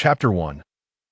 Chapter 1.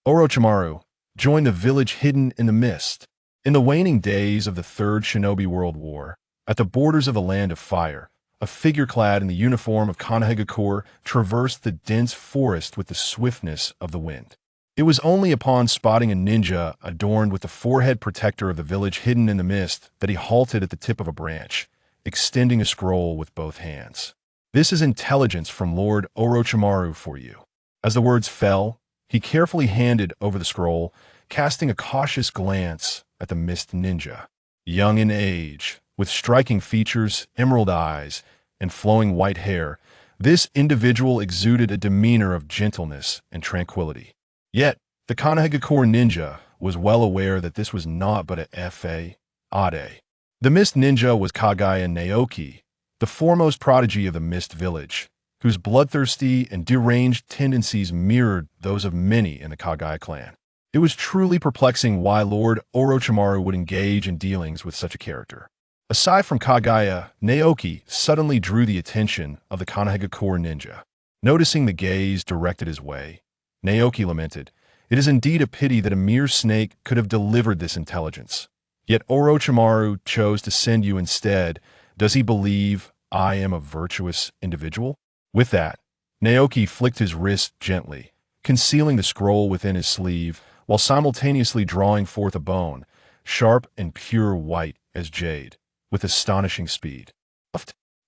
Orochimaru joined the village hidden in the mist. In the waning days of the Third Shinobi World War, at the borders of the Land of Fire, a figure clad in the uniform of Konohagakure traversed the dense forest with the swiftness of the wind. It was only upon spotting a ninja adorned with the forehead protector of the village hidden in the mist that he halted at the tip of a branch, extending a scroll with both hands. "This is intelligence from Lord Orochimaru for you." As the words fell, he carefully handed over the scroll, casting a cautious glance at the mist ninja. Young in age, with striking features, emerald eyes, and flowing white hair, this individual exuded a demeanor of gentleness and tranquility. Yet, the Konohagakure ninja was well aware that this was not but a fa ade. The mist ninja was Kaguya Naoki, the foremost prodigy of the mist village, whose bloodthirsty and deranged tendencies mirrored those of many in the Kaguya clan. It was truly perplexing why Lord Orochimaru would engage in dealings with such a character. Aside from Kaguya, Naoki suddenly drew the attention of the Konohagakure ninja. Noticing the gaze directed his way, Naoki lamented, "It is indeed a pity that a mere snake could have delivered this intelligence. Yet Orochimaru chose to send you instead. Does he believe I am a virtuous individual?" With that, Naoki flicked his wrist gently, concealing the scroll within his sleeve, while simultaneously drawing forth a bone, sharp and pure white as jade, with astonishing speed.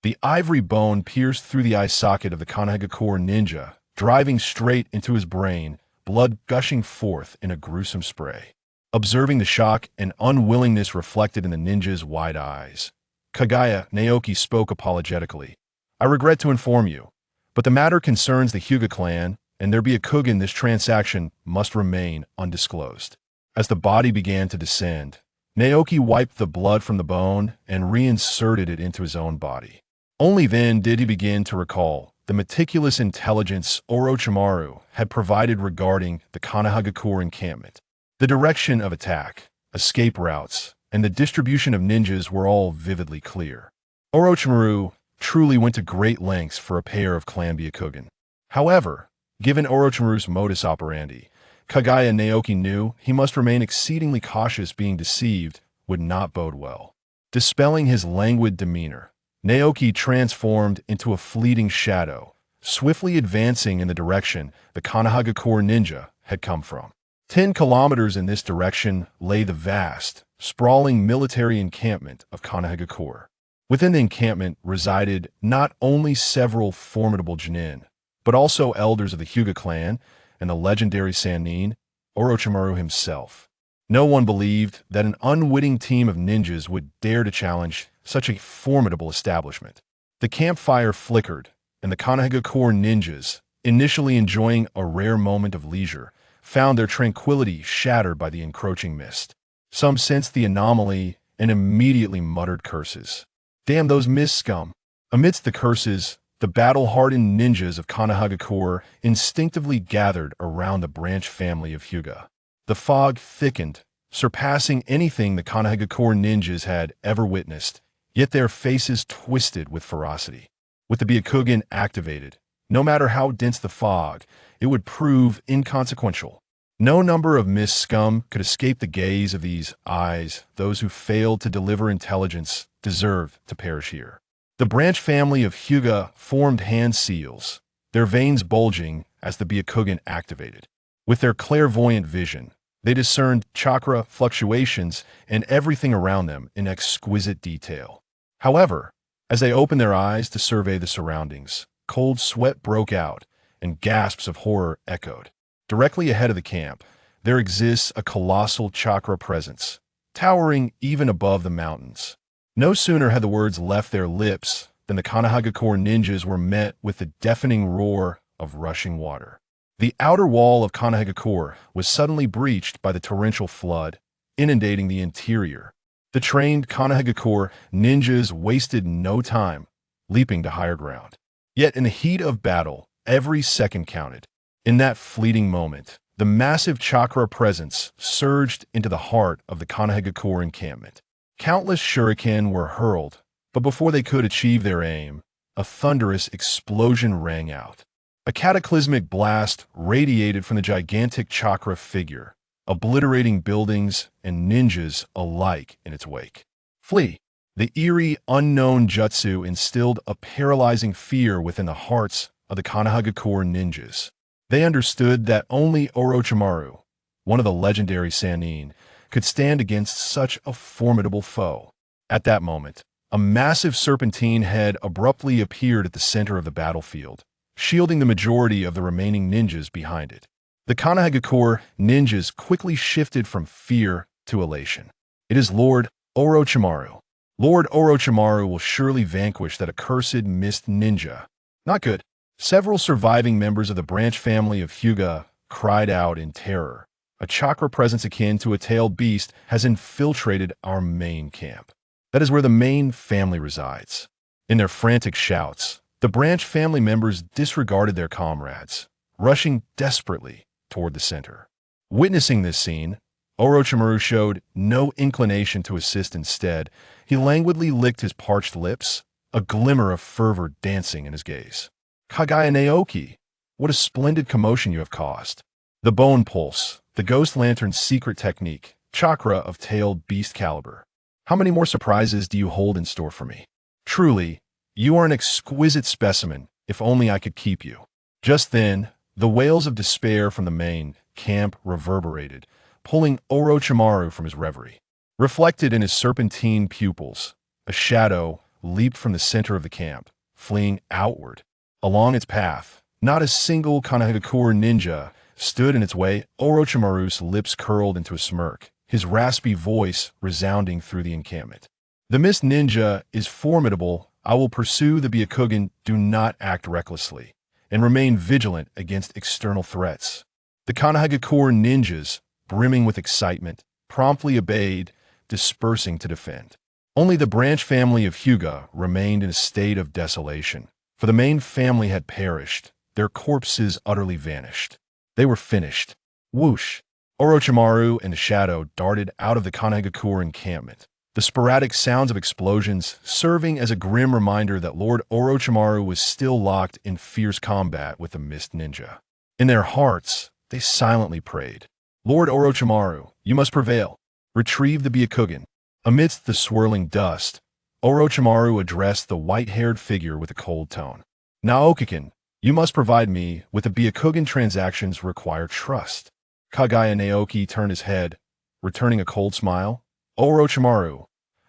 The ivory bone pierced through the eye socket of the Konohagakure ninja, driving straight into his brain, blood gushing forth in a gruesome spray. Observing the shock and unwillingness reflected in the ninja's wide eyes, Kaguya Naoki spoke apologetically. "I regret to inform you, but the matter concerns the Hyuga clan, and there be a Kugen this transaction must remain undisclosed." As the body began to descend, Naoki wiped the blood from the bone and reinserted it into his own body. Only then did he begin to recall the meticulous intelligence Orochimaru had provided regarding the Konohagakure encampment. The direction of attack, escape routes, and the distribution of ninjas were all vividly clear. Orochimaru truly went to great lengths for a pair of clan Byakugan. However, given Orochimaru's modus operandi, Kaguya Naoki knew he must remain exceedingly cautious. Being deceived would not bode well. Dispelling his languid demeanor, Naoki transformed into a fleeting shadow, swiftly advancing in the direction the Konohagakure ninja had come from. 10 kilometers in this direction lay the vast, sprawling military encampment of Konohagakure. Within the encampment resided not only several formidable genin, but also elders of the Hyuga clan and the legendary Sannin, Orochimaru himself. No one believed that an unwitting team of ninjas would dare to challenge such a formidable establishment. The campfire flickered, and the Konohagakure ninjas, initially enjoying a rare moment of leisure, found their tranquility shattered by the encroaching mist. Some sensed the anomaly and immediately muttered curses. "Damn those mist scum!" Amidst the curses, the battle-hardened ninjas of Konohagakure instinctively gathered around the branch family of Hyuga. The fog thickened, surpassing anything the Konohagakure ninjas had ever witnessed, yet their faces twisted with ferocity. With the Byakugan activated, no matter how dense the fog, it would prove inconsequential. No number of mist scum could escape the gaze of these eyes. Those who failed to deliver intelligence deserved to perish here. The branch family of Hyuga formed hand seals, their veins bulging as the Byakugan activated. With their clairvoyant vision, they discerned chakra fluctuations and everything around them in exquisite detail. However, as they opened their eyes to survey the surroundings, cold sweat broke out and gasps of horror echoed. Directly ahead of the camp, there exists a colossal chakra presence, towering even above the mountains. No sooner had the words left their lips than the Konohagakure ninjas were met with the deafening roar of rushing water. The outer wall of Konohagakure was suddenly breached by the torrential flood, inundating the interior. The trained Konohagakure ninjas wasted no time, leaping to higher ground. Yet in the heat of battle, every second counted. In that fleeting moment, the massive chakra presence surged into the heart of the Konohagakure encampment. Countless shuriken were hurled, but before they could achieve their aim, a thunderous explosion rang out. A cataclysmic blast radiated from the gigantic chakra figure, obliterating buildings and ninjas alike in its wake. Flee! The eerie, unknown jutsu instilled a paralyzing fear within the hearts of the Konohagakure ninjas. They understood that only Orochimaru, one of the legendary Sannin, could stand against such a formidable foe. At that moment, a massive serpentine head abruptly appeared at the center of the battlefield, shielding the majority of the remaining ninjas behind it. The Konohagakure ninjas quickly shifted from fear to elation. It is Lord Orochimaru. Lord Orochimaru will surely vanquish that accursed mist ninja. Not good. Several surviving members of the branch family of Hyuga cried out in terror. A chakra presence akin to a tailed beast has infiltrated our main camp. That is where the main family resides. In their frantic shouts, the branch family members disregarded their comrades, rushing desperately toward the center. Witnessing this scene, Orochimaru showed no inclination to assist. Instead, he languidly licked his parched lips, a glimmer of fervor dancing in his gaze. Kaguya Naoki, what a splendid commotion you have caused. The bone pulse, the ghost lantern's secret technique, chakra of tailed beast caliber. How many more surprises do you hold in store for me? Truly, you are an exquisite specimen, if only I could keep you. Just then, the wails of despair from the main camp reverberated, pulling Orochimaru from his reverie. Reflected in his serpentine pupils, a shadow leaped from the center of the camp, fleeing outward. Along its path, not a single Konohagakure ninja stood in its way. Orochimaru's lips curled into a smirk, his raspy voice resounding through the encampment. The mist ninja is formidable. I will pursue the Byakugan. Do not act recklessly, and remain vigilant against external threats. The Konohagakure ninjas, brimming with excitement, promptly obeyed, dispersing to defend. Only the branch family of Hyuga remained in a state of desolation, for the main family had perished, their corpses utterly vanished. They were finished. Whoosh! Orochimaru and the shadow darted out of the Konohagakure encampment, the sporadic sounds of explosions serving as a grim reminder that Lord Orochimaru was still locked in fierce combat with the mist ninja. In their hearts, they silently prayed. Lord Orochimaru, you must prevail. Retrieve the Byakugan. Amidst the swirling dust, Orochimaru addressed the white-haired figure with a cold tone. Naoki-kun, you must provide me with the Byakugan. Transactions require trust. Kaguya Naoki turned his head, returning a cold smile. Orochimaru,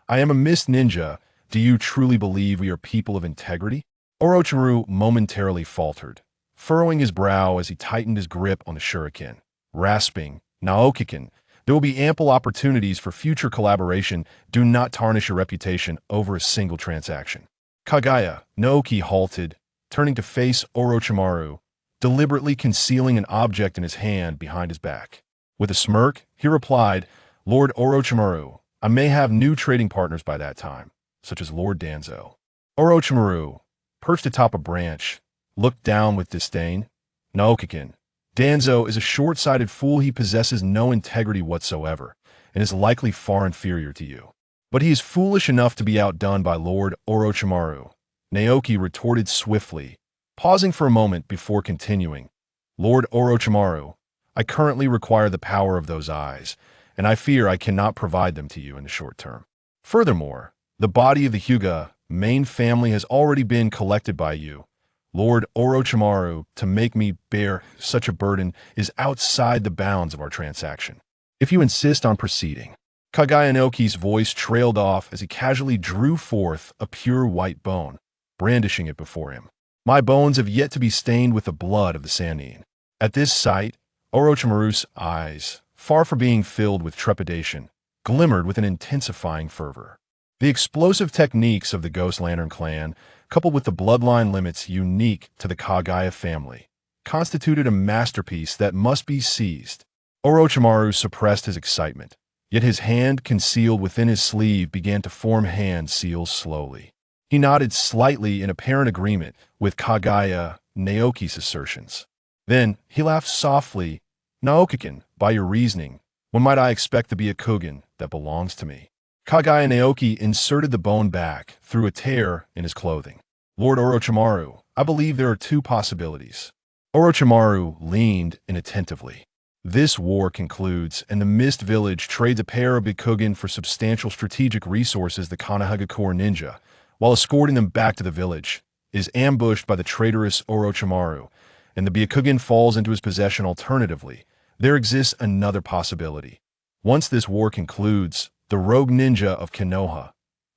I am a mist ninja. Do you truly believe we are people of integrity? Orochimaru momentarily faltered, furrowing his brow as he tightened his grip on the shuriken. Rasping, Naoki-kun, there will be ample opportunities for future collaboration. Do not tarnish your reputation over a single transaction. Kaguya Naoki halted, turning to face Orochimaru, deliberately concealing an object in his hand behind his back. With a smirk, he replied, Lord Orochimaru, I may have new trading partners by that time, such as Lord Danzo. Orochimaru, perched atop a branch, looked down with disdain. Naoki-kun, Danzo is a short-sighted fool. He possesses no integrity whatsoever, and is likely far inferior to you. But he is foolish enough to be outdone by Lord Orochimaru. Naoki retorted swiftly, pausing for a moment before continuing. Lord Orochimaru, I currently require the power of those eyes, and I fear I cannot provide them to you in the short term. Furthermore, the body of the Hyuga main family has already been collected by you, Lord Orochimaru. To make me bear such a burden is outside the bounds of our transaction. If you insist on proceeding. Kaguya Naoki's voice trailed off as he casually drew forth a pure white bone, brandishing it before him. My bones have yet to be stained with the blood of the Sannin. At this sight, Orochimaru's eyes, far from being filled with trepidation, glimmered with an intensifying fervor. The explosive techniques of the Ghost Lantern clan, coupled with the bloodline limits unique to the Kaguya family, constituted a masterpiece that must be seized. Orochimaru suppressed his excitement, yet his hand concealed within his sleeve began to form hand seals slowly. He nodded slightly in apparent agreement with Kaguya Naoki's assertions. Then he laughed softly. Naoki-kun, by your reasoning, when might I expect to be a Byakugan that belongs to me? Kaguya Naoki inserted the bone back through a tear in his clothing. Lord Orochimaru, I believe there are two possibilities. Orochimaru leaned inattentively. This war concludes, and the Mist Village trades a pair of Byakugan for substantial strategic resources. The Konohagakure ninja, while escorting them back to the village, is ambushed by the traitorous Orochimaru, and the Byakugan falls into his possession. Alternatively, there exists another possibility. Once this war concludes, the rogue ninja of Konoha,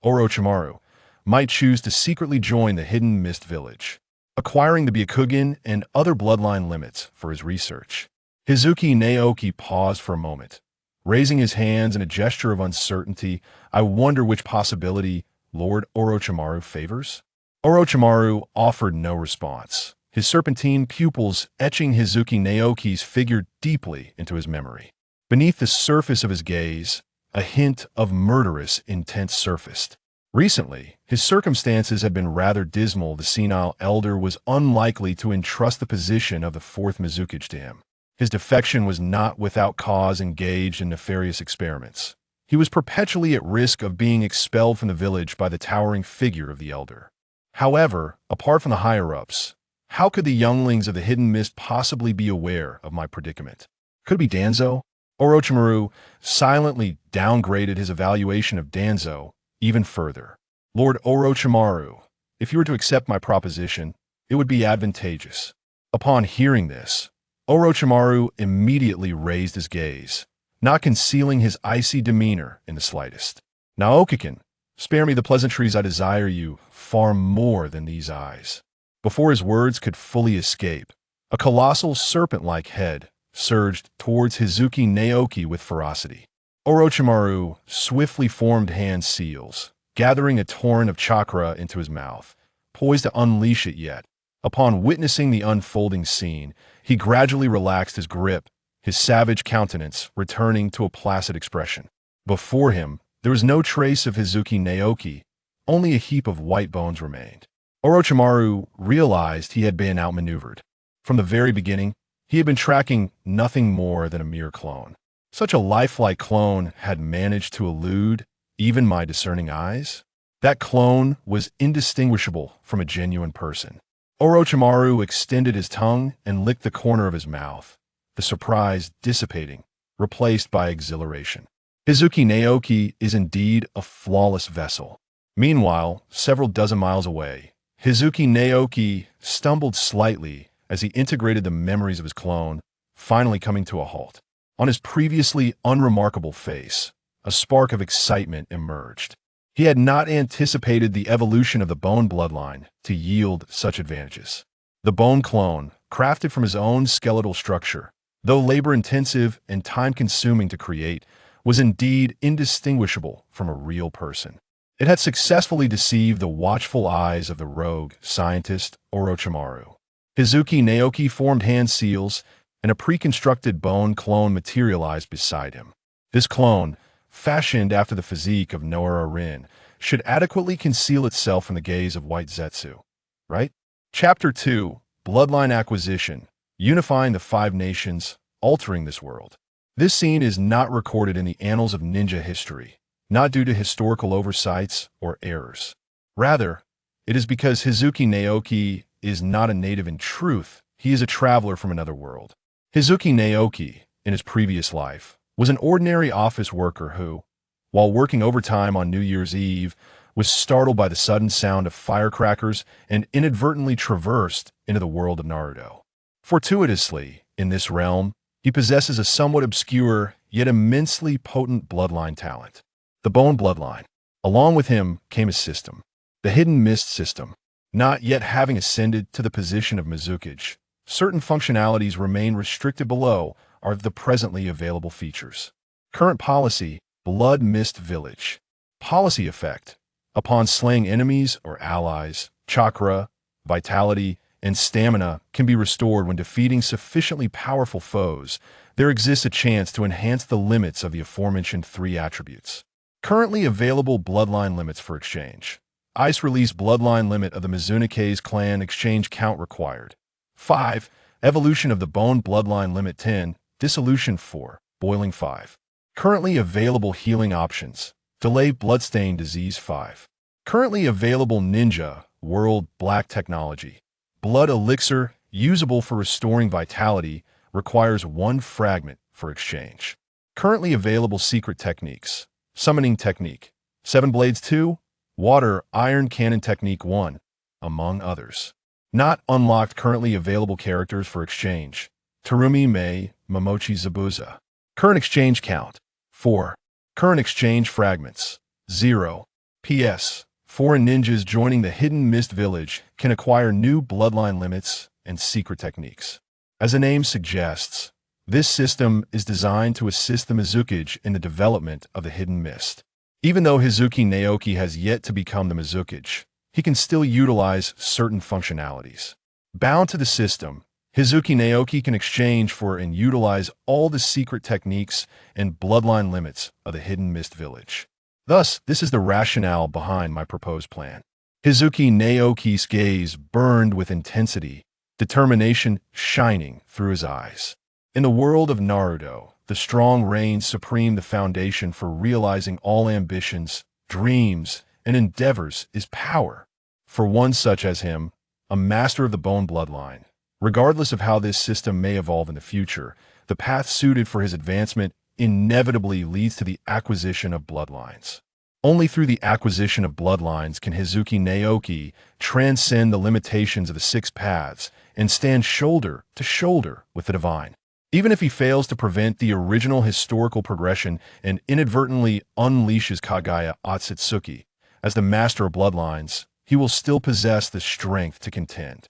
Orochimaru, might choose to secretly join the hidden Mist Village, acquiring the Byakugan and other bloodline limits for his research. Hizuki Naoki paused for a moment, raising his hands in a gesture of uncertainty. I wonder which possibility Lord Orochimaru favors? Orochimaru offered no response, his serpentine pupils etching Hizuki Naoki's figure deeply into his memory. Beneath the surface of his gaze, a hint of murderous intent surfaced. Recently, his circumstances had been rather dismal. The senile elder was unlikely to entrust the position of the Fourth Mizukage to him. His defection was not without cause. Engaged in nefarious experiments, he was perpetually at risk of being expelled from the village by the towering figure of the elder. However, apart from the higher-ups, how could the younglings of the Hidden Mist possibly be aware of my predicament? Could it be Danzo? Orochimaru silently downgraded his evaluation of Danzo even further. Lord Orochimaru, if you were to accept my proposition, it would be advantageous. Upon hearing this, Orochimaru immediately raised his gaze, not concealing his icy demeanor in the slightest. Naoki-kun, spare me the pleasantries. I desire you far more than these eyes. Before his words could fully escape, a colossal serpent-like head surged towards Hizuki Naoki with ferocity. Orochimaru swiftly formed hand seals, gathering a torrent of chakra into his mouth, poised to unleash it. Yet, upon witnessing the unfolding scene, he gradually relaxed his grip, his savage countenance returning to a placid expression. Before him, there was no trace of Hizuki Naoki, only a heap of white bones remained. Orochimaru realized he had been outmaneuvered. From the very beginning, he had been tracking nothing more than a mere clone. Such a lifelike clone had managed to elude even my discerning eyes? That clone was indistinguishable from a genuine person. Orochimaru extended his tongue and licked the corner of his mouth, the surprise dissipating, replaced by exhilaration. Hizuki Naoki is indeed a flawless vessel. Meanwhile, several dozen miles away, Hizuki Naoki stumbled slightly as he integrated the memories of his clone, finally coming to a halt. On his previously unremarkable face, a spark of excitement emerged. He had not anticipated the evolution of the bone bloodline to yield such advantages. The bone clone, crafted from his own skeletal structure, though labor-intensive and time-consuming to create, was indeed indistinguishable from a real person. It had successfully deceived the watchful eyes of the rogue scientist Orochimaru. Hizuki Naoki formed hand seals, and a pre-constructed bone clone materialized beside him. This clone, fashioned after the physique of Naruto Rin, should adequately conceal itself from the gaze of White Zetsu. Right? Chapter 2, Bloodline Acquisition, unifying the five nations, altering this world. This scene is not recorded in the annals of ninja history, not due to historical oversights or errors. Rather, it is because Hizuki Naoki is not a native in truth, he is a traveler from another world. Hizuki Naoki, in his previous life, was an ordinary office worker who, while working overtime on New Year's Eve, was startled by the sudden sound of firecrackers and inadvertently traversed into the world of Naruto. Fortuitously, in this realm, he possesses a somewhat obscure yet immensely potent bloodline talent. The Bone Bloodline. Along with him came a system, the Hidden Mist system. Not yet having ascended to the position of Mizukage, certain functionalities remain restricted. Below are the presently available features. Current policy, Blood Mist Village. Policy effect. Upon slaying enemies or allies, chakra, vitality, and stamina can be restored when defeating sufficiently powerful foes. There exists a chance to enhance the limits of the aforementioned three attributes. Currently available bloodline limits for exchange. Ice release bloodline limit of the Mizunake's clan exchange count required. 5. Evolution of the bone bloodline limit 10. Dissolution 4. Boiling 5. Currently available healing options. Delay bloodstain disease 5. Currently available ninja world black technology. Blood elixir usable for restoring vitality, requires 1 fragment for exchange. Currently available secret techniques: Summoning Technique, 7 Blades 2, Water Iron Cannon Technique 1, among others. Not unlocked currently available characters for exchange: Terumi Mei, Momochi Zabuza. Current exchange count: 4. Current exchange fragments: 0. PS. Foreign ninjas joining the Hidden Mist Village can acquire new bloodline limits and secret techniques. As the name suggests, this system is designed to assist the Mizukage in the development of the Hidden Mist. Even though Kaguya Naoki has yet to become the Mizukage, he can still utilize certain functionalities. Bound to the system, Kaguya Naoki can exchange for and utilize all the secret techniques and bloodline limits of the Hidden Mist Village. Thus, this is the rationale behind my proposed plan. Kaguya Naoki's gaze burned with intensity, determination shining through his eyes. In the world of Naruto, the strong reigns supreme. The foundation for realizing all ambitions, dreams, and endeavors is power. For one such as him, a master of the bone bloodline, regardless of how this system may evolve in the future, the path suited for his advancement inevitably leads to the acquisition of bloodlines. Only through the acquisition of bloodlines can Kaguya Naoki transcend the limitations of the 6 paths and stand shoulder to shoulder with the divine. Even if he fails to prevent the original historical progression and inadvertently unleashes Kaguya Otsutsuki as the master of bloodlines, he will still possess the strength to contend.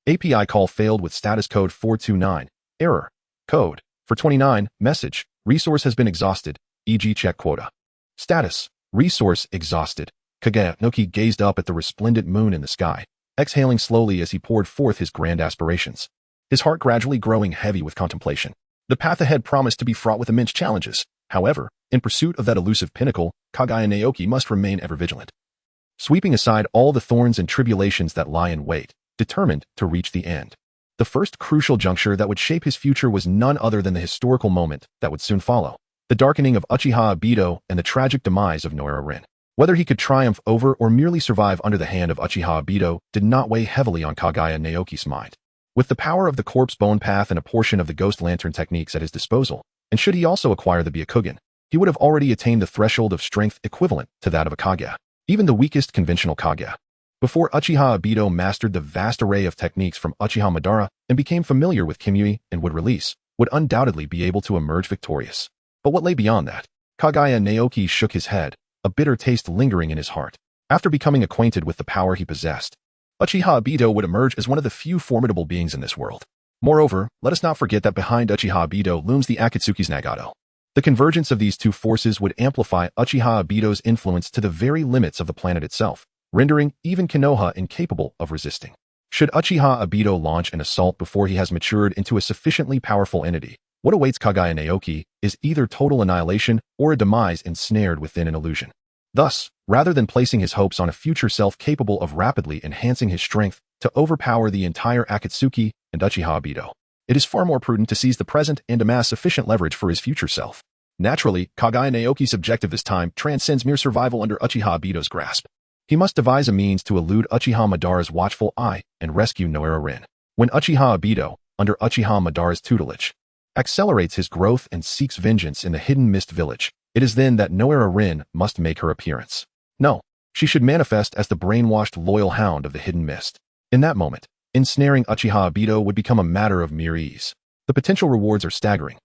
API call failed with status code 429. Error. Code. For 29. Message. Resource has been exhausted. E.g. check quota. Status. Resource exhausted. Kaguya Naoki gazed up at the resplendent moon in the sky, exhaling slowly as he poured forth his grand aspirations, his heart gradually growing heavy with contemplation. The path ahead promised to be fraught with immense challenges. However, in pursuit of that elusive pinnacle, Kaguya Naoki must remain ever vigilant, sweeping aside all the thorns and tribulations that lie in wait, determined to reach the end. The first crucial juncture that would shape his future was none other than the historical moment that would soon follow: the darkening of Uchiha Obito and the tragic demise of Naruto Rin. Whether he could triumph over or merely survive under the hand of Uchiha Obito did not weigh heavily on Kaguya Naoki's mind. With the power of the corpse bone path and a portion of the ghost lantern techniques at his disposal, and should he also acquire the Byakugan, he would have already attained the threshold of strength equivalent to that of a Kaguya, even the weakest conventional Kaguya. Before Uchiha Obito mastered the vast array of techniques from Uchiha Madara and became familiar with Kimui and would release, would undoubtedly be able to emerge victorious. But what lay beyond that? Kaguya Naoki shook his head, a bitter taste lingering in his heart. After becoming acquainted with the power he possessed, Uchiha Obito would emerge as one of the few formidable beings in this world. Moreover, let us not forget that behind Uchiha Obito looms the Akatsuki's Nagato. The convergence of these two forces would amplify Uchiha Obito's influence to the very limits of the planet itself, rendering even Konoha incapable of resisting. Should Uchiha Obito launch an assault before he has matured into a sufficiently powerful entity, what awaits Kaguya Naoki is either total annihilation or a demise ensnared within an illusion. Thus, rather than placing his hopes on a future self capable of rapidly enhancing his strength to overpower the entire Akatsuki and Uchiha Obito, it is far more prudent to seize the present and amass sufficient leverage for his future self. Naturally, Kaguya Naoki's objective this time transcends mere survival under Uchiha Obito's grasp. He must devise a means to elude Uchiha Madara's watchful eye and rescue Naruto Rin. When Uchiha Obito, under Uchiha Madara's tutelage, accelerates his growth and seeks vengeance in the Hidden Mist Village, it is then that Naruto Rin must make her appearance. No, she should manifest as the brainwashed loyal hound of the Hidden Mist. In that moment, ensnaring Uchiha Obito would become a matter of mere ease. The potential rewards are staggering,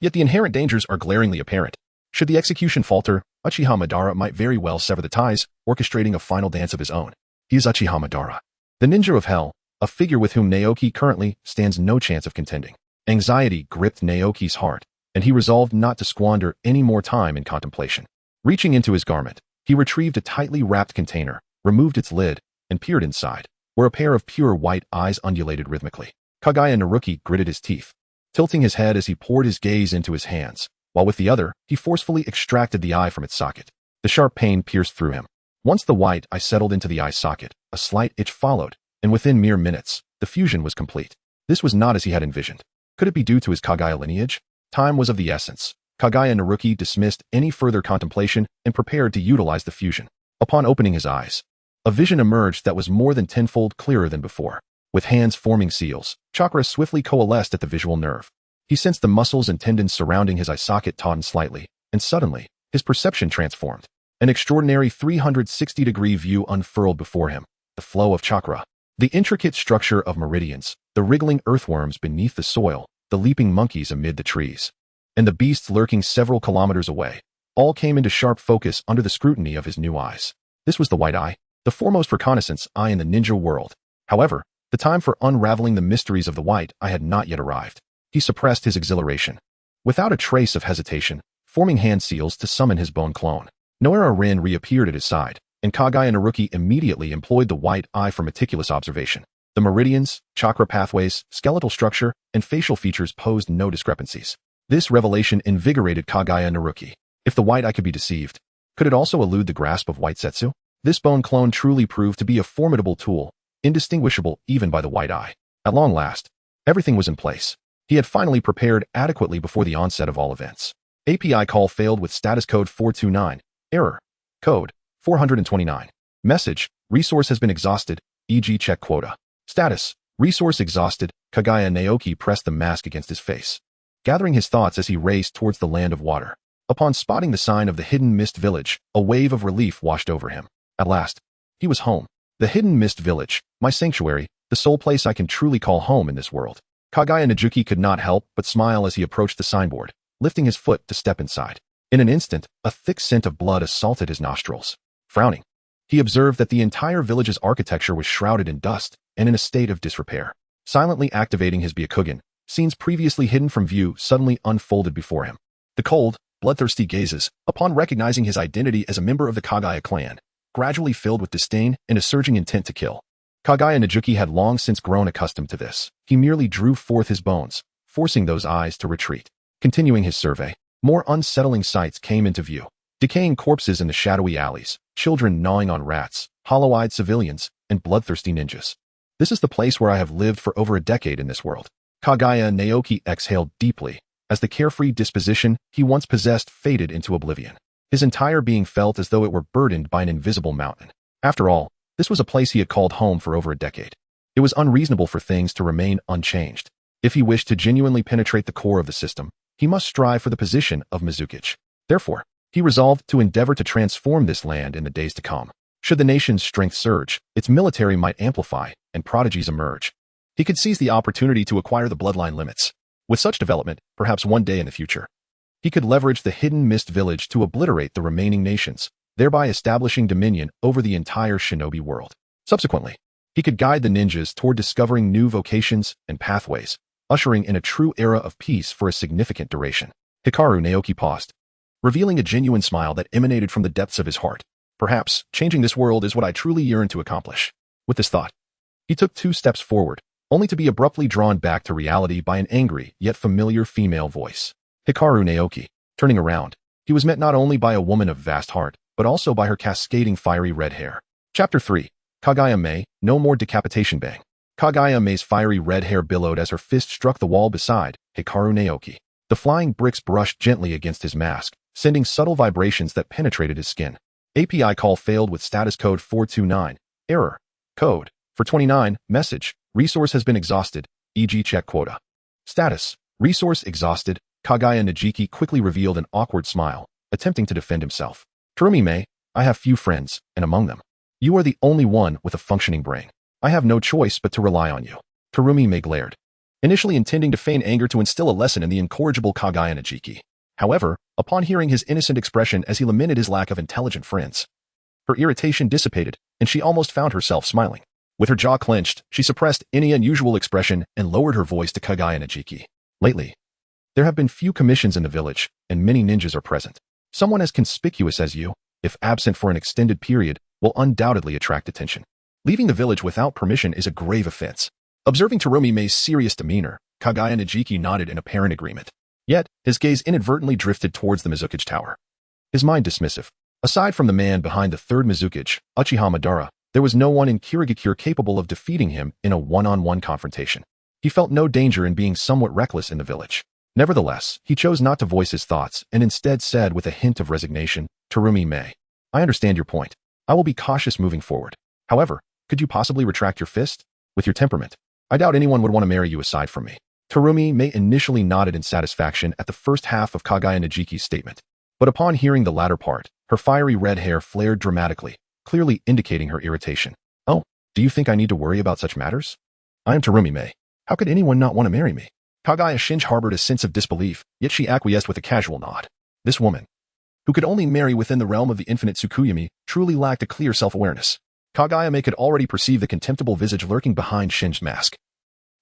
yet the inherent dangers are glaringly apparent. Should the execution falter, Uchiha Madara might very well sever the ties, orchestrating a final dance of his own. He is Uchiha Madara, the ninja of hell, a figure with whom Naoki currently stands no chance of contending. Anxiety gripped Naoki's heart, and he resolved not to squander any more time in contemplation. Reaching into his garment, he retrieved a tightly wrapped container, removed its lid, and peered inside, where a pair of pure white eyes undulated rhythmically. Kaguya Naoki gritted his teeth, tilting his head as he poured his gaze into his hands, while with the other, he forcefully extracted the eye from its socket. The sharp pain pierced through him. Once the white eye settled into the eye socket, a slight itch followed, and within mere minutes, the fusion was complete. This was not as he had envisioned. Could it be due to his Kaguya lineage? Time was of the essence. Kaguya Naoki dismissed any further contemplation and prepared to utilize the fusion. Upon opening his eyes, a vision emerged that was more than tenfold clearer than before. With hands forming seals, chakra swiftly coalesced at the visual nerve. He sensed the muscles and tendons surrounding his eye socket tauten slightly, and suddenly, his perception transformed. An extraordinary 360-degree view unfurled before him. The flow of chakra, the intricate structure of meridians, the wriggling earthworms beneath the soil, the leaping monkeys amid the trees, and the beasts lurking several kilometers away, all came into sharp focus under the scrutiny of his new eyes. This was the White Eye, the foremost reconnaissance eye in the ninja world. However, the time for unraveling the mysteries of the White Eye had not yet arrived. He suppressed his exhilaration. Without a trace of hesitation, forming hand seals to summon his bone clone, Naruto Rin reappeared at his side, and Kaguya Naoki immediately employed the White Eye for meticulous observation. The meridians, chakra pathways, skeletal structure, and facial features posed no discrepancies. This revelation invigorated Kaguya Naoki. If the White Eye could be deceived, could it also elude the grasp of White Setsu? This bone clone truly proved to be a formidable tool, indistinguishable even by the White Eye. At long last, everything was in place. He had finally prepared adequately before the onset of all events. API call failed with status code 429. Error. Code 429. Message. Resource has been exhausted, e.g. check quota. Status. Resource exhausted. Kaguya Naoki pressed the mask against his face, gathering his thoughts as he raced towards the land of water. Upon spotting the sign of the Hidden Mist Village, a wave of relief washed over him. At last, he was home. The Hidden Mist Village, my sanctuary, the sole place I can truly call home in this world. Kaguya Naoki could not help but smile as he approached the signboard, lifting his foot to step inside. In an instant, a thick scent of blood assaulted his nostrils. Frowning, he observed that the entire village's architecture was shrouded in dust and in a state of disrepair. Silently activating his Byakugan, scenes previously hidden from view suddenly unfolded before him. The cold, bloodthirsty gazes, upon recognizing his identity as a member of the Kaguya clan, gradually filled with disdain and a surging intent to kill. Kaguya Naoki had long since grown accustomed to this. He merely drew forth his bones, forcing those eyes to retreat. Continuing his survey, more unsettling sights came into view. Decaying corpses in the shadowy alleys, children gnawing on rats, hollow-eyed civilians, and bloodthirsty ninjas. This is the place where I have lived for over a decade in this world. Kaguya Naoki exhaled deeply, as the carefree disposition he once possessed faded into oblivion. His entire being felt as though it were burdened by an invisible mountain. After all, this was a place he had called home for over a decade. It was unreasonable for things to remain unchanged. If he wished to genuinely penetrate the core of the system, he must strive for the position of Mizukage. Therefore, he resolved to endeavor to transform this land in the days to come. Should the nation's strength surge, its military might amplify, and prodigies emerge. He could seize the opportunity to acquire the bloodline limits. With such development, perhaps one day in the future, he could leverage the Hidden Mist Village to obliterate the remaining nations, thereby establishing dominion over the entire shinobi world. Subsequently, he could guide the ninjas toward discovering new vocations and pathways, ushering in a true era of peace for a significant duration. Hikaru Naoki paused, revealing a genuine smile that emanated from the depths of his heart. Perhaps, changing this world is what I truly yearn to accomplish. With this thought, he took 2 steps forward, only to be abruptly drawn back to reality by an angry yet familiar female voice. Hikaru Naoki. Turning around, he was met not only by a woman of vast heart, but also by her cascading fiery red hair. Chapter 3. Kaguya Mei, no more decapitation bang. Kaguya Mei's fiery red hair billowed as her fist struck the wall beside Hikaru Naoki. The flying bricks brushed gently against his mask, sending subtle vibrations that penetrated his skin. API call failed with status code 429. Error. Code 429. Message. Resource has been exhausted, e.g. check quota. Status. Resource exhausted. Kaguya Naoki quickly revealed an awkward smile, attempting to defend himself. Terumi Mei, I have few friends, and among them, you are the only one with a functioning brain. I have no choice but to rely on you. Terumi Mei glared, initially intending to feign anger to instill a lesson in the incorrigible Kaguya Naoki. However, upon hearing his innocent expression as he lamented his lack of intelligent friends, her irritation dissipated, and she almost found herself smiling. With her jaw clenched, she suppressed any unusual expression and lowered her voice to Kaguya Naoki. Lately, there have been few commissions in the village, and many ninjas are present. Someone as conspicuous as you, if absent for an extended period, will undoubtedly attract attention. Leaving the village without permission is a grave offense. Observing Terumi Mei's serious demeanor, Kaguya Naoki nodded in apparent agreement. Yet, his gaze inadvertently drifted towards the Mizukage Tower. His mind dismissive. Aside from the man behind the third Mizukage, Uchiha Madara, there was no one in Kirigakure capable of defeating him in a one-on-one confrontation. He felt no danger in being somewhat reckless in the village. Nevertheless, he chose not to voice his thoughts and instead said with a hint of resignation, Terumi Mei, I understand your point. I will be cautious moving forward. However, could you possibly retract your fist? With your temperament, I doubt anyone would want to marry you aside from me. Terumi Mei initially nodded in satisfaction at the first half of Kaguya Najiki's statement. But upon hearing the latter part, her fiery red hair flared dramatically, clearly indicating her irritation. Oh, do you think I need to worry about such matters? I am Terumi Mei. How could anyone not want to marry me? Kaguya Shinji harbored a sense of disbelief, yet she acquiesced with a casual nod. This woman, who could only marry within the realm of the infinite Tsukuyami, truly lacked a clear self-awareness. Kaguya Mei could already perceive the contemptible visage lurking behind Shinji's mask.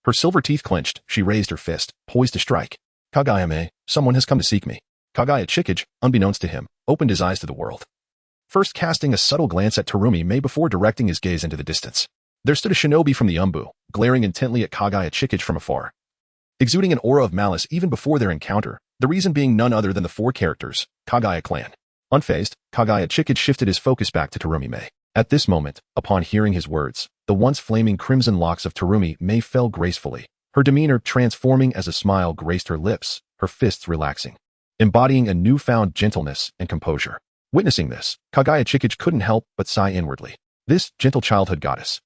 Her silver teeth clenched, she raised her fist, poised to strike. Kaguya Mei, someone has come to seek me. Kaguya Chikage, unbeknownst to him, opened his eyes to the world. First casting a subtle glance at Terumi Mei before directing his gaze into the distance. There stood a shinobi from the Umbu, glaring intently at Kaguya Chikage from afar. Exuding an aura of malice even before their encounter, the reason being none other than the four characters, Kaguya clan. Unfazed, Kaguya Chikage shifted his focus back to Terumi Mei. At this moment, upon hearing his words, the once flaming crimson locks of Terumi Mei fell gracefully, her demeanor transforming as a smile graced her lips, her fists relaxing, embodying a newfound gentleness and composure. Witnessing this, Kaguya Chikage couldn't help but sigh inwardly. This gentle childhood goddess,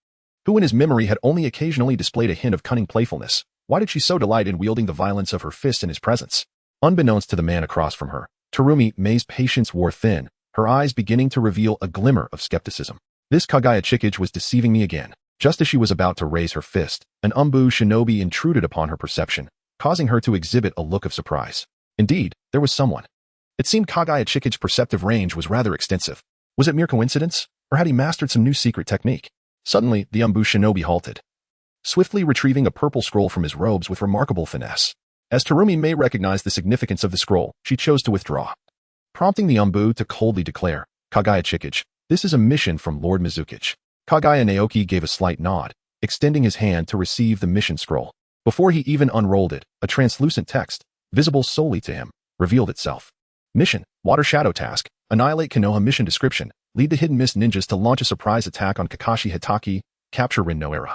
who in his memory had only occasionally displayed a hint of cunning playfulness, why did she so delight in wielding the violence of her fist in his presence? Unbeknownst to the man across from her, Terumi Mei's patience wore thin, her eyes beginning to reveal a glimmer of skepticism. This Kaguya Chikage was deceiving me again. Just as she was about to raise her fist, an Umbu shinobi intruded upon her perception, causing her to exhibit a look of surprise. Indeed, there was someone. It seemed Kaguya Chikage's perceptive range was rather extensive. Was it mere coincidence, or had he mastered some new secret technique? Suddenly, the Umbu shinobi halted, swiftly retrieving a purple scroll from his robes with remarkable finesse. As Terumi Mei recognized the significance of the scroll, she chose to withdraw, prompting the Umbu to coldly declare, Kaguya Chikage, this is a mission from Lord Mizukage. Kaguya Naoki gave a slight nod, extending his hand to receive the mission scroll. Before he even unrolled it, a translucent text, visible solely to him, revealed itself. Mission, Water Shadow Task, Annihilate Konoha Mission Description, lead the Hidden Mist Ninjas to launch a surprise attack on Kakashi Hitaki, capture Rin Noera,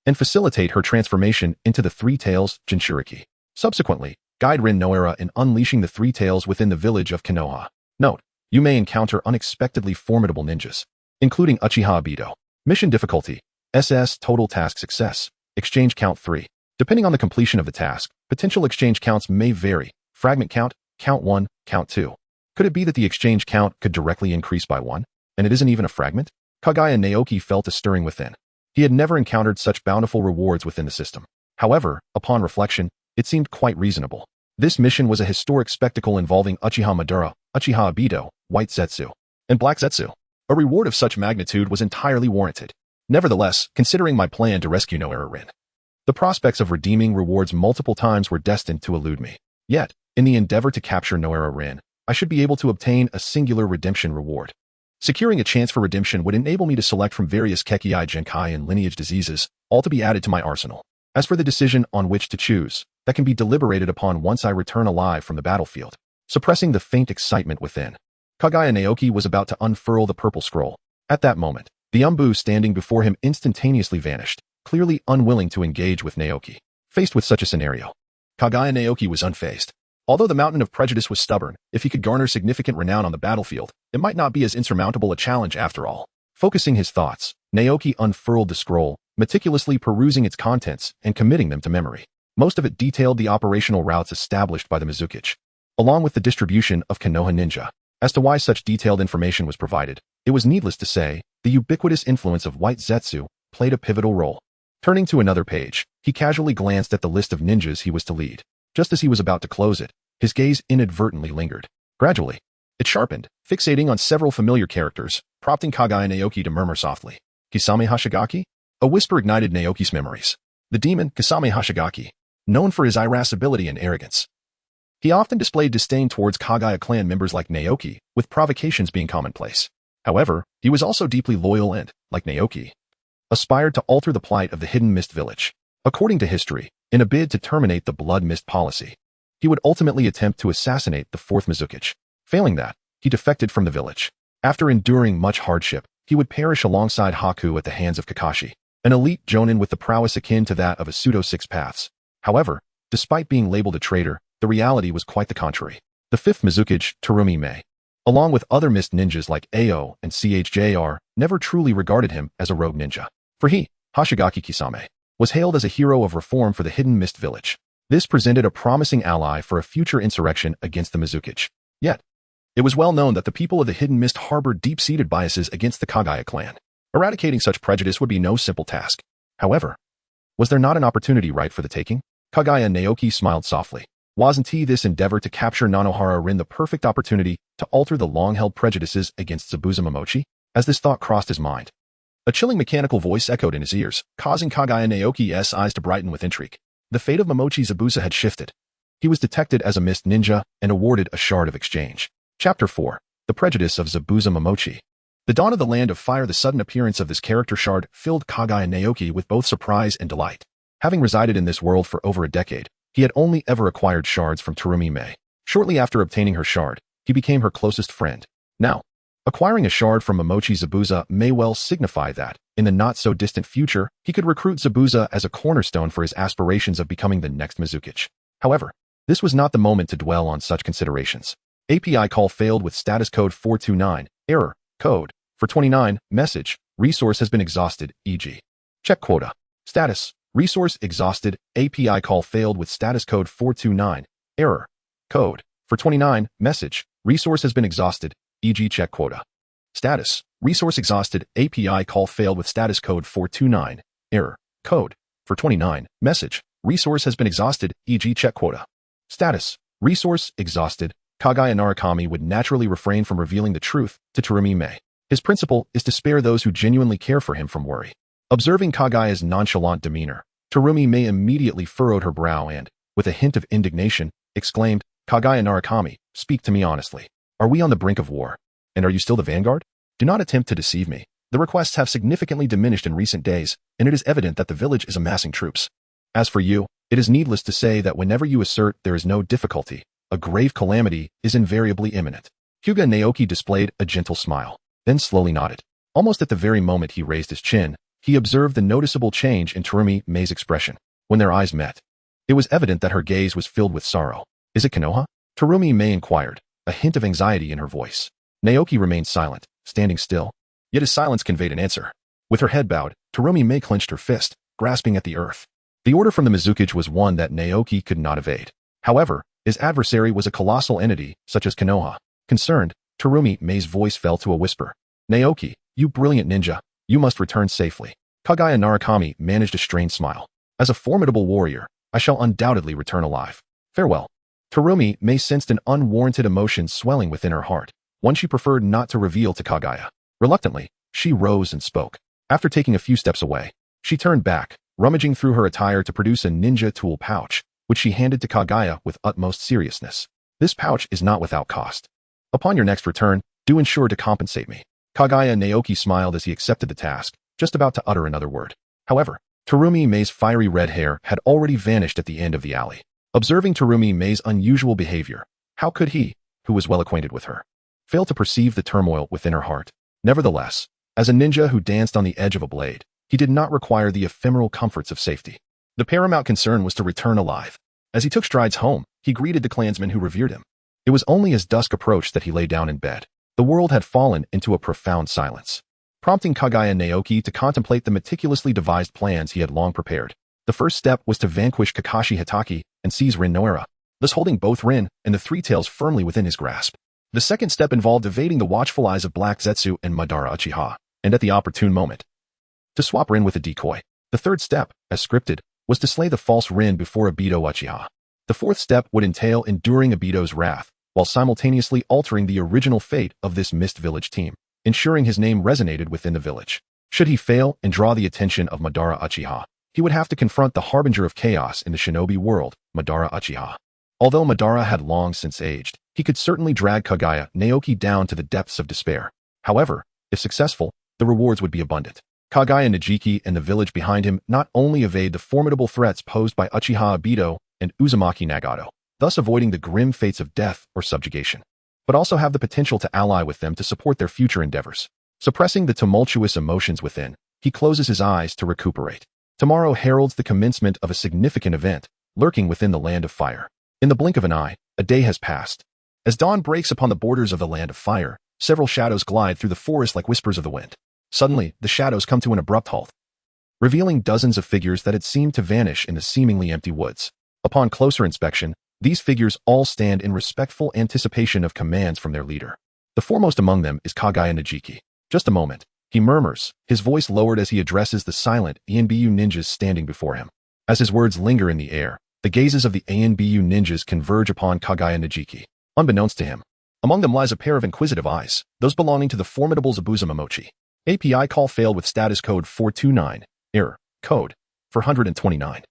and facilitate her transformation into the Three Tails Jinchuriki. Subsequently, guide Rin Noera in unleashing the Three Tails within the village of Konoha. Note, you may encounter unexpectedly formidable ninjas, including Uchiha Obito. Mission difficulty, SS Total Task Success, Exchange Count 3. Depending on the completion of the task, potential exchange counts may vary. Fragment count, count 1, count 2. Could it be that the exchange count could directly increase by 1, and it isn't even a fragment? Kaguya Naoki felt a stirring within. He had never encountered such bountiful rewards within the system. However, upon reflection, it seemed quite reasonable. This mission was a historic spectacle involving Uchiha Madara, Uchiha Obito, White Zetsu, and Black Zetsu. A reward of such magnitude was entirely warranted. Nevertheless, considering my plan to rescue Noera Rin, the prospects of redeeming rewards multiple times were destined to elude me. Yet, in the endeavor to capture Noera Rin, I should be able to obtain a singular redemption reward. Securing a chance for redemption would enable me to select from various Kekii Genkai and lineage diseases, all to be added to my arsenal. As for the decision on which to choose, that can be deliberated upon once I return alive from the battlefield. Suppressing the faint excitement within, Kaguya Naoki was about to unfurl the purple scroll. At that moment, the Umbu standing before him instantaneously vanished, clearly unwilling to engage with Naoki. Faced with such a scenario, Kaguya Naoki was unfazed. Although the mountain of prejudice was stubborn, if he could garner significant renown on the battlefield, it might not be as insurmountable a challenge after all. Focusing his thoughts, Naoki unfurled the scroll, meticulously perusing its contents and committing them to memory. Most of it detailed the operational routes established by the Mizukage, along with the distribution of Konoha ninja. As to why such detailed information was provided, it was needless to say, the ubiquitous influence of White Zetsu played a pivotal role. Turning to another page, he casually glanced at the list of ninjas he was to lead. Just as he was about to close it, his gaze inadvertently lingered. Gradually, it sharpened, fixating on several familiar characters, prompting Kaguya Naoki to murmur softly, Kisame Hashigaki? A whisper ignited Naoki's memories. The demon, Kisame Hashigaki, known for his irascibility and arrogance. He often displayed disdain towards Kaguya clan members like Naoki, with provocations being commonplace. However, he was also deeply loyal and, like Naoki, aspired to alter the plight of the Hidden Mist Village. According to history, in a bid to terminate the Blood Mist policy, he would ultimately attempt to assassinate the Fourth Mizukage. Failing that, he defected from the village. After enduring much hardship, he would perish alongside Haku at the hands of Kakashi, an elite jonin with the prowess akin to that of a pseudo-Six Paths. However, despite being labeled a traitor, the reality was quite the contrary. The fifth Mizukage, Terumi Mei, along with other mist ninjas like Ao and CHJR, never truly regarded him as a rogue ninja. For he, Hashigaki Kisame, was hailed as a hero of reform for the Hidden Mist Village. This presented a promising ally for a future insurrection against the Mizukage. Yet, it was well known that the people of the Hidden Mist harbored deep-seated biases against the Kaguya clan. Eradicating such prejudice would be no simple task. However, was there not an opportunity ripe for the taking? Kaguya Naoki smiled softly. Wasn't this endeavor to capture Nanohara Rin the perfect opportunity to alter the long-held prejudices against Zabuza Momochi? As this thought crossed his mind, a chilling mechanical voice echoed in his ears, causing Kaguya Naoki's eyes to brighten with intrigue. The fate of Momochi Zabuza had shifted. He was detected as a mist ninja and awarded a shard of exchange. Chapter 4. The Prejudice of Zabuza Momochi. The dawn of the Land of Fire. The sudden appearance of this character shard filled Kaguya Naoki with both surprise and delight. Having resided in this world for over a decade, he had only ever acquired shards from Terumi Mei. Shortly after obtaining her shard, he became her closest friend. Now, acquiring a shard from Momochi Zabuza may well signify that, in the not-so-distant future, he could recruit Zabuza as a cornerstone for his aspirations of becoming the next Mizukage. However, this was not the moment to dwell on such considerations. API call failed with status code 429, error, code, for 29, message, resource has been exhausted, e.g. check quota. Status, resource exhausted, API call failed with status code 429, error, code, for 29, message, resource has been exhausted, e.g. check quota. Status, resource exhausted, API call failed with status code 429, error, code, for 29, message, resource has been exhausted, e.g. check quota. Status, resource exhausted. Kaguya Narakami would naturally refrain from revealing the truth to Terumi Mei. His principle is to spare those who genuinely care for him from worry. Observing Kaguya's nonchalant demeanor, Terumi Mei immediately furrowed her brow and, with a hint of indignation, exclaimed, Kaguya Narakami, speak to me honestly. Are we on the brink of war? And are you still the vanguard? Do not attempt to deceive me. The requests have significantly diminished in recent days, and it is evident that the village is amassing troops. As for you, it is needless to say that whenever you assert there is no difficulty, a grave calamity is invariably imminent. Kaguya Naoki displayed a gentle smile, then slowly nodded. Almost at the very moment he raised his chin, he observed the noticeable change in Terumi Mei's expression. When their eyes met, it was evident that her gaze was filled with sorrow. Is it Konoha? Terumi Mei inquired, a hint of anxiety in her voice. Naoki remained silent, standing still. Yet his silence conveyed an answer. With her head bowed, Terumi Mei clenched her fist, grasping at the earth. The order from the Mizukage was one that Naoki could not evade. However, his adversary was a colossal entity, such as Konoha. Concerned, Terumi Mei's voice fell to a whisper. Naoki, you brilliant ninja, you must return safely. Kaguya Narakami managed a strained smile. As a formidable warrior, I shall undoubtedly return alive. Farewell. Terumi Mei sensed an unwarranted emotion swelling within her heart, one she preferred not to reveal to Kaguya. Reluctantly, she rose and spoke. After taking a few steps away, she turned back, rummaging through her attire to produce a ninja tool pouch, which she handed to Kaguya with utmost seriousness. This pouch is not without cost. Upon your next return, do ensure to compensate me. Kaguya Naoki smiled as he accepted the task, just about to utter another word. However, Terumi Mei's fiery red hair had already vanished at the end of the alley. Observing Terumi Mei's unusual behavior, how could he, who was well acquainted with her, fail to perceive the turmoil within her heart? Nevertheless, as a ninja who danced on the edge of a blade, he did not require the ephemeral comforts of safety. The paramount concern was to return alive. As he took strides home, he greeted the clansmen who revered him. It was only as dusk approached that he lay down in bed. The world had fallen into a profound silence, prompting Kaguya Naoki to contemplate the meticulously devised plans he had long prepared. The first step was to vanquish Kakashi Hitaki and seize Rin Noera, thus holding both Rin and the Three Tails firmly within his grasp. The second step involved evading the watchful eyes of Black Zetsu and Madara Uchiha, and at the opportune moment, to swap Rin with a decoy. The third step, as scripted, was to slay the false Rin before Obito Uchiha. The fourth step would entail enduring Obito's wrath, while simultaneously altering the original fate of this Mist Village team, ensuring his name resonated within the village. Should he fail and draw the attention of Madara Uchiha, he would have to confront the harbinger of chaos in the shinobi world, Madara Uchiha. Although Madara had long since aged, he could certainly drag Kaguya Naoki down to the depths of despair. However, if successful, the rewards would be abundant. Kaguya Najiki and the village behind him not only evade the formidable threats posed by Uchiha Obito and Uzumaki Nagato, thus avoiding the grim fates of death or subjugation, but also have the potential to ally with them to support their future endeavors. Suppressing the tumultuous emotions within, he closes his eyes to recuperate. Tomorrow heralds the commencement of a significant event, lurking within the Land of Fire. In the blink of an eye, a day has passed. As dawn breaks upon the borders of the Land of Fire, several shadows glide through the forest like whispers of the wind. Suddenly, the shadows come to an abrupt halt. revealing dozens of figures that had seemed to vanish in the seemingly empty woods. Upon closer inspection, these figures all stand in respectful anticipation of commands from their leader. The foremost among them is Kaguya Naoki. Just a moment, he murmurs, his voice lowered as he addresses the silent ANBU ninjas standing before him. As his words linger in the air, the gazes of the ANBU ninjas converge upon Kaguya Naoki. Unbeknownst to him, among them lies a pair of inquisitive eyes, those belonging to the formidable Zabuza Momochi. API call failed with status code 429, error, code 429.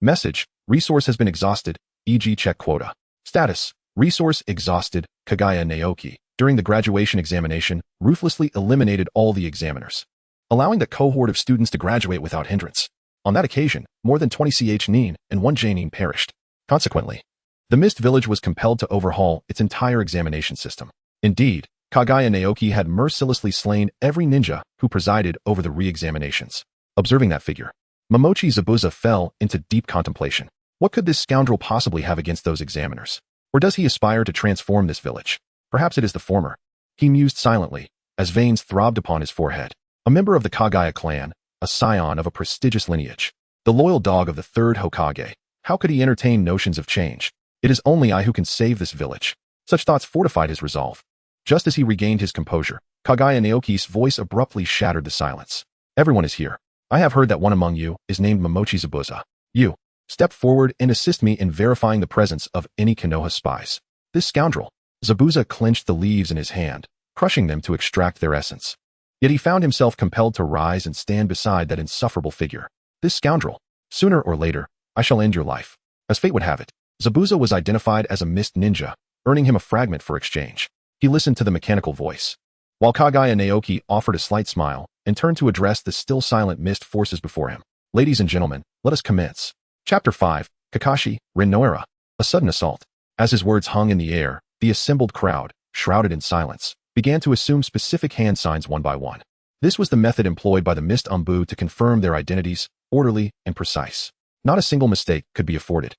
Message, resource has been exhausted, e.g. check quota. Status, resource exhausted, Kaguya Naoki, during the graduation examination, ruthlessly eliminated all the examiners, allowing the cohort of students to graduate without hindrance. On that occasion, more than 20 nin and 1 nin perished. Consequently, the Mist Village was compelled to overhaul its entire examination system. Indeed, Kaguya Naoki had mercilessly slain every ninja who presided over the re-examinations. Observing that figure, Momochi Zabuza fell into deep contemplation. What could this scoundrel possibly have against those examiners? Or does he aspire to transform this village? Perhaps it is the former. He mused silently, as veins throbbed upon his forehead. A member of the Kaguya clan, a scion of a prestigious lineage, the loyal dog of the third Hokage. How could he entertain notions of change? It is only I who can save this village. Such thoughts fortified his resolve. Just as he regained his composure, Kaguya Naoki's voice abruptly shattered the silence. Everyone is here. I have heard that one among you is named Momochi Zabuza. You, step forward and assist me in verifying the presence of any Konoha spies. This scoundrel. Zabuza clenched the leaves in his hand, crushing them to extract their essence. Yet he found himself compelled to rise and stand beside that insufferable figure. This scoundrel. Sooner or later, I shall end your life. As fate would have it, Zabuza was identified as a mist ninja, earning him a fragment for exchange. He listened to the mechanical voice, while Kaguya Naoki offered a slight smile and turned to address the still silent mist forces before him. Ladies and gentlemen, let us commence. Chapter 5, Kakashi, Rin no Era. A sudden assault. As his words hung in the air, the assembled crowd, shrouded in silence, began to assume specific hand signs one by one. This was the method employed by the Mist Umbu to confirm their identities, orderly and precise. Not a single mistake could be afforded.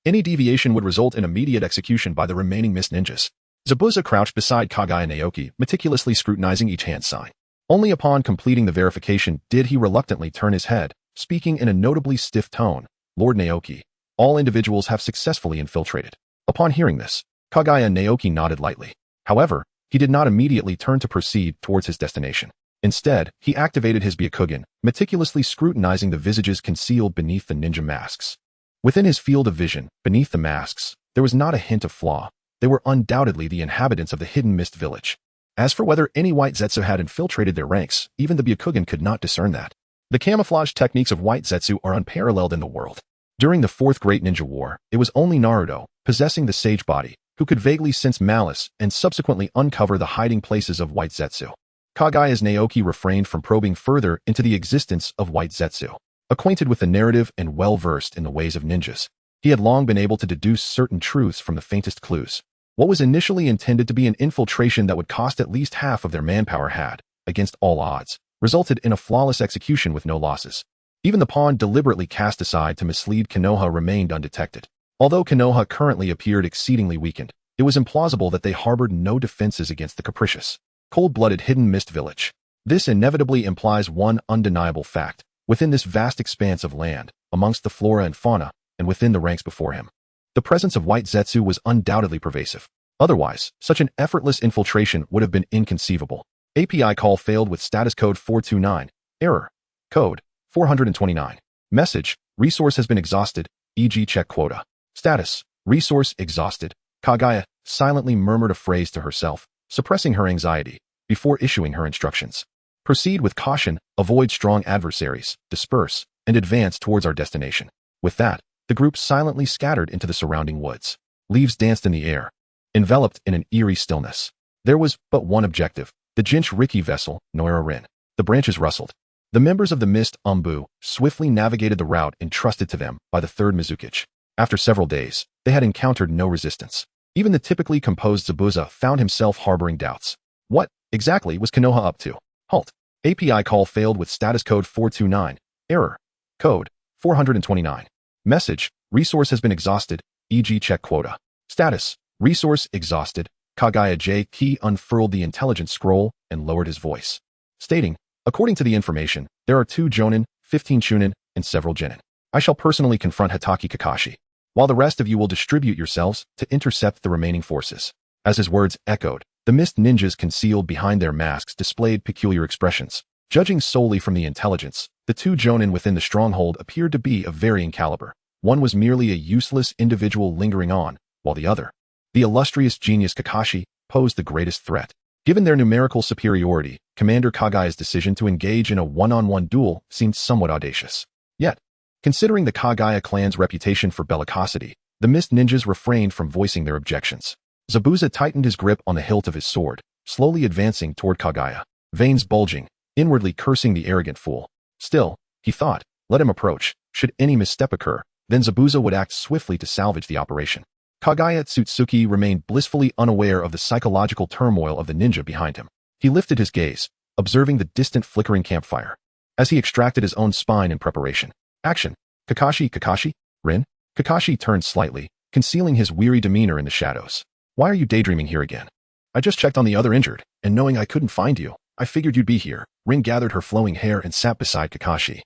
Any deviation would result in immediate execution by the remaining Mist ninjas. Zabuza crouched beside Kaguya Naoki, meticulously scrutinizing each hand sign. Only upon completing the verification did he reluctantly turn his head, speaking in a notably stiff tone. Lord Naoki, all individuals have successfully infiltrated. Upon hearing this, Kaguya Naoki nodded lightly. However, he did not immediately turn to proceed towards his destination. Instead, he activated his Byakugan, meticulously scrutinizing the visages concealed beneath the ninja masks. Within his field of vision, beneath the masks, there was not a hint of flaw. They were undoubtedly the inhabitants of the hidden mist village. As for whether any white Zetsu had infiltrated their ranks, even the Byakugan could not discern that. The camouflage techniques of white Zetsu are unparalleled in the world. During the Fourth Great Ninja War, it was only Naruto, possessing the Sage Body, who could vaguely sense malice and subsequently uncover the hiding places of white Zetsu. Kaguya's Naoki refrained from probing further into the existence of white Zetsu. Acquainted with the narrative and well-versed in the ways of ninjas, he had long been able to deduce certain truths from the faintest clues. What was initially intended to be an infiltration that would cost at least half of their manpower had, against all odds, resulted in a flawless execution with no losses. Even the pawn deliberately cast aside to mislead Konoha remained undetected. Although Konoha currently appeared exceedingly weakened, it was implausible that they harbored no defenses against the capricious, cold-blooded hidden mist village. This inevitably implies one undeniable fact. Within this vast expanse of land, amongst the flora and fauna, and within the ranks before him, the presence of white Zetsu was undoubtedly pervasive. Otherwise, such an effortless infiltration would have been inconceivable. API call failed with status code 429, error, code 429. Message, resource has been exhausted, e.g. check quota. Status, resource exhausted. Kaguya silently murmured a phrase to herself, suppressing her anxiety, before issuing her instructions. Proceed with caution, avoid strong adversaries, disperse, and advance towards our destination. With that, the group silently scattered into the surrounding woods. Leaves danced in the air, enveloped in an eerie stillness. There was but one objective, the Jinchuriki vessel, Yahiko Rin. The branches rustled. The members of the Mist Umbu swiftly navigated the route entrusted to them by the Third Mizukage. After several days, they had encountered no resistance. Even the typically composed Zabuza found himself harboring doubts. What, exactly, was Konoha up to? Halt. API call failed with status code 429, error, code 429. Message, resource has been exhausted, e.g. check quota. Status, resource exhausted. Kaguya J. unfurled the intelligence scroll and lowered his voice, stating, according to the information, there are 2 jonin, 15 chunin, and several genin. I shall personally confront Hitaki Kakashi, while the rest of you will distribute yourselves to intercept the remaining forces. As his words echoed, the mist ninjas concealed behind their masks displayed peculiar expressions. Judging solely from the intelligence, the two jonin within the stronghold appeared to be of varying caliber. One was merely a useless individual lingering on, while the other, the illustrious genius Kakashi, posed the greatest threat. Given their numerical superiority, Commander Kaguya's decision to engage in a one-on-one duel seemed somewhat audacious. Yet, considering the Kaguya clan's reputation for bellicosity, the mist ninjas refrained from voicing their objections. Zabuza tightened his grip on the hilt of his sword, slowly advancing toward Kaguya, veins bulging, inwardly cursing the arrogant fool. Still, he thought, let him approach. Should any misstep occur, then Zabuza would act swiftly to salvage the operation. Kaguya Otsutsuki remained blissfully unaware of the psychological turmoil of the ninja behind him. He lifted his gaze, observing the distant flickering campfire. As he extracted his own spine in preparation. Action. Kakashi? Rin? Kakashi turned slightly, concealing his weary demeanor in the shadows. Why are you daydreaming here again? I just checked on the other injured, and knowing I couldn't find you, I figured you'd be here. Rin gathered her flowing hair and sat beside Kakashi,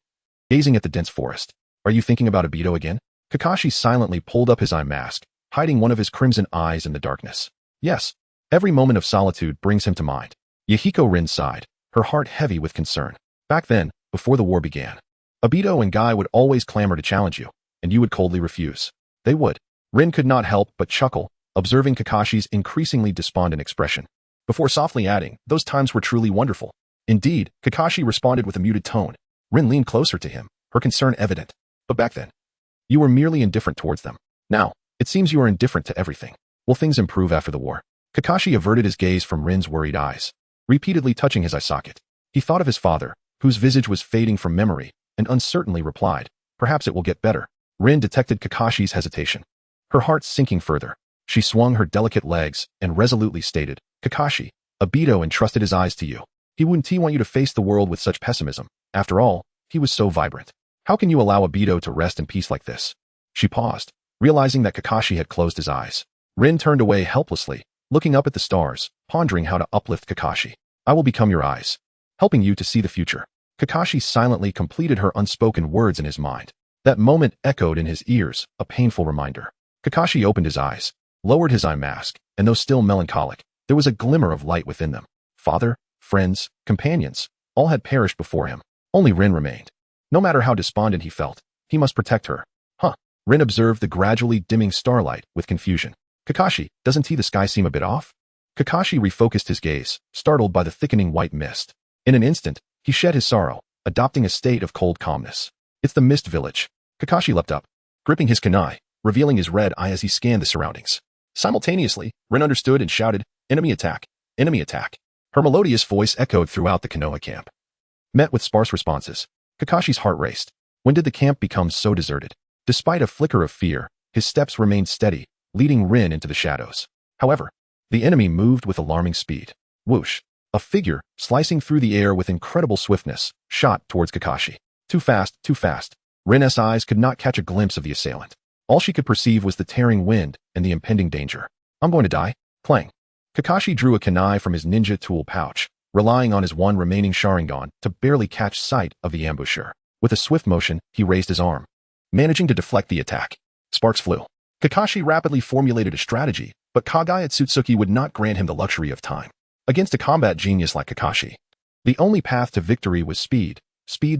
gazing at the dense forest. Are you thinking about Obito again? Kakashi silently pulled up his eye mask, hiding one of his crimson eyes in the darkness. Yes, every moment of solitude brings him to mind. Yahiko Rin sighed, her heart heavy with concern. Back then, before the war began, Obito and Guy would always clamor to challenge you, and you would coldly refuse. They would. Rin could not help but chuckle, observing Kakashi's increasingly despondent expression, before softly adding, those times were truly wonderful. Indeed, Kakashi responded with a muted tone. Rin leaned closer to him, her concern evident. But back then, you were merely indifferent towards them. Now, it seems you are indifferent to everything. Will things improve after the war? Kakashi averted his gaze from Rin's worried eyes, repeatedly touching his eye socket. He thought of his father, whose visage was fading from memory, and uncertainly replied, perhaps it will get better. Rin detected Kakashi's hesitation, her heart sinking further. She swung her delicate legs and resolutely stated, Kakashi, Obito entrusted his eyes to you. He wouldn't want you to face the world with such pessimism. After all, he was so vibrant. How can you allow Obito to rest in peace like this? She paused, realizing that Kakashi had closed his eyes. Rin turned away helplessly, looking up at the stars, pondering how to uplift Kakashi. I will become your eyes, helping you to see the future. Kakashi silently completed her unspoken words in his mind. That moment echoed in his ears, a painful reminder. Kakashi opened his eyes, lowered his eye mask, and though still melancholic, there was a glimmer of light within them. Father, friends, companions, all had perished before him. Only Rin remained. No matter how despondent he felt, he must protect her. Rin observed the gradually dimming starlight with confusion. Kakashi, doesn't the sky seem a bit off? Kakashi refocused his gaze, startled by the thickening white mist. In an instant, he shed his sorrow, adopting a state of cold calmness. It's the mist village. Kakashi leapt up, gripping his kunai, revealing his red eye as he scanned the surroundings. Simultaneously, Rin understood and shouted, enemy attack, enemy attack. Her melodious voice echoed throughout the Konoha camp. Met with sparse responses, Kakashi's heart raced. When did the camp become so deserted? Despite a flicker of fear, his steps remained steady, leading Rin into the shadows. However, the enemy moved with alarming speed. Whoosh! A figure, slicing through the air with incredible swiftness, shot towards Kakashi. Too fast, too fast. Rin's eyes could not catch a glimpse of the assailant. All she could perceive was the tearing wind and the impending danger. I'm going to die. Clang. Kakashi drew a kunai from his ninja tool pouch, relying on his one remaining Sharingan to barely catch sight of the ambusher. With a swift motion, he raised his arm, managing to deflect the attack. Sparks flew. Kakashi rapidly formulated a strategy, but Kaguya Otsutsuki would not grant him the luxury of time. Against a combat genius like Kakashi, the only path to victory was speed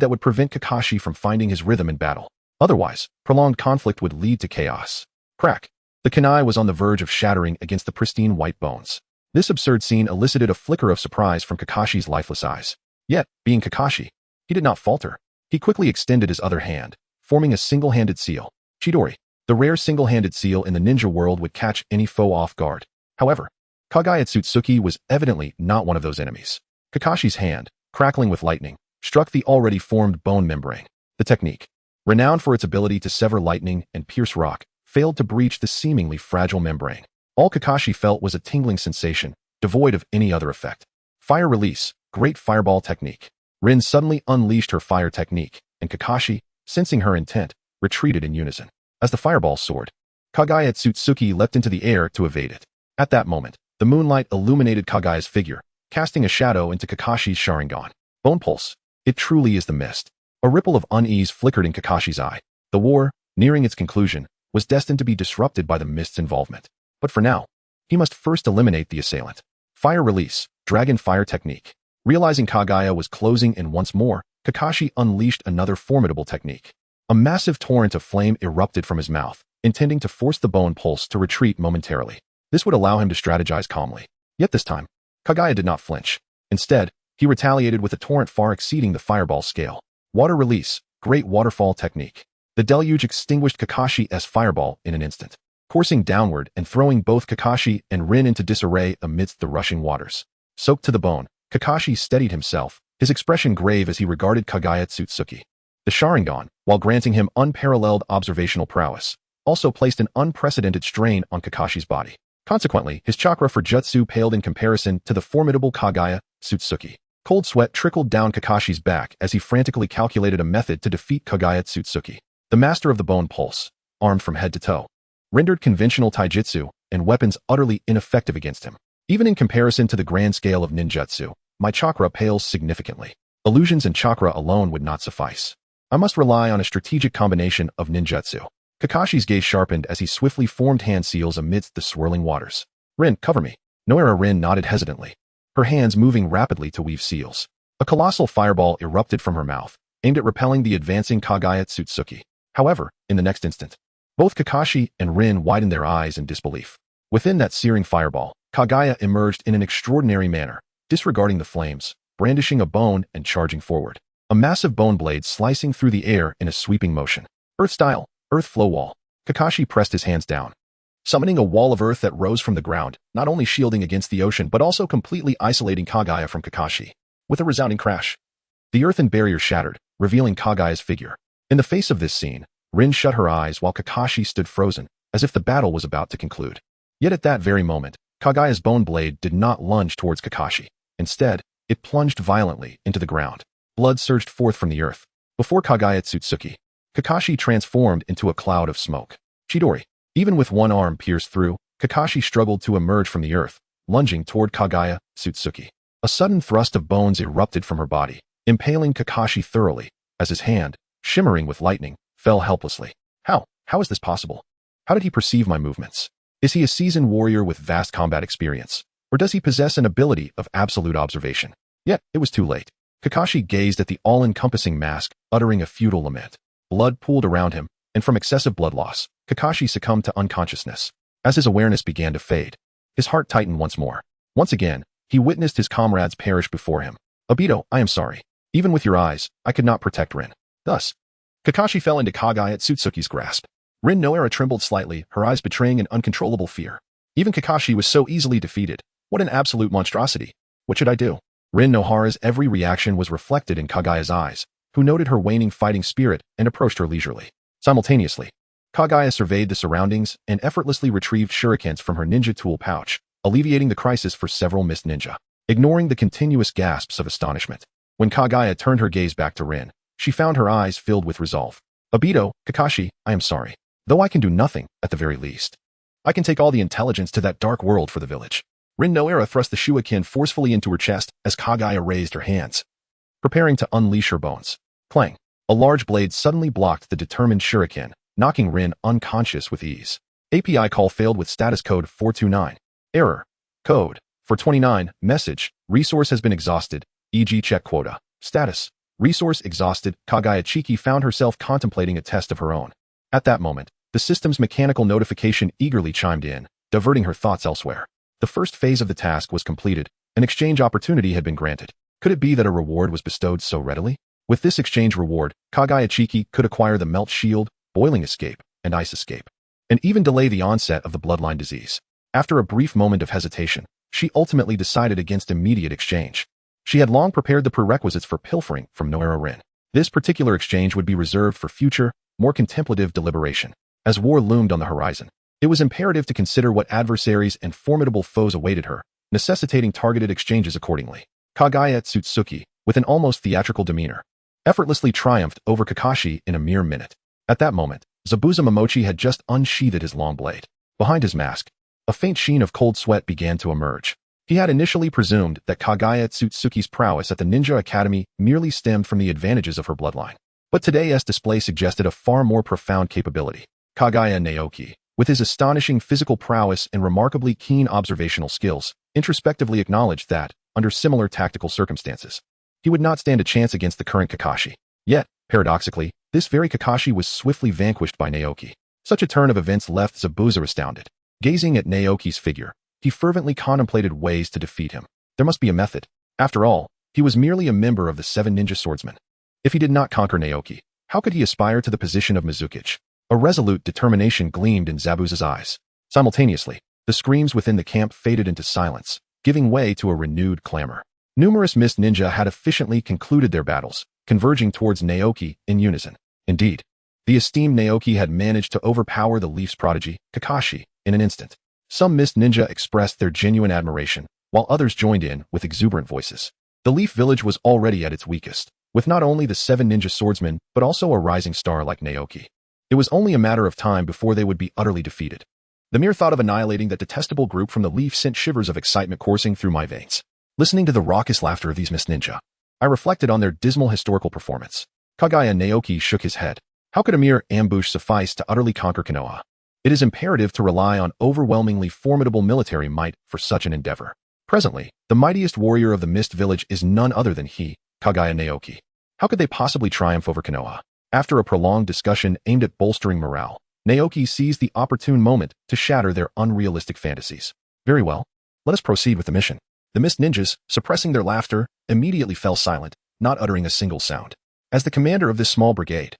that would prevent Kakashi from finding his rhythm in battle. Otherwise, prolonged conflict would lead to chaos. Crack. The kunai was on the verge of shattering against the pristine white bones. This absurd scene elicited a flicker of surprise from Kakashi's lifeless eyes. Yet, being Kakashi, he did not falter. He quickly extended his other hand, forming a single-handed seal. Chidori. The rare single-handed seal in the ninja world would catch any foe off guard. However, Kaguya Otsutsuki was evidently not one of those enemies. Kakashi's hand, crackling with lightning, struck the already formed bone membrane. The technique, renowned for its ability to sever lightning and pierce rock, failed to breach the seemingly fragile membrane. All Kakashi felt was a tingling sensation, devoid of any other effect. Fire release, great fireball technique. Rin suddenly unleashed her fire technique, and Kakashi, sensing her intent, retreated in unison. As the fireball soared, Kaguya Otsutsuki leapt into the air to evade it. At that moment, the moonlight illuminated Kaguya's figure, casting a shadow into Kakashi's Sharingan. Bone pulse. It truly is the mist. A ripple of unease flickered in Kakashi's eye. The war, nearing its conclusion, was destined to be disrupted by the mist's involvement. But for now, he must first eliminate the assailant. Fire release, dragon fire technique. Realizing Kaguya was closing in once more, Kakashi unleashed another formidable technique. A massive torrent of flame erupted from his mouth, intending to force the bone pulse to retreat momentarily. This would allow him to strategize calmly. Yet this time, Kaguya did not flinch. Instead, he retaliated with a torrent far exceeding the fireball scale. Water release, great waterfall technique. The deluge extinguished Kakashi's fireball in an instant, coursing downward and throwing both Kakashi and Rin into disarray amidst the rushing waters. Soaked to the bone, Kakashi steadied himself, his expression grave as he regarded Kaguya Otsutsuki. The Sharingan, while granting him unparalleled observational prowess, also placed an unprecedented strain on Kakashi's body. Consequently, his chakra for jutsu paled in comparison to the formidable Kaguya Otsutsuki. Cold sweat trickled down Kakashi's back as he frantically calculated a method to defeat Kaguya Otsutsuki. The master of the bone pulse, armed from head to toe, rendered conventional taijutsu and weapons utterly ineffective against him. Even in comparison to the grand scale of ninjutsu, my chakra pales significantly. Illusions and chakra alone would not suffice. I must rely on a strategic combination of ninjutsu. Kakashi's gaze sharpened as he swiftly formed hand seals amidst the swirling waters. Rin, cover me. Noera Rin nodded hesitantly, her hands moving rapidly to weave seals. A colossal fireball erupted from her mouth, aimed at repelling the advancing Kaguya Otsutsuki. However, in the next instant, both Kakashi and Rin widened their eyes in disbelief. Within that searing fireball, Kaguya emerged in an extraordinary manner, disregarding the flames, brandishing a bone and charging forward. A massive bone blade slicing through the air in a sweeping motion. Earth style, earth flow wall. Kakashi pressed his hands down, summoning a wall of earth that rose from the ground, not only shielding against the ocean but also completely isolating Kaguya from Kakashi. With a resounding crash, the earthen barrier shattered, revealing Kaguya's figure. In the face of this scene, Rin shut her eyes while Kakashi stood frozen, as if the battle was about to conclude. Yet at that very moment, Kaguya's bone blade did not lunge towards Kakashi. Instead, it plunged violently into the ground. Blood surged forth from the earth. Before Kaguya Otsutsuki, Kakashi transformed into a cloud of smoke. Chidori. Even with one arm pierced through, Kakashi struggled to emerge from the earth, lunging toward Kaguya Otsutsuki. A sudden thrust of bones erupted from her body, impaling Kakashi thoroughly, as his hand, shimmering with lightning, fell helplessly. How is this possible? How did he perceive my movements? Is he a seasoned warrior with vast combat experience? Or does he possess an ability of absolute observation? Yet, it was too late. Kakashi gazed at the all-encompassing mask, uttering a futile lament. Blood pooled around him, and from excessive blood loss, Kakashi succumbed to unconsciousness. As his awareness began to fade, his heart tightened once more. Once again, he witnessed his comrades perish before him. Obito, I am sorry. Even with your eyes, I could not protect Rin. Thus, Kakashi fell into Kaguya Otsutsuki's grasp. Rin Noera trembled slightly, her eyes betraying an uncontrollable fear. Even Kakashi was so easily defeated. What an absolute monstrosity. What should I do? Rin Nohara's every reaction was reflected in Kaguya's eyes, who noted her waning fighting spirit and approached her leisurely. Simultaneously, Kaguya surveyed the surroundings and effortlessly retrieved shurikens from her ninja tool pouch, alleviating the crisis for several missed ninja. Ignoring the continuous gasps of astonishment, when Kaguya turned her gaze back to Rin, she found her eyes filled with resolve. Obito, Kakashi, I am sorry. Though I can do nothing, at the very least, I can take all the intelligence to that dark world for the village. Rin Noera thrust the shuriken forcefully into her chest as Kaguya raised her hands, preparing to unleash her bones. Clang! A large blade suddenly blocked the determined shuriken, knocking Rin unconscious with ease. API call failed with status code 429. Error. Code 429. Message. Resource has been exhausted, e.g. check quota. Status. Resource exhausted. Kaguya Chiki found herself contemplating a test of her own. At that moment, the system's mechanical notification eagerly chimed in, diverting her thoughts elsewhere. The first phase of the task was completed. An exchange opportunity had been granted. Could it be that a reward was bestowed so readily? With this exchange reward, Kaguya Chiki could acquire the Melt Shield, Boiling Escape, and Ice Escape, and even delay the onset of the bloodline disease. After a brief moment of hesitation, she ultimately decided against immediate exchange. She had long prepared the prerequisites for pilfering from Noera Rin. This particular exchange would be reserved for future, more contemplative deliberation. As war loomed on the horizon, it was imperative to consider what adversaries and formidable foes awaited her, necessitating targeted exchanges accordingly. Kaguya Otsutsuki, with an almost theatrical demeanor, effortlessly triumphed over Kakashi in a mere minute. At that moment, Zabuza Momochi had just unsheathed his long blade. Behind his mask, a faint sheen of cold sweat began to emerge. He had initially presumed that Kaguya Otsutsuki's prowess at the Ninja Academy merely stemmed from the advantages of her bloodline. But today's display suggested a far more profound capability. Kaguya Naoki, with his astonishing physical prowess and remarkably keen observational skills, introspectively acknowledged that, under similar tactical circumstances, he would not stand a chance against the current Kakashi. Yet, paradoxically, this very Kakashi was swiftly vanquished by Naoki. Such a turn of events left Zabuza astounded. Gazing at Naoki's figure, he fervently contemplated ways to defeat him. There must be a method. After all, he was merely a member of the 7 ninja swordsmen. If he did not conquer Naoki, how could he aspire to the position of Mizukage? A resolute determination gleamed in Zabuza's eyes. Simultaneously, the screams within the camp faded into silence, giving way to a renewed clamor. Numerous mist ninja had efficiently concluded their battles, converging towards Naoki in unison. Indeed, the esteemed Naoki had managed to overpower the Leaf's prodigy, Kakashi, in an instant. Some mist ninja expressed their genuine admiration, while others joined in with exuberant voices. The Leaf village was already at its weakest, with not only the 7 ninja swordsmen but also a rising star like Naoki. It was only a matter of time before they would be utterly defeated. The mere thought of annihilating that detestable group from the Leaf sent shivers of excitement coursing through my veins. Listening to the raucous laughter of these mist ninja, I reflected on their dismal historical performance. Kaguya Naoki shook his head. How could a mere ambush suffice to utterly conquer Konoha? It is imperative to rely on overwhelmingly formidable military might for such an endeavor. Presently, the mightiest warrior of the Mist Village is none other than he, Kaguya Naoki. How could they possibly triumph over Konoha? After a prolonged discussion aimed at bolstering morale, Naoki seized the opportune moment to shatter their unrealistic fantasies. Very well. Let us proceed with the mission. The Mist Ninjas, suppressing their laughter, immediately fell silent, not uttering a single sound. As the commander of this small brigade,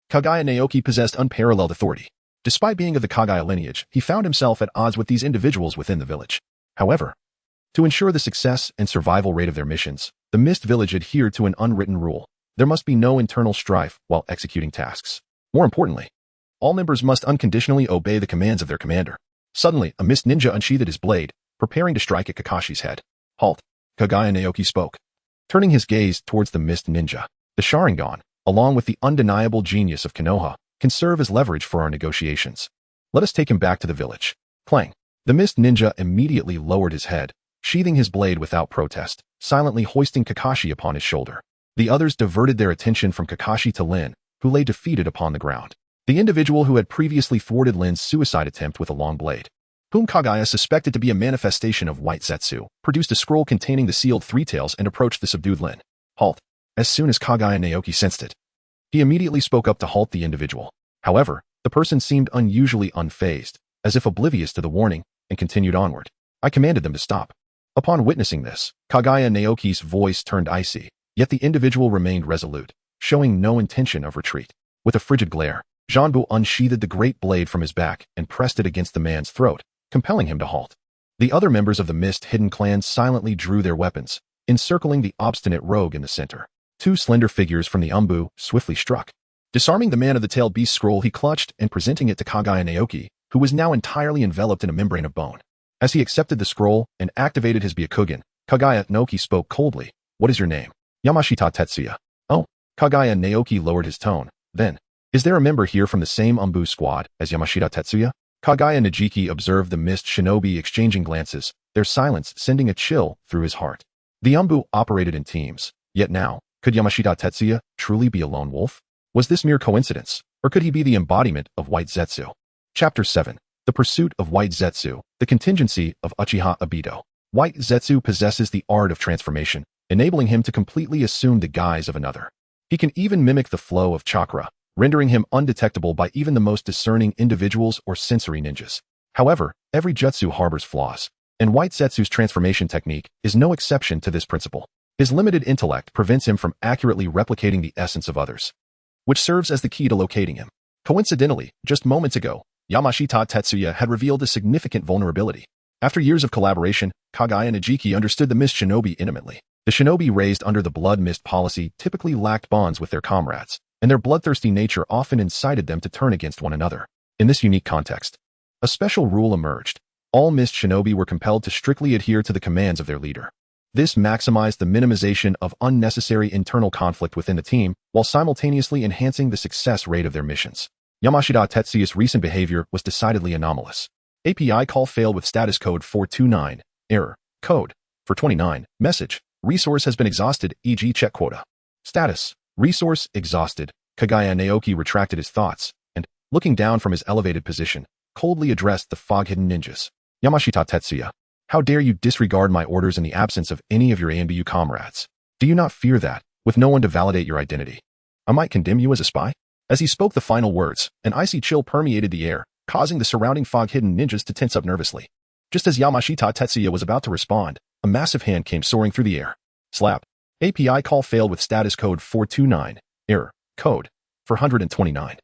Kaguya Naoki possessed unparalleled authority. Despite being of the Kaguya lineage, he found himself at odds with these individuals within the village. However, to ensure the success and survival rate of their missions, the Mist Village adhered to an unwritten rule. There must be no internal strife while executing tasks. More importantly, all members must unconditionally obey the commands of their commander. Suddenly, a Mist Ninja unsheathed his blade, preparing to strike at Kakashi's head. Halt! Kaguya Naoki spoke, turning his gaze towards the Mist Ninja. The Sharingan, along with the undeniable genius of Konoha, can serve as leverage for our negotiations. Let us take him back to the village. Clang! The Mist Ninja immediately lowered his head, sheathing his blade without protest, silently hoisting Kakashi upon his shoulder. The others diverted their attention from Kakashi to Lin, who lay defeated upon the ground. The individual who had previously thwarted Lin's suicide attempt with a long blade, whom Kaguya suspected to be a manifestation of White Zetsu, produced a scroll containing the sealed 3 tails and approached the subdued Lin. Halt! As soon as Kaguya Naoki sensed it, he immediately spoke up to halt the individual. However, the person seemed unusually unfazed, as if oblivious to the warning, and continued onward. I commanded them to stop. Upon witnessing this, Kaguya Naoki's voice turned icy, yet the individual remained resolute, showing no intention of retreat. With a frigid glare, Janbu unsheathed the great blade from his back and pressed it against the man's throat, compelling him to halt. The other members of the Mist Hidden Clan silently drew their weapons, encircling the obstinate rogue in the center. 2 slender figures from the Umbu swiftly struck. Disarming the man of the tailed beast scroll, he clutched and presenting it to Kaguya Naoki, who was now entirely enveloped in a membrane of bone. As he accepted the scroll and activated his Byakugan, Kaguya Naoki spoke coldly. What is your name? Yamashita Tetsuya. Oh. Kaguya Naoki lowered his tone. Then, is there a member here from the same Umbu squad as Yamashita Tetsuya? Kaguya Najiki observed the Mist Shinobi exchanging glances, their silence sending a chill through his heart. The Umbu operated in teams, yet now, could Yamashita Tetsuya truly be a lone wolf? Was this mere coincidence, or could he be the embodiment of White Zetsu? Chapter 7. The Pursuit of White Zetsu, the Contingency of Uchiha Obito. White Zetsu possesses the art of transformation, enabling him to completely assume the guise of another. He can even mimic the flow of chakra, rendering him undetectable by even the most discerning individuals or sensory ninjas. However, every jutsu harbors flaws, and White Zetsu's transformation technique is no exception to this principle. His limited intellect prevents him from accurately replicating the essence of others, which serves as the key to locating him. Coincidentally, just moments ago, Yamashita Tetsuya had revealed a significant vulnerability. After years of collaboration, Kaguya Najiki understood the Mist Shinobi intimately. The shinobi raised under the Blood Mist policy typically lacked bonds with their comrades, and their bloodthirsty nature often incited them to turn against one another. In this unique context, a special rule emerged. All Mist Shinobi were compelled to strictly adhere to the commands of their leader. This maximized the minimization of unnecessary internal conflict within the team, while simultaneously enhancing the success rate of their missions. Yamashita Tetsuya's recent behavior was decidedly anomalous. API call failed with status code 429, error, code, 429, message, resource has been exhausted, e.g. check quota. Status, resource exhausted, Kaguya Naoki retracted his thoughts, and, looking down from his elevated position, coldly addressed the fog-hidden ninjas. Yamashita Tetsuya, how dare you disregard my orders in the absence of any of your ANBU comrades? Do you not fear that, with no one to validate your identity, I might condemn you as a spy? As he spoke the final words, an icy chill permeated the air, causing the surrounding fog-hidden ninjas to tense up nervously. Just as Yamashita Tetsuya was about to respond, a massive hand came soaring through the air. Slap. API call failed with status code 429. Error. Code 429.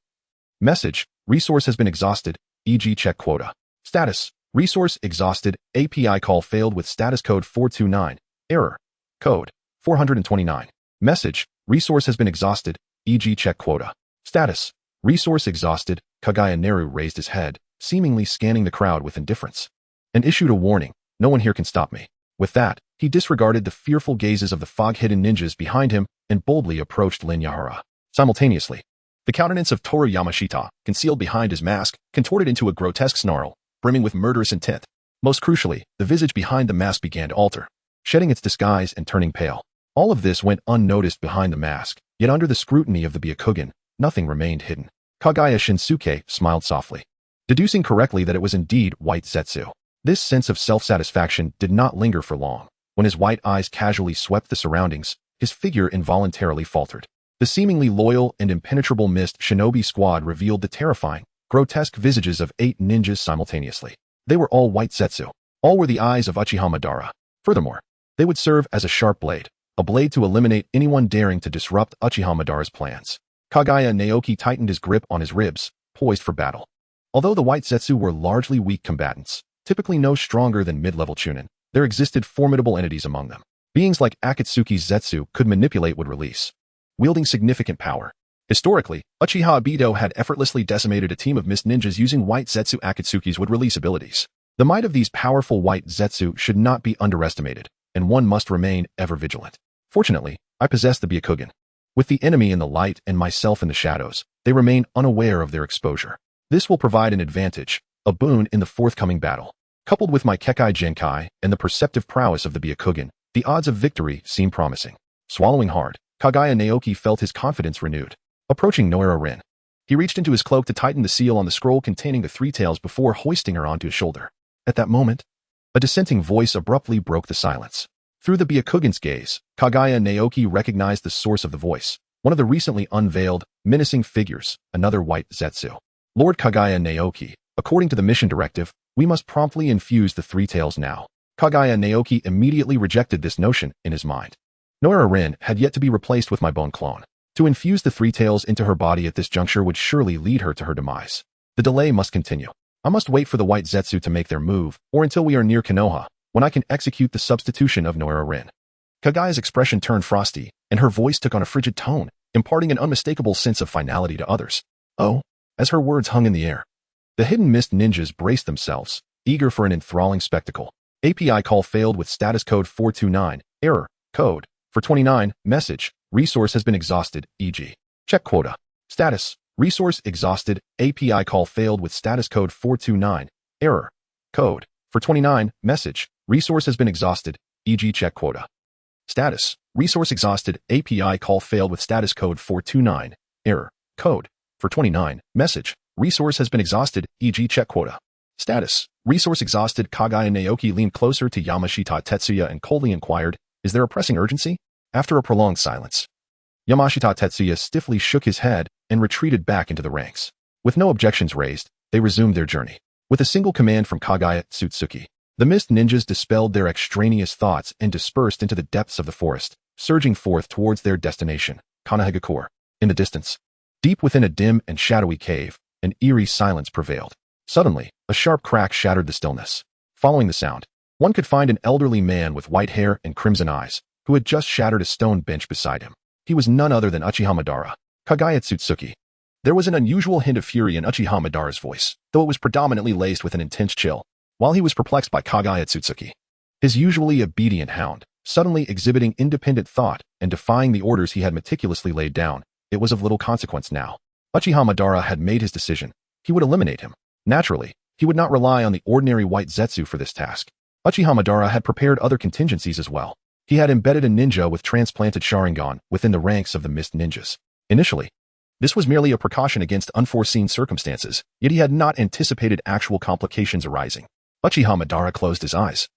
Message. Resource has been exhausted, e.g. check quota. Status. Resource exhausted. API call failed with status code 429. Error. Code 429. Message. Resource has been exhausted, e.g. check quota. Status. Resource exhausted. Kaguya Naru raised his head, seemingly scanning the crowd with indifference, and issued a warning. No one here can stop me. With that, he disregarded the fearful gazes of the fog-hidden ninjas behind him and boldly approached Lin Yahara. Simultaneously, the countenance of Toru Yamashita, concealed behind his mask, contorted into a grotesque snarl, brimming with murderous intent. Most crucially, the visage behind the mask began to alter, shedding its disguise and turning pale. All of this went unnoticed behind the mask, yet under the scrutiny of the Byakugan, nothing remained hidden. Kaguya Shinsuke smiled softly, deducing correctly that it was indeed White Zetsu. This sense of self-satisfaction did not linger for long. When his white eyes casually swept the surroundings, his figure involuntarily faltered. The seemingly loyal and impenetrable mist shinobi squad revealed the terrifying, grotesque visages of 8 ninjas simultaneously. They were all White Zetsu. All were the eyes of Uchiha Madara. Furthermore, they would serve as a sharp blade, a blade to eliminate anyone daring to disrupt Uchiha Madara's plans. Kaguya Naoki tightened his grip on his ribs, poised for battle. Although the White Zetsu were largely weak combatants, typically no stronger than mid-level chunin, there existed formidable entities among them. Beings like Akatsuki's Zetsu could manipulate would release, wielding significant power. Historically, Uchiha Obito had effortlessly decimated a team of mist ninjas using White Zetsu. Akatsuki's would release abilities. The might of these powerful White Zetsu should not be underestimated, and one must remain ever vigilant. Fortunately, I possess the Byakugan. With the enemy in the light and myself in the shadows, they remain unaware of their exposure. This will provide an advantage, a boon in the forthcoming battle. Coupled with my Kekai Genkai and the perceptive prowess of the Byakugan, the odds of victory seem promising. Swallowing hard, Kaguya Naoki felt his confidence renewed. Approaching Yahiko Rin, he reached into his cloak to tighten the seal on the scroll containing the 3 tails before hoisting her onto his shoulder. At that moment, a dissenting voice abruptly broke the silence. Through the Byakugan's gaze, Kaguya Naoki recognized the source of the voice, one of the recently unveiled, menacing figures, another White Zetsu. Lord Kaguya Naoki, according to the mission directive, we must promptly infuse the 3 tails now. Kaguya Naoki immediately rejected this notion in his mind. Yahiko Rin had yet to be replaced with my bone clone. To infuse the 3 tails into her body at this juncture would surely lead her to her demise. The delay must continue. I must wait for the White Zetsu to make their move, or until we are near Konoha, when I can execute the substitution of Yahiko Rin. Kaguya's expression turned frosty, and her voice took on a frigid tone, imparting an unmistakable sense of finality to others. Oh, as her words hung in the air, the hidden mist ninjas braced themselves, eager for an enthralling spectacle. API call failed with status code 429. Error. Code 429. Message. Resource has been exhausted, e.g. check quota. Status. Resource exhausted. API call failed with status code 429. Error. Code 429. Message. Resource has been exhausted, e.g. check quota. Status. Resource exhausted. API call failed with status code 429. Error. Code 429. Message. Resource has been exhausted, e.g. check quota. Status. Resource exhausted. Kaguya Naoki leaned closer to Yamashita Tetsuya and coldly inquired, is there a pressing urgency? After a prolonged silence, Yamashita Tetsuya stiffly shook his head and retreated back into the ranks. With no objections raised, they resumed their journey. With a single command from Kaguya Otsutsuki, the mist ninjas dispelled their extraneous thoughts and dispersed into the depths of the forest, surging forth towards their destination, Konohagakure. In the distance, deep within a dim and shadowy cave, an eerie silence prevailed. Suddenly, a sharp crack shattered the stillness. Following the sound, one could find an elderly man with white hair and crimson eyes, who had just shattered a stone bench beside him. He was none other than Uchiha Madara, Kaguya Otsutsuki. There was an unusual hint of fury in Uchiha Madara's voice, though it was predominantly laced with an intense chill, while he was perplexed by Kaguya Otsutsuki. His usually obedient hound, suddenly exhibiting independent thought and defying the orders he had meticulously laid down, it was of little consequence now. Uchiha Madara had made his decision. He would eliminate him. Naturally, he would not rely on the ordinary White Zetsu for this task. Uchiha Madara had prepared other contingencies as well. He had embedded a ninja with transplanted Sharingan within the ranks of the mist ninjas. Initially, This was merely a precaution against unforeseen circumstances, yet he had not anticipated actual complications arising. Uchiha Madara closed his eyes,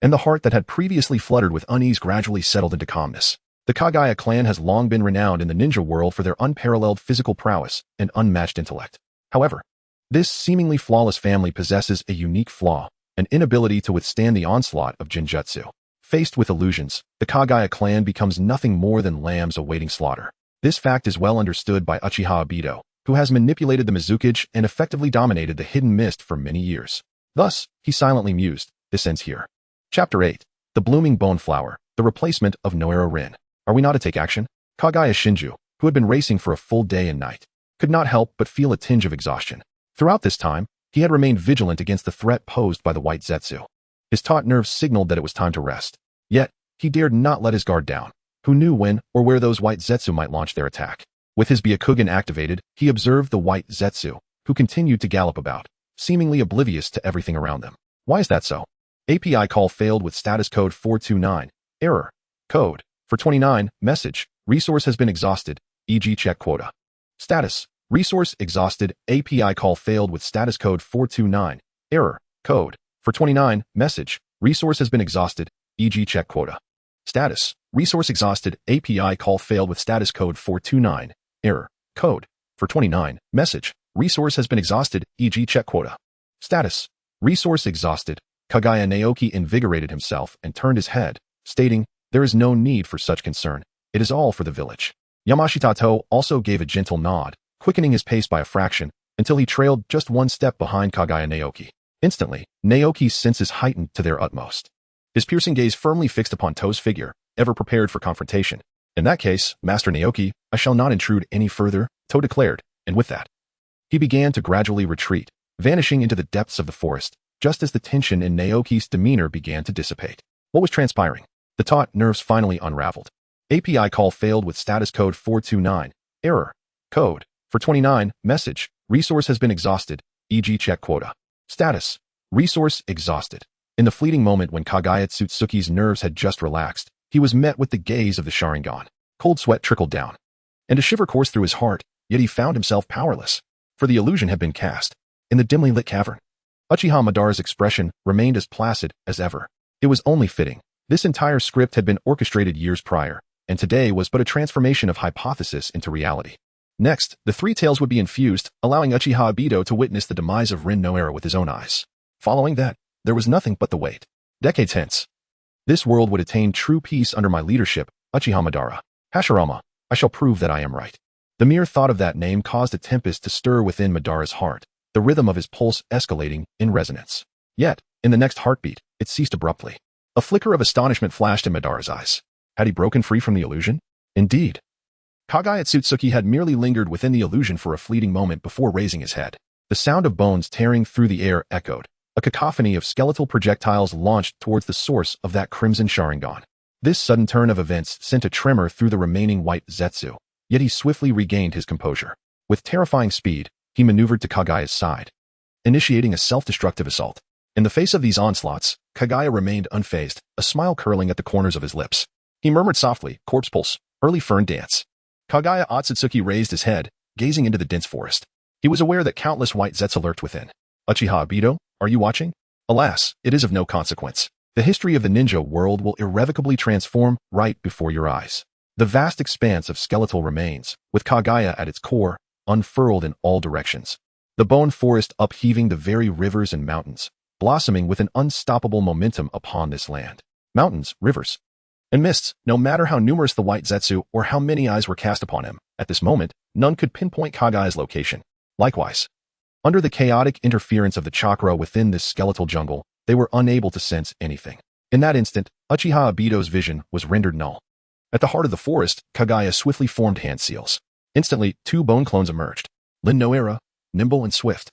and the heart that had previously fluttered with unease gradually settled into calmness. The Kaguya clan has long been renowned in the ninja world for their unparalleled physical prowess and unmatched intellect. However, this seemingly flawless family possesses a unique flaw, an inability to withstand the onslaught of Jinjutsu. Faced with illusions, the Kaguya clan becomes nothing more than lambs awaiting slaughter. This fact is well understood by Uchiha Obito, who has manipulated the Mizukage and effectively dominated the hidden mist for many years. Thus, he silently mused, this ends here. Chapter 8. The Blooming Bone Flower, the replacement of Naruto Rin. Are we not to take action? Kaguya Shinju, who had been racing for a full day and night, could not help but feel a tinge of exhaustion. Throughout this time, he had remained vigilant against the threat posed by the White Zetsu. His taut nerves signaled that it was time to rest. Yet, he dared not let his guard down. Who knew when or where those White Zetsu might launch their attack? With his Byakugan activated, he observed the White Zetsu, who continued to gallop about, seemingly oblivious to everything around them. Why is that so? API call failed with status code 429. Error. Code. For 29. Message. Resource has been exhausted. E.g. check quota. Status. Resource exhausted. API call failed with status code 429. Error. Code. For 29. Message. Resource has been exhausted. E.g. check quota. Status. Resource exhausted. API call failed with status code 429. Error. Code. For 29. Message. Resource has been exhausted. E.g. check quota. Status. Resource exhausted. Kaguya Naoki invigorated himself and turned his head, stating, there is no need for such concern. It is all for the village. Yamashita also gave a gentle nod, quickening his pace by a fraction, until he trailed just one step behind Kaguya Naoki. Instantly, Naoki's senses heightened to their utmost. His piercing gaze firmly fixed upon To's figure, ever prepared for confrontation. In that case, Master Naoki, I shall not intrude any further, To declared, and with that, he began to gradually retreat, vanishing into the depths of the forest, just as the tension in Naoki's demeanor began to dissipate. What was transpiring? The taut nerves finally unraveled. API call failed with status code 429. Error. Code. For 29. Message. Resource has been exhausted. E.g. check quota. Status. Resource exhausted. In the fleeting moment when Kaguya Otsutsuki's nerves had just relaxed, he was met with the gaze of the Sharingan. Cold sweat trickled down, and a shiver coursed through his heart, yet he found himself powerless, for the illusion had been cast. In the dimly lit cavern, Uchiha Madara's expression remained as placid as ever. It was only fitting. This entire script had been orchestrated years prior, and today was but a transformation of hypothesis into reality. Next, the three tales would be infused, allowing Uchiha Obito to witness the demise of Rin Noera with his own eyes. Following that, there was nothing but the wait. Decades hence, this world would attain true peace under my leadership, Uchiha Madara. Hashirama, I shall prove that I am right. The mere thought of that name caused a tempest to stir within Madara's heart, the rhythm of his pulse escalating in resonance. Yet, in the next heartbeat, it ceased abruptly. A flicker of astonishment flashed in Madara's eyes. Had he broken free from the illusion? Indeed. Kaguya Otsutsuki had merely lingered within the illusion for a fleeting moment before raising his head. The sound of bones tearing through the air echoed. A cacophony of skeletal projectiles launched towards the source of that crimson Sharingan. This sudden turn of events sent a tremor through the remaining White Zetsu, yet he swiftly regained his composure. With terrifying speed, he maneuvered to Kaguya's side, initiating a self-destructive assault. In the face of these onslaughts, Kaguya remained unfazed, a smile curling at the corners of his lips. He murmured softly, corpse pulse, early fern dance. Kaguya Otsutsuki raised his head, gazing into the dense forest. He was aware that countless White Zetsu lurked within. Uchiha Obito, are you watching? Alas, it is of no consequence. The history of the ninja world will irrevocably transform right before your eyes. The vast expanse of skeletal remains, with Kaguya at its core, unfurled in all directions. The bone forest upheaving the very rivers and mountains, blossoming with an unstoppable momentum upon this land. Mountains, rivers, and mists, no matter how numerous the White Zetsu or how many eyes were cast upon him, at this moment, none could pinpoint Kaguya's location. Likewise, under the chaotic interference of the chakra within this skeletal jungle, they were unable to sense anything. In that instant, Uchiha Obito's vision was rendered null. At the heart of the forest, Kaguya swiftly formed hand seals. Instantly, two bone clones emerged. Rin Noera, nimble and swift,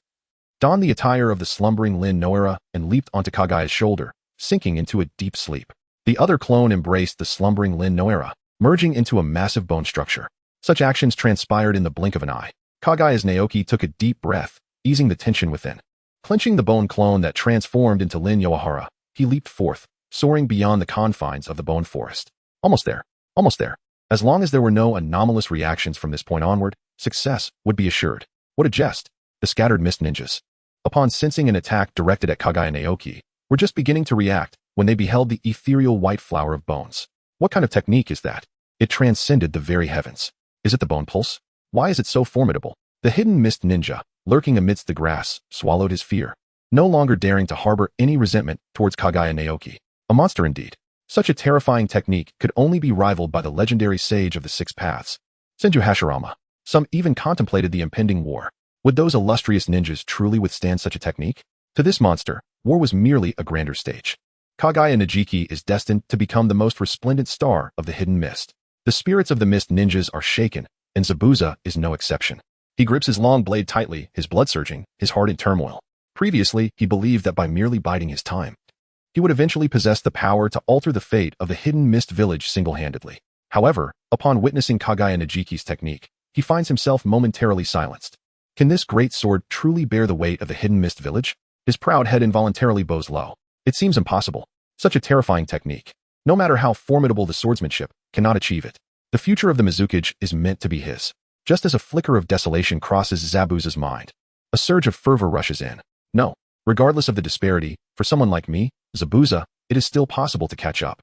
donned the attire of the slumbering Rin Noera and leaped onto Kaguya's shoulder, sinking into a deep sleep. The other clone embraced the slumbering Rin Noera, merging into a massive bone structure. Such actions transpired in the blink of an eye. Kaguya's Naoki took a deep breath, easing the tension within. Clenching the bone clone that transformed into Rin Yoahara, he leaped forth, soaring beyond the confines of the bone forest. Almost there. Almost there. As long as there were no anomalous reactions from this point onward, success would be assured. What a jest! The scattered mist ninjas, upon sensing an attack directed at Kaguya Naoki, were just beginning to react when they beheld the ethereal white flower of bones. What kind of technique is that? It transcended the very heavens. Is it the bone pulse? Why is it so formidable? The hidden mist ninja, lurking amidst the grass, swallowed his fear, no longer daring to harbor any resentment towards Kaguya Naoki. A monster indeed. Such a terrifying technique could only be rivaled by the legendary sage of the Six Paths, Senju Hashirama. Some even contemplated the impending war. Would those illustrious ninjas truly withstand such a technique? To this monster, war was merely a grander stage. Kaguya Najiki is destined to become the most resplendent star of the hidden mist. The spirits of the mist ninjas are shaken, and Zabuza is no exception. He grips his long blade tightly, his blood surging, his heart in turmoil. Previously, he believed that by merely biding his time, he would eventually possess the power to alter the fate of the hidden mist village single-handedly. However, upon witnessing Kaguya Najiki's technique, he finds himself momentarily silenced. Can this great sword truly bear the weight of the hidden mist village? His proud head involuntarily bows low. It seems impossible. Such a terrifying technique, no matter how formidable the swordsmanship, cannot achieve it. The future of the Mizukage is meant to be his. Just as a flicker of desolation crosses Zabuza's mind, a surge of fervor rushes in. No, regardless of the disparity, for someone like me, Zabuza, it is still possible to catch up.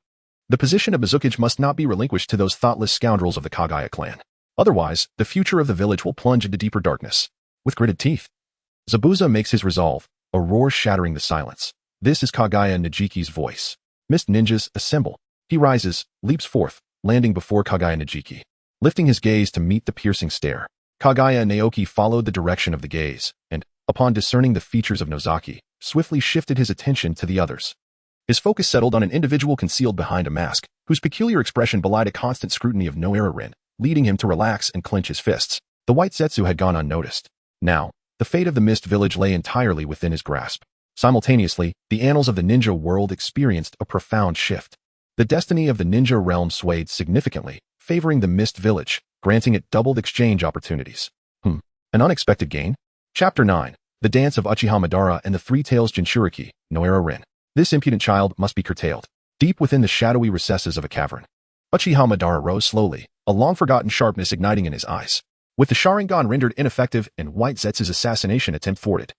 The position of Mizukage must not be relinquished to those thoughtless scoundrels of the Kaguya clan. Otherwise, the future of the village will plunge into deeper darkness. With gritted teeth, Zabuza makes his resolve, a roar shattering the silence. This is Kaguya Najiki's voice. Mist ninjas assemble. He rises, leaps forth, landing before Kaguya Najiki. Lifting his gaze to meet the piercing stare, Kaguya Naoki followed the direction of the gaze, and, upon discerning the features of Nozaki, swiftly shifted his attention to the others. His focus settled on an individual concealed behind a mask, whose peculiar expression belied a constant scrutiny of Naruto Rin, leading him to relax and clench his fists. The white Zetsu had gone unnoticed. Now, the fate of the mist village lay entirely within his grasp. Simultaneously, the annals of the ninja world experienced a profound shift. The destiny of the ninja realm swayed significantly, favoring the mist village, granting it doubled exchange opportunities. An unexpected gain? Chapter 9. The Dance of Uchiha Madara and the Three Tails Jinchuriki, Naruto Rin. This impudent child must be curtailed. Deep within the shadowy recesses of a cavern, Uchiha Madara rose slowly, a long-forgotten sharpness igniting in his eyes. With the Sharingan rendered ineffective and White Zetsu's assassination attempt thwarted,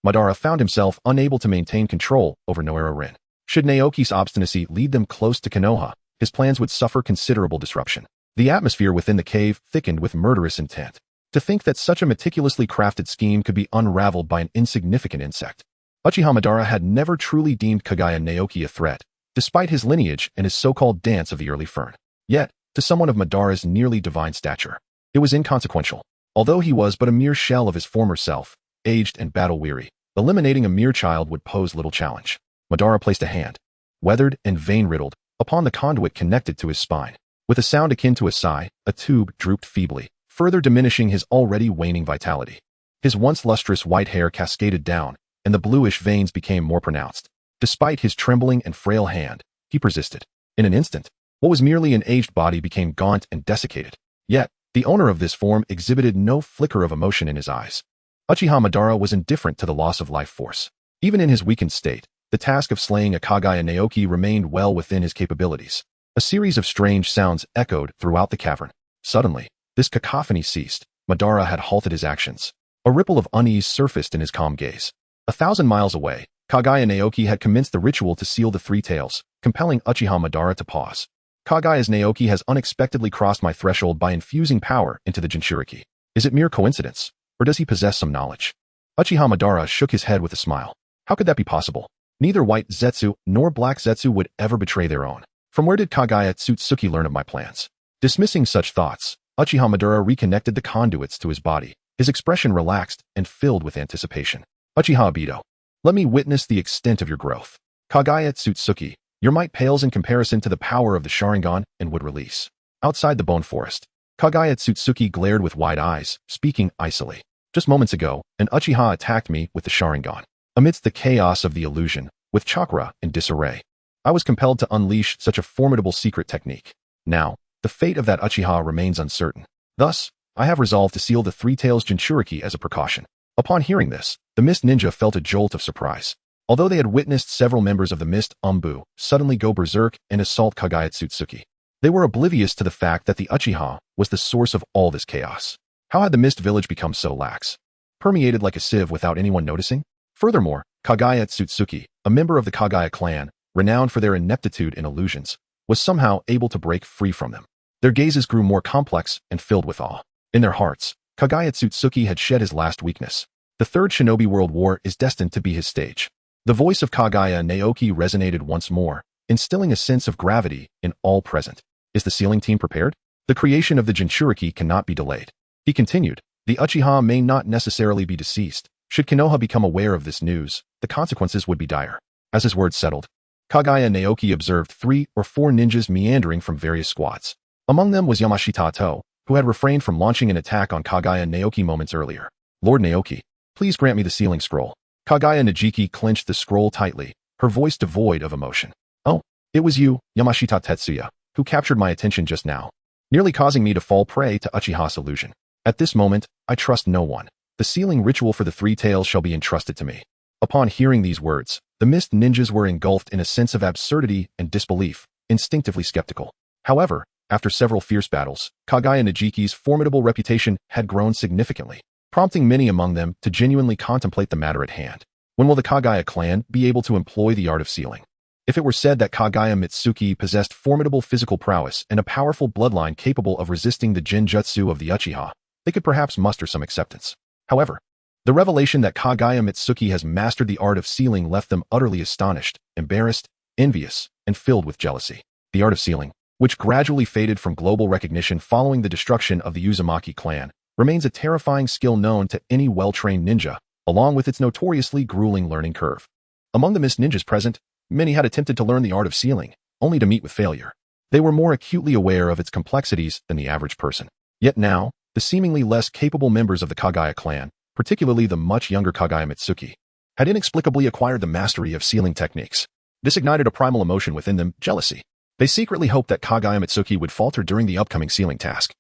Madara found himself unable to maintain control over Naruto Rin. Should Naoki's obstinacy lead them close to Konoha, his plans would suffer considerable disruption. The atmosphere within the cave thickened with murderous intent. To think that such a meticulously crafted scheme could be unraveled by an insignificant insect. Uchiha Madara had never truly deemed Kaguya Naoki a threat, despite his lineage and his so-called dance of the early fern. Yet, to someone of Madara's nearly divine stature, it was inconsequential. Although he was but a mere shell of his former self, aged and battle-weary, eliminating a mere child would pose little challenge. Madara placed a hand, weathered and vein-riddled, upon the conduit connected to his spine. With a sound akin to a sigh, a tube drooped feebly, further diminishing his already waning vitality. His once lustrous white hair cascaded down, and the bluish veins became more pronounced. Despite his trembling and frail hand, he persisted. In an instant, what was merely an aged body became gaunt and desiccated. Yet, the owner of this form exhibited no flicker of emotion in his eyes. Uchiha Madara was indifferent to the loss of life force. Even in his weakened state, the task of slaying a Kaguya Naoki remained well within his capabilities. A series of strange sounds echoed throughout the cavern. Suddenly, this cacophony ceased. Madara had halted his actions. A ripple of unease surfaced in his calm gaze. 1,000 miles away, Kaguya Naoki had commenced the ritual to seal the three tails, compelling Uchiha Madara to pause. Kaguya's Naoki has unexpectedly crossed my threshold by infusing power into the Jinchuriki. Is it mere coincidence, or does he possess some knowledge? Uchiha Madara shook his head with a smile. How could that be possible? Neither White Zetsu nor Black Zetsu would ever betray their own. From where did Kaguya Otsutsuki learn of my plans? Dismissing such thoughts, Uchiha Madara reconnected the conduits to his body. His expression relaxed and filled with anticipation. Uchiha Obito, let me witness the extent of your growth. Kaguya Otsutsuki, your might pales in comparison to the power of the Sharingan and would release. Outside the bone forest, Kaguya Otsutsuki glared with wide eyes, speaking icily. Just moments ago, an Uchiha attacked me with the Sharingan. Amidst the chaos of the illusion, with chakra in disarray, I was compelled to unleash such a formidable secret technique. Now, the fate of that Uchiha remains uncertain. Thus, I have resolved to seal the Three Tails Jinchuriki as a precaution. Upon hearing this, the Mist Ninja felt a jolt of surprise. Although they had witnessed several members of the Mist Umbu suddenly go berserk and assault Kaguya Otsutsuki, they were oblivious to the fact that the Uchiha was the source of all this chaos. How had the Mist Village become so lax? Permeated like a sieve without anyone noticing? Furthermore, Kaguya Otsutsuki, a member of the Kaguya clan, renowned for their ineptitude in illusions, was somehow able to break free from them. Their gazes grew more complex and filled with awe. In their hearts, Kaguya Otsutsuki had shed his last weakness. The Third Shinobi World War is destined to be his stage. The voice of Kaguya Naoki resonated once more, instilling a sense of gravity in all present. Is the sealing team prepared? The creation of the Jinchuriki cannot be delayed. He continued, the Uchiha may not necessarily be deceased. Should Konoha become aware of this news, the consequences would be dire. As his words settled, Kaguya Naoki observed 3 or 4 ninjas meandering from various squads. Among them was Yamashita To, who had refrained from launching an attack on Kaguya Naoki moments earlier. Lord Naoki, please grant me the sealing scroll. Kaguya Najiki clenched the scroll tightly, her voice devoid of emotion. Oh, it was you, Yamashita Tetsuya, who captured my attention just now, nearly causing me to fall prey to Uchiha's illusion. At this moment, I trust no one. The sealing ritual for the 3 tails shall be entrusted to me. Upon hearing these words, the Mist ninjas were engulfed in a sense of absurdity and disbelief, instinctively skeptical. However, after several fierce battles, Kaguya Najiki's formidable reputation had grown significantly, prompting many among them to genuinely contemplate the matter at hand. When will the Kaguya clan be able to employ the art of sealing? If it were said that Kaguya Mitsuki possessed formidable physical prowess and a powerful bloodline capable of resisting the Genjutsu of the Uchiha, they could perhaps muster some acceptance. However, the revelation that Kaguya Mitsuki has mastered the art of sealing left them utterly astonished, embarrassed, envious, and filled with jealousy. The art of sealing, which gradually faded from global recognition following the destruction of the Uzumaki clan, remains a terrifying skill known to any well-trained ninja, along with its notoriously grueling learning curve. Among the Mist ninjas present, many had attempted to learn the art of sealing, only to meet with failure. They were more acutely aware of its complexities than the average person. Yet now, the seemingly less capable members of the Kaguya clan, particularly the much younger Kaguya Mitsuki, had inexplicably acquired the mastery of sealing techniques. This ignited a primal emotion within them, jealousy. They secretly hoped that Kaguya Mitsuki would falter during the upcoming sealing task,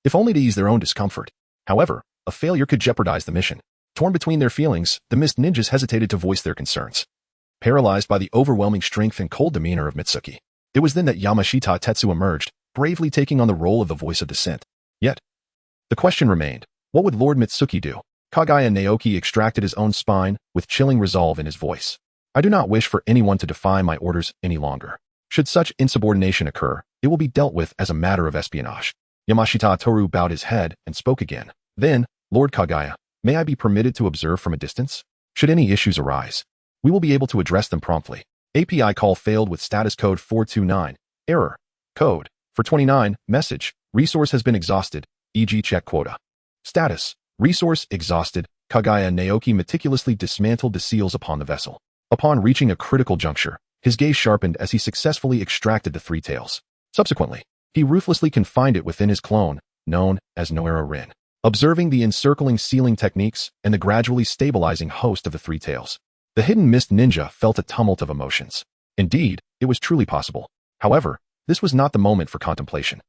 if only to ease their own discomfort. However, a failure could jeopardize the mission. Torn between their feelings, the Mist ninjas hesitated to voice their concerns, paralyzed by the overwhelming strength and cold demeanor of Mitsuki. It was then that Yamashita Tetsu emerged, bravely taking on the role of the voice of dissent. Yet, the question remained, what would Lord Mitsuki do? Kaguya Naoki extracted his own spine, with chilling resolve in his voice. I do not wish for anyone to defy my orders any longer. Should such insubordination occur, it will be dealt with as a matter of espionage. Yamashita Toru bowed his head and spoke again. Then, Lord Kaguya, may I be permitted to observe from a distance? Should any issues arise, we will be able to address them promptly. API call failed with status code 429. Error. Code 429. Message. Resource has been exhausted. E.g. check quota. Status. Resource exhausted. Kaguya Naoki meticulously dismantled the seals upon the vessel. Upon reaching a critical juncture, his gaze sharpened as he successfully extracted the 3 tails. Subsequently, he ruthlessly confined it within his clone, known as Yahiko Rin. Observing the encircling sealing techniques and the gradually stabilizing host of the 3 tails, the hidden Mist ninja felt a tumult of emotions. Indeed, it was truly possible. However, this was not the moment for contemplation.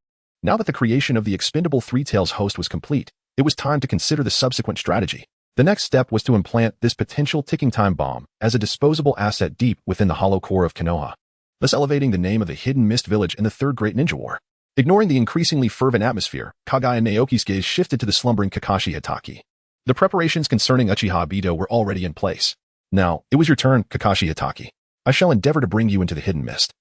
Now that the creation of the expendable 3 tails host was complete, it was time to consider the subsequent strategy. The next step was to implant this potential ticking time bomb as a disposable asset deep within the hollow core of Konoha, thus elevating the name of the hidden Mist Village in the Third Great Ninja War. Ignoring the increasingly fervent atmosphere, Kaguya Naoki's gaze shifted to the slumbering Kakashi Hitaki. The preparations concerning Uchiha Obito were already in place. Now, it was your turn, Kakashi Hitaki. I shall endeavor to bring you into the hidden mist.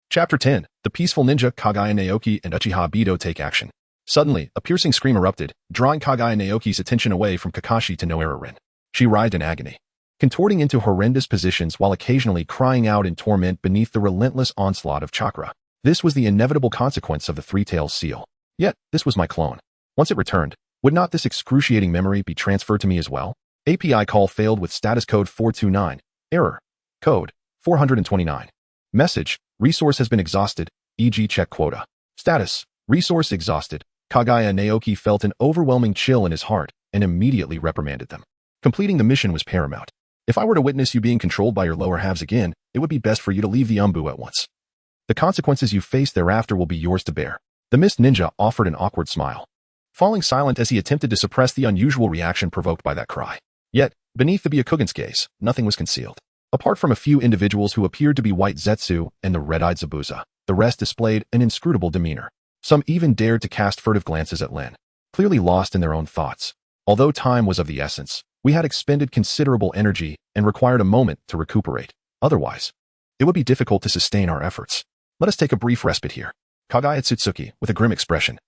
Chapter 10. The peaceful ninja Kaguya Naoki and Uchiha Obito take action. Suddenly, a piercing scream erupted, drawing Kaguya Naoki's attention away from Kakashi to Yahiko Rin. She writhed in agony, contorting into horrendous positions while occasionally crying out in torment beneath the relentless onslaught of chakra. This was the inevitable consequence of the 3 tails seal. Yet, this was my clone. Once it returned, would not this excruciating memory be transferred to me as well? API call failed with status code 429. Error. Code 429. Message. Resource has been exhausted. E.g. check quota. Status. Resource exhausted. Kaguya Naoki felt an overwhelming chill in his heart and immediately reprimanded them. Completing the mission was paramount. If I were to witness you being controlled by your lower halves again, it would be best for you to leave the Umbu at once. The consequences you face thereafter will be yours to bear. The Mist Ninja offered an awkward smile, falling silent as he attempted to suppress the unusual reaction provoked by that cry. Yet, beneath the Byakugan's gaze, nothing was concealed. Apart from a few individuals who appeared to be White Zetsu and the red-eyed Zabuza, the rest displayed an inscrutable demeanor. Some even dared to cast furtive glances at Lin, clearly lost in their own thoughts. Although time was of the essence, we had expended considerable energy and required a moment to recuperate. Otherwise, it would be difficult to sustain our efforts. Let us take a brief respite here. Kaguya Otsutsuki, with a grim expression,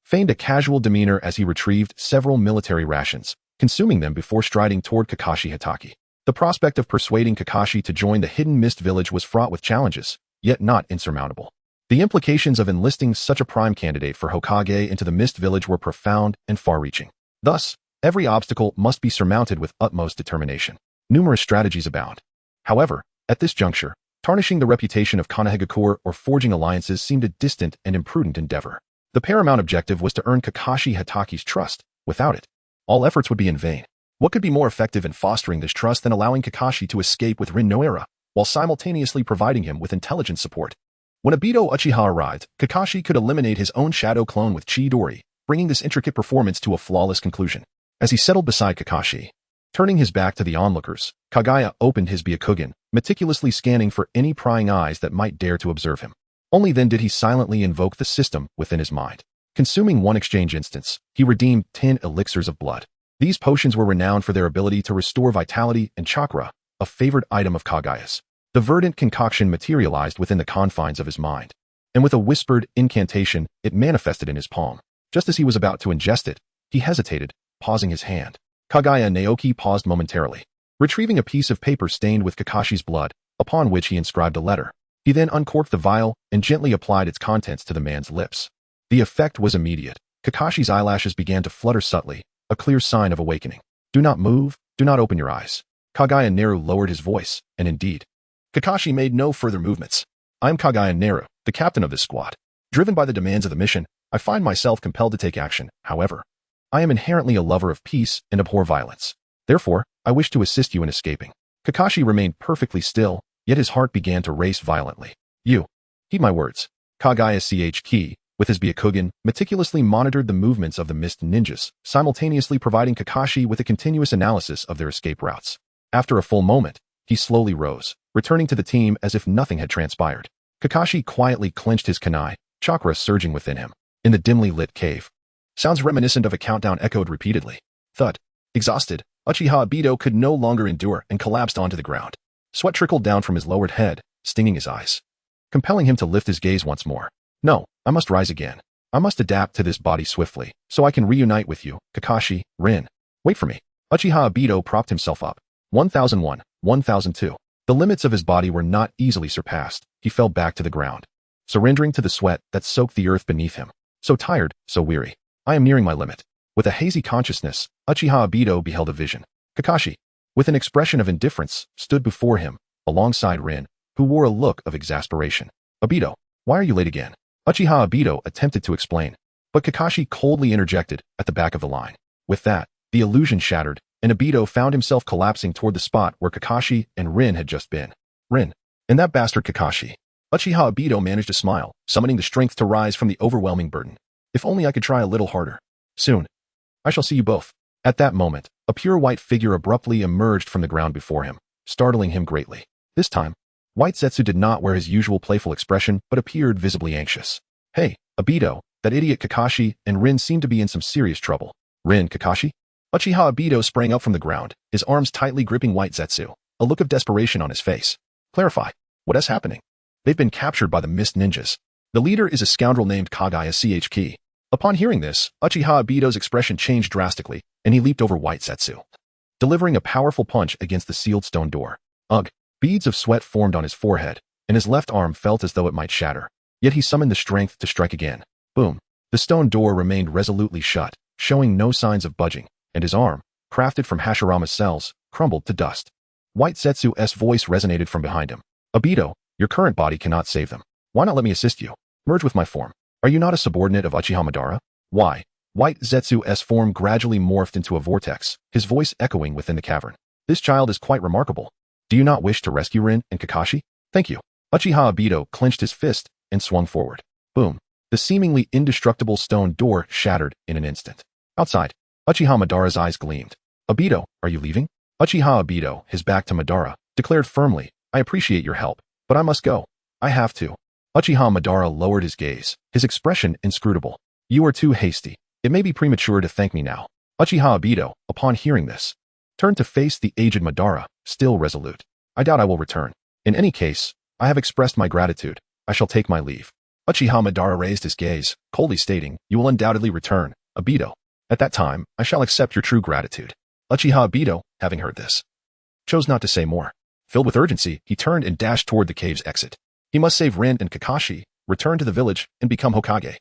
feigned a casual demeanor as he retrieved several military rations, consuming them before striding toward Kakashi Hatake. The prospect of persuading Kakashi to join the hidden mist village was fraught with challenges, yet not insurmountable. The implications of enlisting such a prime candidate for Hokage into the mist village were profound and far-reaching. Thus, every obstacle must be surmounted with utmost determination. Numerous strategies abound. However, at this juncture, tarnishing the reputation of Konohagakure or forging alliances seemed a distant and imprudent endeavor. The paramount objective was to earn Kakashi Hatake's trust. Without it, all efforts would be in vain. What could be more effective in fostering this trust than allowing Kakashi to escape with Rin Noera, while simultaneously providing him with intelligence support? When Obito Uchiha arrived, Kakashi could eliminate his own shadow clone with Chidori, bringing this intricate performance to a flawless conclusion. As he settled beside Kakashi, turning his back to the onlookers, Kaguya opened his Byakugan, meticulously scanning for any prying eyes that might dare to observe him. Only then did he silently invoke the system within his mind. Consuming one exchange instance, he redeemed 10 elixirs of blood. These potions were renowned for their ability to restore vitality and chakra, a favored item of Kaguya's. The verdant concoction materialized within the confines of his mind, and with a whispered incantation, it manifested in his palm. Just as he was about to ingest it, he hesitated, pausing his hand. Kaguya Naoki paused momentarily, retrieving a piece of paper stained with Kakashi's blood, upon which he inscribed a letter. He then uncorked the vial and gently applied its contents to the man's lips. The effect was immediate. Kakashi's eyelashes began to flutter subtly, a clear sign of awakening. "Do not move, do not open your eyes." Kaguya Naru lowered his voice, and indeed, Kakashi made no further movements. "I am Kaguya Naru, the captain of this squad. Driven by the demands of the mission, I find myself compelled to take action. However, I am inherently a lover of peace and abhor violence. Therefore, I wish to assist you in escaping." Kakashi remained perfectly still, yet his heart began to race violently. "You, heed my words." Kaguya Ch. with his Byakugan, meticulously monitored the movements of the mist ninjas, simultaneously providing Kakashi with a continuous analysis of their escape routes. After a full moment, he slowly rose, returning to the team as if nothing had transpired. Kakashi quietly clenched his kunai, chakra surging within him. In the dimly lit cave, sounds reminiscent of a countdown echoed repeatedly. Thud. Exhausted, Uchiha Obito could no longer endure and collapsed onto the ground. Sweat trickled down from his lowered head, stinging his eyes, compelling him to lift his gaze once more. "No, I must rise again. I must adapt to this body swiftly, so I can reunite with you, Kakashi, Rin. Wait for me." Uchiha Obito propped himself up. 1001, 1002. The limits of his body were not easily surpassed. He fell back to the ground, surrendering to the sweat that soaked the earth beneath him. So tired, so weary. I am nearing my limit. With a hazy consciousness, Uchiha Obito beheld a vision. Kakashi, with an expression of indifference, stood before him, alongside Rin, who wore a look of exasperation. "Obito, why are you late again?" Uchiha Obito attempted to explain, but Kakashi coldly interjected at the back of the line. With that, the illusion shattered, and Obito found himself collapsing toward the spot where Kakashi and Rin had just been. "Rin, and that bastard Kakashi." Uchiha Obito managed to smile, summoning the strength to rise from the overwhelming burden. "If only I could try a little harder. Soon, I shall see you both." At that moment, a pure white figure abruptly emerged from the ground before him, startling him greatly. This time, White Zetsu did not wear his usual playful expression, but appeared visibly anxious. "Hey, Obito, that idiot Kakashi and Rin seem to be in some serious trouble." "Rin, Kakashi?" Uchiha Obito sprang up from the ground, his arms tightly gripping White Zetsu, a look of desperation on his face. "Clarify. What is happening?" "They've been captured by the Mist Ninjas. The leader is a scoundrel named Kaguya Ch. Upon hearing this, Uchiha Obito's expression changed drastically, and he leaped over White Zetsu, delivering a powerful punch against the sealed stone door. Ugh! Beads of sweat formed on his forehead, and his left arm felt as though it might shatter. Yet he summoned the strength to strike again. Boom! The stone door remained resolutely shut, showing no signs of budging, and his arm, crafted from Hashirama's cells, crumbled to dust. White Zetsu's voice resonated from behind him. "Obito, your current body cannot save them. Why not let me assist you? Merge with my form. Are you not a subordinate of Uchiha Madara?" "Why?" White Zetsu's form gradually morphed into a vortex, his voice echoing within the cavern. "This child is quite remarkable. Do you not wish to rescue Rin and Kakashi?" "Thank you." Uchiha Obito clenched his fist and swung forward. Boom! The seemingly indestructible stone door shattered in an instant. Outside, Uchiha Madara's eyes gleamed. "Obito, are you leaving?" Uchiha Obito, his back to Madara, declared firmly, "I appreciate your help, but I must go. I have to." Uchiha Madara lowered his gaze, his expression inscrutable. "You are too hasty. It may be premature to thank me now. Uchiha Obito, upon hearing this, turned to face the aged Madara, still resolute. I doubt I will return. In any case, I have expressed my gratitude. I shall take my leave. Uchiha Madara raised his gaze, coldly stating, you will undoubtedly return, Obito. At that time, I shall accept your true gratitude. Uchiha Obito, having heard this, chose not to say more. Filled with urgency, he turned and dashed toward the cave's exit. He must save Rin and Kakashi, return to the village, and become Hokage.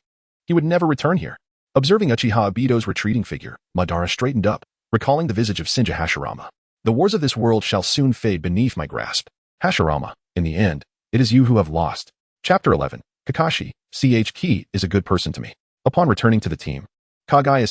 He would never return here. Observing Uchiha Obito's retreating figure, Madara straightened up, recalling the visage of Shinja Hashirama. The wars of this world shall soon fade beneath my grasp. Hashirama, in the end, it is you who have lost. Chapter 11. Kakashi, Ch. is a good person to me. Upon returning to the team, Kaguya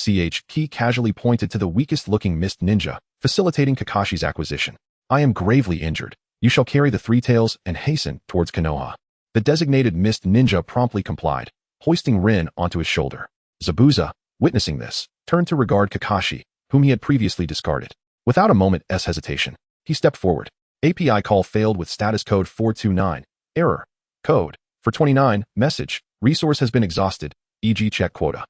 Ch. casually pointed to the weakest-looking mist ninja, facilitating Kakashi's acquisition. I am gravely injured. You shall carry the three tails and hasten towards Konoha. The designated mist ninja promptly complied, hoisting Rin onto his shoulder. Zabuza, witnessing this, turned to regard Kakashi, whom he had previously discarded. Without a moment's hesitation, he stepped forward. API call failed with status code 429. Error. Code. For 29. Message. Resource has been exhausted. E.g. check quota.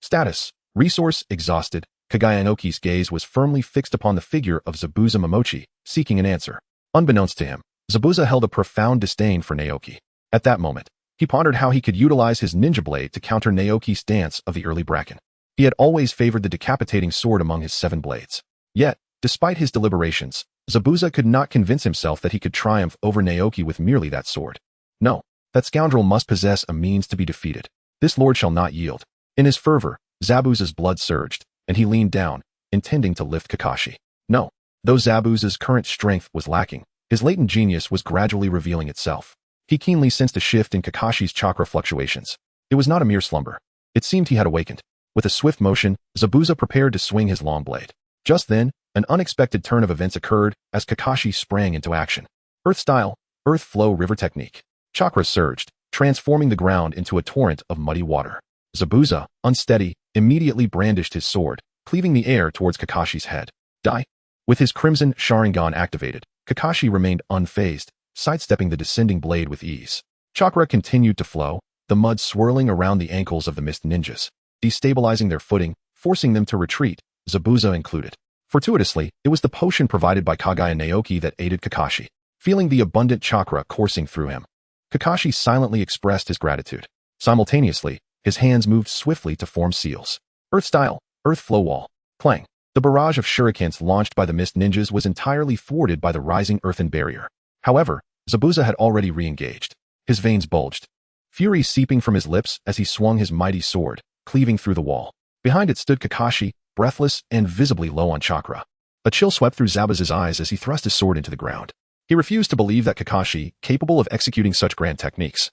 Status. Resource exhausted. Kaguya Naoki's gaze was firmly fixed upon the figure of Zabuza Momochi, seeking an answer. Unbeknownst to him, Zabuza held a profound disdain for Naoki. At that moment, he pondered how he could utilize his ninja blade to counter Naoki's stance of the early Bracken. He had always favored the decapitating sword among his 7 blades. Yet, despite his deliberations, Zabuza could not convince himself that he could triumph over Naoki with merely that sword. No, that scoundrel must possess a means to be defeated. This lord shall not yield. In his fervor, Zabuza's blood surged, and he leaned down, intending to lift Kakashi. No, though Zabuza's current strength was lacking, his latent genius was gradually revealing itself. He keenly sensed a shift in Kakashi's chakra fluctuations. It was not a mere slumber. It seemed he had awakened. With a swift motion, Zabuza prepared to swing his long blade. Just then, an unexpected turn of events occurred as Kakashi sprang into action. Earth style, earth flow river technique. Chakra surged, transforming the ground into a torrent of muddy water. Zabuza, unsteady, immediately brandished his sword, cleaving the air towards Kakashi's head. Die. With his crimson Sharingan activated, Kakashi remained unfazed, sidestepping the descending blade with ease. Chakra continued to flow, the mud swirling around the ankles of the mist ninjas, destabilizing their footing, forcing them to retreat, Zabuza included. Fortuitously, it was the potion provided by Kaguya Naoki that aided Kakashi. Feeling the abundant chakra coursing through him, Kakashi silently expressed his gratitude. Simultaneously, his hands moved swiftly to form seals. Earth style, earth flow wall. Clang. The barrage of shurikens launched by the mist ninjas was entirely thwarted by the rising earthen barrier. However, Zabuza had already re-engaged. His veins bulged, fury seeping from his lips as he swung his mighty sword, cleaving through the wall. Behind it stood Kakashi, breathless and visibly low on chakra. A chill swept through Zabuza's eyes as he thrust his sword into the ground. He refused to believe that Kakashi, capable of executing such grand techniques,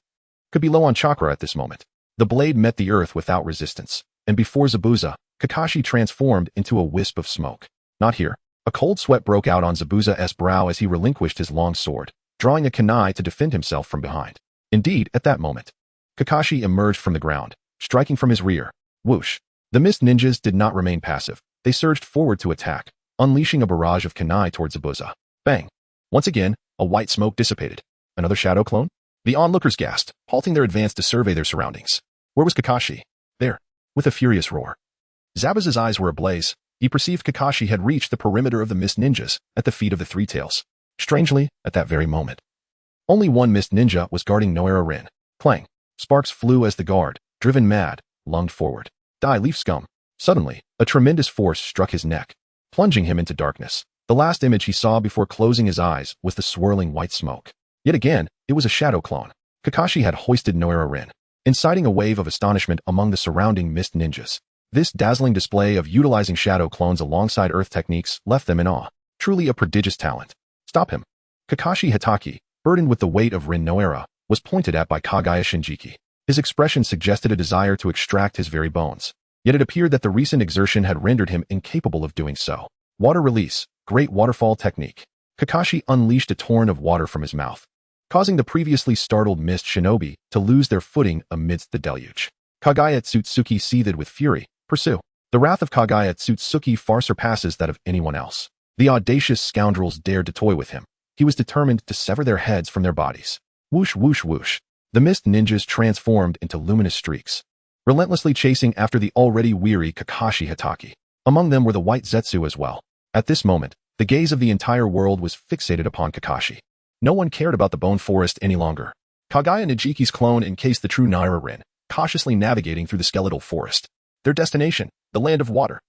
could be low on chakra at this moment. The blade met the earth without resistance, and before Zabuza, Kakashi transformed into a wisp of smoke. Not here. A cold sweat broke out on Zabuza's brow as he relinquished his long sword, drawing a kunai to defend himself from behind. Indeed, at that moment, Kakashi emerged from the ground, striking from his rear. Whoosh. The mist ninjas did not remain passive. They surged forward to attack, unleashing a barrage of kunai towards Zabuza. Bang. Once again, a white smoke dissipated. Another shadow clone? The onlookers gasped, halting their advance to survey their surroundings. Where was Kakashi? There. With a furious roar. Zabuza's eyes were ablaze. He perceived Kakashi had reached the perimeter of the mist ninjas, at the feet of the Three Tails. Strangely, at that very moment, only one mist ninja was guarding Noera Rin. Clang. Sparks flew as the guard, driven mad, lunged forward. Die, leaf scum. Suddenly, a tremendous force struck his neck, plunging him into darkness. The last image he saw before closing his eyes was the swirling white smoke. Yet again, it was a shadow clone. Kakashi had hoisted Noera Rin, inciting a wave of astonishment among the surrounding mist ninjas. This dazzling display of utilizing shadow clones alongside earth techniques left them in awe. Truly a prodigious talent. Stop him. Kakashi Hitaki, burdened with the weight of Rin Noera, was pointed at by Kaguya Shinjiki. His expression suggested a desire to extract his very bones. Yet it appeared that the recent exertion had rendered him incapable of doing so. Water release, great waterfall technique. Kakashi unleashed a torrent of water from his mouth, causing the previously startled mist shinobi to lose their footing amidst the deluge. Kaguya Otsutsuki seethed with fury. Pursue. The wrath of Kaguya Otsutsuki far surpasses that of anyone else. The audacious scoundrels dared to toy with him. He was determined to sever their heads from their bodies. Whoosh whoosh whoosh. The mist ninjas transformed into luminous streaks, relentlessly chasing after the already weary Kakashi Hatake. Among them were the white Zetsu as well. At this moment, the gaze of the entire world was fixated upon Kakashi. No one cared about the Bone Forest any longer. Kaguya Najiki's clone encased the true Naira Rin, cautiously navigating through the skeletal forest. Their destination, the Land of Water.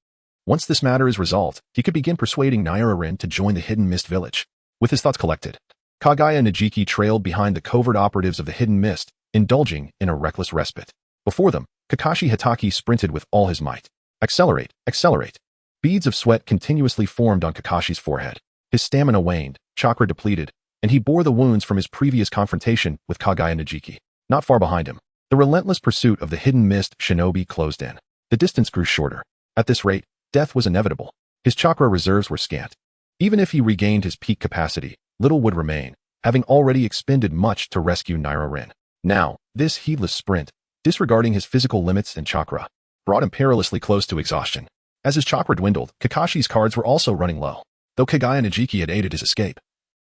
Once this matter is resolved, he could begin persuading Naira Rin to join the Hidden Mist village. With his thoughts collected, Kaguya Najiki trailed behind the covert operatives of the Hidden Mist, indulging in a reckless respite. Before them, Kakashi Hatake sprinted with all his might. Accelerate, accelerate. Beads of sweat continuously formed on Kakashi's forehead. His stamina waned, chakra depleted, and he bore the wounds from his previous confrontation with Kaguya Najiki. Not far behind him, the relentless pursuit of the Hidden Mist shinobi closed in. The distance grew shorter. At this rate, death was inevitable. His chakra reserves were scant. Even if he regained his peak capacity, little would remain, having already expended much to rescue Naira Rin. Now, this heedless sprint, disregarding his physical limits and chakra, brought him perilously close to exhaustion. As his chakra dwindled, Kakashi's cards were also running low. Though Kaguya Najiki had aided his escape,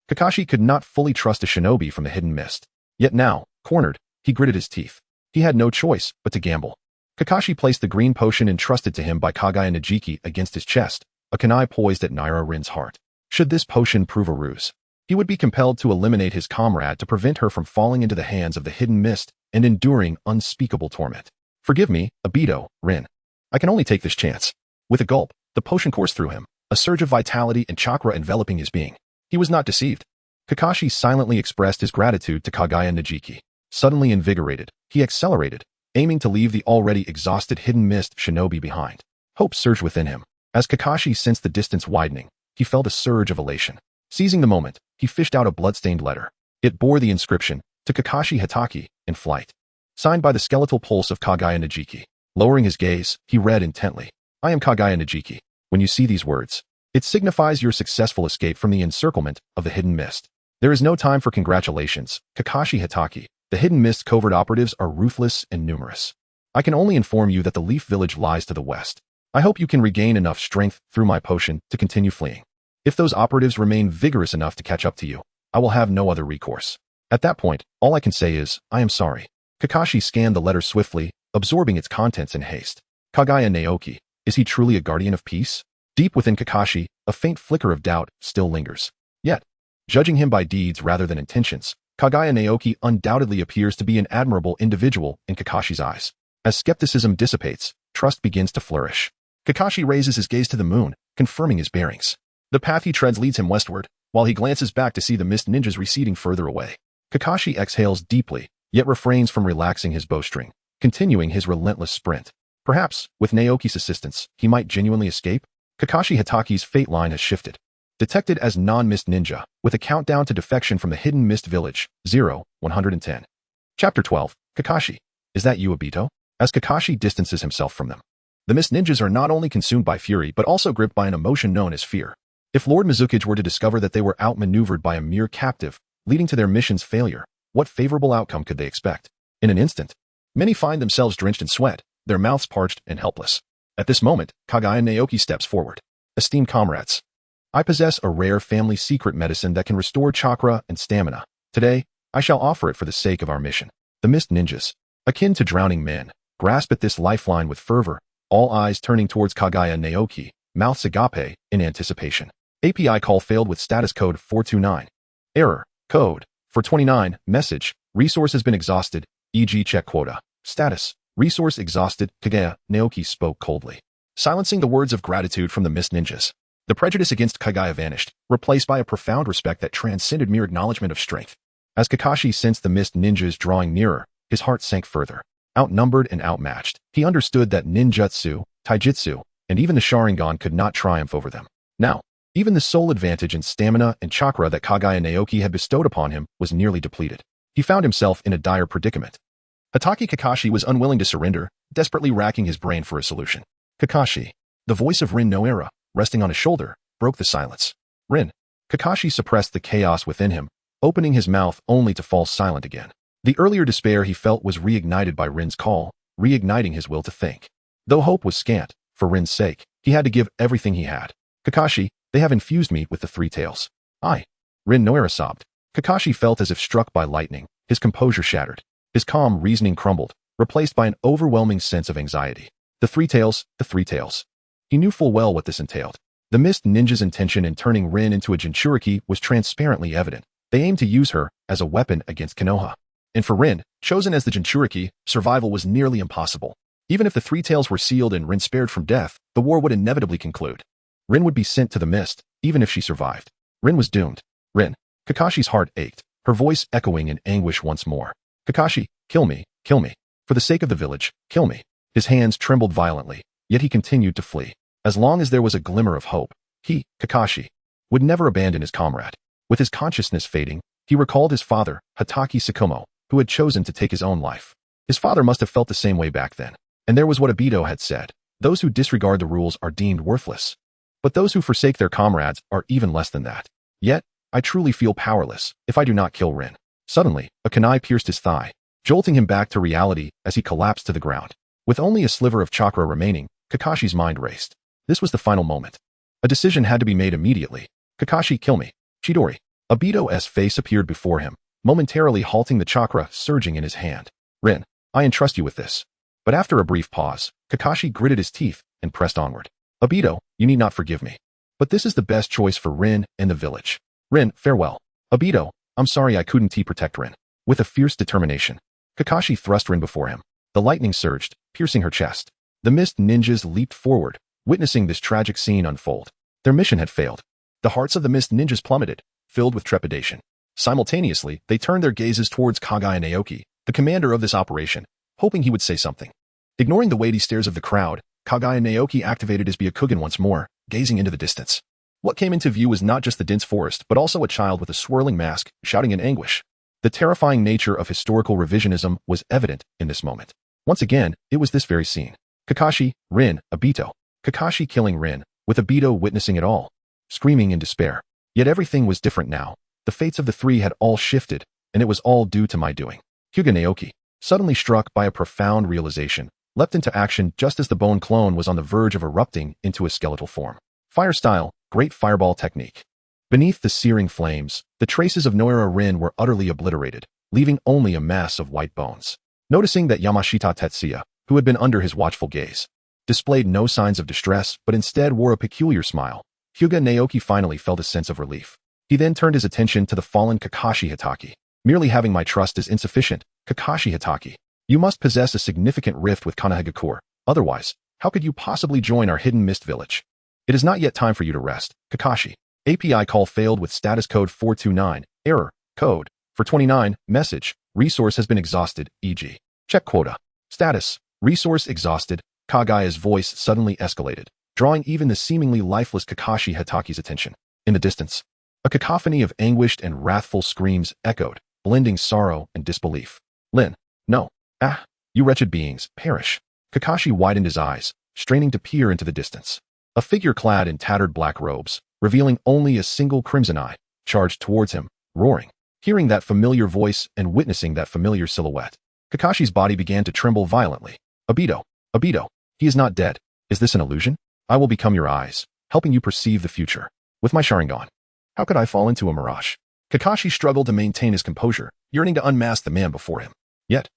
Kakashi could not fully trust a shinobi from the Hidden Mist. Yet now, cornered, he gritted his teeth. He had no choice but to gamble. Kakashi placed the green potion entrusted to him by Kaguya Najiki against his chest, a kunai poised at Naira Rin's heart. Should this potion prove a ruse, he would be compelled to eliminate his comrade to prevent her from falling into the hands of the Hidden Mist and enduring unspeakable torment. Forgive me, Obito, Rin. I can only take this chance. With a gulp, the potion coursed through him, a surge of vitality and chakra enveloping his being. He was not deceived. Kakashi silently expressed his gratitude to Kaguya Najiki. Suddenly invigorated, he accelerated, aiming to leave the already exhausted Hidden Mist shinobi behind. Hope surged within him. As Kakashi sensed the distance widening, he felt a surge of elation. Seizing the moment, he fished out a bloodstained letter. It bore the inscription, to Kakashi Hatake, in flight. Signed by the skeletal pulse of Kaguya Najiki. Lowering his gaze, he read intently. I am Kaguya Najiki. When you see these words, it signifies your successful escape from the encirclement of the Hidden Mist. There is no time for congratulations, Kakashi Hatake. The Hidden Mist covert operatives are ruthless and numerous. I can only inform you that the Leaf Village lies to the west. I hope you can regain enough strength through my potion to continue fleeing. If those operatives remain vigorous enough to catch up to you, I will have no other recourse. At that point, all I can say is, I am sorry. Kakashi scanned the letter swiftly, absorbing its contents in haste. Kaguya Naoki, is he truly a guardian of peace? Deep within Kakashi, a faint flicker of doubt still lingers. Yet, judging him by deeds rather than intentions, Kaguya Naoki undoubtedly appears to be an admirable individual in Kakashi's eyes. As skepticism dissipates, trust begins to flourish. Kakashi raises his gaze to the moon, confirming his bearings. The path he treads leads him westward, while he glances back to see the mist ninjas receding further away. Kakashi exhales deeply, yet refrains from relaxing his bowstring, continuing his relentless sprint. Perhaps, with Naoki's assistance, he might genuinely escape? Kakashi Hatake's fate line has shifted. Detected as non-mist ninja, with a countdown to defection from the Hidden Mist Village, 0-110. Chapter 12, Kakashi. Is that you, Obito? As Kakashi distances himself from them, the mist ninjas are not only consumed by fury but also gripped by an emotion known as fear. If Lord Mizukage were to discover that they were outmaneuvered by a mere captive, leading to their mission's failure, what favorable outcome could they expect? In an instant, many find themselves drenched in sweat, their mouths parched and helpless. At this moment, Kaguya Naoki steps forward. Esteemed comrades, I possess a rare family secret medicine that can restore chakra and stamina. Today, I shall offer it for the sake of our mission. The mist ninjas, akin to drowning men, grasp at this lifeline with fervor, all eyes turning towards Kaguya Naoki, mouths agape, in anticipation. API call failed with status code 429. Error, code, 429, message, resource has been exhausted, e.g. check quota. Status, resource exhausted, Kaguya Naoki spoke coldly, silencing the words of gratitude from the mist ninjas. The prejudice against Kaguya vanished, replaced by a profound respect that transcended mere acknowledgement of strength. As Kakashi sensed the mist ninjas drawing nearer, his heart sank further. Outnumbered and outmatched, he understood that ninjutsu, taijutsu, and even the Sharingan could not triumph over them. Now, even the sole advantage in stamina and chakra that Kaguya Naoki had bestowed upon him was nearly depleted. He found himself in a dire predicament. Hatake Kakashi was unwilling to surrender, desperately racking his brain for a solution. Kakashi, the voice of Rin Noera, resting on his shoulder, broke the silence. Rin. Kakashi suppressed the chaos within him, opening his mouth only to fall silent again. The earlier despair he felt was reignited by Rin's call, reigniting his will to think. Though hope was scant, for Rin's sake, he had to give everything he had. Kakashi, they have infused me with the three tails. Rin Noera sobbed. Kakashi felt as if struck by lightning, his composure shattered. His calm reasoning crumbled, replaced by an overwhelming sense of anxiety. The three tails, the three tails. He knew full well what this entailed. The mist ninja's intention in turning Rin into a Jinchuriki was transparently evident. They aimed to use her as a weapon against Konoha. And for Rin, chosen as the Jinchuriki, survival was nearly impossible. Even if the three tails were sealed and Rin spared from death, the war would inevitably conclude. Rin would be sent to the mist, even if she survived. Rin was doomed. Rin. Kakashi's heart ached, her voice echoing in anguish once more. Kakashi, kill me, kill me. For the sake of the village, kill me. His hands trembled violently, yet he continued to flee. As long as there was a glimmer of hope, he, Kakashi, would never abandon his comrade. With his consciousness fading, he recalled his father, Hatake Tsukumo, who had chosen to take his own life. His father must have felt the same way back then. And there was what Obito had said. Those who disregard the rules are deemed worthless. But those who forsake their comrades are even less than that. Yet, I truly feel powerless if I do not kill Rin. Suddenly, a kunai pierced his thigh, jolting him back to reality as he collapsed to the ground. With only a sliver of chakra remaining, Kakashi's mind raced. This was the final moment. A decision had to be made immediately. Kakashi, kill me. Chidori. Obito's face appeared before him, momentarily halting the chakra surging in his hand. Rin, I entrust you with this. But after a brief pause, Kakashi gritted his teeth and pressed onward. Obito, you need not forgive me. But this is the best choice for Rin and the village. Rin, farewell. Obito, I'm sorry I couldn't protect Rin. With a fierce determination, Kakashi thrust Rin before him. The lightning surged, piercing her chest. The mist ninjas leaped forward, witnessing this tragic scene unfold. Their mission had failed. The hearts of the mist ninjas plummeted, filled with trepidation. Simultaneously, they turned their gazes towards Kaguya Naoki, the commander of this operation, hoping he would say something. Ignoring the weighty stares of the crowd, Kaguya Naoki activated his Byakugan once more, gazing into the distance. What came into view was not just the dense forest, but also a child with a swirling mask, shouting in anguish. The terrifying nature of historical revisionism was evident in this moment. Once again, it was this very scene. Kakashi, Rin, Obito. Kakashi killing Rin, with Obito witnessing it all, screaming in despair. Yet everything was different now. The fates of the three had all shifted, and it was all due to my doing. Kaguya Naoki, suddenly struck by a profound realization, leapt into action just as the bone clone was on the verge of erupting into a skeletal form. Fire style, great fireball technique. Beneath the searing flames, the traces of Noira Rin were utterly obliterated, leaving only a mass of white bones. Noticing that Yamashita Tetsuya, who had been under his watchful gaze, displayed no signs of distress, but instead wore a peculiar smile, Kaguya Naoki finally felt a sense of relief. He then turned his attention to the fallen Kakashi Hatake. Merely having my trust is insufficient. Kakashi Hatake, you must possess a significant rift with Konohagakure. Otherwise, how could you possibly join our hidden mist village? It is not yet time for you to rest. Kakashi. API call failed with status code 429. Error. Code. For 29. Message. Resource has been exhausted. E.g. Check quota. Status. Resource exhausted. Kaguya's voice suddenly escalated, drawing even the seemingly lifeless Kakashi Hatake's attention. In the distance, a cacophony of anguished and wrathful screams echoed, blending sorrow and disbelief. Lin. No. Ah. You wretched beings, perish. Kakashi widened his eyes, straining to peer into the distance. A figure clad in tattered black robes, revealing only a single crimson eye, charged towards him, roaring. Hearing that familiar voice and witnessing that familiar silhouette, Kakashi's body began to tremble violently. Obito. Obito. He is not dead. Is this an illusion? I will become your eyes, helping you perceive the future. With my Sharingan. How could I fall into a mirage? Kakashi struggled to maintain his composure, yearning to unmask the man before him. Yet,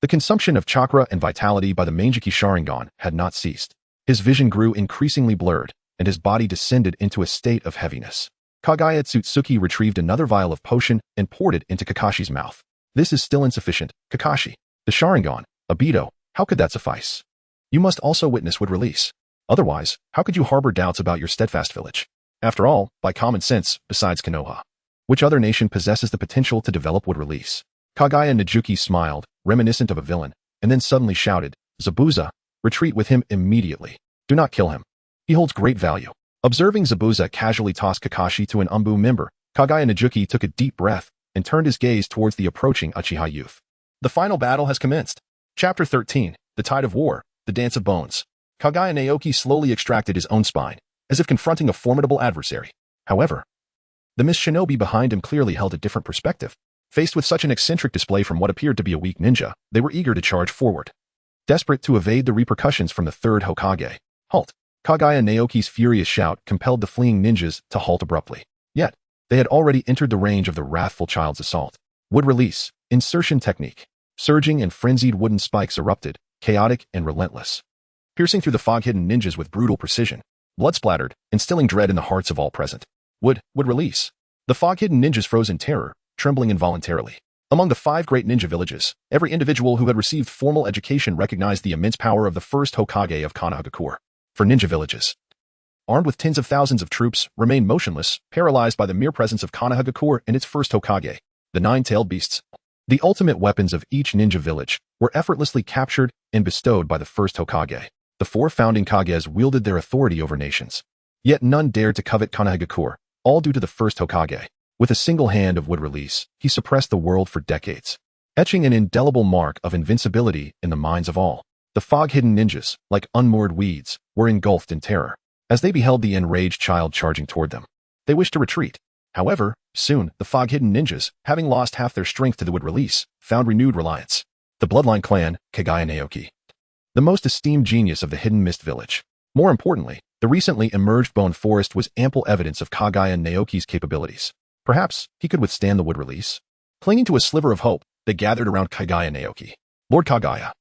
the consumption of chakra and vitality by the Manjiki Sharingan had not ceased. His vision grew increasingly blurred, and his body descended into a state of heaviness. Kaguya Otsutsuki retrieved another vial of potion and poured it into Kakashi's mouth. This is still insufficient, Kakashi. The Sharingan, Obito, how could that suffice? You must also witness would release. Otherwise, how could you harbor doubts about your steadfast village? After all, by common sense, besides Konoha, which other nation possesses the potential to develop would release? Kaguya Najuki smiled, reminiscent of a villain, and then suddenly shouted, Zabuza, retreat with him immediately. Do not kill him. He holds great value. Observing Zabuza casually toss Kakashi to an Umbu member, Kaguya Najuki took a deep breath and turned his gaze towards the approaching Uchiha youth. The final battle has commenced. Chapter 13, The Tide of War. The Dance of Bones. Kaguya Naoki slowly extracted his own spine, as if confronting a formidable adversary. However, the Miss Shinobi behind him clearly held a different perspective. Faced with such an eccentric display from what appeared to be a weak ninja, they were eager to charge forward. Desperate to evade the repercussions from the third Hokage. Halt! Kaguya Naoki's furious shout compelled the fleeing ninjas to halt abruptly. Yet, they had already entered the range of the wrathful child's assault. Would release. Insertion technique. Surging and frenzied wooden spikes erupted, chaotic and relentless, piercing through the fog-hidden ninjas with brutal precision. Blood splattered, instilling dread in the hearts of all present. Would release. The fog-hidden ninjas froze in terror, trembling involuntarily. Among the 5 great ninja villages, every individual who had received formal education recognized the immense power of the first Hokage of Konohagakure. For ninja villages, armed with tens of thousands of troops, remained motionless, paralyzed by the mere presence of Konohagakure and its first Hokage, the 9-tailed beasts. The ultimate weapons of each ninja village were effortlessly captured and bestowed by the first Hokage. The 4 founding Kages wielded their authority over nations. Yet none dared to covet Konohagakure, all due to the first Hokage. With a single hand of wood release, he suppressed the world for decades, etching an indelible mark of invincibility in the minds of all. The fog-hidden ninjas, like unmoored weeds, were engulfed in terror as they beheld the enraged child charging toward them. They wished to retreat. However, soon, the fog-hidden ninjas, having lost half their strength to the wood release, found renewed reliance. The bloodline clan, Kaguya Naoki, the most esteemed genius of the Hidden Mist Village. More importantly, the recently emerged bone forest was ample evidence of Kaguya Naoki's capabilities. Perhaps he could withstand the wood release. Clinging to a sliver of hope, they gathered around Kaguya Naoki. Lord Kaguya,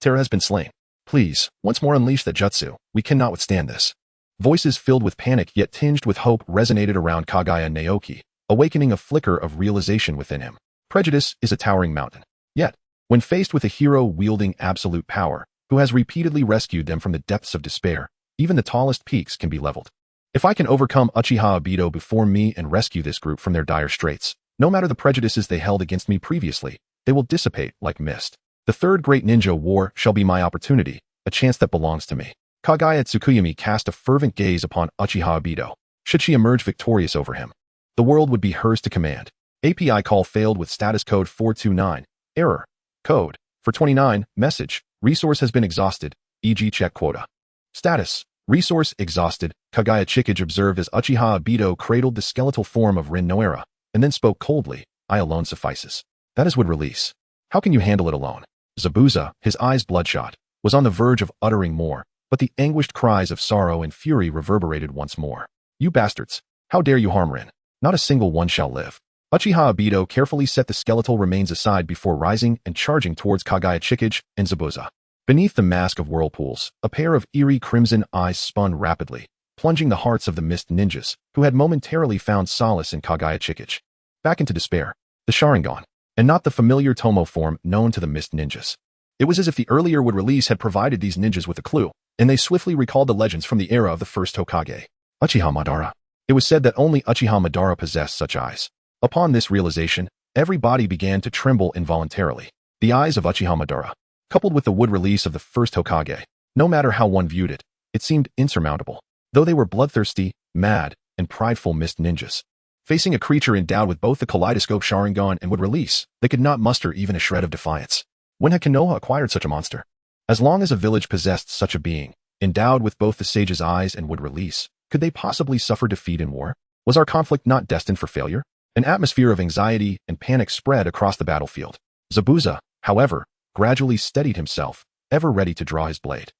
Terra has been slain. Please, once more unleash the jutsu. We cannot withstand this. Voices filled with panic yet tinged with hope resonated around Kaguya Naoki, awakening a flicker of realization within him. Prejudice is a towering mountain. Yet, when faced with a hero wielding absolute power, who has repeatedly rescued them from the depths of despair, even the tallest peaks can be leveled. If I can overcome Uchiha Obito before me and rescue this group from their dire straits, no matter the prejudices they held against me previously, they will dissipate like mist. The third great ninja war shall be my opportunity, a chance that belongs to me. Kaguya Tsukuyami cast a fervent gaze upon Uchiha Obito. Should she emerge victorious over him, the world would be hers to command. API call failed with status code 429. Error. Code. For 29. Message. Resource has been exhausted. E.g. check quota. Status. Resource exhausted. Kaguya Chikage observed as Uchiha Obito cradled the skeletal form of Rin Noera, and then spoke coldly. I alone suffices. That is would release. How can you handle it alone? Zabuza, his eyes bloodshot, was on the verge of uttering more, but the anguished cries of sorrow and fury reverberated once more. You bastards! How dare you harm Rin? Not a single one shall live. Uchiha Obito carefully set the skeletal remains aside before rising and charging towards Kaguya Chikage and Zabuza. Beneath the mask of whirlpools, a pair of eerie crimson eyes spun rapidly, plunging the hearts of the mist ninjas, who had momentarily found solace in Kaguya Chikage. Back into despair. The Sharingan, and not the familiar Tomo form known to the mist ninjas. It was as if the earlier wood release had provided these ninjas with a clue, and they swiftly recalled the legends from the era of the first Hokage. Uchiha Madara. It was said that only Uchiha Madara possessed such eyes. Upon this realization, every body began to tremble involuntarily. The eyes of Uchiha Madara, coupled with the wood release of the first Hokage, no matter how one viewed it, it seemed insurmountable. Though they were bloodthirsty, mad, and prideful mist ninjas, facing a creature endowed with both the kaleidoscope Sharingan and wood release, they could not muster even a shred of defiance. When had Konoha acquired such a monster? As long as a village possessed such a being, endowed with both the sage's eyes and wood release, could they possibly suffer defeat in war? Was our conflict not destined for failure? An atmosphere of anxiety and panic spread across the battlefield. Zabuza, however, gradually steadied himself, ever ready to draw his blade.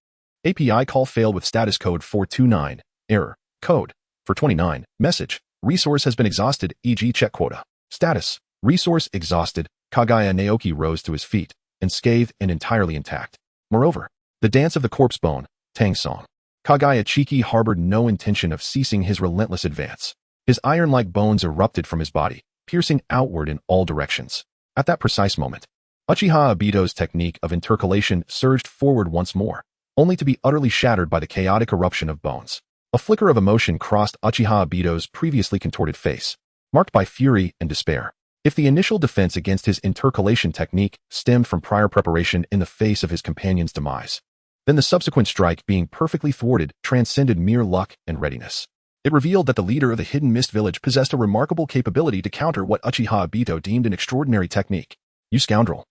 API call failed with status code 429. Error. Code. For 29. Message. Resource has been exhausted, e.g. check quota. Status. Resource exhausted. Kaguya Naoki rose to his feet, unscathed and entirely intact. Moreover, the dance of the corpse bone, Tang Song. Kaguya Chiki harbored no intention of ceasing his relentless advance. His iron-like bones erupted from his body, piercing outward in all directions. At that precise moment, Uchiha Obito's technique of intercalation surged forward once more, only to be utterly shattered by the chaotic eruption of bones. A flicker of emotion crossed Uchiha Obito's previously contorted face, marked by fury and despair. If the initial defense against his intercalation technique stemmed from prior preparation in the face of his companion's demise, then the subsequent strike, being perfectly thwarted, transcended mere luck and readiness. It revealed that the leader of the Hidden Mist Village possessed a remarkable capability to counter what Uchiha Obito deemed an extraordinary technique. You scoundrel!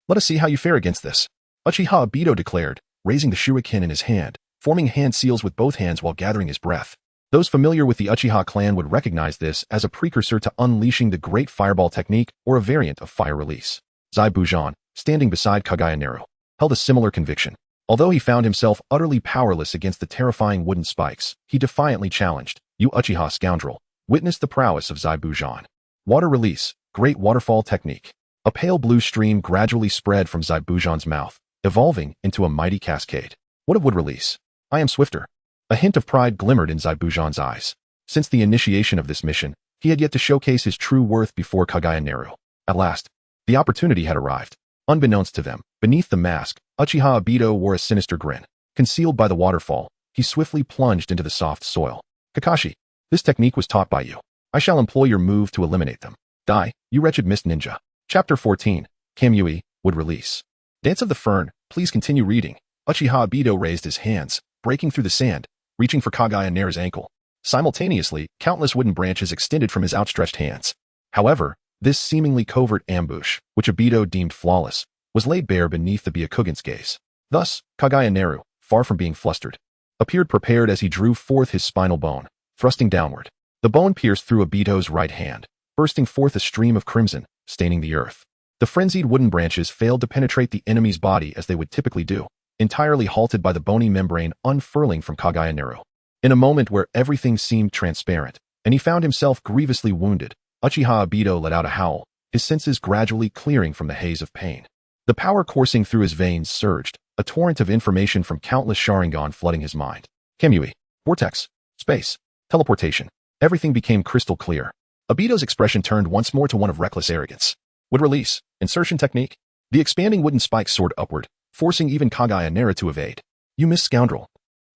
Let us see how you fare against this, Uchiha Obito declared, raising the shuriken in his hand, forming hand seals with both hands while gathering his breath. Those familiar with the Uchiha clan would recognize this as a precursor to unleashing the Great Fireball technique or a variant of fire release. Zai Bujan, standing beside Kaguya Naru, held a similar conviction. Although he found himself utterly powerless against the terrifying wooden spikes, he defiantly challenged, You Uchiha scoundrel, witness the prowess of Zai Bujan. Water release, Great Waterfall technique. A pale blue stream gradually spread from Zaibujan's mouth, evolving into a mighty cascade. What of would release? I am swifter. A hint of pride glimmered in Zaibujan's eyes. Since the initiation of this mission, he had yet to showcase his true worth before Kaguya Naoki. At last, the opportunity had arrived. Unbeknownst to them, beneath the mask, Uchiha Obito wore a sinister grin. Concealed by the waterfall, he swiftly plunged into the soft soil. Kakashi, this technique was taught by you. I shall employ your move to eliminate them. Die, you wretched mist ninja. Chapter 14, Kamui, would release. Dance of the Fern, please continue reading. Uchiha Obito raised his hands, breaking through the sand, reaching for Kaguya Naoki's ankle. Simultaneously, countless wooden branches extended from his outstretched hands. However, this seemingly covert ambush, which Obito deemed flawless, was laid bare beneath the Byakugan's gaze. Thus, Kaguya Naoki, far from being flustered, appeared prepared as he drew forth his spinal bone, thrusting downward. The bone pierced through Obito's right hand, bursting forth a stream of crimson, staining the earth. The frenzied wooden branches failed to penetrate the enemy's body as they would typically do, entirely halted by the bony membrane unfurling from Kaguya Naoki. In a moment where everything seemed transparent, and he found himself grievously wounded, Uchiha Obito let out a howl, his senses gradually clearing from the haze of pain. The power coursing through his veins surged, a torrent of information from countless Sharingan flooding his mind. Kamui, vortex, space, teleportation. Everything became crystal clear. Obito's expression turned once more to one of reckless arrogance. Would release, insertion technique. The expanding wooden spikes soared upward, forcing even Kaguya Naoki to evade. You missed, scoundrel.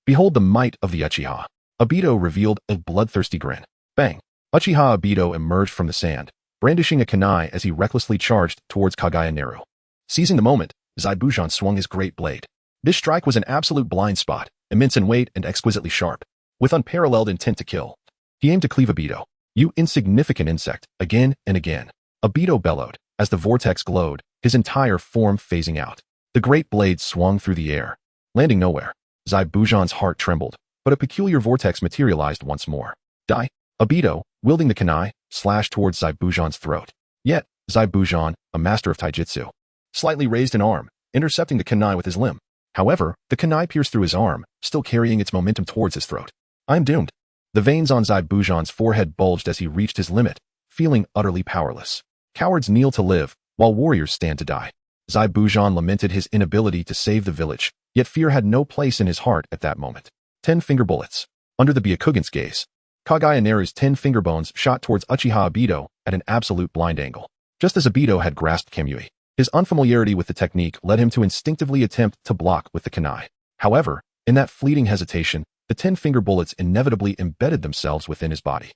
Behold the might of the Uchiha. Obito revealed a bloodthirsty grin. Bang! Uchiha Obito emerged from the sand, brandishing a kunai as he recklessly charged towards Kaguya Naoki. Seizing the moment, Zaibujan swung his great blade. This strike was an absolute blind spot, immense in weight and exquisitely sharp. With unparalleled intent to kill, he aimed to cleave Obito. You insignificant insect, again and again. Obito bellowed, as the vortex glowed, his entire form phasing out. The great blade swung through the air, landing nowhere. Zaibujan's heart trembled, but a peculiar vortex materialized once more. Die! Obito, wielding the kunai, slashed towards Zaibujan's throat. Yet, Zaibujan, a master of taijutsu, slightly raised an arm, intercepting the kunai with his limb. However, the kunai pierced through his arm, still carrying its momentum towards his throat. I am doomed. The veins on Zaibujan's forehead bulged as he reached his limit, feeling utterly powerless. Cowards kneel to live, while warriors stand to die. Zaibujan lamented his inability to save the village, yet fear had no place in his heart at that moment. 10-finger bullets. Under the Byakugan's gaze, Kaguya Naoki's 10 finger bones shot towards Uchiha Obito at an absolute blind angle. Just as Obito had grasped Kamui, his unfamiliarity with the technique led him to instinctively attempt to block with the kunai. However, in that fleeting hesitation, the 10-finger bullets inevitably embedded themselves within his body.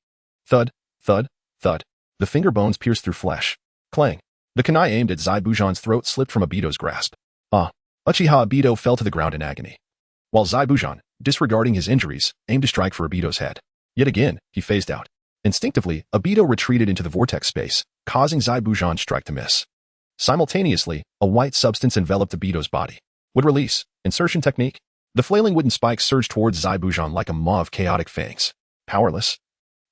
Thud, thud, thud. The finger bones pierced through flesh. Clang. The kunai aimed at Zaibujan's throat slipped from Obito's grasp. Uchiha Obito fell to the ground in agony, while Zaibujan, disregarding his injuries, aimed to strike for Obito's head. Yet again, he phased out. Instinctively, Obito retreated into the vortex space, causing Zaibujan's strike to miss. Simultaneously, a white substance enveloped Obito's body. Would release, insertion technique. The flailing wooden spikes surged towards Zaibujan like a maw of chaotic fangs. Powerless,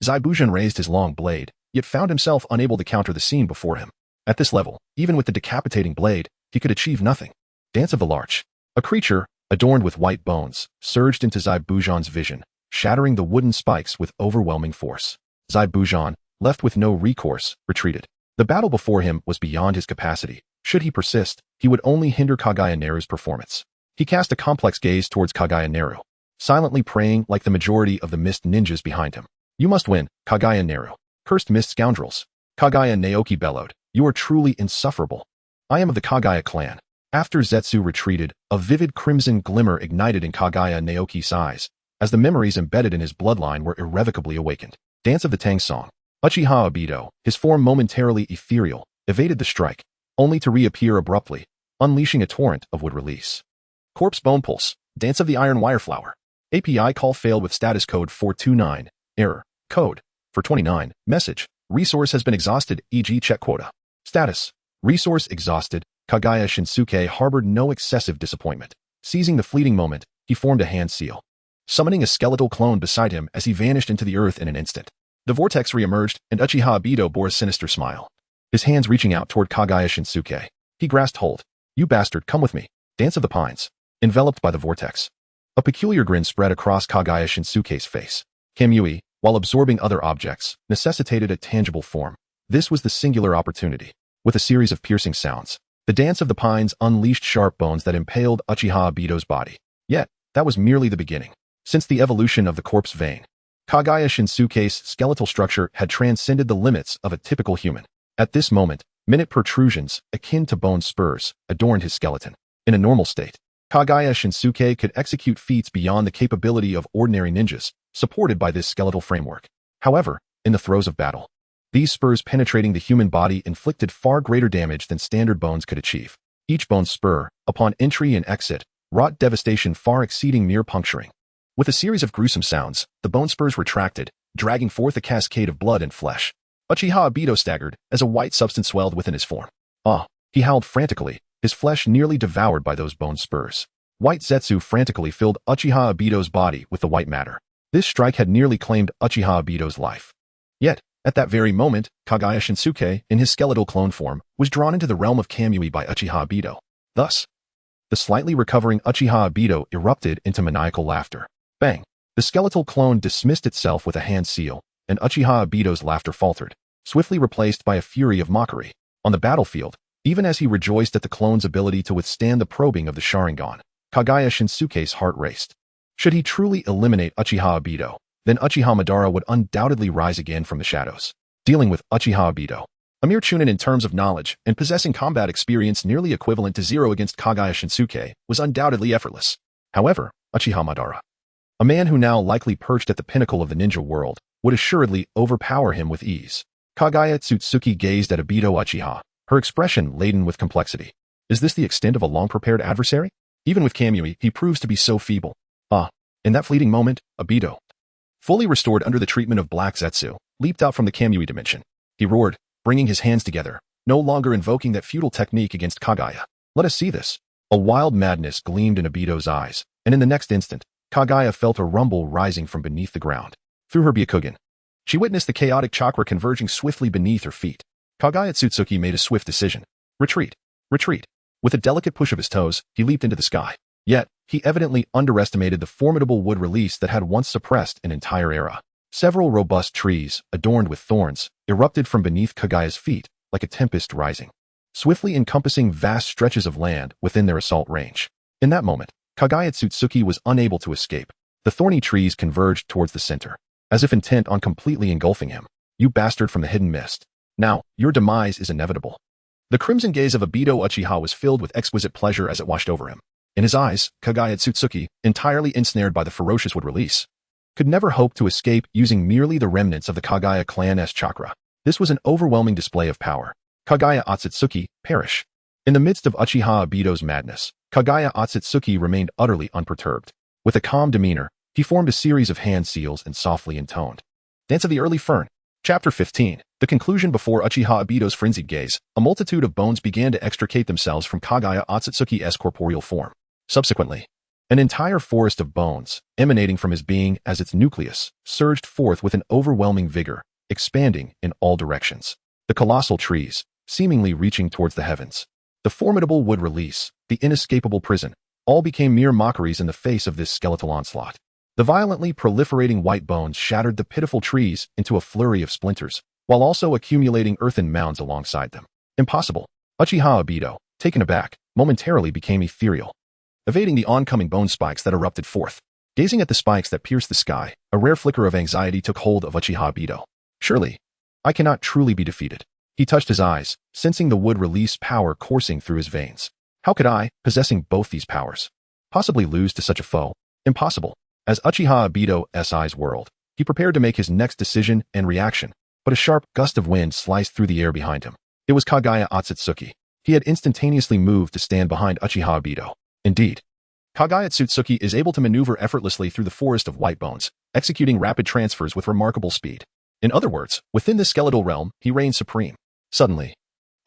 Zaibujan raised his long blade, yet found himself unable to counter the scene before him. At this level, even with the decapitating blade, he could achieve nothing. Dance of the Larch. A creature, adorned with white bones, surged into Zaibujan's vision, shattering the wooden spikes with overwhelming force. Zaibujan, left with no recourse, retreated. The battle before him was beyond his capacity. Should he persist, he would only hinder Kaguya Naoki's performance. He cast a complex gaze towards Kaguya Naoki, silently praying like the majority of the mist ninjas behind him. You must win, Kaguya Naoki. Cursed mist scoundrels. Kaguya Naoki bellowed. You are truly insufferable. I am of the Kaguya clan. After Zetsu retreated, a vivid crimson glimmer ignited in Kaguya Naoki's eyes, as the memories embedded in his bloodline were irrevocably awakened. Dance of the Tang Song. Uchiha Obito, his form momentarily ethereal, evaded the strike, only to reappear abruptly, unleashing a torrent of wood release. Corpse Bone Pulse. Dance of the Iron Wire Flower. API call failed with status code 429. Error. Code. 429. Message. Resource has been exhausted, e.g. check quota. Status. Resource exhausted. Kaguya Shinsuke harbored no excessive disappointment. Seizing the fleeting moment, he formed a hand seal, summoning a skeletal clone beside him as he vanished into the earth in an instant. The vortex re-emerged, and Uchiha Obito bore a sinister smile, his hands reaching out toward Kaguya Shinsuke. He grasped hold. You bastard, come with me. Dance of the Pines. Enveloped by the vortex, a peculiar grin spread across Kaguya Shinsuke's face. Kamui, while absorbing other objects, necessitated a tangible form. This was the singular opportunity. with a series of piercing sounds. The dance of the pines unleashed sharp bones that impaled Uchiha Obito's body. Yet, that was merely the beginning. Since the evolution of the corpse vein, Kaguya Shinsuke's skeletal structure had transcended the limits of a typical human. At this moment, minute protrusions, akin to bone spurs, adorned his skeleton. In a normal state, Kaguya Shinsuke could execute feats beyond the capability of ordinary ninjas, supported by this skeletal framework. However, in the throes of battle, these spurs penetrating the human body inflicted far greater damage than standard bones could achieve. Each bone spur, upon entry and exit, wrought devastation far exceeding mere puncturing. With a series of gruesome sounds, the bone spurs retracted, dragging forth a cascade of blood and flesh. Uchiha Obito staggered as a white substance swelled within his form. He howled frantically, his flesh nearly devoured by those bone spurs. White Zetsu frantically filled Uchiha Obito's body with the white matter. This strike had nearly claimed Uchiha Obito's life. Yet, at that very moment, Kaguya Shinsuke, in his skeletal clone form, was drawn into the realm of Kamui by Uchiha Obito. Thus, the slightly recovering Uchiha Obito erupted into maniacal laughter. Bang! The skeletal clone dismissed itself with a hand seal, and Uchiha Obito's laughter faltered, swiftly replaced by a fury of mockery. On the battlefield, even as he rejoiced at the clone's ability to withstand the probing of the Sharingan, Kaguya Shinsuke's heart raced. Should he truly eliminate Uchiha Obito, then Uchiha Madara would undoubtedly rise again from the shadows. Dealing with Uchiha Obito, a mere chunin in terms of knowledge and possessing combat experience nearly equivalent to zero against Kaguya Shinsuke, was undoubtedly effortless. However, Uchiha Madara, a man who now likely perched at the pinnacle of the ninja world, would assuredly overpower him with ease. Kaguya Otsutsuki gazed at Obito Uchiha, her expression laden with complexity. Is this the extent of a long-prepared adversary? Even with Kamui, he proves to be so feeble. In that fleeting moment, Obito, fully restored under the treatment of Black Zetsu, leaped out from the Kamui dimension. He roared, bringing his hands together, no longer invoking that futile technique against Kaguya. Let us see this. A wild madness gleamed in Obito's eyes, and in the next instant, Kaguya felt a rumble rising from beneath the ground. Through her Byakugan, she witnessed the chaotic chakra converging swiftly beneath her feet. Kaguya Otsutsuki made a swift decision. Retreat. Retreat. With a delicate push of his toes, he leaped into the sky. Yet, he evidently underestimated the formidable wood release that had once suppressed an entire era. Several robust trees, adorned with thorns, erupted from beneath Kaguya's feet, like a tempest rising, swiftly encompassing vast stretches of land within their assault range. In that moment, Kaguya Otsutsuki was unable to escape. The thorny trees converged towards the center, as if intent on completely engulfing him. You bastard from the hidden mist. Now, your demise is inevitable. The crimson gaze of Obito Uchiha was filled with exquisite pleasure as it washed over him. In his eyes, Kaguya Otsutsuki, entirely ensnared by the ferocious wood release, could never hope to escape using merely the remnants of the Kaguya clan's chakra. This was an overwhelming display of power. Kaguya Otsutsuki, perish. In the midst of Uchiha Obito's madness, Kaguya Otsutsuki remained utterly unperturbed. With a calm demeanor, he formed a series of hand seals and softly intoned. Dance of the Early Fern. Chapter 15. The conclusion. Before Uchiha Obito's frenzied gaze, a multitude of bones began to extricate themselves from Kaguya Otsutsuki's corporeal form. Subsequently, an entire forest of bones, emanating from his being as its nucleus, surged forth with an overwhelming vigor, expanding in all directions. The colossal trees, seemingly reaching towards the heavens, the formidable wood release, the inescapable prison, all became mere mockeries in the face of this skeletal onslaught. The violently proliferating white bones shattered the pitiful trees into a flurry of splinters, while also accumulating earthen mounds alongside them. Impossible. Uchiha Obito, taken aback, momentarily became ethereal, evading the oncoming bone spikes that erupted forth. Gazing at the spikes that pierced the sky, a rare flicker of anxiety took hold of Uchiha Obito. Surely, I cannot truly be defeated. He touched his eyes, sensing the wood release power coursing through his veins. How could I, possessing both these powers, possibly lose to such a foe? Impossible. As Uchiha Obito's eyes whirled, he prepared to make his next decision and reaction, but a sharp gust of wind sliced through the air behind him. It was Kaguya Otsutsuki. He had instantaneously moved to stand behind Uchiha Obito. Indeed, Kaguya Otsutsuki is able to maneuver effortlessly through the forest of white bones, executing rapid transfers with remarkable speed. In other words, within this skeletal realm, he reigns supreme. Suddenly,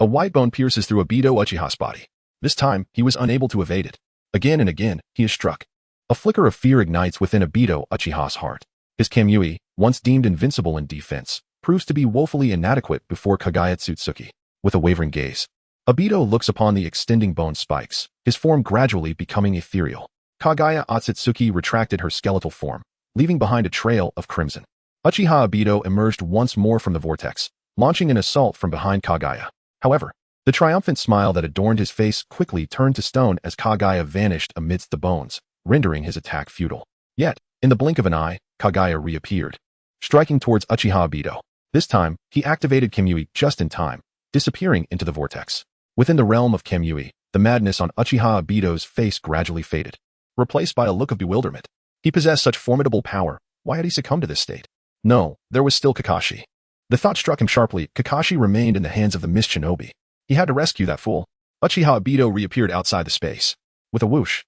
a white bone pierces through Obito Uchiha's body. This time, he was unable to evade it. Again and again, he is struck. A flicker of fear ignites within Obito Uchiha's heart. His Kamui, once deemed invincible in defense, proves to be woefully inadequate before Kaguya Otsutsuki. With a wavering gaze, Obito looks upon the extending bone spikes, his form gradually becoming ethereal. Kaguya Otsutsuki retracted her skeletal form, leaving behind a trail of crimson. Uchiha Obito emerged once more from the vortex, launching an assault from behind Kaguya. However, The triumphant smile that adorned his face quickly turned to stone as Kaguya vanished amidst the bones, rendering his attack futile. Yet, in the blink of an eye, Kaguya reappeared, striking towards Uchiha Obito. This time, he activated Kamui just in time, disappearing into the vortex. Within the realm of Kamui, the madness on Uchiha Obito's face gradually faded, replaced by a look of bewilderment. He possessed such formidable power. Why had he succumbed to this state? No, there was still Kakashi. The thought struck him sharply. Kakashi remained in the hands of the Mist Shinobi. He had to rescue that fool. Uchiha Obito reappeared outside the space. With a whoosh,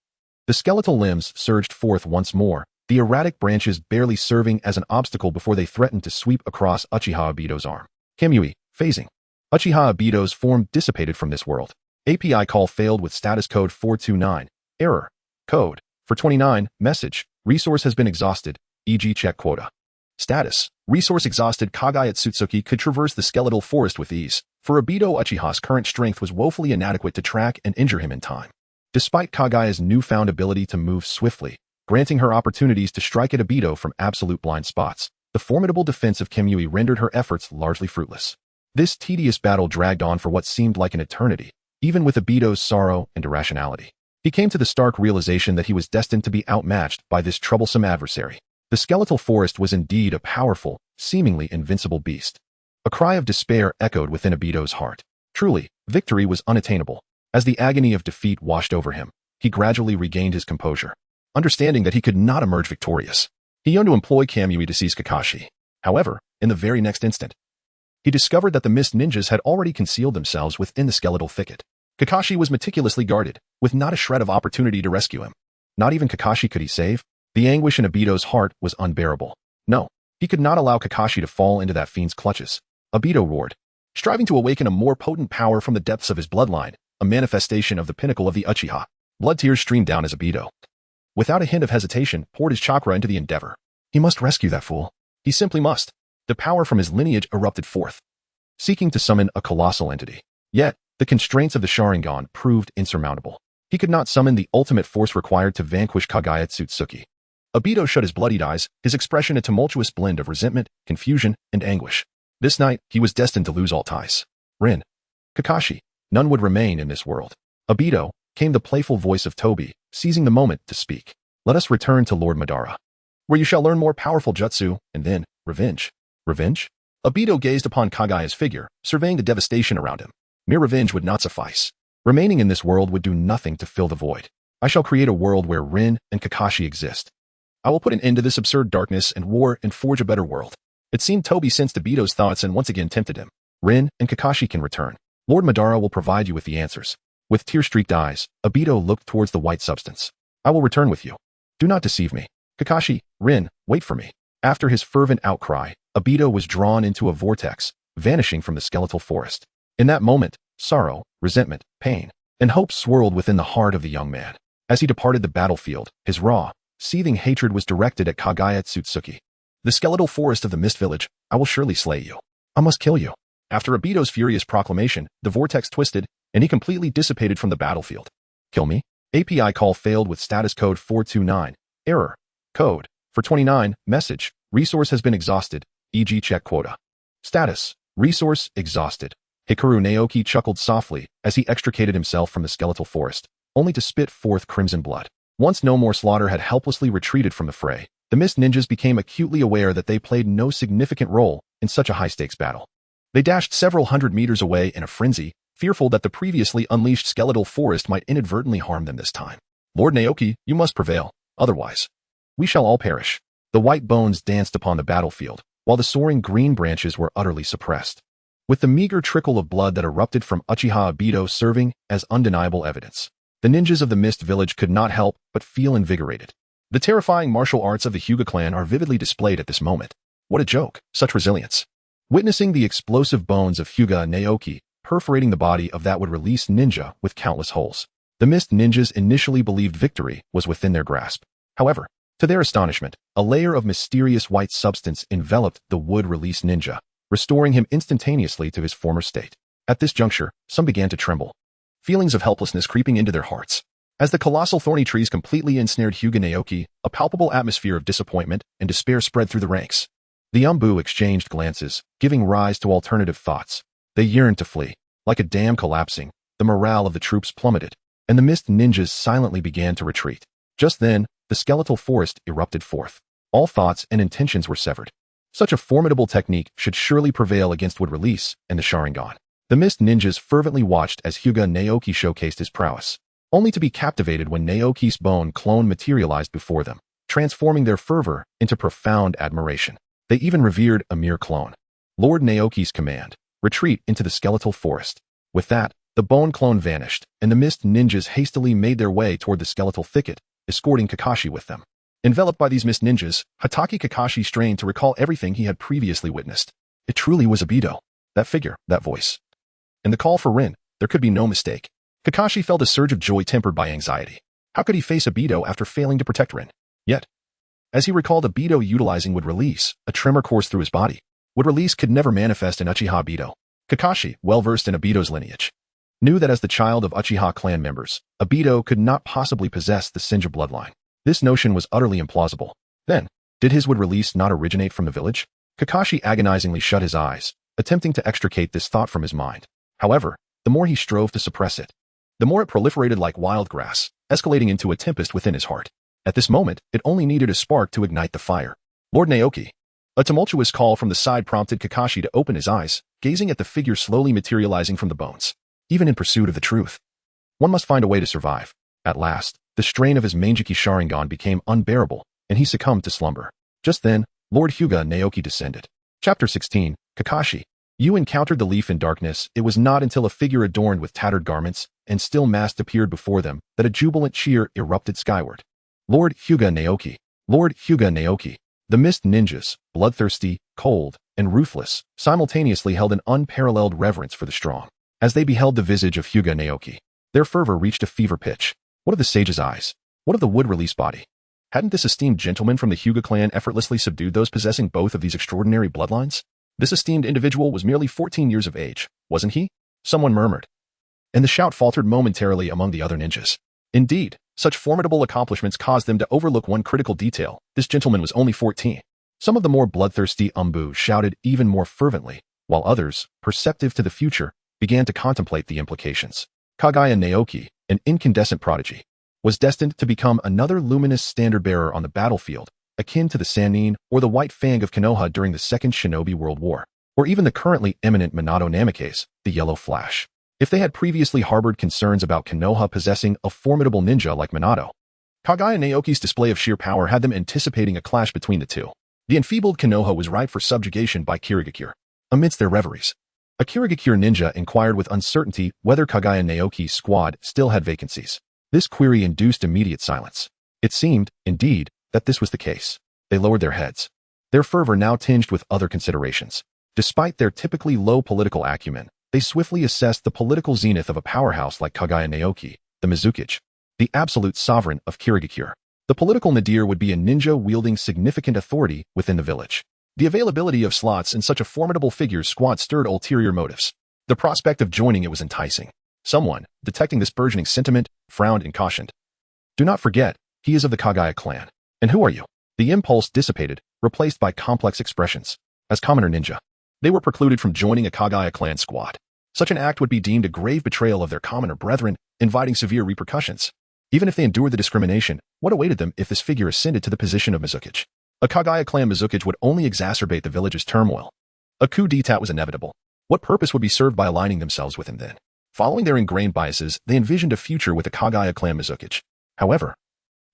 the skeletal limbs surged forth once more, the erratic branches barely serving as an obstacle before they threatened to sweep across Uchiha Obito's arm. Kamui, phasing. Uchiha Obito's form dissipated from this world. API call failed with status code 429. Error. Code. For 29. Message. Resource has been exhausted. E.g. check quota. Status. Resource exhausted. Kaguya Otsutsuki could traverse the skeletal forest with ease. For Obito, Uchiha's current strength was woefully inadequate to track and injure him in time. Despite Kaguya's newfound ability to move swiftly, granting her opportunities to strike at Obito from absolute blind spots, the formidable defense of Kamui rendered her efforts largely fruitless. This tedious battle dragged on for what seemed like an eternity, even with Obito's sorrow and irrationality. He came to the stark realization that he was destined to be outmatched by this troublesome adversary. The skeletal forest was indeed a powerful, seemingly invincible beast. A cry of despair echoed within Obito's heart. Truly, victory was unattainable. As the agony of defeat washed over him, he gradually regained his composure, understanding that he could not emerge victorious. He yearned to employ Kamui to seize Kakashi. However, in the very next instant, he discovered that the mist ninjas had already concealed themselves within the skeletal thicket. Kakashi was meticulously guarded, with not a shred of opportunity to rescue him. Not even Kakashi could he save. The anguish in Obito's heart was unbearable. No, he could not allow Kakashi to fall into that fiend's clutches. Obito roared, striving to awaken a more potent power from the depths of his bloodline, a manifestation of the pinnacle of the Uchiha. Blood tears streamed down as Obito, without a hint of hesitation, poured his chakra into the endeavor. He must rescue that fool. He simply must. The power from his lineage erupted forth, seeking to summon a colossal entity. Yet, the constraints of the Sharingan proved insurmountable. He could not summon the ultimate force required to vanquish Kaguya Otsutsuki. Obito shut his bloodied eyes, his expression a tumultuous blend of resentment, confusion, and anguish. This night, he was destined to lose all ties. Rin. Kakashi. None would remain in this world. Obito, came the playful voice of Tobi, seizing the moment to speak. Let us return to Lord Madara, where you shall learn more powerful jutsu, and then, revenge. Revenge? Obito gazed upon Kaguya's figure, surveying the devastation around him. Mere revenge would not suffice. Remaining in this world would do nothing to fill the void. I shall create a world where Rin and Kakashi exist. I will put an end to this absurd darkness and war and forge a better world. It seemed Tobi sensed Obito's thoughts and once again tempted him. Rin and Kakashi can return. Lord Madara will provide you with the answers. With tear-streaked eyes, Obito looked towards the white substance. I will return with you. Do not deceive me. Kakashi, Rin, wait for me. After his fervent outcry, Obito was drawn into a vortex, vanishing from the skeletal forest. In that moment, sorrow, resentment, pain, and hope swirled within the heart of the young man. As he departed the battlefield, his raw, seething hatred was directed at Kaguya Otsutsuki. The skeletal forest of the Mist Village, I will surely slay you. I must kill you. After Obito's furious proclamation, the vortex twisted, and he completely dissipated from the battlefield. Kill me? API call failed with status code 429. Error. Code. For 29. Message. Resource has been exhausted. E.g. check quota. Status. Resource exhausted. Hikaru Naoki chuckled softly as he extricated himself from the skeletal forest, only to spit forth crimson blood. Once no more slaughter had helplessly retreated from the fray, the Mist Ninjas became acutely aware that they played no significant role in such a high-stakes battle. They dashed several hundred meters away in a frenzy, fearful that the previously unleashed skeletal forest might inadvertently harm them this time. Lord Naoki, you must prevail, otherwise we shall all perish. The white bones danced upon the battlefield, while the soaring green branches were utterly suppressed, with the meager trickle of blood that erupted from Uchiha Obito serving as undeniable evidence. The ninjas of the Mist Village could not help but feel invigorated. The terrifying martial arts of the Hyuga clan are vividly displayed at this moment. What a joke, such resilience. Witnessing the explosive bones of Hyuga Naoki perforating the body of that would release ninja with countless holes, the Mist Ninjas initially believed victory was within their grasp. However, to their astonishment, a layer of mysterious white substance enveloped the wood-release ninja, restoring him instantaneously to his former state. At this juncture, some began to tremble, feelings of helplessness creeping into their hearts. As the colossal thorny trees completely ensnared Hyuga Naoki, a palpable atmosphere of disappointment and despair spread through the ranks. The Umbu exchanged glances, giving rise to alternative thoughts. They yearned to flee. Like a dam collapsing, the morale of the troops plummeted, and the mist ninjas silently began to retreat. Just then, the skeletal forest erupted forth. All thoughts and intentions were severed. Such a formidable technique should surely prevail against wood release and the Sharingan. The mist ninjas fervently watched as Kaguya Naoki showcased his prowess, only to be captivated when Naoki's bone clone materialized before them, transforming their fervor into profound admiration. They even revered a mere clone. Lord Naoki's command, retreat into the skeletal forest. With that, the bone clone vanished, and the mist ninjas hastily made their way toward the skeletal thicket, escorting Kakashi with them. Enveloped by these mist ninjas, Hatake Kakashi strained to recall everything he had previously witnessed. It truly was Obito. That figure, that voice. And the call for Rin, there could be no mistake. Kakashi felt a surge of joy tempered by anxiety. How could he face Obito after failing to protect Rin? Yet, as he recalled Obito utilizing wood release, a tremor coursed through his body. Wood release could never manifest in Uchiha Obito. Kakashi, well-versed in Obito's lineage, knew that as the child of Uchiha clan members, Obito could not possibly possess the Shinja bloodline. This notion was utterly implausible. Then, did his wood release not originate from the village? Kakashi agonizingly shut his eyes, attempting to extricate this thought from his mind. However, the more he strove to suppress it, the more it proliferated like wild grass, escalating into a tempest within his heart. At this moment, it only needed a spark to ignite the fire. Lord Naoki. A tumultuous call from the side prompted Kakashi to open his eyes, gazing at the figure slowly materializing from the bones. Even in pursuit of the truth, one must find a way to survive. At last, the strain of his Manjiki Sharingan became unbearable, and he succumbed to slumber. Just then, Lord Kaguya Naoki descended. Chapter 16, Kakashi. You encountered the leaf in darkness. It was not until a figure adorned with tattered garments and still masked appeared before them that a jubilant cheer erupted skyward. Lord Kaguya Naoki. Lord Kaguya Naoki. The mist ninjas, bloodthirsty, cold, and ruthless, simultaneously held an unparalleled reverence for the strong. As they beheld the visage of Kaguya Naoki, their fervor reached a fever pitch. What of the sage's eyes? What of the wood release body? Hadn't this esteemed gentleman from the Hyuga clan effortlessly subdued those possessing both of these extraordinary bloodlines? This esteemed individual was merely 14 years of age, wasn't he? Someone murmured. And the shout faltered momentarily among the other ninjas. Indeed, such formidable accomplishments caused them to overlook one critical detail. This gentleman was only 14. Some of the more bloodthirsty Umbu shouted even more fervently, while others, perceptive to the future, began to contemplate the implications. Kaguya Naoki, an incandescent prodigy, was destined to become another luminous standard-bearer on the battlefield, akin to the Sannin or the White Fang of Konoha during the Second Shinobi World War, or even the currently eminent Minato Namikaze, the Yellow Flash. If they had previously harbored concerns about Konoha possessing a formidable ninja like Minato, Kaguya Naoki's display of sheer power had them anticipating a clash between the two. The enfeebled Konoha was ripe for subjugation by Kirigakure. Amidst their reveries, a Kirigakure ninja inquired with uncertainty whether Kaguya Naoki's squad still had vacancies. This query induced immediate silence. It seemed, indeed, that this was the case. They lowered their heads, their fervor now tinged with other considerations. Despite their typically low political acumen, they swiftly assessed the political zenith of a powerhouse like Kaguya Naoki, the Mizukage, the absolute sovereign of Kirigakure. The political nadir would be a ninja wielding significant authority within the village. The availability of slots in such a formidable figure's squad stirred ulterior motives. The prospect of joining it was enticing. Someone, detecting this burgeoning sentiment, frowned and cautioned. Do not forget, he is of the Kaguya clan. And who are you? The impulse dissipated, replaced by complex expressions. As commoner ninja, they were precluded from joining a Kaguya clan squad. Such an act would be deemed a grave betrayal of their commoner brethren, inviting severe repercussions. Even if they endured the discrimination, what awaited them if this figure ascended to the position of Mizukage? A Kaguya clan Mizukage would only exacerbate the village's turmoil. A coup d'etat was inevitable. What purpose would be served by aligning themselves with him then? Following their ingrained biases, they envisioned a future with the Kaguya clan Mizukage. However,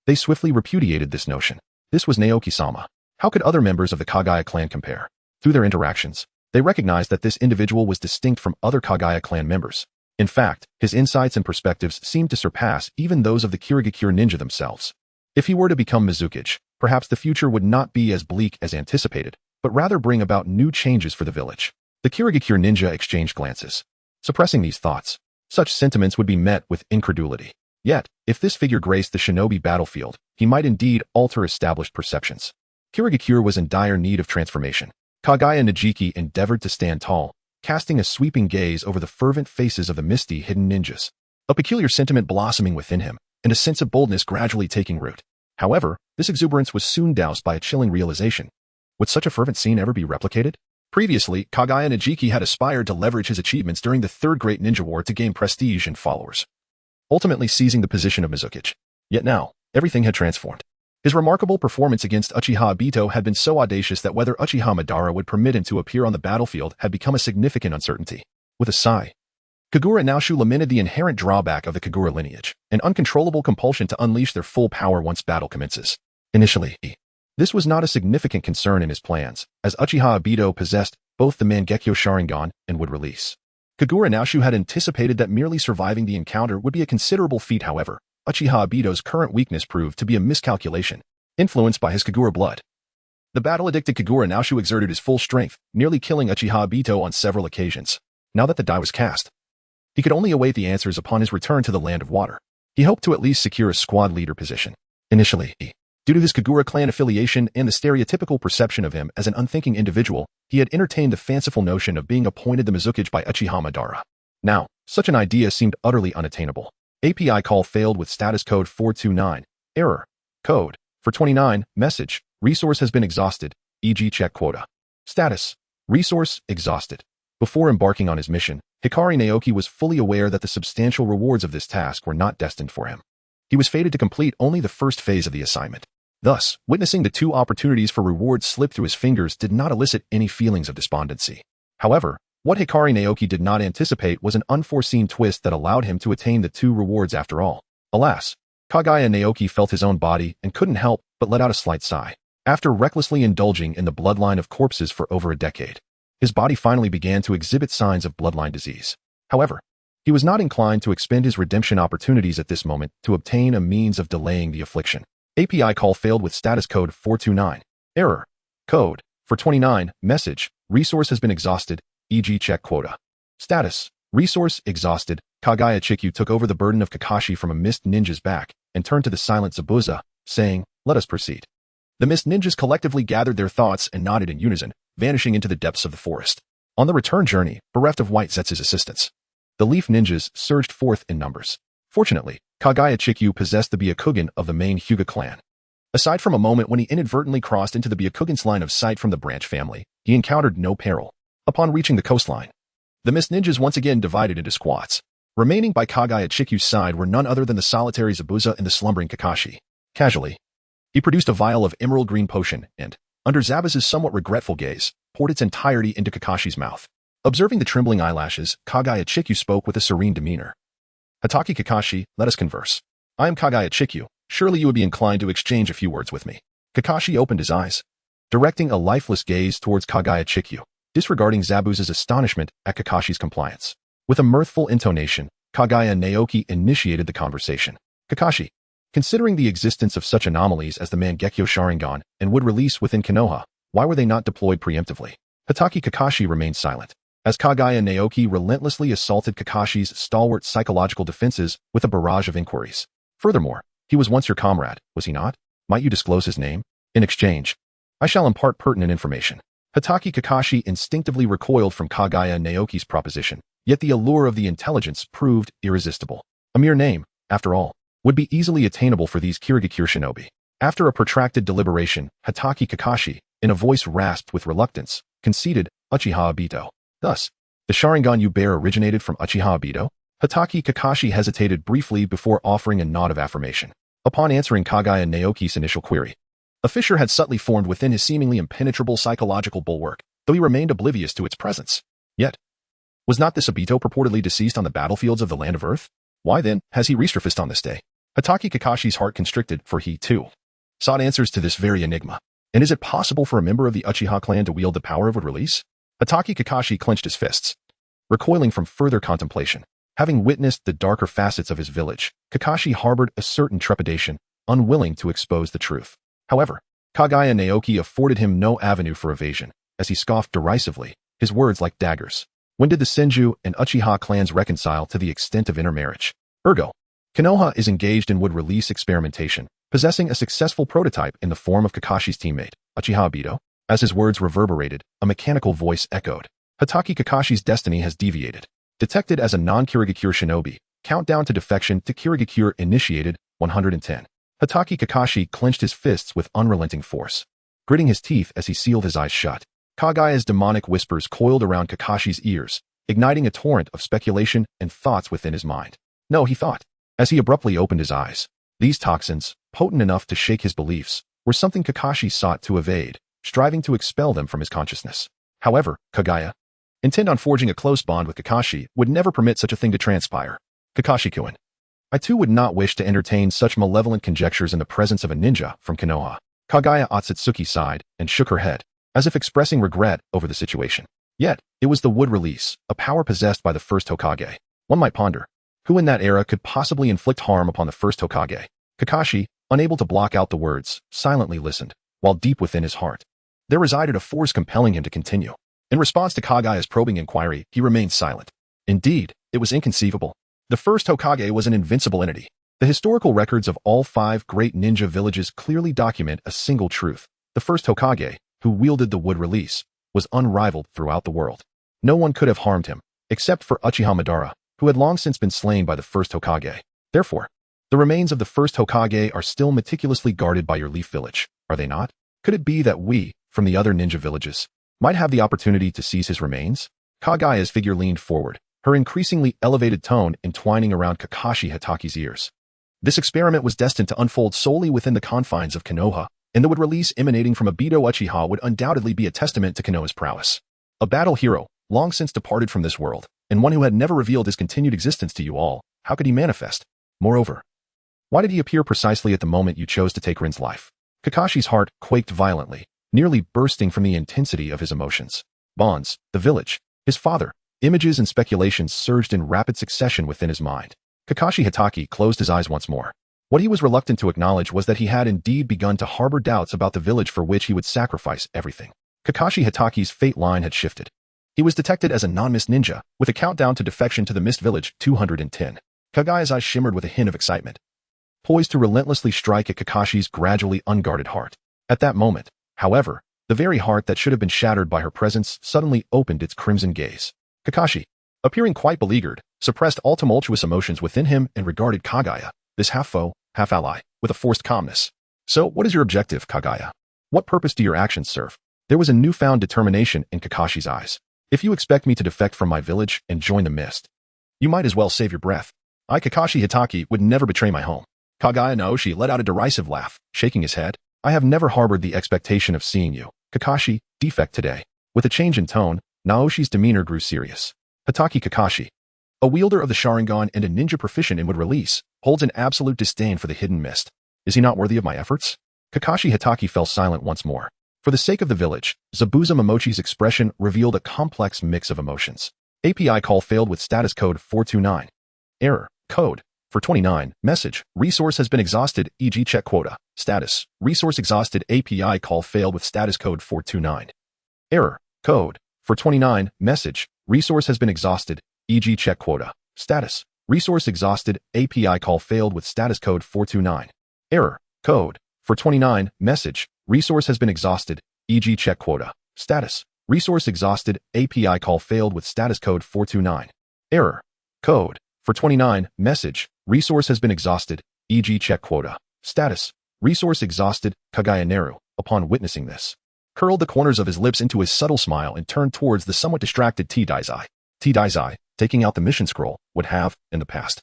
they swiftly repudiated this notion. This was Naoki-sama. How could other members of the Kaguya clan compare? Through their interactions, they recognized that this individual was distinct from other Kaguya clan members. In fact, his insights and perspectives seemed to surpass even those of the Kirigakure ninja themselves. If he were to become Mizukage, perhaps the future would not be as bleak as anticipated, but rather bring about new changes for the village. The Kirigakure ninja exchanged glances. Suppressing these thoughts, such sentiments would be met with incredulity. Yet, if this figure graced the shinobi battlefield, he might indeed alter established perceptions. Kirigakure was in dire need of transformation. Kaguya Najiki endeavored to stand tall, casting a sweeping gaze over the fervent faces of the misty hidden ninjas. A peculiar sentiment blossoming within him, and a sense of boldness gradually taking root. However, this exuberance was soon doused by a chilling realization. Would such a fervent scene ever be replicated? Previously, Kaguya Naoki had aspired to leverage his achievements during the Third Great Ninja War to gain prestige and followers, ultimately seizing the position of Mizukage. Yet now, everything had transformed. His remarkable performance against Uchiha Obito had been so audacious that whether Uchiha Madara would permit him to appear on the battlefield had become a significant uncertainty. With a sigh, Kaguya Naoki lamented the inherent drawback of the Kaguya lineage, an uncontrollable compulsion to unleash their full power once battle commences. Initially, this was not a significant concern in his plans, as Uchiha Obito possessed both the Mangekyo Sharingan and would release. Kaguya Naoki had anticipated that merely surviving the encounter would be a considerable feat. However, Uchiha Obito's current weakness proved to be a miscalculation, influenced by his Kaguya blood. The battle-addicted Kaguya Naoki exerted his full strength, nearly killing Uchiha Obito on several occasions. Now that the die was cast, he could only await the answers upon his return to the Land of Water. He hoped to at least secure a squad leader position. Initially, due to his Kaguya clan affiliation and the stereotypical perception of him as an unthinking individual, he had entertained the fanciful notion of being appointed the Mizukage by Uchiha Madara. Now, such an idea seemed utterly unattainable. API call failed with status code 429. Error. Code. For 29. Message. Resource has been exhausted. E.g. check quota. Status. Resource exhausted. Before embarking on his mission, Hikari Naoki was fully aware that the substantial rewards of this task were not destined for him. He was fated to complete only the first phase of the assignment. Thus, witnessing the two opportunities for rewards slip through his fingers did not elicit any feelings of despondency. However, what Hikari Naoki did not anticipate was an unforeseen twist that allowed him to attain the two rewards after all. Alas, Kaguya Naoki felt his own body and couldn't help but let out a slight sigh. After recklessly indulging in the bloodline of corpses for over a decade, his body finally began to exhibit signs of bloodline disease. However, he was not inclined to expend his redemption opportunities at this moment to obtain a means of delaying the affliction. API call failed with status code 429. Error. Code. For 29. Message. Resource has been exhausted. E.g. check quota. Status. Resource exhausted. Kaguya Chikyu took over the burden of Kakashi from a mist ninja's back and turned to the silent Zabuza, saying, "Let us proceed." The mist ninjas collectively gathered their thoughts and nodded in unison, vanishing into the depths of the forest. On the return journey, bereft of White Zetsu's assistance, the leaf ninjas surged forth in numbers. Fortunately, Kaguya Chikyu possessed the Byakugan of the main Hyuga clan. Aside from a moment when he inadvertently crossed into the Byakugan's line of sight from the branch family, he encountered no peril. Upon reaching the coastline, the mist ninjas once again divided into squads. Remaining by Kaguya Chikyu's side were none other than the solitary Zabuza and the slumbering Kakashi. Casually, he produced a vial of emerald green potion and, under Zabuza's somewhat regretful gaze, poured its entirety into Kakashi's mouth. Observing the trembling eyelashes, Kaguya Chikyu spoke with a serene demeanor. "Hatake Kakashi, let us converse. I am Kaguya Chikyu. Surely you would be inclined to exchange a few words with me." Kakashi opened his eyes, directing a lifeless gaze towards Kaguya Chikyu, disregarding Zabuza's astonishment at Kakashi's compliance. With a mirthful intonation, Kaguya Naoki initiated the conversation. "Kakashi, considering the existence of such anomalies as the Mangekyo Sharingan and would release within Konoha, why were they not deployed preemptively?" Hatake Kakashi remained silent, as Kaguya Naoki relentlessly assaulted Kakashi's stalwart psychological defenses with a barrage of inquiries. "Furthermore, he was once your comrade, was he not? Might you disclose his name? In exchange, I shall impart pertinent information." Hatake Kakashi instinctively recoiled from Kaguya Naoki's proposition, yet the allure of the intelligence proved irresistible. A mere name, after all, would be easily attainable for these Kirigakure shinobi. After a protracted deliberation, Hatake Kakashi, in a voice rasped with reluctance, conceded, "Uchiha Obito." "Thus, the Sharingan you bear originated from Uchiha Obito?" Hatake Kakashi hesitated briefly before offering a nod of affirmation. Upon answering Kaguya Naoki's initial query, a fissure had subtly formed within his seemingly impenetrable psychological bulwark, though he remained oblivious to its presence. Yet, was not this Obito purportedly deceased on the battlefields of the Land of Earth? Why then has he resurfaced on this day? Hatake Kakashi's heart constricted, for he, too, sought answers to this very enigma. And is it possible for a member of the Uchiha clan to wield the power of would release? Hatake Kakashi clenched his fists, recoiling from further contemplation. Having witnessed the darker facets of his village, Kakashi harbored a certain trepidation, unwilling to expose the truth. However, Kaguya Naoki afforded him no avenue for evasion, as he scoffed derisively, his words like daggers. When did the Senju and Uchiha clans reconcile to the extent of intermarriage? Ergo, Konoha is engaged in would release experimentation, possessing a successful prototype in the form of Kakashi's teammate, Uchiha Obito. As his words reverberated, a mechanical voice echoed. Hatake Kakashi's destiny has deviated. Detected as a non-Kirigakure shinobi, countdown to defection to Kirigakure initiated, 110. Hatake Kakashi clenched his fists with unrelenting force, gritting his teeth as he sealed his eyes shut. Kaguya's demonic whispers coiled around Kakashi's ears, igniting a torrent of speculation and thoughts within his mind. No, he thought, as he abruptly opened his eyes. These toxins, potent enough to shake his beliefs, were something Kakashi sought to evade, striving to expel them from his consciousness. However, Kaguya, intent on forging a close bond with Kakashi, would never permit such a thing to transpire. Kakashi-kun, I too would not wish to entertain such malevolent conjectures in the presence of a ninja from Konoha. Kaguya Otsutsuki sighed and shook her head, as if expressing regret over the situation. Yet, it was the wood release, a power possessed by the first Hokage. One might ponder, who in that era could possibly inflict harm upon the first Hokage? Kakashi, unable to block out the words, silently listened, while deep within his heart, there resided a force compelling him to continue. In response to Kaguya's probing inquiry, he remained silent. Indeed, it was inconceivable. The first Hokage was an invincible entity. The historical records of all 5 great ninja villages clearly document a single truth. The first Hokage, who wielded the wood release, was unrivaled throughout the world. No one could have harmed him, except for Uchiha Madara, who had long since been slain by the first Hokage. Therefore, the remains of the first Hokage are still meticulously guarded by your Leaf Village, are they not? Could it be that we, from the other ninja villages, might have the opportunity to seize his remains? Kaguya's figure leaned forward, her increasingly elevated tone entwining around Kakashi Hataki's ears. This experiment was destined to unfold solely within the confines of Konoha, and the wood release emanating from Obito Uchiha would undoubtedly be a testament to Konoha's prowess. A battle hero, long since departed from this world, and one who had never revealed his continued existence to you all, how could he manifest? Moreover, why did he appear precisely at the moment you chose to take Rin's life? Kakashi's heart quaked violently, nearly bursting from the intensity of his emotions. Bonds, the village, his father, images and speculations surged in rapid succession within his mind. Kakashi Hatake closed his eyes once more. What he was reluctant to acknowledge was that he had indeed begun to harbor doubts about the village for which he would sacrifice everything. Kakashi Hatake's fate line had shifted. He was detected as a non-mist ninja, with a countdown to defection to the Mist Village 210. Kaguya's eyes shimmered with a hint of excitement, poised to relentlessly strike at Kakashi's gradually unguarded heart. At that moment, however, the very heart that should have been shattered by her presence suddenly opened its crimson gaze. Kakashi, appearing quite beleaguered, suppressed all tumultuous emotions within him and regarded Kaguya, this half-foe, half-ally, with a forced calmness. So, what is your objective, Kaguya? What purpose do your actions serve? There was a newfound determination in Kakashi's eyes. If you expect me to defect from my village and join the mist, you might as well save your breath. I, Kakashi Hatake, would never betray my home. Kaguya Naoki let out a derisive laugh, shaking his head. I have never harbored the expectation of seeing you, Kakashi, defect today. With a change in tone, Naoshi's demeanor grew serious. Hatake Kakashi, a wielder of the Sharingan and a ninja proficient in wood release, holds an absolute disdain for the hidden mist. Is he not worthy of my efforts? Kakashi Hatake fell silent once more. For the sake of the village, Zabuza Momochi's expression revealed a complex mix of emotions. API call failed with status code 429. Error. Code. For 29. Message. Resource has been exhausted, e.g. check quota. Status. Resource exhausted. API call failed with status code 429. Error. Code. For 29. Message. Resource has been exhausted, e.g. check quota. Status. Resource exhausted. API call failed with status code 429. Error. Code. For 29. Message. Resource has been exhausted, e.g. check quota. Status. Resource exhausted. API call failed with status code 429. Error. Code. For 29. Message. Resource has been exhausted, e.g. check quota. Status. Resource exhausted. Kaguya Naru, upon witnessing this, curled the corners of his lips into a subtle smile and turned towards the somewhat distracted T-Daizai. T-Daizai, taking out the mission scroll, would have, in the past,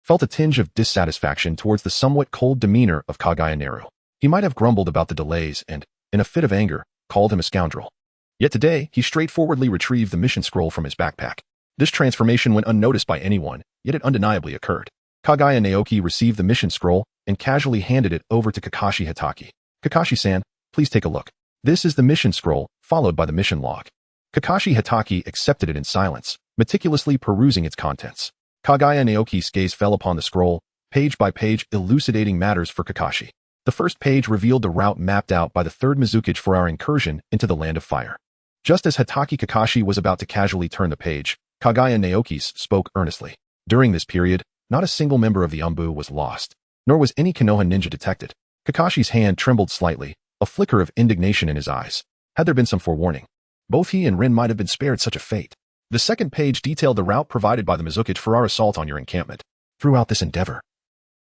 felt a tinge of dissatisfaction towards the somewhat cold demeanor of Kaguya Naru. He might have grumbled about the delays and, in a fit of anger, called him a scoundrel. Yet today, he straightforwardly retrieved the mission scroll from his backpack. This transformation went unnoticed by anyone, yet it undeniably occurred. Kaguya Naoki received the mission scroll and casually handed it over to Kakashi Hatake. Kakashi-san, please take a look. This is the mission scroll, followed by the mission log. Kakashi Hatake accepted it in silence, meticulously perusing its contents. Kaguya Naoki's gaze fell upon the scroll, page by page elucidating matters for Kakashi. The first page revealed the route mapped out by the Third Mizukage for our incursion into the Land of Fire. Just as Hatake Kakashi was about to casually turn the page, Kaguya Naoki spoke earnestly. During this period, not a single member of the Umbu was lost, nor was any Konoha ninja detected. Kakashi's hand trembled slightly, a flicker of indignation in his eyes. Had there been some forewarning, both he and Rin might have been spared such a fate. The second page detailed the route provided by the Mizukage for our assault on your encampment. Throughout this endeavor,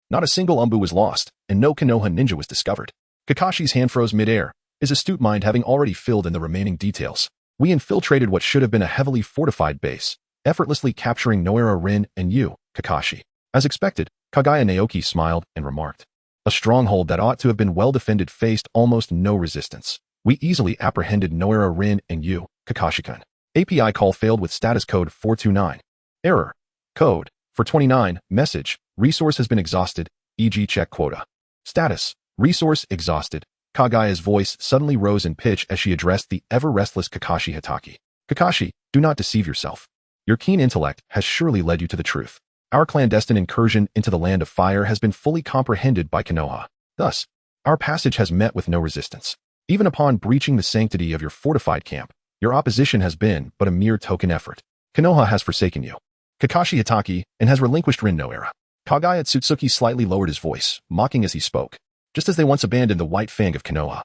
not a single Umbu was lost, and no Konoha ninja was discovered. Kakashi's hand froze midair, his astute mind having already filled in the remaining details. We infiltrated what should have been a heavily fortified base, effortlessly capturing Naruto Rin and you, Kakashi. As expected, Kaguya Naoki smiled and remarked. A stronghold that ought to have been well defended faced almost no resistance. We easily apprehended Naruto Rin and you, Kakashi-kun. API call failed with status code 429. Error. Code 429. Message. Resource has been exhausted, e.g. check quota. Status. Resource exhausted. Kaguya's voice suddenly rose in pitch as she addressed the ever-restless Kakashi Hatake. Kakashi, do not deceive yourself. Your keen intellect has surely led you to the truth. Our clandestine incursion into the Land of Fire has been fully comprehended by Konoha. Thus, our passage has met with no resistance. Even upon breaching the sanctity of your fortified camp, your opposition has been but a mere token effort. Konoha has forsaken you, Kakashi Hatake, and has relinquished Rin no era. Kaguya Otsutsuki slightly lowered his voice, mocking as he spoke, just as they once abandoned the white fang of Konoha.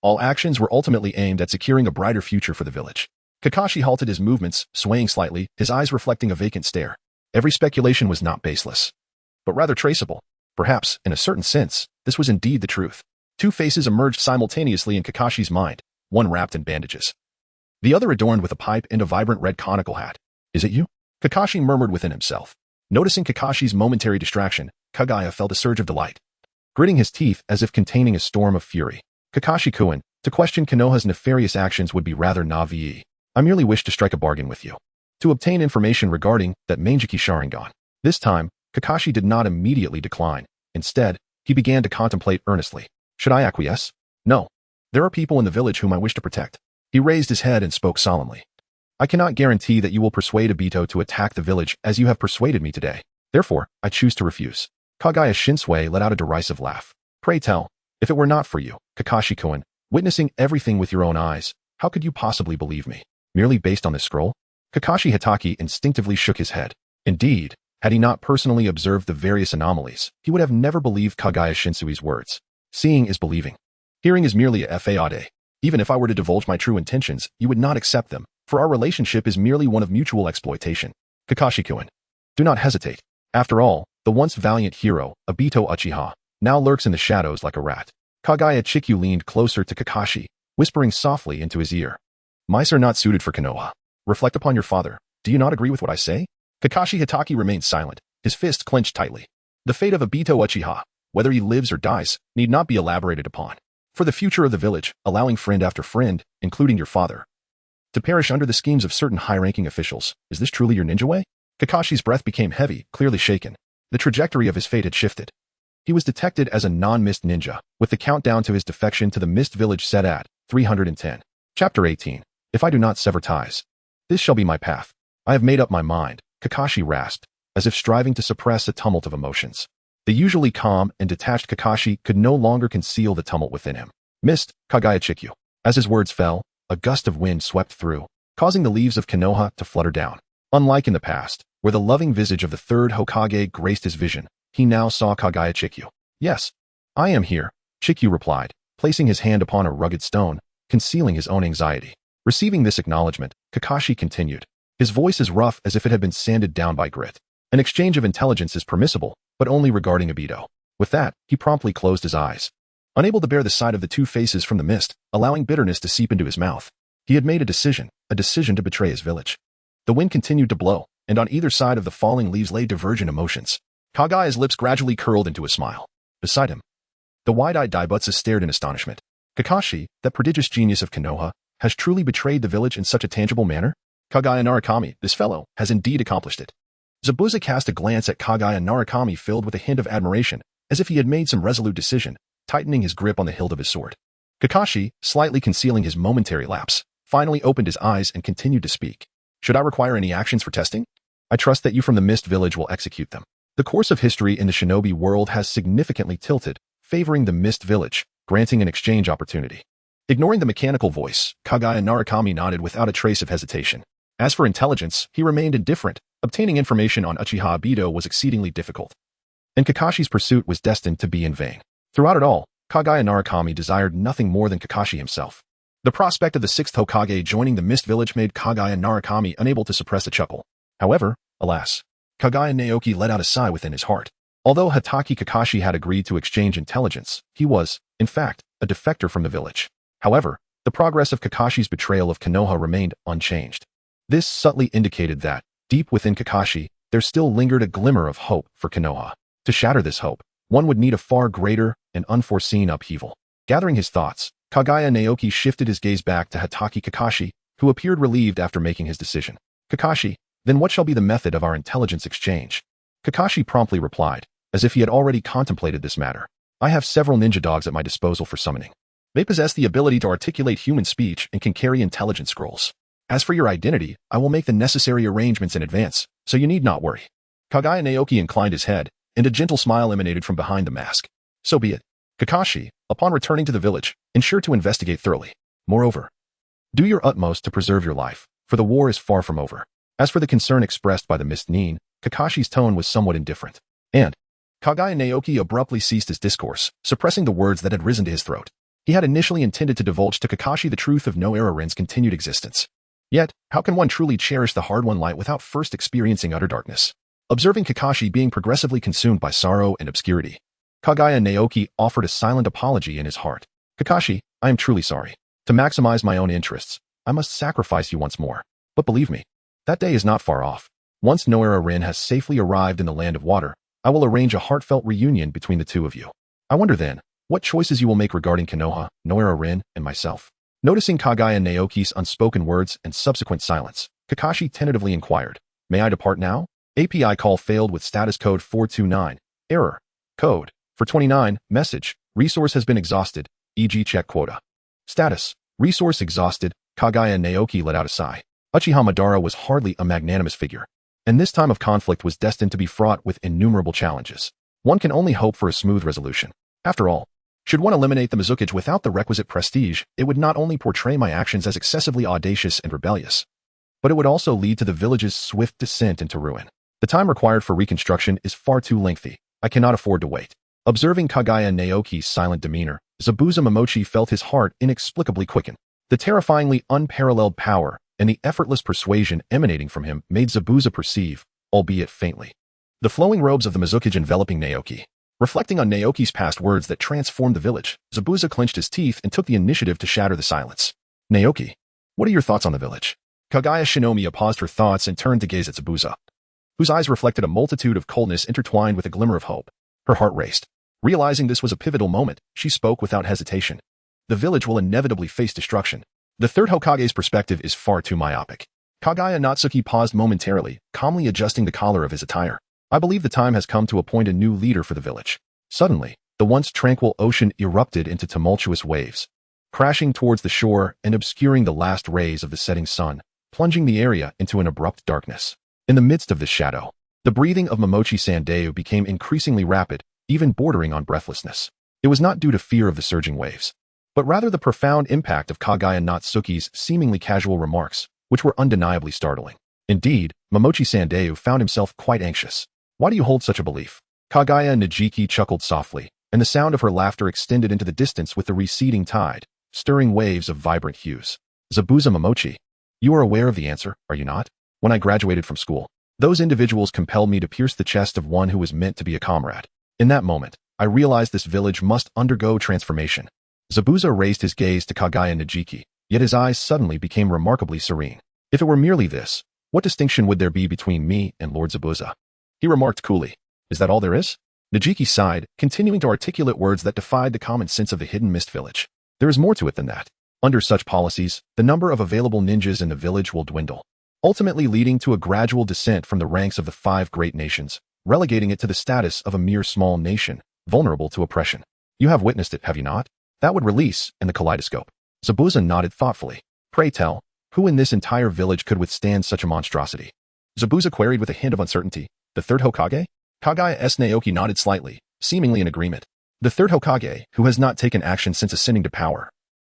All actions were ultimately aimed at securing a brighter future for the village. Kakashi halted his movements, swaying slightly, his eyes reflecting a vacant stare. Every speculation was not baseless, but rather traceable. Perhaps, in a certain sense, this was indeed the truth. Two faces emerged simultaneously in Kakashi's mind, one wrapped in bandages, the other adorned with a pipe and a vibrant red conical hat. Is it you? Kakashi murmured within himself. Noticing Kakashi's momentary distraction, Kaguya felt a surge of delight. Gritting his teeth as if containing a storm of fury. Kakashi-kun, to question Konoha's nefarious actions would be rather naive. I merely wish to strike a bargain with you. To obtain information regarding that Manjiki Sharingan. This time, Kakashi did not immediately decline. Instead, he began to contemplate earnestly. Should I acquiesce? No. There are people in the village whom I wish to protect. He raised his head and spoke solemnly. I cannot guarantee that you will persuade Obito to attack the village as you have persuaded me today. Therefore, I choose to refuse. Kaguya Shinsui let out a derisive laugh. Pray tell, if it were not for you, Kakashi-kun, witnessing everything with your own eyes, how could you possibly believe me? Merely based on this scroll? Kakashi Hatake instinctively shook his head. Indeed, had he not personally observed the various anomalies, he would have never believed Kaguya Shinsui's words. Seeing is believing. Hearing is merely a fade. Even if I were to divulge my true intentions, you would not accept them, for our relationship is merely one of mutual exploitation. Kakashi-kun, do not hesitate. After all, the once valiant hero, Obito Uchiha, now lurks in the shadows like a rat. Kaguya Chikyu leaned closer to Kakashi, whispering softly into his ear. Mice are not suited for Konoha. Reflect upon your father. Do you not agree with what I say? Kakashi Hatake remained silent, his fist clenched tightly. The fate of Obito Uchiha, whether he lives or dies, need not be elaborated upon. For the future of the village, allowing friend after friend, including your father, to perish under the schemes of certain high-ranking officials, is this truly your ninja way? Kakashi's breath became heavy, clearly shaken. The trajectory of his fate had shifted. He was detected as a non-mist ninja, with the countdown to his defection to the Mist Village set at 310. Chapter 18. If I do not sever ties, this shall be my path. I have made up my mind, Kakashi rasped, as if striving to suppress a tumult of emotions. The usually calm and detached Kakashi could no longer conceal the tumult within him. Mist, Kaguya Chikyu. As his words fell, a gust of wind swept through, causing the leaves of Konoha to flutter down. Unlike in the past, where the loving visage of the third Hokage graced his vision, he now saw Kaguya Chikyu. Yes, I am here, Chikyu replied, placing his hand upon a rugged stone, concealing his own anxiety. Receiving this acknowledgement, Kakashi continued. His voice as rough as if it had been sanded down by grit. An exchange of intelligence is permissible, but only regarding Obito. With that, he promptly closed his eyes, unable to bear the sight of the two faces from the mist, allowing bitterness to seep into his mouth. He had made a decision to betray his village. The wind continued to blow, and on either side of the falling leaves lay divergent emotions. Kaguya's lips gradually curled into a smile. Beside him, the wide-eyed Daibutsu stared in astonishment. Kakashi, that prodigious genius of Konoha, has truly betrayed the village in such a tangible manner? Kaguya Narukami, this fellow, has indeed accomplished it. Zabuza cast a glance at Kaguya Narukami filled with a hint of admiration, as if he had made some resolute decision, tightening his grip on the hilt of his sword. Kakashi, slightly concealing his momentary lapse, finally opened his eyes and continued to speak. Should I require any actions for testing? I trust that you from the Mist Village will execute them. The course of history in the shinobi world has significantly tilted, favoring the Mist Village, granting an exchange opportunity. Ignoring the mechanical voice, Kaguya Narukami nodded without a trace of hesitation. As for intelligence, he remained indifferent. Obtaining information on Uchiha Obito was exceedingly difficult, and Kakashi's pursuit was destined to be in vain. Throughout it all, Kaguya Narukami desired nothing more than Kakashi himself. The prospect of the sixth Hokage joining the Mist Village made Kaguya Narukami unable to suppress a chuckle. However, alas, Kaguya Naoki let out a sigh within his heart. Although Hatake Kakashi had agreed to exchange intelligence, he was, in fact, a defector from the village. However, the progress of Kakashi's betrayal of Konoha remained unchanged. This subtly indicated that, deep within Kakashi, there still lingered a glimmer of hope for Konoha. To shatter this hope, one would need a far greater and unforeseen upheaval. Gathering his thoughts, Kaguya Naoki shifted his gaze back to Hatake Kakashi, who appeared relieved after making his decision. Kakashi, then what shall be the method of our intelligence exchange? Kakashi promptly replied, as if he had already contemplated this matter. I have several ninja dogs at my disposal for summoning. They possess the ability to articulate human speech and can carry intelligence scrolls. As for your identity, I will make the necessary arrangements in advance, so you need not worry. Kaguya Naoki inclined his head, and a gentle smile emanated from behind the mask. So be it. Kakashi, upon returning to the village, ensure to investigate thoroughly. Moreover, do your utmost to preserve your life, for the war is far from over. As for the concern expressed by the Mist Nin, Kakashi's tone was somewhat indifferent. And Kaguya Naoki abruptly ceased his discourse, suppressing the words that had risen to his throat. He had initially intended to divulge to Kakashi the truth of Naruto Rin's continued existence. Yet, how can one truly cherish the hard-won light without first experiencing utter darkness? Observing Kakashi being progressively consumed by sorrow and obscurity, Kaguya Naoki offered a silent apology in his heart. Kakashi, I am truly sorry. To maximize my own interests, I must sacrifice you once more. But believe me, that day is not far off. Once Naruto Rin has safely arrived in the Land of Water, I will arrange a heartfelt reunion between the two of you. I wonder then, what choices you will make regarding Konoha, Naruto Rin, and myself. Noticing Kaguya Naoki's unspoken words and subsequent silence, Kakashi tentatively inquired, May I depart now? API call failed with status code 429. Error. Code. For 29. Message. Resource has been exhausted, e.g. check quota. Status. Resource exhausted. Kaguya Naoki let out a sigh. Uchiha Madara was hardly a magnanimous figure, and this time of conflict was destined to be fraught with innumerable challenges. One can only hope for a smooth resolution. After all, should one eliminate the Mizukage without the requisite prestige, it would not only portray my actions as excessively audacious and rebellious, but it would also lead to the village's swift descent into ruin. The time required for reconstruction is far too lengthy. I cannot afford to wait. Observing Kaguya Naoki's silent demeanor, Zabuza Momochi felt his heart inexplicably quicken. The terrifyingly unparalleled power and the effortless persuasion emanating from him made Zabuza perceive, albeit faintly, the flowing robes of the Mizukage enveloping Naoki. Reflecting on Naoki's past words that transformed the village, Zabuza clenched his teeth and took the initiative to shatter the silence. Naoki, what are your thoughts on the village? Kaguya Shinomiya paused her thoughts and turned to gaze at Zabuza, whose eyes reflected a multitude of coldness intertwined with a glimmer of hope. Her heart raced. Realizing this was a pivotal moment, she spoke without hesitation. The village will inevitably face destruction. The third Hokage's perspective is far too myopic. Kaguya Natsuki paused momentarily, calmly adjusting the collar of his attire. I believe the time has come to appoint a new leader for the village. Suddenly, the once tranquil ocean erupted into tumultuous waves, crashing towards the shore and obscuring the last rays of the setting sun, plunging the area into an abrupt darkness. In the midst of this shadow, the breathing of Momochi Sandeu became increasingly rapid, even bordering on breathlessness. It was not due to fear of the surging waves, but rather the profound impact of Kaguya Natsuki's seemingly casual remarks, which were undeniably startling. Indeed, Momochi Sandeu found himself quite anxious. Why do you hold such a belief? Kaguya Najiki chuckled softly, and the sound of her laughter extended into the distance with the receding tide, stirring waves of vibrant hues. Zabuza Momochi, you are aware of the answer, are you not? When I graduated from school, those individuals compelled me to pierce the chest of one who was meant to be a comrade. In that moment, I realized this village must undergo transformation. Zabuza raised his gaze to Kaguya Najiki, yet his eyes suddenly became remarkably serene. If it were merely this, what distinction would there be between me and Lord Zabuza? He remarked coolly. Is that all there is? Najiki sighed, continuing to articulate words that defied the common sense of the hidden mist village. There is more to it than that. Under such policies, the number of available ninjas in the village will dwindle, ultimately leading to a gradual descent from the ranks of the 5 great nations, relegating it to the status of a mere small nation, vulnerable to oppression. You have witnessed it, have you not? That would release in the kaleidoscope. Zabuza nodded thoughtfully. Pray tell, who in this entire village could withstand such a monstrosity? Zabuza queried with a hint of uncertainty. The third Hokage? Kaguya Naoki nodded slightly, seemingly in agreement. The third Hokage, who has not taken action since ascending to power.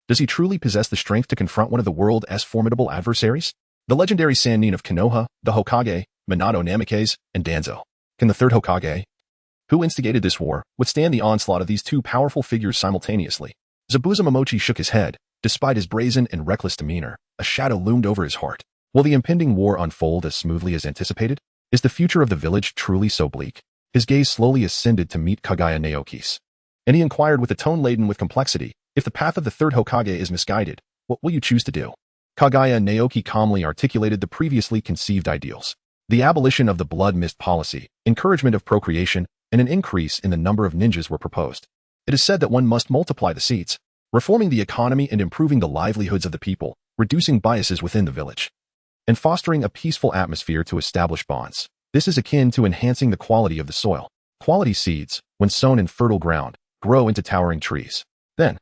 Does he truly possess the strength to confront one of the world's formidable adversaries? The legendary Sannin of Konoha, the Hokage, Minato Namikaze, and Danzo. Can the third Hokage, who instigated this war, withstand the onslaught of these two powerful figures simultaneously? Zabuza Momochi shook his head. Despite his brazen and reckless demeanor, a shadow loomed over his heart. Will the impending war unfold as smoothly as anticipated? Is the future of the village truly so bleak? His gaze slowly ascended to meet Kaguya Naoki's, and he inquired with a tone laden with complexity, If the path of the third Hokage is misguided, what will you choose to do? Kaguya Naoki calmly articulated the previously conceived ideals. The abolition of the blood mist policy, encouragement of procreation, and an increase in the number of ninjas were proposed. It is said that one must multiply the seeds, reforming the economy and improving the livelihoods of the people, reducing biases within the village, and fostering a peaceful atmosphere to establish bonds. This is akin to enhancing the quality of the soil. Quality seeds, when sown in fertile ground, grow into towering trees. Then,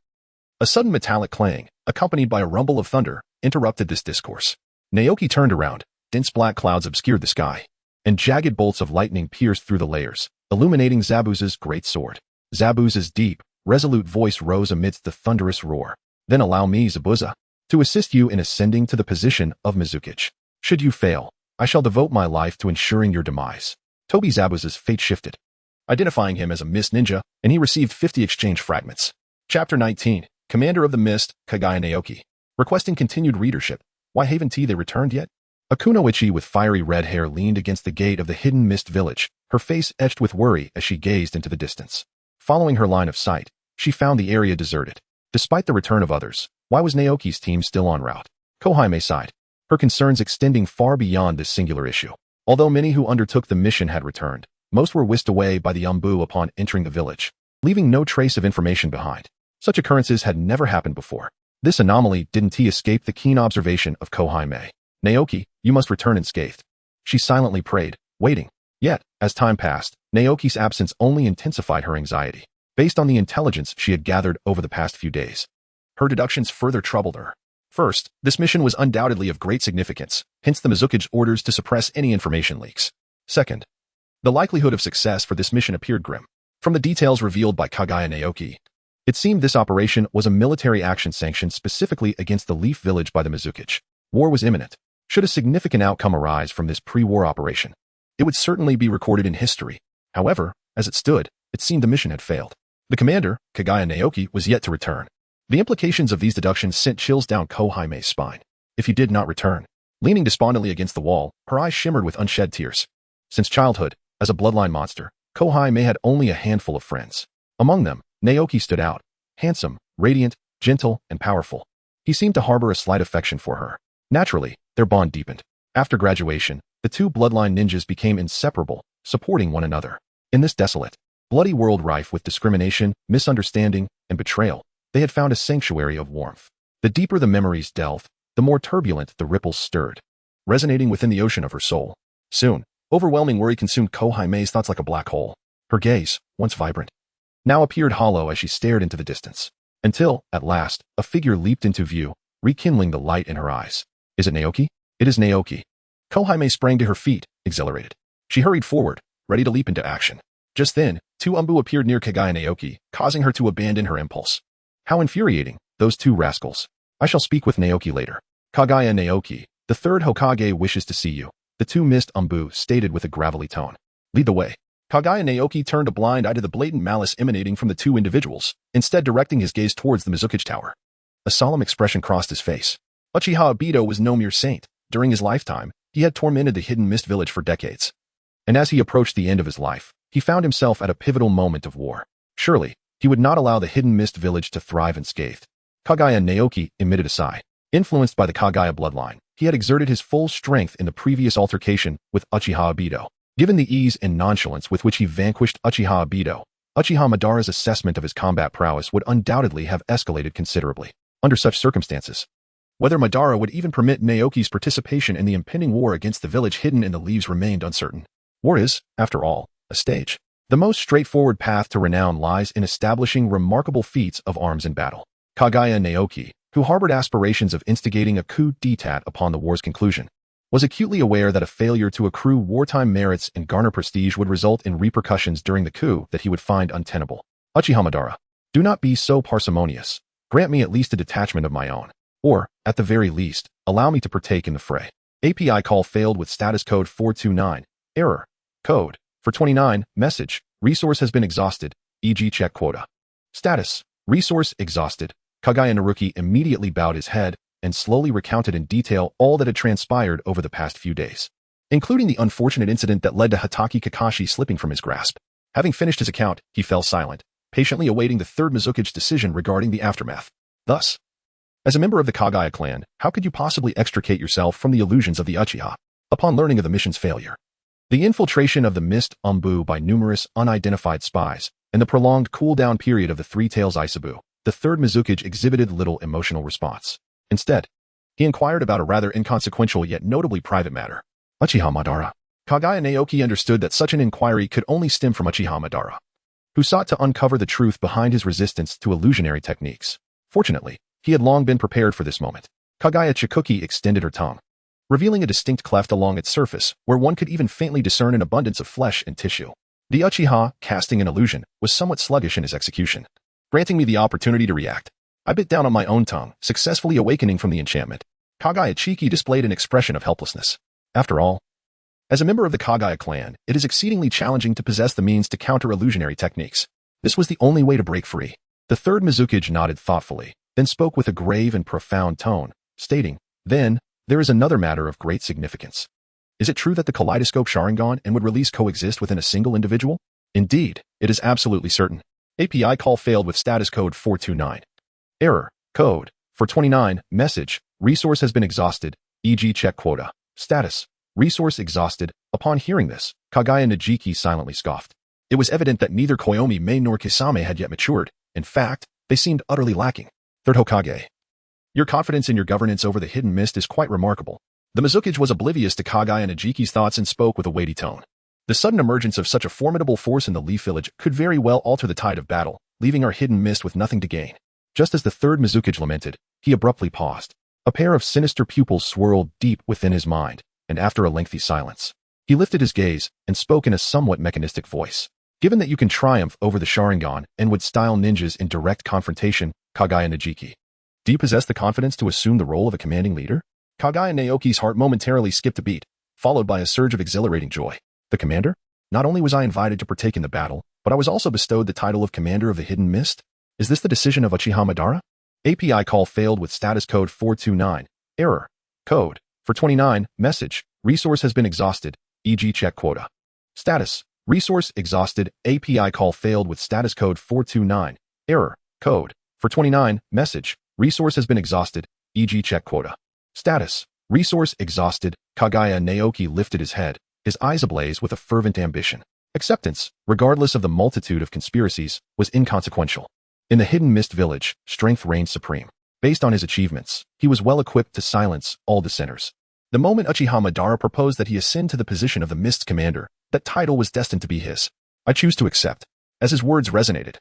a sudden metallic clang, accompanied by a rumble of thunder, interrupted this discourse. Naoki turned around. Dense black clouds obscured the sky, and jagged bolts of lightning pierced through the layers, illuminating Zabuza's great sword. Zabuza's deep, resolute voice rose amidst the thunderous roar. Then allow me, Zabuza, to assist you in ascending to the position of Mizukage. Should you fail, I shall devote my life to ensuring your demise. Toby Zabuza's fate shifted, identifying him as a mist ninja, and he received 50 exchange fragments. Chapter 19, Commander of the Mist, Kaguya Naoki. Requesting continued readership. Why haven't they returned yet? A kunoichi with fiery red hair leaned against the gate of the hidden mist village, her face etched with worry as she gazed into the distance. Following her line of sight, she found the area deserted. Despite the return of others, why was Naoki's team still en route? Kohaime sighed, her concerns extending far beyond this singular issue. Although many who undertook the mission had returned, most were whisked away by the Umbu upon entering the village, leaving no trace of information behind. Such occurrences had never happened before. This anomaly didn't escape the keen observation of Kohaime. Naoki, you must return unscathed. She silently prayed, waiting. Yet, as time passed, Naoki's absence only intensified her anxiety. Based on the intelligence she had gathered over the past few days, her deductions further troubled her. First, this mission was undoubtedly of great significance, hence the Mizukage's orders to suppress any information leaks. Second, the likelihood of success for this mission appeared grim. From the details revealed by Kaguya Naoki, it seemed this operation was a military action sanctioned specifically against the Leaf Village by the Mizukage. War was imminent. Should a significant outcome arise from this pre-war operation, it would certainly be recorded in history. However, as it stood, it seemed the mission had failed. The commander, Kaguya Naoki, was yet to return. The implications of these deductions sent chills down Kohaime's spine. If he did not return, leaning despondently against the wall, her eyes shimmered with unshed tears. Since childhood, as a bloodline monster, Kohaime had only a handful of friends. Among them, Naoki stood out, handsome, radiant, gentle, and powerful. He seemed to harbor a slight affection for her. Naturally, their bond deepened. After graduation, the two bloodline ninjas became inseparable, supporting one another. In this desolate, bloody world rife with discrimination, misunderstanding, and betrayal, they had found a sanctuary of warmth. The deeper the memories delved, the more turbulent the ripples stirred, resonating within the ocean of her soul. Soon, overwhelming worry consumed Kohaime's thoughts like a black hole. Her gaze, once vibrant, now appeared hollow as she stared into the distance. Until, at last, a figure leaped into view, rekindling the light in her eyes. Is it Naoki? It is Naoki. Kohaime sprang to her feet, exhilarated. She hurried forward, ready to leap into action. Just then, two Umbu appeared near Kaguya Naoki, causing her to abandon her impulse. How infuriating, those two rascals. I shall speak with Naoki later. Kaguya Naoki, the third Hokage wishes to see you, the two mist Umbu stated with a gravelly tone. Lead the way. Kaguya Naoki turned a blind eye to the blatant malice emanating from the two individuals, instead directing his gaze towards the Mizukage Tower. A solemn expression crossed his face. Uchiha Obito was no mere saint. During his lifetime, he had tormented the hidden mist village for decades. And as he approached the end of his life, he found himself at a pivotal moment of war. Surely, he would not allow the hidden mist village to thrive unscathed. Kaguya Naoki emitted a sigh. Influenced by the Kaguya bloodline, he had exerted his full strength in the previous altercation with Uchiha Obito. Given the ease and nonchalance with which he vanquished Uchiha Obito, Uchiha Madara's assessment of his combat prowess would undoubtedly have escalated considerably. Under such circumstances, whether Madara would even permit Naoki's participation in the impending war against the village hidden in the leaves remained uncertain. War is, after all, a stage. The most straightforward path to renown lies in establishing remarkable feats of arms in battle. Kaguya Naoki, who harbored aspirations of instigating a coup d'etat upon the war's conclusion, was acutely aware that a failure to accrue wartime merits and garner prestige would result in repercussions during the coup that he would find untenable. Uchiha Madara, do not be so parsimonious. Grant me at least a detachment of my own. Or, at the very least, allow me to partake in the fray. API call failed with status code 429. Error. Code. For 29. Message. Resource has been exhausted. E.g. check quota. Status. Resource exhausted. Kaguya Naruki immediately bowed his head and slowly recounted in detail all that had transpired over the past few days, including the unfortunate incident that led to Hatake Kakashi slipping from his grasp. Having finished his account, he fell silent, patiently awaiting the Third Mizukage's decision regarding the aftermath. Thus, as a member of the Kaguya clan, how could you possibly extricate yourself from the illusions of the Uchiha? Upon learning of the mission's failure, the infiltration of the Mist Umbu by numerous unidentified spies, and the prolonged cool-down period of the Three Tails Isabu, the Third Mizukage exhibited little emotional response. Instead, he inquired about a rather inconsequential yet notably private matter. Uchiha Madara. Kaguya Naoki understood that such an inquiry could only stem from Uchiha Madara, who sought to uncover the truth behind his resistance to illusionary techniques. Fortunately, he had long been prepared for this moment. Kaguya Chikuki extended her tongue, revealing a distinct cleft along its surface where one could even faintly discern an abundance of flesh and tissue. The Uchiha, casting an illusion, was somewhat sluggish in his execution, granting me the opportunity to react. I bit down on my own tongue, successfully awakening from the enchantment. Kaguya Chiki displayed an expression of helplessness. After all, as a member of the Kaguya clan, it is exceedingly challenging to possess the means to counter illusionary techniques. This was the only way to break free. The Third Mizukage nodded thoughtfully, then spoke with a grave and profound tone, stating, "Then, there is another matter of great significance. Is it true that the Kaleidoscope Sharingan and would release coexist within a single individual? Indeed, it is absolutely certain. API call failed with status code 429. Error. Code. 429. Message. Resource has been exhausted, e.g. check quota. Status. Resource exhausted. Upon hearing this, Kaguya Najiki silently scoffed. It was evident that neither Koyomi Mei nor Kisame had yet matured. In fact, they seemed utterly lacking. Third Hokage. Your confidence in your governance over the hidden mist is quite remarkable. The Mizukage was oblivious to Kaguya Najiki's thoughts and spoke with a weighty tone. The sudden emergence of such a formidable force in the Leaf Village could very well alter the tide of battle, leaving our hidden mist with nothing to gain. Just as the Third Mizukage lamented, he abruptly paused. A pair of sinister pupils swirled deep within his mind, and after a lengthy silence, he lifted his gaze and spoke in a somewhat mechanistic voice. Given that you can triumph over the Sharingan and would style ninjas in direct confrontation, Kaguya Najiki, do you possess the confidence to assume the role of a commanding leader? Kaguya Naoki's heart momentarily skipped a beat, followed by a surge of exhilarating joy. The commander? Not only was I invited to partake in the battle, but I was also bestowed the title of Commander of the Hidden Mist? Is this the decision of Uchiha Madara? API call failed with status code 429. Error. Code. 429. Message. Resource has been exhausted, e.g. check quota. Status. Resource exhausted. API call failed with status code 429. Error. Code. 429. Message. Resource has been exhausted, e.g. check quota. Status. Resource exhausted. Kaguya Naoki lifted his head, his eyes ablaze with a fervent ambition. Acceptance, regardless of the multitude of conspiracies, was inconsequential. In the Hidden Mist Village, strength reigned supreme. Based on his achievements, he was well equipped to silence all dissenters. The moment Uchiha Madara proposed that he ascend to the position of the Mist's commander, that title was destined to be his. I choose to accept. As his words resonated,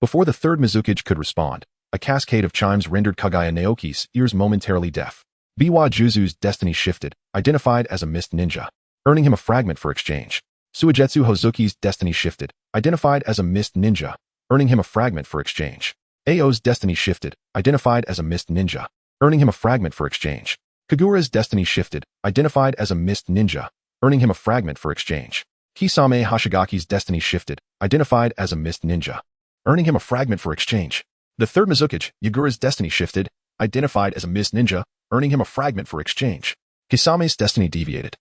before the Third Mizukage could respond, a cascade of chimes rendered Kaguya Naoki's ears momentarily deaf. Biwa Juzu's destiny shifted, identified as a Mist ninja, earning him a fragment for exchange. Suigetsu Hozuki's destiny shifted, identified as a Mist ninja, earning him a fragment for exchange. Ao's destiny shifted, identified as a Mist ninja, earning him a fragment for exchange. Kagura's destiny shifted, identified as a Mist ninja, earning him a fragment for exchange. Kisame Hashigaki's destiny shifted, identified as a Mist ninja, earning him a fragment for exchange. The Third Mizukage, Yagura's destiny shifted, identified as a Mist ninja, earning him a fragment for exchange. Kisame's destiny deviated,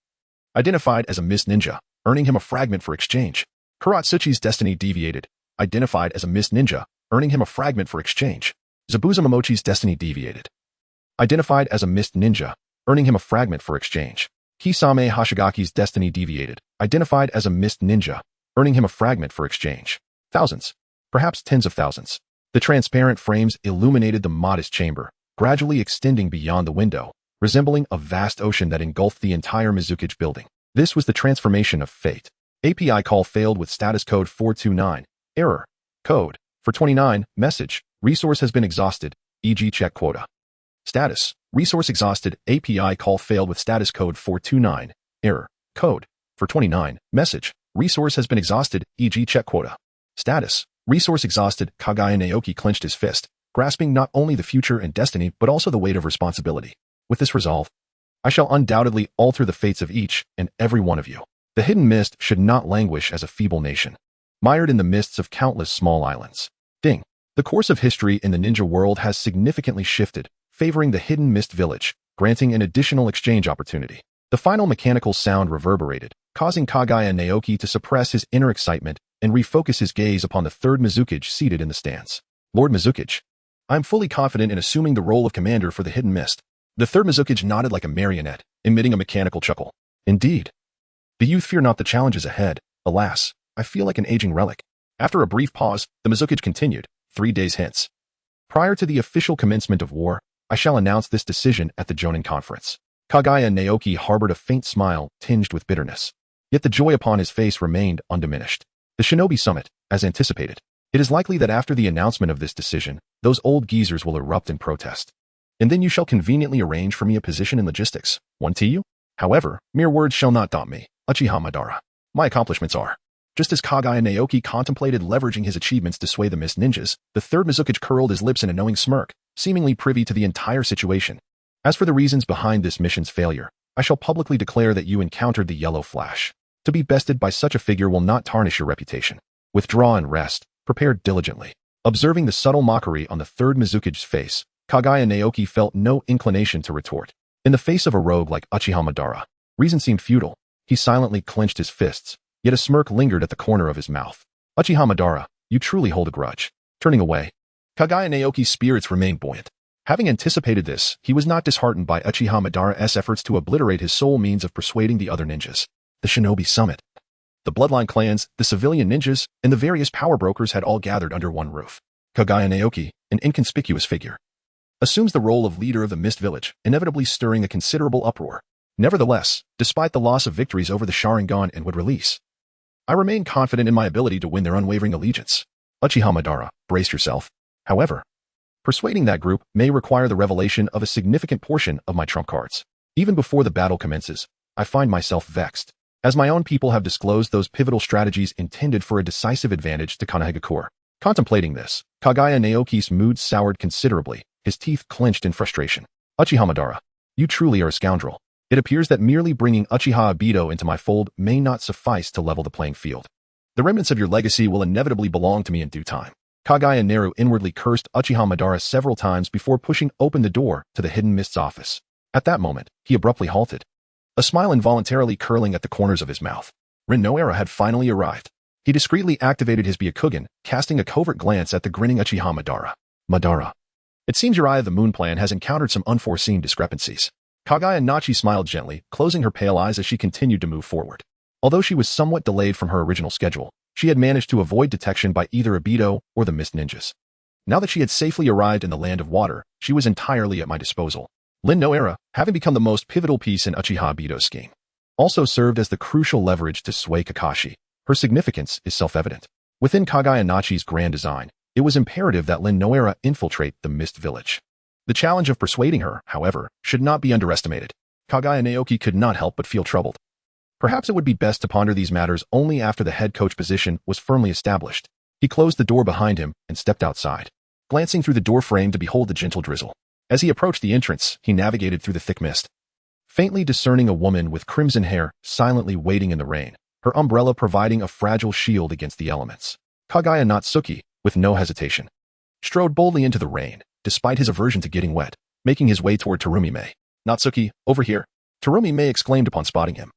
identified as a Mist ninja, earning him a fragment for exchange. Kuratsuchi's destiny deviated, identified as a Mist ninja, earning him a fragment for exchange. Zabuza Momochi's destiny deviated, identified as a Mist ninja, earning him a fragment for exchange. Kisame Hashigaki's destiny deviated, identified as a Mist ninja, earning him a fragment for exchange. Thousands, perhaps tens of thousands. The transparent frames illuminated the modest chamber, gradually extending beyond the window, resembling a vast ocean that engulfed the entire Mizukage building. This was the transformation of fate. API call failed with status code 429. Error. Code. 429. Message. Resource has been exhausted, e.g. check quota. Status. Resource exhausted. API call failed with status code 429. Error. Code. 429. Message. Resource has been exhausted, e.g. check quota. Status. Resource exhausted. Kaguya Naoki clenched his fist, grasping not only the future and destiny but also the weight of responsibility. With this resolve, I shall undoubtedly alter the fates of each and every one of you. The Hidden Mist should not languish as a feeble nation, mired in the mists of countless small islands. Ding. The course of history in the ninja world has significantly shifted, favoring the Hidden Mist Village, granting an additional exchange opportunity. The final mechanical sound reverberated, causing Kaguya Naoki to suppress his inner excitement and refocus his gaze upon the third Mizukage seated in the stands. Lord Mizukage, I am fully confident in assuming the role of commander for the Hidden Mist. The third Mizukage nodded like a marionette, emitting a mechanical chuckle. Indeed. The youth fear not the challenges ahead. Alas, I feel like an aging relic. After a brief pause, the Mizukage continued, 3 days hence. Prior to the official commencement of war, I shall announce this decision at the Jonin Conference. Kaguya Naoki harbored a faint smile tinged with bitterness. Yet the joy upon his face remained undiminished. The Shinobi Summit, as anticipated. It is likely that after the announcement of this decision, those old geezers will erupt in protest. And then you shall conveniently arrange for me a position in logistics. One to you? However, mere words shall not daunt me, Uchiha Madara. My accomplishments are. Just as Kaguya Naoki contemplated leveraging his achievements to sway the Mist Ninjas, the third Mizukage curled his lips in a knowing smirk, seemingly privy to the entire situation. As for the reasons behind this mission's failure, I shall publicly declare that you encountered the Yellow Flash. To be bested by such a figure will not tarnish your reputation. Withdraw and rest, prepare diligently. Observing the subtle mockery on the third Mizukage's face, Kaguya Naoki felt no inclination to retort. In the face of a rogue like Uchiha Madara, reason seemed futile. He silently clenched his fists, yet a smirk lingered at the corner of his mouth. Uchiha Madara, you truly hold a grudge. Turning away, Kaguya Naoki's spirits remained buoyant. Having anticipated this, he was not disheartened by Uchiha Madara's efforts to obliterate his sole means of persuading the other ninjas. The Shinobi Summit. The bloodline clans, the civilian ninjas, and the various power brokers had all gathered under one roof. Kaguya Naoki, an inconspicuous figure, assumes the role of leader of the Mist Village, inevitably stirring a considerable uproar. Nevertheless, despite the loss of victories over the Sharingan and Wood Release, I remain confident in my ability to win their unwavering allegiance. Uchiha Madara, brace yourself. However, persuading that group may require the revelation of a significant portion of my trump cards. Even before the battle commences, I find myself vexed, as my own people have disclosed those pivotal strategies intended for a decisive advantage to Konohagakure. Contemplating this, Kaguya Naoki's mood soured considerably, his teeth clenched in frustration. Uchiha Madara, you truly are a scoundrel. It appears that merely bringing Uchiha Obito into my fold may not suffice to level the playing field. The remnants of your legacy will inevitably belong to me in due time. Kaguya Naru inwardly cursed Uchiha Madara several times before pushing open the door to the Hidden Mist's office. At that moment, he abruptly halted, a smile involuntarily curling at the corners of his mouth. Rin no Era had finally arrived. He discreetly activated his Byakugan, casting a covert glance at the grinning Uchiha Madara. Madara, it seems your Eye of the Moon plan has encountered some unforeseen discrepancies. Kaguya Nachi smiled gently, closing her pale eyes as she continued to move forward. Although she was somewhat delayed from her original schedule, she had managed to avoid detection by either Obito or the Mist Ninjas. Now that she had safely arrived in the Land of Water, she was entirely at my disposal. Rin no Era, having become the most pivotal piece in Uchiha Obito's scheme, also served as the crucial leverage to sway Kakashi. Her significance is self-evident. Within Kaguya Nachi's grand design, it was imperative that Rin no Era infiltrate the Mist Village. The challenge of persuading her, however, should not be underestimated. Kaguya Naoki could not help but feel troubled. Perhaps it would be best to ponder these matters only after the head coach position was firmly established. He closed the door behind him and stepped outside, glancing through the door frame to behold the gentle drizzle. As he approached the entrance, he navigated through the thick mist, faintly discerning a woman with crimson hair silently waiting in the rain, her umbrella providing a fragile shield against the elements. Kaguya Natsuki, with no hesitation, strode boldly into the rain, despite his aversion to getting wet, making his way toward Terumi Mei. Natsuki, over here. Terumi Mei exclaimed upon spotting him,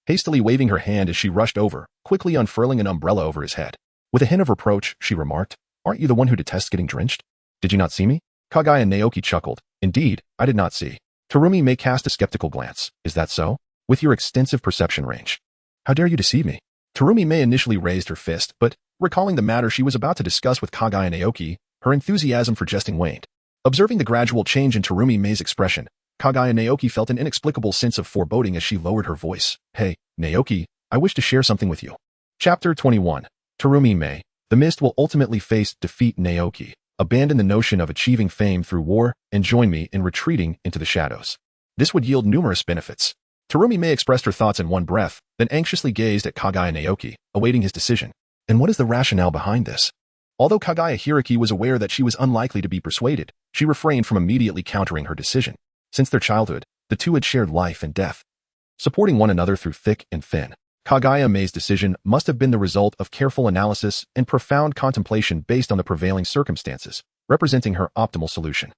hastily waving her hand as she rushed over, quickly unfurling an umbrella over his head. With a hint of reproach, she remarked, aren't you the one who detests getting drenched? Did you not see me? Kaguya Naoki chuckled. Indeed, I did not see. Terumi Mei cast a skeptical glance. Is that so? With your extensive perception range. How dare you deceive me? Terumi Mei initially raised her fist, but, recalling the matter she was about to discuss with Kaguya Naoki, her enthusiasm for jesting waned. Observing the gradual change in Terumi Mei's expression, Kaguya Naoki felt an inexplicable sense of foreboding as she lowered her voice. Hey, Naoki, I wish to share something with you. Chapter 21. Terumi Mei. The Mist will ultimately face defeat Naoki. Abandon the notion of achieving fame through war and join me in retreating into the shadows. This would yield numerous benefits. Terumi Mei expressed her thoughts in one breath, then anxiously gazed at Kaguya Naoki, awaiting his decision. And what is the rationale behind this? Although Kaguya Hiraki was aware that she was unlikely to be persuaded, she refrained from immediately countering her decision. Since their childhood, the two had shared life and death, supporting one another through thick and thin. Kaguya Mei's decision must have been the result of careful analysis and profound contemplation based on the prevailing circumstances, representing her optimal solution.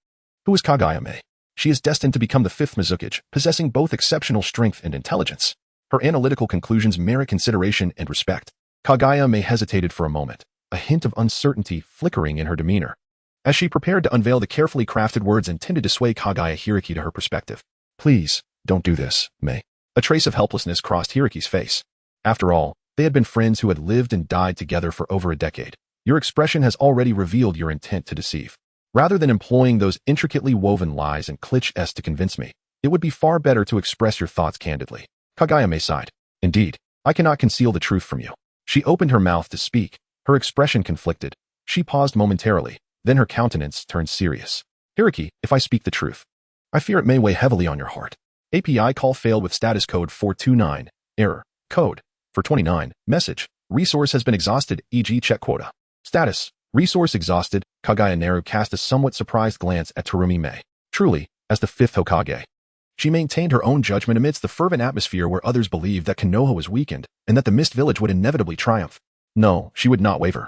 Who is Kaguya Mei? She is destined to become the fifth Mizukage, possessing both exceptional strength and intelligence. Her analytical conclusions merit consideration and respect. Kaguya May hesitated for a moment, a hint of uncertainty flickering in her demeanor, as she prepared to unveil the carefully crafted words intended to sway Kaguya Hiraki to her perspective. Please, don't do this, May. A trace of helplessness crossed Hiraki's face. After all, they had been friends who had lived and died together for over a decade. Your expression has already revealed your intent to deceive. Rather than employing those intricately woven lies and cliches to convince me, it would be far better to express your thoughts candidly. Kaguya May sighed. Indeed, I cannot conceal the truth from you. She opened her mouth to speak, her expression conflicted. She paused momentarily, then her countenance turned serious. Hiraki, if I speak the truth, I fear it may weigh heavily on your heart. API call failed with status code 429, error, code, for 29, message, resource has been exhausted, e.g. check quota. Status, resource exhausted. Kaguya Naru cast a somewhat surprised glance at Terumi May. Truly, as the fifth Hokage, she maintained her own judgment amidst the fervent atmosphere where others believed that Konoha was weakened and that the Mist Village would inevitably triumph. No, she would not waver.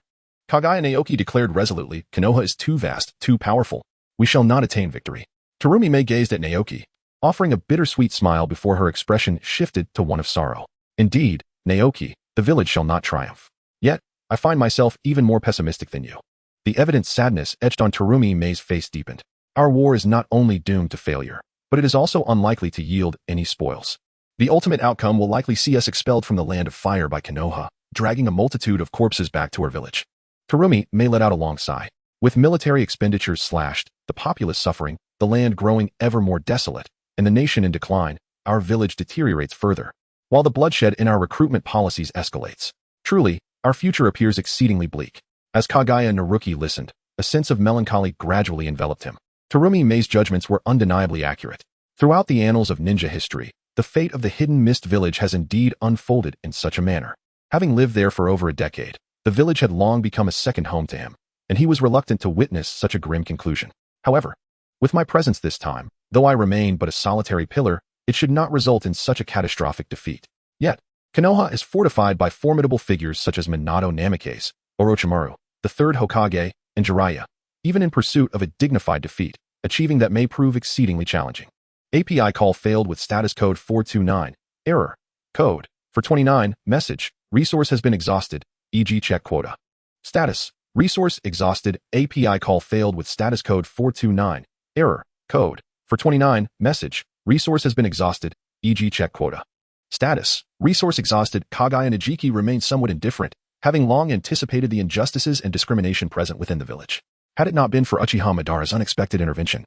Kaguya Naoki declared resolutely, Konoha is too vast, too powerful. We shall not attain victory. Terumi May gazed at Naoki, offering a bittersweet smile before her expression shifted to one of sorrow. Indeed, Naoki, the village shall not triumph. Yet, I find myself even more pessimistic than you. The evident sadness etched on Terumi May's face deepened. Our war is not only doomed to failure, but it is also unlikely to yield any spoils. The ultimate outcome will likely see us expelled from the land of fire by Konoha, dragging a multitude of corpses back to our village. Terumi May let out a long sigh. With military expenditures slashed, the populace suffering, the land growing ever more desolate, and the nation in decline, our village deteriorates further, while the bloodshed in our recruitment policies escalates. Truly, our future appears exceedingly bleak. As Kaguya Naruki listened, a sense of melancholy gradually enveloped him. Terumi May's judgments were undeniably accurate. Throughout the annals of ninja history, the fate of the hidden mist village has indeed unfolded in such a manner. Having lived there for over a decade, the village had long become a second home to him, and he was reluctant to witness such a grim conclusion. However, with my presence this time, though I remain but a solitary pillar, it should not result in such a catastrophic defeat. Yet, Konoha is fortified by formidable figures such as Minato Namikaze, Orochimaru, the third Hokage, and Jiraiya, even in pursuit of a dignified defeat, achieving that may prove exceedingly challenging. API call failed with status code 429, error, code, for 29, message, resource has been exhausted, e.g. check quota. Status, resource exhausted, API call failed with status code 429, error, code, for 29, message, resource has been exhausted, e.g. check quota. Status, resource exhausted. Kaguya Najiki remained somewhat indifferent, having long anticipated the injustices and discrimination present within the village. Had it not been for Uchiha Madara's unexpected intervention,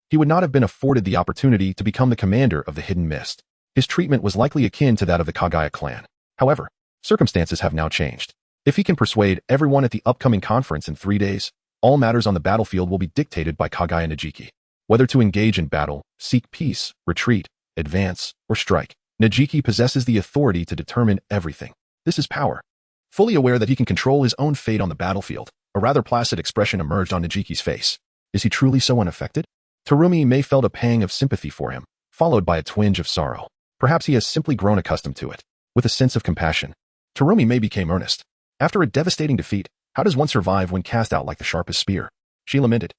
he would not have been afforded the opportunity to become the commander of the Hidden Mist. His treatment was likely akin to that of the Kaguya clan. However, circumstances have now changed. If he can persuade everyone at the upcoming conference in 3 days, all matters on the battlefield will be dictated by Kaguya Najiki. Whether to engage in battle, seek peace, retreat, advance, or strike, Najiki possesses the authority to determine everything. This is power. Fully aware that he can control his own fate on the battlefield, a rather placid expression emerged on Najiki's face. Is he truly so unaffected? Terumi May felt a pang of sympathy for him, followed by a twinge of sorrow. Perhaps he has simply grown accustomed to it. With a sense of compassion, Terumi May became earnest. After a devastating defeat, how does one survive when cast out like the sharpest spear? She lamented.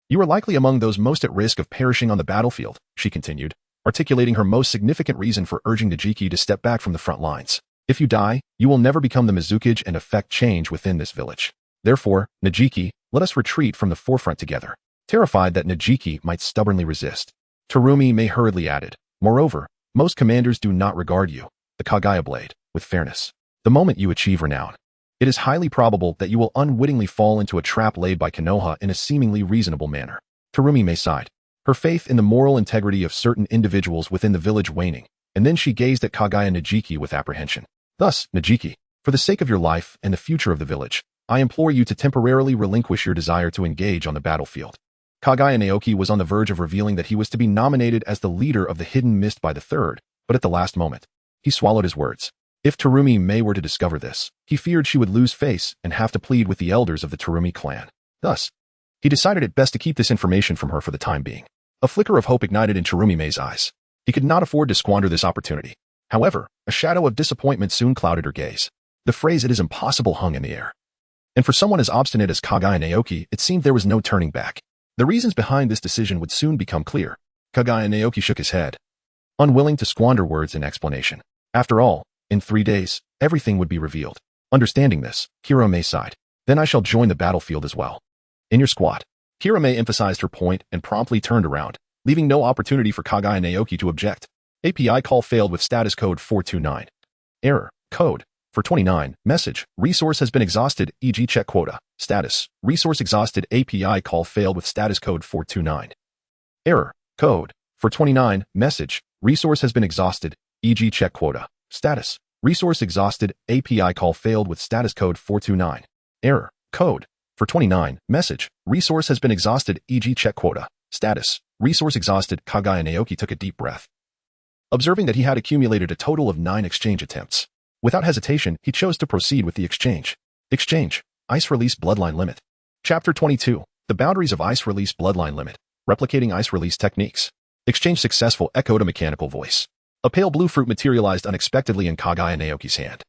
You are likely among those most at risk of perishing on the battlefield, she continued, articulating her most significant reason for urging Najiki to step back from the front lines. If you die, you will never become the Mizukage and affect change within this village. Therefore, Najiki, let us retreat from the forefront together. Terrified that Najiki might stubbornly resist, Terumi May hurriedly added, moreover, most commanders do not regard you, the Kaguya Blade, with fairness. The moment you achieve renown, it is highly probable that you will unwittingly fall into a trap laid by Konoha in a seemingly reasonable manner. Terumi May sighed, her faith in the moral integrity of certain individuals within the village waning, and then she gazed at Kaguya Najiki with apprehension. Thus, Najiki, for the sake of your life and the future of the village, I implore you to temporarily relinquish your desire to engage on the battlefield. Kaguya Naoki was on the verge of revealing that he was to be nominated as the leader of the Hidden Mist by the third, but at the last moment, he swallowed his words. If Terumi May were to discover this, he feared she would lose face and have to plead with the elders of the Terumi clan. Thus, he decided it best to keep this information from her for the time being. A flicker of hope ignited in Terumi May's eyes. He could not afford to squander this opportunity. However, a shadow of disappointment soon clouded her gaze. The phrase "it is impossible" hung in the air. And for someone as obstinate as Kaguya Naoki, it seemed there was no turning back. The reasons behind this decision would soon become clear. Kaguya Naoki shook his head, unwilling to squander words in explanation. After all, in 3 days, everything would be revealed. Understanding this, Hirome sighed. Then I shall join the battlefield as well. In your squad. Hirome emphasized her point and promptly turned around, leaving no opportunity for Kaguya Naoki to object. API call failed with status code 429. Error. Code. For 29. Message. Resource has been exhausted, e.g. check quota. Status. Resource exhausted. API call failed with status code 429. Error. Code. For 29. Message. Resource has been exhausted, e.g. check quota. Status. Resource exhausted. API call failed with status code 429. Error. Code. For 29. Message. Resource has been exhausted, e.g. check quota. Status. Resource exhausted. Kaguya Naoki took a deep breath. Observing that he had accumulated a total of 9 exchange attempts. Without hesitation, he chose to proceed with the exchange. Exchange. Ice Release Bloodline Limit. Chapter 22. The Boundaries of Ice Release Bloodline Limit. Replicating Ice Release Techniques. Exchange successful, echoed a mechanical voice. A pale blue fruit materialized unexpectedly in Kaguya Naoki's hand,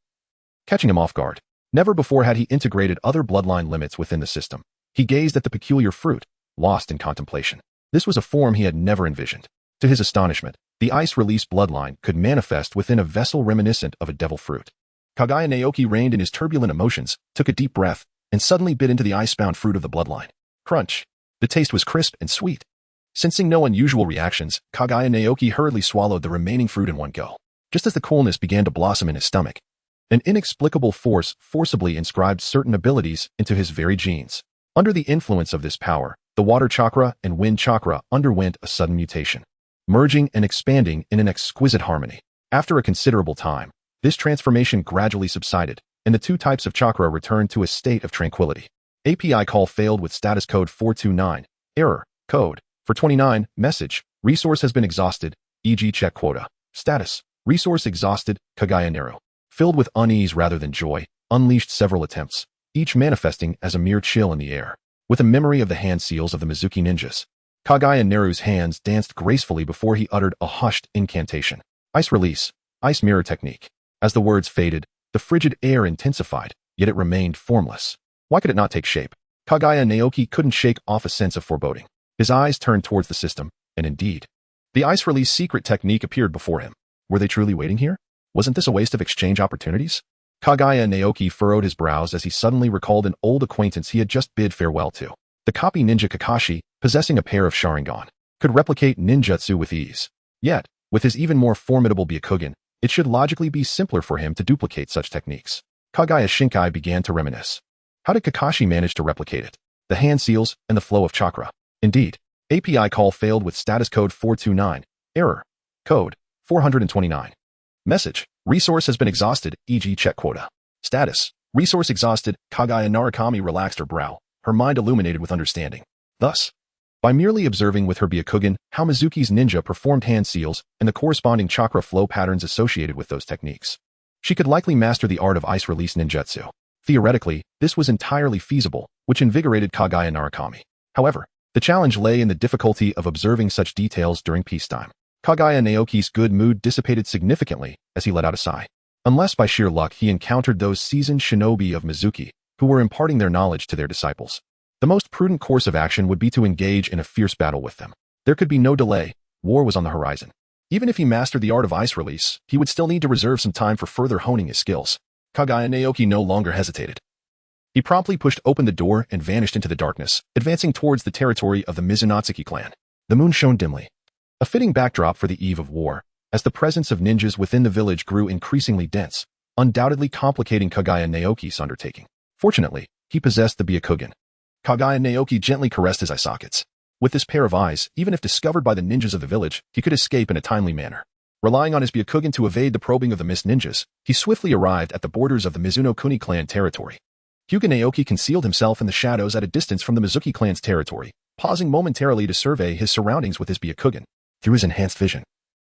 catching him off guard. Never before had he integrated other bloodline limits within the system. He gazed at the peculiar fruit, lost in contemplation. This was a form he had never envisioned. To his astonishment, the ice release bloodline could manifest within a vessel reminiscent of a devil fruit. Kaguya Naoki reined in his turbulent emotions, took a deep breath, and suddenly bit into the ice-bound fruit of the bloodline. Crunch. The taste was crisp and sweet. Sensing no unusual reactions, Kaguya Naoki hurriedly swallowed the remaining fruit in one go. Just as the coolness began to blossom in his stomach, an inexplicable force forcibly inscribed certain abilities into his very genes. Under the influence of this power, the water chakra and wind chakra underwent a sudden mutation, merging and expanding in an exquisite harmony. After a considerable time, this transformation gradually subsided, and the two types of chakra returned to a state of tranquility. API call failed with status code 429. Error. Code. For 29. Message. Resource has been exhausted, e.g. check quota. Status. Resource exhausted, Kaguya Naru. Filled with unease rather than joy, unleashed several attempts, each manifesting as a mere chill in the air. With a memory of the hand seals of the Mizuki ninjas, Kaguya Naru's hands danced gracefully before he uttered a hushed incantation. Ice release. Ice mirror technique. As the words faded, the frigid air intensified, yet it remained formless. Why could it not take shape? Kaguya Naoki couldn't shake off a sense of foreboding. His eyes turned towards the system, and indeed, the ice release secret technique appeared before him. Were they truly waiting here? Wasn't this a waste of exchange opportunities? Kaguya Naoki furrowed his brows as he suddenly recalled an old acquaintance he had just bid farewell to. The copy ninja Kakashi, possessing a pair of Sharingan, could replicate ninjutsu with ease. Yet, with his even more formidable Byakugan, it should logically be simpler for him to duplicate such techniques. Kaguya Shinkai began to reminisce. How did Kakashi manage to replicate it? The hand seals and the flow of chakra. Indeed, API call failed with status code 429. Error. Code 429. Message. Resource has been exhausted, e.g. check quota. Status. Resource exhausted. Kaguya Narakami relaxed her brow, her mind illuminated with understanding. Thus, by merely observing with her Byakugan how Mizuki's ninja performed hand seals and the corresponding chakra flow patterns associated with those techniques, she could likely master the art of ice release ninjutsu. Theoretically, this was entirely feasible, which invigorated Kaguya Narakami. However, the challenge lay in the difficulty of observing such details during peacetime. Kaguya Naoki's good mood dissipated significantly as he let out a sigh. Unless by sheer luck he encountered those seasoned shinobi of Mizuki who were imparting their knowledge to their disciples, the most prudent course of action would be to engage in a fierce battle with them. There could be no delay. War was on the horizon. Even if he mastered the art of ice release, he would still need to reserve some time for further honing his skills. Kaguya Naoki no longer hesitated. He promptly pushed open the door and vanished into the darkness, advancing towards the territory of the Mizunatsuki clan. The moon shone dimly, a fitting backdrop for the eve of war, as the presence of ninjas within the village grew increasingly dense, undoubtedly complicating Kaguya Naoki's undertaking. Fortunately, he possessed the Byakugan. Kaguya Naoki gently caressed his eye sockets. With this pair of eyes, even if discovered by the ninjas of the village, he could escape in a timely manner. Relying on his Byakugan to evade the probing of the mist ninjas, he swiftly arrived at the borders of the Mizuno-kuni clan territory. Hyuga Naoki concealed himself in the shadows at a distance from the Mizuki clan's territory, pausing momentarily to survey his surroundings with his Byakugan. Through his enhanced vision,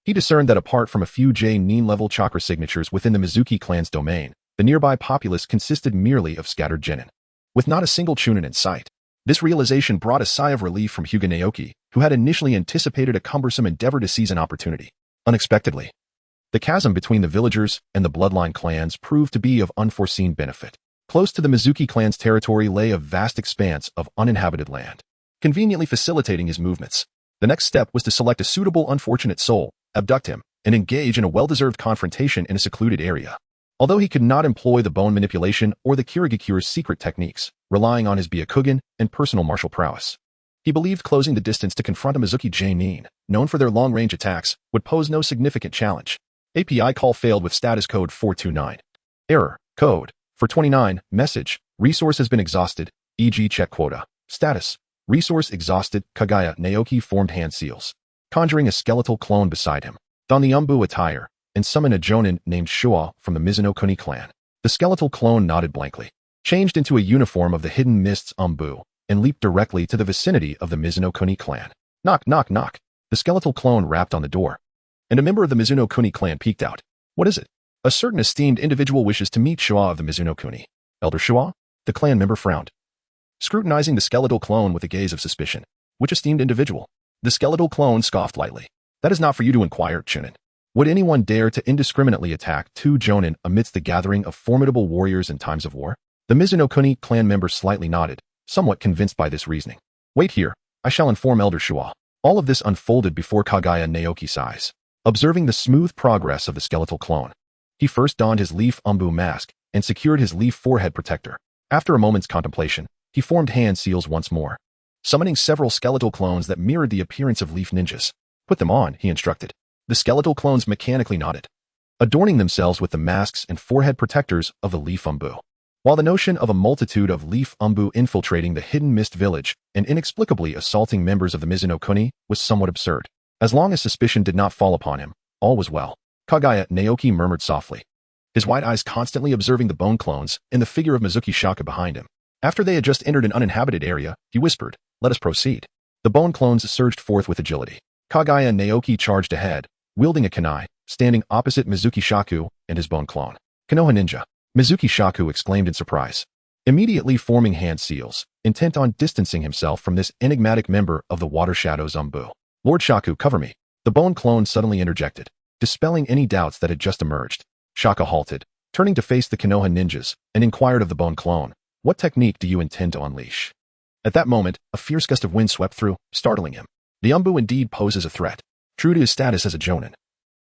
he discerned that apart from a few J-nin-level chakra signatures within the Mizuki clan's domain, the nearby populace consisted merely of scattered genin, with not a single chunin in sight. This realization brought a sigh of relief from Hyuga Naoki, who had initially anticipated a cumbersome endeavor to seize an opportunity. Unexpectedly, the chasm between the villagers and the bloodline clans proved to be of unforeseen benefit. Close to the Mizuki clan's territory lay a vast expanse of uninhabited land, conveniently facilitating his movements. The next step was to select a suitable unfortunate soul, abduct him, and engage in a well-deserved confrontation in a secluded area. Although he could not employ the bone manipulation or the Kirigakure's secret techniques, relying on his Byakugan and personal martial prowess, he believed closing the distance to confront a Mizuki J-nin, known for their long-range attacks, would pose no significant challenge. API call failed with status code 429. Error. Code. 429. Message. Resource has been exhausted, e.g. check quota. Status. Resource exhausted. Kaguya Naoki formed hand seals, conjuring a skeletal clone beside him. Don the Umbu attire, and summon a jonin named Shua from the Mizuno Kuni clan. The skeletal clone nodded blankly, changed into a uniform of the Hidden Mists Umbu, and leaped directly to the vicinity of the Mizuno Kuni clan. Knock, knock, knock. The skeletal clone rapped on the door, and a member of the Mizuno Kuni clan peeked out. What is it? A certain esteemed individual wishes to meet Shua of the Mizuno Kuni. Elder Shua? The clan member frowned, scrutinizing the skeletal clone with a gaze of suspicion. Which esteemed individual? The skeletal clone scoffed lightly. That is not for you to inquire, Chunin. Would anyone dare to indiscriminately attack two jonin amidst the gathering of formidable warriors in times of war? The Mizuno Kuni clan member slightly nodded, somewhat convinced by this reasoning. Wait here, I shall inform Elder Shua. All of this unfolded before Kaguya Naoki's eyes, observing the smooth progress of the skeletal clone. He first donned his leaf umbu mask and secured his leaf forehead protector. After a moment's contemplation, he formed hand seals once more, summoning several skeletal clones that mirrored the appearance of leaf ninjas. Put them on, he instructed. The skeletal clones mechanically nodded, adorning themselves with the masks and forehead protectors of the leaf umbu. While the notion of a multitude of leaf umbu infiltrating the Hidden Mist village and inexplicably assaulting members of the Mizuno Kuni was somewhat absurd, as long as suspicion did not fall upon him, all was well. Kaguya Naoki murmured softly, his wide eyes constantly observing the bone clones and the figure of Mizuki Shaka behind him. After they had just entered an uninhabited area, he whispered, "Let us proceed." The bone clones surged forth with agility. Kaguya Naoki charged ahead, wielding a kunai, standing opposite Mizuki Shaku and his bone clone. Konoha ninja, Mizuki Shaku exclaimed in surprise, immediately forming hand seals, intent on distancing himself from this enigmatic member of the Water Shadows Umbu. Lord Shaku, cover me. The bone clone suddenly interjected, dispelling any doubts that had just emerged. Shaka halted, turning to face the Konoha ninjas, and inquired of the bone clone, "What technique do you intend to unleash?" At that moment, a fierce gust of wind swept through, startling him. The Umbu indeed poses a threat, true to his status as a jonin.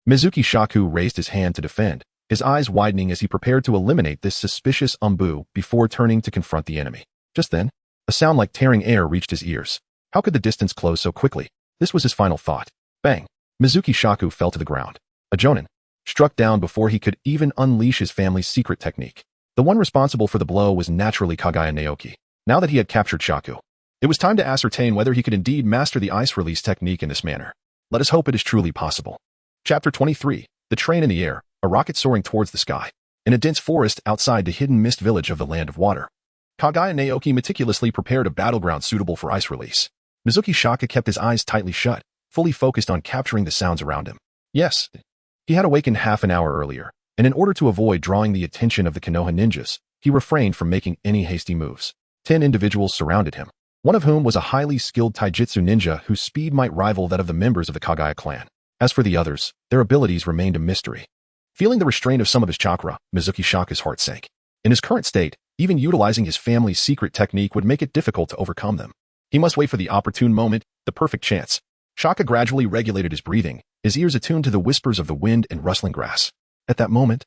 Mizuki Shaku raised his hand to defend, his eyes widening as he prepared to eliminate this suspicious Umbu before turning to confront the enemy. Just then, a sound like tearing air reached his ears. How could the distance close so quickly? This was his final thought. Bang! Mizuki Shaku fell to the ground. A jonin, struck down before he could even unleash his family's secret technique. The one responsible for the blow was naturally Kaguya Naoki. Now that he had captured Shaku, it was time to ascertain whether he could indeed master the ice release technique in this manner. Let us hope it is truly possible. Chapter 23. The train in the air, a rocket soaring towards the sky. In a dense forest outside the Hidden Mist village of the Land of Water, Kaguya Naoki meticulously prepared a battleground suitable for ice release. Mizuki Shaka kept his eyes tightly shut, fully focused on capturing the sounds around him. Yes, he had awakened half an hour earlier, and in order to avoid drawing the attention of the Konoha ninjas, he refrained from making any hasty moves. 10 individuals surrounded him, one of whom was a highly skilled taijutsu ninja whose speed might rival that of the members of the Kaguya clan. As for the others, their abilities remained a mystery. Feeling the restraint of some of his chakra, Mizuki Shaka's heart sank. In his current state, even utilizing his family's secret technique would make it difficult to overcome them. He must wait for the opportune moment, the perfect chance. Shaka gradually regulated his breathing, his ears attuned to the whispers of the wind and rustling grass. At that moment,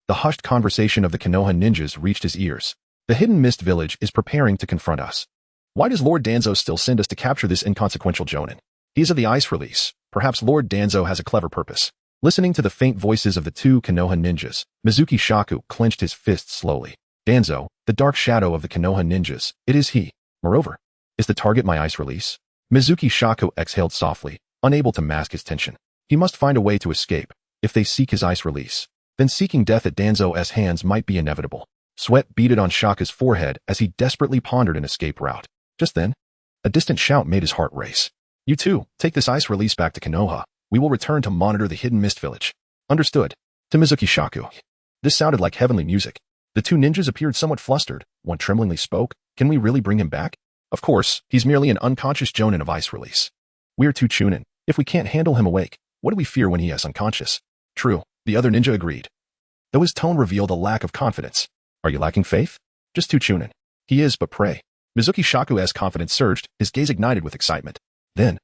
the hushed conversation of the Konoha ninjas reached his ears. The Hidden Mist village is preparing to confront us. Why does Lord Danzo still send us to capture this inconsequential jonin? He is of the ice release. Perhaps Lord Danzo has a clever purpose. Listening to the faint voices of the two Konoha ninjas, Mizuki Shaku clenched his fists slowly. Danzo, the dark shadow of the Konoha ninjas, it is he. Moreover, is the target my ice release? Mizuki Shaku exhaled softly, unable to mask his tension. He must find a way to escape. If they seek his ice release, then seeking death at Danzo's hands might be inevitable. Sweat beaded on Shaka's forehead as he desperately pondered an escape route. Just then, a distant shout made his heart race. You two, take this ice release back to Konoha. We will return to monitor the Hidden Mist village. Understood. To Mizuki Shaku. This sounded like heavenly music. The two ninjas appeared somewhat flustered. One tremblingly spoke. Can we really bring him back? Of course, he's merely an unconscious jonin of ice release. We're two chunin. If we can't handle him awake, what do we fear when he is unconscious? True, the other ninja agreed, though his tone revealed a lack of confidence. Are you lacking faith? Just two chunin. He is, but pray. Mizuki Shaku's confidence surged, his gaze ignited with excitement. Then,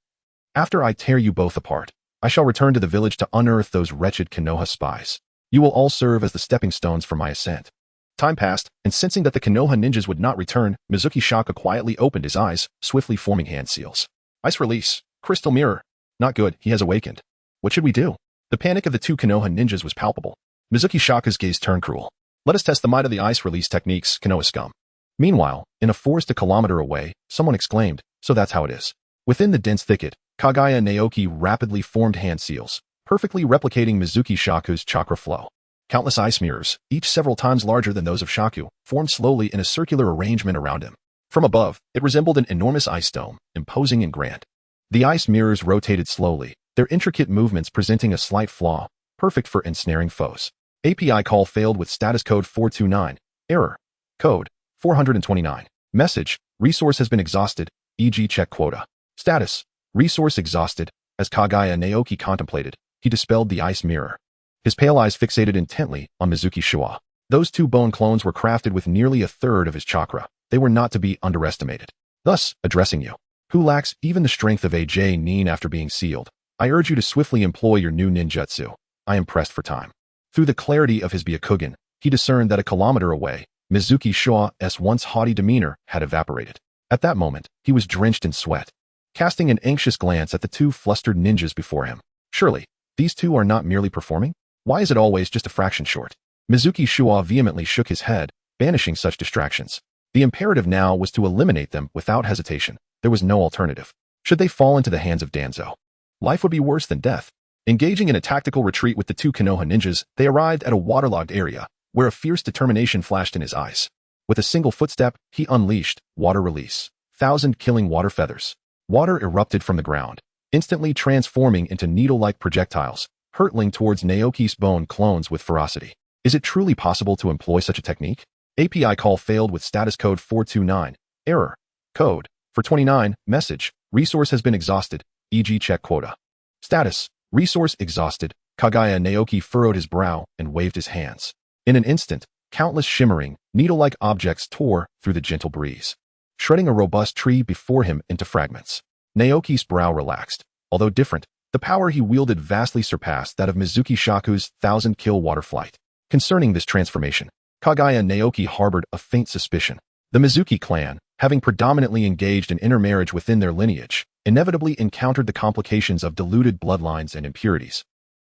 after I tear you both apart, I shall return to the village to unearth those wretched Konoha spies. You will all serve as the stepping stones for my ascent. Time passed, and sensing that the Konoha ninjas would not return, Mizuki Shaka quietly opened his eyes, swiftly forming hand seals. Ice release. Crystal mirror. Not good, he has awakened. What should we do? The panic of the two Konoha ninjas was palpable. Mizuki Shaka's gaze turned cruel. Let us test the might of the ice release techniques, Konoha scum. Meanwhile, in a forest a kilometer away, someone exclaimed, so that's how it is. Within the dense thicket, Kaguya Naoki rapidly formed hand seals, perfectly replicating Mizuki Shaku's chakra flow. Countless ice mirrors, each several times larger than those of Shaku, formed slowly in a circular arrangement around him. From above, it resembled an enormous ice dome, imposing and grand. The ice mirrors rotated slowly, their intricate movements presenting a slight flaw, perfect for ensnaring foes. API call failed with status code 429. Error. Code 429. Message. Resource has been exhausted, e.g. check quota. Status. Resource exhausted. As Kaguya Naoki contemplated, he dispelled the ice mirror. His pale eyes fixated intently on Mizuki Shua. Those two bone clones were crafted with nearly a third of his chakra. They were not to be underestimated. Thus, addressing you, who lacks even the strength of a Nin after being sealed, I urge you to swiftly employ your new ninjutsu. I am pressed for time. Through the clarity of his Byakugan, he discerned that a kilometer away, Mizuki Shua's once haughty demeanor had evaporated. At that moment, he was drenched in sweat. Casting an anxious glance at the two flustered ninjas before him. Surely, these two are not merely performing? Why is it always just a fraction short? Mizuki Shua vehemently shook his head, banishing such distractions. The imperative now was to eliminate them without hesitation. There was no alternative. Should they fall into the hands of Danzo, life would be worse than death. Engaging in a tactical retreat with the two Konoha ninjas, they arrived at a waterlogged area, where a fierce determination flashed in his eyes. With a single footstep, he unleashed water release. 1,000 killing water feathers. Water erupted from the ground, instantly transforming into needle-like projectiles, hurtling towards Naoki's bone clones with ferocity. Is it truly possible to employ such a technique? API call failed with status code 429. Error. Code 429. Message. Resource has been exhausted, e.g. check quota. Status. Resource exhausted. Kaguya Naoki furrowed his brow and waved his hands. In an instant, countless shimmering, needle-like objects tore through the gentle breeze, shredding a robust tree before him into fragments. Naoki's brow relaxed. Although different, the power he wielded vastly surpassed that of Mizuki Shaku's 1,000-kill water flight. Concerning this transformation, Kaguya Naoki harbored a faint suspicion. The Mizuki clan, having predominantly engaged in intermarriage within their lineage, inevitably encountered the complications of diluted bloodlines and impurities,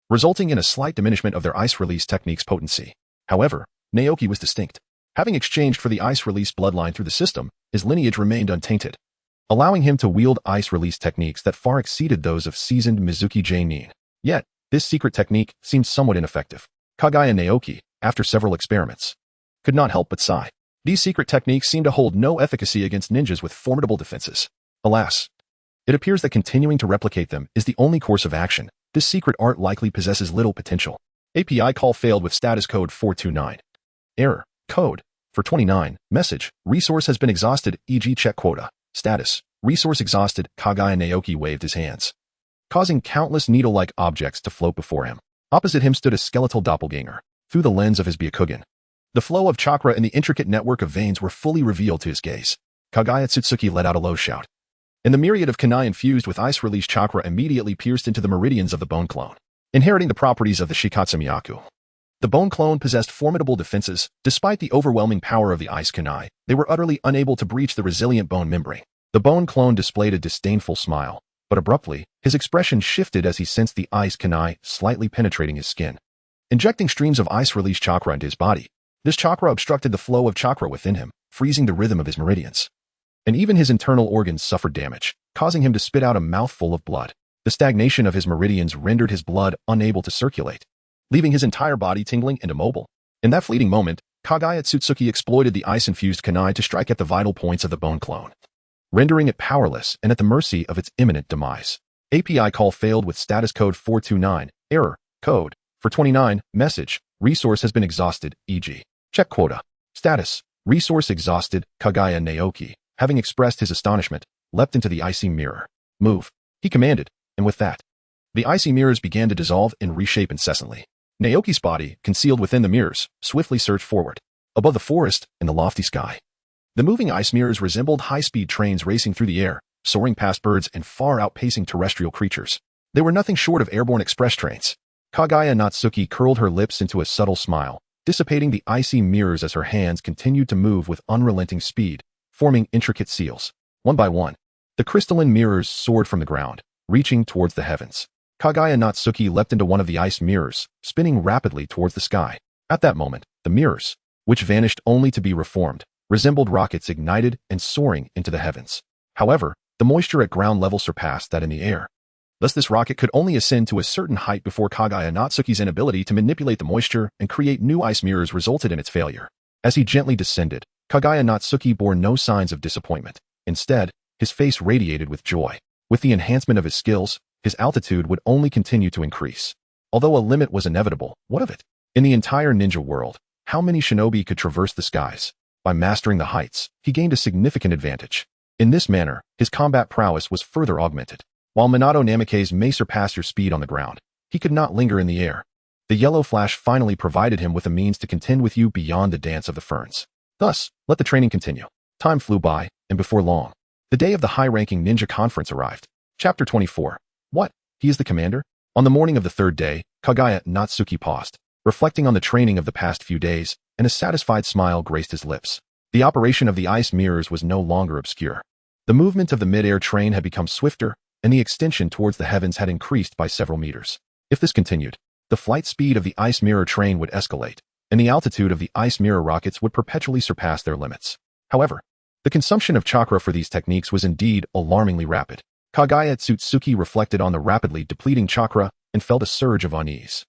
resulting in a slight diminishment of their ice release technique's potency. However, Naoki was distinct. Having exchanged for the ice release bloodline through the system, his lineage remained untainted, allowing him to wield ice release techniques that far exceeded those of seasoned Mizuki Nin. Yet, this secret technique seemed somewhat ineffective. Kaguya Naoki, after several experiments, could not help but sigh. These secret techniques seem to hold no efficacy against ninjas with formidable defenses. Alas, it appears that continuing to replicate them is the only course of action. This secret art likely possesses little potential. API call failed with status code 429. Error. Code 429. Message. Resource has been exhausted, e.g. check quota. Status. Resource exhausted. Kaguya Naoki waved his hands, causing countless needle-like objects to float before him. Opposite him stood a skeletal doppelganger. Through the lens of his Byakugan, the flow of chakra and the intricate network of veins were fully revealed to his gaze. Kaguya Otsutsuki let out a low shout, and the myriad of kunai infused with ice release chakra immediately pierced into the meridians of the bone clone, inheriting the properties of the Shikatsu Myaku. The bone clone possessed formidable defenses. Despite the overwhelming power of the ice kunai, they were utterly unable to breach the resilient bone membrane. The bone clone displayed a disdainful smile, but abruptly, his expression shifted as he sensed the ice kunai slightly penetrating his skin, injecting streams of ice release chakra into his body. This chakra obstructed the flow of chakra within him, freezing the rhythm of his meridians. And even his internal organs suffered damage, causing him to spit out a mouthful of blood. The stagnation of his meridians rendered his blood unable to circulate, leaving his entire body tingling and immobile. In that fleeting moment, Kaguya Otsutsuki exploited the ice-infused kunai to strike at the vital points of the bone clone, rendering it powerless and at the mercy of its imminent demise. API call failed with status code 429. Error. Code 429. Message. Resource has been exhausted, e.g. check quota. Status. Resource exhausted. Kaguya Naoki, having expressed his astonishment, leapt into the icy mirror. Move, he commanded, and with that, the icy mirrors began to dissolve and reshape incessantly. Naoki's body, concealed within the mirrors, swiftly surged forward, above the forest and the lofty sky. The moving ice mirrors resembled high-speed trains racing through the air, soaring past birds and far outpacing terrestrial creatures. They were nothing short of airborne express trains. Kaguya Natsuki curled her lips into a subtle smile, dissipating the icy mirrors as her hands continued to move with unrelenting speed, forming intricate seals. One by one, the crystalline mirrors soared from the ground, reaching towards the heavens. Kaguya Natsuki leapt into one of the ice mirrors, spinning rapidly towards the sky. At that moment, the mirrors, which vanished only to be reformed, resembled rockets ignited and soaring into the heavens. However, the moisture at ground level surpassed that in the air. Thus this rocket could only ascend to a certain height before Kaguya Natsuki's inability to manipulate the moisture and create new ice mirrors resulted in its failure. As he gently descended, Kaguya Natsuki bore no signs of disappointment. Instead, his face radiated with joy. With the enhancement of his skills, his altitude would only continue to increase. Although a limit was inevitable, what of it? In the entire ninja world, how many shinobi could traverse the skies? By mastering the heights, he gained a significant advantage. In this manner, his combat prowess was further augmented. While Minato Namikaze may surpass your speed on the ground, he could not linger in the air. The yellow flash finally provided him with a means to contend with you beyond the dance of the ferns. Thus, let the training continue. Time flew by, and before long, the day of the high-ranking ninja conference arrived. Chapter 24. What? He is the commander? On the morning of the third day, Kaguya Natsuki paused, reflecting on the training of the past few days, and a satisfied smile graced his lips. The operation of the ice mirrors was no longer obscure. The movement of the mid-air train had become swifter, and the extension towards the heavens had increased by several meters. If this continued, the flight speed of the ice mirror train would escalate, and the altitude of the ice mirror rockets would perpetually surpass their limits. However, the consumption of chakra for these techniques was indeed alarmingly rapid. Kaguya Otsutsuki reflected on the rapidly depleting chakra and felt a surge of unease.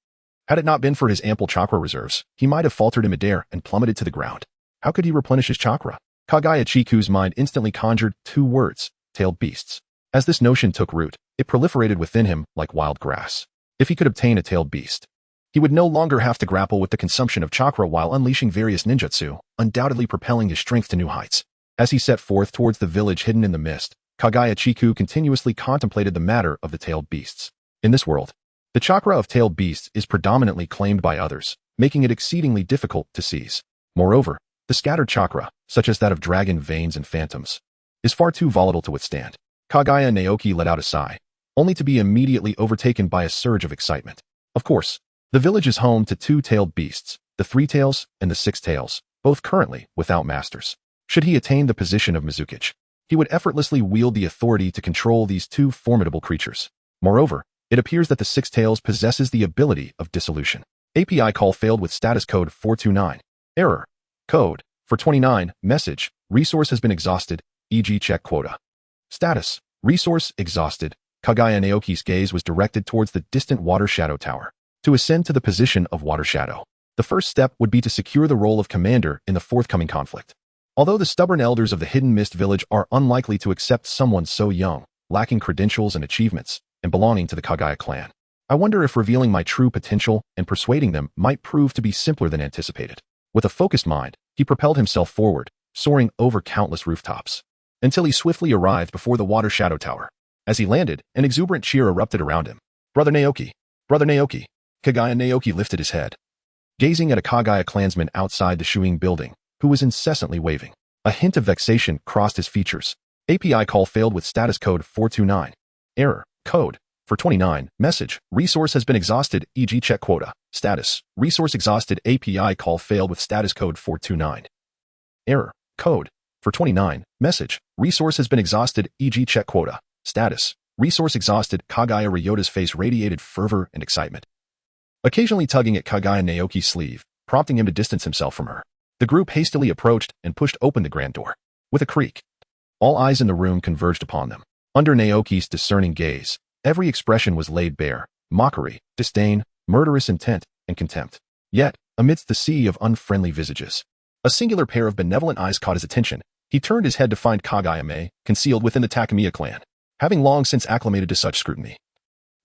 Had it not been for his ample chakra reserves, he might have faltered in midair and plummeted to the ground. How could he replenish his chakra? Kaguya Chiku's mind instantly conjured two words: tailed beasts. As this notion took root, it proliferated within him like wild grass. If he could obtain a tailed beast, he would no longer have to grapple with the consumption of chakra while unleashing various ninjutsu, undoubtedly propelling his strength to new heights. As he set forth towards the village hidden in the mist, Kaguya Chiku continuously contemplated the matter of the tailed beasts. In this world, the chakra of tailed beasts is predominantly claimed by others, making it exceedingly difficult to seize. Moreover, the scattered chakra, such as that of dragon veins and phantoms, is far too volatile to withstand. Kaguya Naoki let out a sigh, only to be immediately overtaken by a surge of excitement. Of course, the village is home to two tailed beasts, the Three Tails and the Six Tails, both currently without masters. Should he attain the position of Mizukage, he would effortlessly wield the authority to control these two formidable creatures. Moreover, it appears that the Six Tails possesses the ability of dissolution. API call failed with status code 429. Error. Code 429. Message. Resource has been exhausted, e.g. check quota. Status. Resource exhausted. Kaguya Naoki's gaze was directed towards the distant Water Shadow Tower. To ascend to the position of Water Shadow, the first step would be to secure the role of commander in the forthcoming conflict. Although the stubborn elders of the Hidden Mist Village are unlikely to accept someone so young, lacking credentials and achievements, and belonging to the Kaguya clan, I wonder if revealing my true potential and persuading them might prove to be simpler than anticipated. With a focused mind, he propelled himself forward, soaring over countless rooftops, until he swiftly arrived before the Water Shadow Tower. As he landed, an exuberant cheer erupted around him. Brother Naoki! Brother Naoki! Kaguya Naoki lifted his head, gazing at a Kaguya clansman outside the Shuing building, who was incessantly waving. A hint of vexation crossed his features. API call failed with status code 429. Error. Code 429. Message. Resource has been exhausted, e.g. check quota. Status. Resource exhausted. API call failed with status code 429. Error. Code 429. Message. Resource has been exhausted, e.g. check quota. Status. Resource exhausted. Kaguya Ryota's face radiated fervor and excitement, occasionally tugging at Kaguya Naoki's sleeve, prompting him to distance himself from her. The group hastily approached and pushed open the grand door. With a creak, all eyes in the room converged upon them. Under Naoki's discerning gaze, every expression was laid bare: mockery, disdain, murderous intent, and contempt. Yet, amidst the sea of unfriendly visages, a singular pair of benevolent eyes caught his attention. He turned his head to find Kaguya concealed within the Takemiya clan, having long since acclimated to such scrutiny.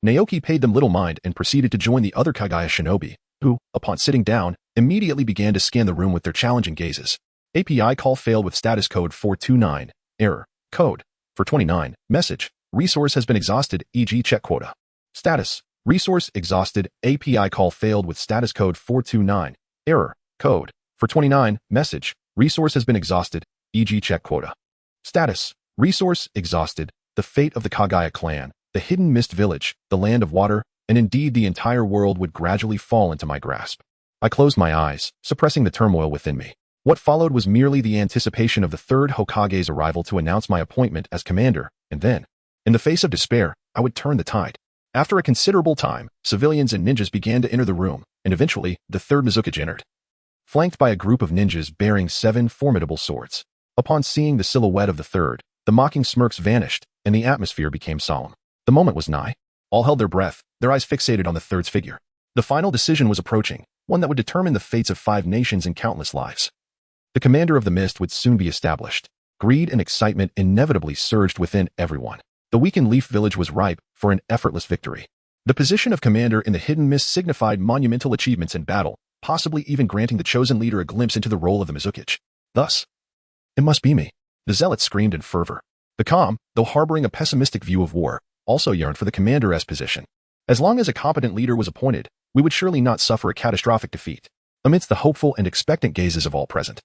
Naoki paid them little mind and proceeded to join the other Kaguya shinobi, who, upon sitting down, immediately began to scan the room with their challenging gazes. API call failed with status code 429. Error. Code 429. Message. Resource has been exhausted, e.g. check quota. Status. Resource exhausted. API call failed with status code 429. Error. Code 429. Message. Resource has been exhausted, e.g. check quota. Status. Resource exhausted. The fate of the Kaguya clan, the Hidden Mist Village, the Land of Water, and indeed the entire world would gradually fall into my grasp. I closed my eyes, suppressing the turmoil within me. What followed was merely the anticipation of the third Hokage's arrival to announce my appointment as commander, and then, in the face of despair, I would turn the tide. After a considerable time, civilians and ninjas began to enter the room, and eventually, the third Mizukage entered, flanked by a group of ninjas bearing 7 formidable swords. Upon seeing the silhouette of the third, the mocking smirks vanished, and the atmosphere became solemn. The moment was nigh. All held their breath, their eyes fixated on the third's figure. The final decision was approaching, one that would determine the fates of 5 nations and countless lives. The commander of the mist would soon be established. Greed and excitement inevitably surged within everyone. The weakened Leaf Village was ripe for an effortless victory. The position of commander in the hidden mist signified monumental achievements in battle, possibly even granting the chosen leader a glimpse into the role of the Mizukage. Thus, it must be me. The zealots screamed in fervor. The calm, though harboring a pessimistic view of war, also yearned for the commander's position. As long as a competent leader was appointed, we would surely not suffer a catastrophic defeat. Amidst the hopeful and expectant gazes of all present,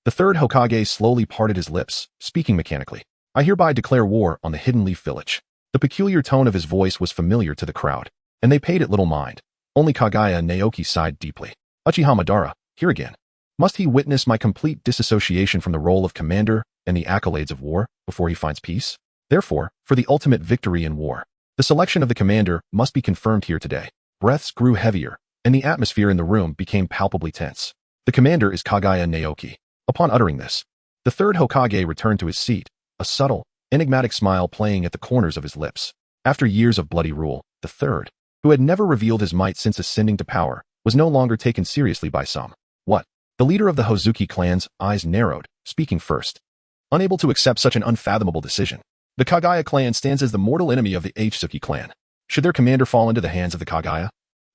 the third Hokage slowly parted his lips, speaking mechanically. I hereby declare war on the Hidden Leaf Village. The peculiar tone of his voice was familiar to the crowd, and they paid it little mind. Only Kaguya Naoki sighed deeply. Uchiha Madara, here again. Must he witness my complete disassociation from the role of commander and the accolades of war before he finds peace? Therefore, for the ultimate victory in war, the selection of the commander must be confirmed here today. Breaths grew heavier, and the atmosphere in the room became palpably tense. The commander is Kaguya Naoki. Upon uttering this, the third Hokage returned to his seat, a subtle, enigmatic smile playing at the corners of his lips. After years of bloody rule, the third, who had never revealed his might since ascending to power, was no longer taken seriously by some. What? The leader of the Hozuki clan's eyes narrowed, speaking first. Unable to accept such an unfathomable decision, the Kaguya clan stands as the mortal enemy of the Otsutsuki clan. Should their commander fall into the hands of the Kaguya,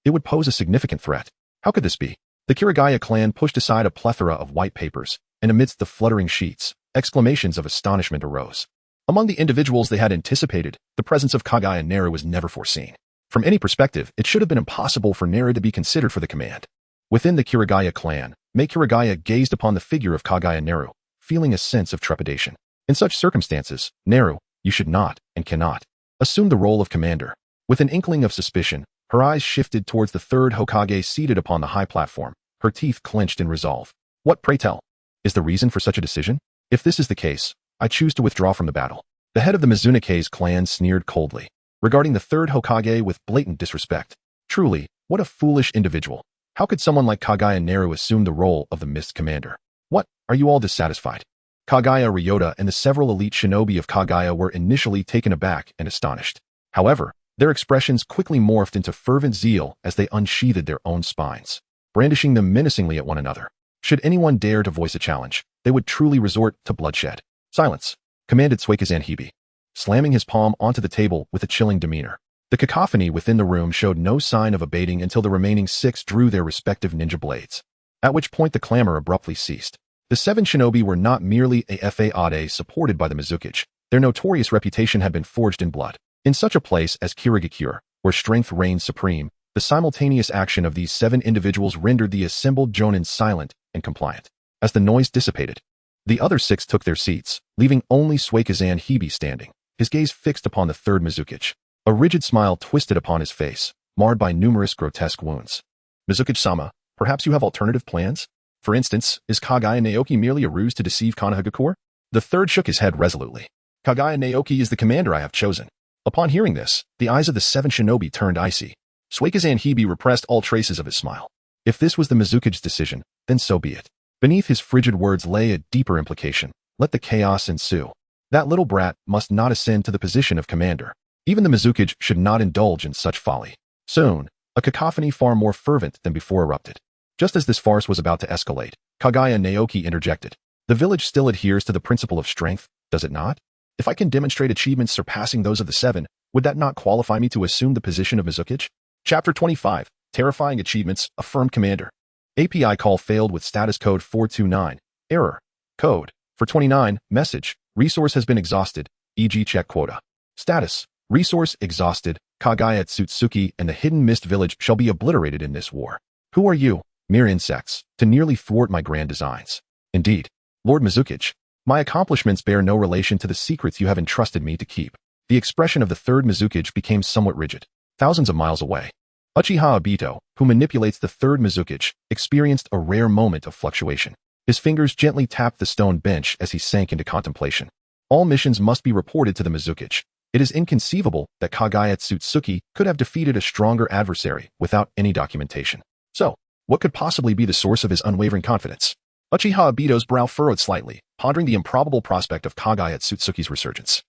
it would pose a significant threat. How could this be? The Kirigaya clan pushed aside a plethora of white papers, and amidst the fluttering sheets, exclamations of astonishment arose. Among the individuals they had anticipated, the presence of Kaguya Naru was never foreseen. From any perspective, it should have been impossible for Naru to be considered for the command. Within the Kirigaya clan, Mei Kirigaya gazed upon the figure of Kaguya Naru, feeling a sense of trepidation. In such circumstances, Naru, you should not, and cannot, assume the role of commander. With an inkling of suspicion, her eyes shifted towards the third Hokage seated upon the high platform, her teeth clenched in resolve. What, pray tell, is the reason for such a decision? If this is the case, I choose to withdraw from the battle. The head of the Mizunake's clan sneered coldly, regarding the third Hokage with blatant disrespect. Truly, what a foolish individual. How could someone like Kaguya Naru assume the role of the Mist Commander? What, are you all dissatisfied? Kaguya Ryota and the several elite shinobi of Kaguya were initially taken aback and astonished. However, their expressions quickly morphed into fervent zeal as they unsheathed their own spines, brandishing them menacingly at one another. Should anyone dare to voice a challenge, they would truly resort to bloodshed. Silence, commanded Suikazan Hibi, slamming his palm onto the table with a chilling demeanor. The cacophony within the room showed no sign of abating until the remaining 6 drew their respective ninja blades, at which point the clamor abruptly ceased. The 7 shinobi were not merely a faade supported by the Mizukage. Their notorious reputation had been forged in blood. In such a place as Kirigakure, where strength reigned supreme, the simultaneous action of these 7 individuals rendered the assembled jonin silent and compliant. As the noise dissipated, the other 6 took their seats, leaving only Suikazan Hibi standing, his gaze fixed upon the third Mizukage. A rigid smile twisted upon his face, marred by numerous grotesque wounds. Mizukage-sama, perhaps you have alternative plans? For instance, is Kaguya Naoki merely a ruse to deceive Konohagakure? The third shook his head resolutely. Kaguya Naoki is the commander I have chosen. Upon hearing this, the eyes of the 7 shinobi turned icy. Suikazan Hibi repressed all traces of his smile. If this was the Mizukage's decision, then so be it. Beneath his frigid words lay a deeper implication. Let the chaos ensue. That little brat must not ascend to the position of commander. Even the Mizukage should not indulge in such folly. Soon, a cacophony far more fervent than before erupted. Just as this farce was about to escalate, Kaguya Naoki interjected. The village still adheres to the principle of strength, does it not? If I can demonstrate achievements surpassing those of the 7, would that not qualify me to assume the position of Mizukage? Chapter 25, Terrifying Achievements, Affirmed Commander. API call failed with status code 429. Error. Code. For 29, message. Resource has been exhausted, e.g. check quota. Status. Resource exhausted. Kaguya Otsutsuki and the Hidden Mist Village shall be obliterated in this war. Who are you, mere insects, to nearly thwart my grand designs? Indeed, Lord Mizukage, my accomplishments bear no relation to the secrets you have entrusted me to keep. The expression of the third Mizukage became somewhat rigid. thousands of miles away. Uchiha Obito, who manipulates the third Mizukage, experienced a rare moment of fluctuation. His fingers gently tapped the stone bench as he sank into contemplation. All missions must be reported to the Mizukage. It is inconceivable that Kaguya Otsutsuki could have defeated a stronger adversary without any documentation. So, what could possibly be the source of his unwavering confidence? Uchiha Obito's brow furrowed slightly, pondering the improbable prospect of Kaguya Otsutsuki's resurgence.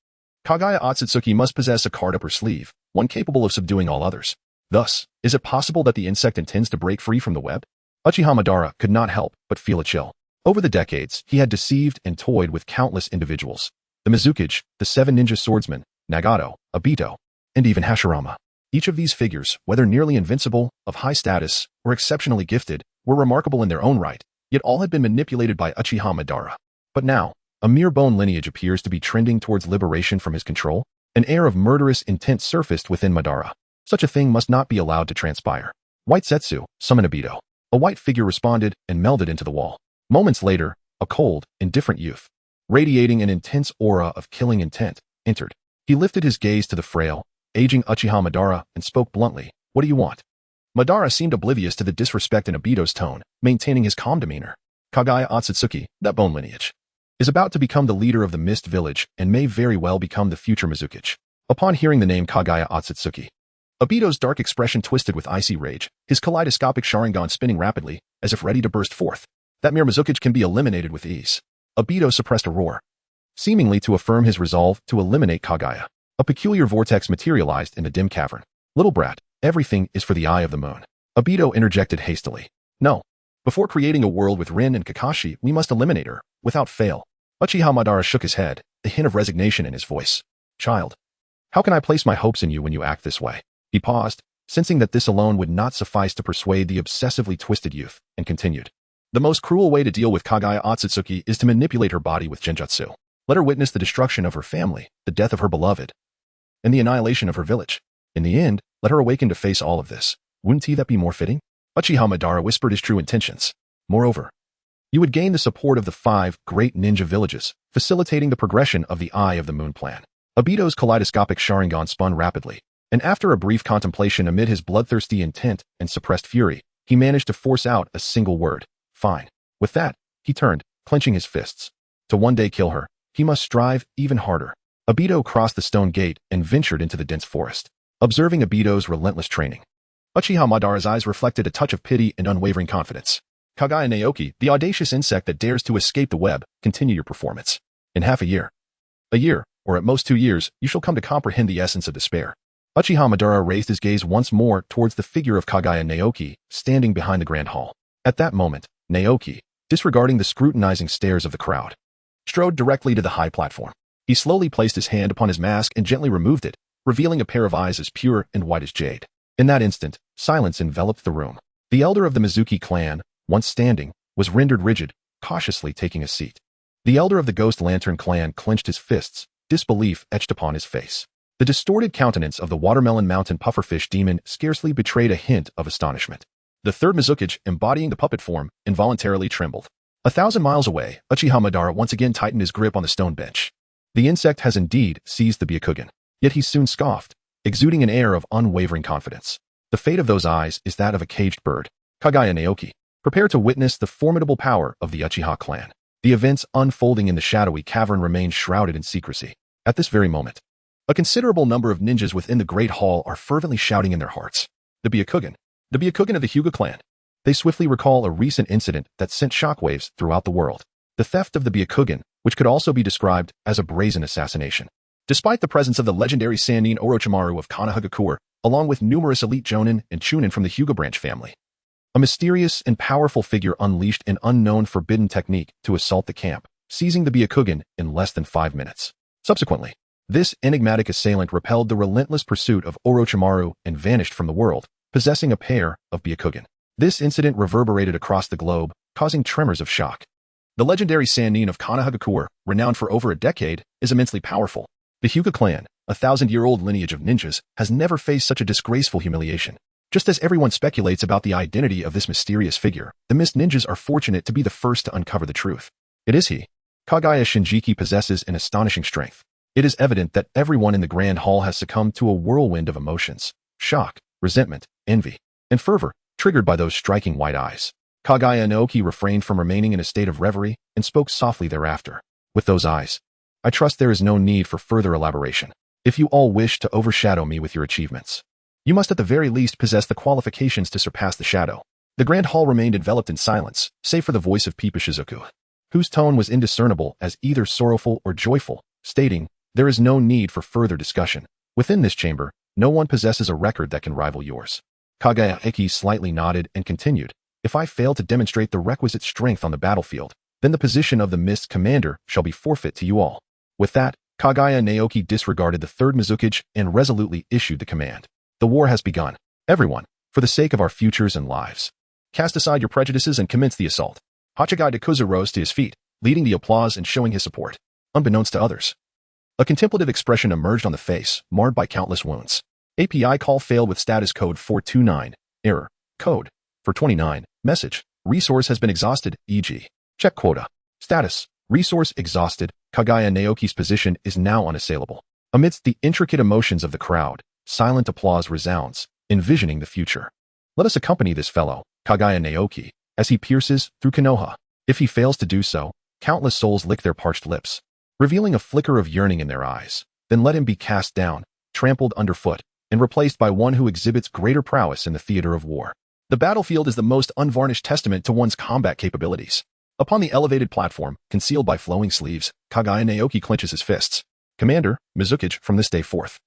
Kaguya Otsutsuki must possess a card up her sleeve, one capable of subduing all others. Thus, is it possible that the insect intends to break free from the web? Uchiha Madara could not help but feel a chill. Over the decades, he had deceived and toyed with countless individuals. The Mizukage, the 7 ninja swordsmen, Nagato, Obito, and even Hashirama. Each of these figures, whether nearly invincible, of high status, or exceptionally gifted, were remarkable in their own right, yet all had been manipulated by Uchiha Madara. But now, a mere bone lineage appears to be trending towards liberation from his control. An air of murderous intent surfaced within Madara. Such a thing must not be allowed to transpire. White Setsu, summon Obito. A white figure responded and melded into the wall. Moments later, a cold, indifferent youth, radiating an intense aura of killing intent, entered. He lifted his gaze to the frail, aging Uchiha Madara and spoke bluntly, "What do you want?" Madara seemed oblivious to the disrespect in Obito's tone, maintaining his calm demeanor. Kaguya Otsutsuki, that bone lineage, is about to become the leader of the Mist Village and may very well become the future Mizukage. Upon hearing the name Kaguya Otsutsuki, Obito's dark expression twisted with icy rage, his kaleidoscopic Sharingan spinning rapidly, as if ready to burst forth. That mere Mizukage can be eliminated with ease. Obito suppressed a roar, seemingly to affirm his resolve to eliminate Kaguya. A peculiar vortex materialized in the dim cavern. "Little brat, everything is for the eye of the moon." Obito interjected hastily. "No. Before creating a world with Rin and Kakashi, we must eliminate her, without fail." Uchiha Madara shook his head, a hint of resignation in his voice. "Child, how can I place my hopes in you when you act this way?" He paused, sensing that this alone would not suffice to persuade the obsessively twisted youth, and continued. "The most cruel way to deal with Kaguya Otsutsuki is to manipulate her body with genjutsu. Let her witness the destruction of her family, the death of her beloved, and the annihilation of her village. In the end, let her awaken to face all of this. Wouldn't that be more fitting?" Uchiha Madara whispered his true intentions. "Moreover, you would gain the support of the 5 great ninja villages, facilitating the progression of the Eye of the Moon plan." Obito's kaleidoscopic Sharingan spun rapidly, and after a brief contemplation amid his bloodthirsty intent and suppressed fury, he managed to force out a single word. "Fine." With that, he turned, clenching his fists. To one day kill her, he must strive even harder. Obito crossed the stone gate and ventured into the dense forest. Observing Obito's relentless training, Uchiha Madara's eyes reflected a touch of pity and unwavering confidence. "Kaguya Naoki, the audacious insect that dares to escape the web, continue your performance. In half a year, or at most 2 years, you shall come to comprehend the essence of despair." Uchiha Madara raised his gaze once more towards the figure of Kaguya Naoki, standing behind the grand hall. At that moment, Naoki, disregarding the scrutinizing stares of the crowd, strode directly to the high platform. He slowly placed his hand upon his mask and gently removed it, revealing a pair of eyes as pure and white as jade. In that instant, silence enveloped the room. The elder of the Mizuki clan, once standing, was rendered rigid, cautiously taking a seat. The elder of the Ghost Lantern clan clenched his fists, disbelief etched upon his face. The distorted countenance of the Watermelon Mountain Pufferfish demon scarcely betrayed a hint of astonishment. The third Mizukage, embodying the puppet form, involuntarily trembled. 1,000 miles away, Uchiha Madara once again tightened his grip on the stone bench. The insect has indeed seized the Byakugan, yet he soon scoffed, exuding an air of unwavering confidence. The fate of those eyes is that of a caged bird. Kaguya Naoki, prepare to witness the formidable power of the Uchiha clan. The events unfolding in the shadowy cavern remained shrouded in secrecy. At this very moment, a considerable number of ninjas within the Great Hall are fervently shouting in their hearts. The Byakugan of the Hyuga clan. They swiftly recall a recent incident that sent shockwaves throughout the world. The theft of the Byakugan, which could also be described as a brazen assassination. Despite the presence of the legendary Sannin Orochimaru of Konohagakure, along with numerous elite Jonin and Chunin from the Hyuga branch family, a mysterious and powerful figure unleashed an unknown forbidden technique to assault the camp, seizing the Byakugan in less than 5 minutes. Subsequently, this enigmatic assailant repelled the relentless pursuit of Orochimaru and vanished from the world, possessing a pair of Byakugan. This incident reverberated across the globe, causing tremors of shock. The legendary Sannin of Konohagakure, renowned for over a decade, is immensely powerful. The Hyuga clan, a 1,000-year-old lineage of ninjas, has never faced such a disgraceful humiliation. Just as everyone speculates about the identity of this mysterious figure, the Mist Ninjas are fortunate to be the first to uncover the truth. It is he. Kaguya Shinjiki possesses an astonishing strength. It is evident that everyone in the Grand Hall has succumbed to a whirlwind of emotions. shock, resentment, envy, and fervor, triggered by those striking white eyes. Kaguya Naoki refrained from remaining in a state of reverie and spoke softly thereafter. With those eyes, I trust there is no need for further elaboration. If you all wish to overshadow me with your achievements, you must at the very least possess the qualifications to surpass the shadow. The grand hall remained enveloped in silence, save for the voice of Pipa Shizuku, whose tone was indiscernible as either sorrowful or joyful, stating, "There is no need for further discussion. Within this chamber, no one possesses a record that can rival yours." Kaguya Naoki slightly nodded and continued, "If I fail to demonstrate the requisite strength on the battlefield, then the position of the Mist Commander shall be forfeit to you all." With that, Kaguya Naoki disregarded the Third Mizukage and resolutely issued the command. "The war has begun. Everyone, for the sake of our futures and lives, cast aside your prejudices and commence the assault." Hachigai Dakuza rose to his feet, leading the applause and showing his support. Unbeknownst to others, a contemplative expression emerged on the face, marred by countless wounds. API call failed with status code 429. Error. Code 429. Message. Resource has been exhausted, e.g. check quota. Status. Resource exhausted. Kaguya Naoki's position is now unassailable. Amidst the intricate emotions of the crowd, silent applause resounds, envisioning the future. Let us accompany this fellow, Kaguya Naoki, as he pierces through Konoha. If he fails to do so, countless souls lick their parched lips, revealing a flicker of yearning in their eyes. Then let him be cast down, trampled underfoot, and replaced by one who exhibits greater prowess in the theater of war. The battlefield is the most unvarnished testament to one's combat capabilities. Upon the elevated platform, concealed by flowing sleeves, Kaguya Naoki clenches his fists. "Commander, Mizukage, from this day forth,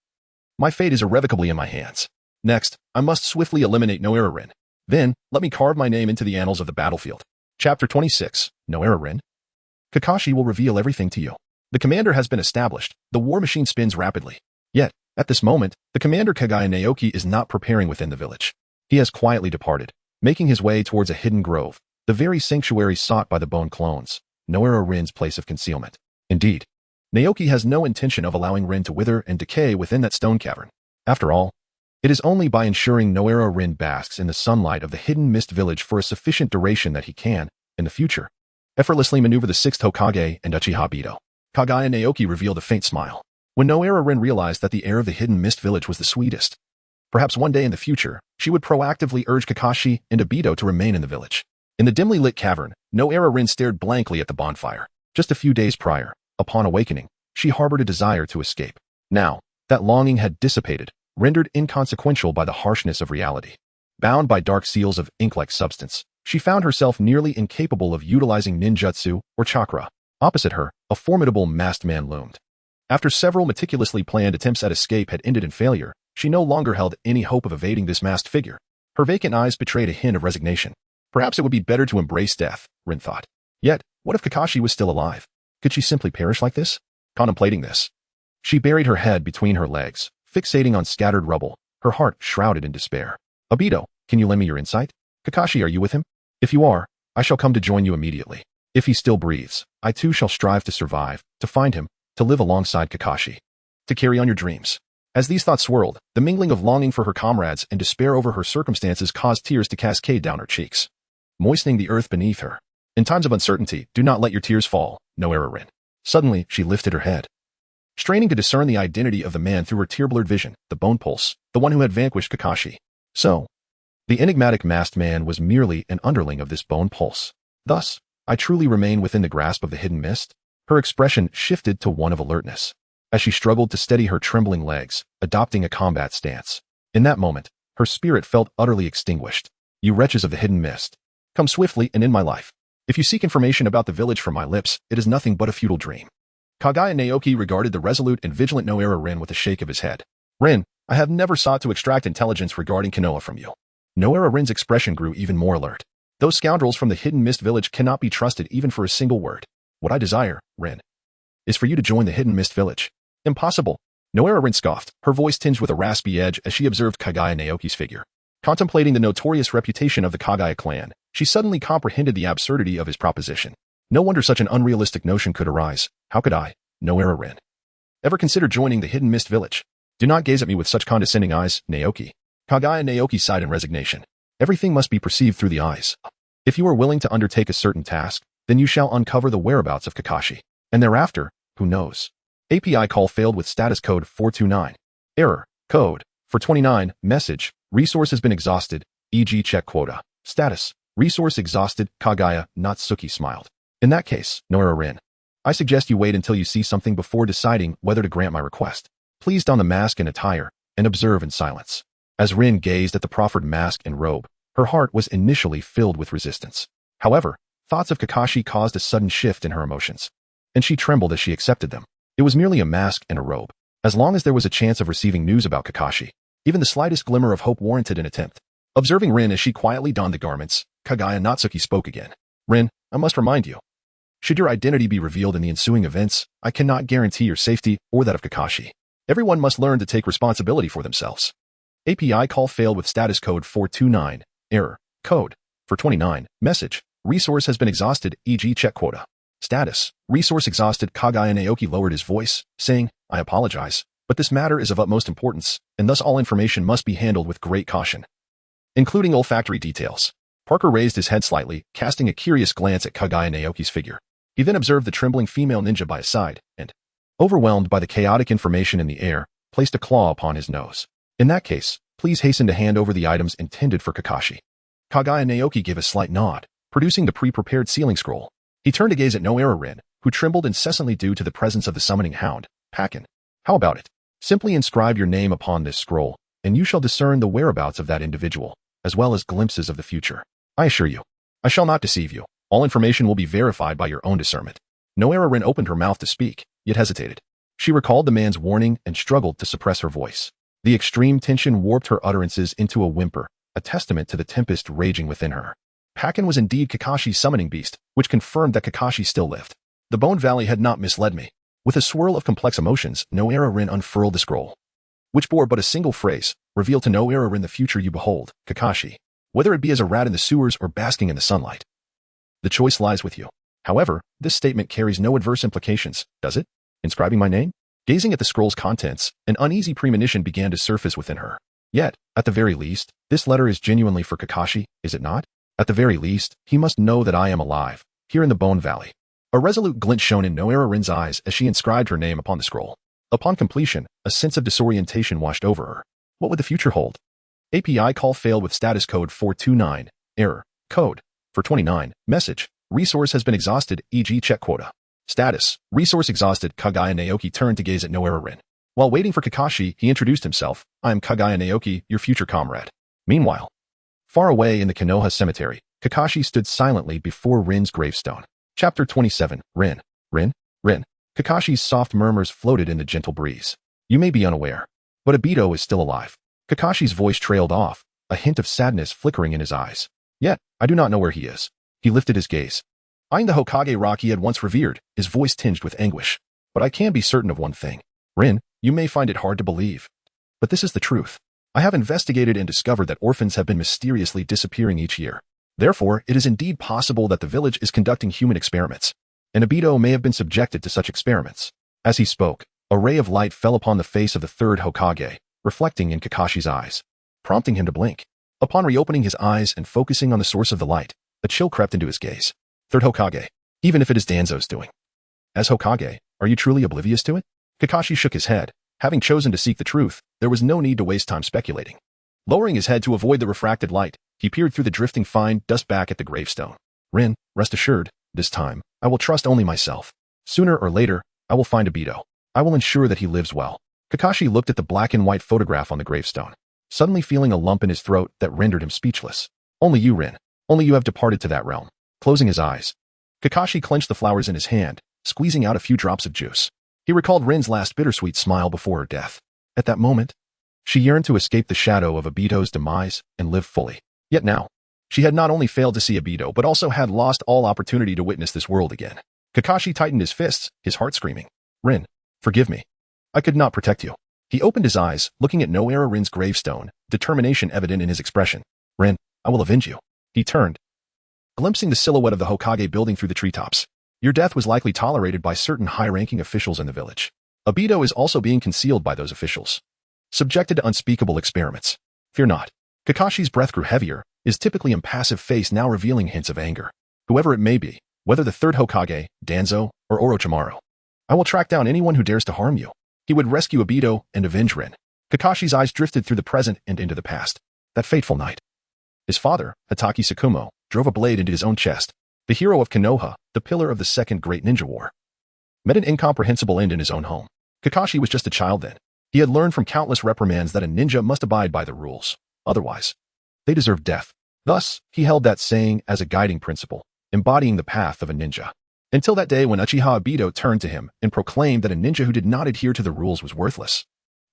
my fate is irrevocably in my hands. Next, I must swiftly eliminate Naruto Rin. Then, let me carve my name into the annals of the battlefield." Chapter 26, Naruto Rin. Kakashi will reveal everything to you. The commander has been established. The war machine spins rapidly. Yet, at this moment, the commander Kaguya Naoki is not preparing within the village. He has quietly departed, making his way towards a hidden grove, the very sanctuary sought by the bone clones, Naruto Rin's place of concealment. Indeed, Naoki has no intention of allowing Rin to wither and decay within that stone cavern. After all, it is only by ensuring Naruto Rin basks in the sunlight of the hidden mist village for a sufficient duration that he can, in the future, effortlessly maneuver the sixth Hokage and Uchiha Obito. Kaguya Naoki revealed a faint smile. When Naruto Rin realized that the air of the hidden mist village was the sweetest, perhaps one day in the future, she would proactively urge Kakashi and Obito to remain in the village. In the dimly lit cavern, Naruto Rin stared blankly at the bonfire. Just a few days prior, upon awakening, she harbored a desire to escape. Now, that longing had dissipated, rendered inconsequential by the harshness of reality. Bound by dark seals of ink-like substance, she found herself nearly incapable of utilizing ninjutsu or chakra. Opposite her, a formidable masked man loomed. After several meticulously planned attempts at escape had ended in failure, she no longer held any hope of evading this masked figure. Her vacant eyes betrayed a hint of resignation. Perhaps it would be better to embrace death, Rin thought. Yet, what if Kakashi was still alive? Could she simply perish like this? Contemplating this, she buried her head between her legs, fixating on scattered rubble, her heart shrouded in despair. Obito, can you lend me your insight? Kakashi, are you with him? If you are, I shall come to join you immediately. If he still breathes, I too shall strive to survive, to find him, to live alongside Kakashi, to carry on your dreams. As these thoughts swirled, the mingling of longing for her comrades and despair over her circumstances caused tears to cascade down her cheeks, moistening the earth beneath her. In times of uncertainty, do not let your tears fall, Naruto Rin. Suddenly, she lifted her head, straining to discern the identity of the man through her tear-blurred vision, the bone pulse, the one who had vanquished Kakashi. So, the enigmatic masked man was merely an underling of this bone pulse. Thus, I truly remain within the grasp of the hidden mist? Her expression shifted to one of alertness, as she struggled to steady her trembling legs, adopting a combat stance. In that moment, her spirit felt utterly extinguished. You wretches of the hidden mist, come swiftly and in my life. If you seek information about the village from my lips, it is nothing but a futile dream. Kaguya Naoki regarded the resolute and vigilant Naruto Rin with a shake of his head. Rin, I have never sought to extract intelligence regarding Konoha from you. Naruto Rin's expression grew even more alert. Those scoundrels from the hidden mist village cannot be trusted even for a single word. What I desire, Rin, is for you to join the hidden mist village. Impossible. Naruto Rin scoffed, her voice tinged with a raspy edge as she observed Kaguya Naoki's figure. Contemplating the notorious reputation of the Kaguya clan, she suddenly comprehended the absurdity of his proposition. No wonder such an unrealistic notion could arise. How could I, Naruto Rin, ever consider joining the hidden mist village? Do not gaze at me with such condescending eyes, Naoki. Kaguya Naoki sighed in resignation. Everything must be perceived through the eyes. If you are willing to undertake a certain task, then you shall uncover the whereabouts of Kakashi. And thereafter, who knows? API call failed with status code 429. Error. Code For 29, message, resource has been exhausted, e.g. check quota. Status, resource exhausted, Kaguya Otsutsuki smiled. In that case, Naruto Rin, I suggest you wait until you see something before deciding whether to grant my request. Please don the mask and attire, and observe in silence. As Rin gazed at the proffered mask and robe, her heart was initially filled with resistance. However, thoughts of Kakashi caused a sudden shift in her emotions, and she trembled as she accepted them. It was merely a mask and a robe. As long as there was a chance of receiving news about Kakashi, even the slightest glimmer of hope warranted an attempt. Observing Rin as she quietly donned the garments, Kaguya Otsutsuki spoke again. Rin, I must remind you. Should your identity be revealed in the ensuing events, I cannot guarantee your safety or that of Kakashi. Everyone must learn to take responsibility for themselves. API call failed with status code 429, error, code, for 29, message, resource has been exhausted, e.g. check quota. Status, resource exhausted. Kaguya Naoki lowered his voice, saying, I apologize, but this matter is of utmost importance, and thus all information must be handled with great caution, including olfactory details. Parker raised his head slightly, casting a curious glance at Kaguya Naoki's figure. He then observed the trembling female ninja by his side, and, overwhelmed by the chaotic information in the air, placed a claw upon his nose. In that case, please hasten to hand over the items intended for Kakashi. Kaguya Naoki gave a slight nod, producing the pre-prepared sealing scroll. He turned to gaze at Naruto Rin, who trembled incessantly due to the presence of the summoning hound, Pakin. How about it? Simply inscribe your name upon this scroll, and you shall discern the whereabouts of that individual, as well as glimpses of the future. I assure you, I shall not deceive you. All information will be verified by your own discernment. Naruto Rin opened her mouth to speak, yet hesitated. She recalled the man's warning and struggled to suppress her voice. The extreme tension warped her utterances into a whimper, a testament to the tempest raging within her. Pakin was indeed Kakashi's summoning beast, which confirmed that Kakashi still lived. The Bone Valley had not misled me. With a swirl of complex emotions, Naruto Rin unfurled the scroll, which bore but a single phrase, reveal to Naruto Rin the future you behold, Kakashi. Whether it be as a rat in the sewers or basking in the sunlight, the choice lies with you. However, this statement carries no adverse implications, does it? Inscribing my name? Gazing at the scroll's contents, an uneasy premonition began to surface within her. Yet, at the very least, this letter is genuinely for Kakashi, is it not? At the very least, he must know that I am alive, here in the Bone Valley. A resolute glint shone in Naruto Rin's eyes as she inscribed her name upon the scroll. Upon completion, a sense of disorientation washed over her. What would the future hold? API call failed with status code 429, error, code, for 29, message, resource has been exhausted, e.g. check quota. Status, resource exhausted. Kaguya Naoki turned to gaze at Naruto Rin. While waiting for Kakashi, he introduced himself. I am Kaguya Naoki, your future comrade. Meanwhile, far away in the Konoha cemetery, Kakashi stood silently before Rin's gravestone. Chapter 27, Rin. Rin? Rin. Kakashi's soft murmurs floated in the gentle breeze. You may be unaware, but Obito is still alive. Kakashi's voice trailed off, a hint of sadness flickering in his eyes. Yet, I do not know where he is. He lifted his gaze, eyeing the Hokage rock he had once revered, his voice tinged with anguish. But I can be certain of one thing. Rin, you may find it hard to believe, but this is the truth. I have investigated and discovered that orphans have been mysteriously disappearing each year. Therefore, it is indeed possible that the village is conducting human experiments, and Obito may have been subjected to such experiments. As he spoke, a ray of light fell upon the face of the third Hokage, reflecting in Kakashi's eyes, prompting him to blink. Upon reopening his eyes and focusing on the source of the light, a chill crept into his gaze. Third Hokage, even if it is Danzo's doing. As Hokage, are you truly oblivious to it? Kakashi shook his head. Having chosen to seek the truth, there was no need to waste time speculating. Lowering his head to avoid the refracted light, he peered through the drifting fine dust back at the gravestone. Rin, rest assured, this time, I will trust only myself. Sooner or later, I will find Obito. I will ensure that he lives well. Kakashi looked at the black and white photograph on the gravestone, suddenly feeling a lump in his throat that rendered him speechless. Only you, Rin. Only you have departed to that realm. Closing his eyes, Kakashi clenched the flowers in his hand, squeezing out a few drops of juice. He recalled Rin's last bittersweet smile before her death. At that moment, she yearned to escape the shadow of Obito's demise and live fully. Yet now, she had not only failed to see Obito but also had lost all opportunity to witness this world again. Kakashi tightened his fists, his heart screaming, Rin, forgive me. I could not protect you. He opened his eyes, looking at Naruto Rin's gravestone, determination evident in his expression. Rin, I will avenge you. He turned, glimpsing the silhouette of the Hokage building through the treetops. Your death was likely tolerated by certain high-ranking officials in the village. Obito is also being concealed by those officials, subjected to unspeakable experiments. Fear not. Kakashi's breath grew heavier, his typically impassive face now revealing hints of anger. Whoever it may be, whether the third Hokage, Danzo, or Orochimaru, I will track down anyone who dares to harm you. He would rescue Obito and avenge Rin. Kakashi's eyes drifted through the present and into the past. That fateful night. His father, Hatake Tsukumo, drove a blade into his own chest. The hero of Konoha, the pillar of the Second Great Ninja War, met an incomprehensible end in his own home. Kakashi was just a child then. He had learned from countless reprimands that a ninja must abide by the rules. Otherwise, they deserve death. Thus, he held that saying as a guiding principle, embodying the path of a ninja. Until that day when Uchiha Obito turned to him and proclaimed that a ninja who did not adhere to the rules was worthless.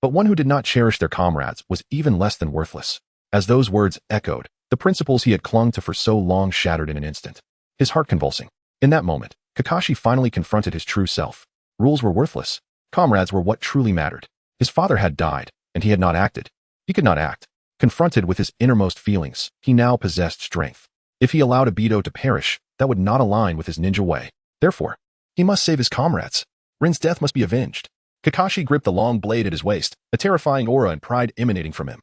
But one who did not cherish their comrades was even less than worthless. As those words echoed, the principles he had clung to for so long shattered in an instant. His heart convulsing. In that moment, Kakashi finally confronted his true self. Rules were worthless. Comrades were what truly mattered. His father had died, and he had not acted. He could not act. Confronted with his innermost feelings, he now possessed strength. If he allowed Obito to perish, that would not align with his ninja way. Therefore, he must save his comrades. Rin's death must be avenged. Kakashi gripped the long blade at his waist, a terrifying aura and pride emanating from him.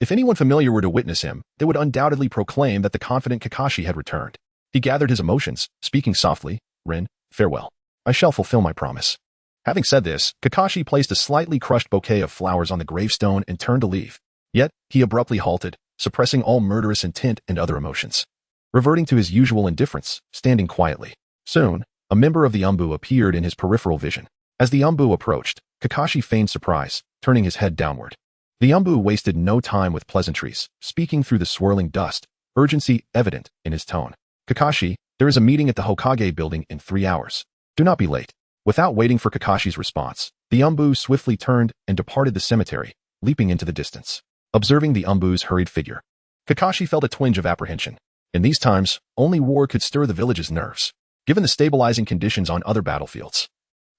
If anyone familiar were to witness him, they would undoubtedly proclaim that the confident Kakashi had returned. He gathered his emotions, speaking softly, "Rin, farewell. I shall fulfill my promise." Having said this, Kakashi placed a slightly crushed bouquet of flowers on the gravestone and turned to leave. Yet, he abruptly halted, suppressing all murderous intent and other emotions. Reverting to his usual indifference, standing quietly. Soon, a member of the Umbu appeared in his peripheral vision. As the Umbu approached, Kakashi feigned surprise, turning his head downward. The Umbu wasted no time with pleasantries, speaking through the swirling dust, urgency evident in his tone. "Kakashi, there is a meeting at the Hokage building in 3 hours. Do not be late." Without waiting for Kakashi's response, the Umbu swiftly turned and departed the cemetery, leaping into the distance. Observing the Umbu's hurried figure, Kakashi felt a twinge of apprehension. In these times, only war could stir the village's nerves. Given the stabilizing conditions on other battlefields,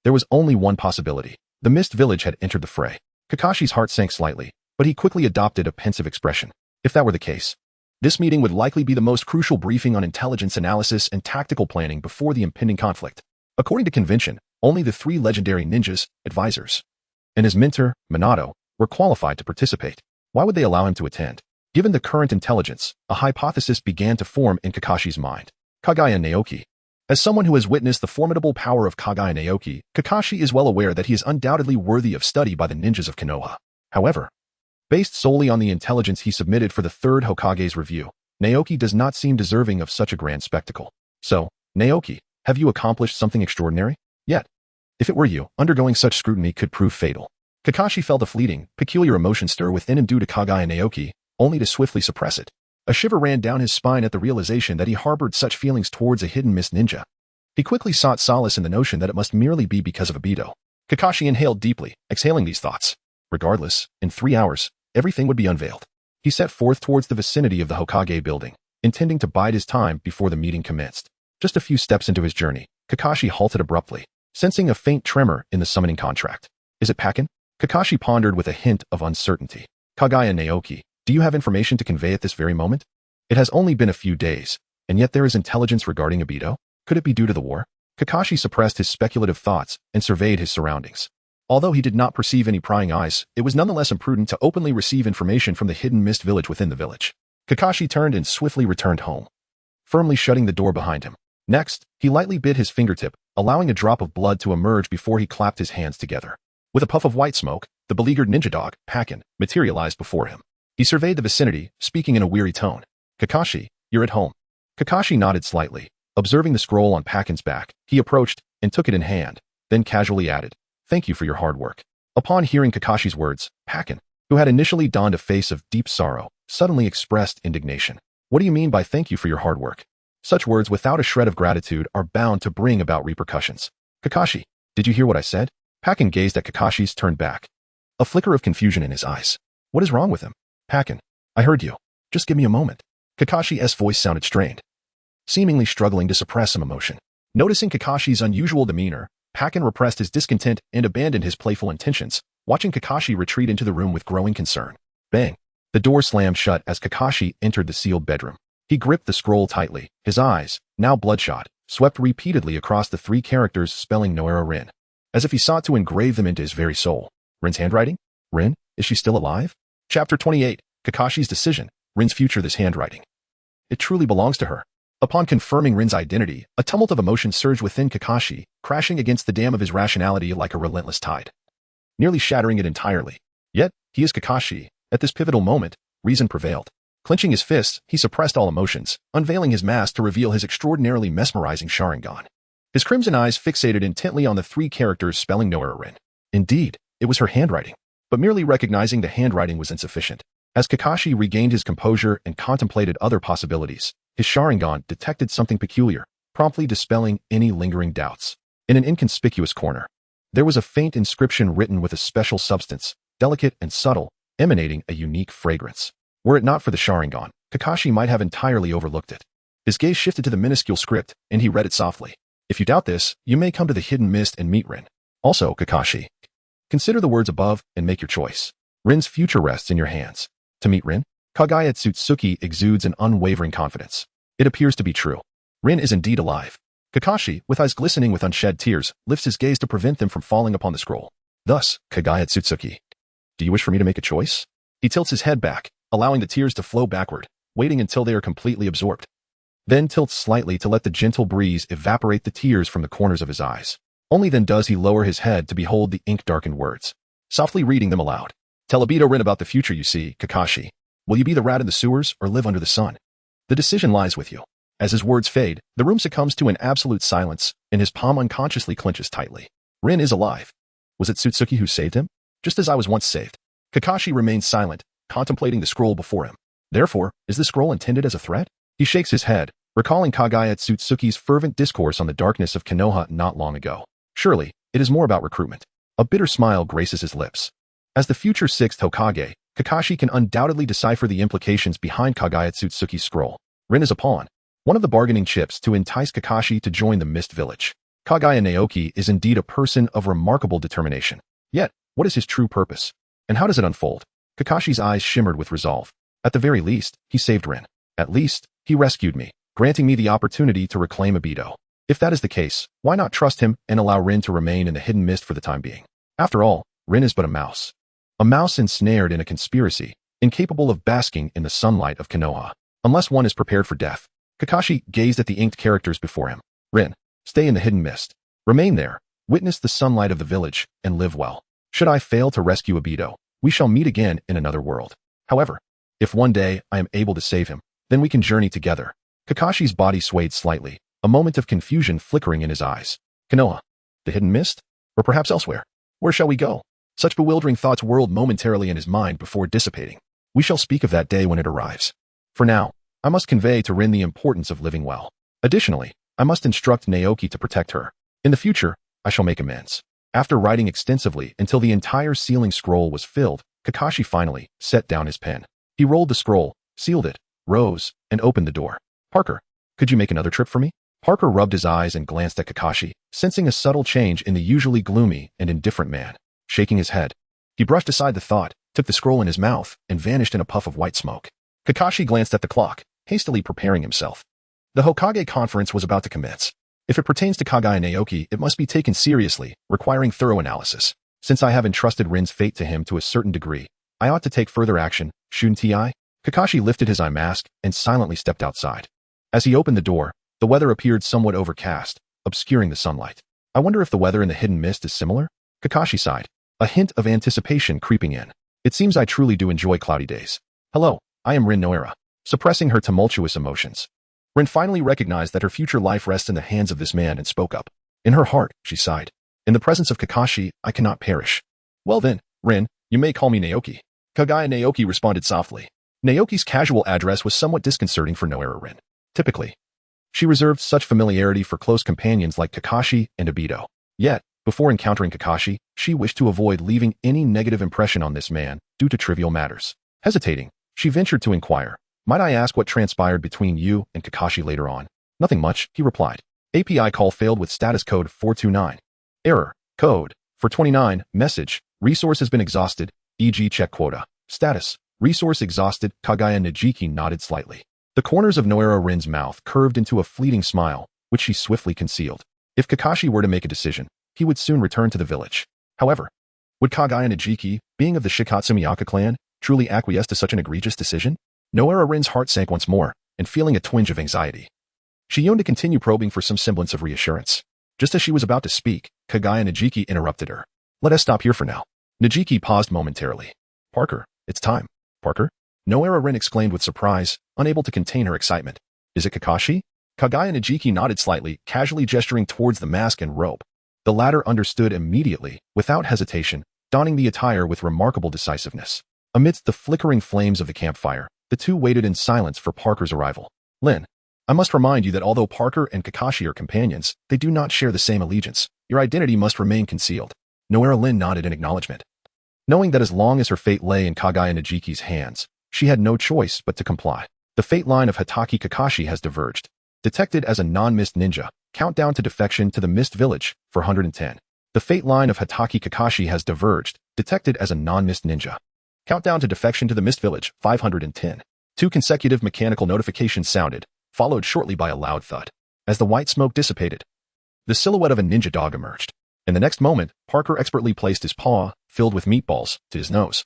there was only one possibility. The Mist Village had entered the fray. Kakashi's heart sank slightly, but he quickly adopted a pensive expression. If that were the case, this meeting would likely be the most crucial briefing on intelligence analysis and tactical planning before the impending conflict. According to convention, only the 3 legendary ninjas, advisors, and his mentor, Minato, were qualified to participate. Why would they allow him to attend? Given the current intelligence, a hypothesis began to form in Kakashi's mind. Kaguya Naoki. As someone who has witnessed the formidable power of Kaguya Naoki, Kakashi is well aware that he is undoubtedly worthy of study by the ninjas of Konoha. However, based solely on the intelligence he submitted for the third Hokage's review, Naoki does not seem deserving of such a grand spectacle. So, Naoki, have you accomplished something extraordinary? Yet, if it were you, undergoing such scrutiny could prove fatal. Kakashi felt a fleeting, peculiar emotion stir within him due to Kaguya Naoki, only to swiftly suppress it. A shiver ran down his spine at the realization that he harbored such feelings towards a hidden mist ninja. He quickly sought solace in the notion that it must merely be because of Obito. Kakashi inhaled deeply, exhaling these thoughts. Regardless, in 3 hours, everything would be unveiled. He set forth towards the vicinity of the Hokage building, intending to bide his time before the meeting commenced. Just a few steps into his journey, Kakashi halted abruptly, sensing a faint tremor in the summoning contract. Is it Pakin? Kakashi pondered with a hint of uncertainty. Kaguya Naoki, do you have information to convey at this very moment? It has only been a few days, and yet there is intelligence regarding Obito? Could it be due to the war? Kakashi suppressed his speculative thoughts and surveyed his surroundings. Although he did not perceive any prying eyes, it was nonetheless imprudent to openly receive information from the hidden mist village within the village. Kakashi turned and swiftly returned home, firmly shutting the door behind him. Next, he lightly bit his fingertip, allowing a drop of blood to emerge before he clapped his hands together. With a puff of white smoke, the beleaguered ninja dog, Pakin, materialized before him. He surveyed the vicinity, speaking in a weary tone. Kakashi, you're at home. Kakashi nodded slightly. Observing the scroll on Pakin's back, he approached and took it in hand, then casually added, "Thank you for your hard work." Upon hearing Kakashi's words, Pakin, who had initially donned a face of deep sorrow, suddenly expressed indignation. "What do you mean by thank you for your hard work?" Such words without a shred of gratitude are bound to bring about repercussions. "Kakashi, did you hear what I said?" Pakin gazed at Kakashi's turned back, a flicker of confusion in his eyes. "What is wrong with him?" "Pakin, I heard you. Just give me a moment." Kakashi's voice sounded strained, seemingly struggling to suppress some emotion. Noticing Kakashi's unusual demeanor, Pakin repressed his discontent and abandoned his playful intentions, watching Kakashi retreat into the room with growing concern. Bang! The door slammed shut as Kakashi entered the sealed bedroom. He gripped the scroll tightly. His eyes, now bloodshot, swept repeatedly across the 3 characters spelling Naruto Rin, as if he sought to engrave them into his very soul. Rin's handwriting? Rin, is she still alive? Chapter 28, Kakashi's decision. Rin's future, this handwriting. It truly belongs to her. Upon confirming Rin's identity, a tumult of emotion surged within Kakashi, crashing against the dam of his rationality like a relentless tide, nearly shattering it entirely. Yet, He is Kakashi. At this pivotal moment, reason prevailed. Clenching his fists, he suppressed all emotions, unveiling his mask to reveal his extraordinarily mesmerizing Sharingan. His crimson eyes fixated intently on the three characters spelling Naruto Rin. Indeed, it was her handwriting. But merely recognizing the handwriting was insufficient. As Kakashi regained his composure and contemplated other possibilities, his Sharingan detected something peculiar, promptly dispelling any lingering doubts. In an inconspicuous corner, there was a faint inscription written with a special substance, delicate and subtle, emanating a unique fragrance. Were it not for the Sharingan, Kakashi might have entirely overlooked it. His gaze shifted to the minuscule script, and he read it softly. If you doubt this, you may come to the hidden mist and meet Rin. Also, Kakashi, consider the words above and make your choice. Rin's future rests in your hands. To meet Rin, Kaguya Otsutsuki exudes an unwavering confidence. It appears to be true. Rin is indeed alive. Kakashi, with eyes glistening with unshed tears, lifts his gaze to prevent them from falling upon the scroll. Thus, Kaguya Otsutsuki, do you wish for me to make a choice? He tilts his head back, allowing the tears to flow backward, waiting until they are completely absorbed. Then tilts slightly to let the gentle breeze evaporate the tears from the corners of his eyes. Only then does he lower his head to behold the ink-darkened words, softly reading them aloud. Tell Obito Rin about the future you see, Kakashi. Will you be the rat in the sewers or live under the sun? The decision lies with you. As his words fade, the room succumbs to an absolute silence, and his palm unconsciously clenches tightly. Rin is alive. Was it Otsutsuki who saved him? Just as I was once saved. Kakashi remains silent, contemplating the scroll before him. Therefore, is the scroll intended as a threat? He shakes his head, recalling Kaguya Otsutsuki's fervent discourse on the darkness of Konoha not long ago. Surely, it is more about recruitment. A bitter smile graces his lips. As the future sixth Hokage, Kakashi can undoubtedly decipher the implications behind Kaguya Otsutsuki's scroll. Rin is a pawn, one of the bargaining chips to entice Kakashi to join the Mist Village. Kaguya Naoki is indeed a person of remarkable determination. Yet, what is his true purpose? And how does it unfold? Kakashi's eyes shimmered with resolve. At the very least, he saved Rin. At least, he rescued me, granting me the opportunity to reclaim Obito. If that is the case, why not trust him and allow Rin to remain in the hidden mist for the time being? After all, Rin is but a mouse. A mouse ensnared in a conspiracy, incapable of basking in the sunlight of Konoha. Unless one is prepared for death. Kakashi gazed at the inked characters before him. Rin, stay in the hidden mist. Remain there, witness the sunlight of the village, and live well. Should I fail to rescue Obito, we shall meet again in another world. However, if one day I am able to save him, then we can journey together. Kakashi's body swayed slightly, a moment of confusion flickering in his eyes. Konoha, the hidden mist? Or perhaps elsewhere? Where shall we go? Such bewildering thoughts whirled momentarily in his mind before dissipating. We shall speak of that day when it arrives. For now, I must convey to Rin the importance of living well. Additionally, I must instruct Naoki to protect her. In the future, I shall make amends. After writing extensively until the entire sealing scroll was filled, Kakashi finally set down his pen. He rolled the scroll, sealed it, rose, and opened the door. Parker, could you make another trip for me? Parker rubbed his eyes and glanced at Kakashi, sensing a subtle change in the usually gloomy and indifferent man. Shaking his head, he brushed aside the thought, took the scroll in his mouth, and vanished in a puff of white smoke. Kakashi glanced at the clock, hastily preparing himself. The Hokage conference was about to commence. If it pertains to Kaguya Naoki, it must be taken seriously, requiring thorough analysis. Since I have entrusted Rin's fate to him to a certain degree, I ought to take further action, shouldn't I? Kakashi lifted his eye mask and silently stepped outside. As he opened the door, the weather appeared somewhat overcast, obscuring the sunlight. I wonder if the weather in the hidden mist is similar? Kakashi sighed, a hint of anticipation creeping in. It seems I truly do enjoy cloudy days. Hello, I am Rin Noera. Suppressing her tumultuous emotions, Rin finally recognized that her future life rests in the hands of this man and spoke up. In her heart, she sighed. In the presence of Kakashi, I cannot perish. Well then, Rin, you may call me Naoki. Kaguya Naoki responded softly. Naoki's casual address was somewhat disconcerting for Noera Rin. Typically, she reserved such familiarity for close companions like Kakashi and Obito. Yet, before encountering Kakashi, she wished to avoid leaving any negative impression on this man due to trivial matters. Hesitating, she ventured to inquire, might I ask what transpired between you and Kakashi later on? Nothing much, he replied. API call failed with status code 429. Error, code, 429, message, resource has been exhausted, e.g. check quota. Status, resource exhausted, Kaguya Najiki nodded slightly. The corners of Noera Rin's mouth curved into a fleeting smile, which she swiftly concealed. If Kakashi were to make a decision, he would soon return to the village. However, would Kaguya Najiki, being of the Shikatsu Miyaka clan, truly acquiesce to such an egregious decision? Noera Rin's heart sank once more, and feeling a twinge of anxiety. She yearned to continue probing for some semblance of reassurance. Just as she was about to speak, Kaguya Najiki interrupted her. Let us stop here for now. Najiki paused momentarily. Parker, it's time. Parker? Noera Rin exclaimed with surprise, unable to contain her excitement. Is it Kakashi? Kaguya Naoki nodded slightly, casually gesturing towards the mask and robe. The latter understood immediately, without hesitation, donning the attire with remarkable decisiveness. Amidst the flickering flames of the campfire, the two waited in silence for Parker's arrival. Lin, I must remind you that although Parker and Kakashi are companions, they do not share the same allegiance. Your identity must remain concealed. Noera Lin nodded in acknowledgement. Knowing that as long as her fate lay in Kaguya Naoki's hands, she had no choice but to comply. The fate line of Hatake Kakashi has diverged. Detected as a non-mist ninja, countdown to defection to the Mist Village, 410. The fate line of Hatake Kakashi has diverged, detected as a non-mist ninja. Countdown to defection to the Mist Village, 510. Two consecutive mechanical notifications sounded, followed shortly by a loud thud. As the white smoke dissipated, the silhouette of a ninja dog emerged. In the next moment, Parker expertly placed his paw, filled with meatballs, to his nose,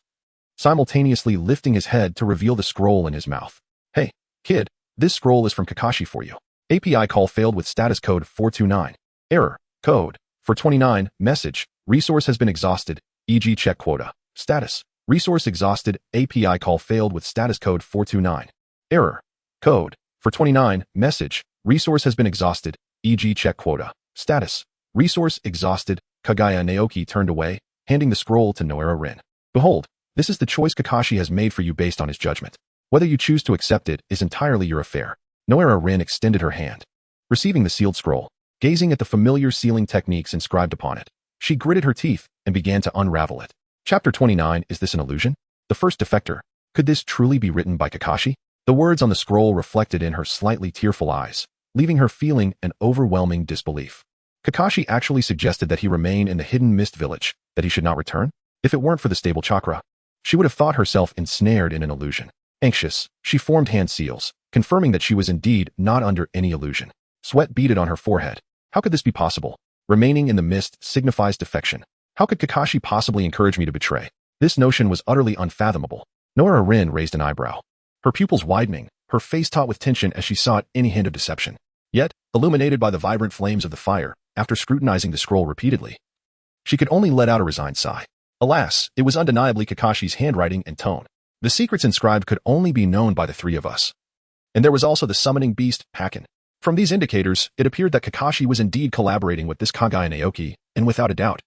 simultaneously lifting his head to reveal the scroll in his mouth. Hey, kid, this scroll is from Kakashi for you. API call failed with status code 429. Error, code, 429, message, resource has been exhausted, e.g. check quota. Status, resource exhausted, API call failed with status code 429. Error, code, 429, message, resource has been exhausted, e.g. check quota. Status, resource exhausted. Kaguya Naoki turned away, handing the scroll to Noera Rin. Behold, this is the choice Kakashi has made for you based on his judgment. Whether you choose to accept it is entirely your affair. Noera Rin extended her hand. Receiving the sealed scroll, gazing at the familiar sealing techniques inscribed upon it, she gritted her teeth and began to unravel it. Chapter 29. Is this an illusion? The first defector. Could this truly be written by Kakashi? The words on the scroll reflected in her slightly tearful eyes, leaving her feeling an overwhelming disbelief. Kakashi actually suggested that he remain in the hidden mist village, that he should not return? If it weren't for the stable chakra, she would have thought herself ensnared in an illusion. Anxious, she formed hand seals, confirming that she was indeed not under any illusion. Sweat beaded on her forehead. How could this be possible? Remaining in the mist signifies defection. How could Kakashi possibly encourage me to betray? This notion was utterly unfathomable. Noera Rin raised an eyebrow, her pupils widening, her face taut with tension as she sought any hint of deception. Yet, illuminated by the vibrant flames of the fire, after scrutinizing the scroll repeatedly, she could only let out a resigned sigh. Alas, it was undeniably Kakashi's handwriting and tone. The secrets inscribed could only be known by the three of us. And there was also the summoning beast, Hakken. From these indicators, it appeared that Kakashi was indeed collaborating with this Kaguya Naoki, and without a doubt,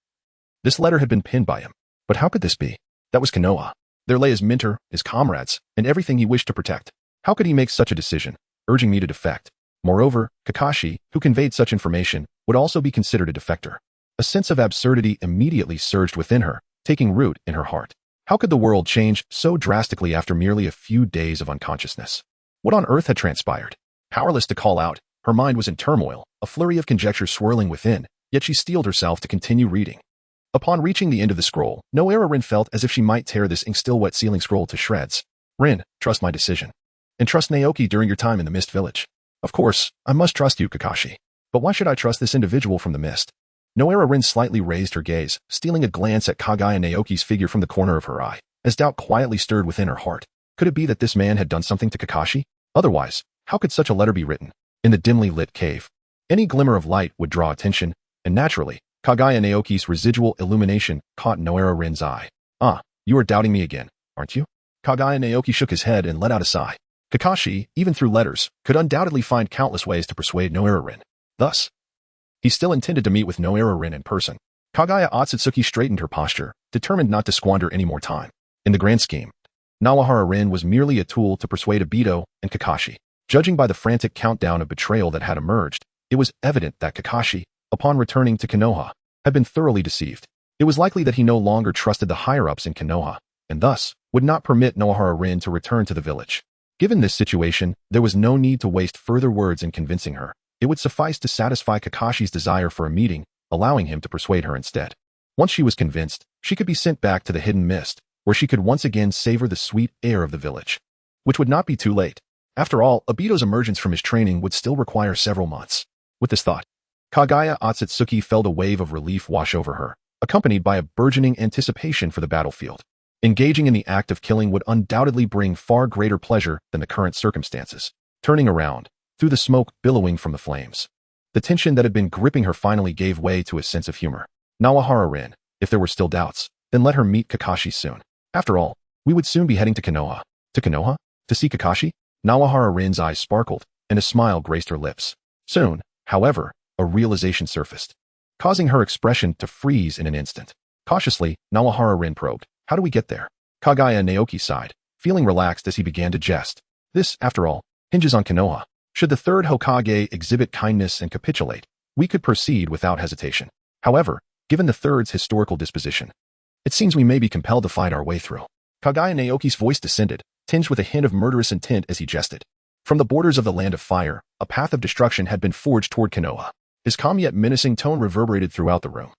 this letter had been pinned by him. But how could this be? That was Konoha. There lay his mentor, his comrades, and everything he wished to protect. How could he make such a decision, urging me to defect? Moreover, Kakashi, who conveyed such information, would also be considered a defector. A sense of absurdity immediately surged within her, taking root in her heart. How could the world change so drastically after merely a few days of unconsciousness? What on earth had transpired? Powerless to call out, her mind was in turmoil, a flurry of conjecture swirling within, yet she steeled herself to continue reading. Upon reaching the end of the scroll, Noera Rin felt as if she might tear this ink-still-wet sealing scroll to shreds. Rin, trust my decision. And trust Naoki during your time in the Mist Village. Of course, I must trust you, Kakashi. But why should I trust this individual from the mist? Noera Rin slightly raised her gaze, stealing a glance at Kaguya Naoki's figure from the corner of her eye, as doubt quietly stirred within her heart. Could it be that this man had done something to Kakashi? Otherwise, how could such a letter be written? In the dimly lit cave, any glimmer of light would draw attention, and naturally, Kaguya Naoki's residual illumination caught Noera Rin's eye. Ah, you are doubting me again, aren't you? Kaguya Naoki shook his head and let out a sigh. Kakashi, even through letters, could undoubtedly find countless ways to persuade Noera Rin. Thus, he still intended to meet with Noera Rin in person. Kaguya Otsutsuki straightened her posture, determined not to squander any more time. In the grand scheme, Nawahara Rin was merely a tool to persuade Obito and Kakashi. Judging by the frantic countdown of betrayal that had emerged, it was evident that Kakashi, upon returning to Konoha, had been thoroughly deceived. It was likely that he no longer trusted the higher-ups in Konoha, and thus would not permit Nawahara Rin to return to the village. Given this situation, there was no need to waste further words in convincing her. It would suffice to satisfy Kakashi's desire for a meeting, allowing him to persuade her instead. Once she was convinced, she could be sent back to the hidden mist, where she could once again savor the sweet air of the village. Which would not be too late. After all, Obito's emergence from his training would still require several months. With this thought, Kaguya Otsutsuki felt a wave of relief wash over her, accompanied by a burgeoning anticipation for the battlefield. Engaging in the act of killing would undoubtedly bring far greater pleasure than the current circumstances. Turning around, through the smoke billowing from the flames, the tension that had been gripping her finally gave way to a sense of humor. Nawahara Rin, if there were still doubts, then let her meet Kakashi soon. After all, We would soon be heading to Konoha. To Konoha? To see Kakashi? Naohara Rin's eyes sparkled, and a smile graced her lips. Soon, however, a realization surfaced, causing her expression to freeze in an instant. Cautiously, Naohara Rin probed, "How do we get there?" Kaguya Naoki sighed, feeling relaxed as he began to jest. This, after all, hinges on Konoha. Should the third Hokage exhibit kindness and capitulate, we could proceed without hesitation. However, given the third's historical disposition, it seems we may be compelled to fight our way through. Kaguya Naoki's voice descended, tinged with a hint of murderous intent as he jested. From the borders of the Land of Fire, a path of destruction had been forged toward Konoha. His calm yet menacing tone reverberated throughout the room,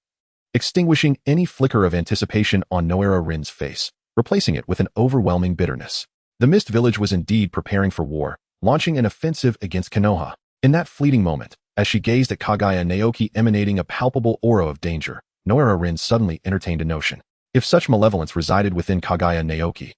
extinguishing any flicker of anticipation on Naohara Rin's face, replacing it with an overwhelming bitterness. The Mist Village was indeed preparing for war, launching an offensive against Konoha. In that fleeting moment, as she gazed at Kaguya Naoki emanating a palpable aura of danger, Naohara Rin suddenly entertained a notion. If such malevolence resided within Kaguya Naoki,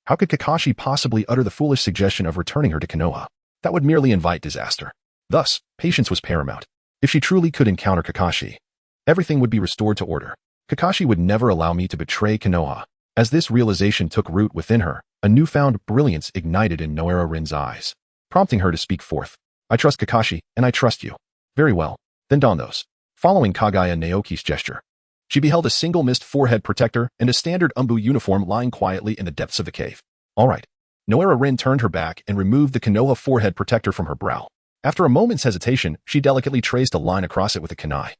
how could Kakashi possibly utter the foolish suggestion of returning her to Konoha? That would merely invite disaster. Thus, patience was paramount. If she truly could encounter Kakashi, everything would be restored to order. Kakashi would never allow me to betray Konoha. As this realization took root within her, a newfound brilliance ignited in Naohara Rin's eyes, prompting her to speak forth. "I trust Kakashi, and I trust you." "Very well, then don those." Following Kaguya Naoki's gesture, she beheld a single mist forehead protector and a standard umbu uniform lying quietly in the depths of the cave. "All right." Naohara Rin turned her back and removed the Konoha forehead protector from her brow. After a moment's hesitation, she delicately traced a line across it with a kunai,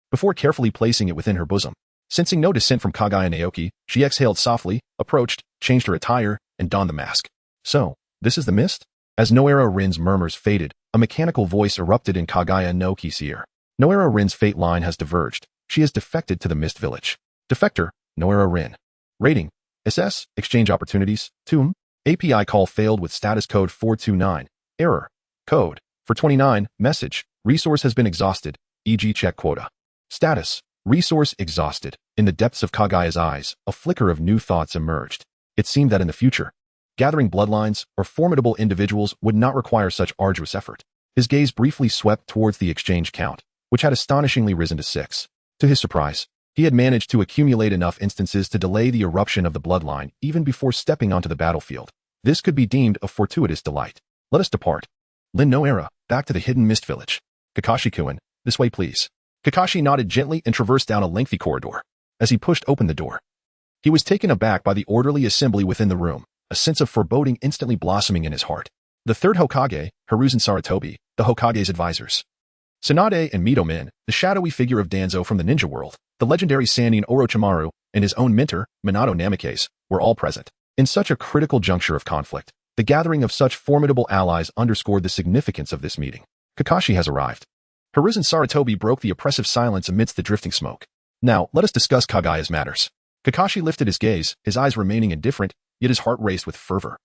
before carefully placing it within her bosom. Sensing no dissent from Kaguya Naoki, she exhaled softly, approached, changed her attire, and donned the mask. "So, this is the mist?" As Naohara Rin's murmurs faded, a mechanical voice erupted in Kaguya Naoki's ear. "Naohara Rin's fate line has diverged. She has defected to the Mist Village." Defector, Naohara Rin. Rating, SS, exchange opportunities, TOM. API call failed with status code 429. Error. Code. For 29, message. Resource has been exhausted, e.g. check quota. Status. Resource exhausted. In the depths of Kaguya's eyes, a flicker of new thoughts emerged. It seemed that in the future, gathering bloodlines or formidable individuals would not require such arduous effort. His gaze briefly swept towards the exchange count, which had astonishingly risen to 6. To his surprise, he had managed to accumulate enough instances to delay the eruption of the bloodline even before stepping onto the battlefield. This could be deemed a fortuitous delight. "Let us depart." "Lin no era, back to the hidden Mist Village." "Kakashi-kun, this way please." Kakashi nodded gently and traversed down a lengthy corridor. As he pushed open the door, he was taken aback by the orderly assembly within the room, a sense of foreboding instantly blossoming in his heart. The third Hokage, Hiruzen Sarutobi, the Hokage's advisors, Tsunade and Mitomen, the shadowy figure of Danzo from the ninja world, the legendary Sannin Orochimaru, and his own mentor, Minato Namikaze, were all present. In such a critical juncture of conflict, the gathering of such formidable allies underscored the significance of this meeting. "Kakashi has arrived." Hiruzen Sarutobi broke the oppressive silence amidst the drifting smoke. "Now, let us discuss Kaguya's matters." Kakashi lifted his gaze, his eyes remaining indifferent, yet his heart raced with fervor.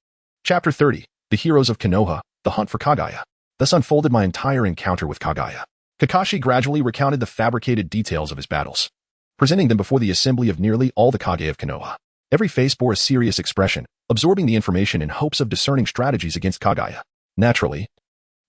Chapter 30. The Heroes of Konoha, The Hunt for Kaguya. Thus unfolded my entire encounter with Kaguya. Kakashi gradually recounted the fabricated details of his battles, presenting them before the assembly of nearly all the Kage of Konoha. Every face bore a serious expression, absorbing the information in hopes of discerning strategies against Kaguya. Naturally,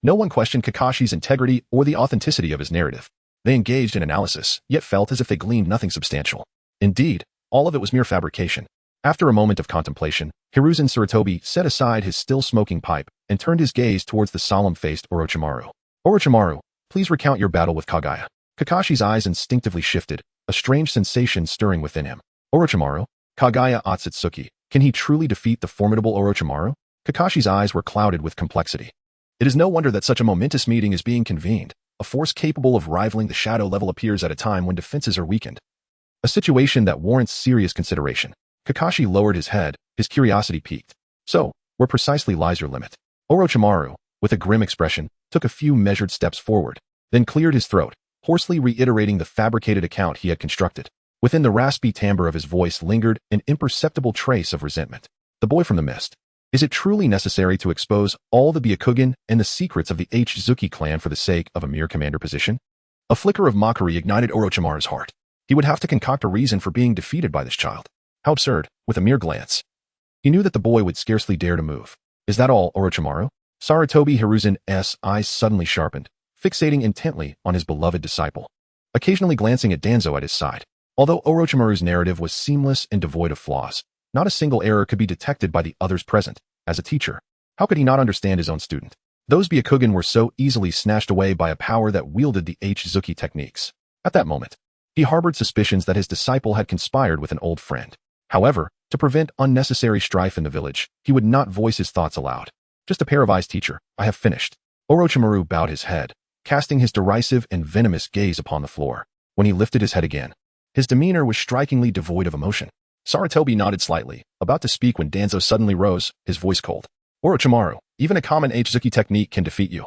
no one questioned Kakashi's integrity or the authenticity of his narrative. They engaged in analysis, yet felt as if they gleaned nothing substantial. Indeed, all of it was mere fabrication. After a moment of contemplation, Hiruzen Sarutobi set aside his still-smoking pipe and turned his gaze towards the solemn-faced Orochimaru. "Orochimaru, please recount your battle with Kaguya." Kakashi's eyes instinctively shifted, a strange sensation stirring within him. "Orochimaru? Kaguya Otsutsuki, can he truly defeat the formidable Orochimaru?" Kakashi's eyes were clouded with complexity. It is no wonder that such a momentous meeting is being convened. A force capable of rivaling the shadow level appears at a time when defenses are weakened, a situation that warrants serious consideration. Kakashi lowered his head, his curiosity piqued. "So, where precisely lies your limit?" Orochimaru, with a grim expression, took a few measured steps forward, then cleared his throat, hoarsely reiterating the fabricated account he had constructed. Within the raspy timbre of his voice lingered an imperceptible trace of resentment. "The boy from the mist. Is it truly necessary to expose all the Byakugan and the secrets of the Otsutsuki clan for the sake of a mere commander position?" A flicker of mockery ignited Orochimaru's heart. He would have to concoct a reason for being defeated by this child. How absurd, with a mere glance. He knew that the boy would scarcely dare to move. "Is that all, Orochimaru?" Sarutobi Hiruzen's eyes suddenly sharpened, fixating intently on his beloved disciple, occasionally glancing at Danzo at his side. Although Orochimaru's narrative was seamless and devoid of flaws, Not a single error could be detected by the others present. As a teacher, how could he not understand his own student? Those Byakugan were so easily snatched away by a power that wielded the Otsutsuki techniques. At that moment, he harbored suspicions that his disciple had conspired with an old friend. However, to prevent unnecessary strife in the village, he would not voice his thoughts aloud. Just a pair of eyes, teacher. I have finished. Orochimaru bowed his head, casting his derisive and venomous gaze upon the floor. When he lifted his head again, his demeanor was strikingly devoid of emotion. Sarutobi nodded slightly, about to speak when Danzo suddenly rose, his voice cold. Orochimaru, even a common Otsutsuki technique can defeat you.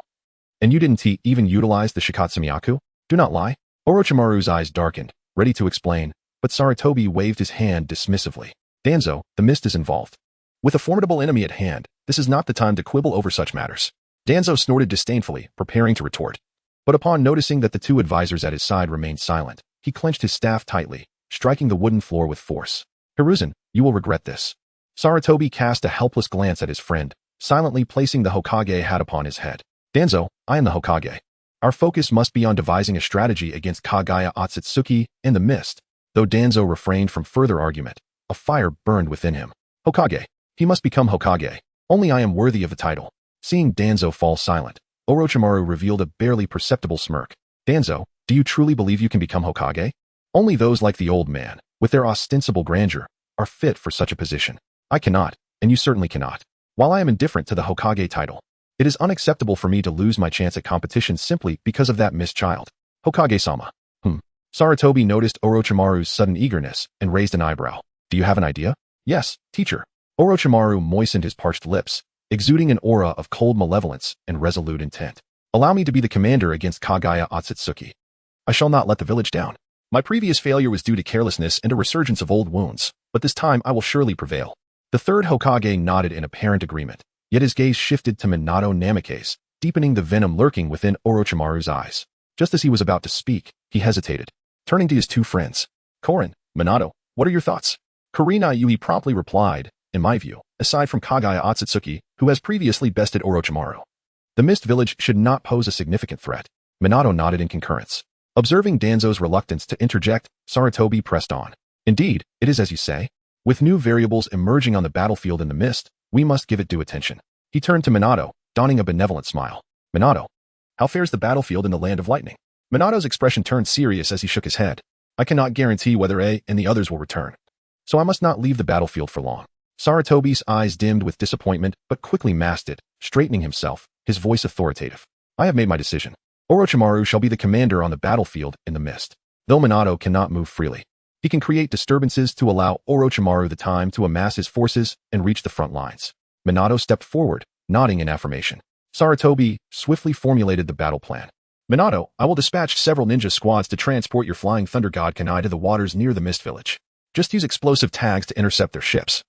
And you didn't even utilize the Shikatsumiyaku? Do not lie. Orochimaru's eyes darkened, ready to explain, but Sarutobi waved his hand dismissively. Danzo, the mist is involved. With a formidable enemy at hand, this is not the time to quibble over such matters. Danzo snorted disdainfully, preparing to retort. But upon noticing that the two advisors at his side remained silent, he clenched his staff tightly, striking the wooden floor with force. Hiruzen, you will regret this. Sarutobi cast a helpless glance at his friend, silently placing the Hokage hat upon his head. Danzo, I am the Hokage. Our focus must be on devising a strategy against Kaguya Otsutsuki in the mist. Though Danzo refrained from further argument, a fire burned within him. Hokage. He must become Hokage. Only I am worthy of the title. Seeing Danzo fall silent, Orochimaru revealed a barely perceptible smirk. Danzo, do you truly believe you can become Hokage? Only those like the old man, with their ostensible grandeur, are fit for such a position. I cannot, and you certainly cannot. While I am indifferent to the Hokage title, it is unacceptable for me to lose my chance at competition simply because of that missed child. Hokage-sama. Sarutobi noticed Orochimaru's sudden eagerness and raised an eyebrow. Do you have an idea? Yes, teacher. Orochimaru moistened his parched lips, exuding an aura of cold malevolence and resolute intent. Allow me to be the commander against Kaguya Otsutsuki. I shall not let the village down. My previous failure was due to carelessness and a resurgence of old wounds, but this time I will surely prevail. The third Hokage nodded in apparent agreement, yet his gaze shifted to Minato Namikaze, deepening the venom lurking within Orochimaru's eyes. Just as he was about to speak, he hesitated, turning to his two friends. Korin, Minato, what are your thoughts? Kurina Yui promptly replied, in my view, aside from Kaguya Otsutsuki, who has previously bested Orochimaru, the Mist Village should not pose a significant threat. Minato nodded in concurrence. Observing Danzo's reluctance to interject, Sarutobi pressed on. Indeed, it is as you say. With new variables emerging on the battlefield in the mist, we must give it due attention. He turned to Minato, donning a benevolent smile. Minato, how fares the battlefield in the Land of Lightning? Minato's expression turned serious as he shook his head. I cannot guarantee whether A and the others will return, so I must not leave the battlefield for long. Sarutobi's eyes dimmed with disappointment, but quickly masked it, straightening himself, his voice authoritative. I have made my decision. Orochimaru shall be the commander on the battlefield in the mist. Though Minato cannot move freely, he can create disturbances to allow Orochimaru the time to amass his forces and reach the front lines. Minato stepped forward, nodding in affirmation. Sarutobi swiftly formulated the battle plan. Minato, I will dispatch several ninja squads to transport your flying thunder god Kanai to the waters near the Mist Village. Just use explosive tags to intercept their ships,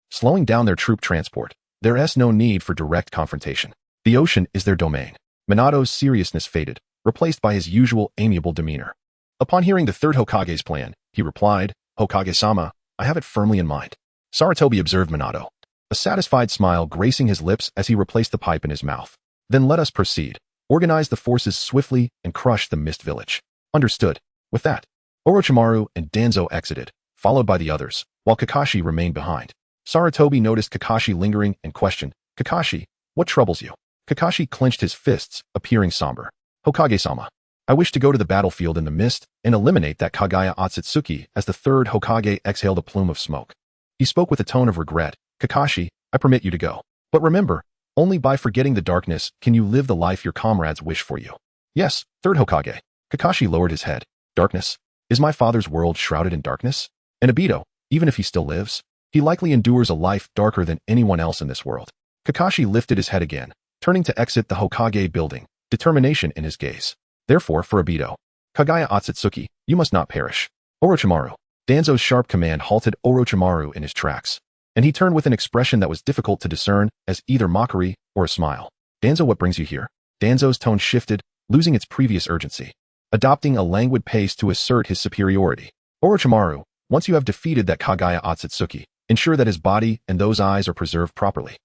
slowing down their troop transport. There is no need for direct confrontation. The ocean is their domain. Minato's seriousness faded, replaced by his usual amiable demeanor. Upon hearing the third Hokage's plan, he replied, Hokage-sama, I have it firmly in mind. Sarutobi observed Minato, a satisfied smile gracing his lips as he replaced the pipe in his mouth. Then let us proceed. Organize the forces swiftly and crush the Mist Village. Understood. With that, Orochimaru and Danzo exited, followed by the others, while Kakashi remained behind. Sarutobi noticed Kakashi lingering and questioned, Kakashi, what troubles you? Kakashi clenched his fists, appearing somber. Hokage-sama, I wish to go to the battlefield in the mist and eliminate that Kaguya Otsutsuki. As the third Hokage exhaled a plume of smoke, he spoke with a tone of regret. Kakashi, I permit you to go. But remember, only by forgetting the darkness can you live the life your comrades wish for you. Yes, third Hokage. Kakashi lowered his head. Darkness? Is my father's world shrouded in darkness? And Obito, even if he still lives, he likely endures a life darker than anyone else in this world. Kakashi lifted his head again, turning to exit the Hokage building, determination in his gaze. Therefore, for Obito, Kaguya Otsutsuki, you must not perish. Orochimaru. Danzo's sharp command halted Orochimaru in his tracks, and he turned with an expression that was difficult to discern as either mockery or a smile. Danzo, what brings you here? Danzo's tone shifted, losing its previous urgency, adopting a languid pace to assert his superiority. Orochimaru, once you have defeated that Kaguya Otsutsuki, ensure that his body and those eyes are preserved properly.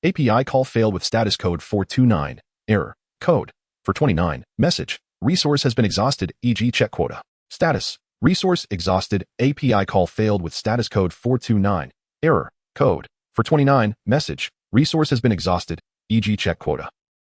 API call failed with status code 429. Error. Code. 429. Message. Resource has been exhausted, e.g. check quota. Status. Resource exhausted. API call failed with status code 429. Error. Code. For 29. Message. Resource has been exhausted, e.g. check quota.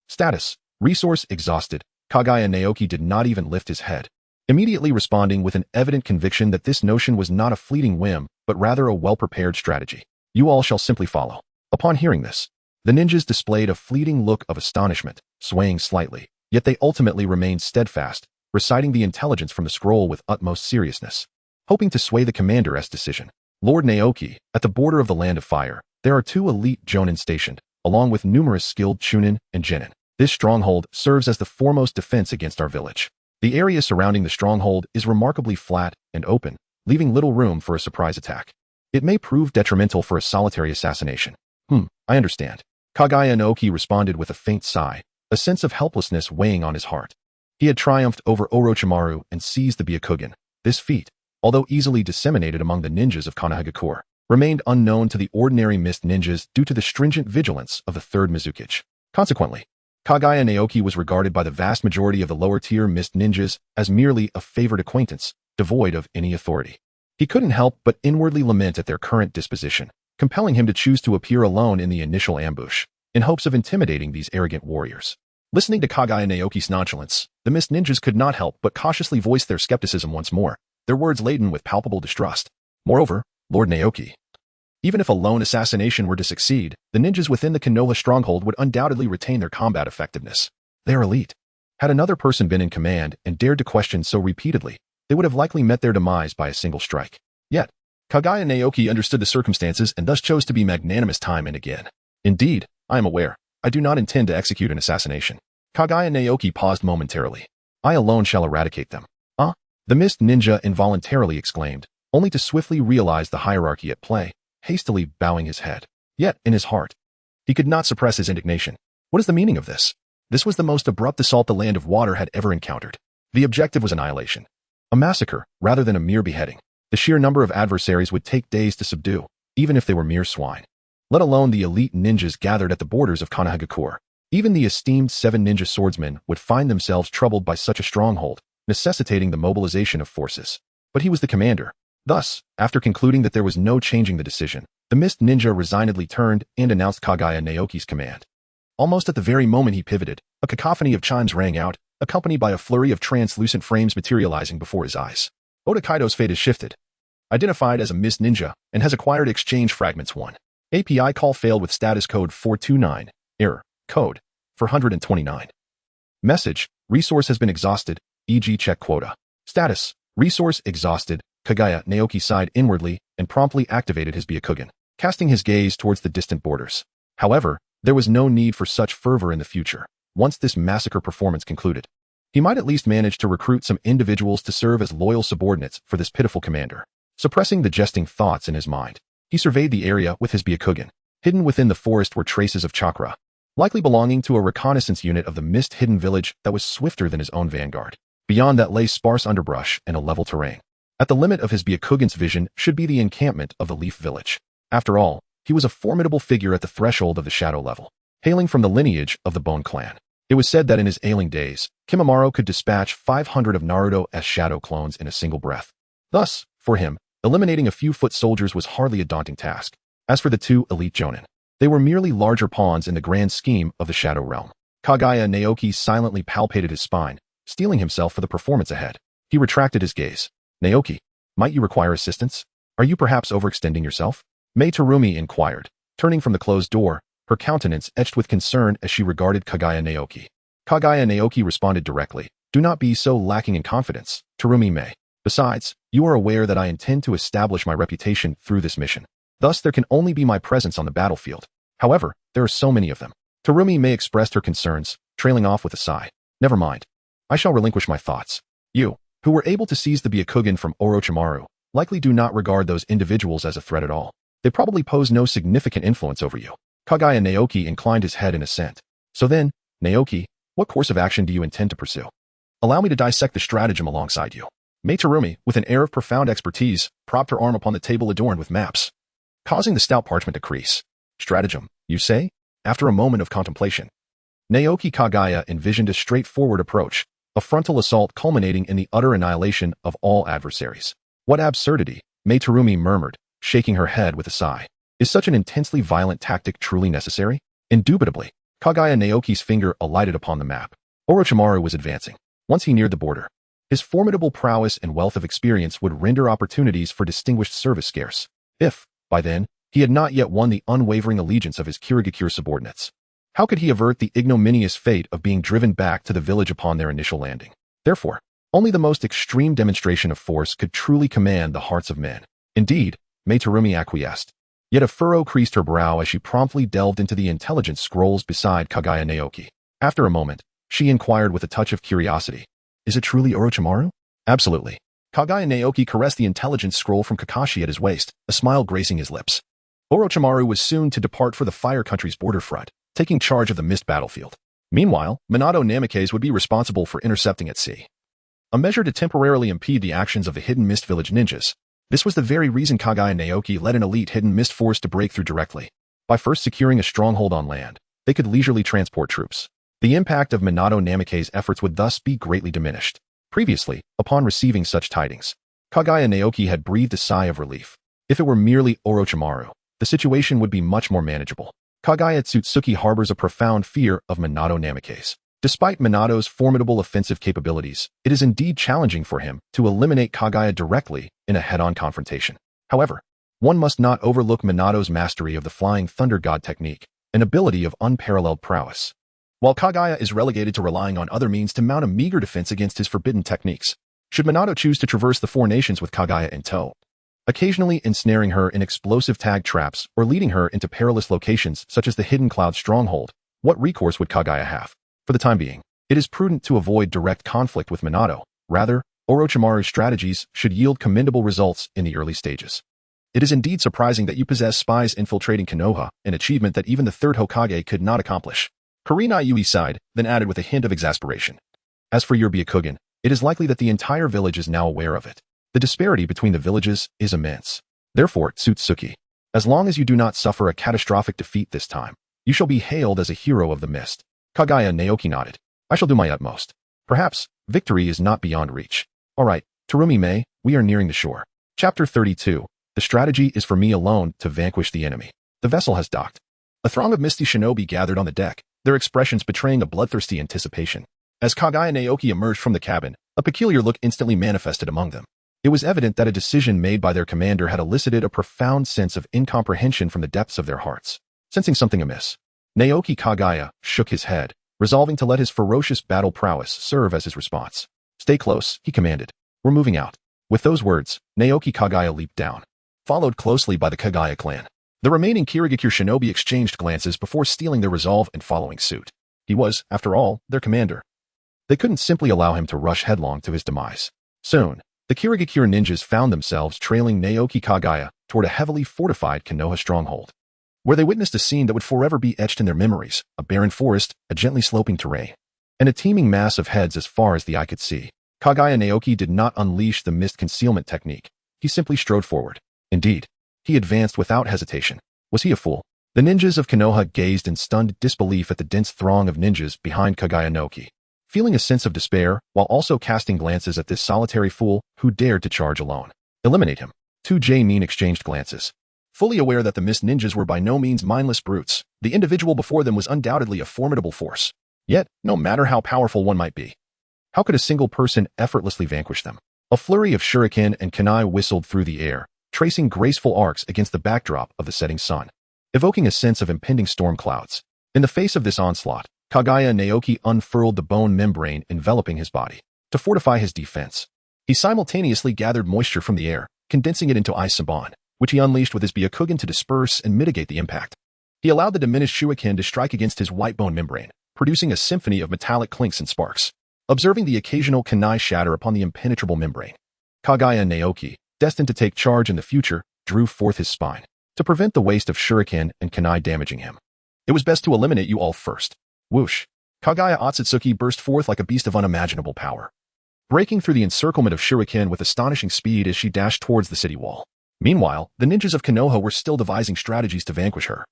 Status. Resource exhausted. Kaguya Naoki did not even lift his head, immediately responding with an evident conviction that this notion was not a fleeting whim, but rather a well-prepared strategy. You all shall simply follow. Upon hearing this, the ninjas displayed a fleeting look of astonishment, swaying slightly, yet they ultimately remained steadfast, reciting the intelligence from the scroll with utmost seriousness, hoping to sway the commander's decision. Lord Naoki, at the border of the Land of Fire, there are 2 elite jonin stationed, along with numerous skilled chunin and genin. This stronghold serves as the foremost defense against our village. The area surrounding the stronghold is remarkably flat and open, leaving little room for a surprise attack. It may prove detrimental for a solitary assassination. I understand. Kaguya Naoki responded with a faint sigh, a sense of helplessness weighing on his heart. He had triumphed over Orochimaru and seized the Byakugan. This feat, although easily disseminated among the ninjas of Konohagakure, remained unknown to the ordinary mist ninjas due to the stringent vigilance of the Third Mizukage. Consequently, Kaguya Naoki was regarded by the vast majority of the lower-tier mist ninjas as merely a favored acquaintance, devoid of any authority. He couldn't help but inwardly lament at their current disposition, compelling him to choose to appear alone in the initial ambush, in hopes of intimidating these arrogant warriors. Listening to Kaguya Naoki's nonchalance, the mist ninjas could not help but cautiously voice their skepticism once more, their words laden with palpable distrust. Moreover, Lord Naoki, even if a lone assassination were to succeed, the ninjas within the Konoha stronghold would undoubtedly retain their combat effectiveness. They are elite. Had another person been in command and dared to question so repeatedly, they would have likely met their demise by a single strike. Yet, Kaguya Naoki understood the circumstances and thus chose to be magnanimous time and again. Indeed, I am aware, I do not intend to execute an assassination. Kaguya Naoki paused momentarily. I alone shall eradicate them. The mist ninja involuntarily exclaimed, only to swiftly realize the hierarchy at play, hastily bowing his head. Yet, in his heart, he could not suppress his indignation. What is the meaning of this? This was the most abrupt assault the Land of Water had ever encountered. The objective was annihilation. A massacre, rather than a mere beheading. The sheer number of adversaries would take days to subdue, even if they were mere swine. Let alone the elite ninjas gathered at the borders of Konohagakure. Even the esteemed 7 ninja swordsmen would find themselves troubled by such a stronghold, necessitating the mobilization of forces. But he was the commander. Thus, after concluding that there was no changing the decision, the mist ninja resignedly turned and announced Kaguya Naoki's command. Almost at the very moment he pivoted, a cacophony of chimes rang out, accompanied by a flurry of translucent frames materializing before his eyes. Oda Kaido's fate is shifted. Identified as a mist ninja and has acquired exchange fragments 1. API call failed with status code 429. Error. Code. 429. Message. Resource has been exhausted, e.g. check quota. Status. Resource exhausted. Kaguya Naoki sighed inwardly and promptly activated his Byakugan, casting his gaze towards the distant borders. However, there was no need for such fervor in the future. Once this massacre performance concluded, he might at least manage to recruit some individuals to serve as loyal subordinates for this pitiful commander. Suppressing the jesting thoughts in his mind, he surveyed the area with his Byakugan. Hidden within the forest were traces of chakra, likely belonging to a reconnaissance unit of the mist-hidden village that was swifter than his own vanguard. Beyond that lay sparse underbrush and a level terrain. At the limit of his Byakugan's vision should be the encampment of the Leaf Village. After all, he was a formidable figure at the threshold of the shadow level, hailing from the lineage of the Bone Clan. It was said that in his ailing days, Kimimaro could dispatch 500 of Naruto's shadow clones in a single breath. Thus, for him, eliminating a few foot soldiers was hardly a daunting task. As for the 2 elite jonin, they were merely larger pawns in the grand scheme of the Shadow Realm. Kaguya Naoki silently palpated his spine, steeling himself for the performance ahead. He retracted his gaze. Naoki, might you require assistance? Are you perhaps overextending yourself? Mei Terumi inquired, turning from the closed door, her countenance etched with concern as she regarded Kaguya Naoki. Kaguya Naoki responded directly, do not be so lacking in confidence, Terumi Mei. Besides, you are aware that I intend to establish my reputation through this mission. Thus there can only be my presence on the battlefield. However, there are so many of them. Terumi Mei expressed her concerns, trailing off with a sigh. Never mind. I shall relinquish my thoughts. You, who were able to seize the Byakugan from Orochimaru, likely do not regard those individuals as a threat at all. They probably pose no significant influence over you. Kaguya Naoki inclined his head in assent. So then, Naoki, what course of action do you intend to pursue? Allow me to dissect the stratagem alongside you. Mei Terumi, with an air of profound expertise, propped her arm upon the table adorned with maps, causing the stout parchment to crease. Stratagem, you say? After a moment of contemplation, Naoki Kaguya envisioned a straightforward approach, a frontal assault culminating in the utter annihilation of all adversaries. What absurdity, Mei Terumi murmured, shaking her head with a sigh. Is such an intensely violent tactic truly necessary? Indubitably. Kaguya Naoki's finger alighted upon the map. Orochimaru was advancing. Once he neared the border, his formidable prowess and wealth of experience would render opportunities for distinguished service scarce. If, by then, he had not yet won the unwavering allegiance of his Kirigakure subordinates, how could he avert the ignominious fate of being driven back to the village upon their initial landing? Therefore, only the most extreme demonstration of force could truly command the hearts of men. Indeed, Mei Terumi acquiesced. Yet a furrow creased her brow as she promptly delved into the intelligence scrolls beside Kaguya Naoki. After a moment, she inquired with a touch of curiosity, "Is it truly Orochimaru?" "Absolutely." Kaguya Naoki caressed the intelligence scroll from Kakashi at his waist, a smile gracing his lips. Orochimaru was soon to depart for the Fire Country's border front, taking charge of the mist battlefield. Meanwhile, Minato Namikaze would be responsible for intercepting at sea, a measure to temporarily impede the actions of the hidden Mist Village ninjas. This was the very reason Kaguya Naoki led an elite hidden mist force to break through directly. By first securing a stronghold on land, they could leisurely transport troops. The impact of Minato Namikaze's efforts would thus be greatly diminished. Previously, upon receiving such tidings, Kaguya Naoki had breathed a sigh of relief. If it were merely Orochimaru, the situation would be much more manageable. Kaguya Otsutsuki harbors a profound fear of Minato Namikaze. Despite Minato's formidable offensive capabilities, it is indeed challenging for him to eliminate Kaguya directly in a head-on confrontation. However, one must not overlook Minato's mastery of the Flying Thunder God technique, an ability of unparalleled prowess. While Kaguya is relegated to relying on other means to mount a meager defense against his forbidden techniques, should Minato choose to traverse the four nations with Kaguya in tow, occasionally ensnaring her in explosive tag traps or leading her into perilous locations such as the Hidden Cloud Stronghold, what recourse would Kaguya have? For the time being, it is prudent to avoid direct conflict with Minato. Rather, Orochimaru's strategies should yield commendable results in the early stages. It is indeed surprising that you possess spies infiltrating Konoha, an achievement that even the third Hokage could not accomplish. Kurina Yui sighed, then added with a hint of exasperation. As for your Byakugan, it is likely that the entire village is now aware of it. The disparity between the villages is immense. Therefore, Otsutsuki, as long as you do not suffer a catastrophic defeat this time, you shall be hailed as a hero of the mist. Kaguya Naoki nodded. I shall do my utmost. Perhaps, victory is not beyond reach. All right, Terumi Mei, we are nearing the shore. Chapter 32. The strategy is for me alone to vanquish the enemy. The vessel has docked. A throng of misty shinobi gathered on the deck, their expressions betraying a bloodthirsty anticipation. As Kaguya Naoki emerged from the cabin, a peculiar look instantly manifested among them. It was evident that a decision made by their commander had elicited a profound sense of incomprehension from the depths of their hearts. Sensing something amiss, Naoki Kaguya shook his head, resolving to let his ferocious battle prowess serve as his response. Stay close, he commanded. We're moving out. With those words, Naoki Kaguya leaped down, followed closely by the Kaguya clan. The remaining Kirigakure shinobi exchanged glances before steeling their resolve and following suit. He was, after all, their commander. They couldn't simply allow him to rush headlong to his demise. Soon, the Kirigakure ninjas found themselves trailing Naoki Kaguya toward a heavily fortified Konoha stronghold, where they witnessed a scene that would forever be etched in their memories: a barren forest, a gently sloping terrain, and a teeming mass of heads as far as the eye could see. Kaguya Naoki did not unleash the mist concealment technique. He simply strode forward. Indeed, he advanced without hesitation. Was he a fool? The ninjas of Konoha gazed in stunned disbelief at the dense throng of ninjas behind Kaguya Naoki, feeling a sense of despair while also casting glances at this solitary fool who dared to charge alone. Eliminate him. 2J exchanged glances. Fully aware that the mist ninjas were by no means mindless brutes, the individual before them was undoubtedly a formidable force. Yet, no matter how powerful one might be, how could a single person effortlessly vanquish them? A flurry of shuriken and kunai whistled through the air, tracing graceful arcs against the backdrop of the setting sun, evoking a sense of impending storm clouds. In the face of this onslaught, Kaguya Naoki unfurled the bone membrane enveloping his body. To fortify his defense, he simultaneously gathered moisture from the air, condensing it into ice saban, which he unleashed with his Byakugan to disperse and mitigate the impact. He allowed the diminished shuriken to strike against his white bone membrane, producing a symphony of metallic clinks and sparks. Observing the occasional kunai shatter upon the impenetrable membrane, Kaguya Naoki, destined to take charge in the future, drew forth his spine to prevent the waste of shuriken and kunai damaging him. It was best to eliminate you all first. Whoosh! Kaguya Otsutsuki burst forth like a beast of unimaginable power, breaking through the encirclement of shuriken with astonishing speed as she dashed towards the city wall. Meanwhile, the ninjas of Konoha were still devising strategies to vanquish her.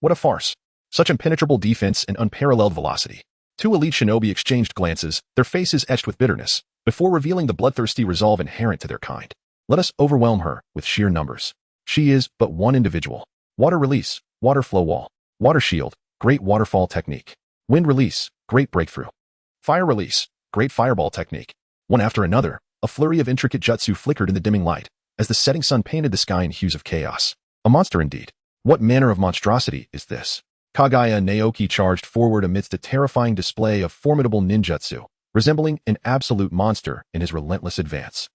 What a farce! Such impenetrable defense and unparalleled velocity. Two elite shinobi exchanged glances, their faces etched with bitterness, before revealing the bloodthirsty resolve inherent to their kind. Let us overwhelm her with sheer numbers. She is but one individual. Water release, water flow wall. Water shield, great waterfall technique. Wind release, great breakthrough. Fire release, great fireball technique. One after another, a flurry of intricate jutsu flickered in the dimming light, as the setting sun painted the sky in hues of chaos. A monster indeed. What manner of monstrosity is this? Kaguya Naoki charged forward amidst a terrifying display of formidable ninjutsu, resembling an absolute monster in his relentless advance.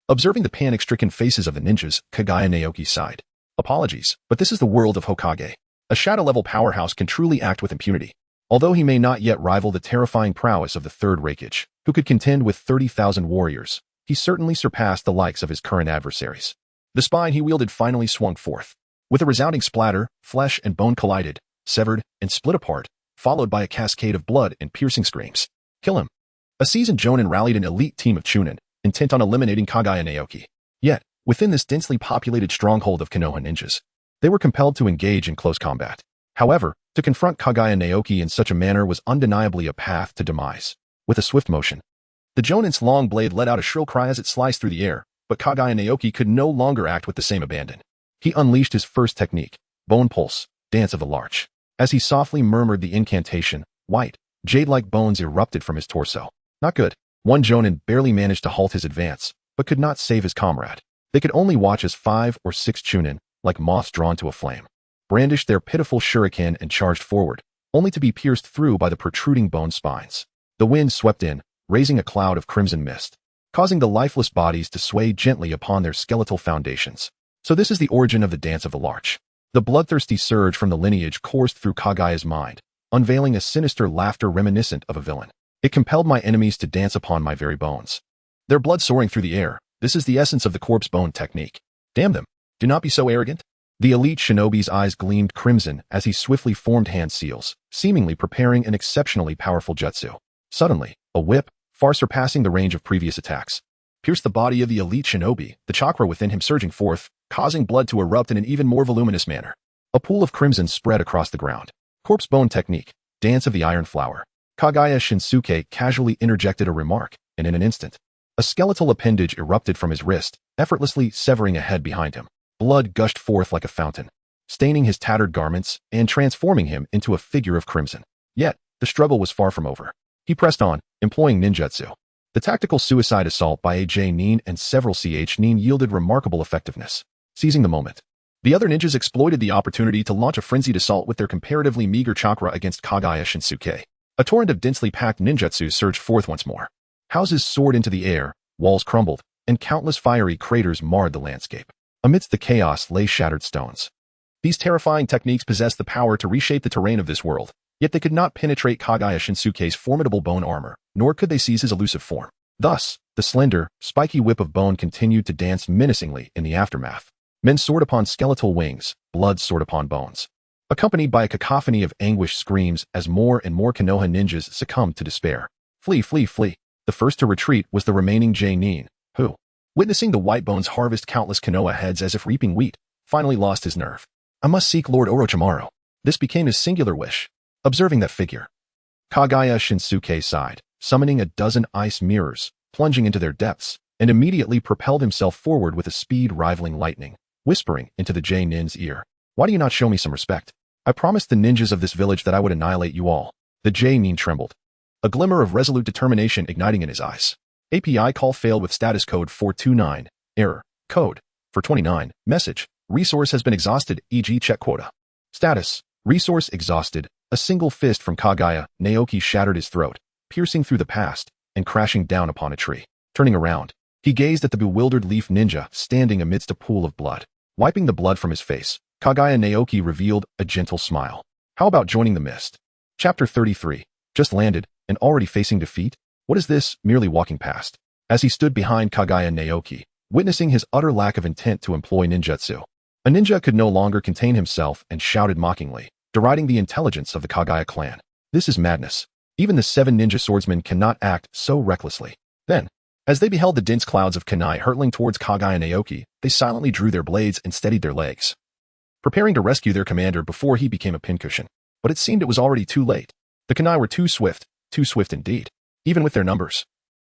Observing the panic-stricken faces of the ninjas, Kaguya Naoki sighed. Apologies, but this is the world of Hokage. A shadow-level powerhouse can truly act with impunity. Although he may not yet rival the terrifying prowess of the Third Raikage, who could contend with 30,000 warriors, he certainly surpassed the likes of his current adversaries. The spine he wielded finally swung forth. With a resounding splatter, flesh and bone collided, severed, and split apart, followed by a cascade of blood and piercing screams. Kill him. A seasoned jonin rallied an elite team of chunin, intent on eliminating Kaguya Naoki. Yet, within this densely populated stronghold of Konoha ninjas, they were compelled to engage in close combat. However, to confront Kaguya Naoki in such a manner was undeniably a path to demise. With a swift motion, the jonin's long blade let out a shrill cry as it sliced through the air, but Kaguya Naoki could no longer act with the same abandon. He unleashed his first technique, Bone Pulse, Dance of the Larch. As he softly murmured the incantation, white, jade-like bones erupted from his torso. Not good. One jonin barely managed to halt his advance, but could not save his comrade. They could only watch as 5 or 6 chunin, like moths drawn to a flame, brandished their pitiful shuriken and charged forward, only to be pierced through by the protruding bone spines. The wind swept in, raising a cloud of crimson mist, causing the lifeless bodies to sway gently upon their skeletal foundations. So this is the origin of the Dance of the Larch. The bloodthirsty surge from the lineage coursed through Kaguya's mind, unveiling a sinister laughter reminiscent of a villain. It compelled my enemies to dance upon my very bones. Their blood soaring through the air, this is the essence of the corpse bone technique. Damn them. Do not be so arrogant. The elite shinobi's eyes gleamed crimson as he swiftly formed hand seals, seemingly preparing an exceptionally powerful jutsu. Suddenly, a whip, far surpassing the range of previous attacks, pierced the body of the elite shinobi, the chakra within him surging forth, causing blood to erupt in an even more voluminous manner. A pool of crimson spread across the ground. Corpse bone technique, Dance of the Iron Flower. Kaguya Shinsuke casually interjected a remark, and in an instant, a skeletal appendage erupted from his wrist, effortlessly severing a head behind him. Blood gushed forth like a fountain, staining his tattered garments and transforming him into a figure of crimson. Yet, the struggle was far from over. He pressed on, employing ninjutsu. The tactical suicide assault by A.J. Nin and several C.H. Nin yielded remarkable effectiveness. Seizing the moment, the other ninjas exploited the opportunity to launch a frenzied assault with their comparatively meager chakra against Kaguya Shinsuke. A torrent of densely packed ninjutsu surged forth once more. Houses soared into the air, walls crumbled, and countless fiery craters marred the landscape. Amidst the chaos lay shattered stones. These terrifying techniques possessed the power to reshape the terrain of this world, yet they could not penetrate Kaguya Shinsuke's formidable bone armor, nor could they seize his elusive form. Thus, the slender, spiky whip of bone continued to dance menacingly in the aftermath. Men soared upon skeletal wings, blood soared upon bones, accompanied by a cacophony of anguished screams as more and more Konoha ninjas succumbed to despair. Flee, flee, flee. The first to retreat was the remaining J-Nin, who, witnessing the white bones harvest countless Konoha heads as if reaping wheat, finally lost his nerve. I must seek Lord Orochimaru. This became his singular wish. Observing that figure, Kaguya Shinsuke sighed, summoning a dozen ice mirrors, plunging into their depths, and immediately propelled himself forward with a speed rivaling lightning, whispering into the J-Nin's ear. Why do you not show me some respect? I promised the ninjas of this village that I would annihilate you all. The J-Nin trembled, a glimmer of resolute determination igniting in his eyes. API call failed with status code 429, error, code, 429, message, resource has been exhausted, e.g. check quota. Status, resource exhausted. A single fist from Kaguya Naoki shattered his throat, piercing through the past, and crashing down upon a tree. Turning around, he gazed at the bewildered leaf ninja standing amidst a pool of blood. Wiping the blood from his face, Kaguya Naoki revealed a gentle smile. How about joining the mist? Chapter 33. Just landed, and already facing defeat? What is this, merely walking past? As he stood behind Kaguya Naoki, witnessing his utter lack of intent to employ ninjutsu, a ninja could no longer contain himself and shouted mockingly, deriding the intelligence of the Kaguya clan. This is madness. Even the 7 ninja swordsmen cannot act so recklessly. Then, as they beheld the dense clouds of kunai hurtling towards Kaguya Naoki, they silently drew their blades and steadied their legs, preparing to rescue their commander before he became a pincushion. But it seemed it was already too late. The kunai were too swift indeed, even with their numbers.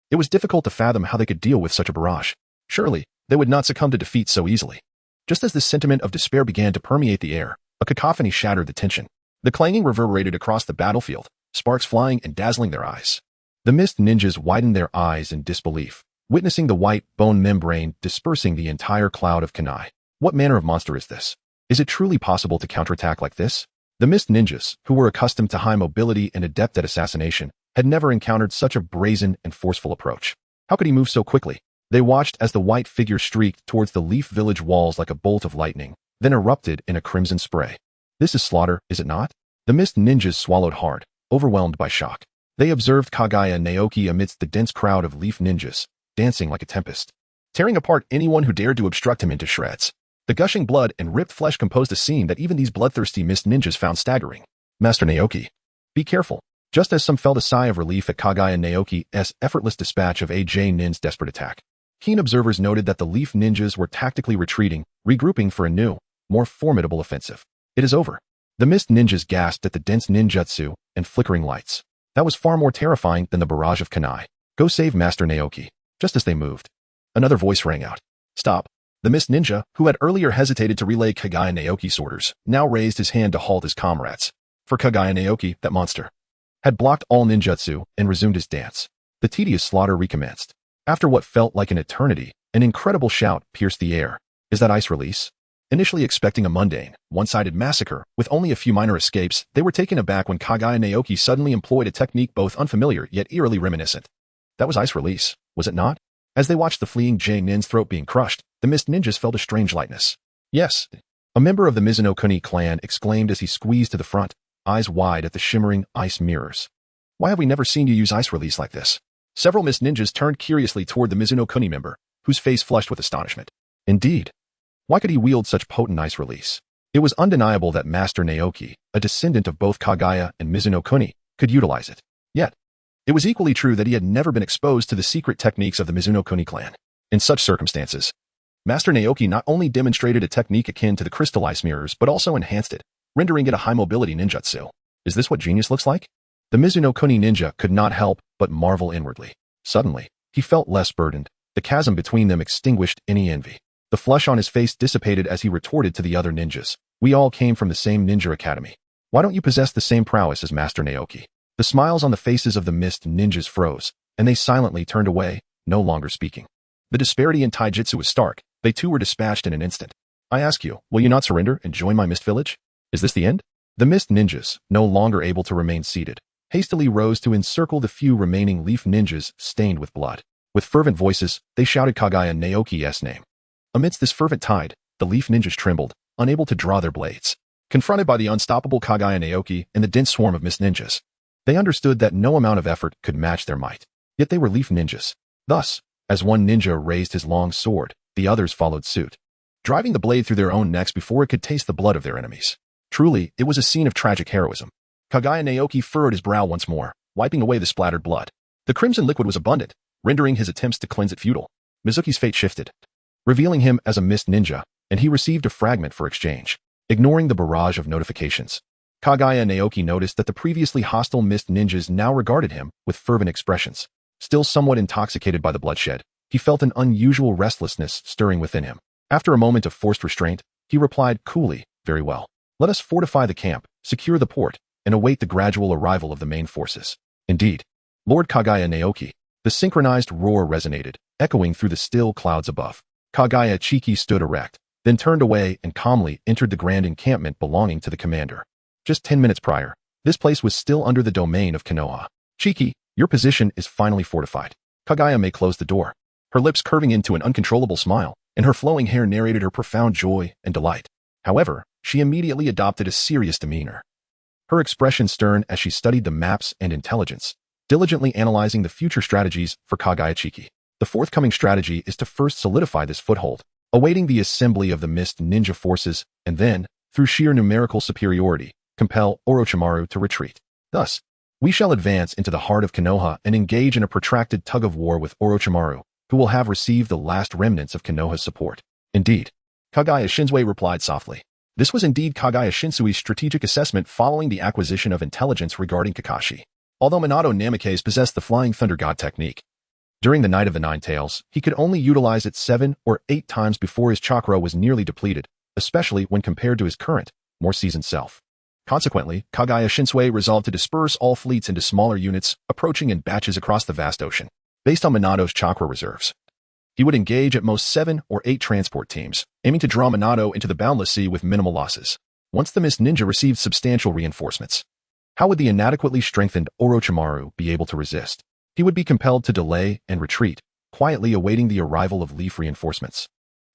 It was difficult to fathom how they could deal with such a barrage. Surely, they would not succumb to defeat so easily. Just as this sentiment of despair began to permeate the air, A cacophony shattered the tension. The clanging reverberated across the battlefield, sparks flying and dazzling their eyes. The mist ninjas widened their eyes in disbelief, witnessing the white bone membrane dispersing the entire cloud of kunai. What manner of monster is this? Is it truly possible to counterattack like this? The mist ninjas, who were accustomed to high mobility and adept at assassination, had never encountered such a brazen and forceful approach. How could he move so quickly? They watched as the white figure streaked towards the Leaf Village walls like a bolt of lightning, then erupted in a crimson spray. This is slaughter, is it not? The mist ninjas swallowed hard, overwhelmed by shock. They observed Kaguya Naoki amidst the dense crowd of leaf ninjas, dancing like a tempest, tearing apart anyone who dared to obstruct him into shreds. The gushing blood and ripped flesh composed a scene that even these bloodthirsty mist ninjas found staggering. Master Naoki, be careful. Just as some felt a sigh of relief at Kaguya Naoki's effortless dispatch of AJ Nin's desperate attack, keen observers noted that the leaf ninjas were tactically retreating, regrouping for a new, more formidable offensive. It is over. The mist ninjas gasped at the dense ninjutsu and flickering lights. That was far more terrifying than the barrage of kunai. Go save Master Naoki. Just as they moved, another voice rang out. Stop. The mist ninja, who had earlier hesitated to relay Kaguya Naoki's orders, now raised his hand to halt his comrades. For Kaguya Naoki, that monster, had blocked all ninjutsu and resumed his dance. The tedious slaughter recommenced. After what felt like an eternity, an incredible shout pierced the air. Is that ice release? Initially expecting a mundane, one-sided massacre, with only a few minor escapes, they were taken aback when Kaguya Naoki suddenly employed a technique both unfamiliar yet eerily reminiscent. That was ice release, was it not? As they watched the fleeing J-Nin's throat being crushed, the mist ninjas felt a strange lightness. Yes, a member of the Mizuno-kuni clan exclaimed as he squeezed to the front, eyes wide at the shimmering ice mirrors. Why have we never seen you use ice release like this? Several mist ninjas turned curiously toward the Mizuno-kuni member, whose face flushed with astonishment. Indeed. Why could he wield such potent ice release? It was undeniable that Master Naoki, a descendant of both Kaguya and Mizuno-kuni, could utilize it. Yet, it was equally true that he had never been exposed to the secret techniques of the Mizuno-kuni clan. In such circumstances, Master Naoki not only demonstrated a technique akin to the crystal ice mirrors, but also enhanced it, rendering it a high-mobility ninjutsu. Is this what genius looks like? The Mizuno-kuni ninja could not help but marvel inwardly. Suddenly, he felt less burdened. The chasm between them extinguished any envy. The flush on his face dissipated as he retorted to the other ninjas. We all came from the same ninja academy. Why don't you possess the same prowess as Master Naoki? The smiles on the faces of the mist ninjas froze, and they silently turned away, no longer speaking. The disparity in taijutsu was stark. They too were dispatched in an instant. I ask you, will you not surrender and join my mist village? Is this the end? The mist ninjas, no longer able to remain seated, hastily rose to encircle the few remaining leaf ninjas stained with blood. With fervent voices, they shouted Kaguya Naoki's name. Amidst this fervent tide, the leaf ninjas trembled, unable to draw their blades. Confronted by the unstoppable Kaguya Naoki and the dense swarm of mist ninjas, they understood that no amount of effort could match their might. Yet they were leaf ninjas. Thus, as one ninja raised his long sword, the others followed suit, driving the blade through their own necks before it could taste the blood of their enemies. Truly, it was a scene of tragic heroism. Kaguya Naoki furrowed his brow once more, wiping away the splattered blood. The crimson liquid was abundant, rendering his attempts to cleanse it futile. Mizuki's fate shifted, revealing him as a mist ninja, and he received a fragment for exchange. Ignoring the barrage of notifications, Kaguya Naoki noticed that the previously hostile mist ninjas now regarded him with fervent expressions. Still somewhat intoxicated by the bloodshed, he felt an unusual restlessness stirring within him. After a moment of forced restraint, he replied coolly, very well. Let us fortify the camp, secure the port, and await the gradual arrival of the main forces. Indeed, Lord Kaguya Naoki. The synchronized roar resonated, echoing through the still clouds above. Kaguya Chiki stood erect, then turned away and calmly entered the grand encampment belonging to the commander. Just 10 minutes prior, this place was still under the domain of Konoha. Chiki, your position is finally fortified. Kaguya May closed the door, her lips curving into an uncontrollable smile, and her flowing hair narrated her profound joy and delight. However, she immediately adopted a serious demeanor. Her expression stern as she studied the maps and intelligence, diligently analyzing the future strategies for Kaguya Chiki. The forthcoming strategy is to first solidify this foothold, awaiting the assembly of the mist ninja forces, and then, through sheer numerical superiority, compel Orochimaru to retreat. Thus, we shall advance into the heart of Konoha and engage in a protracted tug-of-war with Orochimaru, who will have received the last remnants of Konoha's support. Indeed, Kaguya Shinzue replied softly. This was indeed Kaguya Shinsui's strategic assessment following the acquisition of intelligence regarding Kakashi. Although Minato Namikaze possessed the Flying Thunder God technique, during the Night of the Nine Tails, he could only utilize it 7 or 8 times before his chakra was nearly depleted, especially when compared to his current, more seasoned self. Consequently, Kaguya Shinsui resolved to disperse all fleets into smaller units, approaching in batches across the vast ocean. Based on Minato's chakra reserves, he would engage at most 7 or 8 transport teams, aiming to draw Minato into the boundless sea with minimal losses. Once the Mist Ninja received substantial reinforcements, how would the inadequately strengthened Orochimaru be able to resist? He would be compelled to delay and retreat, quietly awaiting the arrival of Leaf reinforcements,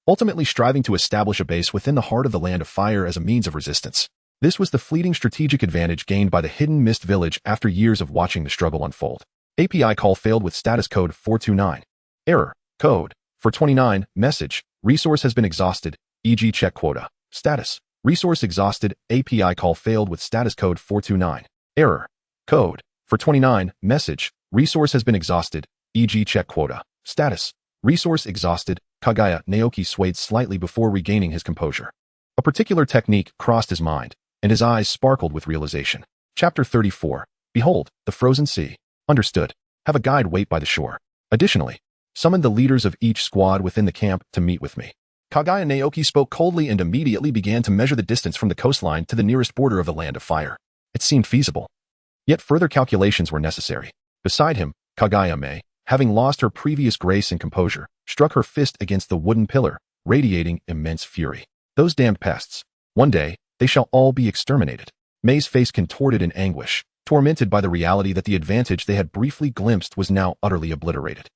ultimately striving to establish a base within the heart of the Land of Fire as a means of resistance. This was the fleeting strategic advantage gained by the hidden Mist Village after years of watching the struggle unfold. API call failed with status code 429. Error. Code 429. Message. Resource has been exhausted, e.g. check quota. Status. Resource exhausted. API call failed with status code 429. Error. Code 429. Message. Resource has been exhausted, e.g. check quota. Status. Resource exhausted. Kaguya Naoki swayed slightly before regaining his composure. A particular technique crossed his mind, and his eyes sparkled with realization. Chapter 34. Behold, the frozen sea. Understood. Have a guide wait by the shore. Additionally, summon the leaders of each squad within the camp to meet with me. Kaguya Naoki spoke coldly and immediately began to measure the distance from the coastline to the nearest border of the Land of Fire. It seemed feasible. Yet further calculations were necessary. Beside him, Kaguya Mei, having lost her previous grace and composure, struck her fist against the wooden pillar, radiating immense fury. Those damned pests. One day, they shall all be exterminated. Mei's face contorted in anguish, tormented by the reality that the advantage they had briefly glimpsed was now utterly obliterated.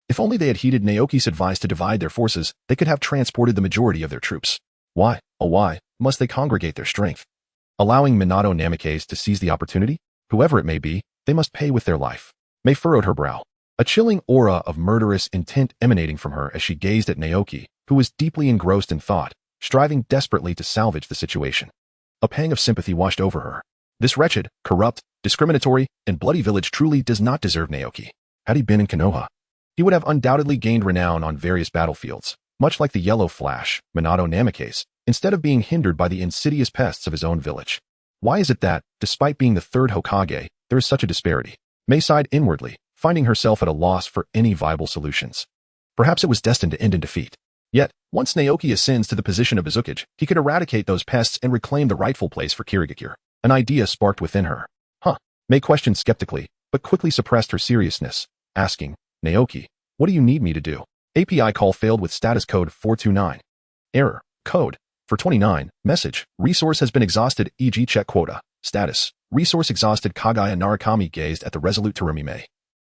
If only they had heeded Naoki's advice to divide their forces, they could have transported the majority of their troops. Why, oh why, must they congregate their strength? Allowing Minato Namikaze to seize the opportunity? Whoever it may be, they must pay with their life. Mei furrowed her brow, a chilling aura of murderous intent emanating from her as she gazed at Naoki, who was deeply engrossed in thought, striving desperately to salvage the situation. A pang of sympathy washed over her. This wretched, corrupt, discriminatory, and bloody village truly does not deserve Naoki. Had he been in Konoha, he would have undoubtedly gained renown on various battlefields, much like the Yellow Flash, Minato Namikaze, instead of being hindered by the insidious pests of his own village. Why is it that, despite being the third Hokage, there is such a disparity? Mei sighed inwardly, finding herself at a loss for any viable solutions. Perhaps it was destined to end in defeat. Yet, once Naoki ascends to the position of Mizukage, he could eradicate those pests and reclaim the rightful place for Kirigakure. An idea sparked within her. Mei questioned skeptically, but quickly suppressed her seriousness, asking, Naoki, what do you need me to do? API call failed with status code 429. Error. Code 429. Message. Resource has been exhausted, e.g. check quota. Status. Resource exhausted. Kaguya Narakami gazed at the resolute Terumi Mei.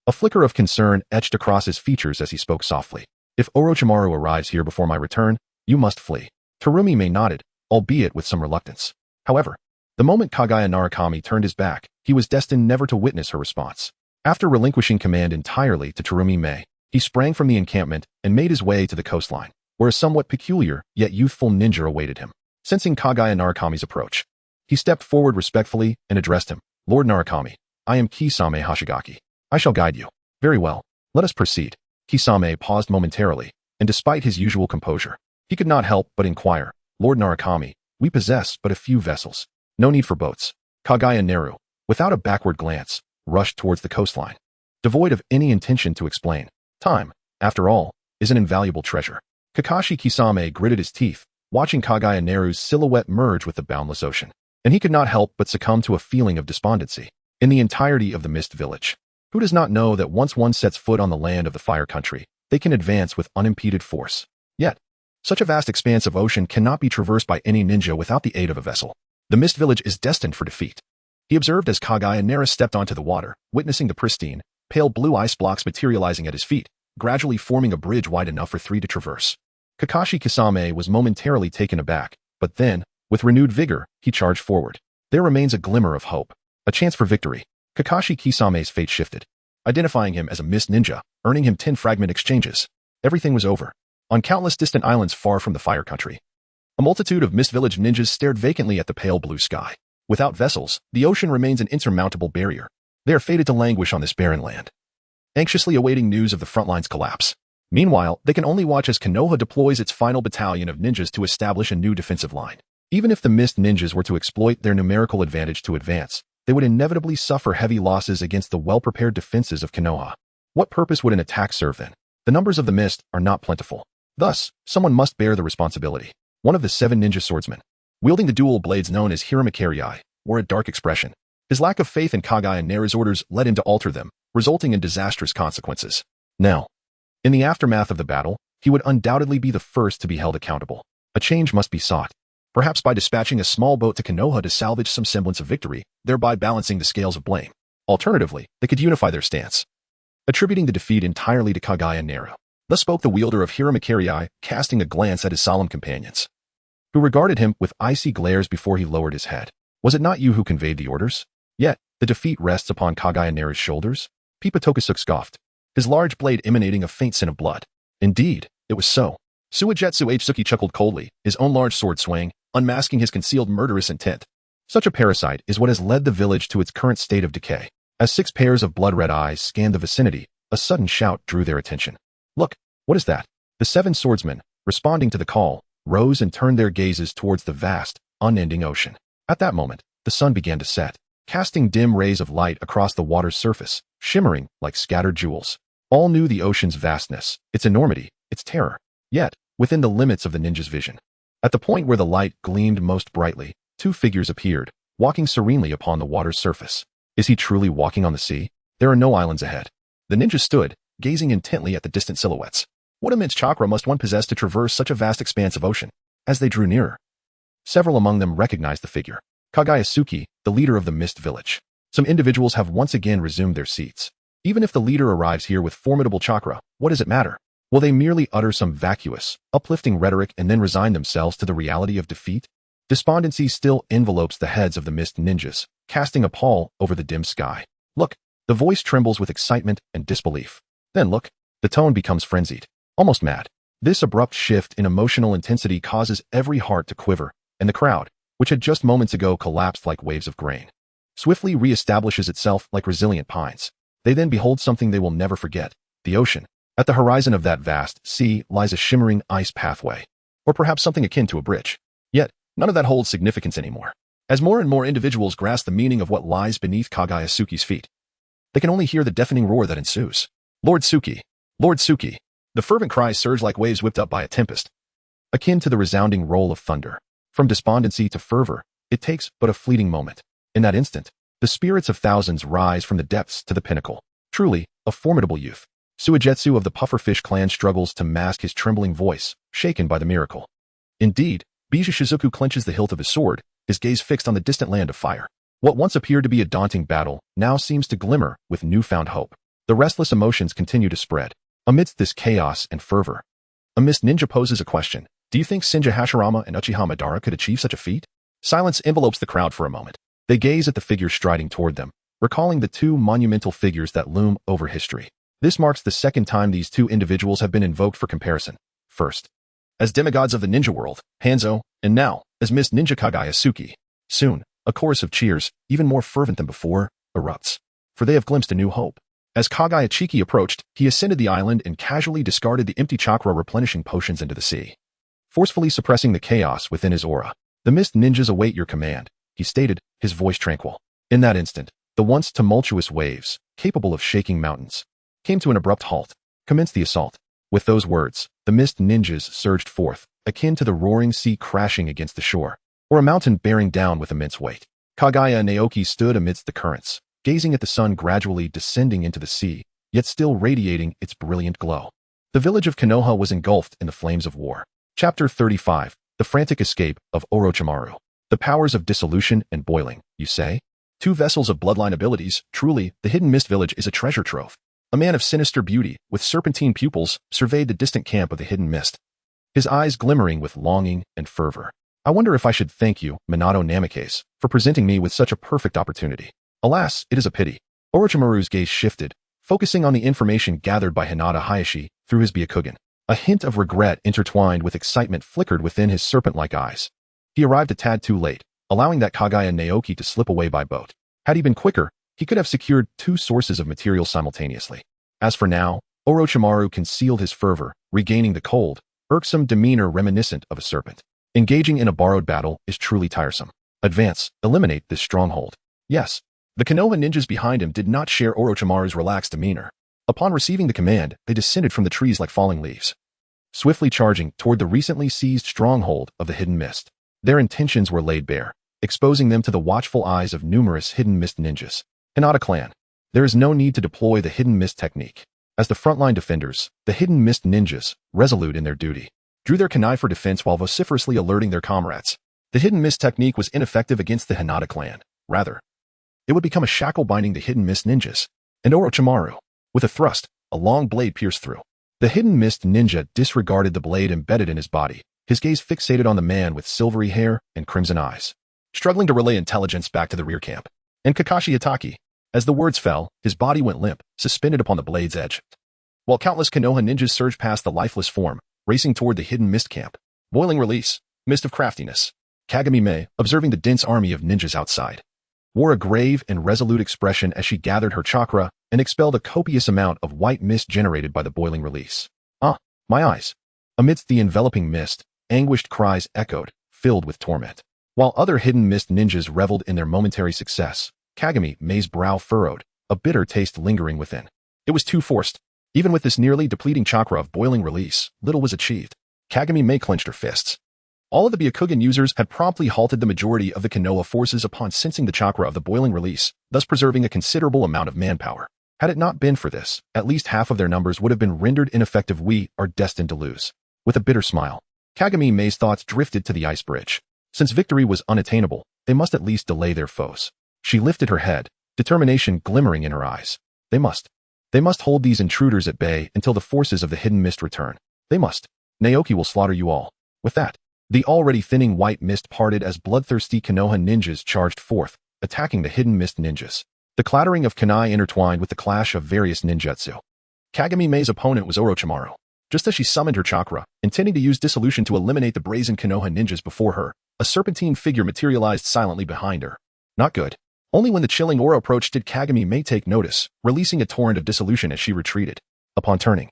A flicker of concern etched across his features as he spoke softly. If Orochimaru arrives here before my return, you must flee. Terumi Mei nodded, albeit with some reluctance. However, the moment Kaguya Narakami turned his back, he was destined never to witness her response. After relinquishing command entirely to Terumi Mei, he sprang from the encampment and made his way to the coastline, where a somewhat peculiar yet youthful ninja awaited him. Sensing Kaguya Narakami's approach, he stepped forward respectfully and addressed him. Lord Narakami, I am Kisame Hashigaki. I shall guide you. Very well. Let us proceed. Kisame paused momentarily, and despite his usual composure, he could not help but inquire, Lord Narakami, we possess but a few vessels. No need for boats. Kaguya Neru, without a backward glance, rushed towards the coastline, devoid of any intention to explain. Time, after all, is an invaluable treasure. Kakashi Kisame gritted his teeth, watching Kaguya Neru's silhouette merge with the boundless ocean, and he could not help but succumb to a feeling of despondency. In the entirety of the Mist Village, who does not know that once one sets foot on the land of the Fire Country, they can advance with unimpeded force? Yet, such a vast expanse of ocean cannot be traversed by any ninja without the aid of a vessel. The Mist Village is destined for defeat. He observed as Kaguya Neru stepped onto the water, witnessing the pristine, pale blue ice blocks materializing at his feet, gradually forming a bridge wide enough for 3 to traverse. Kakashi Kisame was momentarily taken aback, but then, with renewed vigor, he charged forward. There remains a glimmer of hope, a chance for victory. Kakashi Kisame's fate shifted, identifying him as a Mist Ninja, earning him 10 fragment exchanges. Everything was over. On countless distant islands far from the Fire Country, a multitude of Mist Village ninjas stared vacantly at the pale blue sky. Without vessels, the ocean remains an insurmountable barrier. They are fated to languish on this barren land, anxiously awaiting news of the front line's collapse. Meanwhile, they can only watch as Konoha deploys its final battalion of ninjas to establish a new defensive line. Even if the Mist ninjas were to exploit their numerical advantage to advance, they would inevitably suffer heavy losses against the well-prepared defenses of Konoha. What purpose would an attack serve then? The numbers of the Mist are not plentiful. Thus, someone must bear the responsibility. One of the 7 ninja swordsmen, wielding the dual blades known as Hiramakiri, wore a dark expression. His lack of faith in Kaguya Naoki's orders led him to alter them, resulting in disastrous consequences. Now, in the aftermath of the battle, he would undoubtedly be the first to be held accountable. A change must be sought, perhaps by dispatching a small boat to Konoha to salvage some semblance of victory, thereby balancing the scales of blame. Alternatively, they could unify their stance, attributing the defeat entirely to Kaguya Naoki. Thus spoke the wielder of Hiramakiri, casting a glance at his solemn companions, who regarded him with icy glares before he lowered his head. Was it not you who conveyed the orders? Yet, the defeat rests upon Kaguya Naoki's shoulders? Pipa Tokisuke scoffed, his large blade emanating a faint scent of blood. Indeed, it was so. Suigetsu Otsutsuki chuckled coldly, his own large sword swaying, unmasking his concealed murderous intent. Such a parasite is what has led the village to its current state of decay. As 6 pairs of blood-red eyes scanned the vicinity, a sudden shout drew their attention. Look, what is that? The 7 swordsmen, responding to the call, rose and turned their gazes towards the vast, unending ocean. At that moment, the sun began to set, casting dim rays of light across the water's surface, shimmering like scattered jewels. All knew the ocean's vastness, its enormity, its terror. Yet, within the limits of the ninja's vision, at the point where the light gleamed most brightly, 2 figures appeared, walking serenely upon the water's surface. Is he truly walking on the sea? There are no islands ahead. The ninja stood, gazing intently at the distant silhouettes. What immense chakra must one possess to traverse such a vast expanse of ocean? As they drew nearer, several among them recognized the figure. Kaguya Otsutsuki, the leader of the Mist Village. Some individuals have once again resumed their seats. Even if the leader arrives here with formidable chakra, what does it matter? Will they merely utter some vacuous, uplifting rhetoric and then resign themselves to the reality of defeat? Despondency still envelopes the heads of the Mist Ninjas, casting a pall over the dim sky. Look, the voice trembles with excitement and disbelief. Then look, the tone becomes frenzied, almost mad. This abrupt shift in emotional intensity causes every heart to quiver, and the crowd, which had just moments ago collapsed like waves of grain, swiftly reestablishes itself like resilient pines. They then behold something they will never forget, the ocean. At the horizon of that vast sea lies a shimmering ice pathway, or perhaps something akin to a bridge. Yet, none of that holds significance anymore. As more and more individuals grasp the meaning of what lies beneath Kaguya Otsuki's feet, they can only hear the deafening roar that ensues. Lord Tsuki! Lord Tsuki! The fervent cries surge like waves whipped up by a tempest, akin to the resounding roll of thunder. From despondency to fervor, it takes but a fleeting moment. In that instant, the spirits of thousands rise from the depths to the pinnacle. Truly, a formidable youth. Suigetsu of the Pufferfish clan struggles to mask his trembling voice, shaken by the miracle. Indeed, Bijou Shizuku clenches the hilt of his sword, his gaze fixed on the distant land of fire. What once appeared to be a daunting battle now seems to glimmer with newfound hope. The restless emotions continue to spread. Amidst this chaos and fervor, a Mist Ninja poses a question. Do you think Shinja Hashirama and Uchiha Madara could achieve such a feat? Silence envelopes the crowd for a moment. They gaze at the figures striding toward them, recalling the 2 monumental figures that loom over history. This marks the second time these 2 individuals have been invoked for comparison. First, as demigods of the ninja world, Hanzo, and now, as Mist Ninja Kaguya Otsuki. Soon, a chorus of cheers, even more fervent than before, erupts, for they have glimpsed a new hope. As Kaguya Otsuki approached, he ascended the island and casually discarded the empty chakra replenishing potions into the sea, forcefully suppressing the chaos within his aura. The Mist Ninjas await your command, he stated, his voice tranquil. In that instant, the once tumultuous waves, capable of shaking mountains, came to an abrupt halt. Commence the assault. With those words, the Mist Ninjas surged forth, akin to the roaring sea crashing against the shore, or a mountain bearing down with immense weight. Kaguya Naoki stood amidst the currents, gazing at the sun gradually descending into the sea, yet still radiating its brilliant glow. The village of Konoha was engulfed in the flames of war. Chapter 35, The Frantic Escape of Orochimaru. The powers of dissolution and boiling, you say? 2 vessels of bloodline abilities. Truly, the hidden Mist Village is a treasure trove. A man of sinister beauty, with serpentine pupils, surveyed the distant camp of the hidden mist, his eyes glimmering with longing and fervor. I wonder if I should thank you, Minato Namikaze, for presenting me with such a perfect opportunity. Alas, it is a pity. Orochimaru's gaze shifted, focusing on the information gathered by Hinata Hayashi through his Byakugan. A hint of regret intertwined with excitement flickered within his serpent-like eyes. He arrived a tad too late, allowing that Kaguya Naoki to slip away by boat. Had he been quicker, he could have secured 2 sources of material simultaneously. As for now, Orochimaru concealed his fervor, regaining the cold, irksome demeanor reminiscent of a serpent. Engaging in a borrowed battle is truly tiresome. Advance, eliminate this stronghold. Yes, the Konoha ninjas behind him did not share Orochimaru's relaxed demeanor. Upon receiving the command, they descended from the trees like falling leaves, swiftly charging toward the recently seized stronghold of the hidden mist. Their intentions were laid bare, exposing them to the watchful eyes of numerous hidden mist ninjas. Hinata clan. There is no need to deploy the hidden mist technique. As the frontline defenders, the hidden mist ninjas, resolute in their duty, drew their kunai for defense while vociferously alerting their comrades. The hidden mist technique was ineffective against the Hinata clan. Rather, it would become a shackle binding the hidden mist ninjas. And Orochimaru, with a thrust, a long blade pierced through. The hidden mist ninja disregarded the blade embedded in his body, his gaze fixated on the man with silvery hair and crimson eyes, struggling to relay intelligence back to the rear camp. And Kakashi Itaki. As the words fell, his body went limp, suspended upon the blade's edge. While countless Konoha ninjas surged past the lifeless form, racing toward the hidden mist camp. Boiling release, mist of craftiness. Kagami Mei, observing the dense army of ninjas outside, wore a grave and resolute expression as she gathered her chakra and expelled a copious amount of white mist generated by the boiling release. Ah, my eyes. Amidst the enveloping mist, anguished cries echoed, filled with torment. While other hidden mist ninjas reveled in their momentary success, Kagami Mei's brow furrowed, a bitter taste lingering within. It was too forced. Even with this nearly depleting chakra of boiling release, little was achieved. Kagami Mei clenched her fists. All of the Byakugan users had promptly halted the majority of the Konoha forces upon sensing the chakra of the boiling release, thus preserving a considerable amount of manpower. Had it not been for this, at least half of their numbers would have been rendered ineffective. We are destined to lose. With a bitter smile, Kagami Mei's thoughts drifted to the ice bridge. Since victory was unattainable, they must at least delay their foes. She lifted her head, determination glimmering in her eyes. They must hold these intruders at bay until the forces of the hidden mist return. They must. Naoki will slaughter you all. With that, the already thinning white mist parted as bloodthirsty Konoha ninjas charged forth, attacking the hidden mist ninjas. The clattering of kunai intertwined with the clash of various ninjutsu. Kagami Mei's opponent was Orochimaru. Just as she summoned her chakra, intending to use dissolution to eliminate the brazen Konoha ninjas before her, a serpentine figure materialized silently behind her. Not good. Only when the chilling aura approached did Kagami Mei take notice, releasing a torrent of dissolution as she retreated. Upon turning,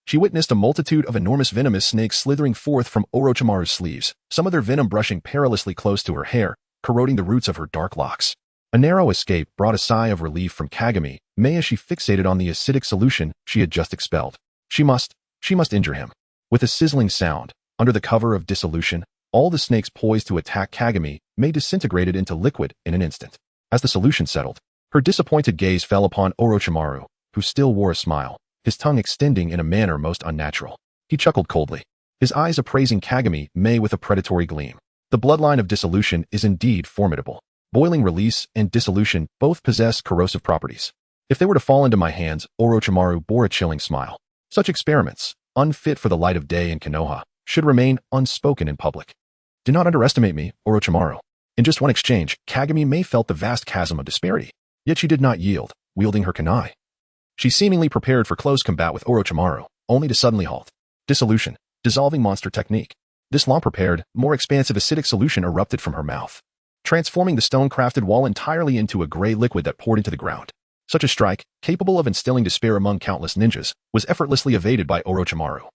she witnessed a multitude of enormous venomous snakes slithering forth from Orochimaru's sleeves, some of their venom brushing perilously close to her hair, corroding the roots of her dark locks. A narrow escape brought a sigh of relief from Kagami Mei as she fixated on the acidic solution she had just expelled. She must injure him. With a sizzling sound, under the cover of dissolution, all the snakes poised to attack Kagami Mei disintegrated into liquid in an instant. As the solution settled, her disappointed gaze fell upon Orochimaru, who still wore a smile, his tongue extending in a manner most unnatural. He chuckled coldly, his eyes appraising Kagami Mei with a predatory gleam. The bloodline of dissolution is indeed formidable. Boiling release and dissolution both possess corrosive properties. If they were to fall into my hands, Orochimaru bore a chilling smile. Such experiments, unfit for the light of day in Konoha, should remain unspoken in public. Do not underestimate me, Orochimaru. In just one exchange, Kagami Mei felt the vast chasm of disparity. Yet she did not yield, wielding her kunai. She seemingly prepared for close combat with Orochimaru, only to suddenly halt. Dissolution, dissolving monster technique. This long-prepared, more expansive acidic solution erupted from her mouth, transforming the stone-crafted wall entirely into a gray liquid that poured into the ground. Such a strike, capable of instilling despair among countless ninjas, was effortlessly evaded by Orochimaru,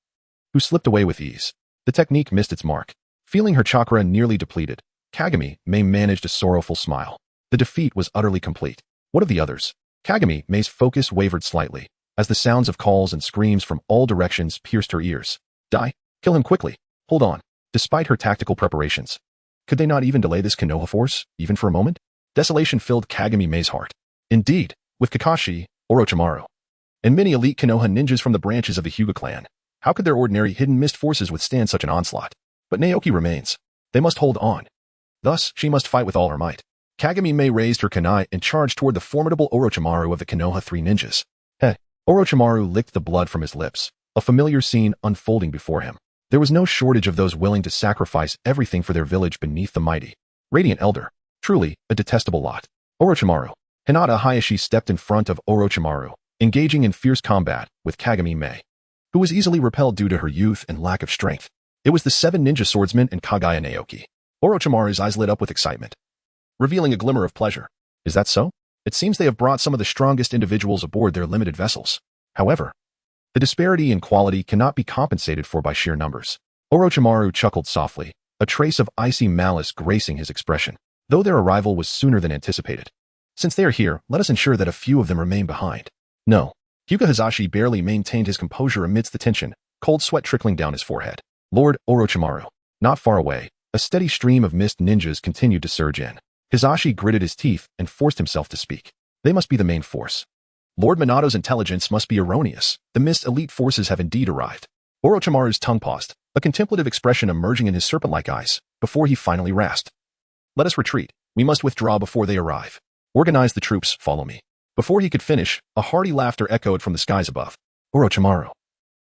who slipped away with ease. The technique missed its mark. Feeling her chakra nearly depleted, Kagami Mei managed a sorrowful smile. The defeat was utterly complete. What of the others? Kagami Mei's focus wavered slightly, as the sounds of calls and screams from all directions pierced her ears. Die? Kill him quickly. Hold on. Despite her tactical preparations, could they not even delay this Konoha force, even for a moment? Desolation filled Kagami Mei's heart. Indeed, with Kakashi, Orochimaru, and many elite Konoha ninjas from the branches of the Hyuga clan, how could their ordinary hidden mist forces withstand such an onslaught? But Naoki remains. They must hold on. Thus, she must fight with all her might. Kagami Mei raised her kunai and charged toward the formidable Orochimaru of the Konoha Three Ninjas. Orochimaru licked the blood from his lips, a familiar scene unfolding before him. There was no shortage of those willing to sacrifice everything for their village beneath the mighty Radiant Elder. Truly, a detestable lot. Orochimaru. Hinata Hayashi stepped in front of Orochimaru, engaging in fierce combat with Kagami Mei, who was easily repelled due to her youth and lack of strength. It was the 7 ninja swordsmen and Kaguya Naoki. Orochimaru's eyes lit up with excitement, revealing a glimmer of pleasure. Is that so? It seems they have brought some of the strongest individuals aboard their limited vessels. However, the disparity in quality cannot be compensated for by sheer numbers. Orochimaru chuckled softly, a trace of icy malice gracing his expression, though their arrival was sooner than anticipated. Since they are here, let us ensure that a few of them remain behind. No. Hyuga Hazashi barely maintained his composure amidst the tension, cold sweat trickling down his forehead. Lord Orochimaru. Not far away, A steady stream of mist ninjas continued to surge in. Hisashi gritted his teeth and forced himself to speak. They must be the main force. Lord Minato's intelligence must be erroneous. The mist elite forces have indeed arrived. Orochimaru's tongue paused, a contemplative expression emerging in his serpent-like eyes, before he finally rasped. Let us retreat. We must withdraw before they arrive. Organize the troops, follow me. Before he could finish, a hearty laughter echoed from the skies above. Orochimaru,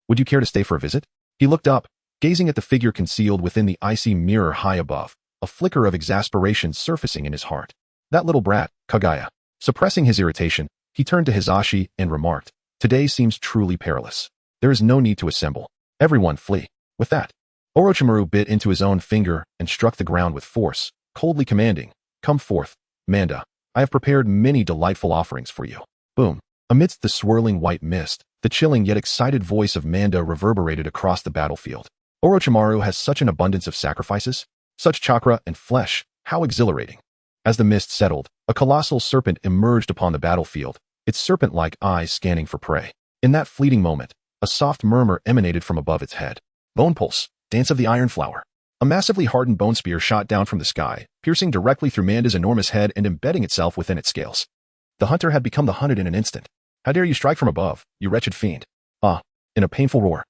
would you care to stay for a visit? He looked up, gazing at the figure concealed within the icy mirror high above, a flicker of exasperation surfacing in his heart. That little brat, Kaguya. Suppressing his irritation, he turned to Hisashi and remarked, today seems truly perilous. There is no need to assemble. Everyone flee. With that, Orochimaru bit into his own finger and struck the ground with force, coldly commanding, come forth, Manda. I have prepared many delightful offerings for you. Boom. Amidst the swirling white mist, the chilling yet excited voice of Manda reverberated across the battlefield. Orochimaru has such an abundance of sacrifices, such chakra and flesh, how exhilarating. As the mist settled, a colossal serpent emerged upon the battlefield, its serpent-like eyes scanning for prey. In that fleeting moment, a soft murmur emanated from above its head. Bone pulse, dance of the iron flower. A massively hardened bone spear shot down from the sky, piercing directly through Manda's enormous head and embedding itself within its scales. The hunter had become the hunted in an instant. How dare you strike from above, you wretched fiend? Ah, in a painful roar.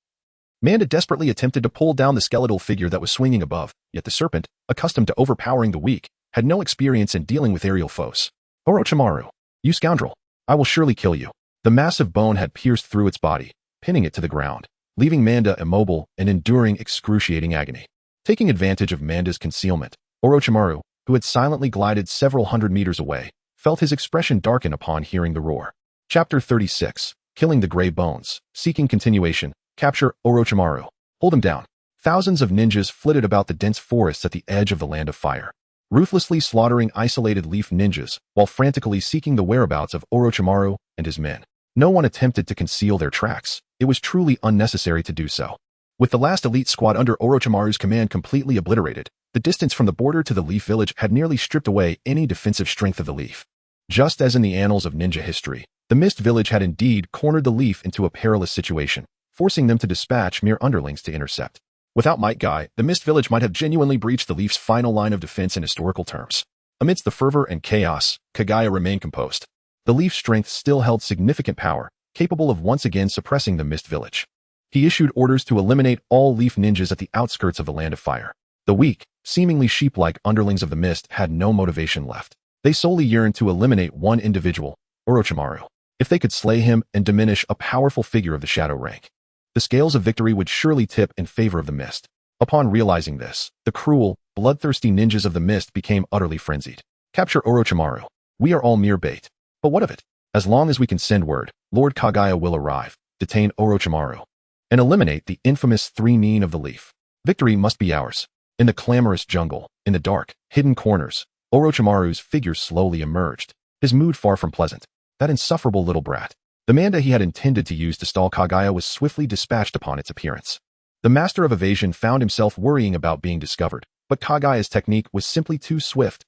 Manda desperately attempted to pull down the skeletal figure that was swinging above, yet the serpent, accustomed to overpowering the weak, had no experience in dealing with aerial foes. Orochimaru, you scoundrel, I will surely kill you. The massive bone had pierced through its body, pinning it to the ground, leaving Manda immobile and enduring excruciating agony. Taking advantage of Manda's concealment, Orochimaru, who had silently glided several hundred meters away, felt his expression darken upon hearing the roar. Chapter 36, Killing the Gray Bones, Seeking Continuation, Capture Orochimaru. Hold him down. Thousands of ninjas flitted about the dense forests at the edge of the Land of Fire, ruthlessly slaughtering isolated leaf ninjas while frantically seeking the whereabouts of Orochimaru and his men. No one attempted to conceal their tracks. It was truly unnecessary to do so. With the last elite squad under Orochimaru's command completely obliterated, the distance from the border to the Leaf Village had nearly stripped away any defensive strength of the Leaf. Just as in the annals of ninja history, the Mist Village had indeed cornered the Leaf into a perilous situation, forcing them to dispatch mere underlings to intercept. Without Might Guy, the Mist Village might have genuinely breached the Leaf's final line of defense in historical terms. Amidst the fervor and chaos, Kaguya remained composed. The Leaf's strength still held significant power, capable of once again suppressing the Mist Village. He issued orders to eliminate all Leaf ninjas at the outskirts of the Land of Fire. The weak, seemingly sheep-like underlings of the Mist had no motivation left. They solely yearned to eliminate one individual, Orochimaru. If they could slay him and diminish a powerful figure of the shadow rank, the scales of victory would surely tip in favor of the Mist. Upon realizing this, the cruel, bloodthirsty ninjas of the Mist became utterly frenzied. Capture Orochimaru. We are all mere bait. But what of it? As long as we can send word, Lord Kaguya will arrive, detain Orochimaru, and eliminate the infamous Three Nin of the Leaf. Victory must be ours. In the clamorous jungle, in the dark, hidden corners, Orochimaru's figure slowly emerged, his mood far from pleasant. That insufferable little brat. The Manda he had intended to use to stall Kaguya was swiftly dispatched upon its appearance. The master of evasion found himself worrying about being discovered, but Kaguya's technique was simply too swift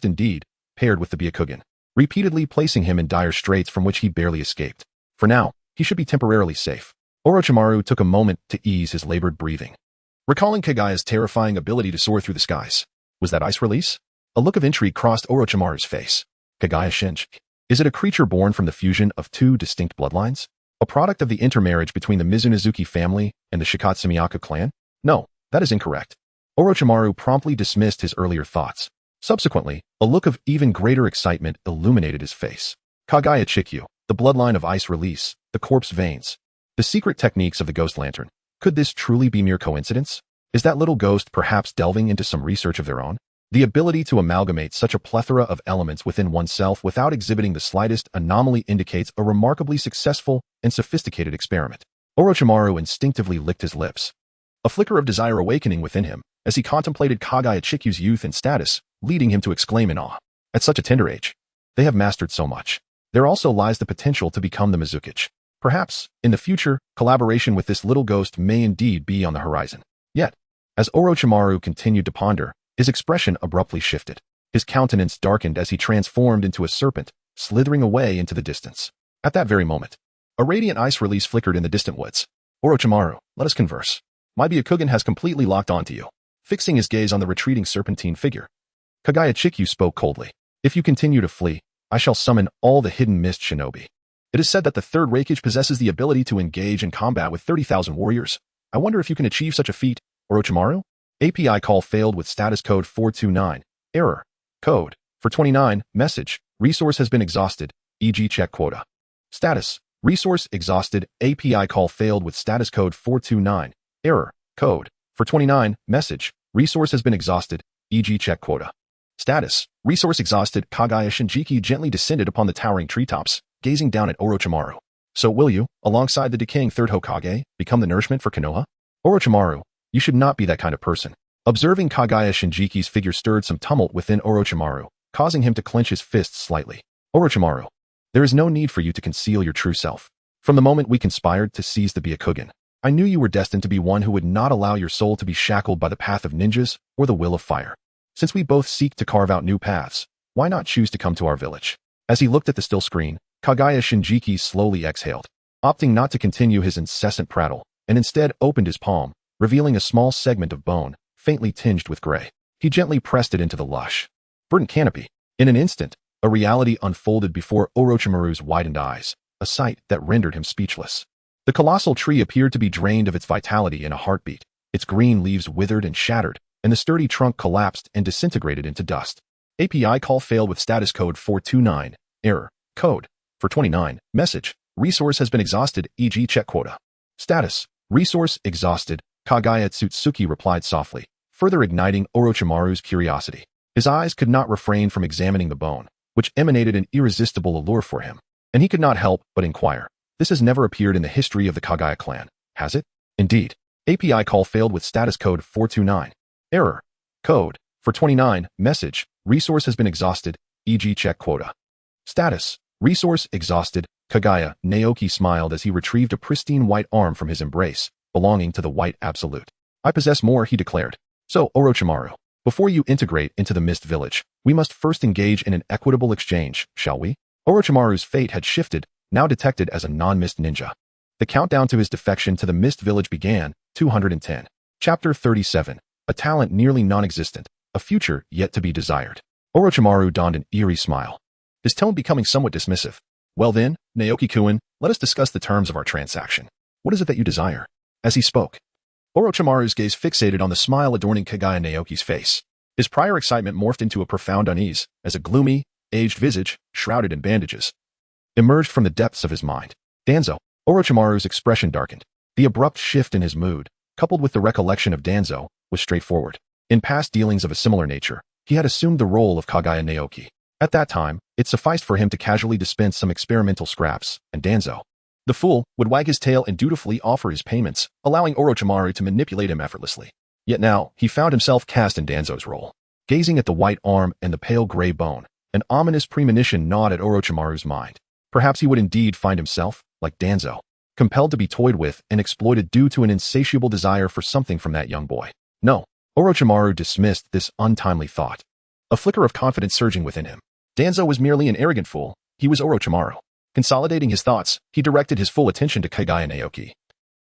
indeed, paired with the Byakugan, repeatedly placing him in dire straits from which he barely escaped. For now, he should be temporarily safe. Orochimaru took a moment to ease his labored breathing, recalling Kaguya's terrifying ability to soar through the skies. Was that ice release? A look of intrigue crossed Orochimaru's face. Kaguya Shinji. Is it a creature born from the fusion of two distinct bloodlines? A product of the intermarriage between the Mizunozuki family and the Shikatsumiyaku clan? No, that is incorrect. Orochimaru promptly dismissed his earlier thoughts. Subsequently, a look of even greater excitement illuminated his face. Kaguya Chikyu, the bloodline of ice release, the corpse veins, the secret techniques of the ghost lantern. Could this truly be mere coincidence? Is that little ghost perhaps delving into some research of their own? The ability to amalgamate such a plethora of elements within oneself without exhibiting the slightest anomaly indicates a remarkably successful and sophisticated experiment. Orochimaru instinctively licked his lips, a flicker of desire awakening within him as he contemplated Kaguya Chikyu's youth and status, leading him to exclaim in awe. At such a tender age, they have mastered so much. There also lies the potential to become the Mizukage. Perhaps, in the future, collaboration with this little ghost may indeed be on the horizon. Yet, as Orochimaru continued to ponder, his expression abruptly shifted. His countenance darkened as he transformed into a serpent, slithering away into the distance. At that very moment, a radiant ice release flickered in the distant woods. Orochimaru, let us converse. My Byakugan has completely locked onto you. fixing his gaze on the retreating serpentine figure. Kaguya Chikyu spoke coldly. If you continue to flee, I shall summon all the hidden mist shinobi. It is said that the third Raikage possesses the ability to engage in combat with 30,000 warriors. I wonder if you can achieve such a feat, Orochimaru? API call failed with status code 429. Error. Code. For 29. Message. Resource has been exhausted. E.g. check quota. Status. Resource exhausted. API call failed with status code 429. Error. Code. For 29. Message. Resource has been exhausted. E.g. check quota. Status. Resource exhausted. Kaguya Shinjiki gently descended upon the towering treetops, gazing down at Orochimaru. So will you, alongside the decaying third Hokage, become the nourishment for Konoha? Orochimaru, you should not be that kind of person. Observing Kaguya Shinjiki's figure stirred some tumult within Orochimaru, causing him to clench his fists slightly. Orochimaru, there is no need for you to conceal your true self. From the moment we conspired to seize the Byakugan, I knew you were destined to be one who would not allow your soul to be shackled by the path of ninjas or the will of fire. Since we both seek to carve out new paths, why not choose to come to our village? As he looked at the still screen, Kaguya Shinjiki slowly exhaled, opting not to continue his incessant prattle, and instead opened his palm, revealing a small segment of bone, faintly tinged with gray. He gently pressed it into the lush, verdant canopy. In an instant, a reality unfolded before Orochimaru's widened eyes, a sight that rendered him speechless. The colossal tree appeared to be drained of its vitality in a heartbeat. Its green leaves withered and shattered, and the sturdy trunk collapsed and disintegrated into dust. API call failed with status code 429. Error. Code. For 29. Message. Resource has been exhausted, e.g. check quota. Status. Resource exhausted. Kaguya Otsutsuki replied softly, further igniting Orochimaru's curiosity. His eyes could not refrain from examining the bone, which emanated an irresistible allure for him, and he could not help but inquire. This has never appeared in the history of the Kaguya clan, has it? Indeed. API call failed with status code 429. Error. Code. For 29. Message. Resource has been exhausted, e.g. check quota. Status. Resource exhausted. Kaguya Naoki smiled as he retrieved a pristine white arm from his embrace, belonging to the White Absolute. I possess more, he declared. So, Orochimaru, before you integrate into the Mist Village, we must first engage in an equitable exchange, shall we? Orochimaru's fate had shifted, now detected as a non-Mist ninja. The countdown to his defection to the Mist Village began. 210. Chapter 37. A talent nearly non-existent, a future yet to be desired. Orochimaru donned an eerie smile, his tone becoming somewhat dismissive. Well then, Naoki-kun, let us discuss the terms of our transaction. What is it that you desire? As he spoke, Orochimaru's gaze fixated on the smile adorning Kaguya Naoki's face. His prior excitement morphed into a profound unease, as a gloomy, aged visage, shrouded in bandages, emerged from the depths of his mind. Danzo. Orochimaru's expression darkened. The abrupt shift in his mood, coupled with the recollection of Danzo, was straightforward. In past dealings of a similar nature, he had assumed the role of Kaguya Naoki. At that time, it sufficed for him to casually dispense some experimental scraps, and Danzo, the fool, would wag his tail and dutifully offer his payments, allowing Orochimaru to manipulate him effortlessly. Yet now, he found himself cast in Danzo's role. Gazing at the white arm and the pale gray bone, an ominous premonition gnawed at Orochimaru's mind. Perhaps he would indeed find himself, like Danzo, compelled to be toyed with and exploited due to an insatiable desire for something from that young boy. No, Orochimaru dismissed this untimely thought, a flicker of confidence surging within him. Danzo was merely an arrogant fool. He was Orochimaru. Consolidating his thoughts, he directed his full attention to Kaguya Naoki,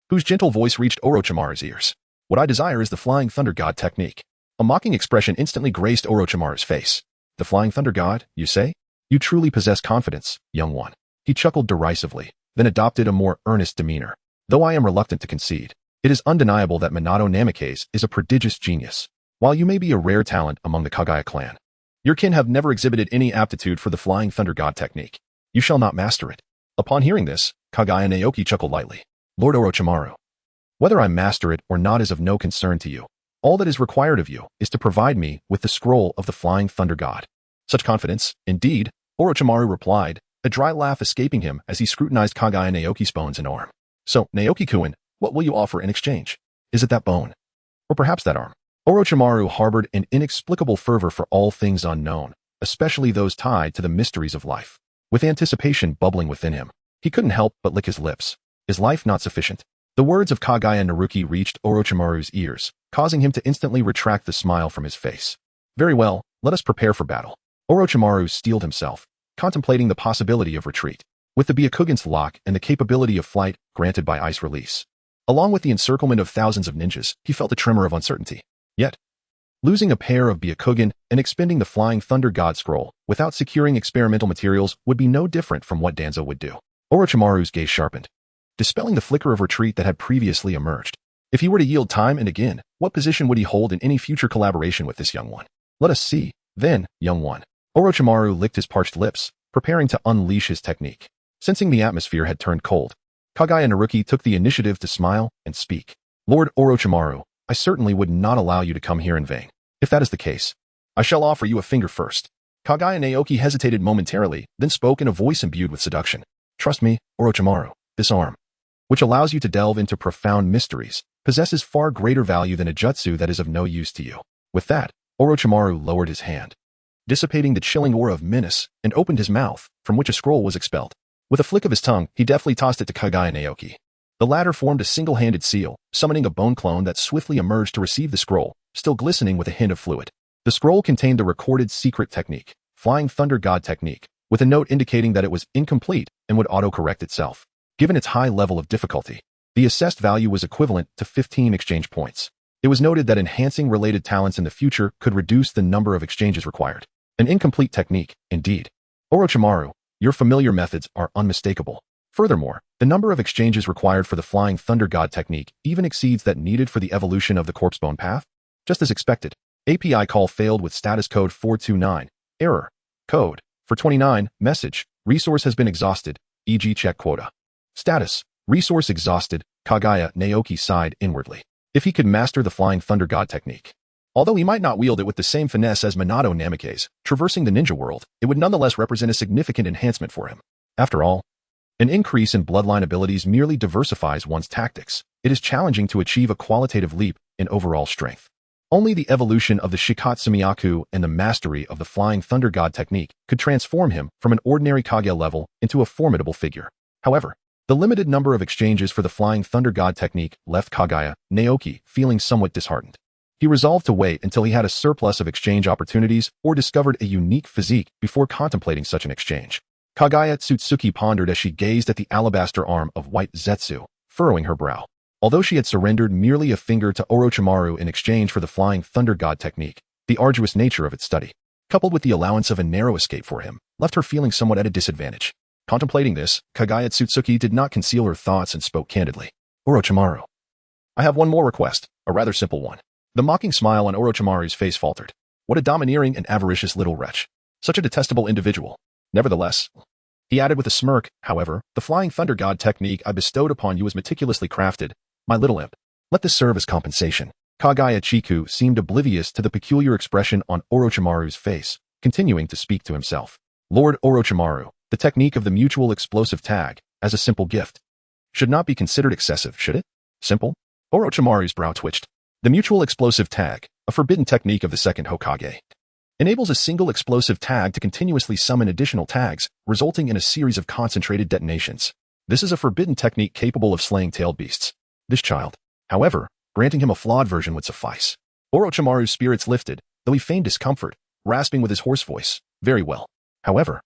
whose gentle voice reached Orochimaru's ears. What I desire is the Flying Thunder God technique. A mocking expression instantly graced Orochimaru's face. The Flying Thunder God, you say? You truly possess confidence, young one. He chuckled derisively, then adopted a more earnest demeanor. Though I am reluctant to concede, it is undeniable that Minato Namikaze is a prodigious genius. While you may be a rare talent among the Kaguya clan, your kin have never exhibited any aptitude for the Flying Thunder God technique. You shall not master it. Upon hearing this, Kaguya Naoki chuckled lightly. Lord Orochimaru, whether I master it or not is of no concern to you. All that is required of you is to provide me with the scroll of the Flying Thunder God. Such confidence, indeed, Orochimaru replied, a dry laugh escaping him as he scrutinized Kaguya Naoki's bones and arm. So, Naoki-kun, what will you offer in exchange? Is it that bone? Or perhaps that arm? Orochimaru harbored an inexplicable fervor for all things unknown, especially those tied to the mysteries of life. With anticipation bubbling within him, he couldn't help but lick his lips. Is life not sufficient? The words of Kaguya Naruki reached Orochimaru's ears, causing him to instantly retract the smile from his face. Very well, let us prepare for battle. Orochimaru steeled himself, contemplating the possibility of retreat. With the Byakugan's lock and the capability of flight granted by ice release, along with the encirclement of thousands of ninjas, he felt a tremor of uncertainty. Yet, Losing a pair of Byakugan and expending the Flying Thunder God Scroll without securing experimental materials would be no different from what Danzo would do. Orochimaru's gaze sharpened, dispelling the flicker of retreat that had previously emerged. If he were to yield time and again, what position would he hold in any future collaboration with this young one? Let us see, then, young one. Orochimaru licked his parched lips, preparing to unleash his technique. Sensing the atmosphere had turned cold, Kaguya Naoki took the initiative to smile and speak. Lord Orochimaru, I certainly would not allow you to come here in vain. If that is the case, I shall offer you a finger first. Kaguya Naoki hesitated momentarily, then spoke in a voice imbued with seduction. Trust me, Orochimaru, this arm, which allows you to delve into profound mysteries, possesses far greater value than a jutsu that is of no use to you. With that, Orochimaru lowered his hand, dissipating the chilling aura of menace, and opened his mouth, from which a scroll was expelled. With a flick of his tongue, he deftly tossed it to Kaguya Naoki. The latter formed a single-handed seal, summoning a bone clone that swiftly emerged to receive the scroll, still glistening with a hint of fluid. The scroll contained the recorded secret technique, Flying Thunder God Technique, with a note indicating that it was incomplete and would auto-correct itself. Given its high level of difficulty, the assessed value was equivalent to 15 exchange points. It was noted that enhancing related talents in the future could reduce the number of exchanges required. An incomplete technique, indeed. Orochimaru, your familiar methods are unmistakable. Furthermore, the number of exchanges required for the Flying Thunder God Technique even exceeds that needed for the evolution of the Corpsebone Path. Just as expected, API call failed with status code 429, error, code, 429, message, resource has been exhausted, e.g. check quota. Status, resource exhausted, Kaguya Naoki sighed inwardly. If he could master the Flying Thunder God Technique, although he might not wield it with the same finesse as Minato Namikaze, traversing the ninja world, it would nonetheless represent a significant enhancement for him. After all, an increase in bloodline abilities merely diversifies one's tactics. It is challenging to achieve a qualitative leap in overall strength. Only the evolution of the Shikatsumiyaku and the mastery of the Flying Thunder God Technique could transform him from an ordinary Kaguya level into a formidable figure. However, the limited number of exchanges for the Flying Thunder God Technique left Kaguya Naoki feeling somewhat disheartened. He resolved to wait until he had a surplus of exchange opportunities or discovered a unique physique before contemplating such an exchange. Kaguya Otsutsuki pondered as she gazed at the alabaster arm of white Zetsu, furrowing her brow. Although she had surrendered merely a finger to Orochimaru in exchange for the Flying Thunder God Technique, the arduous nature of its study, coupled with the allowance of a narrow escape for him, left her feeling somewhat at a disadvantage. Contemplating this, Kaguya Otsutsuki did not conceal her thoughts and spoke candidly. Orochimaru, I have one more request, a rather simple one. The mocking smile on Orochimaru's face faltered. What a domineering and avaricious little wretch. Such a detestable individual. Nevertheless, he added with a smirk, however, the Flying Thunder God Technique I bestowed upon you is meticulously crafted, my little imp. Let this serve as compensation. Kaguya Chiku seemed oblivious to the peculiar expression on Orochimaru's face, continuing to speak to himself. Lord Orochimaru, the technique of the mutual explosive tag, as a simple gift, should not be considered excessive, should it? Simple? Orochimaru's brow twitched. The mutual explosive tag, a forbidden technique of the second Hokage, enables a single explosive tag to continuously summon additional tags, resulting in a series of concentrated detonations. This is a forbidden technique capable of slaying tailed beasts. This child, however, granting him a flawed version would suffice. Orochimaru's spirits lifted, though he feigned discomfort, rasping with his hoarse voice. Very well. However,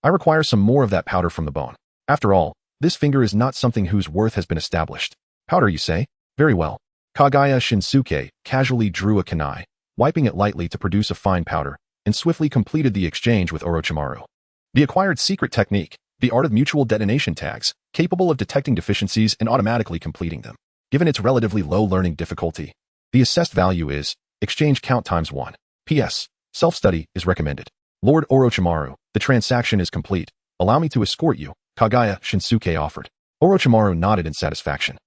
I require some more of that powder from the bone. After all, this finger is not something whose worth has been established. Powder, you say? Very well. Kaguya Shinsuke casually drew a kunai, wiping it lightly to produce a fine powder, and swiftly completed the exchange with Orochimaru. The acquired secret technique, the art of mutual detonation tags, capable of detecting deficiencies and automatically completing them. Given its relatively low learning difficulty, the assessed value is exchange count times 1. P.S. Self-study is recommended. Lord Orochimaru, the transaction is complete. Allow me to escort you, Kaguya Shinsuke offered. Orochimaru nodded in satisfaction.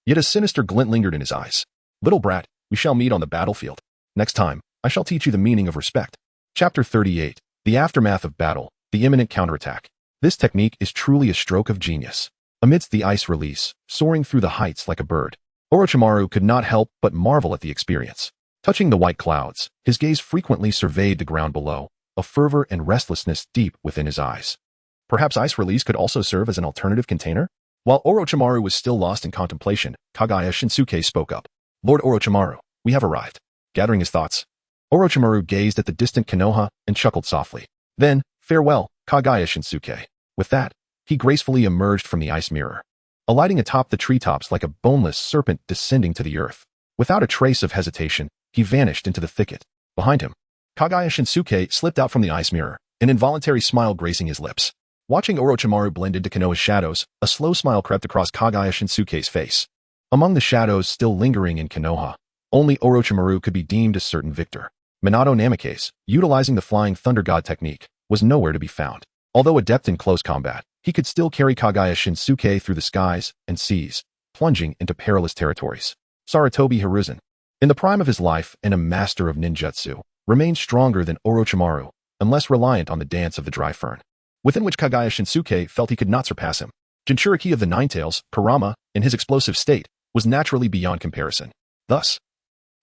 Yet a sinister glint lingered in his eyes. Little brat, we shall meet on the battlefield. Next time, I shall teach you the meaning of respect. Chapter 38. The Aftermath of Battle, the Imminent Counterattack. This technique is truly a stroke of genius. Amidst the ice release, soaring through the heights like a bird, Orochimaru could not help but marvel at the experience. Touching the white clouds, his gaze frequently surveyed the ground below, a fervor and restlessness deep within his eyes. Perhaps ice release could also serve as an alternative container? While Orochimaru was still lost in contemplation, Kaguya Shinsuke spoke up. Lord Orochimaru, we have arrived. Gathering his thoughts, Orochimaru gazed at the distant Konoha and chuckled softly. Then, farewell, Kaguya Shinsuke. With that, he gracefully emerged from the ice mirror, alighting atop the treetops like a boneless serpent descending to the earth. Without a trace of hesitation, he vanished into the thicket. Behind him, Kaguya Shinsuke slipped out from the ice mirror, an involuntary smile gracing his lips. Watching Orochimaru blend into Konoha's shadows, a slow smile crept across Kaguya Shinsuke's face. Among the shadows still lingering in Konoha, only Orochimaru could be deemed a certain victor. Minato Namikaze, utilizing the Flying Thunder God technique, was nowhere to be found. Although adept in close combat, he could still carry Kaguya Shinsuke through the skies and seas, plunging into perilous territories. Sarutobi Hiruzen, in the prime of his life and a master of ninjutsu, remained stronger than Orochimaru, unless reliant on the dance of the dry fern, within which Kaguya Shinsuke felt he could not surpass him. Jinchuriki of the Nine Tails, Kurama, in his explosive state, was naturally beyond comparison. Thus,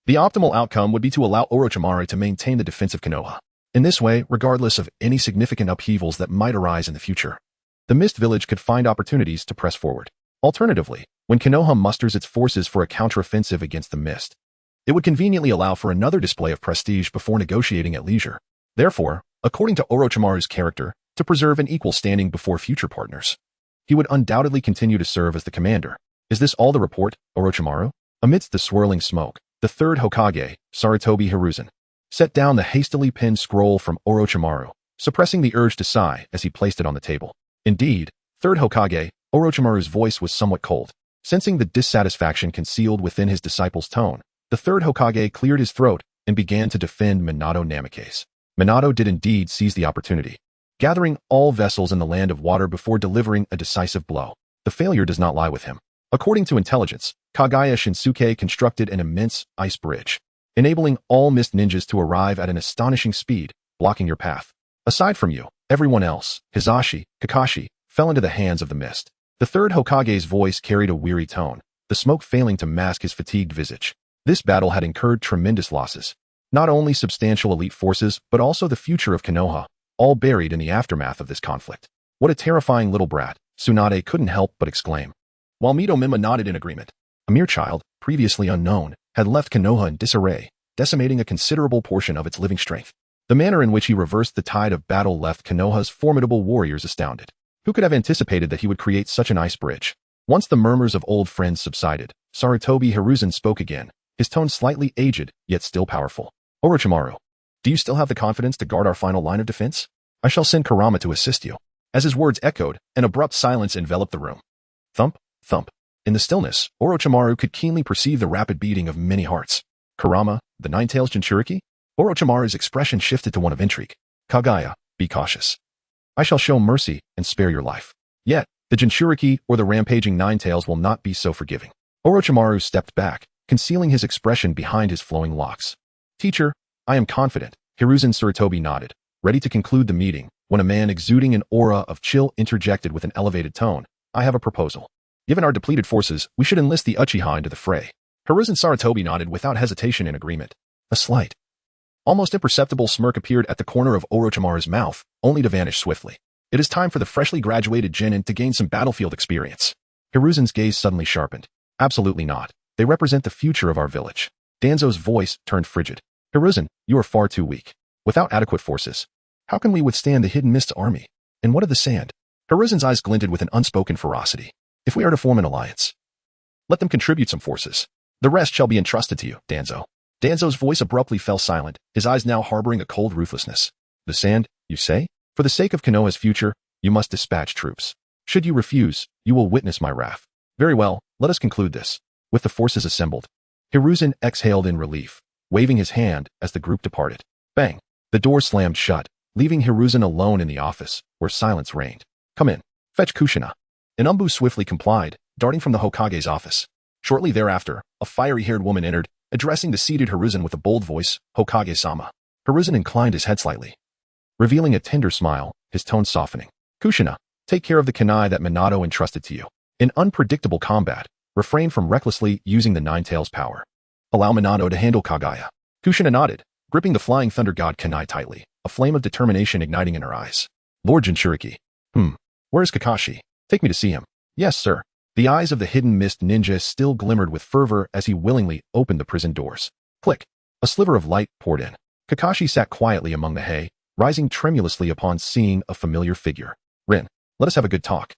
the optimal outcome would be to allow Orochimaru to maintain the defense of Konoha. In this way, regardless of any significant upheavals that might arise in the future, the Mist Village could find opportunities to press forward. Alternatively, when Konoha musters its forces for a counteroffensive against the Mist, it would conveniently allow for another display of prestige before negotiating at leisure. Therefore, according to Orochimaru's character, to preserve an equal standing before future partners, he would undoubtedly continue to serve as the commander. Is this all the report, Orochimaru? Amidst the swirling smoke, the third Hokage, Sarutobi Hiruzen, set down the hastily penned scroll from Orochimaru, suppressing the urge to sigh as he placed it on the table. Indeed, third Hokage, Orochimaru's voice was somewhat cold. Sensing the dissatisfaction concealed within his disciple's tone, the third Hokage cleared his throat and began to defend Minato Namikaze. Minato did indeed seize the opportunity, gathering all vessels in the land of water before delivering a decisive blow. The failure does not lie with him. According to intelligence, Kaguya Shinsuke constructed an immense ice bridge, enabling all mist ninjas to arrive at an astonishing speed, blocking your path. Aside from you, everyone else, Hizashi, Kakashi, fell into the hands of the mist. The third Hokage's voice carried a weary tone, the smoke failing to mask his fatigued visage. This battle had incurred tremendous losses. Not only substantial elite forces, but also the future of Konoha, all buried in the aftermath of this conflict. What a terrifying little brat, Tsunade couldn't help but exclaim. While Mito Mima nodded in agreement, a mere child, previously unknown, had left Konoha in disarray, decimating a considerable portion of its living strength. The manner in which he reversed the tide of battle left Konoha's formidable warriors astounded. Who could have anticipated that he would create such an ice bridge? Once the murmurs of old friends subsided, Sarutobi Hiruzen spoke again, his tone slightly aged, yet still powerful. Orochimaru, do you still have the confidence to guard our final line of defense? I shall send Kurama to assist you. As his words echoed, an abrupt silence enveloped the room. Thump, thump. In the stillness, Orochimaru could keenly perceive the rapid beating of many hearts. Kurama, the Nine Tails Jinchuriki? Orochimaru's expression shifted to one of intrigue. Kaguya, be cautious. I shall show mercy and spare your life. Yet, the Jinchuriki or the rampaging Nine Tails will not be so forgiving. Orochimaru stepped back, concealing his expression behind his flowing locks. Teacher, I am confident. Hiruzen Sarutobi nodded, ready to conclude the meeting, when a man exuding an aura of chill interjected with an elevated tone. I have a proposal. Given our depleted forces, we should enlist the Uchiha into the fray. Hiruzen Sarutobi nodded without hesitation in agreement. A slight, almost imperceptible smirk appeared at the corner of Orochimaru's mouth, only to vanish swiftly. It is time for the freshly graduated genin to gain some battlefield experience. Hiruzen's gaze suddenly sharpened. Absolutely not. They represent the future of our village. Danzo's voice turned frigid. Hiruzen, you are far too weak. Without adequate forces, how can we withstand the Hidden Mist's army? And what of the sand? Hiruzen's eyes glinted with an unspoken ferocity. If we are to form an alliance, let them contribute some forces. The rest shall be entrusted to you, Danzo. Danzo's voice abruptly fell silent, his eyes now harboring a cold ruthlessness. The sand, you say? For the sake of Konoha's future, you must dispatch troops. Should you refuse, you will witness my wrath. Very well, let us conclude this. With the forces assembled, Hiruzen exhaled in relief, waving his hand as the group departed. Bang! The door slammed shut, leaving Hiruzen alone in the office, where silence reigned. Come in. Fetch Kushina. Inumbu swiftly complied, darting from the Hokage's office. Shortly thereafter, a fiery-haired woman entered, addressing the seated Hiruzen with a bold voice, Hokage-sama. Hiruzen inclined his head slightly, revealing a tender smile, his tone softening. Kushina, take care of the kunai that Minato entrusted to you. In unpredictable combat, refrain from recklessly using the Nine Tails power. Allow Minato to handle Kaguya. Kushina nodded, gripping the Flying Thunder God kunai tightly, a flame of determination igniting in her eyes. Lord Jinchuriki. Where is Kakashi? Take me to see him. Yes, sir. The eyes of the Hidden Mist ninja still glimmered with fervor as he willingly opened the prison doors. Click. A sliver of light poured in. Kakashi sat quietly among the hay, rising tremulously upon seeing a familiar figure. Rin, let us have a good talk.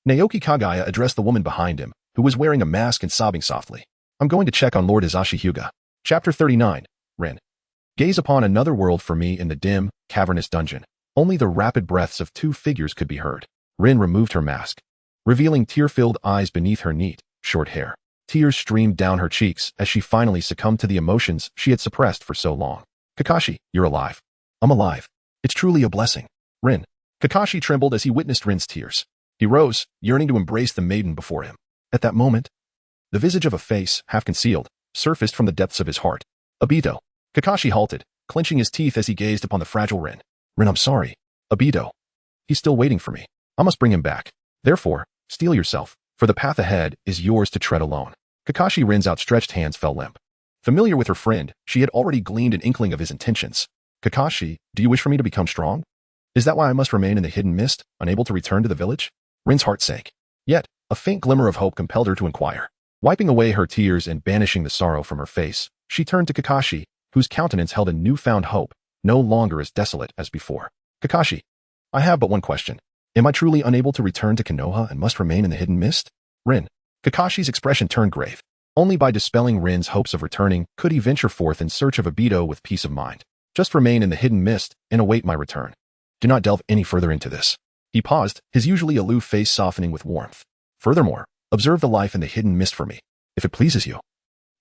Naoki Kaguya addressed the woman behind him, who was wearing a mask and sobbing softly. I'm going to check on Lord Hizashi Hyuga. Chapter 39. Rin. Gaze upon another world for me in the dim, cavernous dungeon. Only the rapid breaths of two figures could be heard. Rin removed her mask, revealing tear-filled eyes beneath her neat, short hair. Tears streamed down her cheeks as she finally succumbed to the emotions she had suppressed for so long. Kakashi, you're alive. I'm alive. It's truly a blessing. Rin. Kakashi trembled as he witnessed Rin's tears. He rose, yearning to embrace the maiden before him. At that moment, the visage of a face, half concealed, surfaced from the depths of his heart. Obito. Kakashi halted, clenching his teeth as he gazed upon the fragile Rin. Rin, I'm sorry. Obito. He's still waiting for me. I must bring him back. Therefore, steel yourself, for the path ahead is yours to tread alone. Kakashi Rin's outstretched hands fell limp. Familiar with her friend, she had already gleaned an inkling of his intentions. Kakashi, do you wish for me to become strong? Is that why I must remain in the hidden mist, unable to return to the village? Rin's heart sank. Yet, a faint glimmer of hope compelled her to inquire. Wiping away her tears and banishing the sorrow from her face, she turned to Kakashi, whose countenance held a newfound hope, no longer as desolate as before. Kakashi, I have but one question. Am I truly unable to return to Konoha and must remain in the hidden mist? Rin. Kakashi's expression turned grave. Only by dispelling Rin's hopes of returning could he venture forth in search of Obito with peace of mind. Just remain in the hidden mist and await my return. Do not delve any further into this. He paused, his usually aloof face softening with warmth. Furthermore, observe the life in the hidden mist for me. If it pleases you,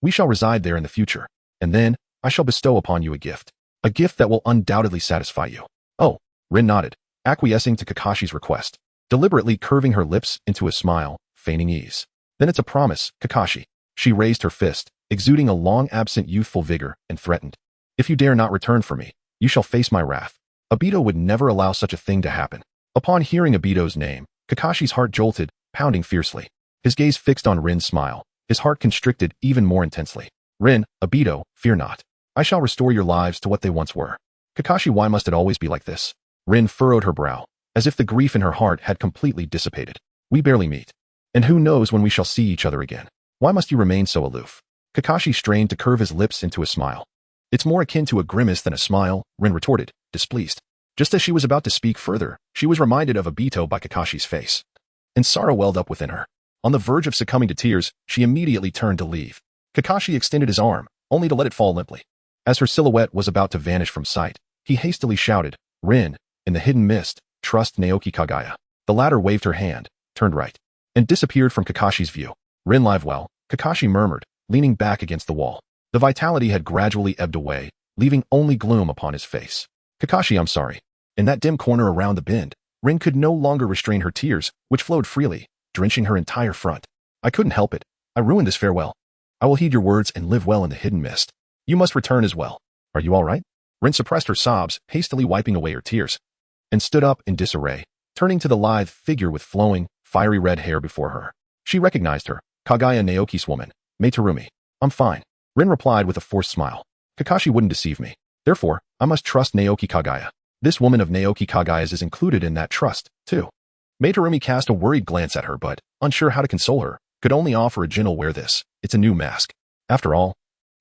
we shall reside there in the future, and then I shall bestow upon you a gift that will undoubtedly satisfy you. Oh, Rin nodded, acquiescing to Kakashi's request, deliberately curving her lips into a smile, feigning ease. Then it's a promise, Kakashi. She raised her fist, exuding a long-absent youthful vigor, and threatened. If you dare not return for me, you shall face my wrath. Obito would never allow such a thing to happen. Upon hearing Obito's name, Kakashi's heart jolted, pounding fiercely. His gaze fixed on Rin's smile, his heart constricted even more intensely. Rin, Obito, fear not. I shall restore your lives to what they once were. Kakashi, why must it always be like this? Rin furrowed her brow, as if the grief in her heart had completely dissipated. We barely meet. And who knows when we shall see each other again? Why must you remain so aloof? Kakashi strained to curve his lips into a smile. It's more akin to a grimace than a smile, Rin retorted, displeased. Just as she was about to speak further, she was reminded of Obito by Kakashi's face. And sorrow welled up within her. On the verge of succumbing to tears, she immediately turned to leave. Kakashi extended his arm, only to let it fall limply. As her silhouette was about to vanish from sight, he hastily shouted, Rin, in the hidden mist, trust Naoki Kaguya. The latter waved her hand, turned right, and disappeared from Kakashi's view. Rin live well, Kakashi murmured, leaning back against the wall. The vitality had gradually ebbed away, leaving only gloom upon his face. Kakashi, I'm sorry. In that dim corner around the bend, Rin could no longer restrain her tears, which flowed freely, drenching her entire front. I couldn't help it. I ruined this farewell. I will heed your words and live well in the hidden mist. You must return as well. Are you all right? Rin suppressed her sobs, hastily wiping away her tears, and stood up in disarray, turning to the lithe figure with flowing, fiery red hair before her. She recognized her, Kaguya Naoki's woman, Materumi. I'm fine, Rin replied with a forced smile. Kakashi wouldn't deceive me. Therefore, I must trust Naoki Kaguya. This woman of Naoki Kagaya's is included in that trust, too. Materumi cast a worried glance at her but, unsure how to console her, could only offer a gentle wear this. It's a new mask. After all,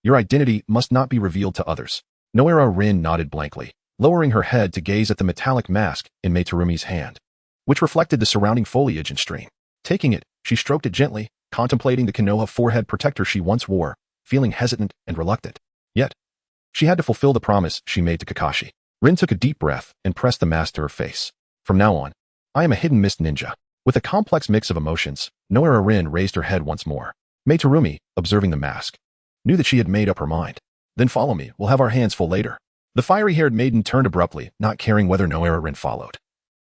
your identity must not be revealed to others. Noera Rin nodded blankly, lowering her head to gaze at the metallic mask in Materumi's hand, which reflected the surrounding foliage and stream. Taking it, she stroked it gently, contemplating the Konoha forehead protector she once wore, feeling hesitant and reluctant. Yet, she had to fulfill the promise she made to Kakashi. Rin took a deep breath and pressed the mask to her face. From now on, I am a hidden mist ninja. With a complex mix of emotions, Noera Rin raised her head once more. Materumi, observing the mask, knew that she had made up her mind. Then follow me, we'll have our hands full later. The fiery-haired maiden turned abruptly, not caring whether Noera Rin followed,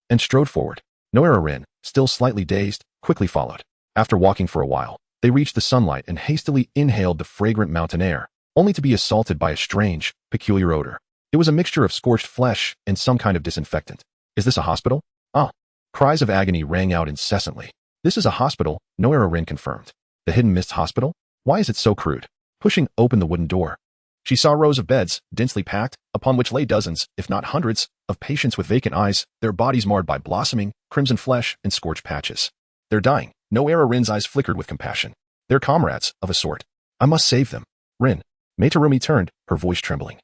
and strode forward. Noera Rin, still slightly dazed, quickly followed. After walking for a while, they reached the sunlight and hastily inhaled the fragrant mountain air, only to be assaulted by a strange, peculiar odor. It was a mixture of scorched flesh and some kind of disinfectant. Is this a hospital? Ah. Cries of agony rang out incessantly. This is a hospital, Noera Rin confirmed. The Hidden Mist Hospital? Why is it so crude? Pushing open the wooden door, she saw rows of beds, densely packed, upon which lay dozens, if not hundreds, of patients with vacant eyes, their bodies marred by blossoming, crimson flesh and scorched patches. They're dying. Noera Rin's eyes flickered with compassion. They're comrades, of a sort. I must save them. Rin. Materumi turned, her voice trembling.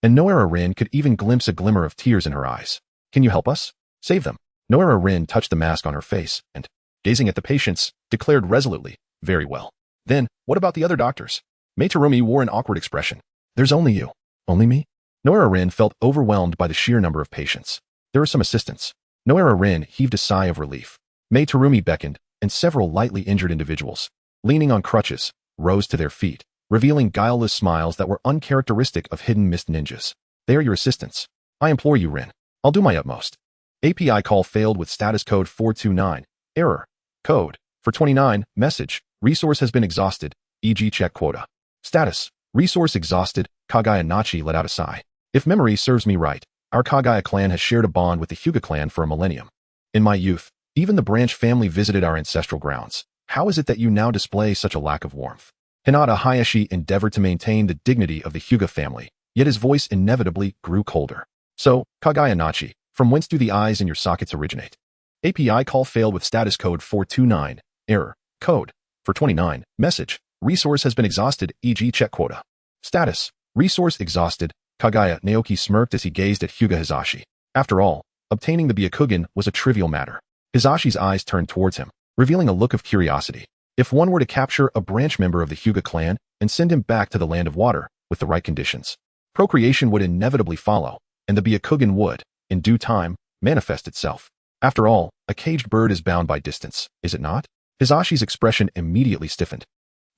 And Noera Rin could even glimpse a glimmer of tears in her eyes. Can you help us? Save them. Noera Rin touched the mask on her face and, gazing at the patients, declared resolutely, very well. Then, what about the other doctors? Materumi wore an awkward expression. There's only you. Only me? Noera Rin felt overwhelmed by the sheer number of patients. There are some assistants. Noera Rin heaved a sigh of relief. Mei Terumi beckoned, and several lightly injured individuals, leaning on crutches, rose to their feet, revealing guileless smiles that were uncharacteristic of hidden mist ninjas. They are your assistants. I implore you, Rin. I'll do my utmost. API call failed with status code 429. Error. Code. For 29. Message. Resource has been exhausted. E.g. check quota. Status. Resource exhausted. Kaguya Naoki let out a sigh. If memory serves me right, our Kaguya clan has shared a bond with the Hyuga clan for a millennium. In my youth, even the branch family visited our ancestral grounds. How is it that you now display such a lack of warmth? Hinata Hayashi endeavored to maintain the dignity of the Hyuga family, yet his voice inevitably grew colder. So, Kaguya Naoki, from whence do the eyes in your sockets originate? API call failed with status code 429. Error. Code. For 29. Message. Resource has been exhausted, e.g. check quota. Status. Resource exhausted. Kaguya Naoki smirked as he gazed at Hyuga Hisashi. After all, obtaining the Byakugan was a trivial matter. Hisashi's eyes turned towards him, revealing a look of curiosity. If one were to capture a branch member of the Hyuga clan and send him back to the land of water with the right conditions, procreation would inevitably follow, and the Byakugan would, in due time, manifest itself. After all, a caged bird is bound by distance, is it not? Hisashi's expression immediately stiffened,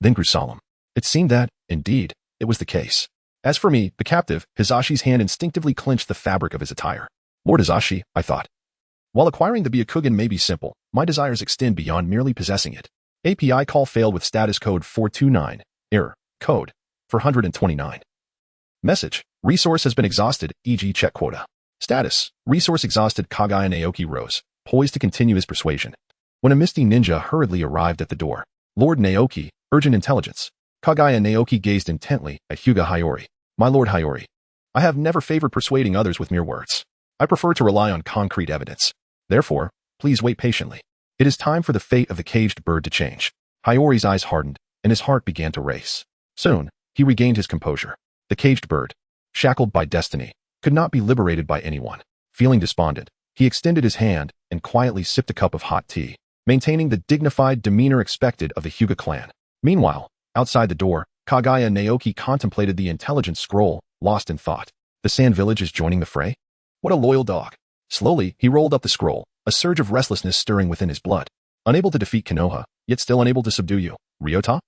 then grew solemn. It seemed that, indeed, it was the case. As for me, the captive, Hisashi's hand instinctively clenched the fabric of his attire. Lord Hisashi, I thought. While acquiring the Byakugan may be simple, my desires extend beyond merely possessing it. API call failed with status code 429. Error. Code. For 129. Message. Resource has been exhausted, e.g. check quota. Status. Resource exhausted. Kaguya Naoki rose, poised to continue his persuasion, when a misty ninja hurriedly arrived at the door. Lord Naoki, urgent intelligence. Kaguya Naoki gazed intently at Hyuga Hiyori. My Lord Hiyori, I have never favored persuading others with mere words. I prefer to rely on concrete evidence. Therefore, please wait patiently. It is time for the fate of the caged bird to change. Hiyori's eyes hardened, and his heart began to race. Soon, he regained his composure. The caged bird, shackled by destiny, could not be liberated by anyone. Feeling despondent, he extended his hand and quietly sipped a cup of hot tea, maintaining the dignified demeanor expected of the Hyuga clan. Meanwhile, outside the door, Kaguya Naoki contemplated the intelligent scroll, lost in thought. The Sand Village is joining the fray? What a loyal dog. Slowly, he rolled up the scroll, a surge of restlessness stirring within his blood. Unable to defeat Konoha, yet still unable to subdue you, Ryota?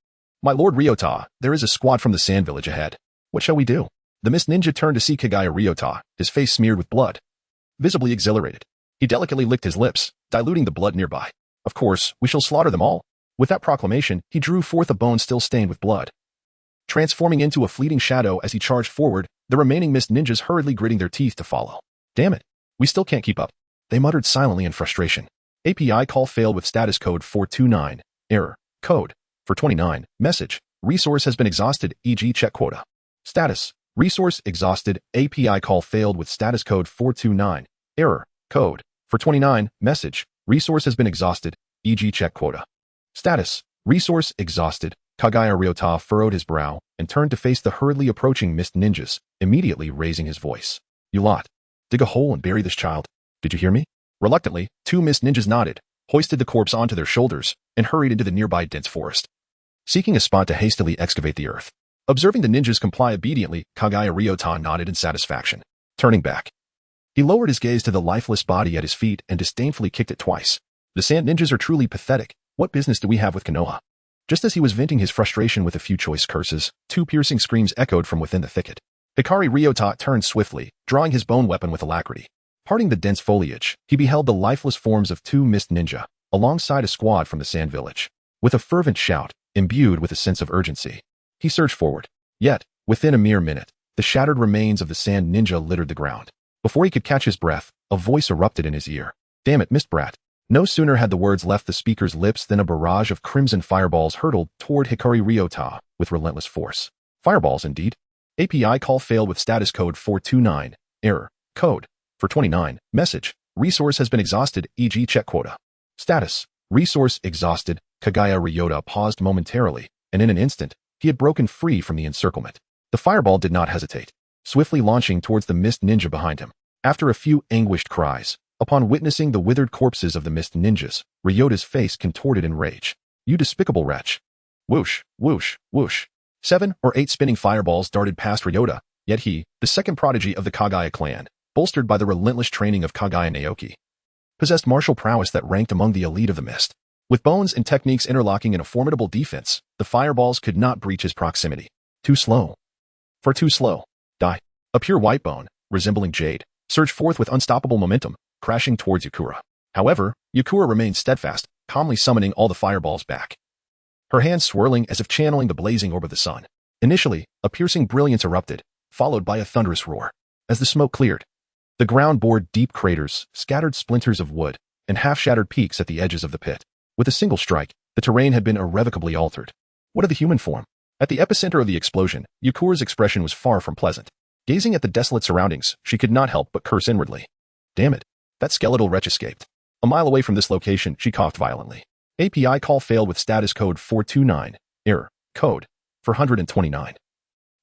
My Lord Ryota, there is a squad from the Sand Village ahead. What shall we do? The Mist Ninja turned to see Kaguya Ryota, his face smeared with blood. Visibly exhilarated, he delicately licked his lips, diluting the blood nearby. Of course, we shall slaughter them all. With that proclamation, he drew forth a bone still stained with blood. Transforming into a fleeting shadow as he charged forward, the remaining Mist Ninjas hurriedly gritting their teeth to follow. Damn it. We still can't keep up. They muttered silently in frustration. API call failed with status code 429. Error. Code. For 29. Message. Resource has been exhausted, e.g. check quota. Status. Resource exhausted. API call failed with status code 429. Error. Code. For 29. Message. Resource has been exhausted, e.g. check quota. Status. Resource exhausted. Kaguya Ryota furrowed his brow and turned to face the hurriedly approaching Mist Ninjas, immediately raising his voice. You lot. Dig a hole and bury this child. Did you hear me? Reluctantly, two Mist Ninjas nodded, hoisted the corpse onto their shoulders, and hurried into the nearby dense forest, seeking a spot to hastily excavate the earth. Observing the ninjas comply obediently, Kaguya Ryota nodded in satisfaction. Turning back, he lowered his gaze to the lifeless body at his feet and disdainfully kicked it twice. The Sand Ninjas are truly pathetic. What business do we have with Konoha? Just as he was venting his frustration with a few choice curses, two piercing screams echoed from within the thicket. Hikari Ryota turned swiftly, drawing his bone weapon with alacrity. Parting the dense foliage, he beheld the lifeless forms of two Mist Ninja, alongside a squad from the Sand Village. With a fervent shout, imbued with a sense of urgency, he surged forward. Yet, within a mere minute, the shattered remains of the Sand Ninja littered the ground. Before he could catch his breath, a voice erupted in his ear. Damn it, Mist Brat. No sooner had the words left the speaker's lips than a barrage of crimson fireballs hurtled toward Hikari Ryota with relentless force. Fireballs, indeed. API call failed with status code 429. Error. Code. For 29. Message. Resource has been exhausted, e.g. check quota. Status. Resource exhausted. Kaguya Ryota paused momentarily, and in an instant, he had broken free from the encirclement. The fireball did not hesitate, swiftly launching towards the Mist Ninja behind him. After a few anguished cries, upon witnessing the withered corpses of the Mist Ninjas, Ryota's face contorted in rage. You despicable wretch. Whoosh, whoosh, whoosh. 7 or 8 spinning fireballs darted past Ryota, yet he, the second prodigy of the Kaguya clan, bolstered by the relentless training of Kaguya Naoki, possessed martial prowess that ranked among the elite of the mist. With bones and techniques interlocking in a formidable defense, the fireballs could not breach his proximity. Too slow. For too slow. Die. A pure white bone, resembling jade, surged forth with unstoppable momentum, crashing towards Yukura. However, Yukura remained steadfast, calmly summoning all the fireballs back, her hands swirling as if channeling the blazing orb of the sun. Initially, a piercing brilliance erupted, followed by a thunderous roar. As the smoke cleared, the ground bored deep craters, scattered splinters of wood, and half-shattered peaks at the edges of the pit. With a single strike, the terrain had been irrevocably altered. What of the human form? At the epicenter of the explosion, Yukura's expression was far from pleasant. Gazing at the desolate surroundings, she could not help but curse inwardly. Damn it, that skeletal wretch escaped. A mile away from this location, she coughed violently. API call failed with status code 429. Error. Code 429.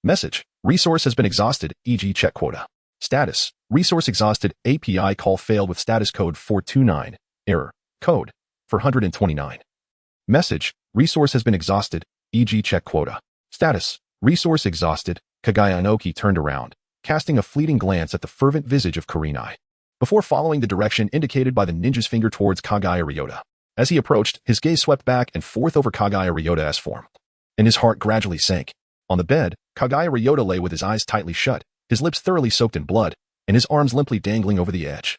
Message. Resource has been exhausted, e.g. check quota. Status. Resource exhausted. API call failed with status code 429. Error. Code 429. Message. Resource has been exhausted, e.g. check quota. Status. Resource exhausted. Kaguya Naoki turned around, casting a fleeting glance at the fervent visage of Kurenai, before following the direction indicated by the ninja's finger towards Kaguya Ryota. As he approached, his gaze swept back and forth over Kaguya Ryota's form, and his heart gradually sank. On the bed, Kaguya Ryota lay with his eyes tightly shut, his lips thoroughly soaked in blood, and his arms limply dangling over the edge.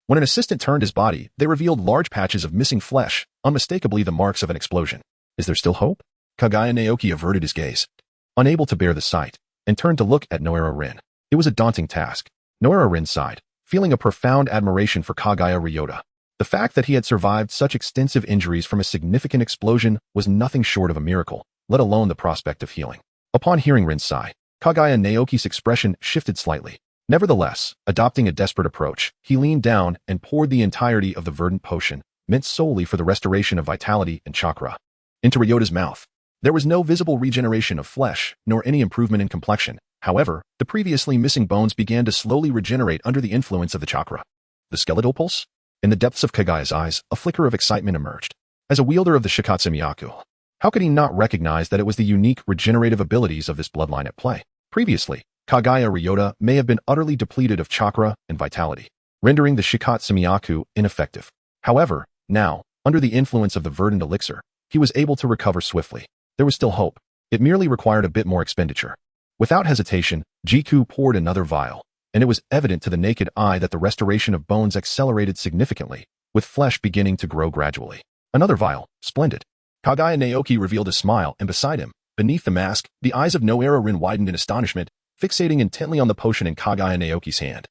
When an assistant turned his body, they revealed large patches of missing flesh, unmistakably the marks of an explosion. Is there still hope? Kaguya Naoki averted his gaze, unable to bear the sight, and turned to look at Naruto Rin. It was a daunting task. Naruto Rin sighed, feeling a profound admiration for Kaguya Ryota. The fact that he had survived such extensive injuries from a significant explosion was nothing short of a miracle, let alone the prospect of healing. Upon hearing Rin's sigh, Kaguya Naoki's expression shifted slightly. Nevertheless, adopting a desperate approach, he leaned down and poured the entirety of the verdant potion, meant solely for the restoration of vitality and chakra, into Ryota's mouth. There was no visible regeneration of flesh, nor any improvement in complexion. However, the previously missing bones began to slowly regenerate under the influence of the chakra. The skeletal pulse? In the depths of Kaguya's eyes, a flicker of excitement emerged. As a wielder of the Shikatsumiyaku, how could he not recognize that it was the unique regenerative abilities of this bloodline at play? Previously, Kaguya Ryota may have been utterly depleted of chakra and vitality, rendering the Shikatsumiyaku ineffective. However, now, under the influence of the verdant elixir, he was able to recover swiftly. There was still hope. It merely required a bit more expenditure. Without hesitation, Jiku poured another vial, and it was evident to the naked eye that the restoration of bones accelerated significantly, with flesh beginning to grow gradually. Another vial. Splendid. Kaguya Naoki revealed a smile, and beside him, beneath the mask, the eyes of Naruto Rin widened in astonishment, fixating intently on the potion in Kaguya Naoki's hand,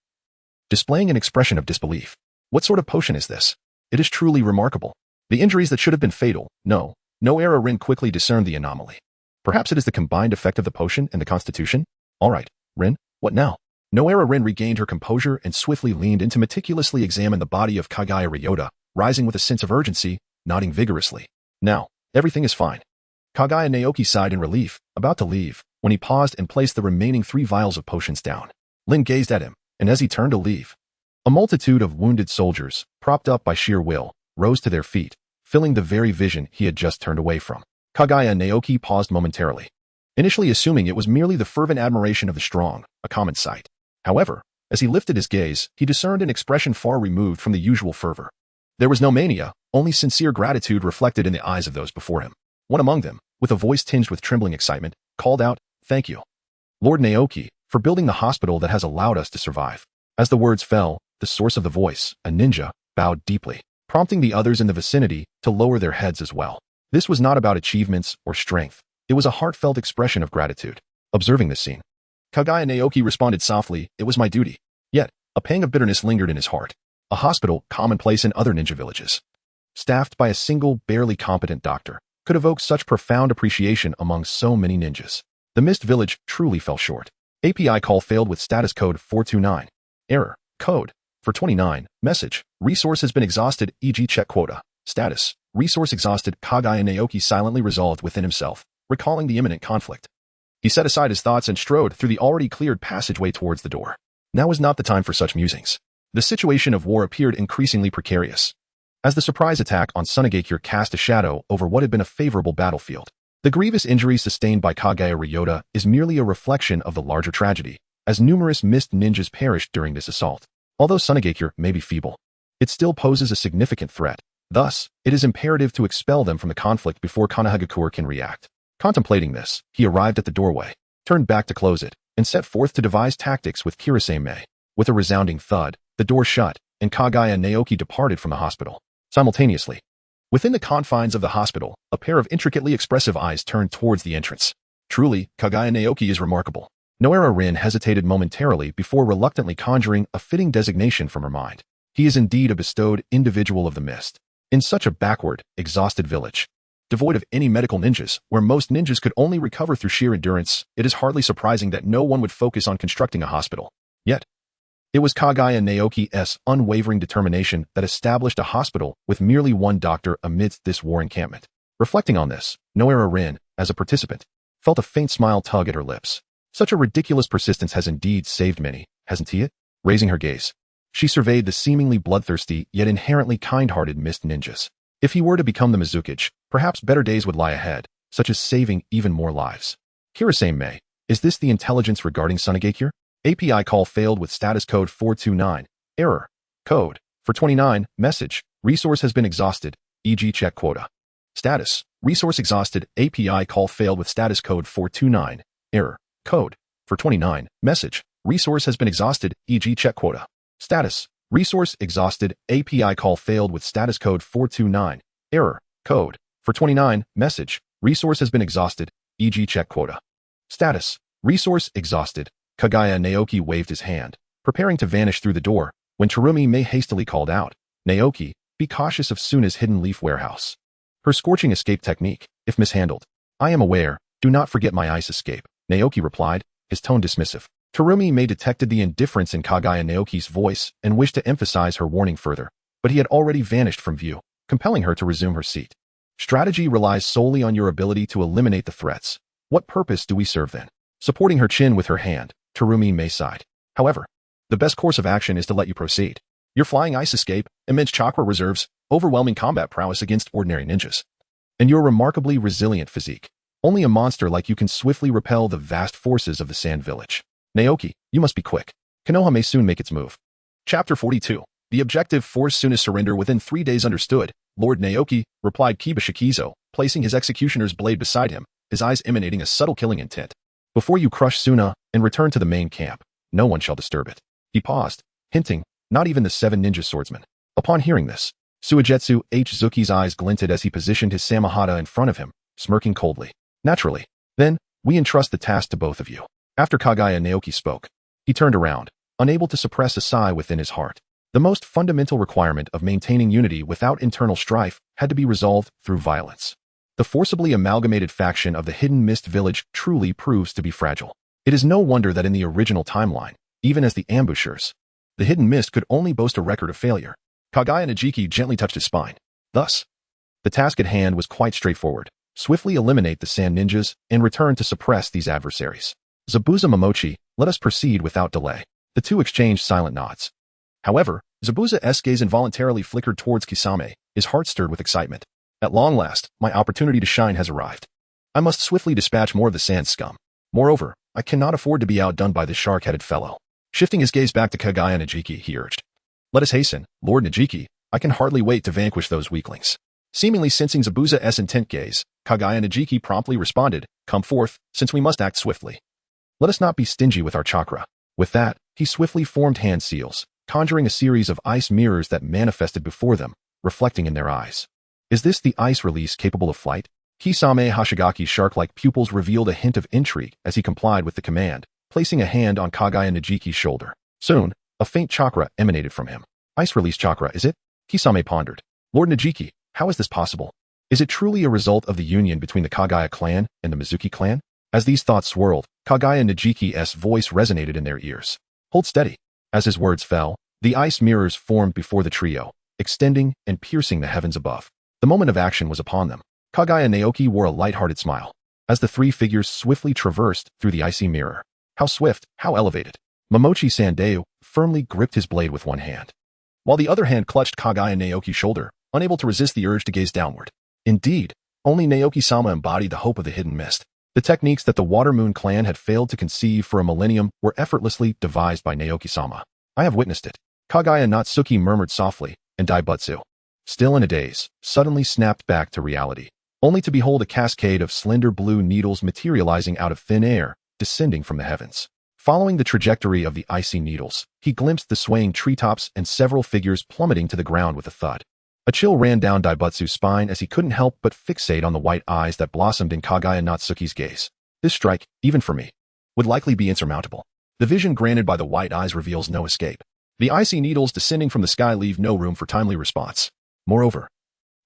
displaying an expression of disbelief. What sort of potion is this? It is truly remarkable. The injuries that should have been fatal, Naruto Rin quickly discerned the anomaly. Perhaps it is the combined effect of the potion and the constitution? All right, Rin, what now? Naruto Rin regained her composure and swiftly leaned in to meticulously examine the body of Kaguya Ryota, rising with a sense of urgency, nodding vigorously. Now, everything is fine. Kaguya Naoki sighed in relief, about to leave, when he paused and placed the remaining 3 vials of potions down. Lin gazed at him, and as he turned to leave, a multitude of wounded soldiers, propped up by sheer will, rose to their feet, filling the very vision he had just turned away from. Kaguya Naoki paused momentarily, initially assuming it was merely the fervent admiration of the strong, a common sight. However, as he lifted his gaze, he discerned an expression far removed from the usual fervor. There was no mania, only sincere gratitude reflected in the eyes of those before him. One among them, with a voice tinged with trembling excitement, called out, "Thank you, Lord Naoki, for building the hospital that has allowed us to survive." As the words fell, the source of the voice, a ninja, bowed deeply, prompting the others in the vicinity to lower their heads as well. This was not about achievements or strength. It was a heartfelt expression of gratitude. Observing this scene, Kaguya Naoki responded softly, "It was my duty." Yet, a pang of bitterness lingered in his heart. A hospital, commonplace in other ninja villages, staffed by a single, barely competent doctor, could evoke such profound appreciation among so many ninjas. The Mist Village truly fell short. API call failed with status code 429. Error. Code 429. Message. Resource has been exhausted, e.g. check quota. Status. Resource exhausted. Kaguya Naoki silently resolved within himself, recalling the imminent conflict. He set aside his thoughts and strode through the already cleared passageway towards the door. Now was not the time for such musings. The situation of war appeared increasingly precarious, as the surprise attack on Sunagakure cast a shadow over what had been a favorable battlefield. The grievous injury sustained by Kaguya Ryota is merely a reflection of the larger tragedy, as numerous mist ninjas perished during this assault. Although Sunagakure may be feeble, it still poses a significant threat. Thus, it is imperative to expel them from the conflict before Konohagakure can react. Contemplating this, he arrived at the doorway, turned back to close it, and set forth to devise tactics with Kirasame. With a resounding thud, the door shut, and Kaguya Naoki departed from the hospital. Simultaneously, within the confines of the hospital, a pair of intricately expressive eyes turned towards the entrance. Truly, Kaguya Naoki is remarkable. Yahiko Rin hesitated momentarily before reluctantly conjuring a fitting designation from her mind. He is indeed a bestowed individual of the mist. In such a backward, exhausted village, devoid of any medical ninjas, where most ninjas could only recover through sheer endurance, it is hardly surprising that no one would focus on constructing a hospital. Yet, it was Kaguya Naoki's unwavering determination that established a hospital with merely one doctor amidst this war encampment. Reflecting on this, Yahiko Rin, as a participant, felt a faint smile tug at her lips. Such a ridiculous persistence has indeed saved many, hasn't he? Raising her gaze, she surveyed the seemingly bloodthirsty yet inherently kind-hearted mist ninjas. If he were to become the Mizukage, perhaps better days would lie ahead, such as saving even more lives. Kirasame, is this the intelligence regarding Sunagakure? API call failed with status code 429. Error. Code. For 29. Message. Resource has been exhausted. E.g. check quota. Status. Resource exhausted. API call failed with status code 429. Error. Code. For 29. Message. Resource has been exhausted. E.g. check quota. Status. Resource exhausted. API call failed with status code 429. Error. Code. For 29. Message. Resource has been exhausted. E.g. check quota. Status. Resource exhausted. Kaguya Naoki waved his hand, preparing to vanish through the door, when Terumi hastily called out, "Naoki, be cautious of Suna's hidden leaf warehouse. Her scorching escape technique, if mishandled." "I am aware, do not forget my ice escape," Naoki replied, his tone dismissive. Terumi detected the indifference in Kaguya Naoki's voice and wished to emphasize her warning further, but he had already vanished from view, compelling her to resume her seat. "Strategy relies solely on your ability to eliminate the threats. What purpose do we serve then?" Supporting her chin with her hand, Terumi sighed. "However, the best course of action is to let you proceed. Your flying ice escape, immense chakra reserves, overwhelming combat prowess against ordinary ninjas, and your remarkably resilient physique. Only a monster like you can swiftly repel the vast forces of the Sand Village. Naoki, you must be quick. Konoha may soon make its move." Chapter 42. The objective force Suna's surrender within 3 days. Understood, Lord Naoki, replied Kiba Shikizo, placing his executioner's blade beside him, his eyes emanating a subtle killing intent. "Before you crush Suna and return to the main camp, no one shall disturb it." He paused, hinting, "Not even the 7 ninja swordsmen." Upon hearing this, Suigetsu Zuki's eyes glinted as he positioned his Samahata in front of him, smirking coldly. "Naturally. Then, we entrust the task to both of you." After Kaguya Naoki spoke, he turned around, unable to suppress a sigh within his heart. The most fundamental requirement of maintaining unity without internal strife had to be resolved through violence. The forcibly amalgamated faction of the Hidden Mist Village truly proves to be fragile. It is no wonder that in the original timeline, even as the ambushers, the Hidden Mist could only boast a record of failure. Kaguya Najiki gently touched his spine. Thus, the task at hand was quite straightforward. Swiftly eliminate the Sand Ninjas and return to suppress these adversaries. "Zabuza Momochi, let us proceed without delay." The two exchanged silent nods. However, Zabuza's gaze involuntarily flickered towards Kisame, his heart stirred with excitement. "At long last, my opportunity to shine has arrived. I must swiftly dispatch more of the sand scum. Moreover, I cannot afford to be outdone by this shark-headed fellow." Shifting his gaze back to Kaguya Najiki, he urged, "Let us hasten, Lord Najiki. I can hardly wait to vanquish those weaklings." Seemingly sensing Zabuza's intent gaze, Kaguya Najiki promptly responded, "Come forth, since we must act swiftly. Let us not be stingy with our chakra." With that, he swiftly formed hand seals, conjuring a series of ice mirrors that manifested before them, reflecting in their eyes. "Is this the ice release capable of flight?" Kisame Hashigaki's shark-like pupils revealed a hint of intrigue as he complied with the command, placing a hand on Kaguya Najiki's shoulder. Soon, a faint chakra emanated from him. "Ice release chakra, is it?" Kisame pondered. "Lord Najiki, how is this possible? Is it truly a result of the union between the Kaguya clan and the Mizuki clan?" As these thoughts swirled, Kaguya Najiki's voice resonated in their ears. "Hold steady." As his words fell, the ice mirrors formed before the trio, extending and piercing the heavens above. The moment of action was upon them. Kaguya Naoki wore a light-hearted smile as the 3 figures swiftly traversed through the icy mirror. How swift, how elevated. Momochi Sandeu firmly gripped his blade with one hand, while the other hand clutched Kaguya Naoki's shoulder, unable to resist the urge to gaze downward. Indeed, Only Naoki-sama embodied the hope of the hidden mist. The techniques that the Water Moon clan had failed to conceive for a millennium were effortlessly devised by Naoki-sama. I have witnessed it. Kaguya Otsutsuki murmured softly, and Daibutsu, still in a daze, suddenly snapped back to reality, only to behold a cascade of slender blue needles materializing out of thin air, descending from the heavens. Following the trajectory of the icy needles, he glimpsed the swaying treetops and several figures plummeting to the ground with a thud. A chill ran down Daibutsu's spine as he couldn't help but fixate on the white eyes that blossomed in Kaguya Otsutsuki's gaze. This strike, even for me, would likely be insurmountable. The vision granted by the white eyes reveals no escape. The icy needles descending from the sky leave no room for timely response. Moreover,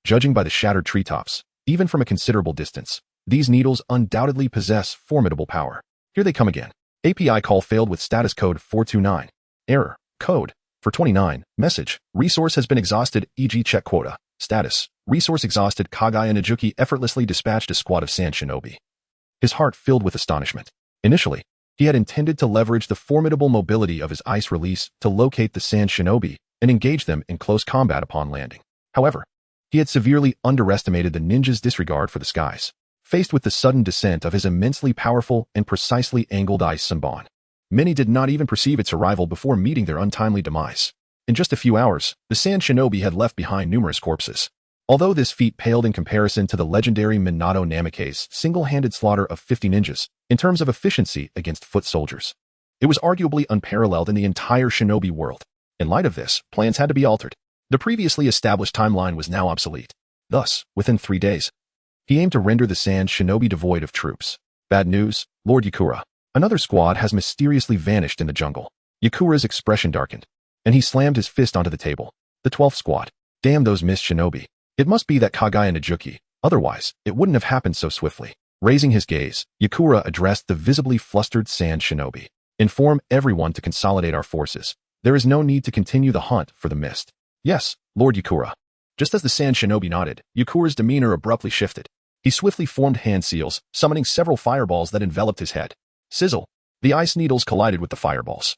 judging by the shattered treetops, even from a considerable distance, these needles undoubtedly possess formidable power. Here they come again. API call failed with status code 429. Error. Code. For 29, message, resource has been exhausted, e.g. check quota. Status, resource exhausted. Kaguya Naoki effortlessly dispatched a squad of sand shinobi. His heart filled with astonishment. Initially, he had intended to leverage the formidable mobility of his ice release to locate the sand shinobi and engage them in close combat upon landing. However, he had severely underestimated the ninja's disregard for the skies. Faced with the sudden descent of his immensely powerful and precisely angled ice Senbon, many did not even perceive its arrival before meeting their untimely demise. In just a few hours, the sand shinobi had left behind numerous corpses. Although this feat paled in comparison to the legendary Minato Namikaze's single-handed slaughter of 50 ninjas, in terms of efficiency against foot soldiers, it was arguably unparalleled in the entire shinobi world. In light of this, plans had to be altered. The previously established timeline was now obsolete. Thus, within 3 days, he aimed to render the sand shinobi devoid of troops. Bad news, Lord Yakura. Another squad has mysteriously vanished in the jungle. Yakura's expression darkened, and he slammed his fist onto the table. The 12th squad. Damn those missed shinobi. It must be that Kaguya Naoki, otherwise, it wouldn't have happened so swiftly. Raising his gaze, Yakura addressed the visibly flustered sand shinobi. Inform everyone to consolidate our forces. There is no need to continue the hunt for the mist. Yes, Lord Yakura. Just as the sand shinobi nodded, Yakura's demeanor abruptly shifted. He swiftly formed hand seals, summoning several fireballs that enveloped his head. Sizzle. The ice needles collided with the fireballs,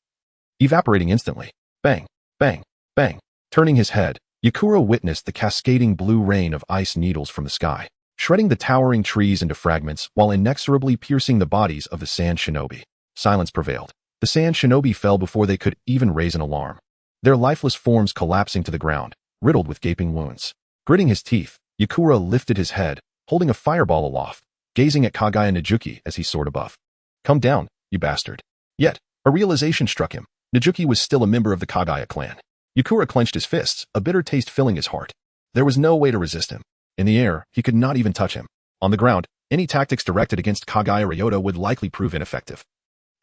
evaporating instantly. Bang, bang, bang. Turning his head, Yakura witnessed the cascading blue rain of ice needles from the sky, shredding the towering trees into fragments while inexorably piercing the bodies of the sand shinobi. Silence prevailed. The sand shinobi fell before they could even raise an alarm, their lifeless forms collapsing to the ground, riddled with gaping wounds. Gritting his teeth, Yakura lifted his head, holding a fireball aloft, gazing at Kaguya Naoki as he soared above. Come down, you bastard. Yet, a realization struck him. Naoki was still a member of the Kaguya clan. Yakura clenched his fists, a bitter taste filling his heart. There was no way to resist him. In the air, he could not even touch him. On the ground, any tactics directed against Kaguya Ryota would likely prove ineffective,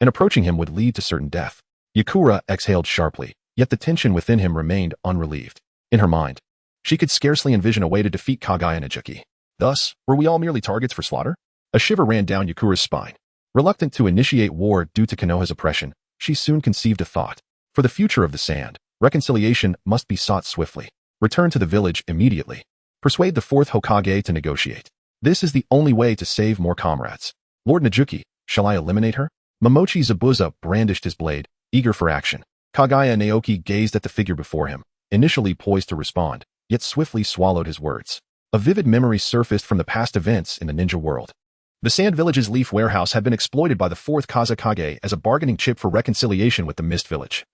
and approaching him would lead to certain death. Yakura exhaled sharply, yet the tension within him remained unrelieved. In her mind, she could scarcely envision a way to defeat Kaguya Naoki. Thus, were we all merely targets for slaughter? A shiver ran down Yakura's spine. Reluctant to initiate war due to Konoha's oppression, she soon conceived a thought. For the future of the sand, reconciliation must be sought swiftly. Return to the village immediately. Persuade the fourth Hokage to negotiate. This is the only way to save more comrades. Lord Naoki, shall I eliminate her? Momochi Zabuza brandished his blade, eager for action. Kaguya Naoki gazed at the figure before him, initially poised to respond, yet swiftly swallowed his words. A vivid memory surfaced from the past events in the ninja world. The Sand Village's leaf warehouse had been exploited by the fourth Kazekage as a bargaining chip for reconciliation with the Mist Village,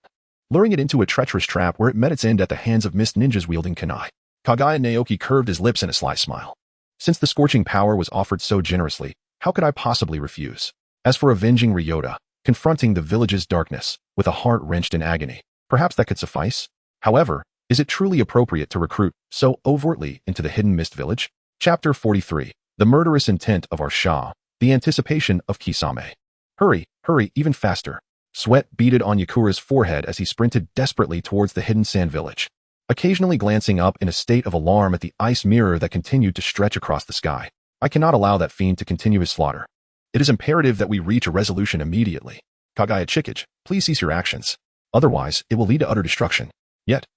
luring it into a treacherous trap where it met its end at the hands of Mist ninjas wielding kunai. Kaguya Naoki curved his lips in a sly smile. Since the scorching power was offered so generously, how could I possibly refuse? As for avenging Ryota, confronting the village's darkness, with a heart wrenched in agony, perhaps that could suffice? However, is it truly appropriate to recruit so overtly into the hidden Mist Village? Chapter 43. The murderous intent of our Shah, the anticipation of Kisame. Hurry, hurry, even faster. Sweat beaded on Yakura's forehead as he sprinted desperately towards the hidden sand village, occasionally glancing up in a state of alarm at the ice mirror that continued to stretch across the sky. I cannot allow that fiend to continue his slaughter. It is imperative that we reach a resolution immediately. Kaguya Chikage, please cease your actions. Otherwise, it will lead to utter destruction. Yet,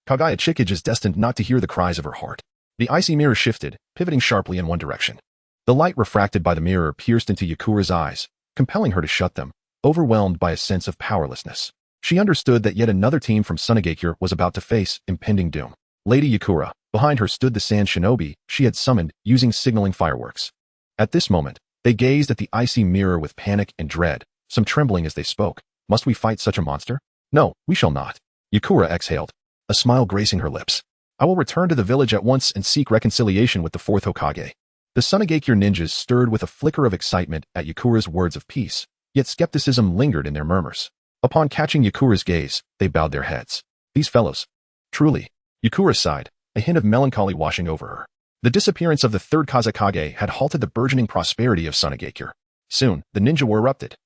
Kaguya Chikage is destined not to hear the cries of her heart. The icy mirror shifted, pivoting sharply in one direction. The light refracted by the mirror pierced into Yakura's eyes, compelling her to shut them, overwhelmed by a sense of powerlessness. She understood that yet another team from Sunagakure was about to face impending doom. Lady Yakura, Behind her stood the sand shinobi she had summoned using signaling fireworks. At this moment, they gazed at the icy mirror with panic and dread, some trembling as they spoke. Must we fight such a monster? No, we shall not. Yukura exhaled, a smile gracing her lips. I will return to the village at once and seek reconciliation with the Fourth Hokage. The Sunagakure ninjas stirred with a flicker of excitement at Yukura's words of peace, yet skepticism lingered in their murmurs. Upon catching Yukura's gaze, they bowed their heads. These fellows. Truly. Yukura sighed, a hint of melancholy washing over her. The disappearance of the third Kazekage had halted the burgeoning prosperity of Sunagakure. Soon, the ninja were erupted,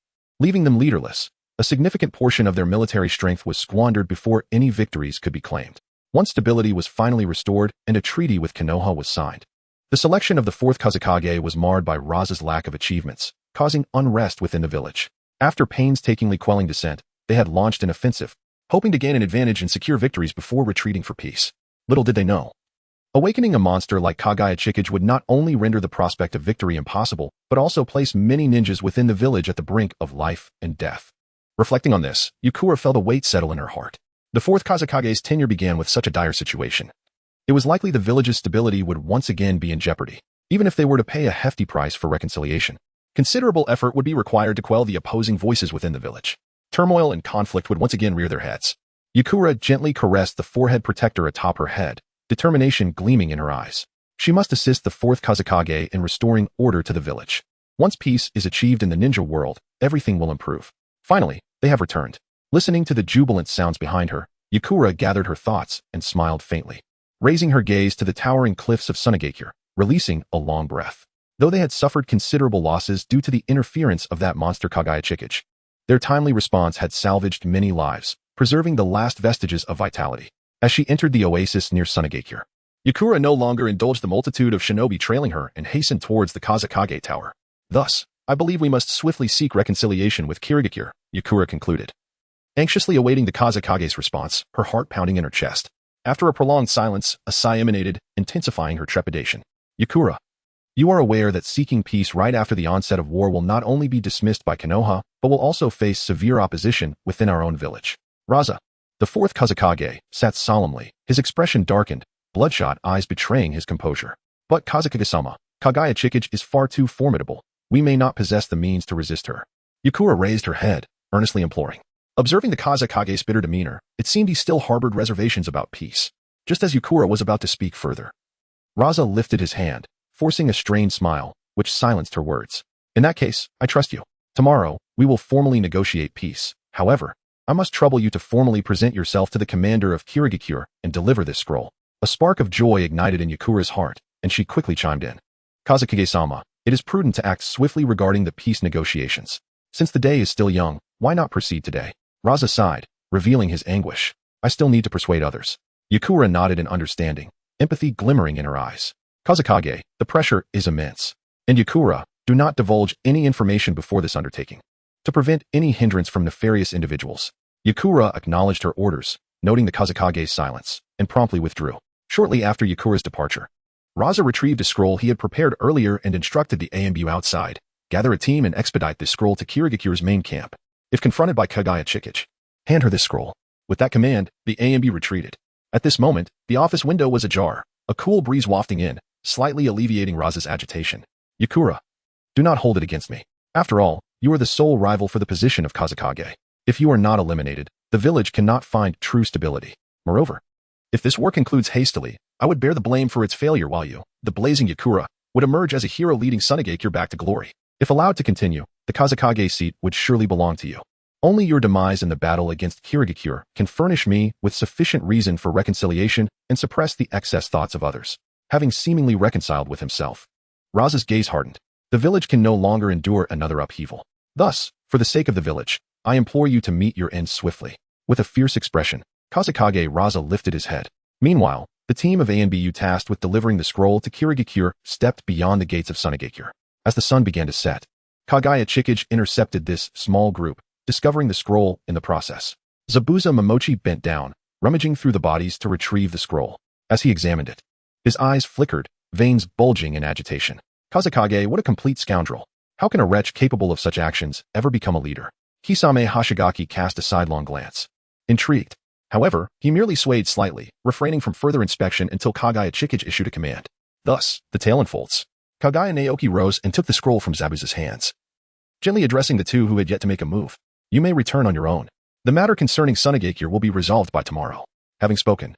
leaving them leaderless. A significant portion of their military strength was squandered before any victories could be claimed. Once stability was finally restored and a treaty with Konoha was signed, the selection of the fourth Kazekage was marred by Raza's lack of achievements, causing unrest within the village. After painstakingly quelling dissent, they had launched an offensive, hoping to gain an advantage and secure victories before retreating for peace. Little did they know. Awakening a monster like Kaguya Otsutsuki would not only render the prospect of victory impossible, but also place many ninjas within the village at the brink of life and death. Reflecting on this, Yukura felt a weight settle in her heart. The fourth Kazekage's tenure began with such a dire situation. It was likely the village's stability would once again be in jeopardy, even if they were to pay a hefty price for reconciliation. Considerable effort would be required to quell the opposing voices within the village. Turmoil and conflict would once again rear their heads. Yukura gently caressed the forehead protector atop her head, determination gleaming in her eyes. She must assist the fourth Kazekage in restoring order to the village. Once peace is achieved in the ninja world, everything will improve. Finally, they have returned. Listening to the jubilant sounds behind her, Yukura gathered her thoughts and smiled faintly, raising her gaze to the towering cliffs of Sunagakure, releasing a long breath. Though they had suffered considerable losses due to the interference of that monster Kaguya Otsutsuki, their timely response had salvaged many lives, preserving the last vestiges of vitality. As she entered the oasis near Sunagakure, Yukura no longer indulged the multitude of shinobi trailing her and hastened towards the Kazekage Tower. Thus, I believe we must swiftly seek reconciliation with Kirigakure, Yukura concluded. Anxiously awaiting the Kazekage's response, her heart pounding in her chest. After a prolonged silence, a sigh emanated, intensifying her trepidation. Yukura, you are aware that seeking peace right after the onset of war will not only be dismissed by Konoha, but will also face severe opposition within our own village. Raza, the fourth Kazekage, sat solemnly, his expression darkened, bloodshot eyes betraying his composure. But Kazekage-sama, Kaguya Otsutsuki is far too formidable. We may not possess the means to resist her. Yukura raised her head, earnestly imploring. Observing the Kazekage's bitter demeanor, it seemed he still harbored reservations about peace. Just as Yukura was about to speak further, Raza lifted his hand, forcing a strained smile, which silenced her words. In that case, I trust you. Tomorrow, we will formally negotiate peace. However, I must trouble you to formally present yourself to the commander of Kirigakure and deliver this scroll. A spark of joy ignited in Yukura's heart, and she quickly chimed in. Kazekage-sama, it is prudent to act swiftly regarding the peace negotiations. Since the day is still young, why not proceed today? Raza sighed, revealing his anguish. I still need to persuade others. Yukura nodded in understanding, empathy glimmering in her eyes. Kazekage, the pressure is immense. And Yukura, do not divulge any information before this undertaking, to prevent any hindrance from nefarious individuals. Yukura acknowledged her orders, noting the Kazekage's silence, and promptly withdrew. Shortly after Yukura's departure, Raza retrieved a scroll he had prepared earlier and instructed the AMBU outside. Gather a team and expedite this scroll to Kirigakure's main camp. If confronted by Kaguya Otsutsuki, hand her this scroll. With that command, the AMB retreated. At this moment, the office window was ajar, a cool breeze wafting in, slightly alleviating Raza's agitation. Yukura, do not hold it against me. After all, you are the sole rival for the position of Kazekage. If you are not eliminated, the village cannot find true stability. Moreover, if this war concludes hastily, I would bear the blame for its failure while you, the blazing Yukura, would emerge as a hero leading Sunagakure back to glory. If allowed to continue, the Kazekage seat would surely belong to you. Only your demise in the battle against Kirigakure can furnish me with sufficient reason for reconciliation and suppress the excess thoughts of others. Having seemingly reconciled with himself, Raza's gaze hardened. The village can no longer endure another upheaval. Thus, for the sake of the village, I implore you to meet your end swiftly. With a fierce expression, Kazekage Raza lifted his head. Meanwhile, the team of ANBU tasked with delivering the scroll to Kirigakure stepped beyond the gates of Sunagakure. As the sun began to set, Kaguya Otsutsuki intercepted this small group, discovering the scroll in the process. Zabuza Momochi bent down, rummaging through the bodies to retrieve the scroll. As he examined it, his eyes flickered, veins bulging in agitation. Kazekage, what a complete scoundrel. How can a wretch capable of such actions ever become a leader? Kisame Hashigaki cast a sidelong glance. Intrigued, However, he merely swayed slightly, refraining from further inspection until Kaguya Otsutsuki issued a command. Thus, the tale unfolds. Kaguya Naoki rose and took the scroll from Zabuza's hands, gently addressing the two who had yet to make a move. You may return on your own. The matter concerning Sunagakure will be resolved by tomorrow. Having spoken,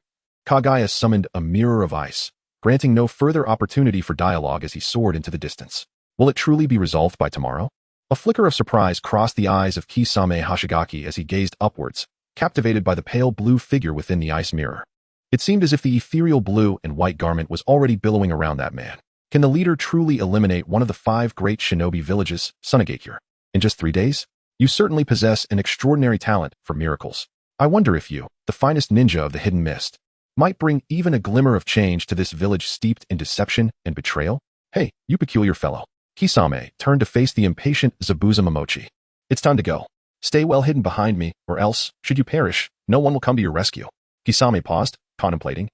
Kaguya summoned a mirror of ice, granting no further opportunity for dialogue as he soared into the distance. Will it truly be resolved by tomorrow? A flicker of surprise crossed the eyes of Kisame Hashigaki as he gazed upwards, captivated by the pale blue figure within the ice mirror. It seemed as if the ethereal blue and white garment was already billowing around that man. Can the leader truly eliminate one of the 5 great shinobi villages, Sunagakure, in just 3 days? You certainly possess an extraordinary talent for miracles. I wonder if you, the finest ninja of the hidden mist, might bring even a glimmer of change to this village steeped in deception and betrayal? Hey, you peculiar fellow. Kisame turned to face the impatient Zabuza Momochi. It's time to go. Stay well hidden behind me, or else, should you perish, no one will come to your rescue. Kisame paused, contemplating,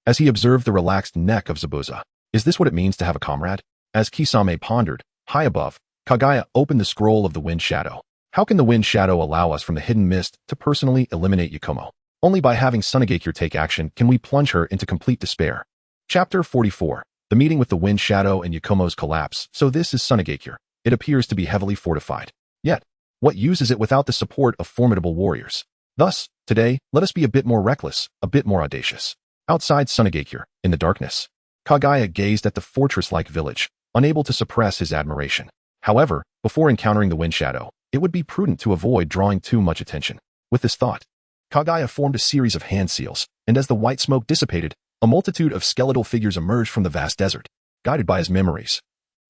as he observed the relaxed neck of Zabuza. Is this what it means to have a comrade? As Kisame pondered, high above, Kaguya opened the scroll of the wind shadow. How can the wind shadow allow us from the hidden mist to personally eliminate Yakumo? Only by having Sunagakure take action can we plunge her into complete despair. Chapter 44. The meeting with the wind shadow and Yakumo's collapse. So this is Sunagakure. It appears to be heavily fortified. Yet, what use is it without the support of formidable warriors? Thus, today, let us be a bit more reckless, a bit more audacious. Outside Sunagakure, in the darkness, Kaguya gazed at the fortress-like village, unable to suppress his admiration. However, before encountering the wind shadow, it would be prudent to avoid drawing too much attention. With this thought, Kaguya formed a series of hand seals, and as the white smoke dissipated, a multitude of skeletal figures emerged from the vast desert. Guided by his memories,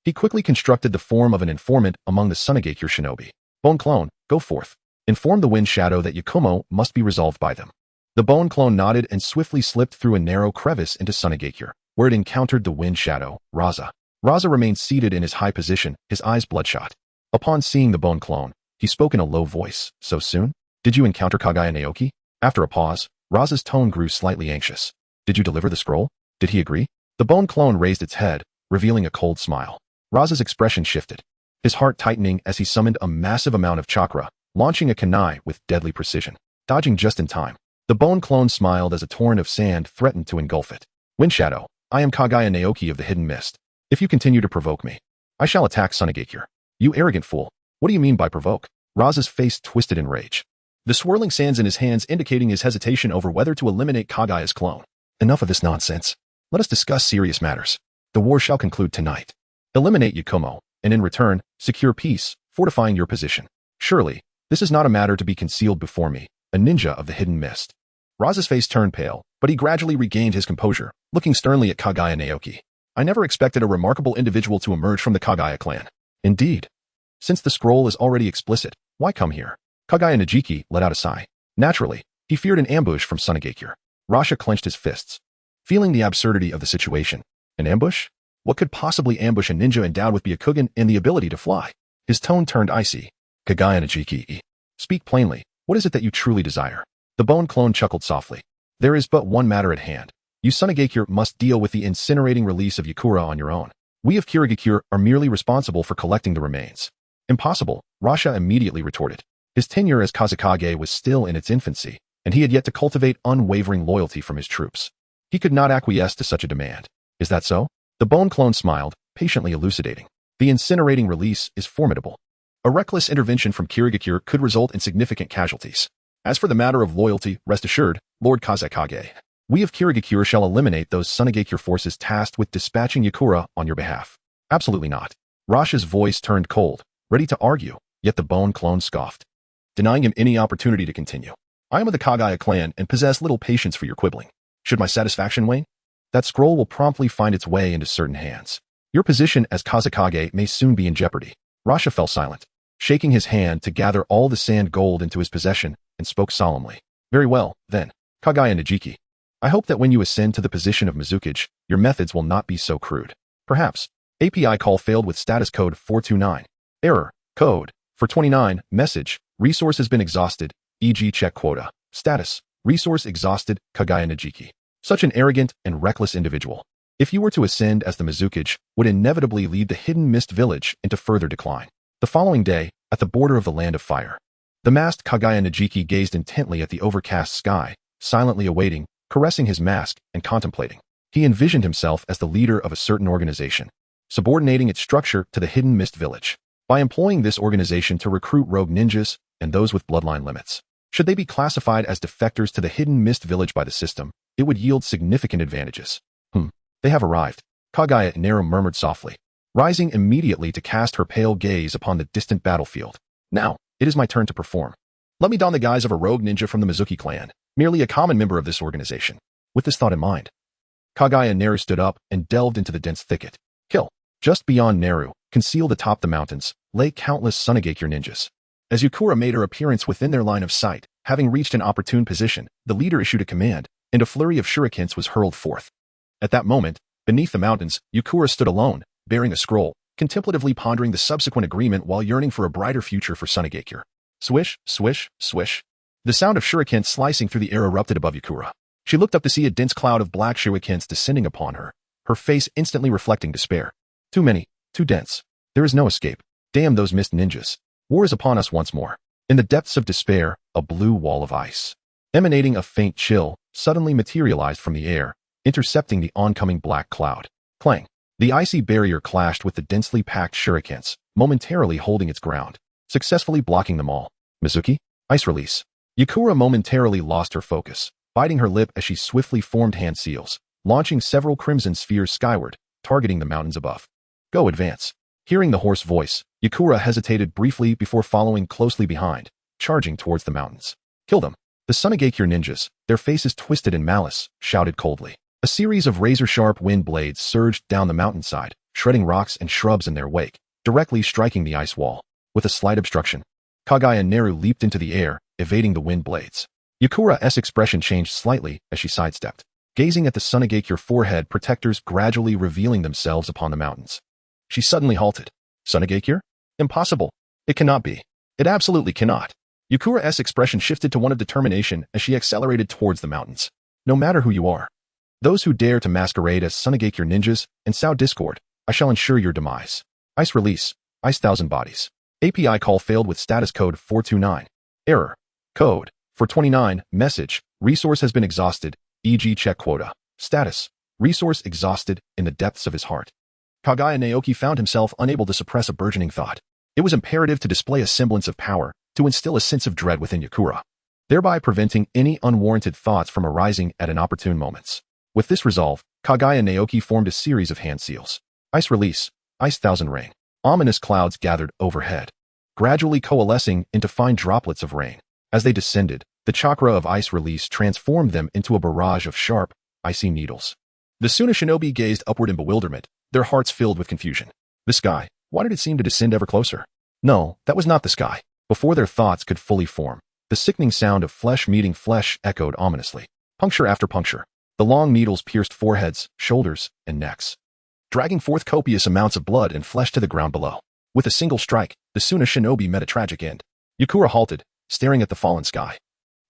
he quickly constructed the form of an informant among the Sunagakure shinobi. Bone clone, go forth. Inform the wind shadow that Yakumo must be resolved by them. The bone clone nodded and swiftly slipped through a narrow crevice into Sunagakure, where it encountered the wind shadow, Raza. Raza remained seated in his high position, his eyes bloodshot. Upon seeing the bone clone, he spoke in a low voice. So soon? Did you encounter Kaguya Naoki? After a pause, Raza's tone grew slightly anxious. Did you deliver the scroll? Did he agree? The bone clone raised its head, revealing a cold smile. Raza's expression shifted, his heart tightening as he summoned a massive amount of chakra, launching a kunai with deadly precision. Dodging just in time, the bone clone smiled as a torrent of sand threatened to engulf it. Wind shadow, I am Kaguya Naoki of the hidden mist. If you continue to provoke me, I shall attack Sunagakure. You arrogant fool. What do you mean by provoke? Raza's face twisted in rage, the swirling sands in his hands indicating his hesitation over whether to eliminate Kaguya's clone. Enough of this nonsense. Let us discuss serious matters. The war shall conclude tonight. Eliminate Yakumo, and in return, secure peace, fortifying your position. Surely, this is not a matter to be concealed before me, a ninja of the hidden mist. Raza's face turned pale, but he gradually regained his composure, looking sternly at Kaguya Naoki. I never expected a remarkable individual to emerge from the Kaguya clan. Indeed. Since the scroll is already explicit, why come here? Kaguya Najiki let out a sigh. Naturally, he feared an ambush from Sunagakure. Rasha clenched his fists, feeling the absurdity of the situation. An ambush? What could possibly ambush a ninja endowed with Byakugan and the ability to fly? His tone turned icy. Kaguya Najiki, speak plainly. What is it that you truly desire? The bone clone chuckled softly. There is but one matter at hand. You Sunagakure must deal with the incinerating release of Yakura on your own. We of Kirigakure are merely responsible for collecting the remains. Impossible, Rasha immediately retorted. His tenure as Kazekage was still in its infancy, and he had yet to cultivate unwavering loyalty from his troops. He could not acquiesce to such a demand. Is that so? The bone clone smiled, patiently elucidating. The incinerating release is formidable. A reckless intervention from Kirigakure could result in significant casualties. As for the matter of loyalty, rest assured, Lord Kazekage, we of Kirigakure shall eliminate those Sunagakure forces tasked with dispatching Yakura on your behalf. Absolutely not. Rasha's voice turned cold, ready to argue, yet the bone clone scoffed, denying him any opportunity to continue. I am of the Kaguya clan and possess little patience for your quibbling. Should my satisfaction wane? That scroll will promptly find its way into certain hands. Your position as Kazekage may soon be in jeopardy. Rasha fell silent, shaking his hand to gather all the sand gold into his possession, and spoke solemnly. Very well, then, Kaguya Najiki. I hope that when you ascend to the position of Mizukage, your methods will not be so crude. Perhaps. API call failed with status code 429. Error. Code. For 29. Message. Resource has been exhausted. E.g. check quota. Status. Resource exhausted. Kaguya Najiki. Such an arrogant and reckless individual, if you were to ascend as the Mizukage, would inevitably lead the hidden mist village into further decline. The following day, at the border of the land of fire, the masked Kaguya Najiki gazed intently at the overcast sky, silently awaiting, caressing his mask and contemplating. He envisioned himself as the leader of a certain organization, subordinating its structure to the Hidden Mist Village. By employing this organization to recruit rogue ninjas and those with bloodline limits, should they be classified as defectors to the Hidden Mist Village by the system, it would yield significant advantages. They have arrived, Kaguya Naoki murmured softly, rising immediately to cast her pale gaze upon the distant battlefield. Now, it is my turn to perform. Let me don the guise of a rogue ninja from the Mizuki clan, merely a common member of this organization. With this thought in mind, Kaguya Naoki stood up and delved into the dense thicket. Kill. Just beyond Naru, concealed atop the mountains, lay countless Sunagakure ninjas. As Yukura made her appearance within their line of sight, having reached an opportune position, the leader issued a command, and a flurry of shurikens was hurled forth. At that moment, beneath the mountains, Yukura stood alone, bearing a scroll, contemplatively pondering the subsequent agreement while yearning for a brighter future for Sunagakure. Swish, swish, swish. The sound of shurikens slicing through the air erupted above Yukura. She looked up to see a dense cloud of black shurikens descending upon her, her face instantly reflecting despair. Too many, too dense. There is no escape. Damn those mist ninjas. War is upon us once more. In the depths of despair, a blue wall of ice, emanating a faint chill, suddenly materialized from the air, intercepting the oncoming black cloud. Clang. The icy barrier clashed with the densely packed shurikens, momentarily holding its ground, successfully blocking them all. Mizuki? Ice release. Yukura momentarily lost her focus, biting her lip as she swiftly formed hand seals, launching several crimson spheres skyward, targeting the mountains above. Go, advance. Hearing the hoarse voice, Yukura hesitated briefly before following closely behind, charging towards the mountains. Kill them. The Sunagakure ninjas, their faces twisted in malice, shouted coldly. A series of razor-sharp wind blades surged down the mountainside, shredding rocks and shrubs in their wake, directly striking the ice wall. With a slight obstruction, Kaguya Naoki leaped into the air, evading the wind blades. Yukura's expression changed slightly as she sidestepped, gazing at the Sunagakure forehead protectors gradually revealing themselves upon the mountains. She suddenly halted. Sunagakure? Impossible. It cannot be. It absolutely cannot. Yukura's expression shifted to one of determination as she accelerated towards the mountains. No matter who you are, those who dare to masquerade as Sunagakure ninjas and sow discord, I shall ensure your demise. Ice release. Ice 1,000 bodies. API call failed with status code 429. Error. Code 429. Message. Resource has been exhausted, e.g. check quota. Status. Resource exhausted in the depths of his heart. Kaguya Naoki found himself unable to suppress a burgeoning thought. It was imperative to display a semblance of power, to instill a sense of dread within Yukura, thereby preventing any unwarranted thoughts from arising at inopportune moments. With this resolve, Kaguya Naoki formed a series of hand seals. Ice release. Ice 1,000 rain. Ominous clouds gathered overhead, gradually coalescing into fine droplets of rain. As they descended, the chakra of ice release transformed them into a barrage of sharp, icy needles. The Suna shinobi gazed upward in bewilderment, their hearts filled with confusion. The sky, why did it seem to descend ever closer? No, that was not the sky. Before their thoughts could fully form, the sickening sound of flesh meeting flesh echoed ominously. Puncture after puncture, the long needles pierced foreheads, shoulders, and necks, dragging forth copious amounts of blood and flesh to the ground below. With a single strike, the Suna shinobi met a tragic end. Yukura halted, staring at the fallen sky,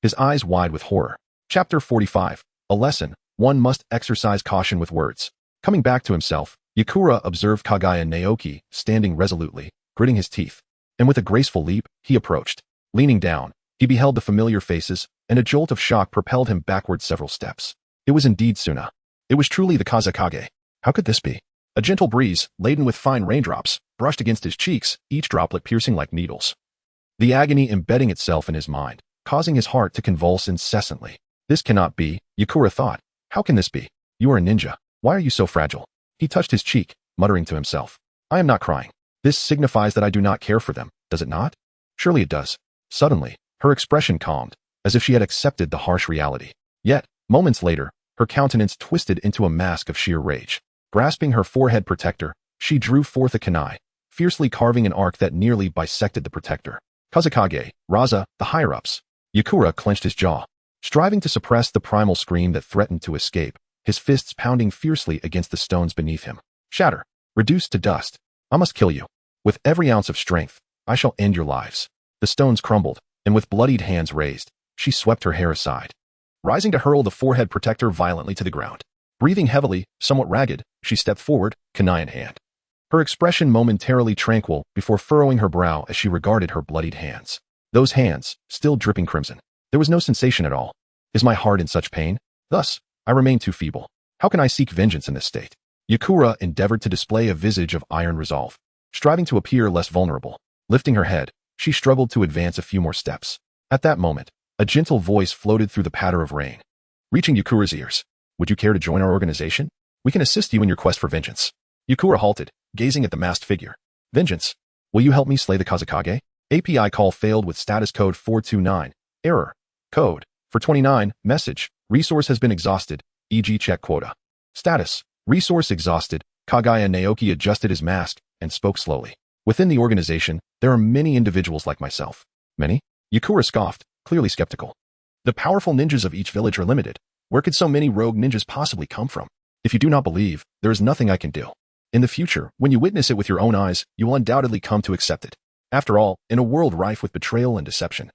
his eyes wide with horror. Chapter 45. A lesson. One must exercise caution with words. Coming back to himself, Yukura observed Kaguya Naoki standing resolutely, gritting his teeth, and with a graceful leap, he approached. Leaning down, he beheld the familiar faces, and a jolt of shock propelled him backward several steps. It was indeed Suna. It was truly the Kazekage. How could this be? A gentle breeze, laden with fine raindrops, brushed against his cheeks, each droplet piercing like needles. The agony embedding itself in his mind, causing his heart to convulse incessantly. This cannot be, Yukura thought. How can this be? You are a ninja. Why are you so fragile? He touched his cheek, muttering to himself. I am not crying. This signifies that I do not care for them, does it not? Surely it does. Suddenly, her expression calmed, as if she had accepted the harsh reality. Yet, moments later, her countenance twisted into a mask of sheer rage. Grasping her forehead protector, she drew forth a kunai, fiercely carving an arc that nearly bisected the protector. Kazekage, Raza, the higher-ups. Yukura clenched his jaw, striving to suppress the primal scream that threatened to escape, his fists pounding fiercely against the stones beneath him. Shatter. Reduced to dust. I must kill you. With every ounce of strength, I shall end your lives. The stones crumbled, and with bloodied hands raised, she swept her hair aside, rising to hurl the forehead protector violently to the ground. Breathing heavily, somewhat ragged, she stepped forward, kunai in hand. Her expression momentarily tranquil before furrowing her brow as she regarded her bloodied hands. Those hands, still dripping crimson. There was no sensation at all. Is my heart in such pain? Thus, I remain too feeble. How can I seek vengeance in this state? Yakura endeavored to display a visage of iron resolve, striving to appear less vulnerable. Lifting her head, she struggled to advance a few more steps. At that moment, a gentle voice floated through the patter of rain, reaching Yakura's ears. Would you care to join our organization? We can assist you in your quest for vengeance. Yakura halted, gazing at the masked figure. Vengeance? Will you help me slay the Kazekage? API call failed with status code 429. Error. Code. For 29. Message. Resource has been exhausted. E.g. check quota. Status. Resource exhausted. Kaguya Naoki adjusted his mask and spoke slowly. Within the organization, there are many individuals like myself. Many? Yakura scoffed, clearly skeptical. The powerful ninjas of each village are limited. Where could so many rogue ninjas possibly come from? If you do not believe, there is nothing I can do. In the future, when you witness it with your own eyes, you will undoubtedly come to accept it. After all, in a world rife with betrayal and deception,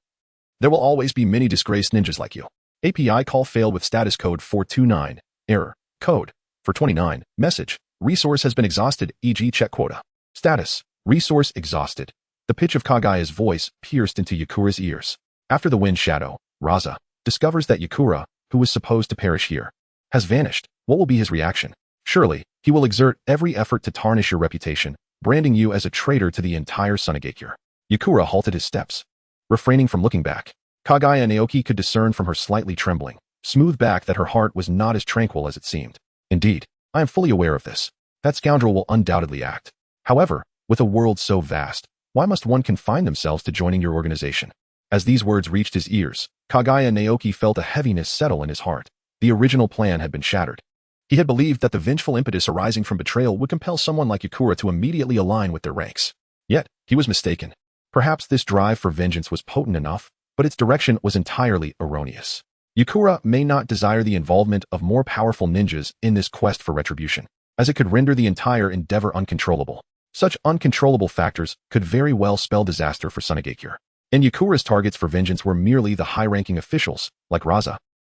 there will always be many disgraced ninjas like you. API call failed with status code 429. Error. Code. For 29. Message. Resource has been exhausted, e.g. check quota. Status. Resource exhausted. The pitch of Kaguya's voice pierced into Yakura's ears. After the wind shadow, Raza discovers that Yakura, who was supposed to perish here, has vanished. What will be his reaction? Surely, he will exert every effort to tarnish your reputation, branding you as a traitor to the entire Sunagakure. Yakura halted his steps, refraining from looking back. Kaguya Naoki could discern from her slightly trembling, smooth back that her heart was not as tranquil as it seemed. Indeed, I am fully aware of this. That scoundrel will undoubtedly act. However, with a world so vast, why must one confine themselves to joining your organization? As these words reached his ears, Kaguya Naoki felt a heaviness settle in his heart. The original plan had been shattered. He had believed that the vengeful impetus arising from betrayal would compel someone like Yakura to immediately align with their ranks. Yet, he was mistaken. Perhaps this drive for vengeance was potent enough, but its direction was entirely erroneous. Yakura may not desire the involvement of more powerful ninjas in this quest for retribution, as it could render the entire endeavor uncontrollable. Such uncontrollable factors could very well spell disaster for Sunagakure. And Yakura's targets for vengeance were merely the high-ranking officials, like Raza,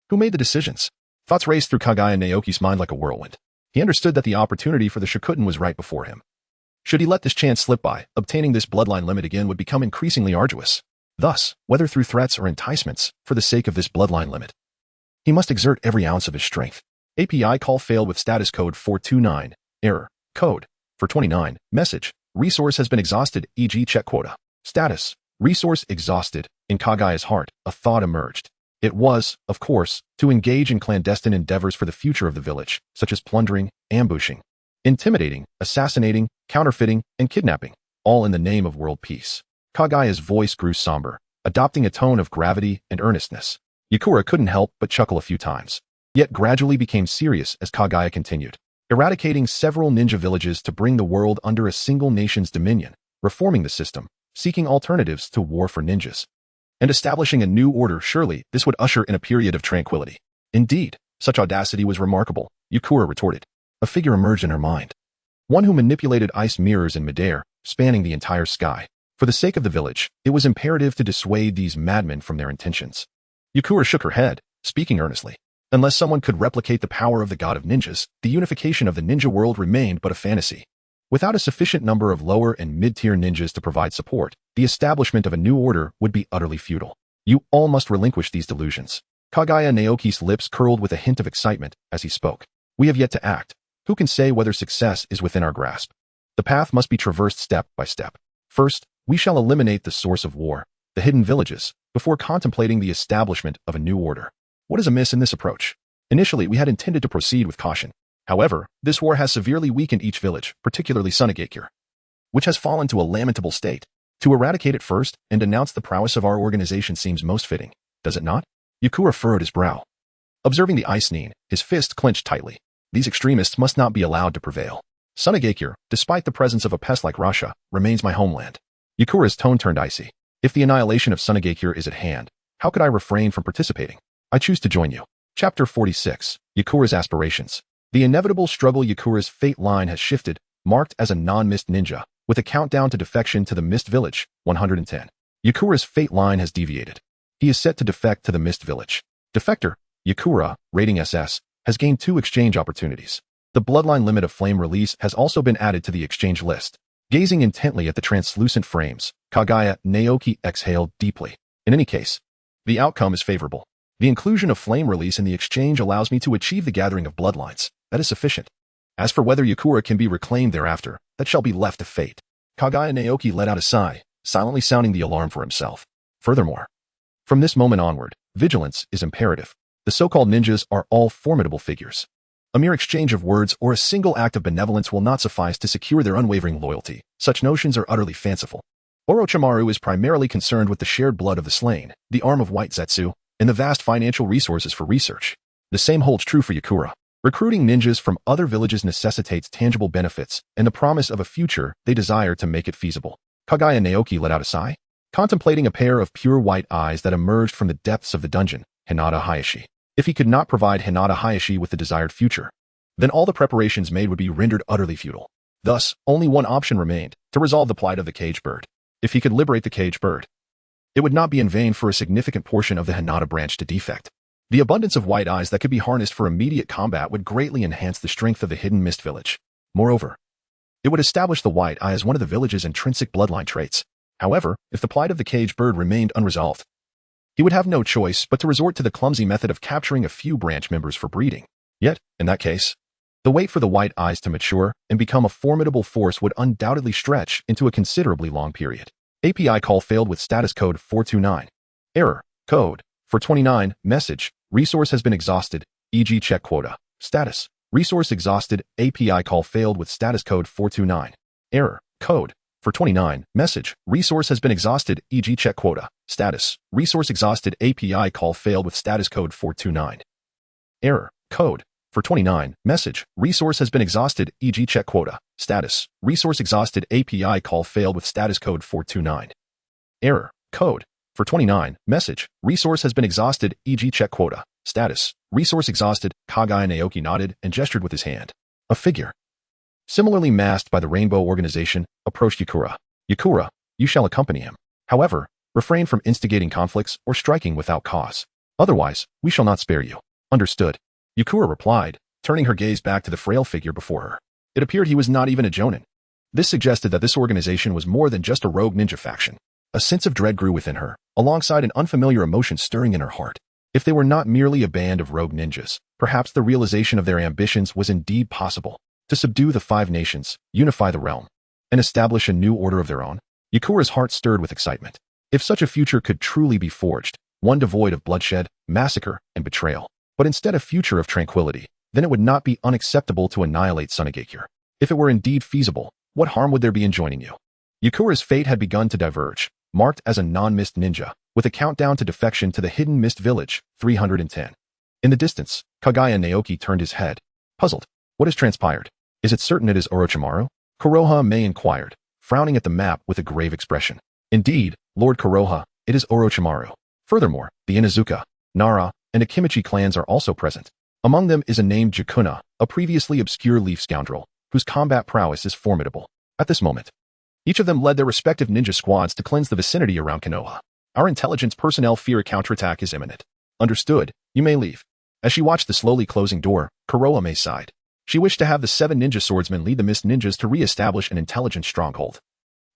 who made the decisions. Thoughts raced through Kaguya Naoki's mind like a whirlwind. He understood that the opportunity for the Shikuten was right before him. Should he let this chance slip by, obtaining this bloodline limit again would become increasingly arduous. Thus, whether through threats or enticements, for the sake of this bloodline limit, he must exert every ounce of his strength. API call failed with status code 429. Error. Code. For 29. Message. Resource has been exhausted, e.g. check quota. Status. Resource exhausted. In Kaguya's heart, a thought emerged. It was, of course, to engage in clandestine endeavors for the future of the village, such as plundering, ambushing, intimidating, assassinating, counterfeiting, and kidnapping, all in the name of world peace. Kaguya's voice grew somber, adopting a tone of gravity and earnestness. Yakura couldn't help but chuckle a few times, yet gradually became serious as Kaguya continued. Eradicating several ninja villages to bring the world under a single nation's dominion, reforming the system, seeking alternatives to war for ninjas, and establishing a new order. Surely this would usher in a period of tranquility. Indeed, such audacity was remarkable, Yakura retorted. A figure emerged in her mind. One who manipulated ice mirrors in midair, spanning the entire sky. For the sake of the village, it was imperative to dissuade these madmen from their intentions. Yakura shook her head, speaking earnestly. Unless someone could replicate the power of the god of ninjas, the unification of the ninja world remained but a fantasy. Without a sufficient number of lower and mid-tier ninjas to provide support, the establishment of a new order would be utterly futile. You all must relinquish these delusions. Kaguya Naoki's lips curled with a hint of excitement as he spoke. We have yet to act. Who can say whether success is within our grasp? The path must be traversed step by step. First, we shall eliminate the source of war, the hidden villages, before contemplating the establishment of a new order. What is amiss in this approach? Initially, we had intended to proceed with caution. However, this war has severely weakened each village, particularly Sunagakure, which has fallen to a lamentable state. To eradicate it first and announce the prowess of our organization seems most fitting, does it not? Yakura furrowed his brow. Observing the ice nin, his fist clenched tightly. These extremists must not be allowed to prevail. Sunagakure, despite the presence of a pest like Russia, remains my homeland. Yakura's tone turned icy. If the annihilation of Sunagakure is at hand, how could I refrain from participating? I choose to join you. Chapter 46. Yakura's aspirations. The inevitable struggle. Yakura's fate line has shifted, marked as a non-mist ninja, with a countdown to defection to the Mist Village, 110. Yakura's fate line has deviated. He is set to defect to the Mist Village. Defector, Yakura, rating SS, has gained 2 exchange opportunities. The bloodline limit of flame release has also been added to the exchange list. Gazing intently at the translucent frames, Kaguya Naoki exhaled deeply. In any case, the outcome is favorable. The inclusion of flame release in the exchange allows me to achieve the gathering of bloodlines. That is sufficient. As for whether Yakura can be reclaimed thereafter, that shall be left to fate. Kaguya Naoki let out a sigh, silently sounding the alarm for himself. Furthermore, from this moment onward, vigilance is imperative. The so-called ninjas are all formidable figures. A mere exchange of words or a single act of benevolence will not suffice to secure their unwavering loyalty. Such notions are utterly fanciful. Orochimaru is primarily concerned with the shared blood of the slain, the arm of White Zetsu, and the vast financial resources for research. The same holds true for Yakura. Recruiting ninjas from other villages necessitates tangible benefits and the promise of a future they desire to make it feasible. Kaguya Naoki let out a sigh, contemplating a pair of pure white eyes that emerged from the depths of the dungeon, Hinata Hayashi. If he could not provide Hinata Hayashi with the desired future, then all the preparations made would be rendered utterly futile. Thus, only one option remained, to resolve the plight of the caged bird. If he could liberate the caged bird, it would not be in vain for a significant portion of the Hinata branch to defect. The abundance of white eyes that could be harnessed for immediate combat would greatly enhance the strength of the hidden mist village. Moreover, it would establish the white eye as one of the village's intrinsic bloodline traits. However, if the plight of the caged bird remained unresolved, he would have no choice but to resort to the clumsy method of capturing a few branch members for breeding. Yet, in that case, the wait for the white eyes to mature and become a formidable force would undoubtedly stretch into a considerably long period. API call failed with status code 429. Error. Code 429. Message. Resource has been exhausted, e.g. check quota. Status. Resource exhausted. API call failed with status code 429. Error. Code 429. Message. Resource has been exhausted, e.g. check quota. Status. Resource exhausted. API call failed with status code 429. Error. Code 429. Message. Resource has been exhausted, e.g. check quota. Status. Resource exhausted. API call failed with status code 429. Error. Code 429. Message. Resource has been exhausted, e.g. check quota. Status. Resource exhausted. Kaguya Naoki nodded and gestured with his hand. A figure, similarly masked by the Rainbow Organization, approached Yakura. Yakura, you shall accompany him. However, refrain from instigating conflicts or striking without cause. Otherwise, we shall not spare you. Understood. Yakura replied, turning her gaze back to the frail figure before her. It appeared he was not even a jonin. This suggested that this organization was more than just a rogue ninja faction. A sense of dread grew within her, alongside an unfamiliar emotion stirring in her heart. If they were not merely a band of rogue ninjas, perhaps the realization of their ambitions was indeed possible. To subdue the 5 nations, unify the realm, and establish a new order of their own. Yakura's heart stirred with excitement. If such a future could truly be forged, one devoid of bloodshed, massacre, and betrayal, but instead a future of tranquility, then it would not be unacceptable to annihilate Sunagakure. If it were indeed feasible, what harm would there be in joining you? Yakura's fate had begun to diverge, marked as a non-mist ninja, with a countdown to defection to the hidden mist village, 310. In the distance, Kaguya Naoki turned his head, puzzled. What has transpired? Is it certain it is Orochimaru? Kuroha May inquired, frowning at the map with a grave expression. Indeed, Lord Kuroha, it is Orochimaru. Furthermore, the Inuzuka, Nara, and Akimichi clans are also present. Among them is a named Jakuna, a previously obscure leaf scoundrel, whose combat prowess is formidable. At this moment, each of them led their respective ninja squads to cleanse the vicinity around Konoha. Our intelligence personnel fear a counterattack is imminent. Understood, you may leave. As she watched the slowly closing door, Kuroha May sighed. She wished to have the 7 ninja swordsmen lead the mist ninjas to re-establish an intelligent stronghold,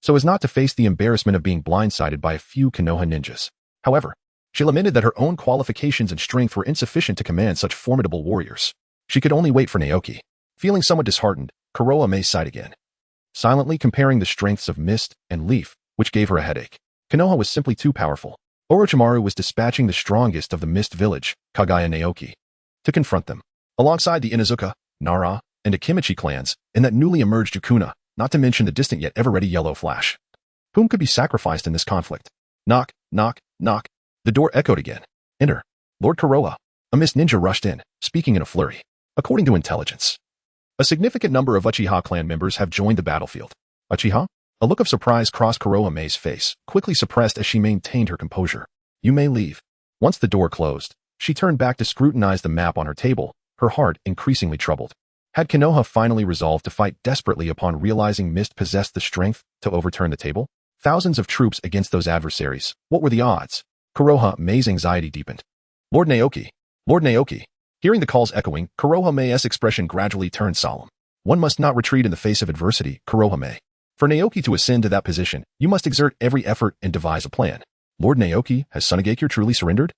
so as not to face the embarrassment of being blindsided by a few Konoha ninjas. However, she lamented that her own qualifications and strength were insufficient to command such formidable warriors. She could only wait for Naoki. Feeling somewhat disheartened, Kuroha May sighed again, silently comparing the strengths of mist and leaf, which gave her a headache. Konoha was simply too powerful. Orochimaru was dispatching the strongest of the mist village, Kaguya Naoki, to confront them, alongside the Inuzuka, Nara, and Akimichi clans, and that newly emerged Yakuna, not to mention the distant yet ever-ready Yellow Flash. Whom could be sacrificed in this conflict? Knock, knock, knock. The door echoed again. Enter. Lord Kuroha. A mist ninja rushed in, speaking in a flurry. According to intelligence, a significant number of Uchiha clan members have joined the battlefield. Uchiha? A look of surprise crossed Kuroha May's face, quickly suppressed as she maintained her composure. You may leave. Once the door closed, she turned back to scrutinize the map on her table, her heart increasingly troubled. Had Konoha finally resolved to fight desperately upon realizing Mist possessed the strength to overturn the table? Thousands of troops against those adversaries. What were the odds? Kuroha May's anxiety deepened. Lord Naoki. Lord Naoki. Hearing the calls echoing, Kuroha May's expression gradually turned solemn. One must not retreat in the face of adversity, Kuroha May. For Naoki to ascend to that position, you must exert every effort and devise a plan. Lord Naoki, has Sunagakure truly surrendered?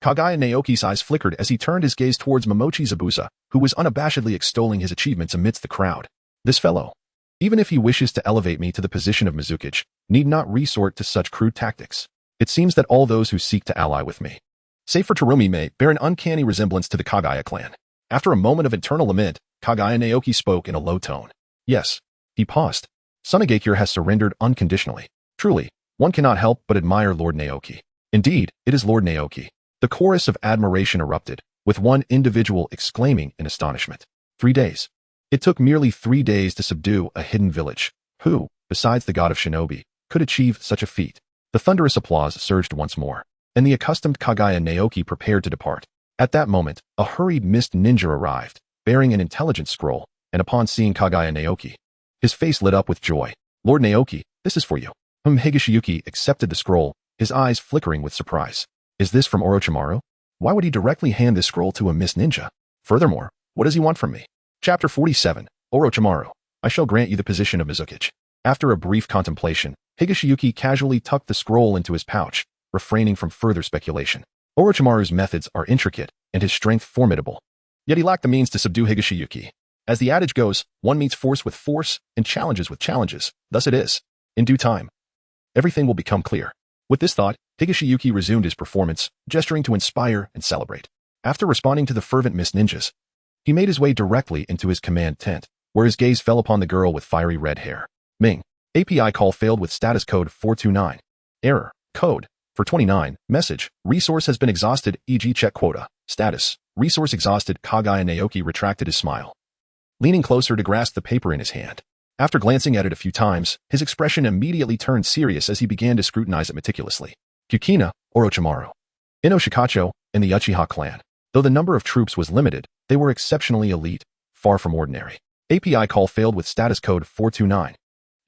Kaguya Naoki's eyes flickered as he turned his gaze towards Momochi Zabuza, who was unabashedly extolling his achievements amidst the crowd. This fellow, even if he wishes to elevate me to the position of Mizukage, need not resort to such crude tactics. It seems that all those who seek to ally with me, save for Terumi, may bear an uncanny resemblance to the Kaguya clan. After a moment of internal lament, Kaguya Naoki spoke in a low tone. Yes. He paused. Sunagakure has surrendered unconditionally. Truly, one cannot help but admire Lord Naoki. Indeed, it is Lord Naoki. The chorus of admiration erupted, with one individual exclaiming in astonishment. 3 days. It took merely 3 days to subdue a hidden village. Who, besides the god of shinobi, could achieve such a feat? The thunderous applause surged once more, and the accustomed Kaguya Naoki prepared to depart. At that moment, a hurried mist ninja arrived, bearing an intelligence scroll, and upon seeing Kaguya Naoki, his face lit up with joy. Lord Naoki, this is for you. Higashiyuki accepted the scroll, his eyes flickering with surprise. Is this from Orochimaru? Why would he directly hand this scroll to a Miss Ninja? Furthermore, what does he want from me? Chapter 47, Orochimaru. I shall grant you the position of Mizukage. After a brief contemplation, Higashiyuki casually tucked the scroll into his pouch, refraining from further speculation. Orochimaru's methods are intricate, and his strength formidable. Yet he lacked the means to subdue Higashiyuki. As the adage goes, one meets force with force, and challenges with challenges. Thus it is. In due time, everything will become clear. With this thought, Higashiyuki resumed his performance, gesturing to inspire and celebrate. After responding to the fervent Miss Ninjas, he made his way directly into his command tent, where his gaze fell upon the girl with fiery red hair. Ming. API call failed with status code 429. Error. Code. 429. Message. Resource has been exhausted, e.g. check quota. Status. Resource exhausted. Kaguya Naoki retracted his smile, leaning closer to grasp the paper in his hand. After glancing at it a few times, his expression immediately turned serious as he began to scrutinize it meticulously. Kukina, Orochimaru, Ino Shikacho, and the Uchiha clan. Though the number of troops was limited, they were exceptionally elite, far from ordinary. API call failed with status code 429.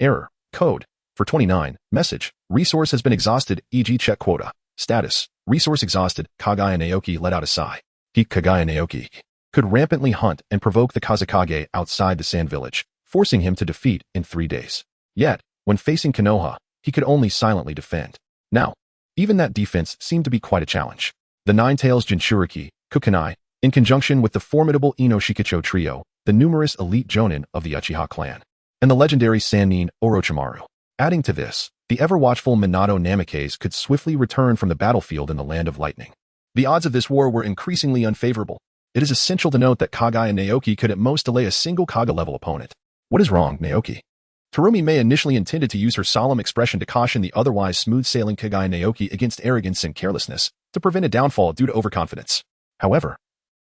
Error. Code. 429. Message. Resource has been exhausted, e.g. check quota. Status. Resource exhausted. Kaguya Naoki let out a sigh. Kaguya Naoki could rampantly hunt and provoke the Kazekage outside the Sand Village, forcing him to defeat in 3 days. Yet, when facing Konoha, he could only silently defend. Now, even that defense seemed to be quite a challenge. The Nine-Tails Jinchuriki, Kukanai, in conjunction with the formidable Ino Shikacho trio, the numerous elite jonin of the Uchiha clan, and the legendary Sannin Orochimaru. Adding to this, the ever-watchful Minato Namikaze could swiftly return from the battlefield in the Land of Lightning. The odds of this war were increasingly unfavorable. It is essential to note that Kaguya Naoki could at most delay a single Kaga-level opponent. What is wrong, Naoki? Terumi May initially intended to use her solemn expression to caution the otherwise smooth-sailing Kaguya Naoki against arrogance and carelessness, to prevent a downfall due to overconfidence. However,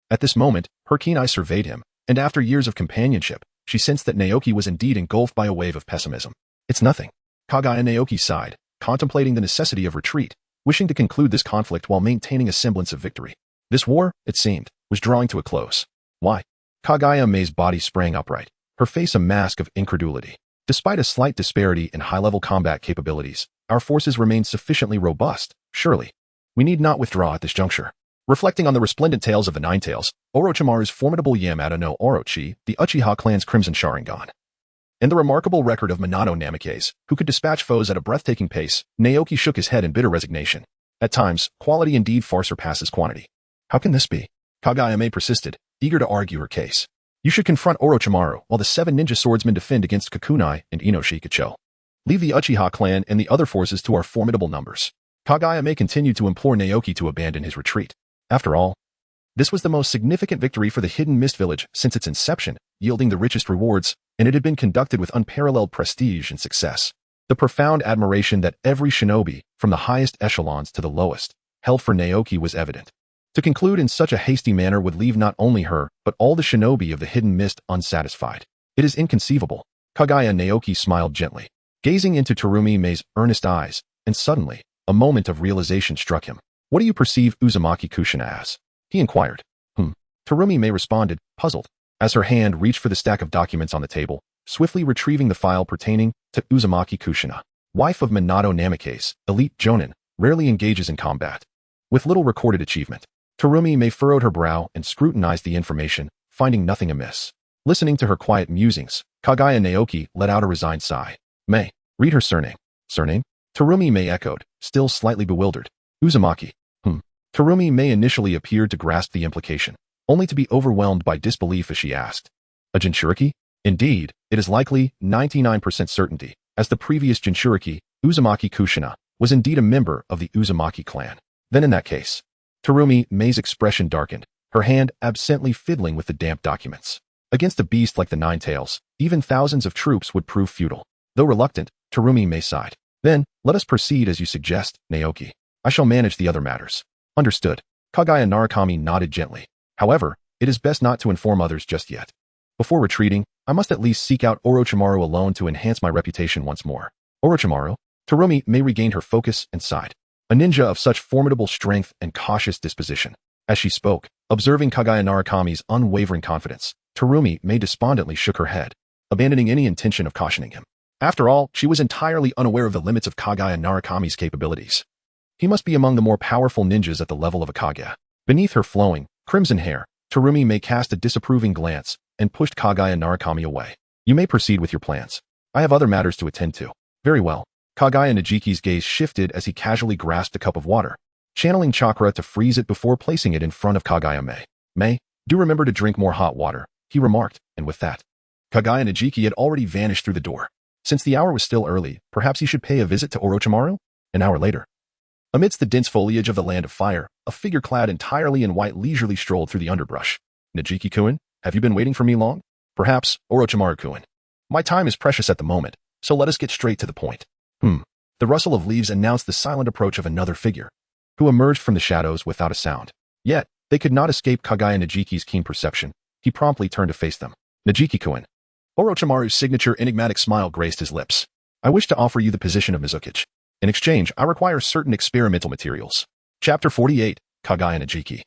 at this moment, her keen eyes surveyed him, and after years of companionship, she sensed that Naoki was indeed engulfed by a wave of pessimism. It's nothing. Kaguya Naoki sighed, contemplating the necessity of retreat, wishing to conclude this conflict while maintaining a semblance of victory. This war, it seemed, was drawing to a close. Why? Kaguya May's body sprang upright, her face a mask of incredulity. Despite a slight disparity in high-level combat capabilities, our forces remain sufficiently robust, surely. We need not withdraw at this juncture. Reflecting on the resplendent tales of the Nine-Tails, Orochimaru's formidable Yamato no Orochi, the Uchiha clan's Crimson Sharingan, and the remarkable record of Minato Namikaze, who could dispatch foes at a breathtaking pace, Naoki shook his head in bitter resignation. At times, quality indeed far surpasses quantity. How can this be? Kaguya May persisted, eager to argue her case. You should confront Orochimaru while the 7 ninja swordsmen defend against Kukunai and Ino Shikacho. Leave the Uchiha clan and the other forces to our formidable numbers. Kaguya May continued to implore Naoki to abandon his retreat. After all, this was the most significant victory for the Hidden Mist Village since its inception, yielding the richest rewards, and it had been conducted with unparalleled prestige and success. The profound admiration that every shinobi, from the highest echelons to the lowest, held for Naoki was evident. To conclude in such a hasty manner would leave not only her, but all the shinobi of the Hidden Mist unsatisfied. It is inconceivable. Kaguya Naoki smiled gently, gazing into Terumi May's earnest eyes, and suddenly, a moment of realization struck him. What do you perceive Uzumaki Kushina as? He inquired. Terumi May responded, puzzled, as her hand reached for the stack of documents on the table, swiftly retrieving the file pertaining to Uzumaki Kushina, wife of Minato Namikaze, elite jonin, rarely engages in combat, with little recorded achievement. Terumi May furrowed her brow and scrutinized the information, finding nothing amiss. Listening to her quiet musings, Kaguya Naoki let out a resigned sigh. May, read her surname. Surname? Terumi May echoed, still slightly bewildered. Uzumaki. Terumi May initially appeared to grasp the implication, only to be overwhelmed by disbelief as she asked, "A Jinchuriki? Indeed, it is likely 99% certainty, as the previous Jinchuriki, Uzumaki Kushina, was indeed a member of the Uzumaki clan. Then in that case." Terumi May's expression darkened, her hand absently fiddling with the damp documents. Against a beast like the Nine Tails, even thousands of troops would prove futile. Though reluctant, Terumi May sighed. "Then, let us proceed as you suggest, Naoki. I shall manage the other matters." "Understood." Kaguya Naoki nodded gently. "However, it is best not to inform others just yet. Before retreating, I must at least seek out Orochimaru alone to enhance my reputation once more." "Orochimaru?" Terumi May regained her focus and sighed. A ninja of such formidable strength and cautious disposition. As she spoke, observing Kaguya Naoki's unwavering confidence, Terumi May despondently shook her head, abandoning any intention of cautioning him. After all, she was entirely unaware of the limits of Kaguya Naoki's capabilities. He must be among the more powerful ninjas at the level of a Kaguya. Beneath her flowing, crimson hair, Terumi May cast a disapproving glance and pushed Kaguya Naoki away. "You may proceed with your plans. I have other matters to attend to." "Very well." Kaguya Najiki's gaze shifted as he casually grasped a cup of water, channeling chakra to freeze it before placing it in front of Kaguya May. "May, do remember to drink more hot water," he remarked, and with that, Kaguya Najiki had already vanished through the door. Since the hour was still early, perhaps he should pay a visit to Orochimaru? An hour later. Amidst the dense foliage of the Land of Fire, a figure clad entirely in white leisurely strolled through the underbrush. "Najiki-kun, have you been waiting for me long?" "Perhaps, Orochimaru-kun. My time is precious at the moment, so let us get straight to the point." The rustle of leaves announced the silent approach of another figure, who emerged from the shadows without a sound. Yet, they could not escape Kaguya Najiki's keen perception. He promptly turned to face them. "Najiki-kun." Orochimaru's signature enigmatic smile graced his lips. "I wish to offer you the position of Mizukage. In exchange, I require certain experimental materials." Chapter 48, Kaguya Najiki.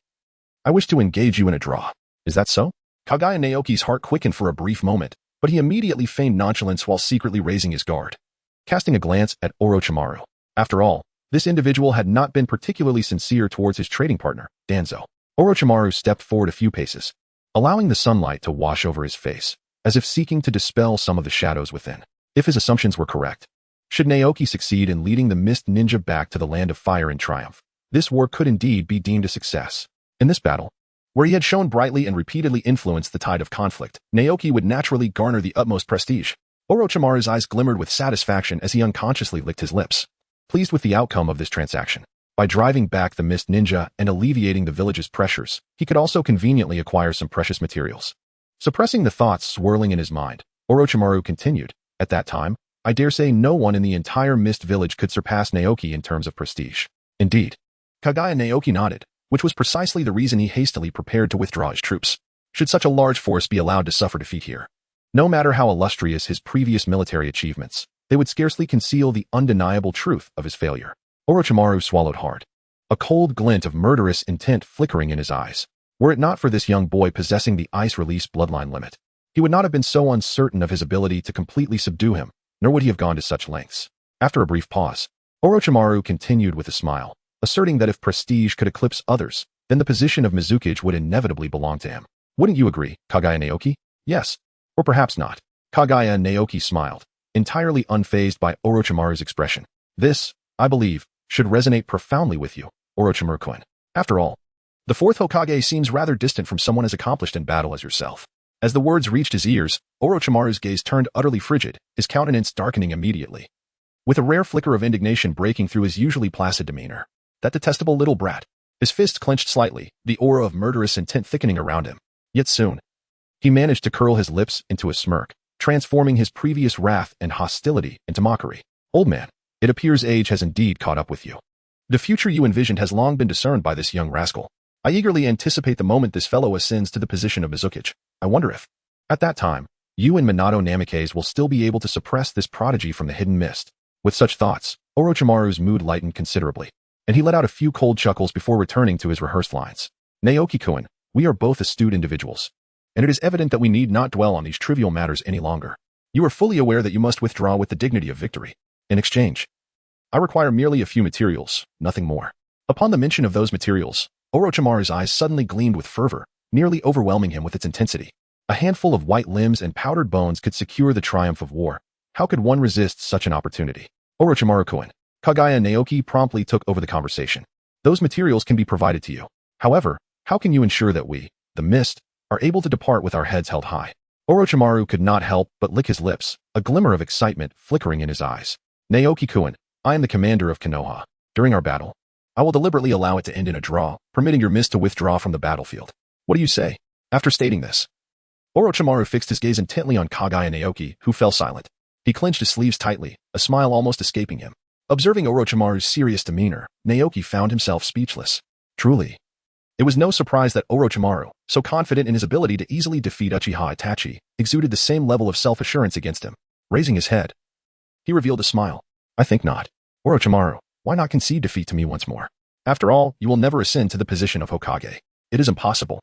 "I wish to engage you in a draw. Is that so?" Kaguya Naoki's heart quickened for a brief moment, but he immediately feigned nonchalance while secretly raising his guard, casting a glance at Orochimaru. After all, this individual had not been particularly sincere towards his trading partner, Danzo. Orochimaru stepped forward a few paces, allowing the sunlight to wash over his face, as if seeking to dispel some of the shadows within. If his assumptions were correct, should Naoki succeed in leading the Mist Ninja back to the Land of Fire in triumph, this war could indeed be deemed a success. In this battle, where he had shown brightly and repeatedly influenced the tide of conflict, Naoki would naturally garner the utmost prestige. Orochimaru's eyes glimmered with satisfaction as he unconsciously licked his lips, pleased with the outcome of this transaction. By driving back the Mist Ninja and alleviating the village's pressures, he could also conveniently acquire some precious materials. Suppressing the thoughts swirling in his mind, Orochimaru continued, "At that time, I dare say no one in the entire Mist Village could surpass Naoki in terms of prestige." "Indeed." Kaguya Naoki nodded, which was precisely the reason he hastily prepared to withdraw his troops. Should such a large force be allowed to suffer defeat here? No matter how illustrious his previous military achievements, they would scarcely conceal the undeniable truth of his failure. Orochimaru swallowed hard, a cold glint of murderous intent flickering in his eyes. Were it not for this young boy possessing the ice-release bloodline limit, he would not have been so uncertain of his ability to completely subdue him, nor would he have gone to such lengths. After a brief pause, Orochimaru continued with a smile, asserting that if prestige could eclipse others, then the position of Mizukage would inevitably belong to him. "Wouldn't you agree, Kaguya Naoki?" "Yes. Or perhaps not." Kaguya Naoki smiled, entirely unfazed by Orochimaru's expression. "This, I believe, should resonate profoundly with you, Orochimaru-kun. After all, the fourth Hokage seems rather distant from someone as accomplished in battle as yourself." As the words reached his ears, Orochimaru's gaze turned utterly frigid, his countenance darkening immediately, with a rare flicker of indignation breaking through his usually placid demeanor. That detestable little brat. His fist clenched slightly, the aura of murderous intent thickening around him. Yet soon, he managed to curl his lips into a smirk, transforming his previous wrath and hostility into mockery. "Old man, it appears age has indeed caught up with you. The future you envisioned has long been discerned by this young rascal. I eagerly anticipate the moment this fellow ascends to the position of Mizukage. I wonder if, at that time, you and Minato Namikaze will still be able to suppress this prodigy from the hidden mist." With such thoughts, Orochimaru's mood lightened considerably, and he let out a few cold chuckles before returning to his rehearsed lines. "Naoki-kun, we are both astute individuals, and it is evident that we need not dwell on these trivial matters any longer. You are fully aware that you must withdraw with the dignity of victory. In exchange, I require merely a few materials, nothing more." Upon the mention of those materials, Orochimaru's eyes suddenly gleamed with fervor, nearly overwhelming him with its intensity. A handful of white limbs and powdered bones could secure the triumph of war. How could one resist such an opportunity? "Orochimaru-kun." Kaguya Naoki promptly took over the conversation. Those materials can be provided to you. However, how can you ensure that we, the mist, are able to depart with our heads held high? Orochimaru could not help but lick his lips, a glimmer of excitement flickering in his eyes. Naoki-kun, I am the commander of Konoha. During our battle, I will deliberately allow it to end in a draw, permitting your mist to withdraw from the battlefield. What do you say? After stating this, Orochimaru fixed his gaze intently on Kaguya Naoki, who fell silent. He clenched his sleeves tightly, a smile almost escaping him. Observing Orochimaru's serious demeanor, Naoki found himself speechless. Truly, it was no surprise that Orochimaru, so confident in his ability to easily defeat Uchiha Itachi, exuded the same level of self-assurance against him. Raising his head, he revealed a smile. I think not. Orochimaru, why not concede defeat to me once more? After all, you will never ascend to the position of Hokage. It is impossible.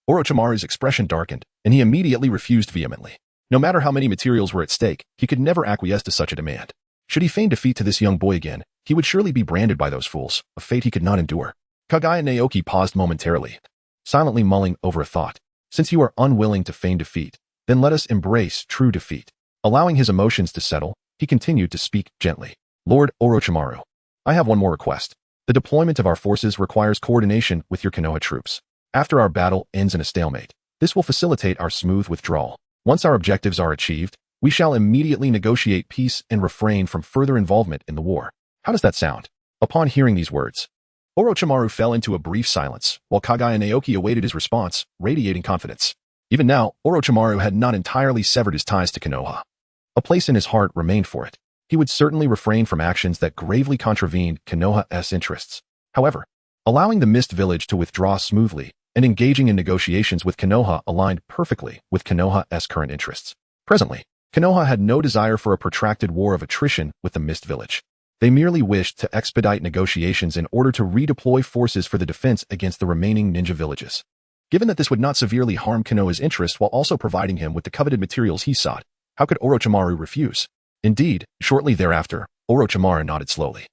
Orochimaru's expression darkened, and he immediately refused vehemently. No matter how many materials were at stake, he could never acquiesce to such a demand. Should he feign defeat to this young boy again, he would surely be branded by those fools, a fate he could not endure. Kaguya Naoki paused momentarily, silently mulling over a thought. Since you are unwilling to feign defeat, then let us embrace true defeat. Allowing his emotions to settle, he continued to speak gently. Lord Orochimaru, I have one more request. The deployment of our forces requires coordination with your Konoha troops. After our battle ends in a stalemate, this will facilitate our smooth withdrawal. Once our objectives are achieved, we shall immediately negotiate peace and refrain from further involvement in the war. How does that sound? Upon hearing these words, Orochimaru fell into a brief silence, while Kaguya Naoki awaited his response, radiating confidence. Even now, Orochimaru had not entirely severed his ties to Konoha. A place in his heart remained for it. He would certainly refrain from actions that gravely contravened Konoha's interests. However, allowing the Mist Village to withdraw smoothly and engaging in negotiations with Konoha aligned perfectly with Konoha's current interests. Presently, Konoha had no desire for a protracted war of attrition with the Mist Village. They merely wished to expedite negotiations in order to redeploy forces for the defense against the remaining ninja villages. Given that this would not severely harm Konoha's interests while also providing him with the coveted materials he sought, how could Orochimaru refuse? Indeed, shortly thereafter, Orochimaru nodded slowly.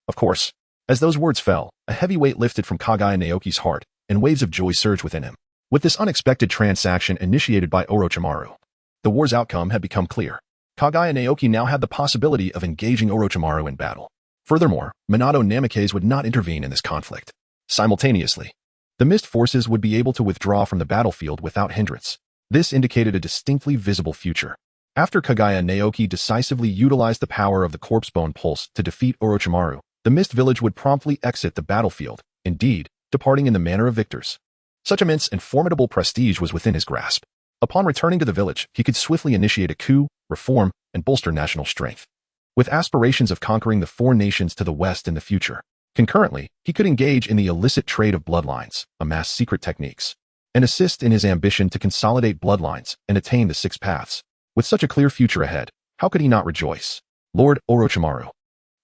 Of course, as those words fell, a heavy weight lifted from Kaguya Naoki's heart, and waves of joy surged within him. With this unexpected transaction initiated by Orochimaru, the war's outcome had become clear. Kaguya Naoki now had the possibility of engaging Orochimaru in battle. Furthermore, Minato Namikaze would not intervene in this conflict. Simultaneously, the Mist forces would be able to withdraw from the battlefield without hindrance. This indicated a distinctly visible future. After Kaguya Naoki decisively utilized the power of the Corpsebone Pulse to defeat Orochimaru, the Mist Village would promptly exit the battlefield, indeed, departing in the manner of victors. Such immense and formidable prestige was within his grasp. Upon returning to the village, he could swiftly initiate a coup, reform, and bolster national strength. With aspirations of conquering the four nations to the west in the future, concurrently, he could engage in the illicit trade of bloodlines, amass secret techniques, and assist in his ambition to consolidate bloodlines and attain the six paths. With such a clear future ahead, how could he not rejoice? Lord Orochimaru,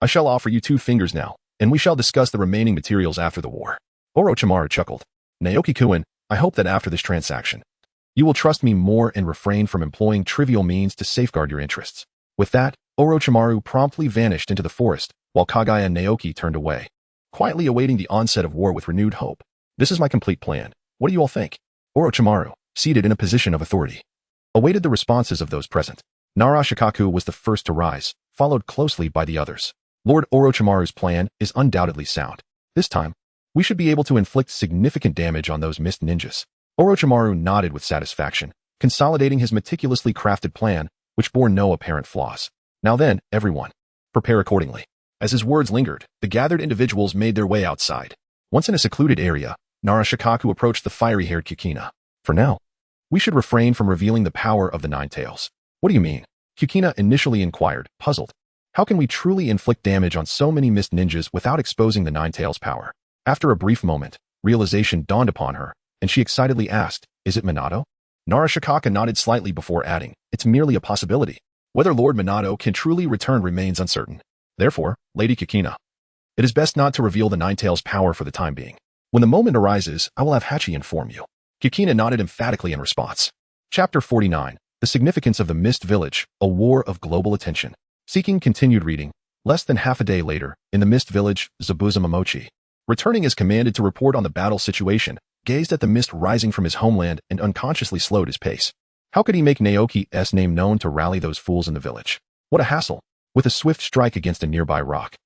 I shall offer you 2 fingers now, and we shall discuss the remaining materials after the war. Orochimaru chuckled. Naoki-kun, I hope that after this transaction, you will trust me more and refrain from employing trivial means to safeguard your interests. With that, Orochimaru promptly vanished into the forest, while Kaguya Naoki turned away, quietly awaiting the onset of war with renewed hope. This is my complete plan. What do you all think? Orochimaru, seated in a position of authority, awaited the responses of those present. Nara Shikaku was the first to rise, followed closely by the others. Lord Orochimaru's plan is undoubtedly sound. This time, we should be able to inflict significant damage on those mist ninjas. Orochimaru nodded with satisfaction, consolidating his meticulously crafted plan, which bore no apparent flaws. Now then, everyone, prepare accordingly. As his words lingered, the gathered individuals made their way outside. Once in a secluded area, Nara Shikaku approached the fiery-haired Kukina. For now, we should refrain from revealing the power of the Nine Tails. What do you mean? Kukina initially inquired, puzzled. How can we truly inflict damage on so many mist ninjas without exposing the Nine Tails' power? After a brief moment, realization dawned upon her, and she excitedly asked, is it Minato? Nara Shikaku nodded slightly before adding, it's merely a possibility. Whether Lord Minato can truly return remains uncertain. Therefore, Lady Kukina, it is best not to reveal the Nine Tails' power for the time being. When the moment arises, I will have Hachi inform you. Kukina nodded emphatically in response. Chapter 49, The Significance of the Mist Village, A War of Global Attention. Seeking continued reading. Less than half a day later, in the Mist Village, Zabuza Momochi, returning as commanded to report on the battle situation, gazed at the mist rising from his homeland and unconsciously slowed his pace. How could he make Naoki's name known to rally those fools in the village? What a hassle! With a swift strike against a nearby rock,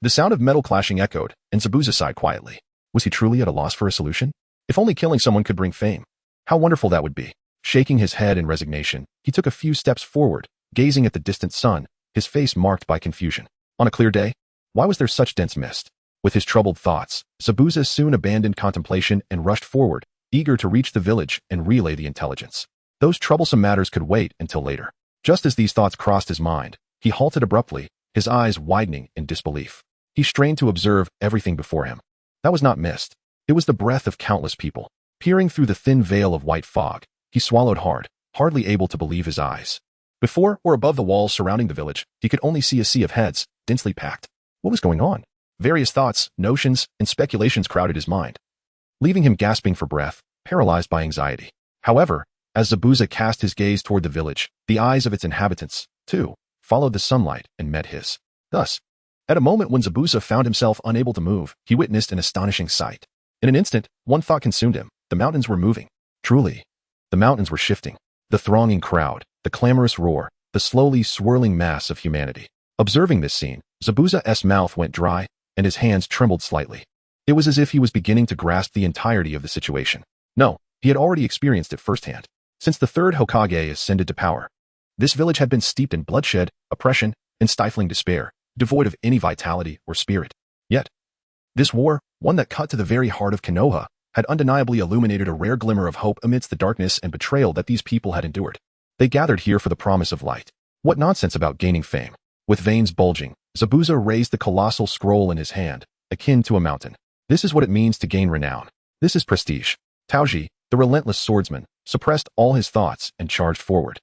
the sound of metal clashing echoed, and Zabuza sighed quietly. Was he truly at a loss for a solution? If only killing someone could bring fame. How wonderful that would be. Shaking his head in resignation, he took a few steps forward, gazing at the distant sun, his face marked by confusion. On a clear day? Why was there such dense mist? With his troubled thoughts, Zabuza soon abandoned contemplation and rushed forward, eager to reach the village and relay the intelligence. Those troublesome matters could wait until later. Just as these thoughts crossed his mind, he halted abruptly, his eyes widening in disbelief. He strained to observe everything before him. That was not mist. It was the breath of countless people. Peering through the thin veil of white fog, he swallowed hard, hardly able to believe his eyes. Before or above the walls surrounding the village, he could only see a sea of heads, densely packed. What was going on? Various thoughts, notions, and speculations crowded his mind, leaving him gasping for breath, paralyzed by anxiety. However, as Zabuza cast his gaze toward the village, the eyes of its inhabitants, too, followed the sunlight and met his. Thus, at a moment when Zabuza found himself unable to move, he witnessed an astonishing sight. In an instant, one thought consumed him. The mountains were moving. Truly, the mountains were shifting. The thronging crowd, the clamorous roar, the slowly swirling mass of humanity. Observing this scene, Zabuza's mouth went dry, and his hands trembled slightly. It was as if he was beginning to grasp the entirety of the situation. No, he had already experienced it firsthand. Since the third Hokage ascended to power, this village had been steeped in bloodshed, oppression, and stifling despair, devoid of any vitality or spirit. Yet, this war, one that cut to the very heart of Konoha, had undeniably illuminated a rare glimmer of hope amidst the darkness and betrayal that these people had endured. They gathered here for the promise of light. What nonsense about gaining fame. With veins bulging, Zabuza raised the colossal scroll in his hand, akin to a mountain. This is what it means to gain renown. This is prestige. Taoji, the relentless swordsman, suppressed all his thoughts and charged forward,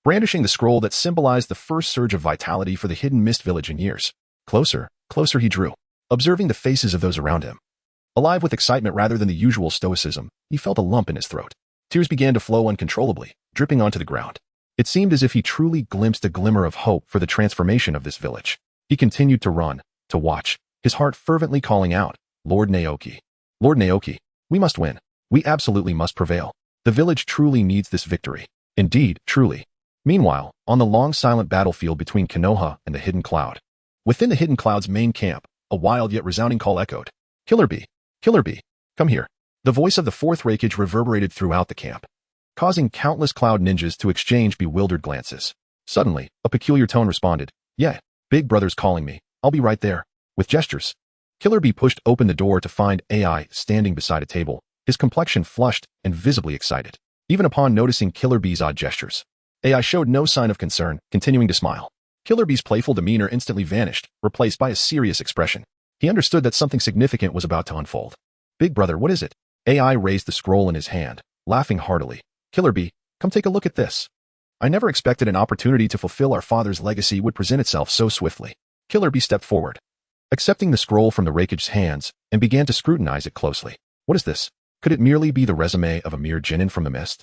brandishing the scroll that symbolized the first surge of vitality for the hidden mist village in years. Closer, closer he drew, observing the faces of those around him. Alive with excitement rather than the usual stoicism, he felt a lump in his throat. Tears began to flow uncontrollably, dripping onto the ground. It seemed as if he truly glimpsed a glimmer of hope for the transformation of this village. He continued to run, to watch, his heart fervently calling out, Lord Naoki. Lord Naoki, we must win. We absolutely must prevail. The village truly needs this victory. Indeed, truly. Meanwhile, on the long silent battlefield between Konoha and the Hidden Cloud. Within the Hidden Cloud's main camp, a wild yet resounding call echoed. Killer Bee, come here. The voice of the fourth Raikage reverberated throughout the camp, causing countless cloud ninjas to exchange bewildered glances. Suddenly, a peculiar tone responded. Yeah, Big Brother's calling me. I'll be right there. With gestures, Killer Bee pushed open the door to find AI standing beside a table, his complexion flushed and visibly excited. Even upon noticing Killer Bee's odd gestures, AI showed no sign of concern, continuing to smile. Killer Bee's playful demeanor instantly vanished, replaced by a serious expression. He understood that something significant was about to unfold. Big Brother, what is it? AI raised the scroll in his hand, laughing heartily. Killer Bee, come take a look at this. I never expected an opportunity to fulfill our father's legacy would present itself so swiftly. Killer Bee stepped forward, accepting the scroll from the Raikage's hands, and began to scrutinize it closely. What is this? Could it merely be the resume of a mere genin from the mist?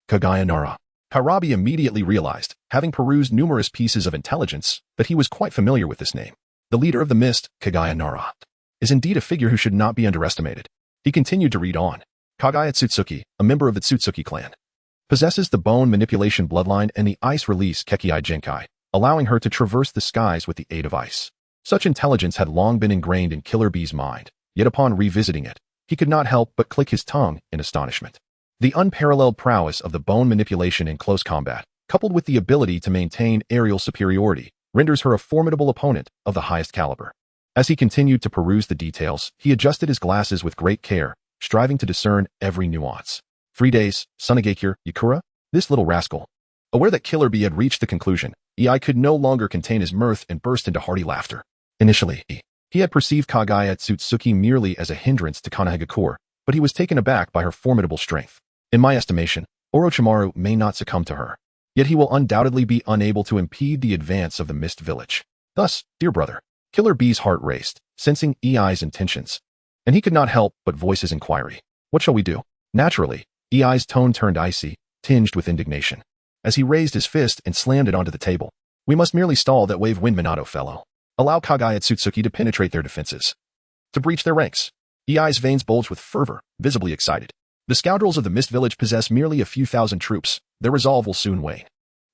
Kaguya Naoki. Harabi immediately realized, having perused numerous pieces of intelligence, that he was quite familiar with this name. The leader of the mist, Kaguya Naoki, is indeed a figure who should not be underestimated. He continued to read on. Kaguya Otsutsuki, a member of the Otsutsuki clan, possesses the bone manipulation bloodline and the ice release Kekkai Genkai, allowing her to traverse the skies with the aid of ice. Such intelligence had long been ingrained in Killer Bee's mind, yet upon revisiting it, he could not help but click his tongue in astonishment. The unparalleled prowess of the bone manipulation in close combat, coupled with the ability to maintain aerial superiority, renders her a formidable opponent of the highest caliber. As he continued to peruse the details, he adjusted his glasses with great care, striving to discern every nuance. 3 days, Sunagakure, Yakura? This little rascal. Aware that Killer Bee had reached the conclusion, EI could no longer contain his mirth and burst into hearty laughter. Initially, he had perceived Kaguya Otsutsuki merely as a hindrance to Konohagakure, but he was taken aback by her formidable strength. In my estimation, Orochimaru may not succumb to her, yet he will undoubtedly be unable to impede the advance of the Mist Village. Thus, dear brother, Killer Bee's heart raced, sensing EI's intentions, and he could not help but voice his inquiry. What shall we do? Naturally, EI's tone turned icy, tinged with indignation, as he raised his fist and slammed it onto the table. We must merely stall that wave wind Minato fellow. Allow Kaguya Otsutsuki to penetrate their defenses, to breach their ranks. EI's veins bulged with fervor, visibly excited. The scoundrels of the Mist Village possess merely a few thousand troops. Their resolve will soon wane.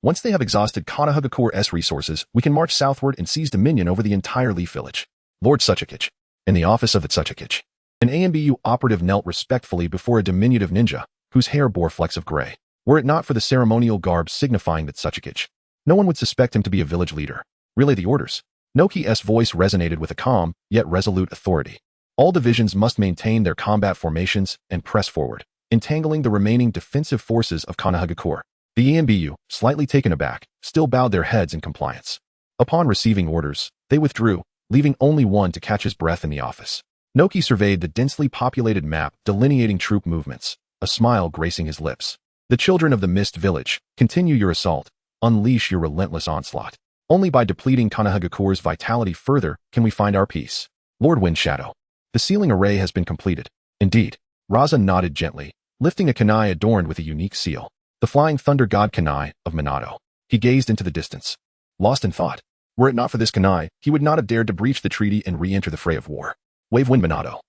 Once they have exhausted Konohagakure's resources, we can march southward and seize dominion over the entire Leaf Village. Lord Tsuchikage. In the office of the Tsuchikage. An AMBU operative knelt respectfully before a diminutive ninja, whose hair bore flecks of gray. Were it not for the ceremonial garb signifying that Otsutsuki, no one would suspect him to be a village leader. Relay the orders. Naoki's voice resonated with a calm, yet resolute authority. All divisions must maintain their combat formations and press forward, entangling the remaining defensive forces of Konohagakure. The EMBU, slightly taken aback, still bowed their heads in compliance. Upon receiving orders, they withdrew, leaving only one to catch his breath in the office. Naoki surveyed the densely populated map delineating troop movements, a smile gracing his lips. The children of the Mist Village, continue your assault. Unleash your relentless onslaught. Only by depleting Konohagakure's vitality further can we find our peace. Lord Windshadow. The sealing array has been completed. Indeed. Raza nodded gently, lifting a kunai adorned with a unique seal. The flying thunder god kunai of Minato. He gazed into the distance, lost in thought. Were it not for this kunai, he would not have dared to breach the treaty and re-enter the fray of war. Wave Wind Minato.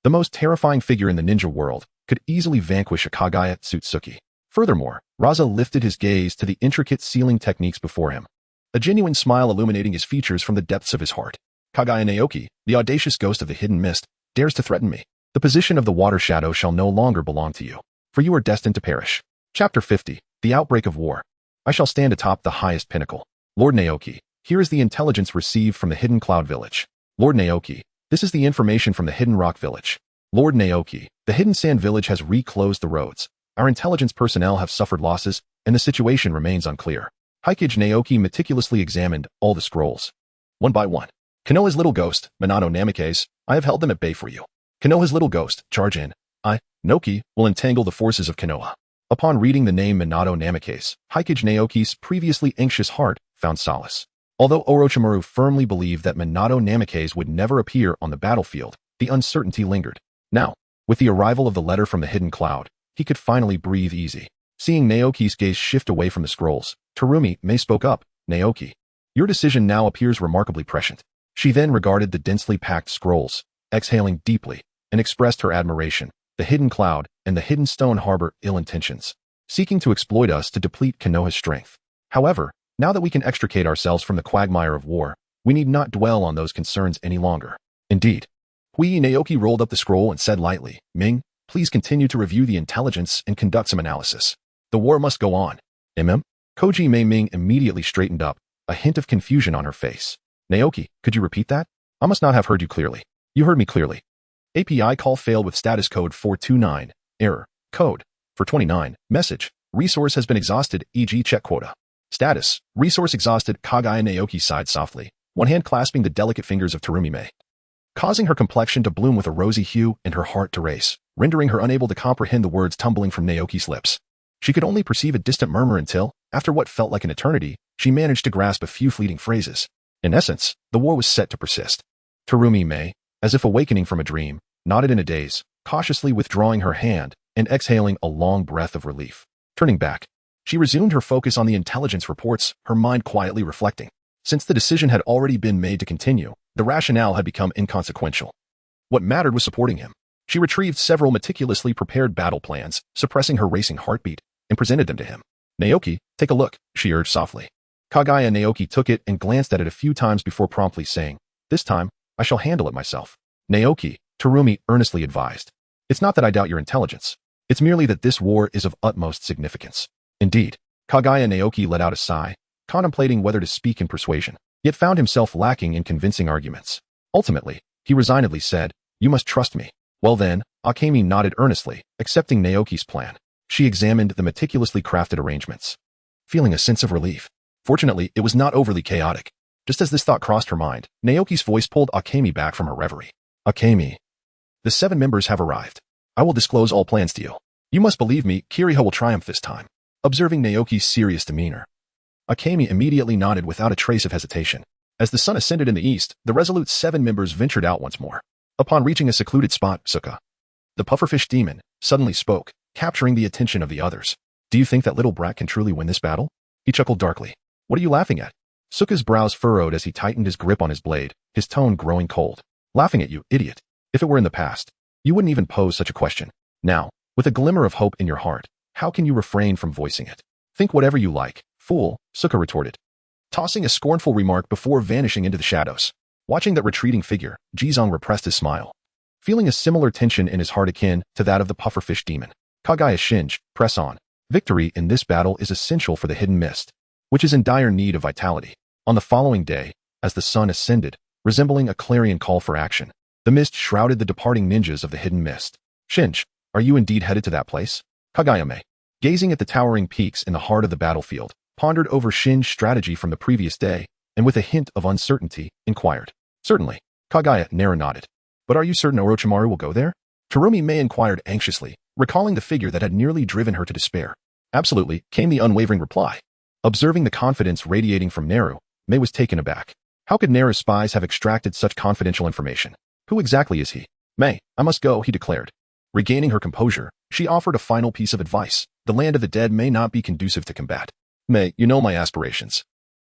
The most terrifying figure in the ninja world, could easily vanquish a Kaguya Otsutsuki. Furthermore, Raza lifted his gaze to the intricate sealing techniques before him, a genuine smile illuminating his features from the depths of his heart. Kaguya Naoki, the audacious ghost of the hidden mist, dares to threaten me. The position of the water shadow shall no longer belong to you, for you are destined to perish. Chapter 50, The Outbreak of War. I shall stand atop the highest pinnacle. Lord Naoki, here is the intelligence received from the Hidden Cloud Village. Lord Naoki, this is the information from the Hidden Rock Village. Lord Naoki, the Hidden Sand Village has reclosed the roads. Our intelligence personnel have suffered losses, and the situation remains unclear. Hikage Naoki meticulously examined all the scrolls. One by one. Konoha's little ghost, Minato Namikaze, I have held them at bay for you. Konoha's little ghost, charge in. I, Naoki, will entangle the forces of Konoha. Upon reading the name Minato Namikaze, Hikage Naoki's previously anxious heart found solace. Although Orochimaru firmly believed that Minato Namikaze would never appear on the battlefield, the uncertainty lingered. Now, with the arrival of the letter from the Hidden Cloud, he could finally breathe easy. Seeing Naoki's gaze shift away from the scrolls, Terumi May spoke up. Naoki, your decision now appears remarkably prescient. She then regarded the densely packed scrolls, exhaling deeply, and expressed her admiration. The Hidden Cloud and the Hidden Stone harbor ill intentions, seeking to exploit us to deplete Konoha's strength. However, now that we can extricate ourselves from the quagmire of war, we need not dwell on those concerns any longer. Indeed. Hui Naoki rolled up the scroll and said lightly, Ming, please continue to review the intelligence and conduct some analysis. The war must go on. Koji Mei Ming immediately straightened up, a hint of confusion on her face. Naoki, could you repeat that? I must not have heard you clearly. You heard me clearly. API call failed with status code 429. Error. Code. 429. Message. Resource has been exhausted, e.g. check quota. Status. Resource exhausted. Kaguya Naoki sighed softly, one hand clasping the delicate fingers of Terumi Mei, causing her complexion to bloom with a rosy hue and her heart to race, rendering her unable to comprehend the words tumbling from Naoki's lips. She could only perceive a distant murmur until, after what felt like an eternity, she managed to grasp a few fleeting phrases. In essence, the war was set to persist. Terumi Mei, as if awakening from a dream, nodded in a daze, cautiously withdrawing her hand and exhaling a long breath of relief. Turning back, she resumed her focus on the intelligence reports, her mind quietly reflecting. Since the decision had already been made to continue, the rationale had become inconsequential. What mattered was supporting him. She retrieved several meticulously prepared battle plans, suppressing her racing heartbeat, and presented them to him. Naoki, take a look, she urged softly. Kaguya Naoki took it and glanced at it a few times before promptly saying, this time, I shall handle it myself. Naoki, Terumi earnestly advised. It's not that I doubt your intelligence. It's merely that this war is of utmost significance. Indeed, Kaguya Naoki let out a sigh, contemplating whether to speak in persuasion, yet found himself lacking in convincing arguments. Ultimately, he resignedly said, you must trust me. Well then, Akemi nodded earnestly, accepting Naoki's plan. She examined the meticulously crafted arrangements, feeling a sense of relief. Fortunately, it was not overly chaotic. Just as this thought crossed her mind, Naoki's voice pulled Akemi back from her reverie. Akemi, the 7 members have arrived. I will disclose all plans to you. You must believe me, Kiriho will triumph this time. Observing Naoki's serious demeanor, Akemi immediately nodded without a trace of hesitation. As the sun ascended in the east, the resolute 7 members ventured out once more. Upon reaching a secluded spot, Suka, the pufferfish demon, suddenly spoke, capturing the attention of the others. Do you think that little brat can truly win this battle? He chuckled darkly. What are you laughing at? Suka's brows furrowed as he tightened his grip on his blade, his tone growing cold. Laughing at you, idiot. If it were in the past, you wouldn't even pose such a question. Now, with a glimmer of hope in your heart, how can you refrain from voicing it? Think whatever you like, fool, Suka retorted, tossing a scornful remark before vanishing into the shadows. Watching that retreating figure, Jizong repressed his smile. feeling a similar tension in his heart akin to that of the pufferfish demon. Kaguya Shinji, press on. Victory in this battle is essential for the Hidden Mist, which is in dire need of vitality. On the following day, as the sun ascended, resembling a clarion call for action, the mist shrouded the departing ninjas of the Hidden Mist. Shinji, are you indeed headed to that place? Kaguya, gazing at the towering peaks in the heart of the battlefield, pondered over Shinji's strategy from the previous day, and with a hint of uncertainty, inquired. Certainly. Kaguya nodded. But are you certain Orochimaru will go there? Terumi inquired anxiously, recalling the figure that had nearly driven her to despair. Absolutely, came the unwavering reply. Observing the confidence radiating from Naru, Mei was taken aback. How could Naru's spies have extracted such confidential information? Who exactly is he? Mei, I must go, he declared. Regaining her composure, she offered a final piece of advice. The land of the dead may not be conducive to combat. Mei, you know my aspirations.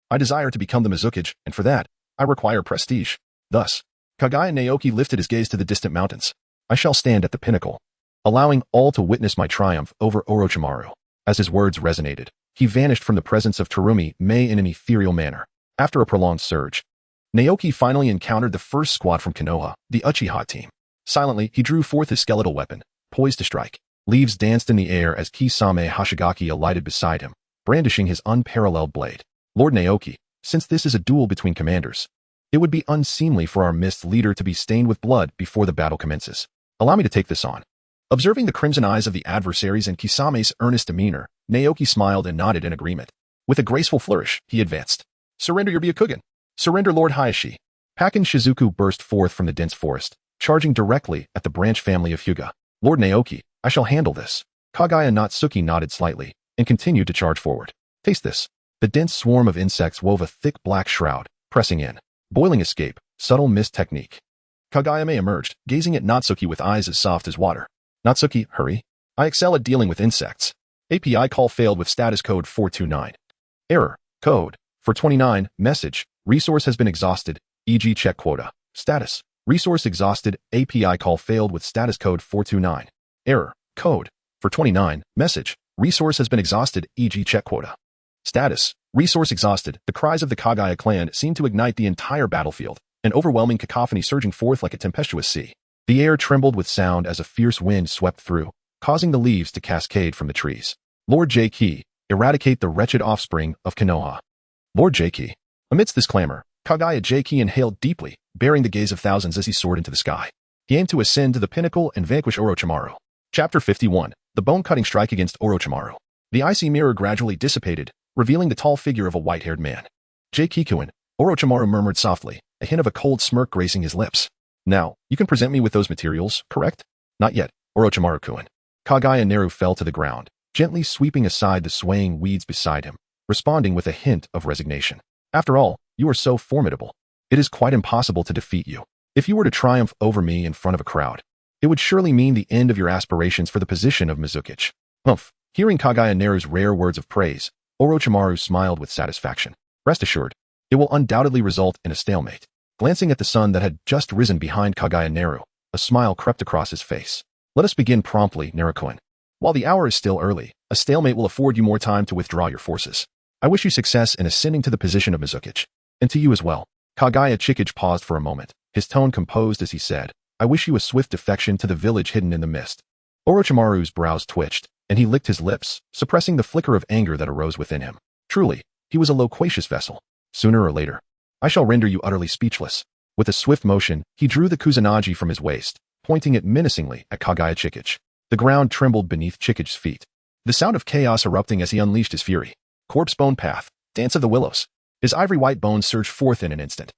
I desire to become the Mizukage, and for that, I require prestige. Thus, Kaguya Naoki lifted his gaze to the distant mountains. I shall stand at the pinnacle, allowing all to witness my triumph over Orochimaru. As his words resonated, he vanished from the presence of Terumi Mei in an ethereal manner. After a prolonged surge, Naoki finally encountered the first squad from Konoha, the Uchiha team. Silently, he drew forth his skeletal weapon, poised to strike. Leaves danced in the air as Kisame Hashigaki alighted beside him, brandishing his unparalleled blade. Lord Naoki, since this is a duel between commanders, it would be unseemly for our mist leader to be stained with blood before the battle commences. Allow me to take this on. Observing the crimson eyes of the adversaries and Kisame's earnest demeanor, Naoki smiled and nodded in agreement. With a graceful flourish, he advanced. Surrender your Byakugan. Surrender Lord Hayashi. Pakin Shizuku burst forth from the dense forest, charging directly at the branch family of Hyuga. Lord Naoki, I shall handle this. Kaguya Natsuki nodded slightly and continued to charge forward. Taste this. The dense swarm of insects wove a thick black shroud, pressing in. Boiling escape, subtle mist technique. Kaguya emerged, gazing at Natsuki with eyes as soft as water. Natsuki, hurry. I excel at dealing with insects. API call failed with status code 429. Error. Code. 429. Message. Resource has been exhausted. E.g. check quota. Status. Resource exhausted. API call failed with status code 429. Error. Code. 429. Message. Resource has been exhausted. E.g. check quota. Status. Resource exhausted. The cries of the Kaguya clan seemed to ignite the entire battlefield, an overwhelming cacophony surging forth like a tempestuous sea. The air trembled with sound as a fierce wind swept through, causing the leaves to cascade from the trees. Lord J.K., eradicate the wretched offspring of Konoha. Lord J.K. Amidst this clamor, Kaguya J.K. inhaled deeply, bearing the gaze of thousands as he soared into the sky. He aimed to ascend to the pinnacle and vanquish Orochimaru. Chapter 51. The Bone-Cutting Strike Against Orochimaru. The icy mirror gradually dissipated, revealing the tall figure of a white-haired man. J.K.Kuin, Orochimaru murmured softly, a hint of a cold smirk gracing his lips. Now, you can present me with those materials, correct? Not yet, Orochimaru-kun. Kaguya Naru fell to the ground, gently sweeping aside the swaying weeds beside him, responding with a hint of resignation. After all, you are so formidable. It is quite impossible to defeat you. If you were to triumph over me in front of a crowd, it would surely mean the end of your aspirations for the position of Mizukage. Humph. Hearing Kaguya Naru's rare words of praise, Orochimaru smiled with satisfaction. Rest assured, it will undoubtedly result in a stalemate. Glancing at the sun that had just risen behind Kaguya Naru, a smile crept across his face. Let us begin promptly, Naru-kun. While the hour is still early, a stalemate will afford you more time to withdraw your forces. I wish you success in ascending to the position of Mizukage. And to you as well. Kaguya Chikage paused for a moment, his tone composed as he said, I wish you a swift defection to the village hidden in the mist. Orochimaru's brows twitched, and he licked his lips, suppressing the flicker of anger that arose within him. Truly, he was a loquacious vessel. Sooner or later, I shall render you utterly speechless. With a swift motion, he drew the Kusanagi from his waist, pointing it menacingly at Kaguya Chikage. The ground trembled beneath Chikage's feet. The sound of chaos erupting as he unleashed his fury. Corpse Bone Path, Dance of the Willows. His ivory-white bones surged forth in an instant,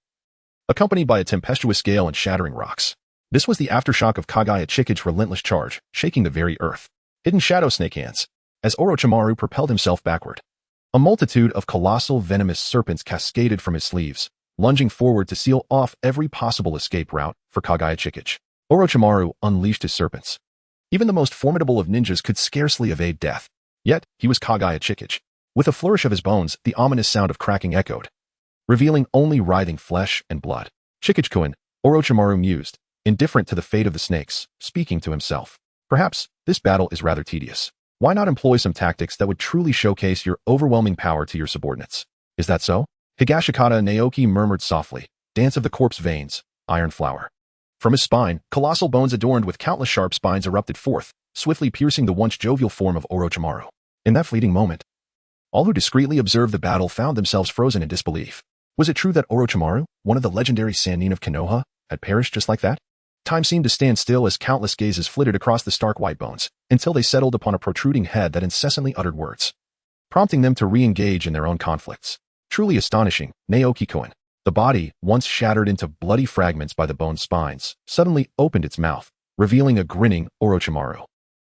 accompanied by a tempestuous gale and shattering rocks. This was the aftershock of Kaguya Chikage's relentless charge, shaking the very earth. Hidden shadow snake hands, as Orochimaru propelled himself backward. A multitude of colossal venomous serpents cascaded from his sleeves, lunging forward to seal off every possible escape route for Kaguya Chikage. Orochimaru unleashed his serpents. Even the most formidable of ninjas could scarcely evade death. Yet, he was Kaguya Chikage. With a flourish of his bones, the ominous sound of cracking echoed, revealing only writhing flesh and blood. Chikage-kun, Orochimaru mused, indifferent to the fate of the snakes, speaking to himself. Perhaps, this battle is rather tedious. Why not employ some tactics that would truly showcase your overwhelming power to your subordinates? Is that so? Higashikata Naoki murmured softly, Dance of the Corpse Veins, Iron Flower. From his spine, colossal bones adorned with countless sharp spines erupted forth, swiftly piercing the once jovial form of Orochimaru. In that fleeting moment, all who discreetly observed the battle found themselves frozen in disbelief. Was it true that Orochimaru, one of the legendary Sannin of Konoha, had perished just like that? Time seemed to stand still as countless gazes flitted across the stark white bones, until they settled upon a protruding head that incessantly uttered words, prompting them to re-engage in their own conflicts. Truly astonishing, Naoki-kun. The body, once shattered into bloody fragments by the bone spines, suddenly opened its mouth, revealing a grinning Orochimaru.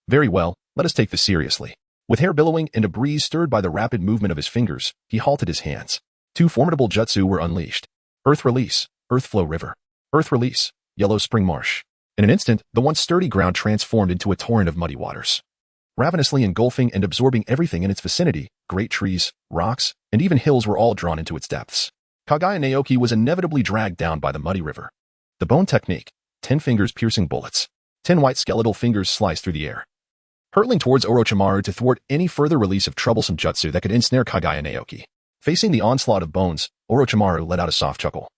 Very well, let us take this seriously. With hair billowing and a breeze stirred by the rapid movement of his fingers, he halted his hands. Two formidable jutsu were unleashed. Earth Release, Earth Flow River. Earth Release, Yellow Spring Marsh. In an instant, the once sturdy ground transformed into a torrent of muddy waters, ravenously engulfing and absorbing everything in its vicinity. Great trees, rocks, and even hills were all drawn into its depths. Kaguya Naoki was inevitably dragged down by the muddy river. The bone technique, 10 fingers piercing bullets. 10 white skeletal fingers sliced through the air, hurtling towards Orochimaru to thwart any further release of troublesome jutsu that could ensnare Kaguya Naoki. Facing the onslaught of bones, Orochimaru let out a soft chuckle,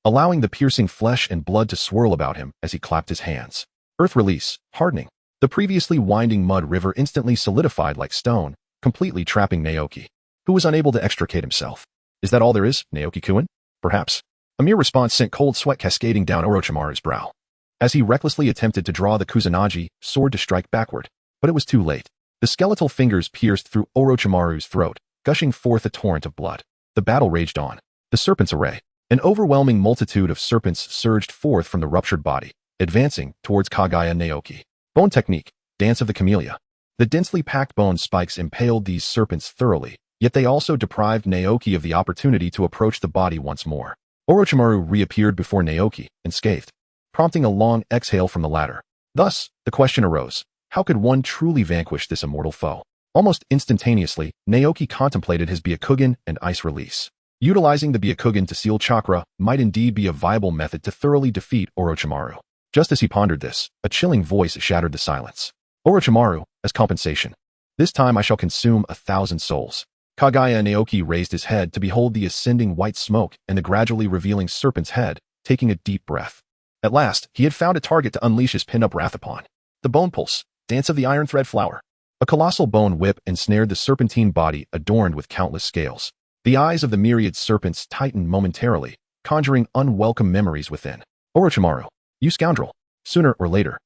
allowing the piercing flesh and blood to swirl about him as he clapped his hands. Earth Release, hardening. The previously winding mud river instantly solidified like stone, completely trapping Naoki, who was unable to extricate himself. Is that all there is, Naoki-kun? Perhaps. A mere response sent cold sweat cascading down Orochimaru's brow, as he recklessly attempted to draw the Kusanagi sword to strike backward, but it was too late. The skeletal fingers pierced through Orochimaru's throat, gushing forth a torrent of blood. The battle raged on. The serpent's array. An overwhelming multitude of serpents surged forth from the ruptured body, advancing towards Kaguya Naoki. Bone technique, Dance of the Camellia. The densely packed bone spikes impaled these serpents thoroughly, yet they also deprived Naoki of the opportunity to approach the body once more. Orochimaru reappeared before Naoki, unscathed, prompting a long exhale from the latter. Thus, the question arose, how could one truly vanquish this immortal foe? Almost instantaneously, Naoki contemplated his Byakugan and ice release. Utilizing the Byakugan to seal chakra might indeed be a viable method to thoroughly defeat Orochimaru. Just as he pondered this, a chilling voice shattered the silence. Orochimaru, as compensation. This time I shall consume 1,000 souls. Kaguya Naoki raised his head to behold the ascending white smoke and the gradually revealing serpent's head, taking a deep breath. At last, he had found a target to unleash his pin-up wrath upon. The Bone Pulse, Dance of the Iron Thread Flower. A colossal bone whip ensnared the serpentine body adorned with countless scales. The eyes of the myriad serpents tightened momentarily, conjuring unwelcome memories within. Orochimaru, you scoundrel. Sooner or later.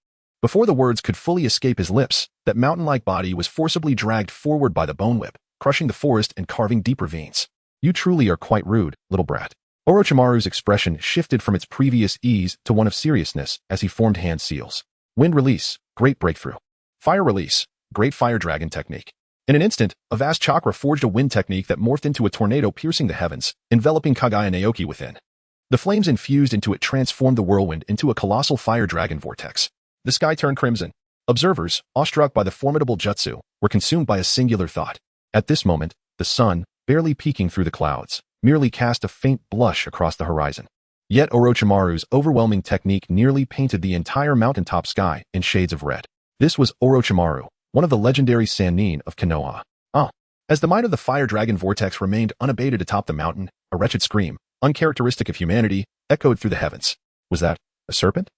Before the words could fully escape his lips, that mountain-like body was forcibly dragged forward by the bone whip, crushing the forest and carving deep ravines. You truly are quite rude, little brat. Orochimaru's expression shifted from its previous ease to one of seriousness as he formed hand seals. Wind Release, Great Breakthrough. Fire Release, Great Fire Dragon Technique. In an instant, a vast chakra forged a wind technique that morphed into a tornado piercing the heavens, enveloping Kaguya Naoki within. The flames infused into it transformed the whirlwind into a colossal fire dragon vortex. The sky turned crimson. Observers, awestruck by the formidable jutsu, were consumed by a singular thought. At this moment, the sun, barely peeking through the clouds, merely cast a faint blush across the horizon. Yet Orochimaru's overwhelming technique nearly painted the entire mountaintop sky in shades of red. This was Orochimaru, one of the legendary Sannin of Konoha. As the might of the fire dragon vortex remained unabated atop the mountain, a wretched scream, uncharacteristic of humanity, echoed through the heavens. Was that a serpent?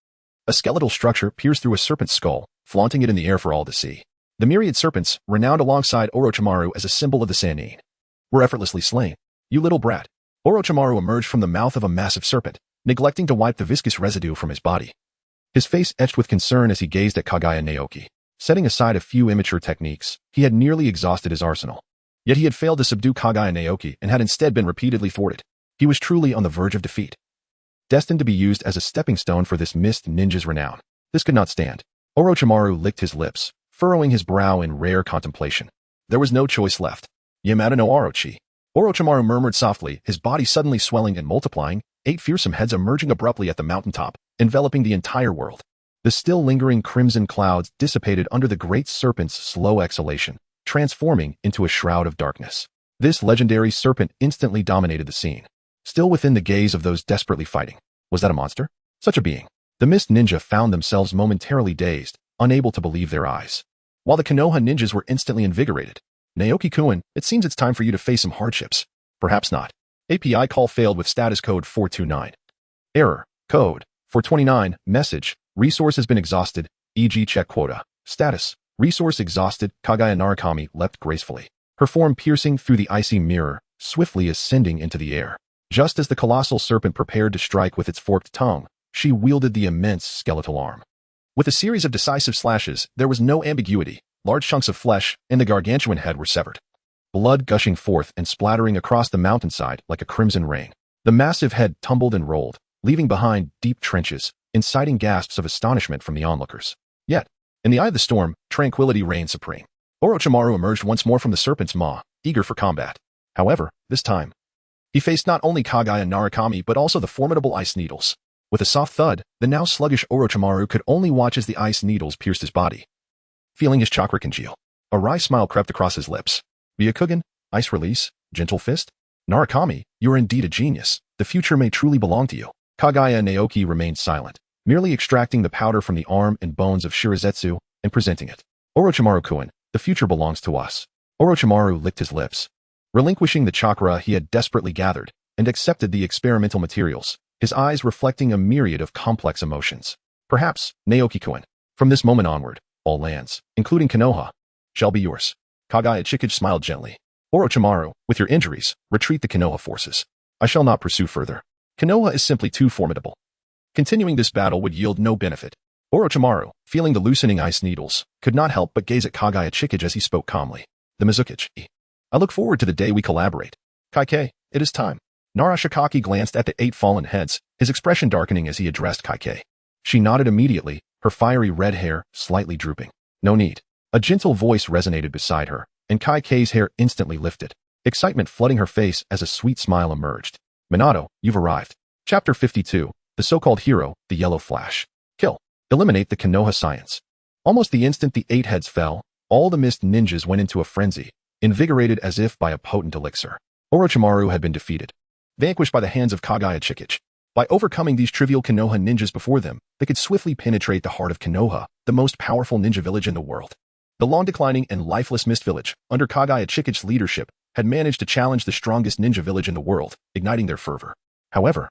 A skeletal structure pierced through a serpent's skull, flaunting it in the air for all to see. The myriad serpents, renowned alongside Orochimaru as a symbol of the Sannin, were effortlessly slain. You little brat. Orochimaru emerged from the mouth of a massive serpent, neglecting to wipe the viscous residue from his body. His face etched with concern as he gazed at Kaguya Naoki. Setting aside a few immature techniques, he had nearly exhausted his arsenal. Yet he had failed to subdue Kaguya Naoki and had instead been repeatedly thwarted. He was truly on the verge of defeat, destined to be used as a stepping stone for this mist ninja's renown. This could not stand. Orochimaru licked his lips, furrowing his brow in rare contemplation. There was no choice left. Yamada no Orochi. Orochimaru murmured softly, his body suddenly swelling and multiplying, 8 fearsome heads emerging abruptly at the mountaintop, enveloping the entire world. The still lingering crimson clouds dissipated under the great serpent's slow exhalation, transforming into a shroud of darkness. This legendary serpent instantly dominated the scene, still within the gaze of those desperately fighting. Was that a monster? Such a being. The mist ninja found themselves momentarily dazed, unable to believe their eyes. While the Konoha ninjas were instantly invigorated. Naoki-kun, it seems it's time for you to face some hardships. Perhaps not. API call failed with status code 429. Error. Code For 29, message, resource has been exhausted, e.g. check quota. Status, resource exhausted. Kaguya Naoki leapt gracefully, her form piercing through the icy mirror, swiftly ascending into the air. Just as the colossal serpent prepared to strike with its forked tongue, she wielded the immense skeletal arm. With a series of decisive slashes, there was no ambiguity. Large chunks of flesh and the gargantuan head were severed, blood gushing forth and splattering across the mountainside like a crimson rain. The massive head tumbled and rolled, leaving behind deep trenches, inciting gasps of astonishment from the onlookers. Yet, in the eye of the storm, tranquility reigned supreme. Orochimaru emerged once more from the serpent's maw, eager for combat. However, this time, he faced not only Kaguya Naoki but also the formidable ice needles. With a soft thud, the now sluggish Orochimaru could only watch as the ice needles pierced his body. Feeling his chakra congeal, a wry smile crept across his lips. Byakugan, ice release, gentle fist? Naoki, you are indeed a genius. The future may truly belong to you. Kaguya Naoki remained silent, merely extracting the powder from the arm and bones of Shirazetsu and presenting it. Orochimaru-kun, the future belongs to us. Orochimaru licked his lips, relinquishing the chakra he had desperately gathered, and accepted the experimental materials, his eyes reflecting a myriad of complex emotions. Perhaps, Naoki-kun, from this moment onward, all lands, including Konoha, shall be yours. Kaguya Otsutsuki smiled gently. Orochimaru, with your injuries, retreat the Konoha forces. I shall not pursue further. Konoha is simply too formidable. Continuing this battle would yield no benefit. Orochimaru, feeling the loosening ice needles, could not help but gaze at Kaguya Otsutsuki as he spoke calmly. The Mizukage. I look forward to the day we collaborate. Kaike, it is time. Narashikaki glanced at the 8 fallen heads, his expression darkening as he addressed Kaike. She nodded immediately, her fiery red hair slightly drooping. No need. A gentle voice resonated beside her, and Kaike's hair instantly lifted, excitement flooding her face as a sweet smile emerged. Minato, you've arrived. Chapter 52, the so-called hero, the Yellow Flash. Kill. Eliminate the Konoha science. Almost the instant the 8 heads fell, all the mist ninjas went into a frenzy, invigorated as if by a potent elixir. Orochimaru had been defeated, vanquished by the hands of Kaguya Otsutsuki. By overcoming these trivial Konoha ninjas before them, they could swiftly penetrate the heart of Konoha, the most powerful ninja village in the world. The long-declining and lifeless Mist Village, under Kaguya Otsutsuk's leadership, had managed to challenge the strongest ninja village in the world, igniting their fervor. However,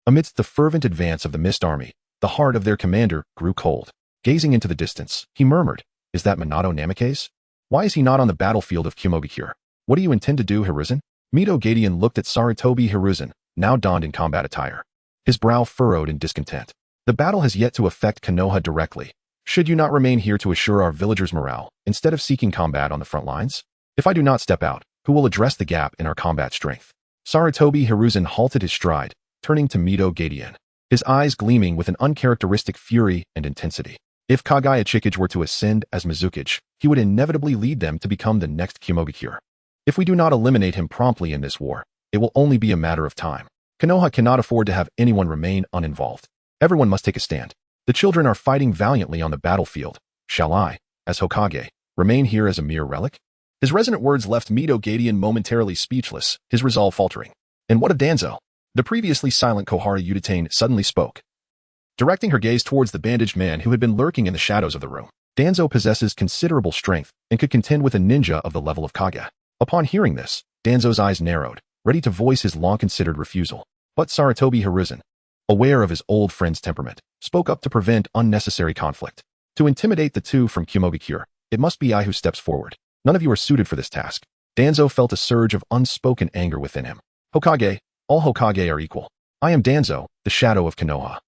amidst the fervent advance of the Mist Army, the heart of their commander grew cold. Gazing into the distance, he murmured, "Is that Minato Namikaze? Why is he not on the battlefield of Kyumogakure? What do you intend to do, Hiruzen?" Mito Gadian looked at Sarutobi Hiruzen, now donned in combat attire. His brow furrowed in discontent. The battle has yet to affect Konoha directly. Should you not remain here to assure our villagers' morale, instead of seeking combat on the front lines? If I do not step out, who will address the gap in our combat strength? Sarutobi Hiruzen halted his stride, turning to Mito Gadian, his eyes gleaming with an uncharacteristic fury and intensity. If Kaguya Otsutsuki were to ascend as Mizukage, he would inevitably lead them to become the next Kyumogakure. If we do not eliminate him promptly in this war, it will only be a matter of time. Konoha cannot afford to have anyone remain uninvolved. Everyone must take a stand. The children are fighting valiantly on the battlefield. Shall I, as Hokage, remain here as a mere relic? His resonant words left Mito Gadian momentarily speechless, his resolve faltering. And what of Danzo? The previously silent Kohara Udatane suddenly spoke, directing her gaze towards the bandaged man who had been lurking in the shadows of the room. Danzo possesses considerable strength and could contend with a ninja of the level of Kaguya. Upon hearing this, Danzo's eyes narrowed, ready to voice his long-considered refusal. But Sarutobi Hiruzen, aware of his old friend's temperament, spoke up to prevent unnecessary conflict. To intimidate the two from Kyumogakure, it must be I who steps forward. None of you are suited for this task. Danzo felt a surge of unspoken anger within him. Hokage, all Hokage are equal. I am Danzo, the shadow of Konoha.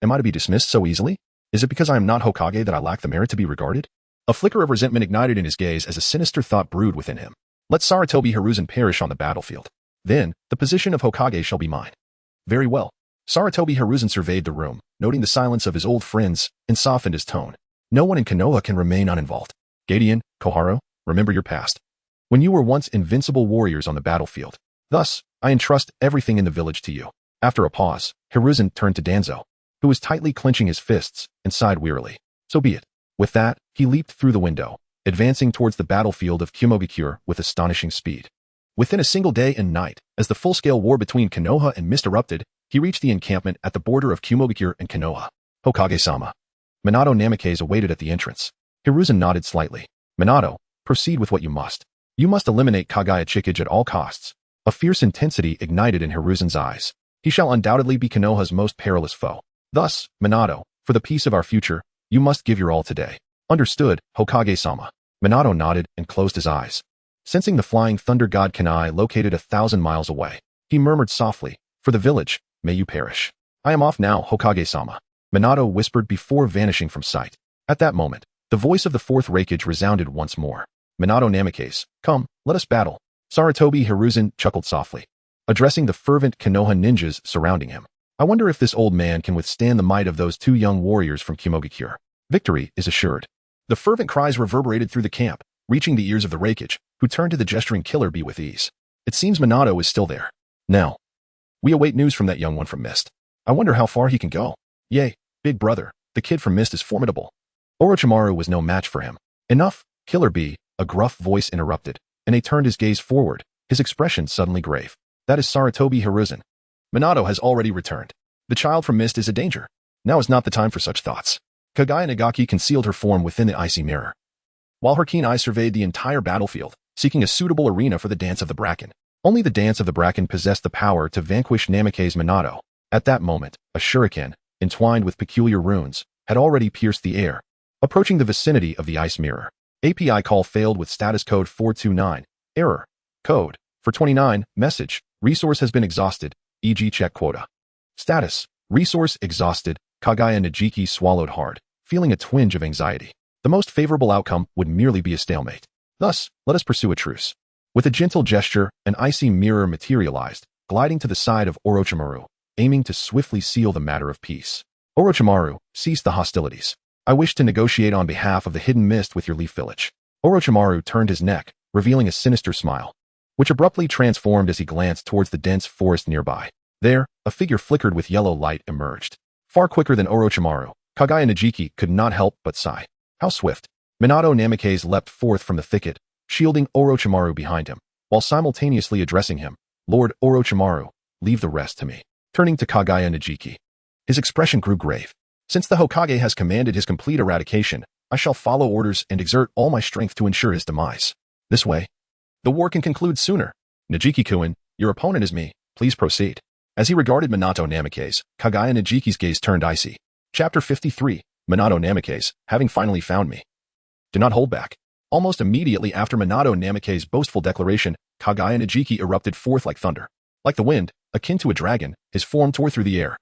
Am I to be dismissed so easily? Is it because I am not Hokage that I lack the merit to be regarded? A flicker of resentment ignited in his gaze as a sinister thought brewed within him. Let Sarutobi Hiruzen perish on the battlefield. Then, the position of Hokage shall be mine. Very well. Sarutobi Hiruzen surveyed the room, noting the silence of his old friends, and softened his tone. No one in Konoha can remain uninvolved. Gadian, Koharu, remember your past. When you were once invincible warriors on the battlefield. Thus, I entrust everything in the village to you. After a pause, Hiruzen turned to Danzo, who was tightly clenching his fists, and sighed wearily. So be it. With that, he leaped through the window, advancing towards the battlefield of Kyumogakure with astonishing speed. Within a single day and night, as the full-scale war between Konoha and Mist erupted, he reached the encampment at the border of Kyumogakure and Konoha. Hokage-sama. Minato Namikaze awaited at the entrance. Hiruzen nodded slightly. Minato, proceed with what you must. You must eliminate Kaguya Otsutsuki at all costs. A fierce intensity ignited in Hiruzen's eyes. He shall undoubtedly be Konoha's most perilous foe. Thus, Minato, for the peace of our future, you must give your all today. Understood, Hokage-sama. Minato nodded and closed his eyes. Sensing the flying thunder god Kanai located 1,000 miles away, he murmured softly, "For the village, may you perish." "I am off now, Hokage-sama," Minato whispered before vanishing from sight. At that moment, the voice of the fourth Raikage resounded once more. "Minato Namikaze, come, let us battle." Sarutobi Hiruzen chuckled softly, addressing the fervent Konoha ninjas surrounding him. "I wonder if this old man can withstand the might of those two young warriors from Kimogakure. Victory is assured." The fervent cries reverberated through the camp, reaching the ears of the Raikage, who turned to the gesturing killer bee with ease. It seems Minato is still there. Now, we await news from that young one from Mist. I wonder how far he can go. Yay, big brother, the kid from Mist is formidable. Orochimaru was no match for him. Enough, killer bee, a gruff voice interrupted, and he turned his gaze forward, his expression suddenly grave. That is Sarutobi Hiruzen. Minato has already returned. The child from Mist is a danger. Now is not the time for such thoughts. Kaguya Nagaki concealed her form within the icy mirror, while her keen eyes surveyed the entire battlefield, seeking a suitable arena for the Dance of the Bracken. Only the Dance of the Bracken possessed the power to vanquish Namikaze Minato. At that moment, a shuriken, entwined with peculiar runes, had already pierced the air, approaching the vicinity of the ice mirror. API call failed with status code 429. Error. Code 429. Message. Resource has been exhausted, e.g. check quota. Status. Resource exhausted. Kaguya Najiki swallowed hard, feeling a twinge of anxiety. The most favorable outcome would merely be a stalemate. Thus, let us pursue a truce. With a gentle gesture, an icy mirror materialized, gliding to the side of Orochimaru, aiming to swiftly seal the matter of peace. Orochimaru, cease the hostilities. I wish to negotiate on behalf of the hidden mist with your leaf village. Orochimaru turned his neck, revealing a sinister smile, which abruptly transformed as he glanced towards the dense forest nearby. There, a figure flickered with yellow light emerged. Far quicker than Orochimaru, Kaguya Najiki could not help but sigh. How swift. Minato Namikaze leapt forth from the thicket, shielding Orochimaru behind him, while simultaneously addressing him. Lord Orochimaru, leave the rest to me. Turning to Kaguya Najiki, his expression grew grave. Since the Hokage has commanded his complete eradication, I shall follow orders and exert all my strength to ensure his demise. This way, the war can conclude sooner. Najiki-kun, your opponent is me. Please proceed. As he regarded Minato Namikaze, Kaguya Najiki's gaze turned icy. Chapter 53. Minato Namikaze, having finally found me. Do not hold back. Almost immediately after Minato Namikaze's boastful declaration, Kaguya Najiki erupted forth like thunder. Like the wind, akin to a dragon, his form tore through the air,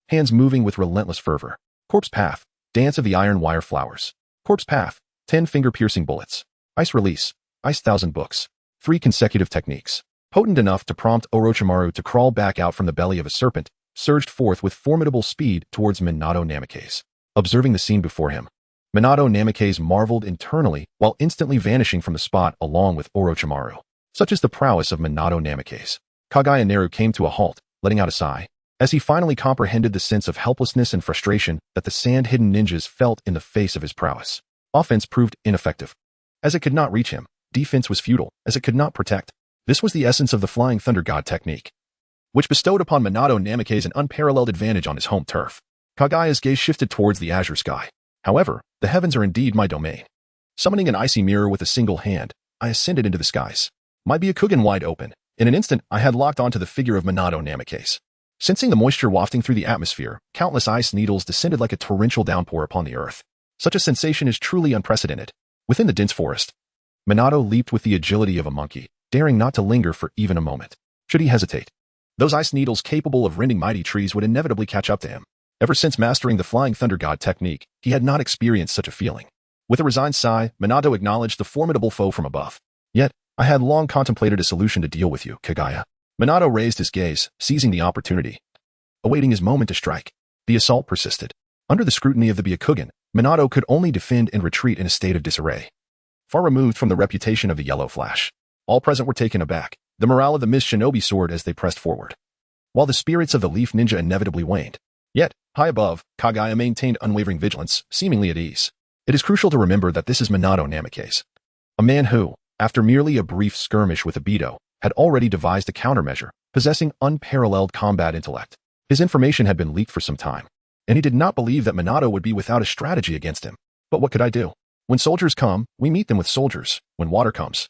hands moving with relentless fervor. Corpse Path, Dance of the Iron Wire Flowers. Corpse Path, 10 finger-piercing bullets. Ice Release, Ice 1,000 books. 3 consecutive techniques, potent enough to prompt Orochimaru to crawl back out from the belly of a serpent, surged forth with formidable speed towards Minato Namikaze. Observing the scene before him, Minato Namikaze marveled internally while instantly vanishing from the spot along with Orochimaru. Such is the prowess of Minato Namikaze. Kaguya Neru came to a halt, letting out a sigh, as he finally comprehended the sense of helplessness and frustration that the sand-hidden ninjas felt in the face of his prowess. Offense proved ineffective, as it could not reach him. Defense was futile, as it could not protect. This was the essence of the Flying Thunder God technique, which bestowed upon Minato Namikaze an unparalleled advantage on his home turf. Kaguya's gaze shifted towards the azure sky. However, the heavens are indeed my domain. Summoning an icy mirror with a single hand, I ascended into the skies. My Byakugan wide open. In an instant, I had locked onto the figure of Minato Namikaze. Sensing the moisture wafting through the atmosphere, countless ice needles descended like a torrential downpour upon the earth. Such a sensation is truly unprecedented. Within the dense forest, Minato leaped with the agility of a monkey, daring not to linger for even a moment. Should he hesitate, those ice needles capable of rending mighty trees would inevitably catch up to him. Ever since mastering the Flying Thunder God technique, he had not experienced such a feeling. With a resigned sigh, Minato acknowledged the formidable foe from above. Yet, I had long contemplated a solution to deal with you, Kaguya. Minato raised his gaze, seizing the opportunity, awaiting his moment to strike. The assault persisted. Under the scrutiny of the Byakugan, Minato could only defend and retreat in a state of disarray, far removed from the reputation of the Yellow Flash. All present were taken aback, the morale of the Mist Shinobi soared as they pressed forward, while the spirits of the Leaf Ninja inevitably waned. Yet, high above, Kaguya maintained unwavering vigilance, seemingly at ease. It is crucial to remember that this is Minato Namikaze, a man who, after merely a brief skirmish with Obito, had already devised a countermeasure, possessing unparalleled combat intellect. His information had been leaked for some time, and he did not believe that Minato would be without a strategy against him. But what could I do? When soldiers come, we meet them with soldiers. When water comes,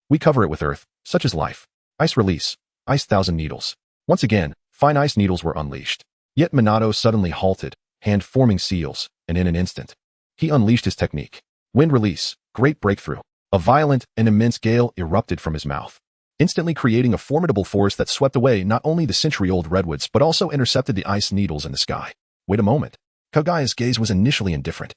we cover it with earth, such as life. Ice Release, Ice 1,000 needles. Once again, fine ice needles were unleashed. Yet Minato suddenly halted, hand forming seals, and in an instant, he unleashed his technique. Wind release, great breakthrough. A violent and immense gale erupted from his mouth, instantly creating a formidable force that swept away not only the century-old redwoods but also intercepted the ice needles in the sky. Wait a moment. Kaguya's gaze was initially indifferent.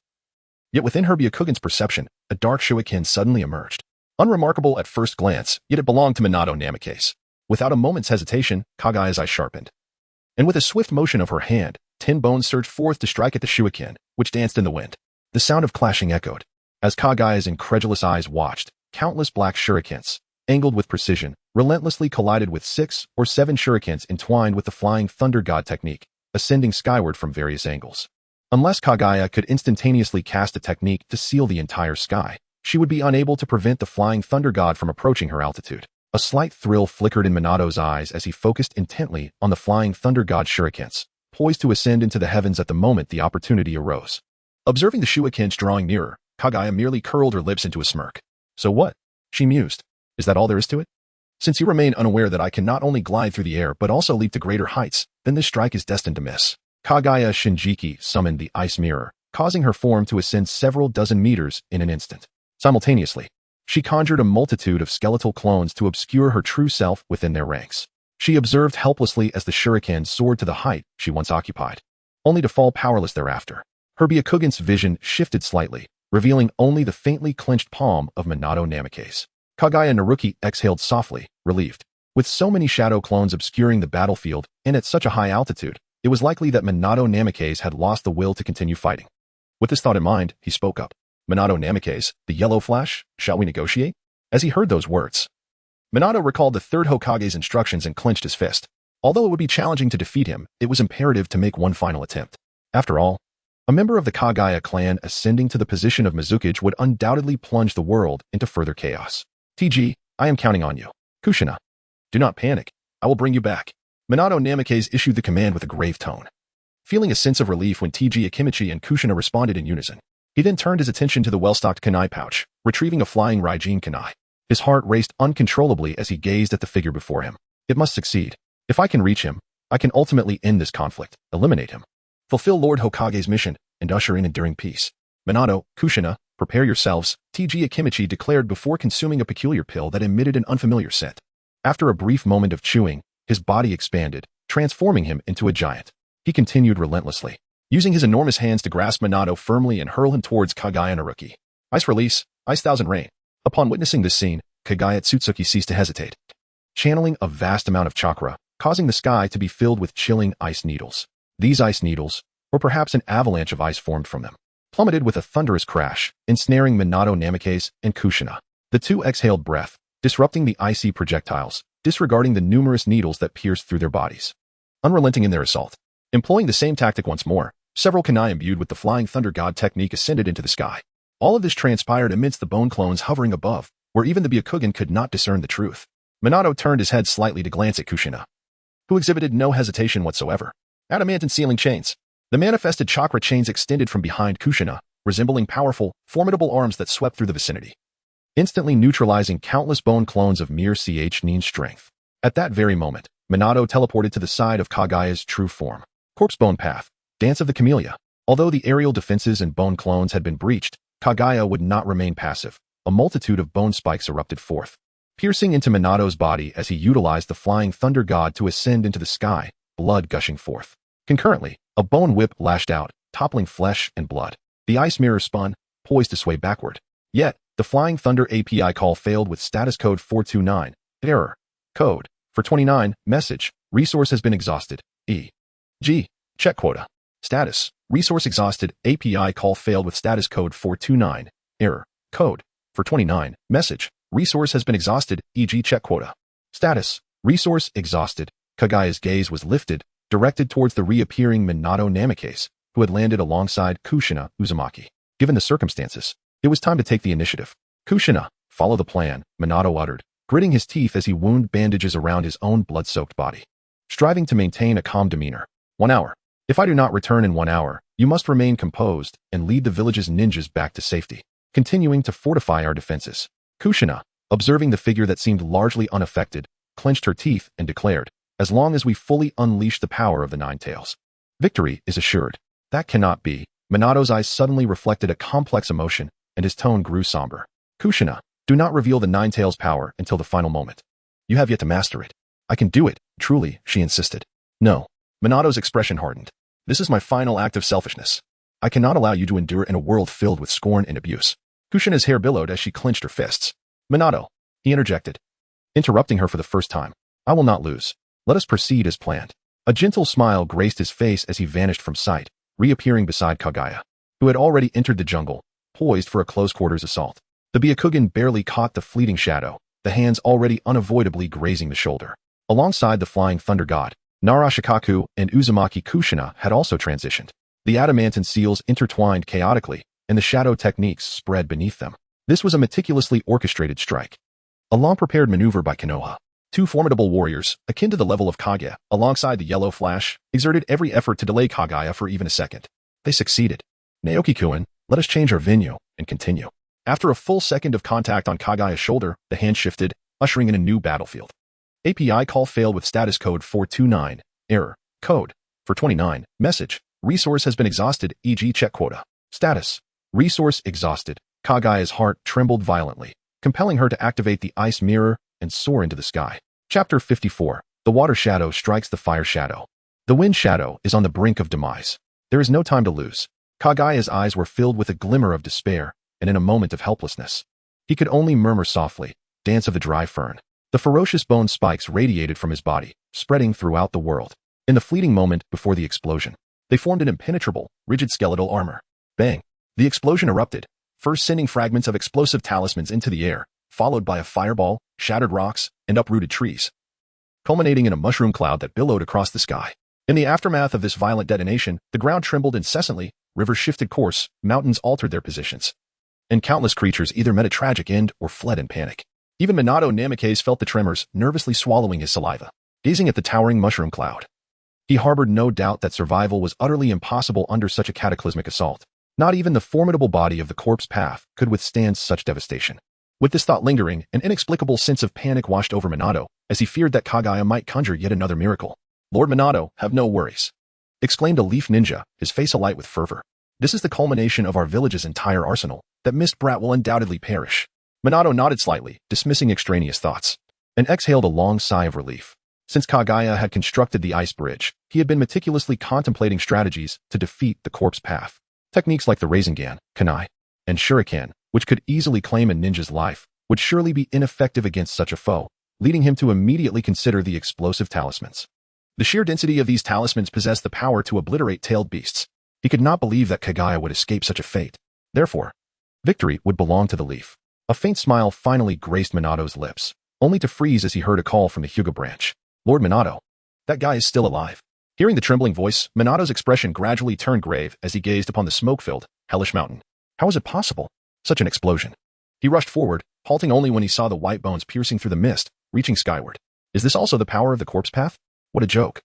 Yet within her Byakugan's perception, a dark shuriken suddenly emerged. Unremarkable at first glance, yet it belonged to Minato Namikaze. Without a moment's hesitation, Kaguya's eyes sharpened. And with a swift motion of her hand, 10 bones surged forth to strike at the shuriken, which danced in the wind. The sound of clashing echoed. As Kaguya's incredulous eyes watched, countless black shurikens, angled with precision, relentlessly collided with 6 or 7 shurikens entwined with the flying thunder god technique, ascending skyward from various angles. Unless Kaguya could instantaneously cast a technique to seal the entire sky, she would be unable to prevent the flying thunder god from approaching her altitude. A slight thrill flickered in Minato's eyes as he focused intently on the flying thunder god shurikens, poised to ascend into the heavens at the moment the opportunity arose. Observing the shurikens drawing nearer, Kaguya merely curled her lips into a smirk. So what? She mused. Is that all there is to it? Since you remain unaware that I can not only glide through the air but also leap to greater heights, then this strike is destined to miss. Kaguya Shinjiki summoned the ice mirror, causing her form to ascend several dozen meters in an instant. Simultaneously, she conjured a multitude of skeletal clones to obscure her true self within their ranks. She observed helplessly as the shuriken soared to the height she once occupied, only to fall powerless thereafter. Her Byakugan's vision shifted slightly, revealing only the faintly clenched palm of Minato Namikaze. Kaguya Naruki exhaled softly, relieved. With so many shadow clones obscuring the battlefield and at such a high altitude, it was likely that Minato Namikaze had lost the will to continue fighting. With this thought in mind, he spoke up. Minato Namikaze, the Yellow Flash, shall we negotiate? As he heard those words, Minato recalled the third Hokage's instructions and clenched his fist. Although it would be challenging to defeat him, it was imperative to make one final attempt. After all, a member of the Kaguya clan ascending to the position of Mizukage would undoubtedly plunge the world into further chaos. TG, I am counting on you. Kushina. Do not panic. I will bring you back. Minato Namikaze issued the command with a grave tone. Feeling a sense of relief when TG Akimichi and Kushina responded in unison, he then turned his attention to the well-stocked kunai pouch, retrieving a flying Raijin kunai. His heart raced uncontrollably as he gazed at the figure before him. It must succeed. If I can reach him, I can ultimately end this conflict, eliminate him, fulfill Lord Hokage's mission, and usher in enduring peace. Minato, Kushina, prepare yourselves, TG Akimichi declared before consuming a peculiar pill that emitted an unfamiliar scent. After a brief moment of chewing, his body expanded, transforming him into a giant. He continued relentlessly, using his enormous hands to grasp Minato firmly and hurl him towards Kaguya Naruki. Ice release, Ice Thousand Rain. Upon witnessing this scene, Kaguya Otsutsuki ceased to hesitate, channeling a vast amount of chakra, causing the sky to be filled with chilling ice needles. These ice needles, or perhaps an avalanche of ice formed from them, plummeted with a thunderous crash, ensnaring Minato Namikaze and Kushina. The two exhaled breath, disrupting the icy projectiles, disregarding the numerous needles that pierced through their bodies. Unrelenting in their assault, employing the same tactic once more, several kunai imbued with the flying thunder god technique ascended into the sky. All of this transpired amidst the bone clones hovering above, where even the Byakugan could not discern the truth. Minato turned his head slightly to glance at Kushina, who exhibited no hesitation whatsoever. Adamant sealing chains. The manifested chakra chains extended from behind Kushina, resembling powerful, formidable arms that swept through the vicinity, instantly neutralizing countless bone clones of mere ch-nin strength. At that very moment, Minato teleported to the side of Kaguya's true form. Corpse Bone Path, Dance of the Camellia. Although the aerial defenses and bone clones had been breached, Kaguya would not remain passive. A multitude of bone spikes erupted forth, piercing into Minato's body as he utilized the flying thunder god to ascend into the sky, blood gushing forth. Concurrently, a bone whip lashed out, toppling flesh and blood. The ice mirror spun, poised to sway backward. Yet, the flying thunder API call failed with status code 429. Error. Code. For 29. Message. Resource has been exhausted. E.G. Check quota. Status. Resource exhausted. API call failed with status code 429. Error. Code. For 29. Message. Resource has been exhausted. E.g. check quota. Status. Resource exhausted. Kaguya's gaze was lifted, directed towards the reappearing Minato Namikaze, who had landed alongside Kushina Uzumaki. Given the circumstances, it was time to take the initiative. Kushina, follow the plan, Minato uttered, gritting his teeth as he wound bandages around his own blood-soaked body, striving to maintain a calm demeanor. 1 hour. If I do not return in 1 hour, you must remain composed and lead the village's ninjas back to safety, continuing to fortify our defenses. Kushina, observing the figure that seemed largely unaffected, clenched her teeth and declared, as long as we fully unleash the power of the Nine Tails, victory is assured. That cannot be. Minato's eyes suddenly reflected a complex emotion, and his tone grew somber. Kushina, do not reveal the Nine Tails power until the final moment. You have yet to master it. I can do it, truly, she insisted. No. Minato's expression hardened. This is my final act of selfishness. I cannot allow you to endure in a world filled with scorn and abuse. Kushina's hair billowed as she clenched her fists. Minato, he interjected, interrupting her for the first time. I will not lose. Let us proceed as planned. A gentle smile graced his face as he vanished from sight, reappearing beside Kaguya, who had already entered the jungle, poised for a close-quarters assault. The Byakugan barely caught the fleeting shadow, the hands already unavoidably grazing the shoulder. Alongside the flying thunder god, Narashikaku and Uzumaki Kushina had also transitioned. The adamantine seals intertwined chaotically, and the shadow techniques spread beneath them. This was a meticulously orchestrated strike. A long-prepared maneuver by Konoha. Two formidable warriors, akin to the level of Kaguya, alongside the Yellow Flash, exerted every effort to delay Kaguya for even a second. They succeeded. Naoki-kun, let us change our venue and continue. After a full second of contact on Kaguya's shoulder, the hand shifted, ushering in a new battlefield. API call failed with status code 429. Error. Code. 429. Message. Resource has been exhausted, e.g. check quota. Status. Resource exhausted. Kaguya's heart trembled violently, compelling her to activate the ice mirror and soar into the sky. Chapter 54. The water shadow strikes the fire shadow. The wind shadow is on the brink of demise. There is no time to lose. Kaguya's eyes were filled with a glimmer of despair, and in a moment of helplessness, he could only murmur softly, Dance of the Dry Fern. The ferocious bone spikes radiated from his body, spreading throughout the world. In the fleeting moment before the explosion, they formed an impenetrable, rigid skeletal armor. Bang! The explosion erupted, first sending fragments of explosive talismans into the air, followed by a fireball, shattered rocks, and uprooted trees, culminating in a mushroom cloud that billowed across the sky. In the aftermath of this violent detonation, the ground trembled incessantly, rivers shifted course, mountains altered their positions, and countless creatures either met a tragic end or fled in panic. Even Minato Namikaze felt the tremors, nervously swallowing his saliva, gazing at the towering mushroom cloud. He harbored no doubt that survival was utterly impossible under such a cataclysmic assault. Not even the formidable body of the corpse path could withstand such devastation. With this thought lingering, an inexplicable sense of panic washed over Minato, as he feared that Kaguya might conjure yet another miracle. Lord Minato, have no worries, exclaimed a leaf ninja, his face alight with fervor. This is the culmination of our village's entire arsenal. That mist brat will undoubtedly perish. Minato nodded slightly, dismissing extraneous thoughts, and exhaled a long sigh of relief. Since Kaguya had constructed the ice bridge, he had been meticulously contemplating strategies to defeat the corpse path. Techniques like the Rasengan, Kunai, and Shuriken, which could easily claim a ninja's life, would surely be ineffective against such a foe, leading him to immediately consider the explosive talismans. The sheer density of these talismans possessed the power to obliterate tailed beasts. He could not believe that Kaguya would escape such a fate. Therefore, victory would belong to the leaf. A faint smile finally graced Minato's lips, only to freeze as he heard a call from the Hyuga branch. Lord Minato, that guy is still alive. Hearing the trembling voice, Minato's expression gradually turned grave as he gazed upon the smoke-filled, hellish mountain. How was it possible? Such an explosion. He rushed forward, halting only when he saw the white bones piercing through the mist, reaching skyward. Is this also the power of the corpse path? What a joke.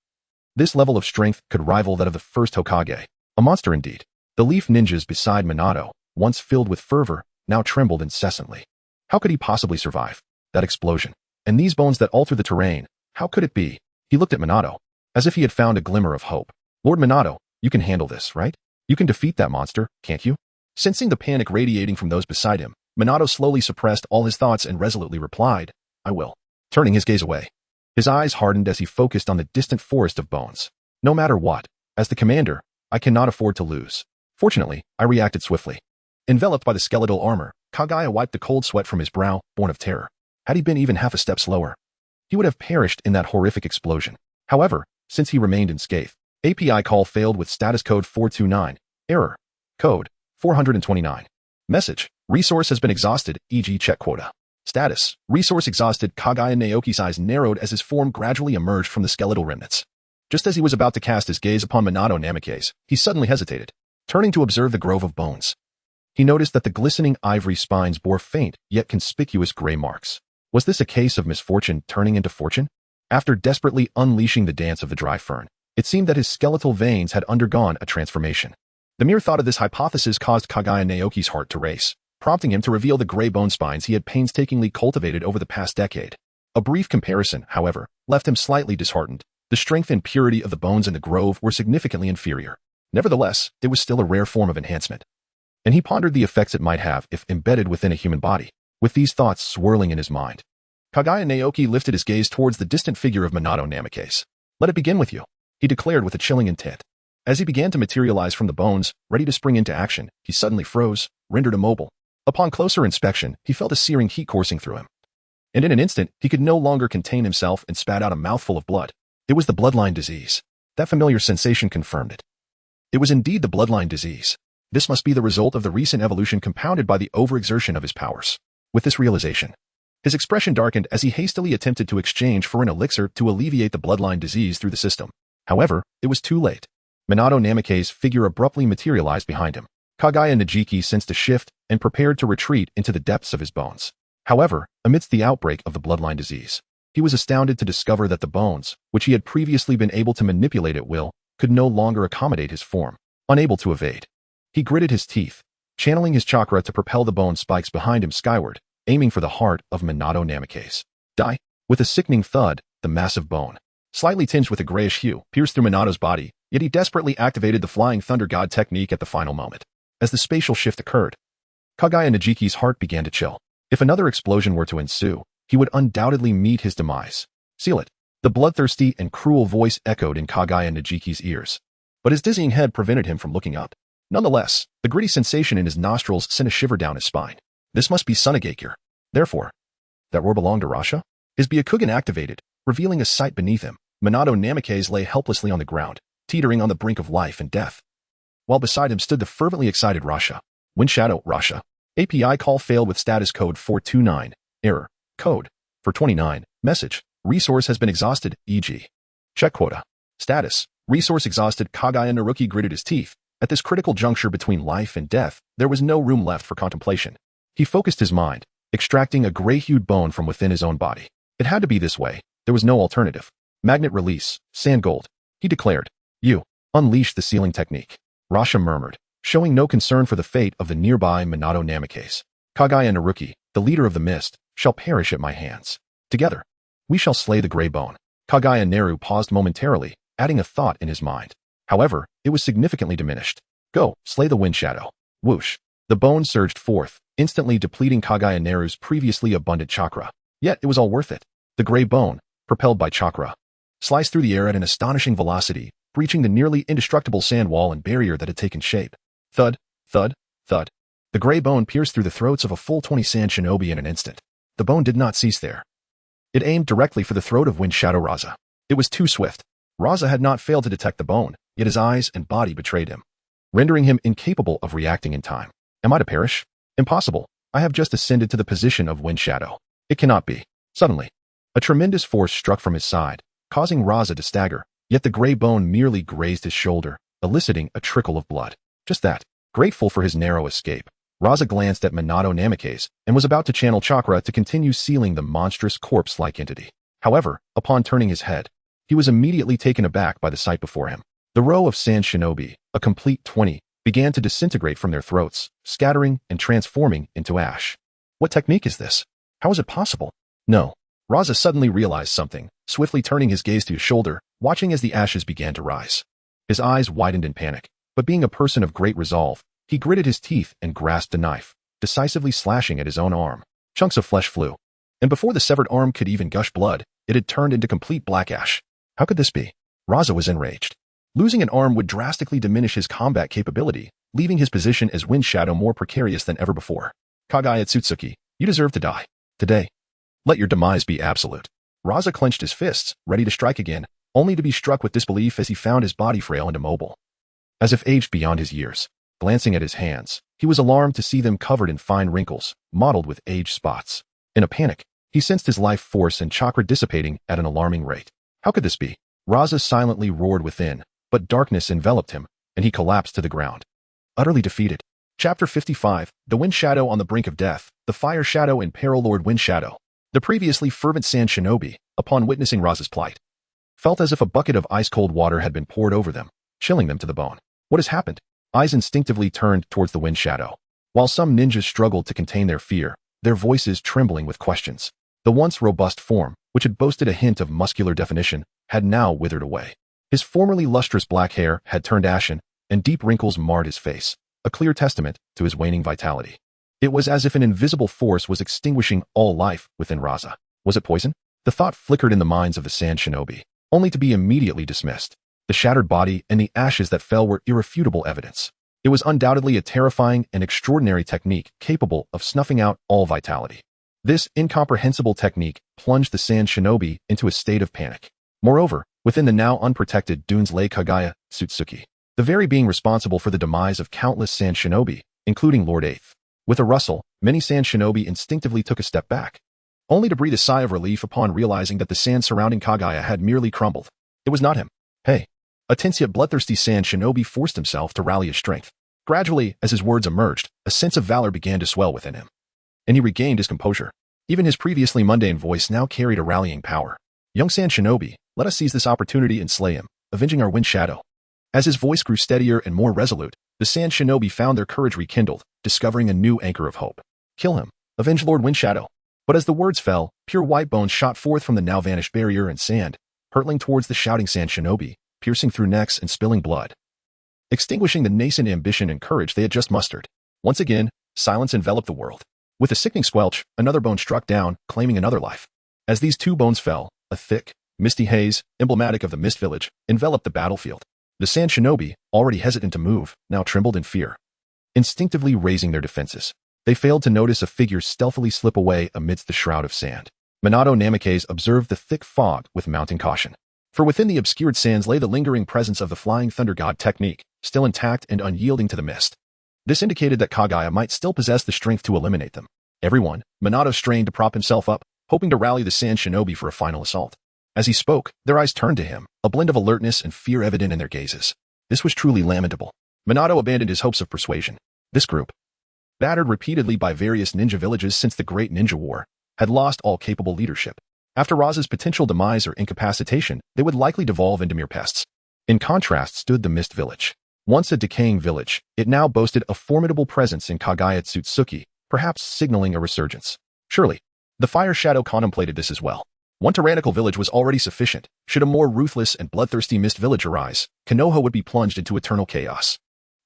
This level of strength could rival that of the first Hokage. A monster indeed. The leaf ninjas beside Minato, once filled with fervor, now trembled incessantly. How could he possibly survive that explosion? And these bones that altered the terrain, how could it be? He looked at Minato, as if he had found a glimmer of hope. Lord Minato, you can handle this, right? You can defeat that monster, can't you? Sensing the panic radiating from those beside him, Minato slowly suppressed all his thoughts and resolutely replied, I will. Turning his gaze away. His eyes hardened as he focused on the distant forest of bones. No matter what, as the commander, I cannot afford to lose. Fortunately, I reacted swiftly. Enveloped by the skeletal armor, Kaguya wiped the cold sweat from his brow, born of terror. Had he been even half a step slower, he would have perished in that horrific explosion. However, since he remained unscathed, API call failed with status code 429. Error. Code 429. Message. Resource has been exhausted, e.g. check quota. Status. Resource exhausted. Kaguya Naoki's eyes narrowed as his form gradually emerged from the skeletal remnants. Just as he was about to cast his gaze upon Minato Namikaze, he suddenly hesitated, turning to observe the grove of bones. He noticed that the glistening ivory spines bore faint yet conspicuous gray marks. Was this a case of misfortune turning into fortune? After desperately unleashing the dance of the dry fern, it seemed that his skeletal veins had undergone a transformation. The mere thought of this hypothesis caused Kaguya Naoki's heart to race, prompting him to reveal the gray bone spines he had painstakingly cultivated over the past decade. A brief comparison, however, left him slightly disheartened. The strength and purity of the bones in the grove were significantly inferior. Nevertheless, it was still a rare form of enhancement. And he pondered the effects it might have if embedded within a human body, with these thoughts swirling in his mind. Kaguya Naoki lifted his gaze towards the distant figure of Minato Namikaze. Let it begin with you, he declared with a chilling intent. As he began to materialize from the bones, ready to spring into action, he suddenly froze, rendered immobile. Upon closer inspection, he felt a searing heat coursing through him. And in an instant, he could no longer contain himself and spat out a mouthful of blood. It was the bloodline disease. That familiar sensation confirmed it. It was indeed the bloodline disease. This must be the result of the recent evolution compounded by the overexertion of his powers. With this realization, his expression darkened as he hastily attempted to exchange for an elixir to alleviate the bloodline disease through the system. However, it was too late. Minato Namikaze's figure abruptly materialized behind him. Kaguya Naoki sensed a shift and prepared to retreat into the depths of his bones. However, amidst the outbreak of the bloodline disease, he was astounded to discover that the bones, which he had previously been able to manipulate at will, could no longer accommodate his form. Unable to evade, he gritted his teeth, channeling his chakra to propel the bone spikes behind him skyward, aiming for the heart of Minato Namikaze. Die! With a sickening thud, the massive bone, slightly tinged with a grayish hue, pierced through Minato's body, yet he desperately activated the Flying Thunder God technique at the final moment. As the spatial shift occurred, Kaguya Naoki's heart began to chill. If another explosion were to ensue, he would undoubtedly meet his demise. Seal it. The bloodthirsty and cruel voice echoed in Kaguya Naoki's ears. But his dizzying head prevented him from looking up. Nonetheless, the gritty sensation in his nostrils sent a shiver down his spine. This must be Sunagakure. Therefore, that roar belonged to Rasha? His Byakugan activated, revealing a sight beneath him. Minato Namikaze lay helplessly on the ground, teetering on the brink of life and death. While beside him stood the fervently excited Rasha. Wind Shadow, Rasha. API call failed with status code 429. Error. Code. 429. Message. Resource has been exhausted, e.g. Check quota. Status. Resource exhausted. Kaguya Naoki gritted his teeth. At this critical juncture between life and death, there was no room left for contemplation. He focused his mind, extracting a gray-hued bone from within his own body. It had to be this way. There was no alternative. Magnet release. Sand gold. He declared. You. Unleash the sealing technique. Rasha murmured, showing no concern for the fate of the nearby Minato Namikaze. Kaguya Naoki, the leader of the mist, shall perish at my hands. Together, we shall slay the gray bone. Kaguya Naoki paused momentarily, adding a thought in his mind. However, it was significantly diminished. Go, slay the wind shadow. Whoosh. The bone surged forth, instantly depleting Kaguya Naoki's previously abundant chakra. Yet it was all worth it. The gray bone, propelled by chakra, sliced through the air at an astonishing velocity, breaching the nearly indestructible sand wall and barrier that had taken shape. Thud, thud, thud. The gray bone pierced through the throats of a full 20 sand shinobi in an instant. The bone did not cease there. It aimed directly for the throat of Wind Shadow Raza. It was too swift. Raza had not failed to detect the bone, yet his eyes and body betrayed him, rendering him incapable of reacting in time. Am I to perish? Impossible. I have just ascended to the position of Wind Shadow. It cannot be. Suddenly, a tremendous force struck from his side, causing Raza to stagger, yet the gray bone merely grazed his shoulder, eliciting a trickle of blood. Just that. Grateful for his narrow escape, Raza glanced at Minato Namikaze and was about to channel chakra to continue sealing the monstrous corpse-like entity. However, upon turning his head, he was immediately taken aback by the sight before him. The row of sand shinobi, a complete 20, began to disintegrate from their throats, scattering and transforming into ash. What technique is this? How is it possible? No. Raza suddenly realized something, swiftly turning his gaze to his shoulder, watching as the ashes began to rise. His eyes widened in panic, but being a person of great resolve, he gritted his teeth and grasped a knife, decisively slashing at his own arm. Chunks of flesh flew, and before the severed arm could even gush blood, it had turned into complete black ash. How could this be? Raza was enraged. Losing an arm would drastically diminish his combat capability, leaving his position as Wind Shadow more precarious than ever before. Kaguya Otsutsuki, you deserve to die. Today. Let your demise be absolute. Raza clenched his fists, ready to strike again, only to be struck with disbelief as he found his body frail and immobile, as if aged beyond his years. Glancing at his hands, he was alarmed to see them covered in fine wrinkles, mottled with age spots. In a panic, he sensed his life force and chakra dissipating at an alarming rate. How could this be? Raza silently roared within, but darkness enveloped him, and he collapsed to the ground, utterly defeated. Chapter 55, The Wind Shadow on the Brink of Death, the Fire Shadow and Peril Lord Wind Shadow. The previously fervent sand shinobi, upon witnessing Raza's plight, felt as if a bucket of ice-cold water had been poured over them, chilling them to the bone. What has happened? Eyes instinctively turned towards the Wind Shadow, while some ninjas struggled to contain their fear, their voices trembling with questions. The once robust form, which had boasted a hint of muscular definition, had now withered away. His formerly lustrous black hair had turned ashen, and deep wrinkles marred his face, a clear testament to his waning vitality. It was as if an invisible force was extinguishing all life within Raza. Was it poison? The thought flickered in the minds of the Sand Shinobi, only to be immediately dismissed. The shattered body and the ashes that fell were irrefutable evidence. It was undoubtedly a terrifying and extraordinary technique capable of snuffing out all vitality. This incomprehensible technique plunged the Sand Shinobi into a state of panic. Moreover, within the now unprotected dunes lay Kaguya Otsutsuki, the very being responsible for the demise of countless Sand Shinobi, including Lord Eighth. With a rustle, many Sand Shinobi instinctively took a step back, only to breathe a sigh of relief upon realizing that the sand surrounding Kaguya had merely crumbled. It was not him. Hey! A tense yet bloodthirsty Sand Shinobi forced himself to rally his strength. Gradually, as his words emerged, a sense of valor began to swell within him, and he regained his composure. Even his previously mundane voice now carried a rallying power. Young Sand Shinobi, let us seize this opportunity and slay him, avenging our wind shadow. As his voice grew steadier and more resolute, the Sand Shinobi found their courage rekindled, discovering a new anchor of hope. Kill him. Avenge Lord Windshadow. But as the words fell, pure white bones shot forth from the now vanished barrier and sand, hurtling towards the shouting Sand Shinobi, piercing through necks and spilling blood, extinguishing the nascent ambition and courage they had just mustered. Once again, silence enveloped the world. With a sickening squelch, another bone struck down, claiming another life. As these two bones fell, a thick, misty haze, emblematic of the Mist Village, enveloped the battlefield. The Sand Shinobi, already hesitant to move, now trembled in fear, instinctively raising their defenses. They failed to notice a figure stealthily slip away amidst the shroud of sand. Minato Namikaze observed the thick fog with mounting caution. For within the obscured sands lay the lingering presence of the Flying Thunder God technique, still intact and unyielding to the mist. This indicated that Kaguya might still possess the strength to eliminate them. Everyone, Minato strained to prop himself up, hoping to rally the Sand Shinobi for a final assault. As he spoke, their eyes turned to him, a blend of alertness and fear evident in their gazes. This was truly lamentable. Minato abandoned his hopes of persuasion. This group, battered repeatedly by various ninja villages since the Great Ninja War, had lost all capable leadership. After Raza's potential demise or incapacitation, they would likely devolve into mere pests. In contrast stood the Mist Village. Once a decaying village, it now boasted a formidable presence in Kaguya Otsutsuki, perhaps signaling a resurgence. Surely, the Fire Shadow contemplated this as well. One tyrannical village was already sufficient. Should a more ruthless and bloodthirsty Mist Village arise, Konoha would be plunged into eternal chaos.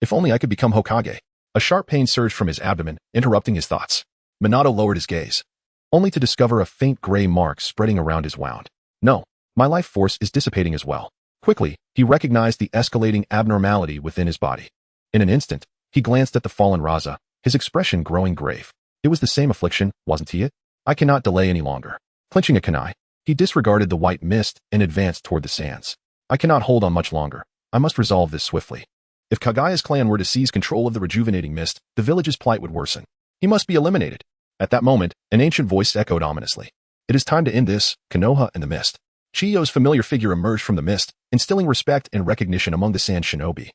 If only I could become Hokage. A sharp pain surged from his abdomen, interrupting his thoughts. Minato lowered his gaze, only to discover a faint gray mark spreading around his wound. No, my life force is dissipating as well. Quickly, he recognized the escalating abnormality within his body. In an instant, he glanced at the fallen Raza, his expression growing grave. It was the same affliction, wasn't he it? I cannot delay any longer. Clenching a kunai, he disregarded the white mist and advanced toward the sands. I cannot hold on much longer. I must resolve this swiftly. If Kaguya's clan were to seize control of the rejuvenating mist, the village's plight would worsen. He must be eliminated. At that moment, an ancient voice echoed ominously. It is time to end this, Konoha and the mist. Chiyo's familiar figure emerged from the mist, instilling respect and recognition among the Sand Shinobi,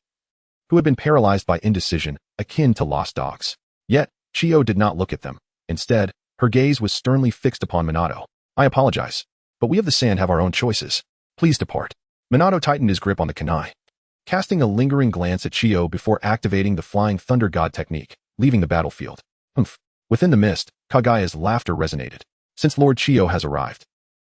who had been paralyzed by indecision, akin to lost dogs. Yet, Chiyo did not look at them. Instead, her gaze was sternly fixed upon Minato. I apologize, but we of the sand have our own choices. Please depart. Minato tightened his grip on the kunai, casting a lingering glance at Chiyo before activating the Flying Thunder God technique, leaving the battlefield. Humph. Within the mist, Kaguya's laughter resonated. Since Lord Chiyo has arrived,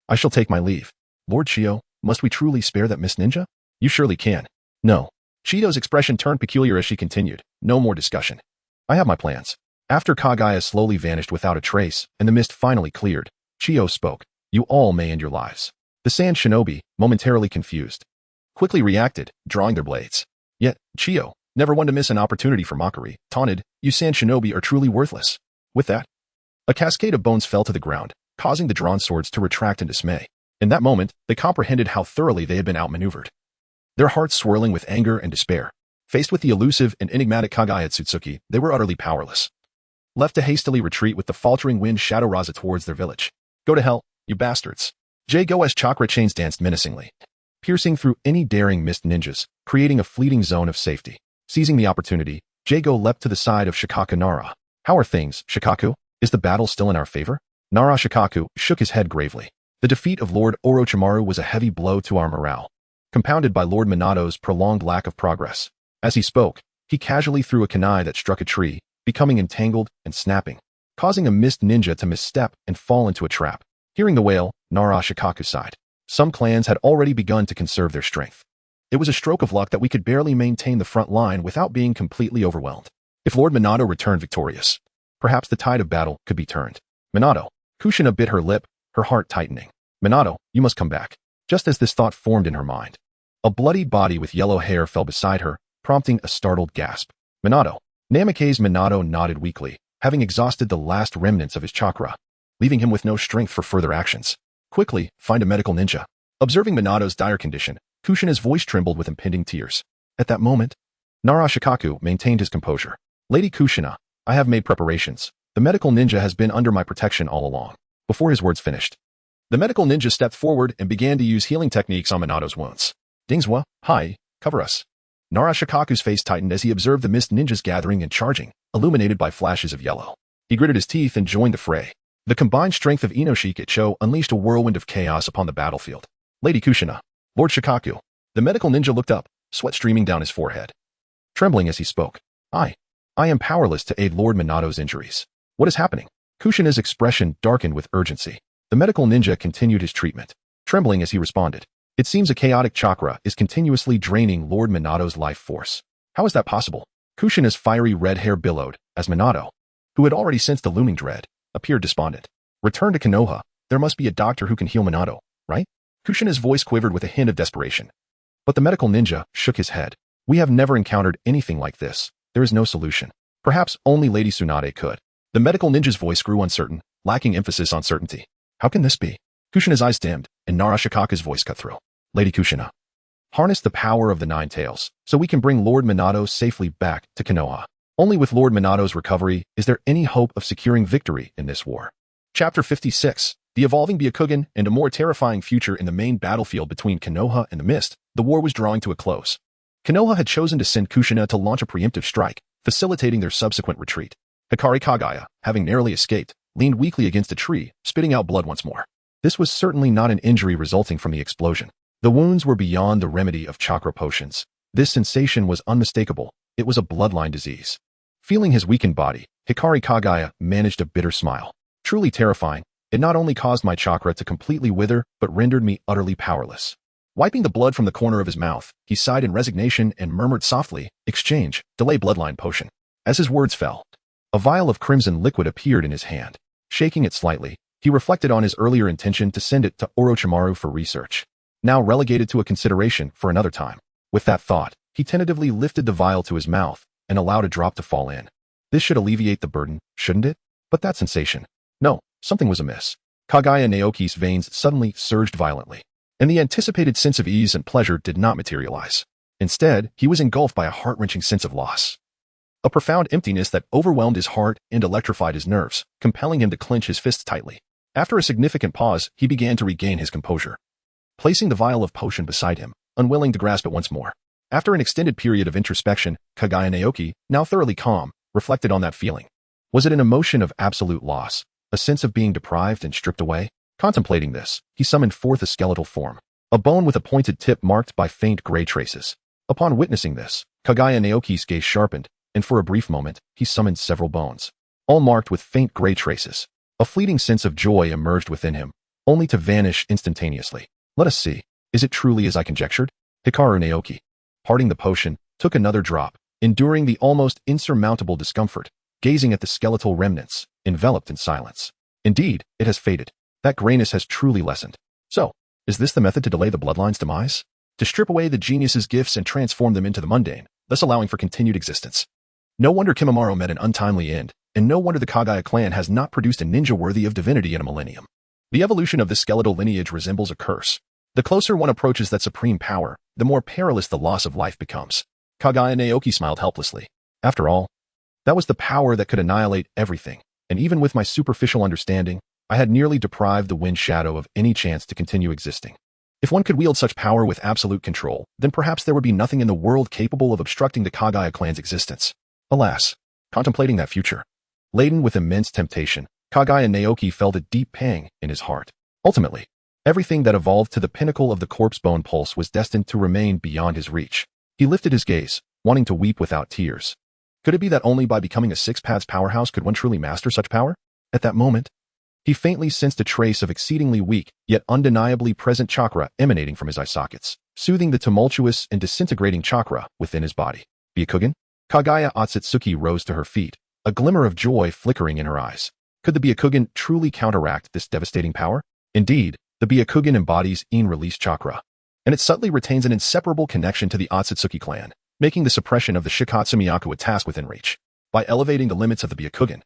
I shall take my leave. Lord Chiyo, must we truly spare that Mist Ninja? You surely can. No. Chiyo's expression turned peculiar as she continued. No more discussion. I have my plans. After Kaguya slowly vanished without a trace, and the mist finally cleared, Chiyo spoke. You all may end your lives. The Sand Shinobi, momentarily confused, quickly reacted, drawing their blades. Yet, Chiyo, never one to miss an opportunity for mockery, taunted, you Sand Shinobi are truly worthless. With that, a cascade of bones fell to the ground, causing the drawn swords to retract in dismay. In that moment, they comprehended how thoroughly they had been outmaneuvered. Their hearts swirling with anger and despair. Faced with the elusive and enigmatic Kaguya Otsutsuki, they were utterly powerless. Left to hastily retreat with the faltering wind Shadow Raza towards their village. Go to hell, you bastards. Jago's chakra chains danced menacingly, piercing through any daring mist ninjas, creating a fleeting zone of safety. Seizing the opportunity, Jago leapt to the side of Shikaku Nara. How are things, Shikaku? Is the battle still in our favor? Nara Shikaku shook his head gravely. The defeat of Lord Orochimaru was a heavy blow to our morale, compounded by Lord Minato's prolonged lack of progress. As he spoke, he casually threw a kunai that struck a tree, becoming entangled and snapping, causing a mist ninja to misstep and fall into a trap. Hearing the wail, Nara Shikaku sighed. Some clans had already begun to conserve their strength. It was a stroke of luck that we could barely maintain the front line without being completely overwhelmed. If Lord Minato returned victorious, perhaps the tide of battle could be turned. Minato. Kushina bit her lip, her heart tightening. Minato, you must come back. Just as this thought formed in her mind, a bloody body with yellow hair fell beside her, prompting a startled gasp. Minato. Namikaze Minato nodded weakly, having exhausted the last remnants of his chakra, leaving him with no strength for further actions. Quickly, find a medical ninja. Observing Minato's dire condition, Kushina's voice trembled with impending tears. At that moment, Narashikaku maintained his composure. Lady Kushina, I have made preparations. The medical ninja has been under my protection all along. Before his words finished, the medical ninja stepped forward and began to use healing techniques on Minato's wounds. Dingswa, hi, cover us. Narashikaku's face tightened as he observed the mist ninjas gathering and charging, illuminated by flashes of yellow. He gritted his teeth and joined the fray. The combined strength of Inoshikaicho unleashed a whirlwind of chaos upon the battlefield. Lady Kushina, Lord Shikaku. The medical ninja looked up, sweat streaming down his forehead. Trembling as he spoke, I am powerless to aid Lord Minato's injuries. What is happening? Kushina's expression darkened with urgency. The medical ninja continued his treatment, trembling as he responded. It seems a chaotic chakra is continuously draining Lord Minato's life force. How is that possible? Kushina's fiery red hair billowed as Minato, who had already sensed the looming dread, appeared despondent. Return to Konoha. There must be a doctor who can heal Minato, right? Kushina's voice quivered with a hint of desperation. But the medical ninja shook his head. We have never encountered anything like this. There is no solution. Perhaps only Lady Tsunade could. The medical ninja's voice grew uncertain, lacking emphasis on certainty. How can this be? Kushina's eyes dimmed, and Narashikaku's voice cut through. Lady Kushina, harness the power of the Nine Tails, so we can bring Lord Minato safely back to Konoha. Only with Lord Minato's recovery is there any hope of securing victory in this war. Chapter 56. The evolving Byakugan and a more terrifying future in the main battlefield between Konoha and the Mist. The war was drawing to a close. Konoha had chosen to send Kushina to launch a preemptive strike, facilitating their subsequent retreat. Hikari Kaguya, having narrowly escaped, leaned weakly against a tree, spitting out blood once more. This was certainly not an injury resulting from the explosion. The wounds were beyond the remedy of chakra potions. This sensation was unmistakable. It was a bloodline disease. Feeling his weakened body, Hikari Kaguya managed a bitter smile. Truly terrifying, it not only caused my chakra to completely wither, but rendered me utterly powerless. Wiping the blood from the corner of his mouth, he sighed in resignation and murmured softly, exchange, delay bloodline potion. As his words fell, a vial of crimson liquid appeared in his hand. Shaking it slightly, he reflected on his earlier intention to send it to Orochimaru for research, now relegated to a consideration for another time. With that thought, he tentatively lifted the vial to his mouth and allowed a drop to fall in. This should alleviate the burden, shouldn't it? But that sensation. No, something was amiss. Kaguya Naoki's veins suddenly surged violently, and the anticipated sense of ease and pleasure did not materialize. Instead, he was engulfed by a heart-wrenching sense of loss. A profound emptiness that overwhelmed his heart and electrified his nerves, compelling him to clench his fists tightly. After a significant pause, he began to regain his composure, placing the vial of potion beside him, unwilling to grasp it once more. After an extended period of introspection, Kaguya Naoki, now thoroughly calm, reflected on that feeling. Was it an emotion of absolute loss, a sense of being deprived and stripped away? Contemplating this, he summoned forth a skeletal form, a bone with a pointed tip marked by faint gray traces. Upon witnessing this, Kaguya Naoki's gaze sharpened, and for a brief moment, he summoned several bones, all marked with faint gray traces. A fleeting sense of joy emerged within him, only to vanish instantaneously. Let us see. Is it truly as I conjectured? Hikaru Naoki, parting the potion, took another drop, enduring the almost insurmountable discomfort, gazing at the skeletal remnants, enveloped in silence. Indeed, it has faded. That grayness has truly lessened. So, is this the method to delay the bloodline's demise? To strip away the genius's gifts and transform them into the mundane, thus allowing for continued existence. No wonder Kimimaro met an untimely end, and no wonder the Kaguya clan has not produced a ninja worthy of divinity in a millennium. The evolution of this skeletal lineage resembles a curse. The closer one approaches that supreme power, the more perilous the loss of life becomes. Kaguya Naoki smiled helplessly. After all, that was the power that could annihilate everything, and even with my superficial understanding, I had nearly deprived the Wind Shadow of any chance to continue existing. If one could wield such power with absolute control, then perhaps there would be nothing in the world capable of obstructing the Kaguya clan's existence. Alas, contemplating that future, laden with immense temptation, Kaguya Naoki felt a deep pang in his heart. Ultimately, everything that evolved to the pinnacle of the corpse bone pulse was destined to remain beyond his reach. He lifted his gaze, wanting to weep without tears. Could it be that only by becoming a six-paths powerhouse could one truly master such power? At that moment, he faintly sensed a trace of exceedingly weak, yet undeniably present chakra emanating from his eye sockets. soothing the tumultuous and disintegrating chakra within his body. Byakugan? Kaguya Otsutsuki rose to her feet, a glimmer of joy flickering in her eyes. Could the Byakugan truly counteract this devastating power? Indeed, the Byakugan embodies in-release chakra, and it subtly retains an inseparable connection to the Otsutsuki clan, making the suppression of the Shikatsu-myaku a task within reach. By elevating the limits of the Byakugan,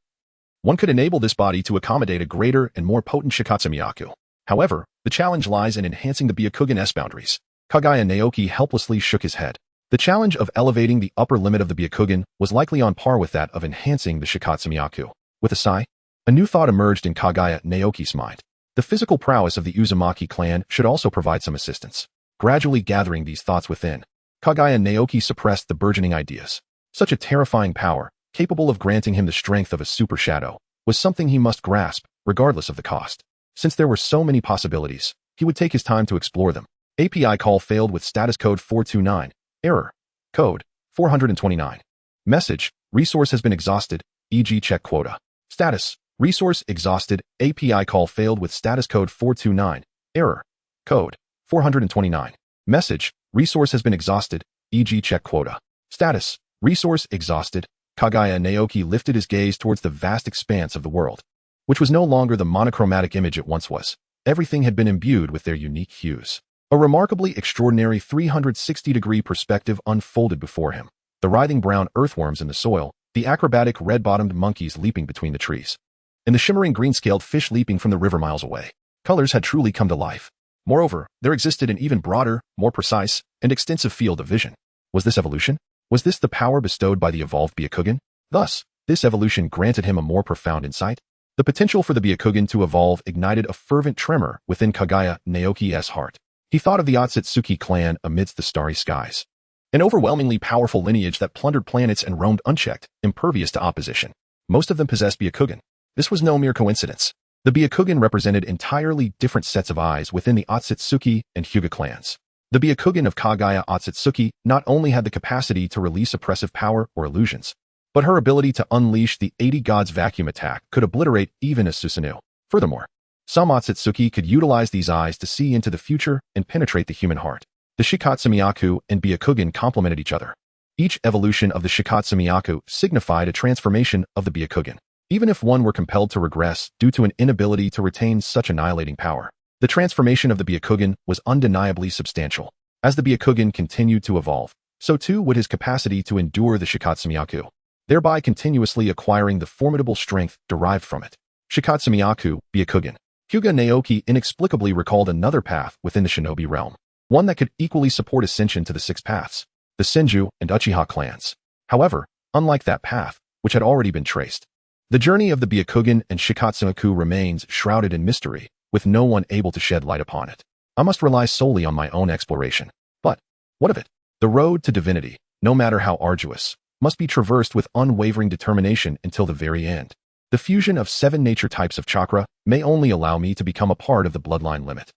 one could enable this body to accommodate a greater and more potent Shikatsu-myaku. However, the challenge lies in enhancing the Byakugan's boundaries. Kaguya Naoki helplessly shook his head. The challenge of elevating the upper limit of the Byakugan was likely on par with that of enhancing the Shikatsu-myaku. With a sigh, a new thought emerged in Kaguya Naoki's mind. The physical prowess of the Uzumaki clan should also provide some assistance. Gradually gathering these thoughts within, Kaguya Naoki suppressed the burgeoning ideas. Such a terrifying power, capable of granting him the strength of a super shadow, was something he must grasp, regardless of the cost. Since there were so many possibilities, he would take his time to explore them. API call failed with status code 429. Error. Code 429. Message. Resource has been exhausted, e.g. check quota. Status. Resource exhausted. API call failed with status code 429. Error. Code 429. Message. Resource has been exhausted, e.g. check quota. Status. Resource exhausted. Kaguya Naoki lifted his gaze towards the vast expanse of the world, which was no longer the monochromatic image it once was. Everything had been imbued with their unique hues. A remarkably extraordinary 360-degree perspective unfolded before him. The writhing brown earthworms in the soil, the acrobatic red-bottomed monkeys leaping between the trees, and the shimmering green-scaled fish leaping from the river miles away. Colors had truly come to life. Moreover, there existed an even broader, more precise, and extensive field of vision. Was this evolution? Was this the power bestowed by the evolved Byakugan? Thus, this evolution granted him a more profound insight. The potential for the Byakugan to evolve ignited a fervent tremor within Kaguya Naoki's heart. He thought of the Otsutsuki clan amidst the starry skies, an overwhelmingly powerful lineage that plundered planets and roamed unchecked, impervious to opposition. Most of them possessed Byakugan. This was no mere coincidence. The Byakugan represented entirely different sets of eyes within the Otsutsuki and Hyuga clans. The Byakugan of Kaguya Otsutsuki not only had the capacity to release oppressive power or illusions, but her ability to unleash the 80 gods vacuum attack could obliterate even a Susanoo. Furthermore, some Otsutsuki could utilize these eyes to see into the future and penetrate the human heart. The Shikatsu-myaku and Byakugan complemented each other. Each evolution of the Shikatsu-myaku signified a transformation of the Byakugan. Even if one were compelled to regress due to an inability to retain such annihilating power, the transformation of the Byakugan was undeniably substantial. As the Byakugan continued to evolve, so too would his capacity to endure the Shikatsu-myaku, thereby continuously acquiring the formidable strength derived from it. Shikatsu-myaku, Byakugan. Hyuga Naoki inexplicably recalled another path within the shinobi realm, one that could equally support ascension to the six paths, the Senju and Uchiha clans. However, unlike that path, which had already been traced, the journey of the Byakugan and Shikatsu-myaku remains shrouded in mystery, with no one able to shed light upon it. I must rely solely on my own exploration. But what of it? The road to divinity, no matter how arduous, must be traversed with unwavering determination until the very end. The fusion of 7 nature types of chakra may only allow me to become a part of the bloodline limit.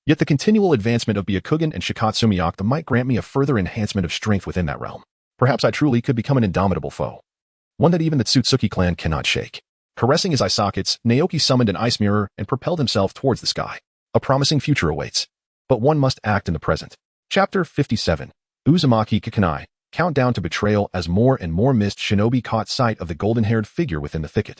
Yet the continual advancement of Byakugan and Shikatsu-myaku might grant me a further enhancement of strength within that realm. Perhaps I truly could become an indomitable foe, one that even the Otsutsuki clan cannot shake. Caressing his eye sockets, Naoki summoned an ice mirror and propelled himself towards the sky. A promising future awaits. But one must act in the present. Chapter 57. Uzumaki Kikanai. Countdown to betrayal as more and more mist shinobi caught sight of the golden-haired figure within the thicket.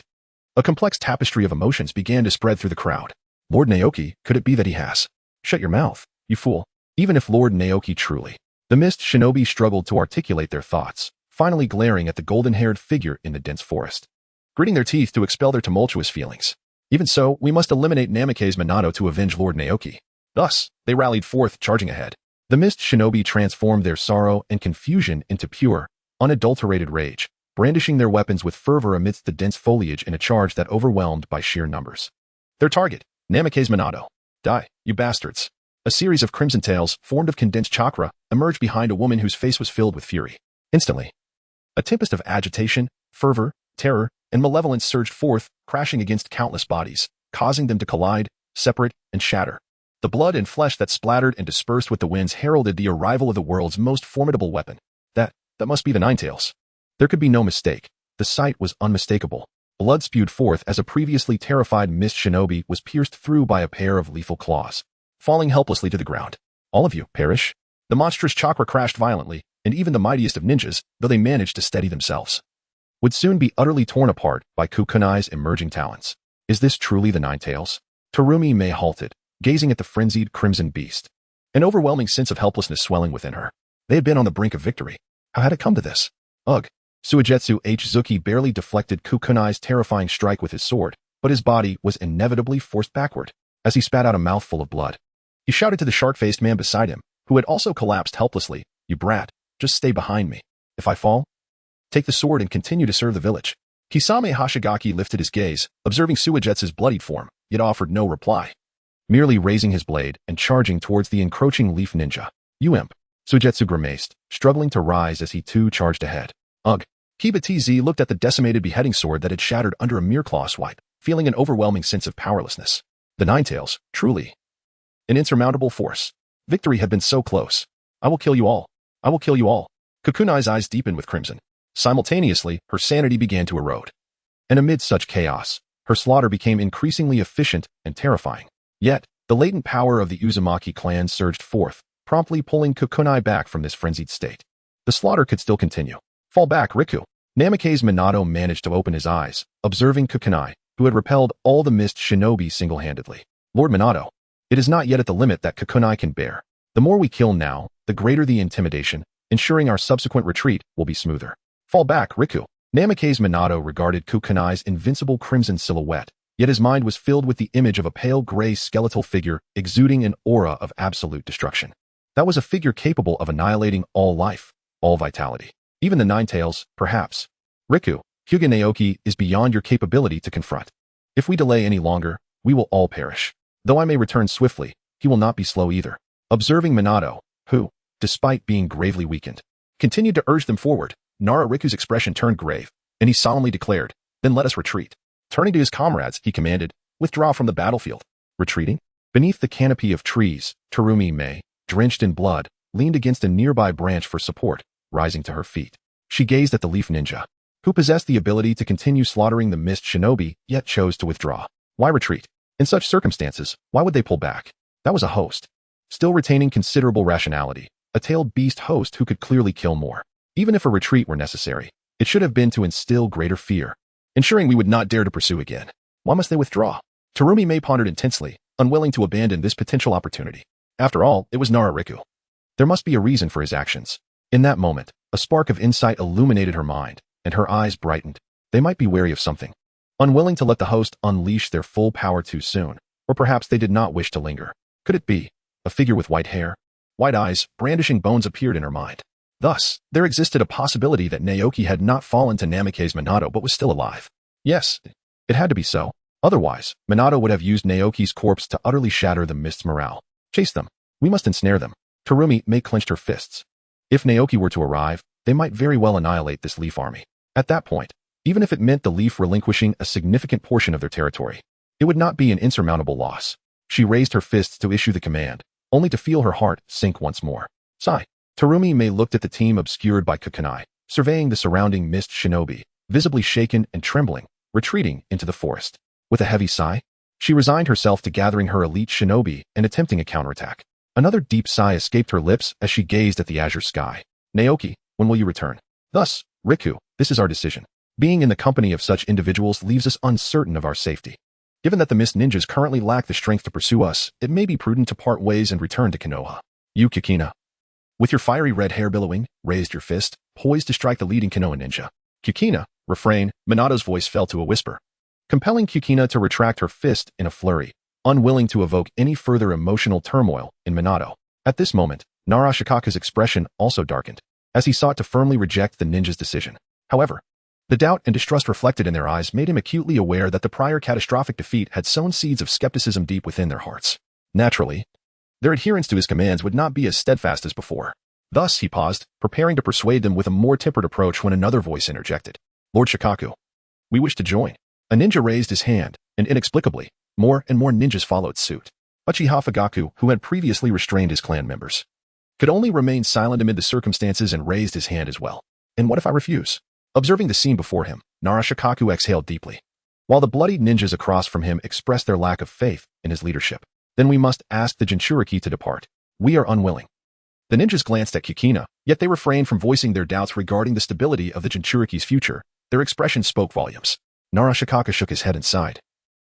A complex tapestry of emotions began to spread through the crowd. Lord Naoki, could it be that he has? Shut your mouth, you fool. Even if Lord Naoki truly. The mist shinobi struggled to articulate their thoughts, finally glaring at the golden-haired figure in the dense forest, gritting their teeth to expel their tumultuous feelings. Even so, we must eliminate Namikaze Minato to avenge Lord Naoki. Thus, they rallied forth, charging ahead. The mist shinobi transformed their sorrow and confusion into pure, unadulterated rage, brandishing their weapons with fervor amidst the dense foliage in a charge that overwhelmed by sheer numbers. Their target, Namikaze Minato. Die, you bastards. A series of crimson tails, formed of condensed chakra, emerged behind a woman whose face was filled with fury. Instantly, a tempest of agitation, fervor, terror, and malevolence surged forth, crashing against countless bodies, causing them to collide, separate, and shatter. The blood and flesh that splattered and dispersed with the winds heralded the arrival of the world's most formidable weapon. That must be the Ninetales. There could be no mistake. The sight was unmistakable. Blood spewed forth as a previously terrified mist shinobi was pierced through by a pair of lethal claws, falling helplessly to the ground. All of you, perish. The monstrous chakra crashed violently, and even the mightiest of ninjas, though they managed to steady themselves, would soon be utterly torn apart by Kukunai's emerging talents. Is this truly the Nine Tails? Terumi May halted, gazing at the frenzied crimson beast, an overwhelming sense of helplessness swelling within her. They had been on the brink of victory. How had it come to this? Ugh. Suigetsu Zuki barely deflected Kukunai's terrifying strike with his sword, but his body was inevitably forced backward as he spat out a mouthful of blood. He shouted to the shark-faced man beside him, who had also collapsed helplessly, "You brat, just stay behind me. If I fall, take the sword and continue to serve the village." Kisame Hashigaki lifted his gaze, observing Suigetsu's bloodied form, yet offered no reply, merely raising his blade and charging towards the encroaching leaf ninja. "You imp." Suigetsu grimaced, struggling to rise as he too charged ahead. Ugh. Kiba TZ looked at the decimated beheading sword that had shattered under a mere claw swipe, feeling an overwhelming sense of powerlessness. The Nine Tails, truly an insurmountable force. Victory had been so close. "I will kill you all. I will kill you all." Kukunai's eyes deepened with crimson. Simultaneously, her sanity began to erode. And amid such chaos, her slaughter became increasingly efficient and terrifying. Yet, the latent power of the Uzumaki clan surged forth, promptly pulling Kukunai back from this frenzied state. The slaughter could still continue. "Fall back, Riku." Namake's Minato managed to open his eyes, observing Kukunai, who had repelled all the mist shinobi single-handedly. "Lord Minato, it is not yet at the limit that Kukunai can bear. The more we kill now, the greater the intimidation, ensuring our subsequent retreat will be smoother." "Fall back, Riku." Namake's Minato regarded Kukunai's invincible crimson silhouette, yet his mind was filled with the image of a pale gray skeletal figure exuding an aura of absolute destruction. That was a figure capable of annihilating all life, all vitality. Even the Nine Tails, perhaps. "Riku, Kaguya Naoki is beyond your capability to confront. If we delay any longer, we will all perish. Though I may return swiftly, he will not be slow either." Observing Minato, who, despite being gravely weakened, continued to urge them forward, Riku's expression turned grave, and he solemnly declared, "Then let us retreat." Turning to his comrades, he commanded, "Withdraw from the battlefield." Retreating? Beneath the canopy of trees, Terumi May, drenched in blood, leaned against a nearby branch for support, rising to her feet. She gazed at the leaf ninja, who possessed the ability to continue slaughtering the mist shinobi, yet chose to withdraw. Why retreat? In such circumstances, why would they pull back? That was a host, still retaining considerable rationality, a tailed beast host who could clearly kill more. Even if a retreat were necessary, it should have been to instill greater fear, ensuring we would not dare to pursue again. Why must they withdraw? Terumi May pondered intensely, unwilling to abandon this potential opportunity. After all, it was Riku. There must be a reason for his actions. In that moment, a spark of insight illuminated her mind, and her eyes brightened. They might be wary of something, unwilling to let the host unleash their full power too soon, or perhaps they did not wish to linger. Could it be a figure with white hair, white eyes, brandishing bones appeared in her mind? Thus, there existed a possibility that Naoki had not fallen to Namake's Minato but was still alive. Yes, it had to be so. Otherwise, Minato would have used Naoki's corpse to utterly shatter the mist's morale. Chase them. We must ensnare them. Terumi May clenched her fists. If Naoki were to arrive, they might very well annihilate this leaf army. At that point, even if it meant the leaf relinquishing a significant portion of their territory, it would not be an insurmountable loss. She raised her fists to issue the command, only to feel her heart sink once more. Sigh. Terumi May looked at the team obscured by Kukunai, surveying the surrounding mist shinobi, visibly shaken and trembling, retreating into the forest. With a heavy sigh, she resigned herself to gathering her elite shinobi and attempting a counterattack. Another deep sigh escaped her lips as she gazed at the azure sky. "Naoki, when will you return?" "Thus, Riku, this is our decision. Being in the company of such individuals leaves us uncertain of our safety. Given that the mist ninjas currently lack the strength to pursue us, it may be prudent to part ways and return to Konoha. You, Kikina, with your fiery red hair billowing, raised your fist, poised to strike the leading Konoha ninja." "Kikina, refrain." Minato's voice fell to a whisper, compelling Kikina to retract her fist in a flurry, unwilling to evoke any further emotional turmoil in Minato. At this moment, Narashikaku's expression also darkened, as he sought to firmly reject the ninja's decision. However, the doubt and distrust reflected in their eyes made him acutely aware that the prior catastrophic defeat had sown seeds of skepticism deep within their hearts. Naturally, their adherence to his commands would not be as steadfast as before. Thus, he paused, preparing to persuade them with a more tempered approach when another voice interjected. "Lord Shikaku, we wish to join." A ninja raised his hand, and inexplicably, more and more ninjas followed suit. Uchiha Fugaku, who had previously restrained his clan members, could only remain silent amid the circumstances and raised his hand as well. "And what if I refuse?" Observing the scene before him, Narashikaku exhaled deeply, while the bloodied ninjas across from him expressed their lack of faith in his leadership. "Then we must ask the Jinchuriki to depart. We are unwilling." The ninjas glanced at Kikina, yet they refrained from voicing their doubts regarding the stability of the Jinchuriki's future. Their expression spoke volumes. Narashikaka shook his head and sighed,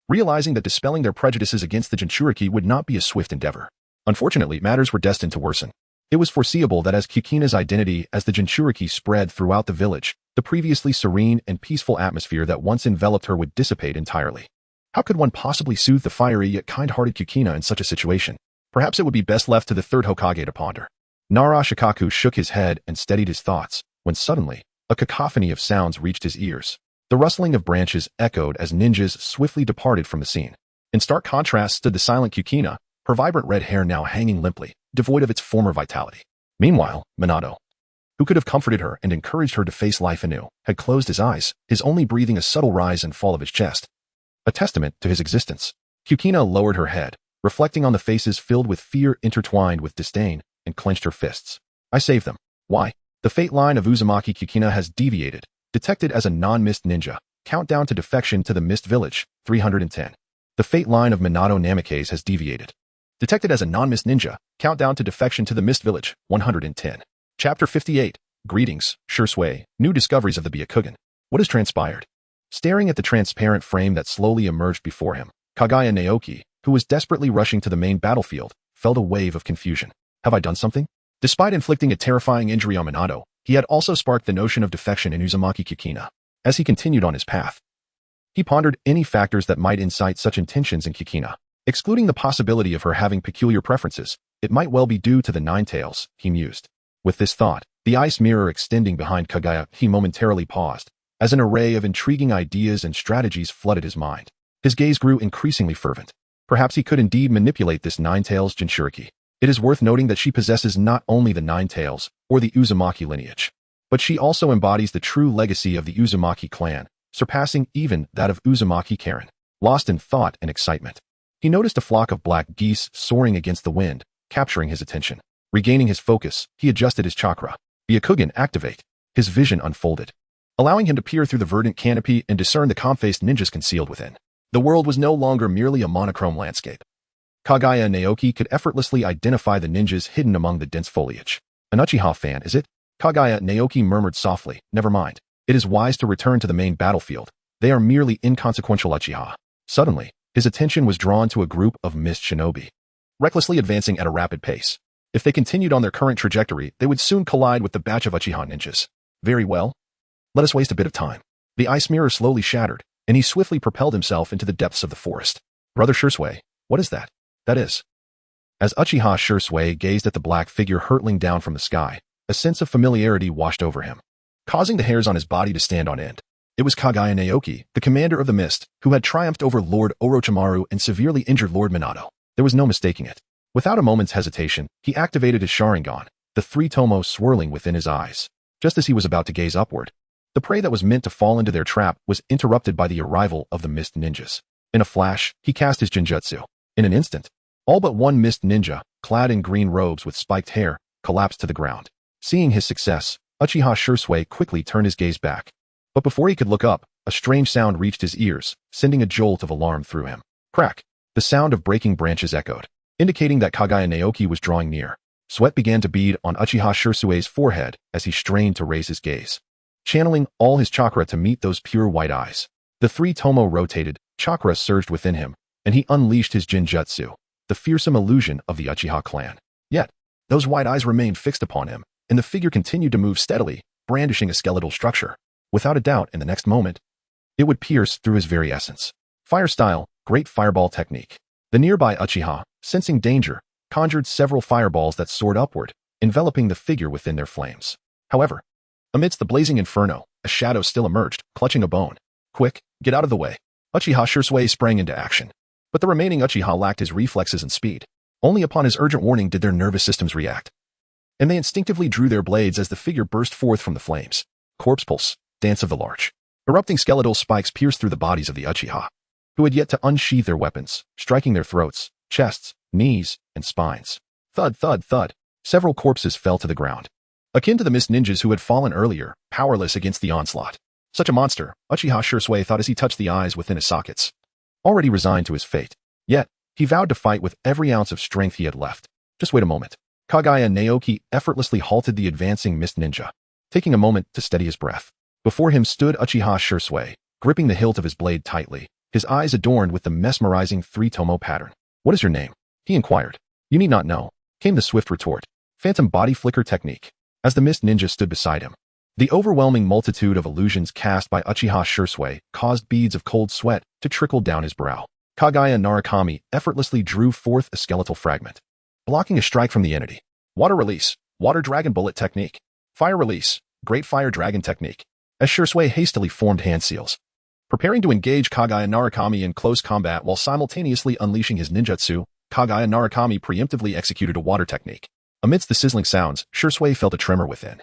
realizing that dispelling their prejudices against the Jinchuriki would not be a swift endeavor. Unfortunately, matters were destined to worsen. It was foreseeable that as Kikina's identity as the Jinchuriki spread throughout the village, the previously serene and peaceful atmosphere that once enveloped her would dissipate entirely. How could one possibly soothe the fiery yet kind-hearted Kikina in such a situation? Perhaps it would be best left to the third Hokage to ponder. Nara Shikaku shook his head and steadied his thoughts, when suddenly, a cacophony of sounds reached his ears. The rustling of branches echoed as ninjas swiftly departed from the scene. In stark contrast stood the silent Kikina, her vibrant red hair now hanging limply, devoid of its former vitality. Meanwhile, Minato, who could have comforted her and encouraged her to face life anew, had closed his eyes, his only breathing a subtle rise and fall of his chest, a testament to his existence. Kikina lowered her head, reflecting on the faces filled with fear intertwined with disdain, and clenched her fists. I saved them. Why? The fate line of Uzumaki Kikina has deviated. Detected as a non-mist ninja. Countdown to defection to the Mist Village, 310. The fate line of Minato Namikaze has deviated. Detected as a non-mist ninja. Countdown to defection to the Mist Village, 110. Chapter 58. Greetings, Shursui. New discoveries of the Byakugan. What has transpired? Staring at the transparent frame that slowly emerged before him, Kaguya Naoki, who was desperately rushing to the main battlefield, felt a wave of confusion. Have I done something? Despite inflicting a terrifying injury on Minato, he had also sparked the notion of defection in Uzumaki Kikina. As he continued on his path, he pondered any factors that might incite such intentions in Kikina. Excluding the possibility of her having peculiar preferences, it might well be due to the Nine Tails, he mused. With this thought, the ice mirror extending behind Kaguya, he momentarily paused, as an array of intriguing ideas and strategies flooded his mind. His gaze grew increasingly fervent. Perhaps he could indeed manipulate this Nine Tails Jinchuriki. It is worth noting that she possesses not only the Nine Tails, or the Uzumaki lineage, but she also embodies the true legacy of the Uzumaki clan, surpassing even that of Uzumaki Karen. Lost in thought and excitement, he noticed a flock of black geese soaring against the wind, capturing his attention. Regaining his focus, he adjusted his chakra. Byakugan activate. His vision unfolded, allowing him to peer through the verdant canopy and discern the calm-faced ninjas concealed within. The world was no longer merely a monochrome landscape. Kaguya Naoki could effortlessly identify the ninjas hidden among the dense foliage. An Uchiha fan, is it? Kaguya Naoki murmured softly, never mind. It is wise to return to the main battlefield. They are merely inconsequential Uchiha. Suddenly, his attention was drawn to a group of mist shinobi, recklessly advancing at a rapid pace. If they continued on their current trajectory, they would soon collide with the batch of Uchiha ninjas. Very well. Let us waste a bit of time. The ice mirror slowly shattered, and he swiftly propelled himself into the depths of the forest. Brother Shursui, what is that? That is. As Uchiha Shursui gazed at the black figure hurtling down from the sky, a sense of familiarity washed over him, causing the hairs on his body to stand on end. It was Kaguya Naoki, the commander of the Mist, who had triumphed over Lord Orochimaru and severely injured Lord Minato. There was no mistaking it. Without a moment's hesitation, he activated his Sharingan, the three tomo swirling within his eyes. Just as he was about to gaze upward, the prey that was meant to fall into their trap was interrupted by the arrival of the Mist ninjas. In a flash, he cast his Genjutsu. In an instant, all but one Mist ninja, clad in green robes with spiked hair, collapsed to the ground. Seeing his success, Uchiha Shursui quickly turned his gaze back. But before he could look up, a strange sound reached his ears, sending a jolt of alarm through him. Crack! The sound of breaking branches echoed, indicating that Kaguya Naoki was drawing near. Sweat began to bead on Uchiha Shursui's forehead as he strained to raise his gaze, channeling all his chakra to meet those pure white eyes. The three tomo rotated, chakra surged within him, and he unleashed his Genjutsu, the fearsome illusion of the Uchiha clan. Yet, those white eyes remained fixed upon him, and the figure continued to move steadily, brandishing a skeletal structure. Without a doubt, in the next moment, it would pierce through his very essence. Fire style, great fireball technique. The nearby Uchiha, sensing danger, conjured several fireballs that soared upward, enveloping the figure within their flames. However, amidst the blazing inferno, a shadow still emerged, clutching a bone. Quick, get out of the way. Uchiha Shursui sprang into action. But the remaining Uchiha lacked his reflexes and speed. Only upon his urgent warning did their nervous systems react, and they instinctively drew their blades as the figure burst forth from the flames. Corpse pulse, dance of the large. Erupting skeletal spikes pierced through the bodies of the Uchiha, who had yet to unsheathe their weapons, striking their throats, chests, knees, and spines. Thud, thud, thud. Several corpses fell to the ground, akin to the Mist ninjas who had fallen earlier, powerless against the onslaught. Such a monster, Uchiha Shursui thought as he touched the eyes within his sockets. Already resigned to his fate. Yet, he vowed to fight with every ounce of strength he had left. Just wait a moment. Kaguya Naoki effortlessly halted the advancing mist ninja, taking a moment to steady his breath. Before him stood Uchiha Shursui, gripping the hilt of his blade tightly, his eyes adorned with the mesmerizing three-tomo pattern. "What is your name?" he inquired. "You need not know," came the swift retort. Phantom body flicker technique. As the mist ninja stood beside him, the overwhelming multitude of illusions cast by Uchiha Shursui caused beads of cold sweat to trickle down his brow. Kaguya Naoki effortlessly drew forth a skeletal fragment, blocking a strike from the entity. Water release, water dragon bullet technique. Fire release, great fire dragon technique. As Shursui hastily formed hand seals, preparing to engage Kaguya Naoki in close combat while simultaneously unleashing his ninjutsu, Kaguya Naoki preemptively executed a water technique. Amidst the sizzling sounds, Shursui felt a tremor within,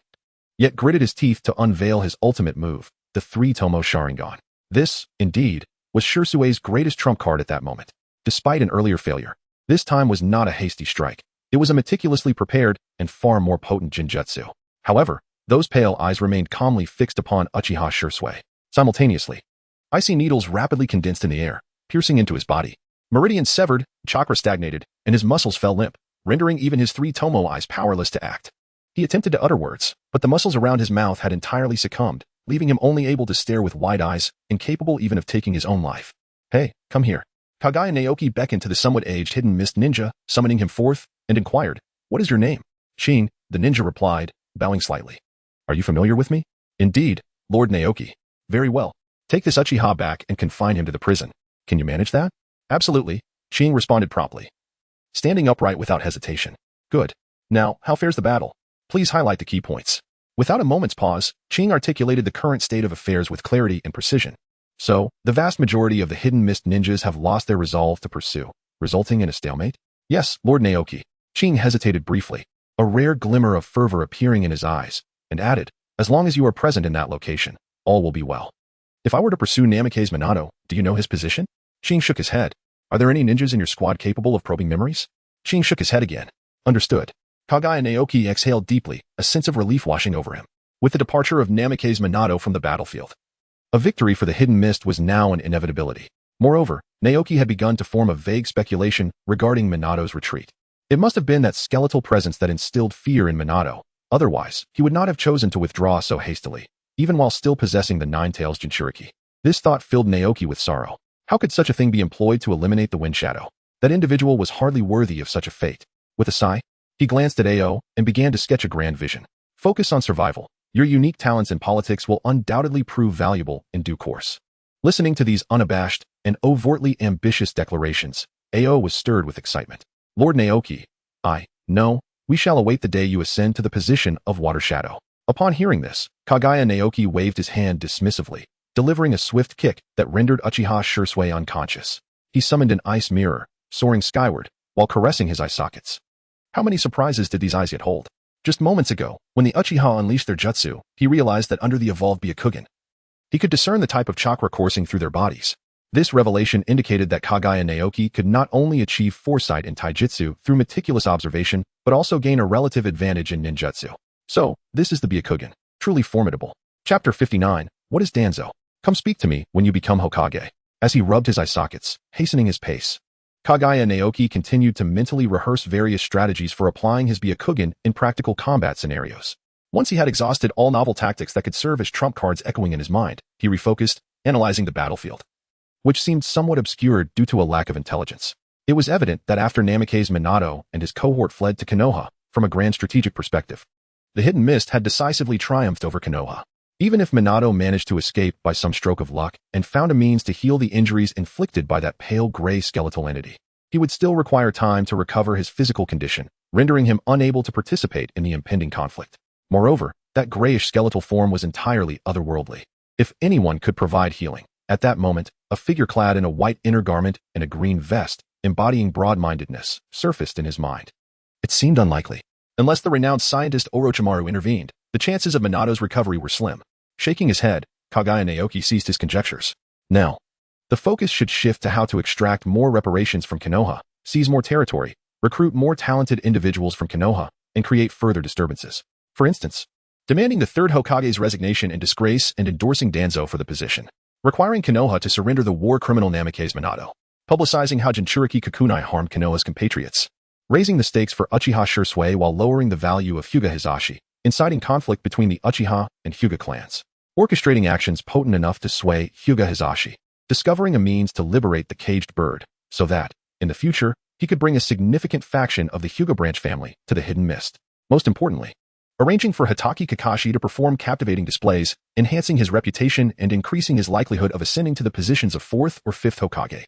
yet gritted his teeth to unveil his ultimate move, the three-tomo Sharingan. This, indeed, was Shursui's greatest trump card at that moment. Despite an earlier failure, this time was not a hasty strike. It was a meticulously prepared and far more potent jinjutsu. However, those pale eyes remained calmly fixed upon Uchiha Shursui. Simultaneously, icy needles rapidly condensed in the air, piercing into his body. Meridians severed, chakra stagnated, and his muscles fell limp, rendering even his three-tomo eyes powerless to act. He attempted to utter words, but the muscles around his mouth had entirely succumbed, leaving him only able to stare with wide eyes, incapable even of taking his own life. "Hey, come here." Kaguya Naoki beckoned to the somewhat aged hidden mist ninja, summoning him forth, and inquired, "What is your name?" "Shin," the ninja replied, bowing slightly. "Are you familiar with me?" "Indeed, Lord Naoki." "Very well. Take this Uchiha back and confine him to the prison. Can you manage that?" "Absolutely," Shin responded promptly, standing upright without hesitation. "Good. Now, how fares the battle? Please highlight the key points." Without a moment's pause, Ching articulated the current state of affairs with clarity and precision. "So, the vast majority of the hidden mist ninjas have lost their resolve to pursue, resulting in a stalemate?" "Yes, Lord Naoki." Ching hesitated briefly, a rare glimmer of fervor appearing in his eyes, and added, "As long as you are present in that location, all will be well." "If I were to pursue Namake's Minato, do you know his position?" Ching shook his head. "Are there any ninjas in your squad capable of probing memories?" Ching shook his head again. "Understood." Kaguya Naoki exhaled deeply, a sense of relief washing over him. With the departure of Namake's Minato from the battlefield, a victory for the hidden mist was now an inevitability. Moreover, Naoki had begun to form a vague speculation regarding Minato's retreat. It must have been that skeletal presence that instilled fear in Minato. Otherwise, he would not have chosen to withdraw so hastily, even while still possessing the Nine-Tails Jinchuriki. This thought filled Naoki with sorrow. How could such a thing be employed to eliminate the Wind Shadow? That individual was hardly worthy of such a fate. With a sigh, he glanced at Ao and began to sketch a grand vision. "Focus on survival. Your unique talents in politics will undoubtedly prove valuable in due course." Listening to these unabashed and overtly ambitious declarations, Ao was stirred with excitement. "Lord Naoki, we shall await the day you ascend to the position of Water Shadow." Upon hearing this, Kaguya Naoki waved his hand dismissively, delivering a swift kick that rendered Uchiha Shursui unconscious. He summoned an ice mirror, soaring skyward, while caressing his eye sockets. How many surprises did these eyes yet hold? Just moments ago, when the Uchiha unleashed their jutsu, he realized that under the evolved Byakugan, he could discern the type of chakra coursing through their bodies. This revelation indicated that Kaguya Naoki could not only achieve foresight in taijutsu through meticulous observation, but also gain a relative advantage in ninjutsu. So, this is the Byakugan, truly formidable. Chapter 59, What is Danzo? Come speak to me when you become Hokage. As he rubbed his eye sockets, hastening his pace, Kaguya Naoki continued to mentally rehearse various strategies for applying his Byakugan in practical combat scenarios. Once he had exhausted all novel tactics that could serve as trump cards echoing in his mind, he refocused, analyzing the battlefield, which seemed somewhat obscured due to a lack of intelligence. It was evident that after Namake's Minato and his cohort fled to Konoha, from a grand strategic perspective, the hidden mist had decisively triumphed over Konoha. Even if Minato managed to escape by some stroke of luck and found a means to heal the injuries inflicted by that pale gray skeletal entity, he would still require time to recover his physical condition, rendering him unable to participate in the impending conflict. Moreover, that grayish skeletal form was entirely otherworldly. If anyone could provide healing, at that moment, a figure clad in a white inner garment and a green vest, embodying broad-mindedness, surfaced in his mind. It seemed unlikely. Unless the renowned scientist Orochimaru intervened, the chances of Minato's recovery were slim. Shaking his head, Kaguya Naoki ceased his conjectures. Now, the focus should shift to how to extract more reparations from Konoha, seize more territory, recruit more talented individuals from Konoha, and create further disturbances. For instance, demanding the third Hokage's resignation and disgrace and endorsing Danzo for the position. Requiring Konoha to surrender the war criminal Namake's Minato. Publicizing how Jinchuriki Kakunai harmed Konoha's compatriots. raising the stakes for Uchiha Shursui while lowering the value of Hyuga Hisashi, inciting conflict between the Uchiha and Hyuga clans, orchestrating actions potent enough to sway Hyuga Hisashi, discovering a means to liberate the caged bird, so that, in the future, he could bring a significant faction of the Hyuga branch family to the Hidden Mist. Most importantly, arranging for Hitaki Kakashi to perform captivating displays, enhancing his reputation and increasing his likelihood of ascending to the positions of 4th or 5th Hokage.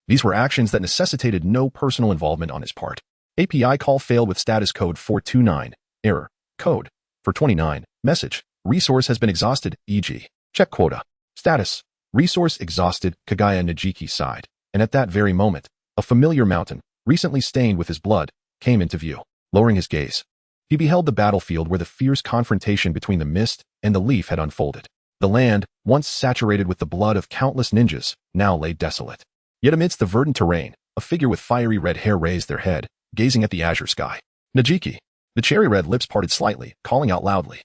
These were actions that necessitated no personal involvement on his part. API call failed with status code 429, error, code, for 29, message, resource has been exhausted, e.g. check quota, status, resource exhausted, Kaguya Najiki sighed, and at that very moment, a familiar mountain, recently stained with his blood, came into view. Lowering his gaze, he beheld the battlefield where the fierce confrontation between the mist and the leaf had unfolded. The land, once saturated with the blood of countless ninjas, now lay desolate. Yet amidst the verdant terrain, a figure with fiery red hair raised their head, gazing at the azure sky. Najiki. The cherry-red lips parted slightly, calling out loudly.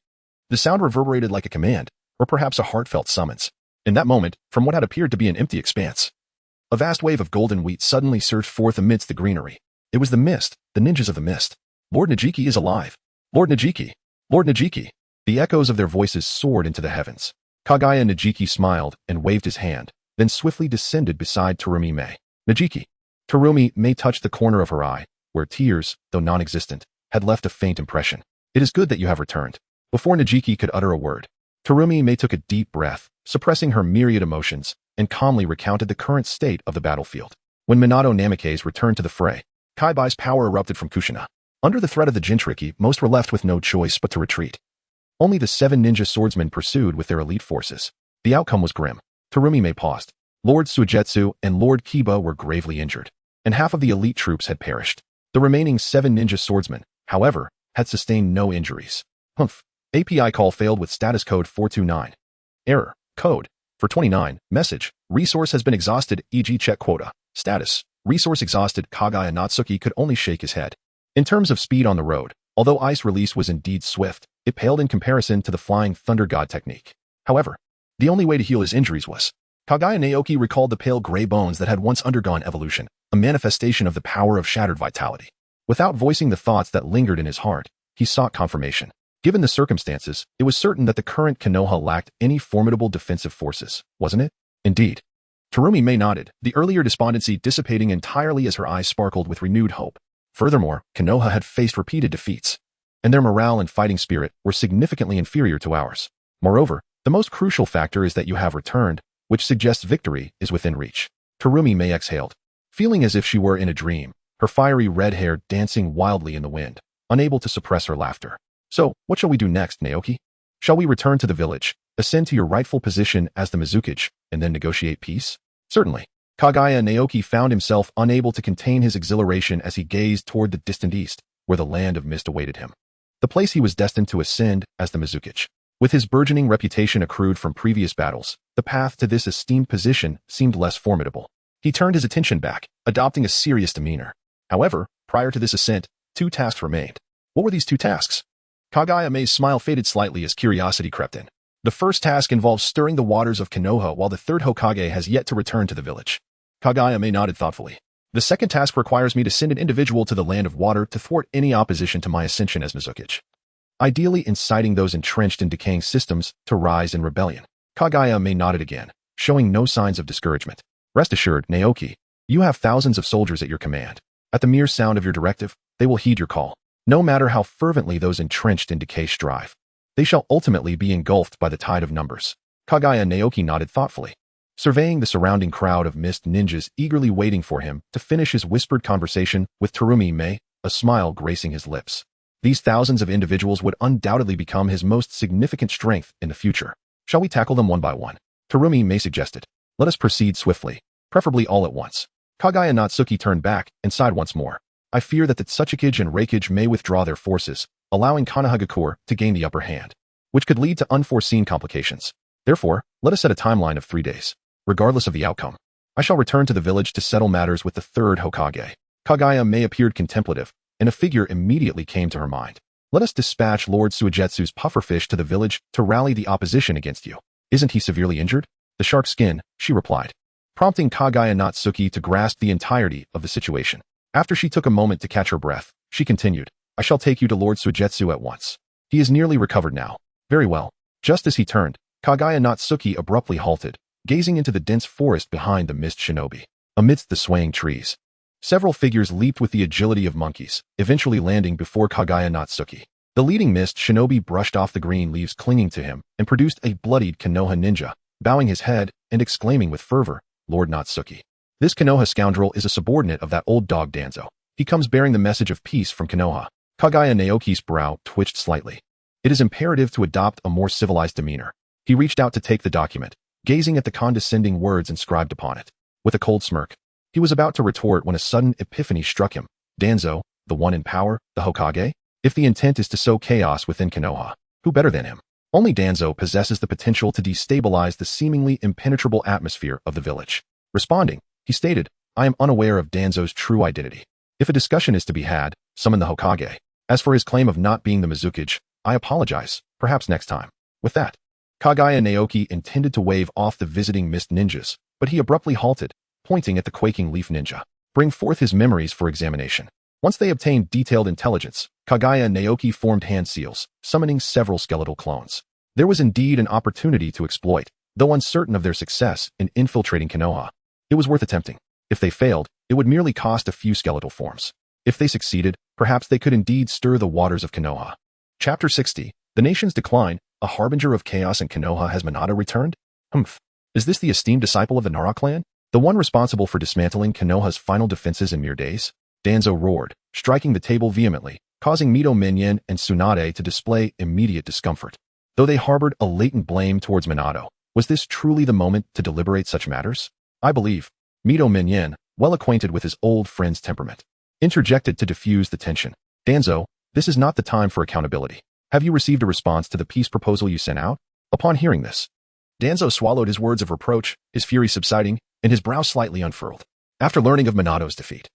The sound reverberated like a command, or perhaps a heartfelt summons. In that moment, from what had appeared to be an empty expanse, a vast wave of golden wheat suddenly surged forth amidst the greenery. It was the mist, the ninjas of the mist. Lord Najiki is alive. Lord Najiki. Lord Najiki. The echoes of their voices soared into the heavens. Kaguya Najiki smiled and waved his hand, then swiftly descended beside Terumi Mei. Najiki. Terumi Mei touched the corner of her eye, where tears, though non-existent, had left a faint impression. It is good that you have returned. Before Najiki could utter a word, Terumi Mei took a deep breath, suppressing her myriad emotions, and calmly recounted the current state of the battlefield. When Minato Namikaze returned to the fray, Kaibai's power erupted from Kushina. Under the threat of the Jinchuriki, most were left with no choice but to retreat. Only the 7 ninja swordsmen pursued with their elite forces. The outcome was grim. Terumi Mei paused. Lord Suigetsu and Lord Kiba were gravely injured, and half of the elite troops had perished. The remaining 7 ninja swordsmen, however, had sustained no injuries. Humph. API call failed with status code 429. Error. Code. For 29, message, resource has been exhausted, e.g. check quota. Status. Resource exhausted, Kaguya Natsuki could only shake his head. In terms of speed on the road, although ice release was indeed swift, it paled in comparison to the flying thunder god technique. However, the only way to heal his injuries was. Kaguya Naoki recalled the pale gray bones that had once undergone evolution, a manifestation of the power of shattered vitality. Without voicing the thoughts that lingered in his heart, he sought confirmation. Given the circumstances, it was certain that the current Konoha lacked any formidable defensive forces, wasn't it? Indeed. Terumi Mei nodded, the earlier despondency dissipating entirely as her eyes sparkled with renewed hope. Furthermore, Konoha had faced repeated defeats, and their morale and fighting spirit were significantly inferior to ours. Moreover, the most crucial factor is that you have returned, which suggests victory is within reach. Terumi Mei exhaled, feeling as if she were in a dream, her fiery red hair dancing wildly in the wind, unable to suppress her laughter. So, what shall we do next, Naoki? Shall we return to the village, ascend to your rightful position as the Mizukage, and then negotiate peace? Certainly. Kaguya Naoki found himself unable to contain his exhilaration as he gazed toward the distant east, where the land of mist awaited him. The place he was destined to ascend as the Mizukage. With his burgeoning reputation accrued from previous battles, the path to this esteemed position seemed less formidable. He turned his attention back, adopting a serious demeanor. However, prior to this ascent, 2 tasks remained. What were these 2 tasks? Kaguya Mei's smile faded slightly as curiosity crept in. The first task involves stirring the waters of Konoha while the 3rd Hokage has yet to return to the village. Kaguya Mei nodded thoughtfully. The second task requires me to send an individual to the Land of Water to thwart any opposition to my ascension as Mizukage, ideally inciting those entrenched in decaying systems to rise in rebellion. Kaguya Mei nodded again, showing no signs of discouragement. Rest assured, Naoki, you have thousands of soldiers at your command. At the mere sound of your directive, they will heed your call. No matter how fervently those entrenched in decay strive, they shall ultimately be engulfed by the tide of numbers. Kaguya Naoki nodded thoughtfully, surveying the surrounding crowd of mist ninjas eagerly waiting for him to finish his whispered conversation with Terumi Mei, a smile gracing his lips. These thousands of individuals would undoubtedly become his most significant strength in the future. Shall we tackle them one by one? Terumi Mei suggested. Let us proceed swiftly, preferably all at once. Kaguya Natsuki turned back and sighed once more. I fear that the Tsuchikage and Reikage may withdraw their forces, allowing Konohagakure to gain the upper hand, which could lead to unforeseen complications. Therefore, let us set a timeline of 3 days. Regardless of the outcome, I shall return to the village to settle matters with the 3rd Hokage. Kaguya Mei appeared contemplative, and a figure immediately came to her mind. Let us dispatch Lord Suigetsu's pufferfish to the village to rally the opposition against you. Isn't he severely injured? The shark skin, she replied, prompting Kaguya Natsuki to grasp the entirety of the situation. After she took a moment to catch her breath, she continued, I shall take you to Lord Suigetsu at once. He is nearly recovered now. Very well. Just as he turned, Kaguya Natsuki abruptly halted, gazing into the dense forest behind the mist shinobi. Amidst the swaying trees, several figures leaped with the agility of monkeys, eventually landing before Kaguya Natsuki. The leading mist shinobi brushed off the green leaves clinging to him and produced a bloodied Konoha ninja, bowing his head and exclaiming with fervor, Lord Natsuki. This Konoha scoundrel is a subordinate of that old dog Danzo. He comes bearing the message of peace from Konoha. Kaguya Naoki's brow twitched slightly. It is imperative to adopt a more civilized demeanor. He reached out to take the document, gazing at the condescending words inscribed upon it. With a cold smirk, he was about to retort when a sudden epiphany struck him. Danzo, the one in power, the Hokage? If the intent is to sow chaos within Konoha, who better than him? Only Danzo possesses the potential to destabilize the seemingly impenetrable atmosphere of the village. Responding, he stated, I am unaware of Danzo's true identity. If a discussion is to be had, summon the Hokage. As for his claim of not being the Mizukage, I apologize, perhaps next time. With that, Kaguya Naoki intended to wave off the visiting mist ninjas, but he abruptly halted, pointing at the quaking leaf ninja. Bring forth his memories for examination. Once they obtained detailed intelligence, Kaguya Naoki formed hand seals, summoning several skeletal clones. There was indeed an opportunity to exploit, though uncertain of their success in infiltrating Konoha. It was worth attempting. If they failed, it would merely cost a few skeletal forms. If they succeeded, perhaps they could indeed stir the waters of Konoha. Chapter 60. The Nation's Decline, a harbinger of chaos in Konoha. Has Minato returned? Humph. Is this the esteemed disciple of the Nara clan? The one responsible for dismantling Konoha's final defenses in mere days? Danzo roared, striking the table vehemently, causing Mito Minyin and Tsunade to display immediate discomfort. Though they harbored a latent blame towards Minato, was this truly the moment to deliberate such matters? I believe. Mito Minyin, well acquainted with his old friend's temperament, interjected to diffuse the tension. Danzo, this is not the time for accountability. Have you received a response to the peace proposal you sent out? Upon hearing this, Danzo swallowed his words of reproach, his fury subsiding, and his brow slightly unfurled. After learning of Minato's defeat,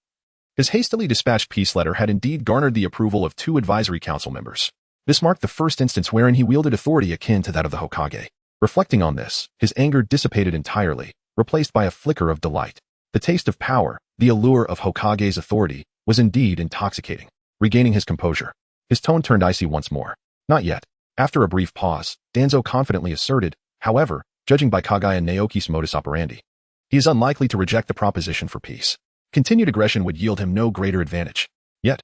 his hastily dispatched peace letter had indeed garnered the approval of 2 advisory council members. This marked the first instance wherein he wielded authority akin to that of the Hokage. Reflecting on this, his anger dissipated entirely, replaced by a flicker of delight. The taste of power, the allure of Hokage's authority, was indeed intoxicating. Regaining his composure, his tone turned icy once more. Not yet. After a brief pause, Danzo confidently asserted, however, judging by Kaguya Naoki's modus operandi, he is unlikely to reject the proposition for peace. Continued aggression would yield him no greater advantage. Yet,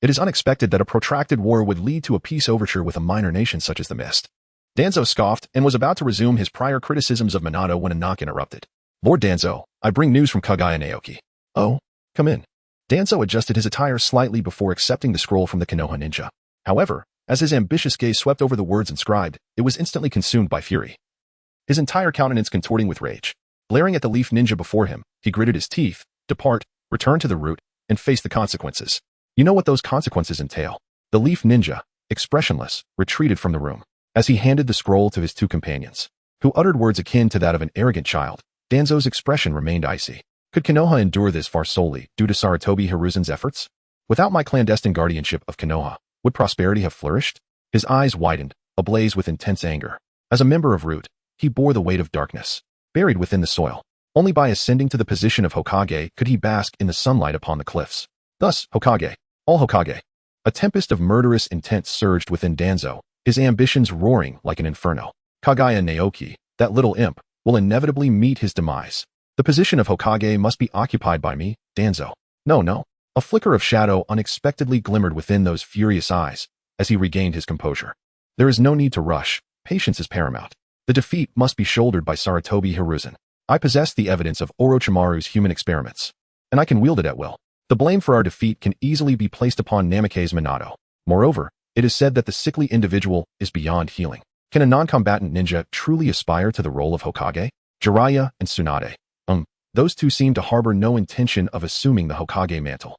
it is unexpected that a protracted war would lead to a peace overture with a minor nation such as the Mist. Danzo scoffed and was about to resume his prior criticisms of Minato when a knock interrupted. Lord Danzo, I bring news from Kaguya Naoki. Oh, come in. Danzo adjusted his attire slightly before accepting the scroll from the Konoha ninja. However, as his ambitious gaze swept over the words inscribed, it was instantly consumed by fury. His entire countenance contorting with rage. Glaring at the leaf ninja before him, he gritted his teeth, depart, return to the root, and face the consequences. You know what those consequences entail. The leaf ninja, expressionless, retreated from the room. As he handed the scroll to his 2 companions, who uttered words akin to that of an arrogant child, Danzo's expression remained icy. Could Konoha endure this far solely due to Sarutobi Hiruzen's efforts? Without my clandestine guardianship of Konoha, would prosperity have flourished? His eyes widened, ablaze with intense anger. As a member of Root, he bore the weight of darkness, buried within the soil. Only by ascending to the position of Hokage could he bask in the sunlight upon the cliffs. Thus, Hokage, all Hokage. A tempest of murderous intent surged within Danzo, his ambitions roaring like an inferno. Kaguya Naoki, that little imp, will inevitably meet his demise. The position of Hokage must be occupied by me, Danzo. No. A flicker of shadow unexpectedly glimmered within those furious eyes as he regained his composure. There is no need to rush. Patience is paramount. The defeat must be shouldered by Sarutobi Hiruzen. I possess the evidence of Orochimaru's human experiments, and I can wield it at will. The blame for our defeat can easily be placed upon Namake's Minato. Moreover, it is said that the sickly individual is beyond healing. Can a non-combatant ninja truly aspire to the role of Hokage? Jiraiya and Tsunade. Those 2 seem to harbor no intention of assuming the Hokage mantle.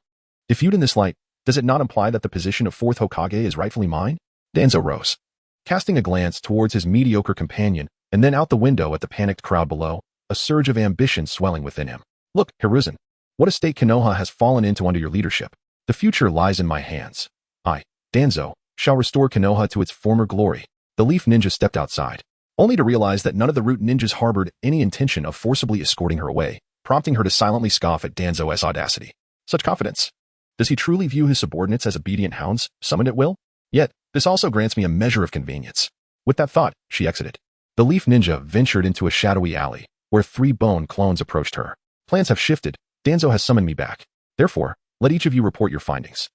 If viewed in this light, does it not imply that the position of 4th Hokage is rightfully mine? Danzo rose, casting a glance towards his mediocre companion and then out the window at the panicked crowd below, a surge of ambition swelling within him. Look, Hiruzen, what a state Konoha has fallen into under your leadership. The future lies in my hands. I, Danzo, shall restore Konoha to its former glory. The leaf ninja stepped outside, only to realize that none of the root ninjas harbored any intention of forcibly escorting her away, prompting her to silently scoff at Danzo's audacity. Such confidence. Does he truly view his subordinates as obedient hounds, summoned at will? Yet, this also grants me a measure of convenience. With that thought, she exited. The Leaf Ninja ventured into a shadowy alley, where 3 bone clones approached her. Plans have shifted. Danzo has summoned me back. Therefore, let each of you report your findings,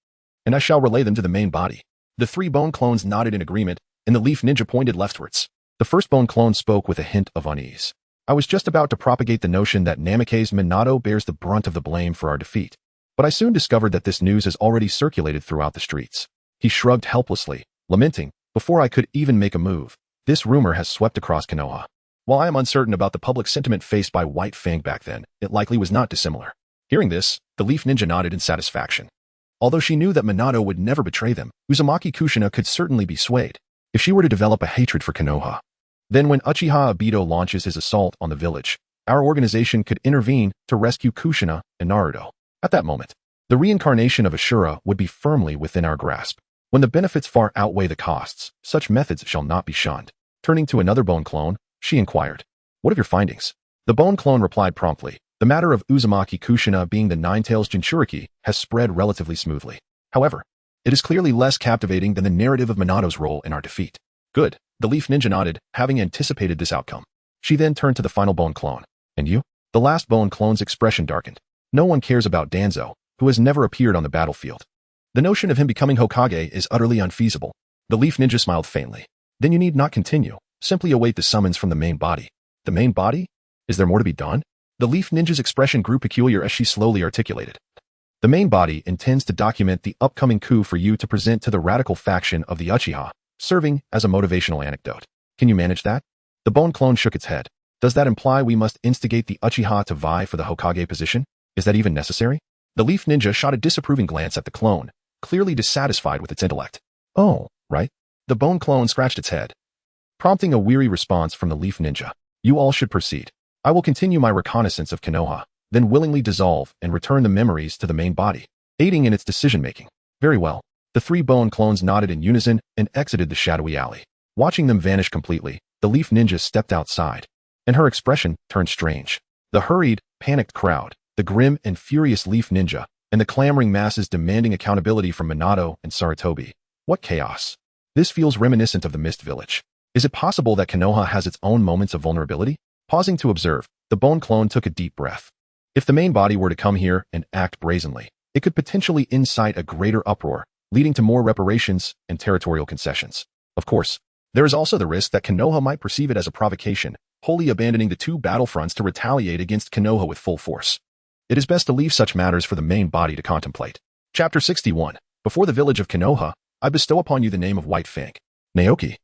and I shall relay them to the main body. The 3 bone clones nodded in agreement, and the Leaf Ninja pointed leftwards. The first bone clone spoke with a hint of unease. I was just about to propagate the notion that Namake's Minato bears the brunt of the blame for our defeat, but I soon discovered that this news has already circulated throughout the streets. He shrugged helplessly, lamenting, before I could even make a move, this rumor has swept across Konoha. While I am uncertain about the public sentiment faced by White Fang back then, it likely was not dissimilar. Hearing this, the Leaf Ninja nodded in satisfaction. Although she knew that Minato would never betray them, Uzumaki Kushina could certainly be swayed. If she were to develop a hatred for Konoha, then when Uchiha Obito launches his assault on the village, our organization could intervene to rescue Kushina and Naruto. At that moment, the reincarnation of Ashura would be firmly within our grasp. When the benefits far outweigh the costs, such methods shall not be shunned. Turning to another bone clone, she inquired, "What of your findings?" The bone clone replied promptly, "The matter of Uzumaki Kushina being the Nine-Tails Jinchuriki has spread relatively smoothly. However, it is clearly less captivating than the narrative of Minato's role in our defeat." Good. The Leaf Ninja nodded, having anticipated this outcome. She then turned to the final bone clone. "And you?" The last bone clone's expression darkened. No one cares about Danzo, who has never appeared on the battlefield. The notion of him becoming Hokage is utterly unfeasible. The Leaf Ninja smiled faintly. "Then you need not continue. Simply await the summons from the main body." "The main body? Is there more to be done?" The Leaf Ninja's expression grew peculiar as she slowly articulated. "The main body intends to document the upcoming coup for you to present to the radical faction of the Uchiha, serving as a motivational anecdote. Can you manage that?" The bone clone shook its head. "Does that imply we must instigate the Uchiha to vie for the Hokage position? Is that even necessary?" The Leaf Ninja shot a disapproving glance at the clone, clearly dissatisfied with its intellect. "Oh, right." The bone clone scratched its head, prompting a weary response from the Leaf Ninja. "You all should proceed. I will continue my reconnaissance of Konoha, then willingly dissolve and return the memories to the main body, aiding in its decision-making." "Very well." The 3 bone clones nodded in unison and exited the shadowy alley. Watching them vanish completely, the Leaf Ninja stepped outside, and her expression turned strange. The hurried, panicked crowd, the grim and furious Leaf Ninja, and the clamoring masses demanding accountability from Minato and Sarutobi. What chaos. This feels reminiscent of the Mist Village. Is it possible that Konoha has its own moments of vulnerability? Pausing to observe, the bone clone took a deep breath. If the main body were to come here and act brazenly, it could potentially incite a greater uproar, leading to more reparations and territorial concessions. Of course, there is also the risk that Konoha might perceive it as a provocation, wholly abandoning the 2 battlefronts to retaliate against Konoha with full force. It is best to leave such matters for the main body to contemplate. Chapter 61. Before the village of Konoha, I bestow upon you the name of White Fang. Naoki.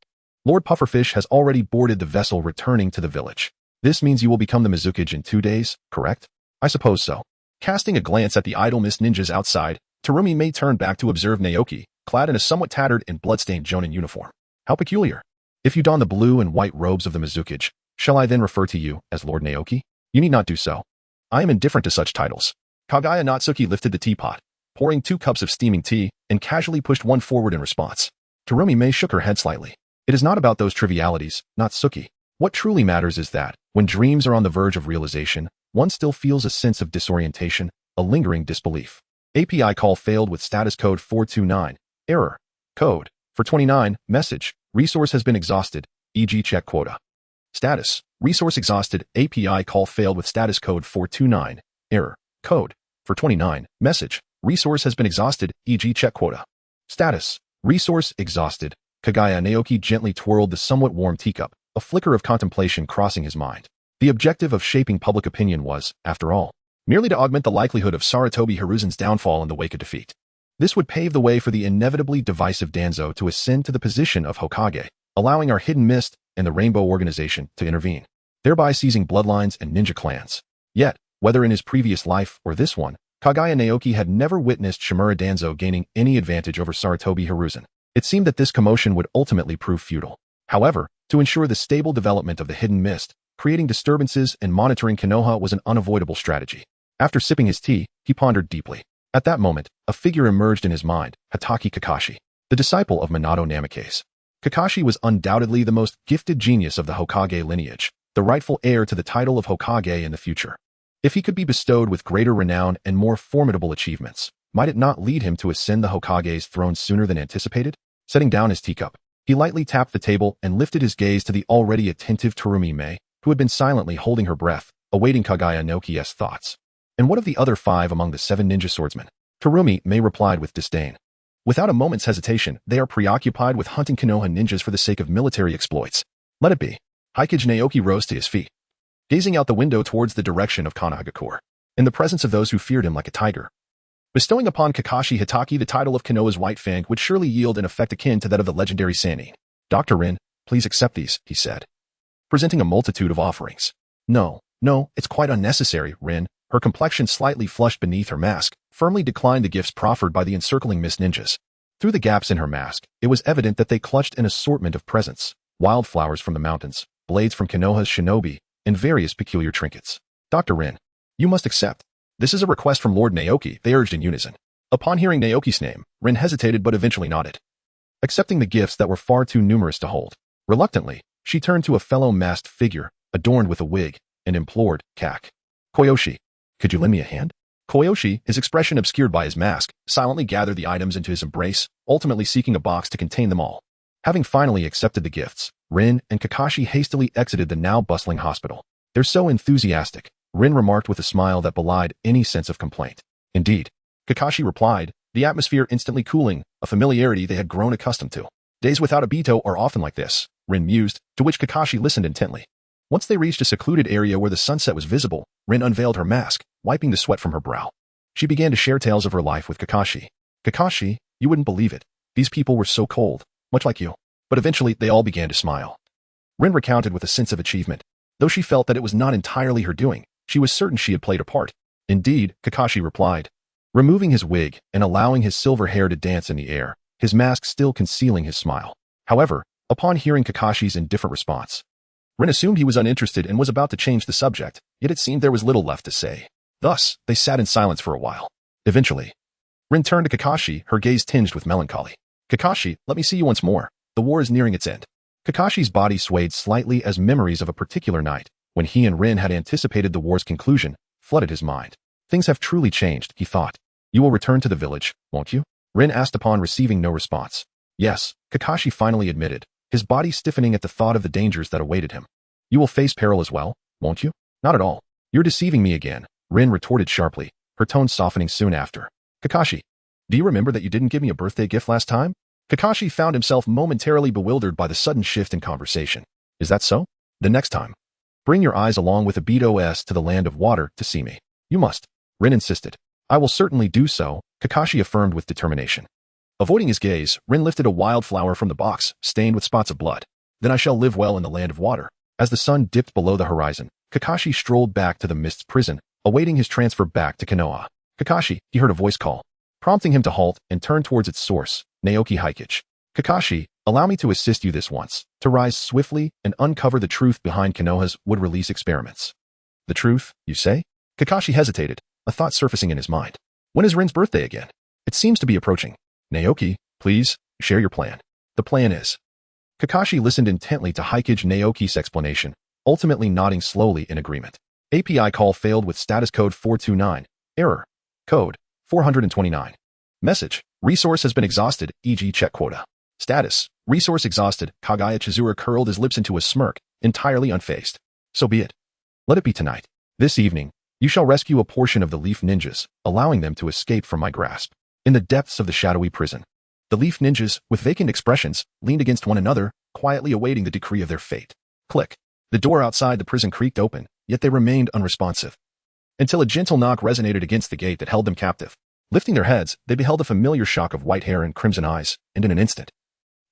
Lord Pufferfish has already boarded the vessel returning to the village. This means you will become the Mizukage in 2 days, correct? I suppose so. Casting a glance at the idle mist ninjas outside, Terumi May turned back to observe Naoki, clad in a somewhat tattered and bloodstained Jonin uniform. How peculiar. If you don the blue and white robes of the Mizukage, shall I then refer to you as Lord Naoki? You need not do so. I am indifferent to such titles. Kaguya Natsuki lifted the teapot, pouring 2 cups of steaming tea, and casually pushed one forward in response. Terumi May shook her head slightly. It is not about those trivialities, Natsuki. What truly matters is that, when dreams are on the verge of realization, one still feels a sense of disorientation, a lingering disbelief. API call failed with status code 429. Error. Code. For 29. Message. Resource has been exhausted, e.g. check quota. Status. Resource exhausted. API call failed with status code 429. Error. Code. For 29. Message. Resource has been exhausted, e.g. check quota. Status. Resource exhausted. Kaguya Naoki gently twirled the somewhat warm teacup, a flicker of contemplation crossing his mind. The objective of shaping public opinion was, after all, merely to augment the likelihood of Sarutobi Hiruzen's downfall in the wake of defeat. This would pave the way for the inevitably divisive Danzo to ascend to the position of Hokage, allowing our Hidden Mist and the Rainbow Organization to intervene, thereby seizing bloodlines and ninja clans. Yet, whether in his previous life or this one, Kaguya Naoki had never witnessed Shimura Danzo gaining any advantage over Sarutobi Hiruzen. It seemed that this commotion would ultimately prove futile. However, to ensure the stable development of the Hidden Mist, creating disturbances and monitoring Konoha was an unavoidable strategy. After sipping his tea, he pondered deeply. At that moment, a figure emerged in his mind, Hatake Kakashi, the disciple of Minato Namake's. Kakashi was undoubtedly the most gifted genius of the Hokage lineage, the rightful heir to the title of Hokage in the future. If he could be bestowed with greater renown and more formidable achievements, might it not lead him to ascend the Hokage's throne sooner than anticipated? Setting down his teacup, he lightly tapped the table and lifted his gaze to the already attentive Terumi Mei, who had been silently holding her breath, awaiting Kaguya Naoki's thoughts. And what of the other 5 among the 7 ninja swordsmen? Terumi Mei replied with disdain. Without a moment's hesitation, they are preoccupied with hunting Konoha ninjas for the sake of military exploits. Let it be. Hikage Naoki rose to his feet, gazing out the window towards the direction of Konohagakure, in the presence of those who feared him like a tiger. Bestowing upon Kakashi Hitaki the title of Konoha's White Fang would surely yield an effect akin to that of the legendary Sannin. Dr. Rin, please accept these, he said, presenting a multitude of offerings. No, it's quite unnecessary, Rin, her complexion slightly flushed beneath her mask, firmly declined the gifts proffered by the encircling mist ninjas. Through the gaps in her mask, it was evident that they clutched an assortment of presents, wildflowers from the mountains, blades from Konoha's shinobi, and various peculiar trinkets. Dr. Rin, you must accept. This is a request from Lord Naoki, they urged in unison. Upon hearing Naoki's name, Rin hesitated but eventually nodded, accepting the gifts that were far too numerous to hold. Reluctantly, she turned to a fellow masked figure, adorned with a wig, and implored, Koyoshi, could you lend me a hand? Koyoshi, his expression obscured by his mask, silently gathered the items into his embrace, ultimately seeking a box to contain them all. Having finally accepted the gifts, Rin and Kakashi hastily exited the now bustling hospital. They're so enthusiastic, Rin remarked with a smile that belied any sense of complaint. Indeed, Kakashi replied, the atmosphere instantly cooling, a familiarity they had grown accustomed to. Days without Obito are often like this, Rin mused, to which Kakashi listened intently. Once they reached a secluded area where the sunset was visible, Rin unveiled her mask, wiping the sweat from her brow. She began to share tales of her life with Kakashi. Kakashi, you wouldn't believe it. These people were so cold, much like you. But eventually, they all began to smile. Rin recounted with a sense of achievement. Though she felt that it was not entirely her doing, she was certain she had played a part. Indeed, Kakashi replied, removing his wig and allowing his silver hair to dance in the air, his mask still concealing his smile. However, upon hearing Kakashi's indifferent response, Rin assumed he was uninterested and was about to change the subject, yet it seemed there was little left to say. Thus, they sat in silence for a while. Eventually, Rin turned to Kakashi, her gaze tinged with melancholy. Kakashi, let me see you once more. The war is nearing its end. Kakashi's body swayed slightly as memories of a particular night, when he and Rin had anticipated the war's conclusion, flooded his mind. Things have truly changed, he thought. You will return to the village, won't you? Rin asked upon receiving no response. Yes, Kakashi finally admitted, his body stiffening at the thought of the dangers that awaited him. You will face peril as well, won't you? Not at all. You're deceiving me again, Rin retorted sharply, her tone softening soon after. Kakashi, do you remember that you didn't give me a birthday gift last time? Kakashi found himself momentarily bewildered by the sudden shift in conversation. Is that so? The next time, bring your eyes along with Obito to the land of water to see me. You must, Rin insisted. I will certainly do so, Kakashi affirmed with determination. Avoiding his gaze, Rin lifted a wildflower from the box, stained with spots of blood. Then I shall live well in the land of water. As the sun dipped below the horizon, Kakashi strolled back to the Mist's prison, awaiting his transfer back to Konoha. Kakashi, he heard a voice call, prompting him to halt and turn towards its source, Naoki Hikage. Kakashi, allow me to assist you this once, to rise swiftly and uncover the truth behind Konoha's would-release experiments. The truth, you say? Kakashi hesitated, a thought surfacing in his mind. When is Rin's birthday again? It seems to be approaching. Naoki, please, share your plan. The plan is. Kakashi listened intently to Hikage Naoki's explanation, ultimately nodding slowly in agreement. API call failed with status code 429. Error. Code 429. Message. Resource has been exhausted, e.g. check quota. Status. Resource exhausted. Kaguya Chizuru curled his lips into a smirk, entirely unfazed. So be it. Let it be tonight. This evening, you shall rescue a portion of the Leaf Ninjas, allowing them to escape from my grasp. In the depths of the shadowy prison, the Leaf Ninjas, with vacant expressions, leaned against one another, quietly awaiting the decree of their fate. Click. The door outside the prison creaked open, yet they remained unresponsive, until a gentle knock resonated against the gate that held them captive. Lifting their heads, they beheld a familiar shock of white hair and crimson eyes, and in an instant,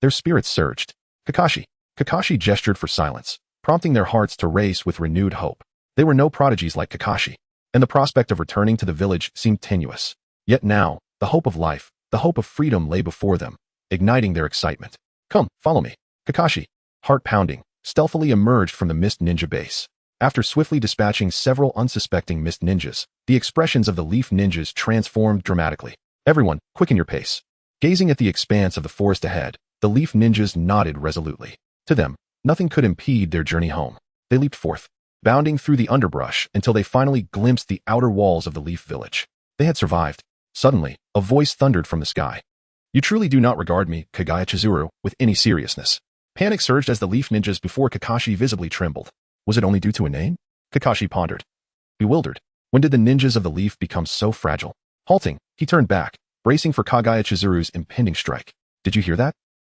their spirits surged. Kakashi. Kakashi gestured for silence, prompting their hearts to race with renewed hope. They were no prodigies like Kakashi, and the prospect of returning to the village seemed tenuous. Yet now, the hope of life, the hope of freedom lay before them, igniting their excitement. Come, follow me. Kakashi, heart pounding, stealthily emerged from the Mist Ninja base. After swiftly dispatching several unsuspecting Mist Ninjas, the expressions of the Leaf Ninjas transformed dramatically. Everyone, quicken your pace. Gazing at the expanse of the forest ahead, the Leaf Ninjas nodded resolutely. To them, nothing could impede their journey home. They leaped forth, bounding through the underbrush until they finally glimpsed the outer walls of the Leaf Village. They had survived. Suddenly, a voice thundered from the sky. You truly do not regard me, Kaguya Chizuru, with any seriousness. Panic surged as the Leaf Ninjas before Kakashi visibly trembled. Was it only due to a name? Kakashi pondered. Bewildered. When did the ninjas of the Leaf become so fragile? Halting, he turned back, bracing for Kaguya Chizuru's impending strike. Did you hear that?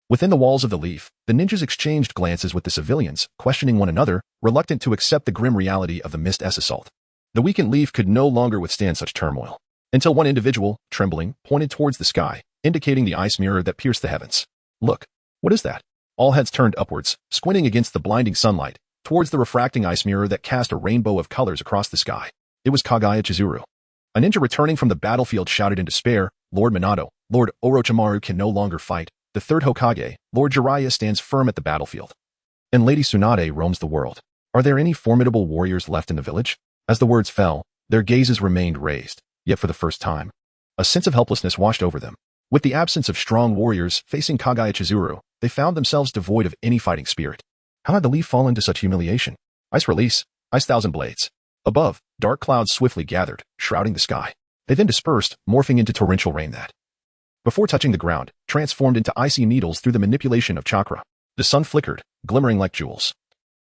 Within the walls of the Leaf, the ninjas exchanged glances with the civilians, questioning one another, reluctant to accept the grim reality of the Mist-S assault. The weakened Leaf could no longer withstand such turmoil. Until one individual, trembling, pointed towards the sky, indicating the ice mirror that pierced the heavens. Look, what is that? All heads turned upwards, squinting against the blinding sunlight, towards the refracting ice mirror that cast a rainbow of colors across the sky. It was Kaguya Chizuru. A ninja returning from the battlefield shouted in despair, Lord Minato, Lord Orochimaru can no longer fight. The third Hokage, Lord Jiraiya stands firm at the battlefield. And Lady Tsunade roams the world. Are there any formidable warriors left in the village? As the words fell, their gazes remained raised, yet for the first time, a sense of helplessness washed over them. With the absence of strong warriors facing Kaguya Chizuru, they found themselves devoid of any fighting spirit. How had the Leaf fallen to such humiliation? Ice release, ice thousand blades. Above, dark clouds swiftly gathered, shrouding the sky. They then dispersed, morphing into torrential rain that, before touching the ground, transformed into icy needles through the manipulation of chakra. The sun flickered, glimmering like jewels,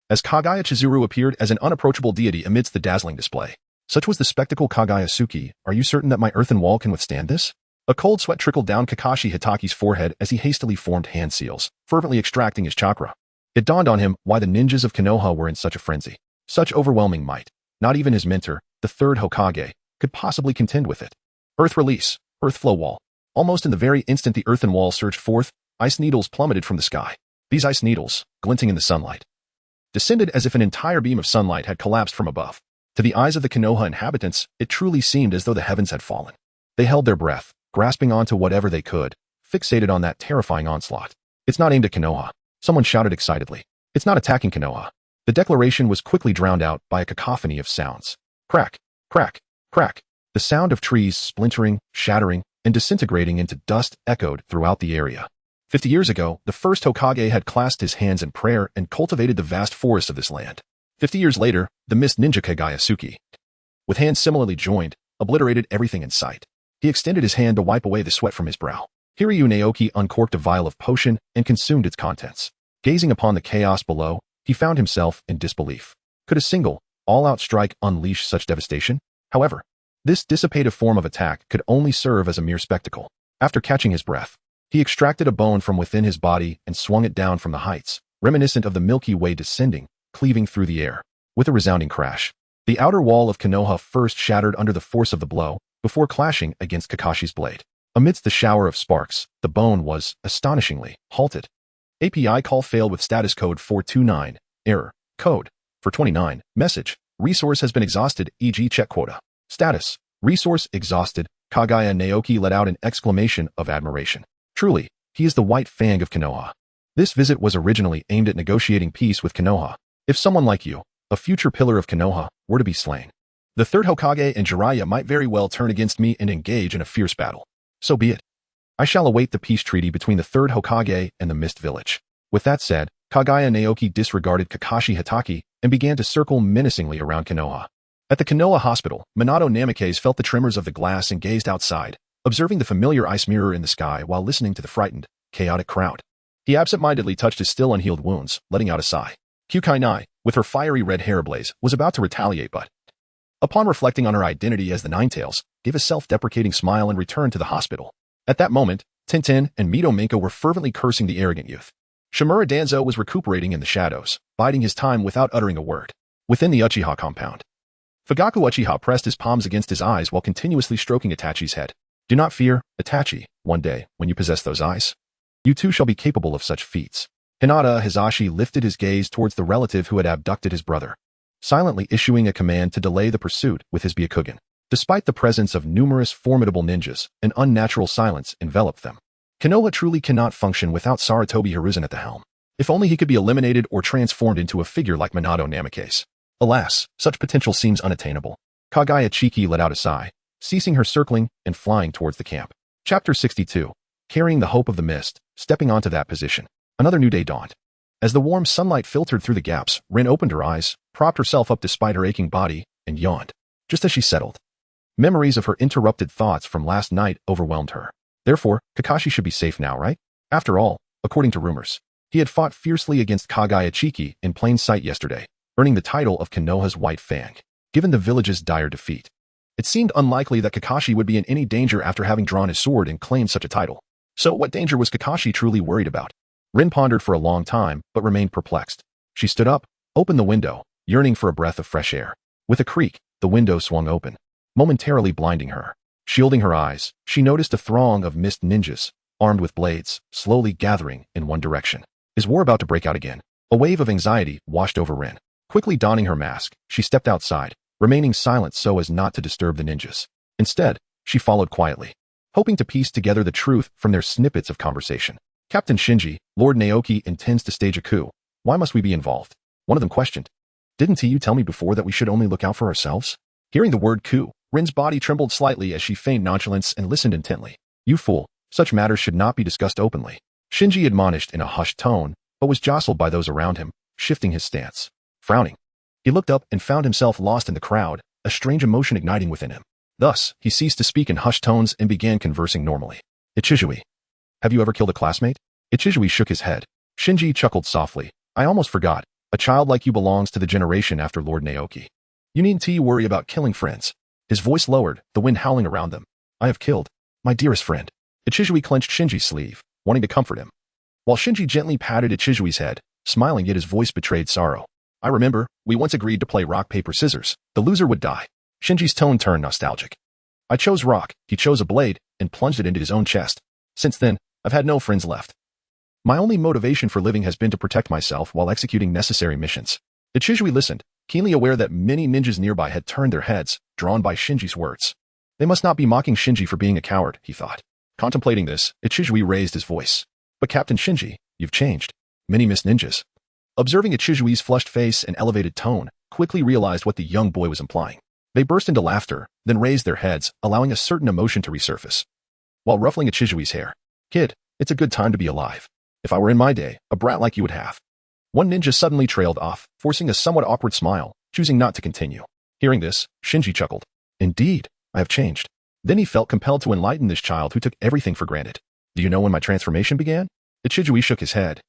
as Kaguya Chizuru appeared as an unapproachable deity amidst the dazzling display. Such was the spectacle. Kaguya Suki, are you certain that my earthen wall can withstand this? A cold sweat trickled down Kakashi Hitaki's forehead as he hastily formed hand seals, fervently extracting his chakra. It dawned on him why the ninjas of Konoha were in such a frenzy. Such overwhelming might. Not even his mentor, the third Hokage, could possibly contend with it. Earth release, earth flow wall. Almost in the very instant the earthen wall surged forth, ice needles plummeted from the sky. These ice needles, glinting in the sunlight, descended as if an entire beam of sunlight had collapsed from above. To the eyes of the Konoha inhabitants, it truly seemed as though the heavens had fallen. They held their breath, grasping onto whatever they could, fixated on that terrifying onslaught. It's not aimed at Konoha. Someone shouted excitedly. It's not attacking Konoha. The declaration was quickly drowned out by a cacophony of sounds. Crack, crack, crack. The sound of trees splintering, shattering, and disintegrating into dust echoed throughout the area. 50 years ago, the first Hokage had clasped his hands in prayer and cultivated the vast forests of this land. 50 years later, the Mist Ninja Kaguya Suki, with hands similarly joined, obliterated everything in sight. He extended his hand to wipe away the sweat from his brow. Hiryu Naoki uncorked a vial of potion and consumed its contents. Gazing upon the chaos below, he found himself in disbelief. Could a single, all-out strike unleash such devastation? However, this dissipative form of attack could only serve as a mere spectacle. After catching his breath, he extracted a bone from within his body and swung it down from the heights, reminiscent of the Milky Way descending, cleaving through the air. With a resounding crash, the outer wall of Konoha first shattered under the force of the blow, before clashing against Kakashi's blade. Amidst the shower of sparks, the bone was, astonishingly, halted. API call failed with status code 429, error, code, 429, message, resource has been exhausted, e.g. check quota. Status, resource exhausted. Kaguya Naoki let out an exclamation of admiration. Truly, he is the white fang of Konoha. This visit was originally aimed at negotiating peace with Konoha. If someone like you, a future pillar of Konoha, were to be slain, the third Hokage and Jiraiya might very well turn against me and engage in a fierce battle. So be it. I shall await the peace treaty between the third Hokage and the Mist Village. With that said, Kaguya Naoki disregarded Kakashi Hitaki and began to circle menacingly around Konoha. At the Konoha hospital, Minato Namikaze felt the tremors of the glass and gazed outside, observing the familiar ice mirror in the sky while listening to the frightened, chaotic crowd. He absent-mindedly touched his still unhealed wounds, letting out a sigh. Kyukai-nai, with her fiery red hair ablaze, was about to retaliate but, upon reflecting on her identity as the Ninetales, gave a self-deprecating smile and returned to the hospital. At that moment, Tintin and Mito Minka were fervently cursing the arrogant youth. Shimura Danzo was recuperating in the shadows, biding his time without uttering a word. Within the Uchiha compound, Fugaku Uchiha pressed his palms against his eyes while continuously stroking Itachi's head. Do not fear, Itachi. One day, when you possess those eyes, you too shall be capable of such feats. Hinata Hizashi lifted his gaze towards the relative who had abducted his brother, silently issuing a command to delay the pursuit with his Byakugan. Despite the presence of numerous formidable ninjas, an unnatural silence enveloped them. Konoha truly cannot function without Sarutobi Hiruzen at the helm. If only he could be eliminated or transformed into a figure like Minato Namikaze. Alas, such potential seems unattainable. Kaguya Chiki let out a sigh, ceasing her circling and flying towards the camp. Chapter 62. Carrying the hope of the mist, stepping onto that position. Another new day dawned. As the warm sunlight filtered through the gaps, Rin opened her eyes, propped herself up despite her aching body, and yawned. Just as she settled, memories of her interrupted thoughts from last night overwhelmed her. Therefore, Kakashi should be safe now, right? After all, according to rumors, he had fought fiercely against Kaguya Otsutsuki in plain sight yesterday, earning the title of Konoha's White Fang. Given the village's dire defeat, it seemed unlikely that Kakashi would be in any danger after having drawn his sword and claimed such a title. So what danger was Kakashi truly worried about? Rin pondered for a long time, but remained perplexed. She stood up, opened the window, yearning for a breath of fresh air. With a creak, the window swung open, momentarily blinding her. Shielding her eyes, she noticed a throng of mist ninjas, armed with blades, slowly gathering in one direction. Is war about to break out again? A wave of anxiety washed over Rin. Quickly donning her mask, she stepped outside, remaining silent so as not to disturb the ninjas. Instead, she followed quietly, hoping to piece together the truth from their snippets of conversation. Captain Shinji, Lord Naoki intends to stage a coup. Why must we be involved? One of them questioned. Didn't you tell me before that we should only look out for ourselves? Hearing the word coup, Rin's body trembled slightly as she feigned nonchalance and listened intently. You fool, such matters should not be discussed openly. Shinji admonished in a hushed tone, but was jostled by those around him, shifting his stance. Frowning, he looked up and found himself lost in the crowd, a strange emotion igniting within him. Thus, he ceased to speak in hushed tones and began conversing normally. Ichizui, have you ever killed a classmate? Ichizui shook his head. Shinji chuckled softly. I almost forgot. A child like you belongs to the generation after Lord Naoki. You needn't worry about killing friends. His voice lowered, the wind howling around them. I have killed my dearest friend. Ichizui clenched Shinji's sleeve, wanting to comfort him, while Shinji gently patted Ichizui's head, smiling yet his voice betrayed sorrow. I remember, we once agreed to play rock, paper, scissors. The loser would die. Shinji's tone turned nostalgic. I chose rock, he chose a blade, and plunged it into his own chest. Since then, I've had no friends left. My only motivation for living has been to protect myself while executing necessary missions. Ichizui listened, keenly aware that many ninjas nearby had turned their heads, drawn by Shinji's words. They must not be mocking Shinji for being a coward, he thought. Contemplating this, Ichizui raised his voice. But Captain Shinji, you've changed. Many missed ninjas. Observing Ichizui's flushed face and elevated tone, quickly realized what the young boy was implying. They burst into laughter, then raised their heads, allowing a certain emotion to resurface. While ruffling Ichizui's hair, Kid, it's a good time to be alive. If I were in my day, a brat like you would have. One ninja suddenly trailed off, forcing a somewhat awkward smile, choosing not to continue. Hearing this, Shinji chuckled. Indeed, I have changed. Then he felt compelled to enlighten this child who took everything for granted. Do you know when my transformation began? Ichizui shook his head,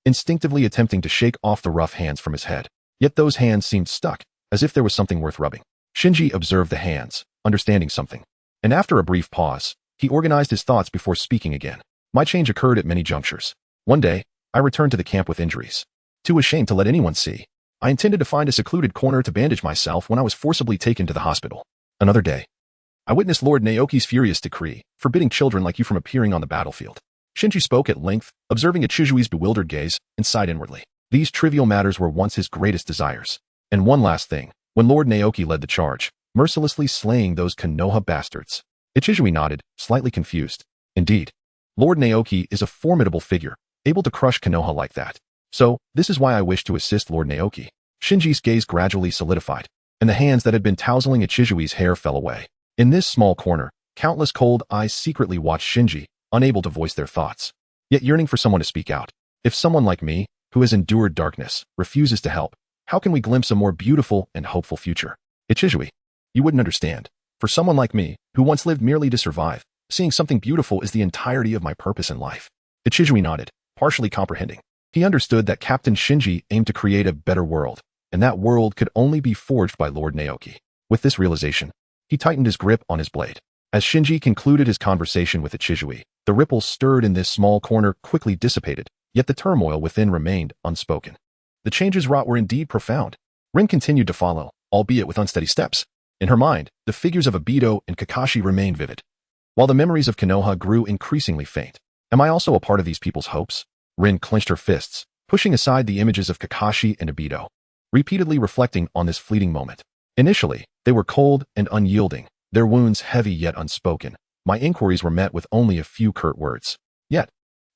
instinctively attempting to shake off the rough hands from his head. Yet those hands seemed stuck, as if there was something worth rubbing. Shinji observed the hands, understanding something. And after a brief pause, he organized his thoughts before speaking again. My change occurred at many junctures. One day, I returned to the camp with injuries. Too ashamed to let anyone see, I intended to find a secluded corner to bandage myself when I was forcibly taken to the hospital. Another day, I witnessed Lord Naoki's furious decree, forbidding children like you from appearing on the battlefield. Shinji spoke at length, observing Ichizui's bewildered gaze, and sighed inwardly. These trivial matters were once his greatest desires. And one last thing, when Lord Naoki led the charge, mercilessly slaying those Konoha bastards. Ichizui nodded, slightly confused. Indeed, Lord Naoki is a formidable figure, able to crush Konoha like that. So, this is why I wish to assist Lord Naoki. Shinji's gaze gradually solidified, and the hands that had been touseling Ichizui's hair fell away. In this small corner, countless cold eyes secretly watched Shinji, unable to voice their thoughts, yet yearning for someone to speak out. If someone like me, who has endured darkness, refuses to help, how can we glimpse a more beautiful and hopeful future? Ichizui, you wouldn't understand. For someone like me, who once lived merely to survive, seeing something beautiful is the entirety of my purpose in life. Ichizui nodded, partially comprehending. He understood that Captain Shinji aimed to create a better world, and that world could only be forged by Lord Naoki. With this realization, he tightened his grip on his blade. As Shinji concluded his conversation with Ichizui, the ripples stirred in this small corner quickly dissipated, yet the turmoil within remained unspoken. The changes wrought were indeed profound. Rin continued to follow, albeit with unsteady steps. In her mind, the figures of Obito and Kakashi remained vivid, while the memories of Konoha grew increasingly faint. Am I also a part of these people's hopes? Rin clenched her fists, pushing aside the images of Kakashi and Obito, repeatedly reflecting on this fleeting moment. Initially, they were cold and unyielding, their wounds heavy yet unspoken. My inquiries were met with only a few curt words. Yet,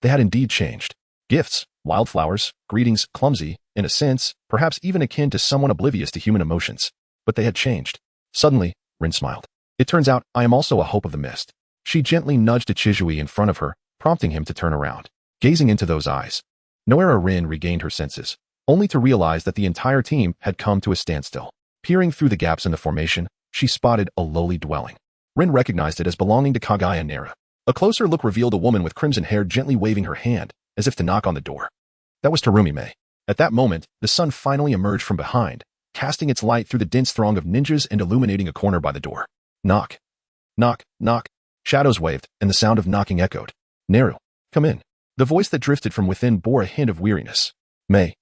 they had indeed changed. Gifts, wildflowers, greetings, clumsy, in a sense, perhaps even akin to someone oblivious to human emotions. But they had changed. Suddenly, Rin smiled. It turns out I am also a hope of the mist. She gently nudged Ichizui in front of her, prompting him to turn around. Gazing into those eyes, Naruto Rin regained her senses, only to realize that the entire team had come to a standstill. Peering through the gaps in the formation, she spotted a lowly dwelling. Rin recognized it as belonging to Kaguya Naoki. A closer look revealed a woman with crimson hair gently waving her hand, as if to knock on the door. That was Terumi. At that moment, the sun finally emerged from behind, casting its light through the dense throng of ninjas and illuminating a corner by the door. Knock. Knock, knock. Shadows waved, and the sound of knocking echoed. Naru, come in. The voice that drifted from within bore a hint of weariness. May,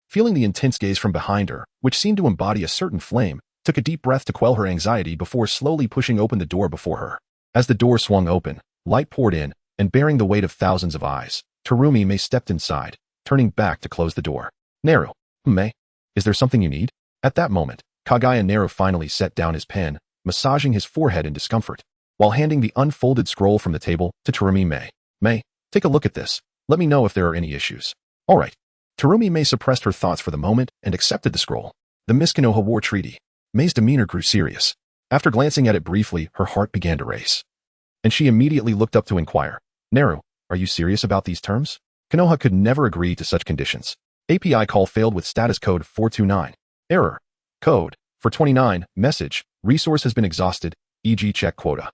feeling the intense gaze from behind her, which seemed to embody a certain flame, took a deep breath to quell her anxiety before slowly pushing open the door before her. As the door swung open, light poured in, and bearing the weight of thousands of eyes, Terumi stepped inside, turning back to close the door. Naru, May, is there something you need? At that moment, Kaguya Naoki finally set down his pen, massaging his forehead in discomfort, while handing the unfolded scroll from the table to Terumi. May, take a look at this. Let me know if there are any issues. All right. Terumi suppressed her thoughts for the moment and accepted the scroll. The Konoha War Treaty. May's demeanor grew serious. After glancing at it briefly, her heart began to race. And she immediately looked up to inquire, Naru, are you serious about these terms? Konoha could never agree to such conditions. API call failed with status code 429. Error. Code 429. Message. Resource has been exhausted, e.g. check quota.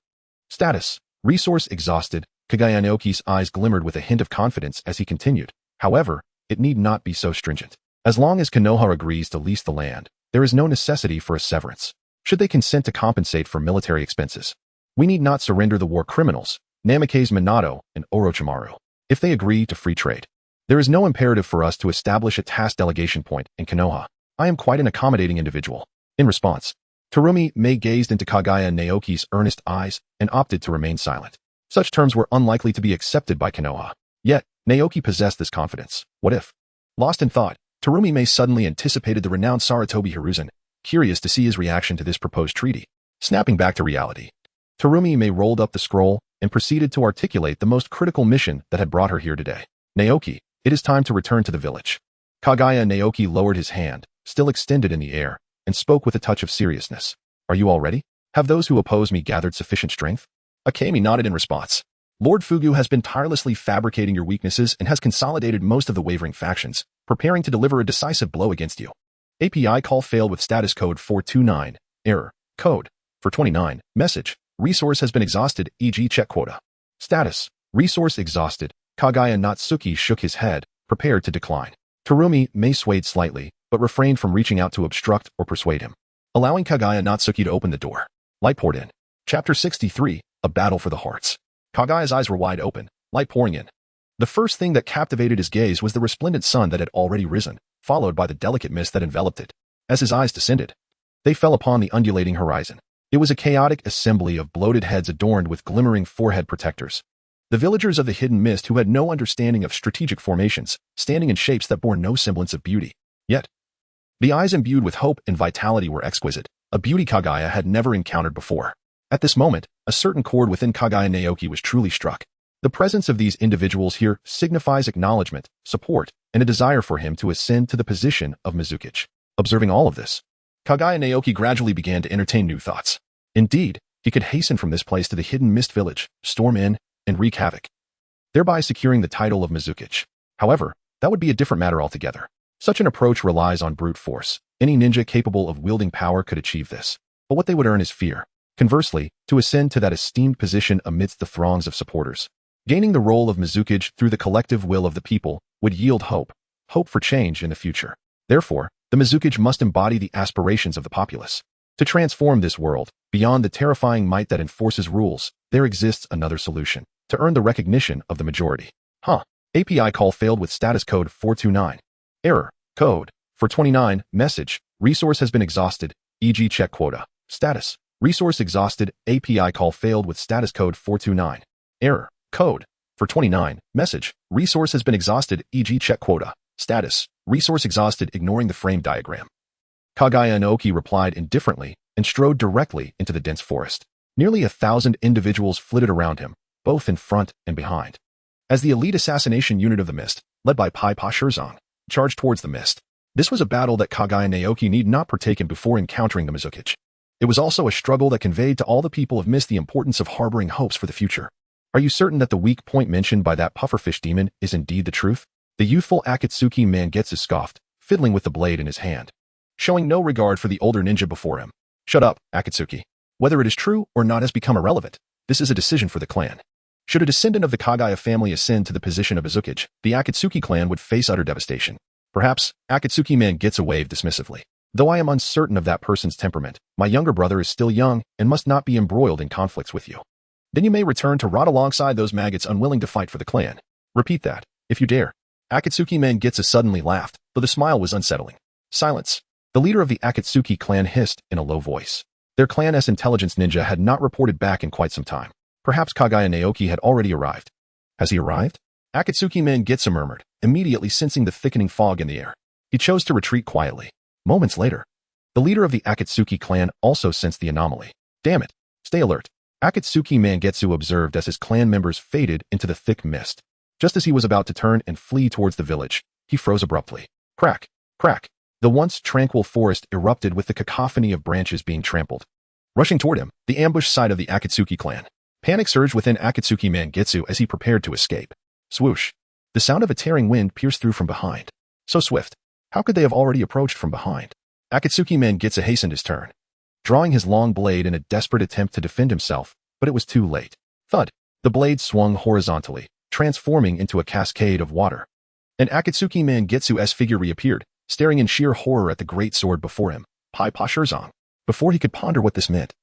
Status. Resource exhausted. Kaguya Naoki's eyes glimmered with a hint of confidence as he continued. However, it need not be so stringent. As long as Konoha agrees to lease the land, there is no necessity for a severance. Should they consent to compensate for military expenses, we need not surrender the war criminals, Namikaze Minato and Orochimaru. If they agree to free trade, there is no imperative for us to establish a task delegation point in Konoha. I am quite an accommodating individual. In response, Terumi gazed into Kaguya Naoki's earnest eyes and opted to remain silent. Such terms were unlikely to be accepted by Konoha. Yet, Naoki possessed this confidence. What if? Lost in thought, Terumi suddenly anticipated the renowned Sarutobi Hiruzen, curious to see his reaction to this proposed treaty. Snapping back to reality, Terumi rolled up the scroll and proceeded to articulate the most critical mission that had brought her here today. Naoki, it is time to return to the village. Kaguya Naoki lowered his hand, still extended in the air, and spoke with a touch of seriousness. Are you all ready? Have those who oppose me gathered sufficient strength? Akemi nodded in response. Lord Fugu has been tirelessly fabricating your weaknesses and has consolidated most of the wavering factions, preparing to deliver a decisive blow against you. API call failed with status code 429. Error. Code 429. Message. Resource has been exhausted, e.g. check quota. Status. Resource exhausted. Kaguya Natsuki shook his head, prepared to decline. Terumi swayed slightly, but refrained from reaching out to obstruct or persuade him, allowing Kaguya Natsuki to open the door. Light poured in. Chapter 63. A Battle for the Hearts. Kaguya's eyes were wide open, light pouring in. The first thing that captivated his gaze was the resplendent sun that had already risen, followed by the delicate mist that enveloped it. As his eyes descended, they fell upon the undulating horizon. It was a chaotic assembly of bloated heads adorned with glimmering forehead protectors. The villagers of the hidden mist who had no understanding of strategic formations, standing in shapes that bore no semblance of beauty. Yet, the eyes imbued with hope and vitality were exquisite, a beauty Kaguya had never encountered before. At this moment, a certain chord within Kaguya Naoki was truly struck. The presence of these individuals here signifies acknowledgement, support, and a desire for him to ascend to the position of Mizukage. Observing all of this, Kaguya Naoki gradually began to entertain new thoughts. Indeed, he could hasten from this place to the hidden mist village, storm in, and wreak havoc, thereby securing the title of Mizukage. However, that would be a different matter altogether. Such an approach relies on brute force. Any ninja capable of wielding power could achieve this, but what they would earn is fear. Conversely, to ascend to that esteemed position amidst the throngs of supporters, gaining the role of Mizukage through the collective will of the people, would yield hope for change in the future. Therefore, the Mizukage must embody the aspirations of the populace. To transform this world, beyond the terrifying might that enforces rules, there exists another solution: to earn the recognition of the majority. API call failed with status code 429. Error. Code 429. Message. Resource has been exhausted, e.g. check quota. Status. Resource exhausted. API call failed with status code 429. Error. Code 429. Message. Resource has been exhausted, e.g. check quota. Status. Resource exhausted. Ignoring the frame diagram, Kaguya Naoki replied indifferently and strode directly into the dense forest. Nearly 1,000 individuals flitted around him, both in front and behind. As the elite assassination unit of the Mist, led by Pai Pa Shirzong, charged towards the Mist, this was a battle that Kaguya Naoki need not partake in before encountering the Mizukage. It was also a struggle that conveyed to all the people of Mist the importance of harboring hopes for the future. Are you certain that the weak point mentioned by that pufferfish demon is indeed the truth? The youthful Akatsuki Mangetsu scoffed, fiddling with the blade in his hand, showing no regard for the older ninja before him. Shut up, Akatsuki. Whether it is true or not has become irrelevant. This is a decision for the clan. Should a descendant of the Kaguya family ascend to the position of Mizukage, the Akatsuki clan would face utter devastation. Perhaps, Akatsuki Mangetsu waved dismissively. Though I am uncertain of that person's temperament, my younger brother is still young and must not be embroiled in conflicts with you. Then you may return to rot alongside those maggots unwilling to fight for the clan. Repeat that, if you dare. Akatsuki Mangetsu suddenly laughed, though the smile was unsettling. Silence. The leader of the Akatsuki clan hissed in a low voice. Their clan's intelligence ninja had not reported back in quite some time. Perhaps Kaguya Naoki had already arrived. Has he arrived? Akatsuki Mangetsu murmured, immediately sensing the thickening fog in the air. He chose to retreat quietly. Moments later, the leader of the Akatsuki clan also sensed the anomaly. Damn it. Stay alert. Akatsuki Mangetsu observed as his clan members faded into the thick mist. Just as he was about to turn and flee towards the village, he froze abruptly. Crack, crack. The once tranquil forest erupted with the cacophony of branches being trampled. Rushing toward him, the ambushed side of the Akatsuki clan. Panic surged within Akatsuki Mangetsu as he prepared to escape. Swoosh. The sound of a tearing wind pierced through from behind. So swift. How could they have already approached from behind? Akatsuki Mangetsu hastened his turn, drawing his long blade in a desperate attempt to defend himself, but it was too late. Thud. The blade swung horizontally, transforming into a cascade of water. And Akatsuki Mangetsu's figure reappeared, staring in sheer horror at the great sword before him, Pai Pa Shirzong. Before he could ponder what this meant,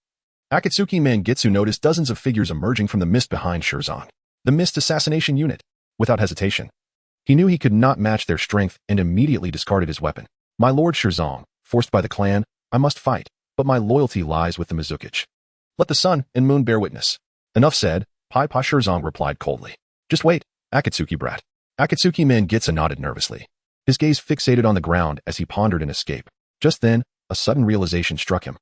Akatsuki Mangetsu noticed dozens of figures emerging from the mist behind Shirzong. The mist assassination unit. Without hesitation, he knew he could not match their strength and immediately discarded his weapon. My lord Shirzong, forced by the clan, I must fight, but my loyalty lies with the Mizukage. Let the sun and moon bear witness. Enough said, Pai Pa Shirzong replied coldly. Just wait, Akatsuki brat. Akatsuki Mangetsu nodded nervously, his gaze fixated on the ground as he pondered an escape. Just then, a sudden realization struck him.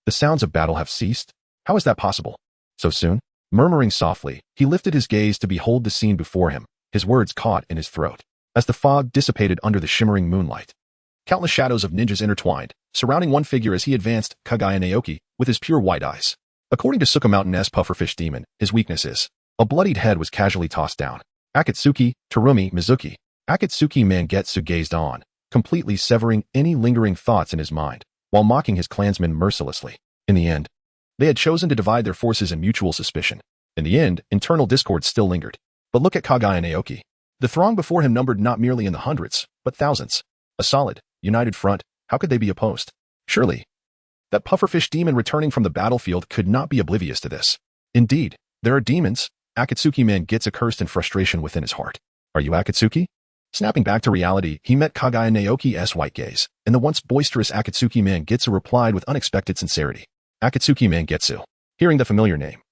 The sounds of battle have ceased? How is that possible? So soon? Murmuring softly, he lifted his gaze to behold the scene before him, his words caught in his throat. As the fog dissipated under the shimmering moonlight, countless shadows of ninjas intertwined, surrounding one figure as he advanced, Kaguya Naoki, with his pure white eyes. According to Suka Mountain-S pufferfish demon, his weakness is a bloodied head was casually tossed down. Akatsuki, Terumi, Mizuki. Akatsuki Mangetsu gazed on, completely severing any lingering thoughts in his mind, while mocking his clansmen mercilessly. In the end, they had chosen to divide their forces in mutual suspicion. In the end, internal discord still lingered. But look at Kaguya Naoki. The throng before him numbered not merely in the hundreds, but thousands. A solid, united front. How could they be opposed? Surely, that pufferfish demon returning from the battlefield could not be oblivious to this. Indeed, there are demons. Akatsuki Mangetsu cursed in frustration within his heart. Are you Akatsuki? Snapping back to reality, he met Kaguya Naoki's white gaze, and the once boisterous Akatsuki Mangetsu replied with unexpected sincerity. Akatsuki Mangetsu. Hearing the familiar name,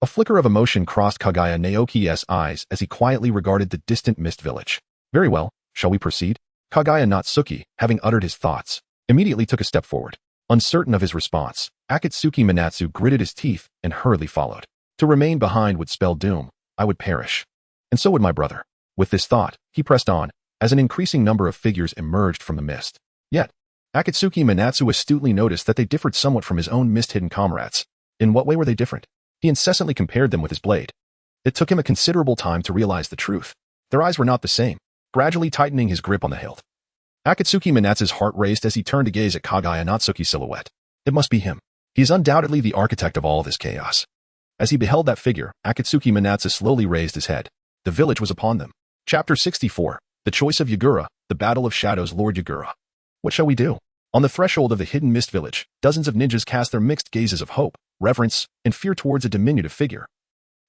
a flicker of emotion crossed Kaguya Naoki's eyes as he quietly regarded the distant mist village. Very well, shall we proceed? Kaguya Natsuki, having uttered his thoughts, immediately took a step forward. Uncertain of his response, Akatsuki Manatsu gritted his teeth and hurriedly followed. To remain behind would spell doom. I would perish. And so would my brother. With this thought, he pressed on, as an increasing number of figures emerged from the mist. Yet, Akatsuki Manatsu astutely noticed that they differed somewhat from his own mist-hidden comrades. In what way were they different? He incessantly compared them with his blade. It took him a considerable time to realize the truth. Their eyes were not the same, gradually tightening his grip on the hilt. Akatsuki Manatsu's heart raced as he turned to gaze at Kaguya Natsuki's silhouette. It must be him. He is undoubtedly the architect of all this chaos. As he beheld that figure, Akatsuki Manatsu slowly raised his head. The village was upon them. Chapter 64. The Choice of Yagura, The Battle of Shadows. Lord Yagura. What shall we do? On the threshold of the hidden mist village, dozens of ninjas cast their mixed gazes of hope, reverence, and fear towards a diminutive figure,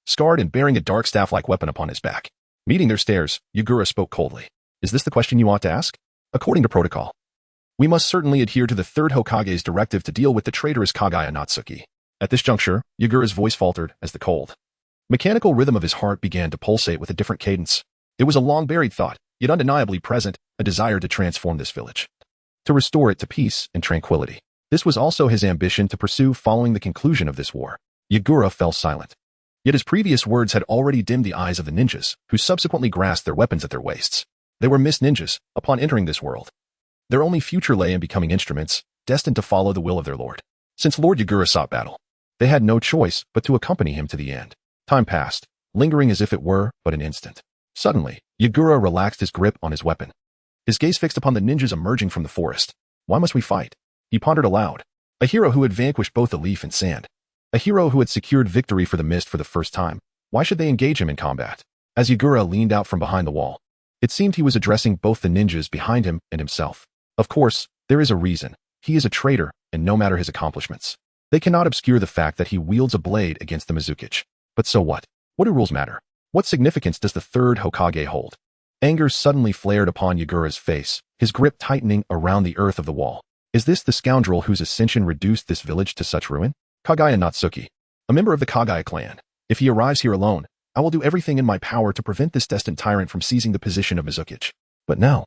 scarred and bearing a dark staff-like weapon upon his back. Meeting their stares, Yagura spoke coldly. Is this the question you ought to ask? According to protocol, we must certainly adhere to the third Hokage's directive to deal with the traitorous Kaguya Natsuki. At this juncture, Yagura's voice faltered as the cold, mechanical rhythm of his heart began to pulsate with a different cadence. It was a long-buried thought, yet undeniably present, a desire to transform this village, to restore it to peace and tranquility. This was also his ambition to pursue following the conclusion of this war. Yagura fell silent. Yet his previous words had already dimmed the eyes of the ninjas, who subsequently grasped their weapons at their waists. They were mist ninjas, upon entering this world. Their only future lay in becoming instruments, destined to follow the will of their lord. Since Lord Yagura sought battle, they had no choice but to accompany him to the end. Time passed, lingering as if it were but an instant. Suddenly, Yagura relaxed his grip on his weapon. His gaze fixed upon the ninjas emerging from the forest. Why must we fight? He pondered aloud. A hero who had vanquished both the leaf and sand. A hero who had secured victory for the mist for the first time. Why should they engage him in combat? As Yagura leaned out from behind the wall, it seemed he was addressing both the ninjas behind him and himself. Of course, there is a reason. He is a traitor, and no matter his accomplishments, they cannot obscure the fact that he wields a blade against the Mizukage. But so what? What do rules matter? What significance does the third Hokage hold? Anger suddenly flared upon Yagura's face, his grip tightening around the earth of the wall. Is this the scoundrel whose ascension reduced this village to such ruin? Kaguya Otsutsuki, a member of the Kaguya clan. If he arrives here alone, I will do everything in my power to prevent this destined tyrant from seizing the position of Mizukage. But now,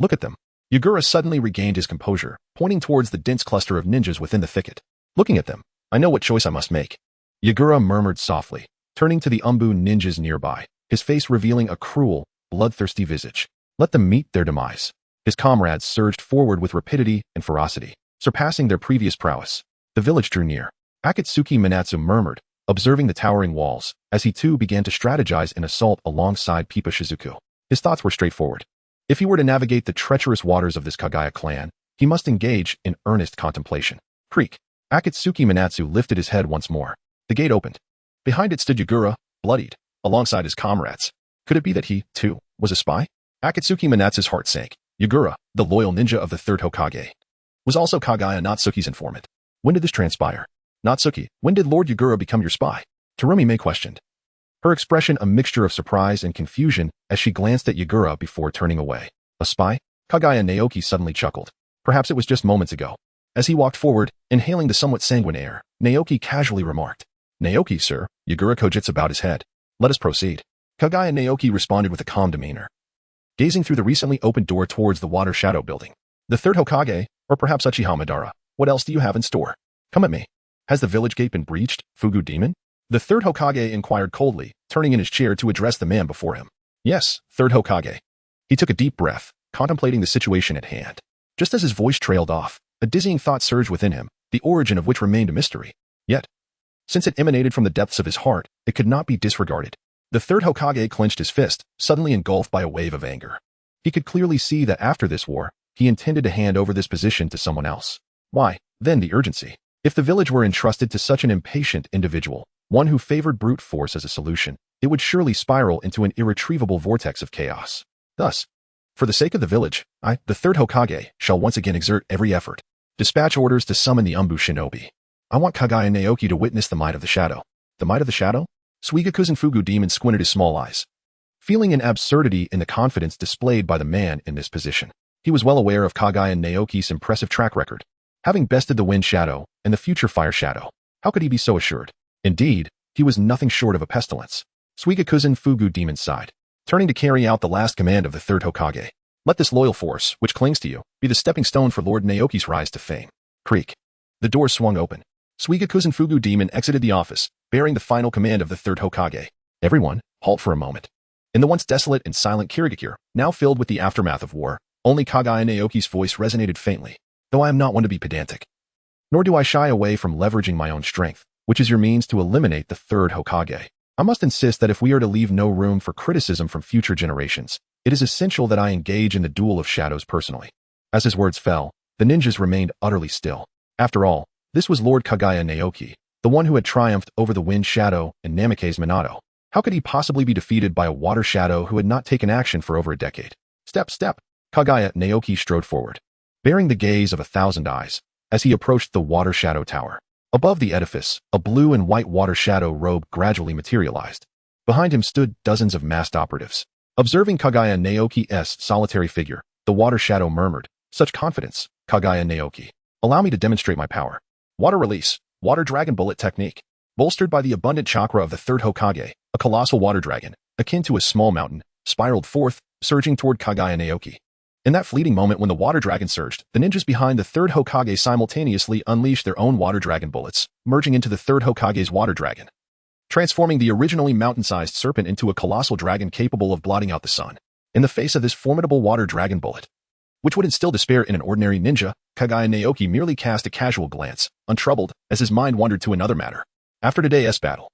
look at them. Yagura suddenly regained his composure, pointing towards the dense cluster of ninjas within the thicket. Looking at them, I know what choice I must make. Yagura murmured softly, turning to the Umbu ninjas nearby, his face revealing a cruel, bloodthirsty visage. Let them meet their demise. His comrades surged forward with rapidity and ferocity, surpassing their previous prowess. The village drew near. Akatsuki Minatsu murmured, observing the towering walls, as he too began to strategize an assault alongside Pipa Shizuku. His thoughts were straightforward. If he were to navigate the treacherous waters of this Kaguya clan, he must engage in earnest contemplation. Creak. Akatsuki Minatsu lifted his head once more. The gate opened. Behind it stood Yagura, bloodied, alongside his comrades. Could it be that he, too, was a spy? Akatsuki Minatsu's heart sank. Yagura, the loyal ninja of the third Hokage, was also Kaguya Natsuki's informant. When did this transpire? Natsuki, when did Lord Yagura become your spy? Terumi Mei questioned, her expression a mixture of surprise and confusion as she glanced at Yagura before turning away. A spy? Kaguya Naoki suddenly chuckled. Perhaps it was just moments ago. As he walked forward, inhaling the somewhat sanguine air, Naoki casually remarked, Naoki, sir. Yagura cogitates about his head. Let us proceed. Kaguya Naoki responded with a calm demeanor, gazing through the recently opened door towards the Water Shadow building. The third Hokage, or perhaps Uchiha Madara, what else do you have in store? Come at me. Has the village gate been breached, Fugu Demon? The third Hokage inquired coldly, turning in his chair to address the man before him. Yes, third Hokage. He took a deep breath, contemplating the situation at hand. Just as his voice trailed off, a dizzying thought surged within him, the origin of which remained a mystery. Yet, since it emanated from the depths of his heart, it could not be disregarded. The third Hokage clenched his fist, suddenly engulfed by a wave of anger. He could clearly see that after this war, he intended to hand over this position to someone else. Why, then the urgency? If the village were entrusted to such an impatient individual, one who favored brute force as a solution, it would surely spiral into an irretrievable vortex of chaos. Thus, for the sake of the village, I, the third Hokage, shall once again exert every effort. Dispatch orders to summon the Umbu shinobi. I want Kaguya Naoki to witness the might of the shadow. The might of the shadow? Suigaku's Fugu Demon squinted his small eyes, feeling an absurdity in the confidence displayed by the man in this position. He was well aware of Kaguya Naoki's impressive track record, having bested the Wind Shadow and the future Fire Shadow. How could he be so assured? Indeed, he was nothing short of a pestilence. Suigaku's Fugu Demon sighed, turning to carry out the last command of the third Hokage. Let this loyal force, which clings to you, be the stepping stone for Lord Naoki's rise to fame. Creak. The door swung open. Suigaku's Fugu Demon exited the office, bearing the final command of the third Hokage. Everyone, halt for a moment. In the once desolate and silent Kirigakure, now filled with the aftermath of war, only Kaguya Naoki's voice resonated faintly. Though I am not one to be pedantic, nor do I shy away from leveraging my own strength, which is your means to eliminate the third Hokage. I must insist that if we are to leave no room for criticism from future generations, it is essential that I engage in the duel of shadows personally. As his words fell, the ninjas remained utterly still. After all, this was Lord Kaguya Naoki, the one who had triumphed over the Wind Shadow and Namikaze Minato. How could he possibly be defeated by a Water Shadow who had not taken action for over a decade? Step, step. Kaguya Naoki strode forward, bearing the gaze of 1,000 eyes, as he approached the Water Shadow Tower. Above the edifice, a blue and white Water Shadow robe gradually materialized. Behind him stood dozens of masked operatives. Observing Kaguya Naoki's solitary figure, the Water Shadow murmured, "Such confidence, Kaguya Naoki. Allow me to demonstrate my power." Water release, Water Dragon Bullet technique. Bolstered by the abundant chakra of the third Hokage, a colossal water dragon, akin to a small mountain, spiraled forth, surging toward Kaguya Naoki. In that fleeting moment when the water dragon surged, the ninjas behind the third Hokage simultaneously unleashed their own water dragon bullets, merging into the third Hokage's water dragon, transforming the originally mountain-sized serpent into a colossal dragon capable of blotting out the sun. In the face of this formidable water dragon bullet, which would instill despair in an ordinary ninja, Kaguya Naoki merely cast a casual glance, untroubled, as his mind wandered to another matter. After today's battle,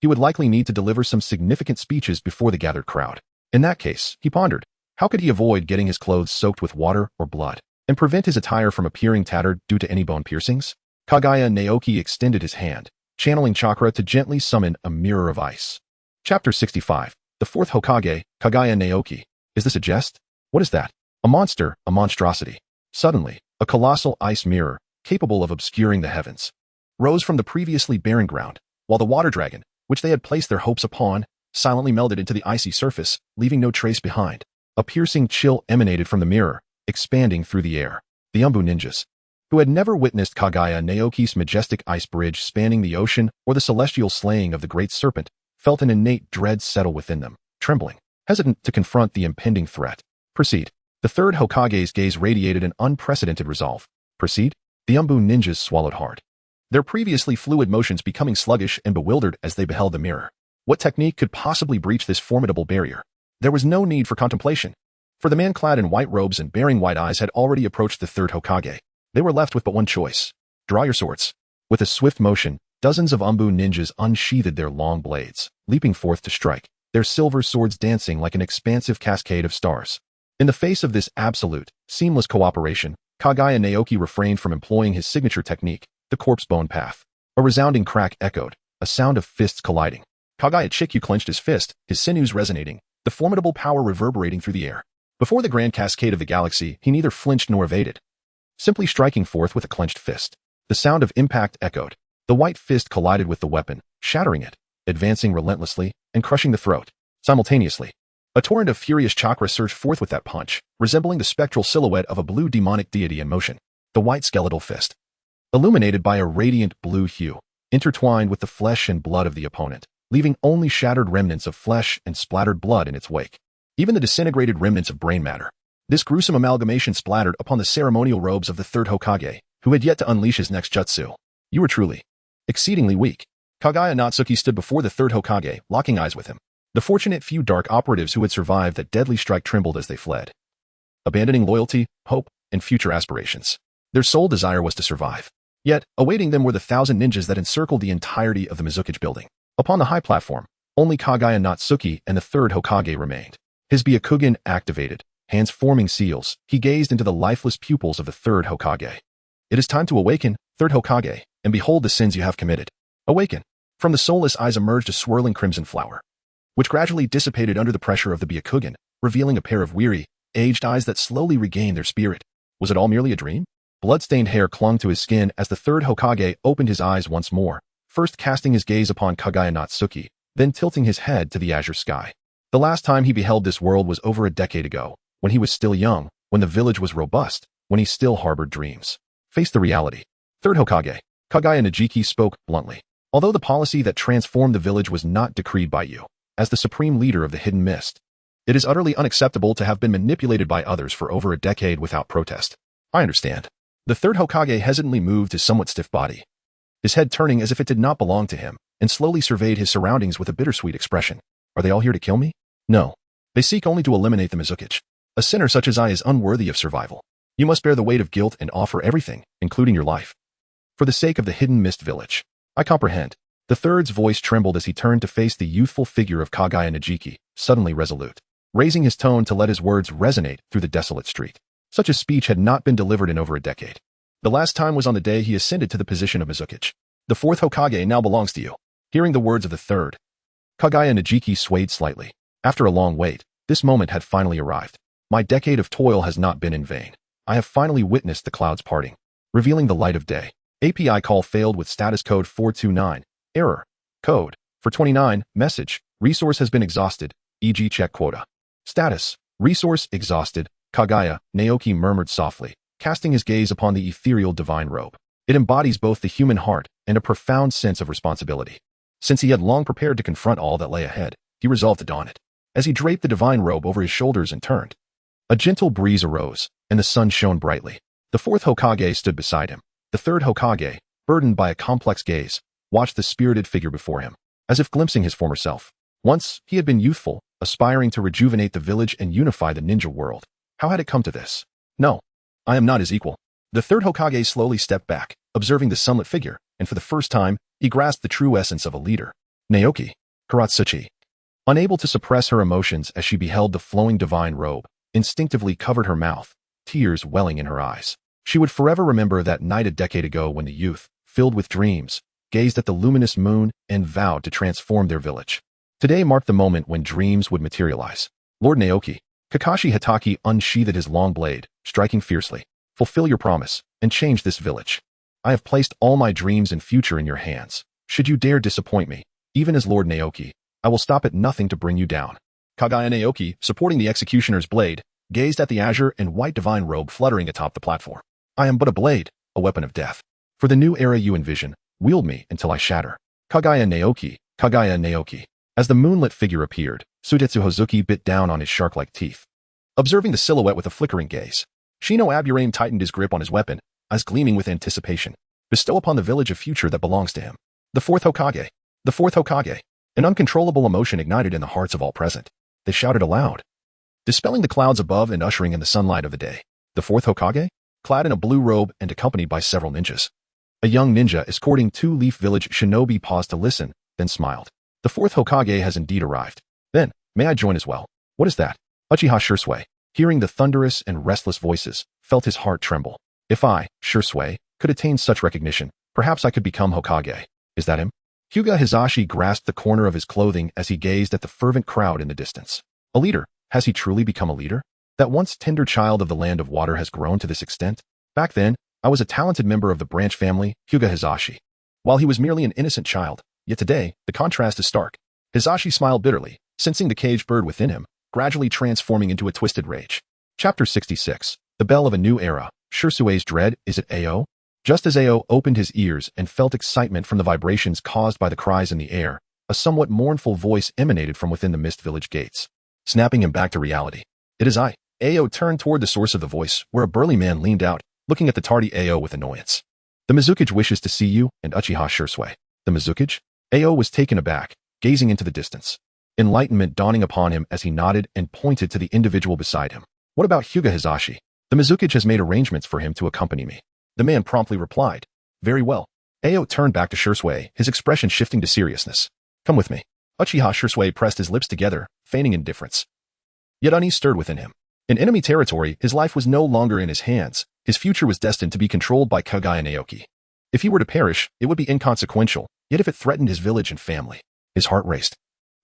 he would likely need to deliver some significant speeches before the gathered crowd. In that case, he pondered, how could he avoid getting his clothes soaked with water or blood, and prevent his attire from appearing tattered due to any bone piercings? Kaguya Naoki extended his hand, channeling chakra to gently summon a mirror of ice. Chapter 65. The Fourth Hokage, Kaguya Naoki. Is this a jest? What is that? A monster, a monstrosity. Suddenly, a colossal ice mirror, capable of obscuring the heavens, rose from the previously barren ground, while the water dragon, which they had placed their hopes upon, silently melted into the icy surface, leaving no trace behind. A piercing chill emanated from the mirror, expanding through the air. The Umbu ninjas, who had never witnessed Kaguya Naoki's majestic ice bridge spanning the ocean or the celestial slaying of the great serpent, felt an innate dread settle within them, trembling, hesitant to confront the impending threat. Proceed. The third Hokage's gaze radiated an unprecedented resolve. Proceed? The Umbu ninjas swallowed hard, their previously fluid motions becoming sluggish and bewildered as they beheld the mirror. What technique could possibly breach this formidable barrier? There was no need for contemplation, for the man clad in white robes and bearing white eyes had already approached the third Hokage. They were left with but one choice. Draw your swords. With a swift motion, dozens of Umbu ninjas unsheathed their long blades, leaping forth to strike, their silver swords dancing like an expansive cascade of stars. In the face of this absolute, seamless cooperation, Kaguya Naoki refrained from employing his signature technique, the corpse bone path. A resounding crack echoed, a sound of fists colliding. Kaguya Chikyu clenched his fist, his sinews resonating, the formidable power reverberating through the air. Before the grand cascade of the galaxy, he neither flinched nor evaded, simply striking forth with a clenched fist. The sound of impact echoed. The white fist collided with the weapon, shattering it, advancing relentlessly, and crushing the throat. Simultaneously, a torrent of furious chakra surged forth with that punch, resembling the spectral silhouette of a blue demonic deity in motion. The white skeletal fist, illuminated by a radiant blue hue, intertwined with the flesh and blood of the opponent, leaving only shattered remnants of flesh and splattered blood in its wake. Even the disintegrated remnants of brain matter. This gruesome amalgamation splattered upon the ceremonial robes of the third Hokage, who had yet to unleash his next jutsu. You were truly exceedingly weak. Kaguya Otsutsuki stood before the third Hokage, locking eyes with him. The fortunate few dark operatives who had survived that deadly strike trembled as they fled, abandoning loyalty, hope, and future aspirations. Their sole desire was to survive. Yet, awaiting them were the 1,000 ninjas that encircled the entirety of the Mizukage building. Upon the high platform, only Kaguya Otsutsuki and the third Hokage remained. His Byakugan activated, hands forming seals, he gazed into the lifeless pupils of the third Hokage. It is time to awaken, third Hokage, and behold the sins you have committed. Awaken. From the soulless eyes emerged a swirling crimson flower, which gradually dissipated under the pressure of the Byakugan, revealing a pair of weary, aged eyes that slowly regained their spirit. Was it all merely a dream? Blood-stained hair clung to his skin as the third Hokage opened his eyes once more, first casting his gaze upon Kaguya Otsutsuki, then tilting his head to the azure sky. The last time he beheld this world was over a decade ago, when he was still young, when the village was robust, when he still harbored dreams. Face the reality. Third Hokage, Kaguya Naoki spoke bluntly. Although the policy that transformed the village was not decreed by you, as the supreme leader of the Hidden Mist, it is utterly unacceptable to have been manipulated by others for over a decade without protest. I understand. The third Hokage hesitantly moved his somewhat stiff body, his head turning as if it did not belong to him, and slowly surveyed his surroundings with a bittersweet expression. Are they all here to kill me? No. They seek only to eliminate the Mizukage. A sinner such as I is unworthy of survival. You must bear the weight of guilt and offer everything, including your life, for the sake of the Hidden Mist village. I comprehend. The third's voice trembled as he turned to face the youthful figure of Kaguya Naoki, suddenly resolute, raising his tone to let his words resonate through the desolate street. Such a speech had not been delivered in over a decade. The last time was on the day he ascended to the position of Mizukage. The fourth Hokage now belongs to you. Hearing the words of the third, Kaguya Naoki swayed slightly. After a long wait, this moment had finally arrived. My decade of toil has not been in vain. I have finally witnessed the clouds parting, revealing the light of day. API call failed with status code 429. Error. Code. For 29. Message. Resource has been exhausted. E.g. check quota. Status. Resource exhausted. Kaguya Naoki murmured softly, casting his gaze upon the ethereal divine robe. It embodies both the human heart and a profound sense of responsibility. Since he had long prepared to confront all that lay ahead, he resolved to don it. As he draped the divine robe over his shoulders and turned, a gentle breeze arose, and the sun shone brightly. The fourth Hokage stood beside him. The third Hokage, burdened by a complex gaze, watched the spirited figure before him, as if glimpsing his former self. Once, he had been youthful, aspiring to rejuvenate the village and unify the ninja world. How had it come to this? No, I am not his equal. The third Hokage slowly stepped back, observing the sunlit figure, and for the first time, he grasped the true essence of a leader. Naoki. Karatsuchi. Unable to suppress her emotions as she beheld the flowing divine robe, instinctively covered her mouth, tears welling in her eyes. She would forever remember that night a decade ago when the youth, filled with dreams, gazed at the luminous moon and vowed to transform their village. Today marked the moment when dreams would materialize. Lord Naoki, Kakashi Hatake unsheathed his long blade, striking fiercely. Fulfill your promise, and change this village. I have placed all my dreams and future in your hands. Should you dare disappoint me, even as Lord Naoki, I will stop at nothing to bring you down. Kaguya Naoki, supporting the executioner's blade, gazed at the azure and white divine robe fluttering atop the platform. I am but a blade, a weapon of death. For the new era you envision, wield me until I shatter. Kaguya Naoki, Kaguya Naoki. As the moonlit figure appeared, Suitetsu Hozuki bit down on his shark-like teeth. Observing the silhouette with a flickering gaze, Shino Aburame tightened his grip on his weapon, eyes gleaming with anticipation. Bestow upon the village a future that belongs to him. The Fourth Hokage. The Fourth Hokage. An uncontrollable emotion ignited in the hearts of all present. They shouted aloud, dispelling the clouds above and ushering in the sunlight of the day. The Fourth Hokage? Clad in a blue robe and accompanied by several ninjas. A young ninja escorting two Leaf Village shinobi paused to listen, then smiled. The Fourth Hokage has indeed arrived. Then, may I join as well? What is that? Uchiha Shursui, hearing the thunderous and restless voices, felt his heart tremble. If I, Shursui, could attain such recognition, perhaps I could become Hokage. Is that him? Hyuga Hizashi grasped the corner of his clothing as he gazed at the fervent crowd in the distance. A leader? Has he truly become a leader? That once tender child of the land of water has grown to this extent? Back then, I was a talented member of the branch family, Hyuga Hizashi. While he was merely an innocent child, yet today, the contrast is stark. Hizashi smiled bitterly, sensing the caged bird within him, gradually transforming into a twisted rage. Chapter 66. The Bell of a New Era. Shursui's dread, is it Ao? Just as Ao opened his ears and felt excitement from the vibrations caused by the cries in the air, a somewhat mournful voice emanated from within the Mist Village gates, snapping him back to reality. It is I. Ao turned toward the source of the voice, where a burly man leaned out, looking at the tardy Ao with annoyance. The Mizukage wishes to see you, and Uchiha Shursui. The Mizukage? Ao was taken aback, gazing into the distance. Enlightenment dawning upon him as he nodded and pointed to the individual beside him. What about Hyuga Hizashi? The Mizukage has made arrangements for him to accompany me. The man promptly replied. Very well. Ao turned back to Shursui, his expression shifting to seriousness. Come with me. Uchiha Shursui pressed his lips together, feigning indifference. Yet unease stirred within him. In enemy territory, his life was no longer in his hands. His future was destined to be controlled by Kaguya Naoki. If he were to perish, it would be inconsequential, yet if it threatened his village and family, his heart raced.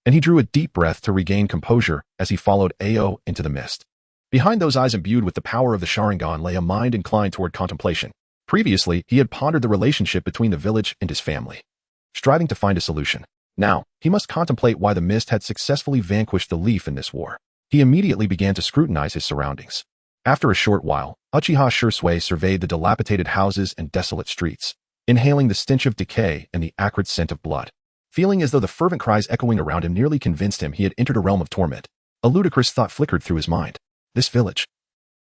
And he drew a deep breath to regain composure as he followed Ao into the mist. Behind those eyes imbued with the power of the Sharingan lay a mind inclined toward contemplation. Previously, he had pondered the relationship between the village and his family, striving to find a solution. Now, he must contemplate why the mist had successfully vanquished the leaf in this war. He immediately began to scrutinize his surroundings. After a short while, Uchiha Shursui surveyed the dilapidated houses and desolate streets, inhaling the stench of decay and the acrid scent of blood. Feeling as though the fervent cries echoing around him nearly convinced him he had entered a realm of torment, a ludicrous thought flickered through his mind. This village,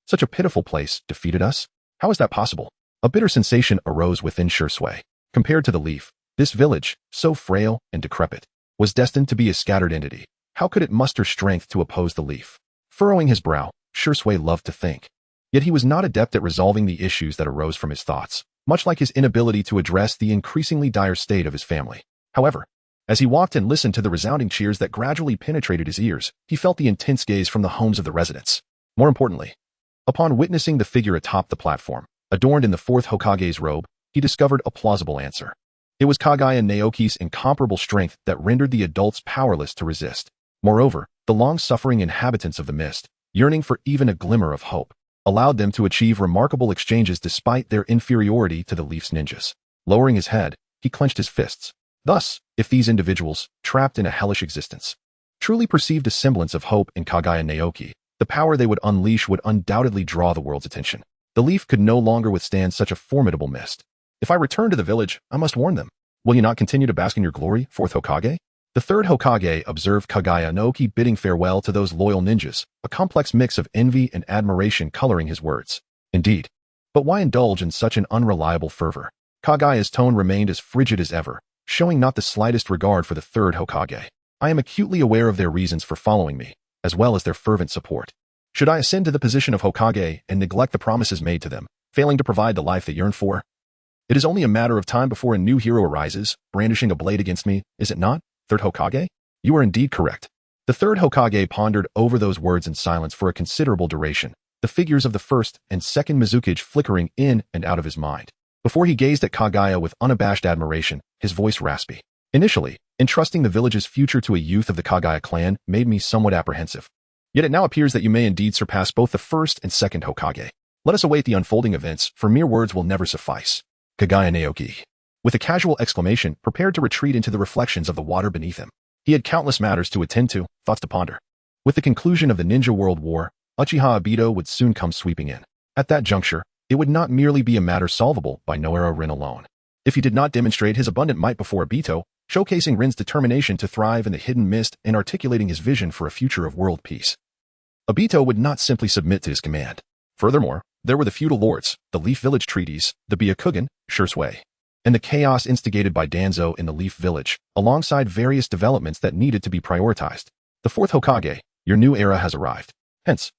such a pitiful place, defeated us? How is that possible? A bitter sensation arose within Shursui. Compared to the leaf, this village, so frail and decrepit, was destined to be a scattered entity. How could it muster strength to oppose the leaf? Furrowing his brow, Shursui loved to think. Yet he was not adept at resolving the issues that arose from his thoughts, much like his inability to address the increasingly dire state of his family. However, as he walked and listened to the resounding cheers that gradually penetrated his ears, he felt the intense gaze from the homes of the residents. More importantly, upon witnessing the figure atop the platform, adorned in the Fourth Hokage's robe, he discovered a plausible answer. It was Kaguya Naoki's incomparable strength that rendered the adults powerless to resist. Moreover, the long-suffering inhabitants of the mist, yearning for even a glimmer of hope, allowed them to achieve remarkable exchanges despite their inferiority to the leaf's ninjas. Lowering his head, he clenched his fists. Thus, if these individuals, trapped in a hellish existence, truly perceived a semblance of hope in Kaguya Naoki, the power they would unleash would undoubtedly draw the world's attention. The leaf could no longer withstand such a formidable mist. If I return to the village, I must warn them. Will you not continue to bask in your glory, Fourth Hokage? The Third Hokage observed Kaguya Naoki bidding farewell to those loyal ninjas, a complex mix of envy and admiration coloring his words. Indeed. But why indulge in such an unreliable fervor? Kaguya's tone remained as frigid as ever, showing not the slightest regard for the Third Hokage. I am acutely aware of their reasons for following me, as well as their fervent support. Should I ascend to the position of Hokage and neglect the promises made to them, failing to provide the life they yearn for? It is only a matter of time before a new hero arises, brandishing a blade against me, is it not, Third Hokage? You are indeed correct. The third Hokage pondered over those words in silence for a considerable duration, the figures of the first and second Mizukage flickering in and out of his mind. Before he gazed at Kaguya with unabashed admiration, his voice raspy. Initially, entrusting the village's future to a youth of the Kaguya clan made me somewhat apprehensive. Yet it now appears that you may indeed surpass both the first and second Hokage. Let us await the unfolding events, for mere words will never suffice. Kaguya Naoki, with a casual exclamation, prepared to retreat into the reflections of the water beneath him. He had countless matters to attend to, thoughts to ponder. With the conclusion of the Ninja World War, Uchiha Obito would soon come sweeping in. At that juncture, it would not merely be a matter solvable by Naruto Rin alone. If he did not demonstrate his abundant might before Obito, showcasing Rin's determination to thrive in the hidden mist and articulating his vision for a future of world peace, Obito would not simply submit to his command. Furthermore, there were the feudal lords, the Leaf Village treaties, the Byakugan, Shursui, and the chaos instigated by Danzo in the Leaf Village, alongside various developments that needed to be prioritized. The fourth Hokage, your new era has arrived. Hence,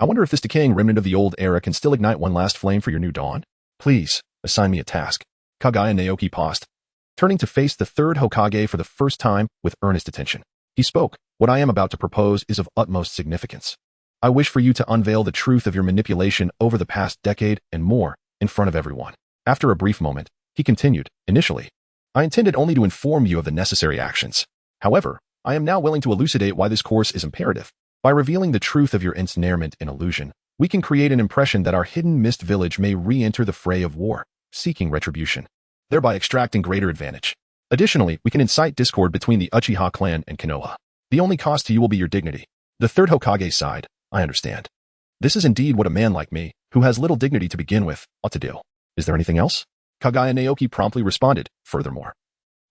I wonder if this decaying remnant of the old era can still ignite one last flame for your new dawn? Please, assign me a task. Kaguya Naoki paused, turning to face the third Hokage for the first time with earnest attention. He spoke, what I am about to propose is of utmost significance. I wish for you to unveil the truth of your manipulation over the past decade and more in front of everyone. After a brief moment, he continued, initially, I intended only to inform you of the necessary actions. However, I am now willing to elucidate why this course is imperative. By revealing the truth of your ensnarement in illusion, we can create an impression that our hidden mist village may re-enter the fray of war, seeking retribution, thereby extracting greater advantage. Additionally, we can incite discord between the Uchiha clan and Konoha. The only cost to you will be your dignity. The third Hokage sighed, I understand. This is indeed what a man like me, who has little dignity to begin with, ought to do. Is there anything else? Kaguya Naoki promptly responded, furthermore,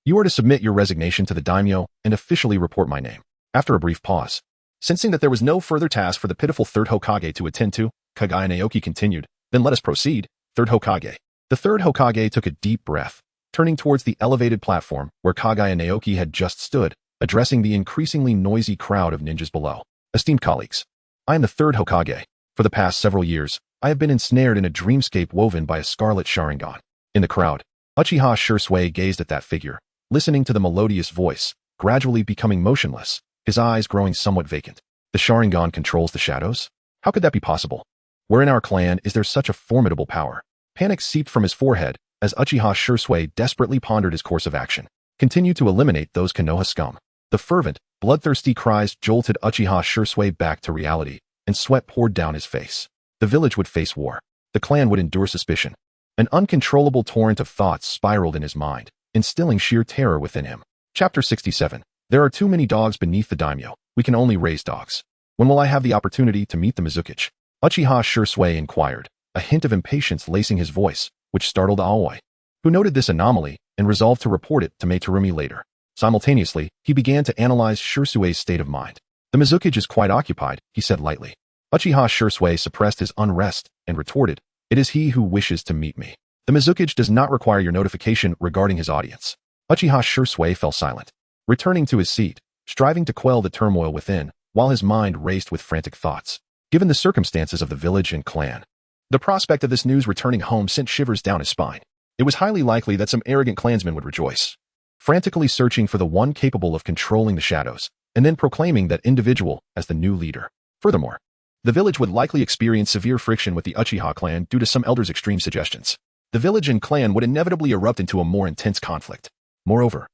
you are to submit your resignation to the daimyo and officially report my name. After a brief pause, sensing that there was no further task for the pitiful third Hokage to attend to, Kaguya Naoki continued, then let us proceed, third Hokage. The third Hokage took a deep breath, turning towards the elevated platform where Kaguya Naoki had just stood, addressing the increasingly noisy crowd of ninjas below. Esteemed colleagues, I am the third Hokage. For the past several years, I have been ensnared in a dreamscape woven by a scarlet Sharingan. In the crowd, Uchiha Shursui gazed at that figure, listening to the melodious voice, gradually becoming motionless, his eyes growing somewhat vacant. The Sharingan controls the shadows? How could that be possible? Where in our clan is there such a formidable power? Panic seeped from his forehead as Uchiha Shursui desperately pondered his course of action. Continue to eliminate those Konoha scum. The fervent, bloodthirsty cries jolted Uchiha Shursui back to reality, and sweat poured down his face. The village would face war. The clan would endure suspicion. An uncontrollable torrent of thoughts spiraled in his mind, instilling sheer terror within him. Chapter 67. There are too many dogs beneath the daimyo. We can only raise dogs. When will I have the opportunity to meet the Mizukage? Uchiha Shursui inquired, a hint of impatience lacing his voice, which startled Aoi, who noted this anomaly and resolved to report it to Meitarumi later. Simultaneously, he began to analyze Shursui's state of mind. The Mizukage is quite occupied, he said lightly. Uchiha Shursui suppressed his unrest and retorted, it is he who wishes to meet me. The Mizukage does not require your notification regarding his audience. Uchiha Shursui fell silent, returning to his seat, striving to quell the turmoil within, while his mind raced with frantic thoughts. Given the circumstances of the village and clan, the prospect of this news returning home sent shivers down his spine. It was highly likely that some arrogant clansman would rejoice, frantically searching for the one capable of controlling the shadows, and then proclaiming that individual as the new leader. Furthermore, the village would likely experience severe friction with the Uchiha clan due to some elder's extreme suggestions. The village and clan would inevitably erupt into a more intense conflict. Moreover,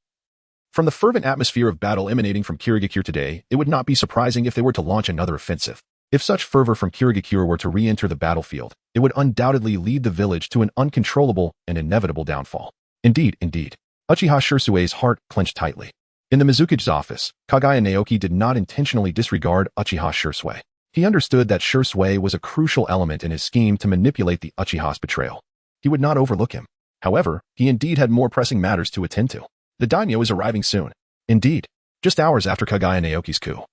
from the fervent atmosphere of battle emanating from Kirigakure today, it would not be surprising if they were to launch another offensive. If such fervor from Kirigakure were to re-enter the battlefield, it would undoubtedly lead the village to an uncontrollable and inevitable downfall. Indeed. Uchiha Shursui's heart clenched tightly. In the Mizukage's office, Kaguya Naoki did not intentionally disregard Uchiha Shursui. He understood that Shursui was a crucial element in his scheme to manipulate the Uchiha's betrayal. He would not overlook him. However, he indeed had more pressing matters to attend to. The daimyo is arriving soon. Indeed, just hours after Kaguya Naoki's coup,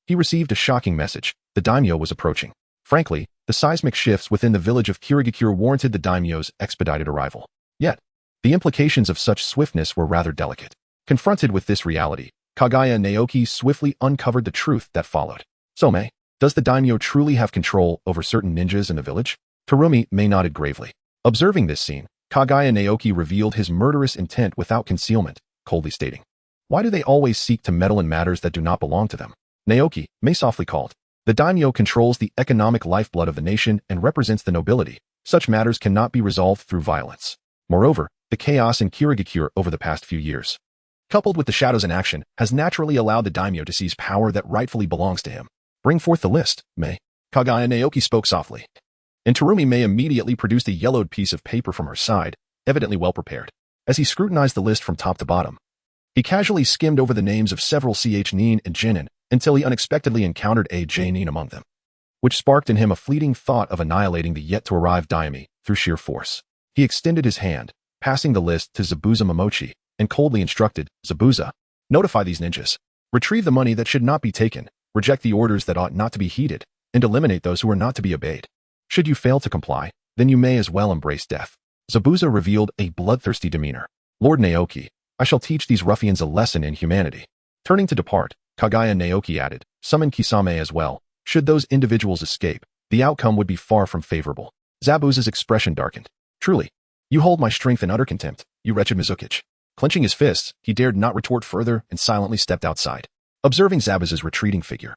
he received a shocking message. The daimyo was approaching. Frankly, the seismic shifts within the village of Kirigakure warranted the daimyo's expedited arrival. Yet, the implications of such swiftness were rather delicate. Confronted with this reality, Kaguya Naoki swiftly uncovered the truth that followed. So does the daimyo truly have control over certain ninjas in the village? Terumi nodded gravely. Observing this scene, Kaguya Naoki revealed his murderous intent without concealment, coldly stating, why do they always seek to meddle in matters that do not belong to them? Naoki, May softly called. The daimyo controls the economic lifeblood of the nation and represents the nobility. Such matters cannot be resolved through violence. Moreover, the chaos in Kirigakure over the past few years, coupled with the shadows in action, has naturally allowed the daimyo to seize power that rightfully belongs to him. Bring forth the list, May. Kaguya Naoki spoke softly. And Terumi May immediately produced a yellowed piece of paper from her side, evidently well prepared. As he scrutinized the list from top to bottom, he casually skimmed over the names of several Nin and Jinin until he unexpectedly encountered a Nin among them, which sparked in him a fleeting thought of annihilating the yet-to-arrive daimyo through sheer force. He extended his hand, passing the list to Zabuza Momochi, and coldly instructed, Zabuza, notify these ninjas. Retrieve the money that should not be taken, reject the orders that ought not to be heeded, and eliminate those who are not to be obeyed. Should you fail to comply, then you may as well embrace death. Zabuza revealed a bloodthirsty demeanor. Lord Naoki, I shall teach these ruffians a lesson in humanity. Turning to depart, Kaguya Naoki added, summon Kisame as well. Should those individuals escape, the outcome would be far from favorable. Zabuza's expression darkened. Truly, you hold my strength in utter contempt, you wretched Mizukage. Clenching his fists, he dared not retort further and silently stepped outside. Observing Zabuza's retreating figure,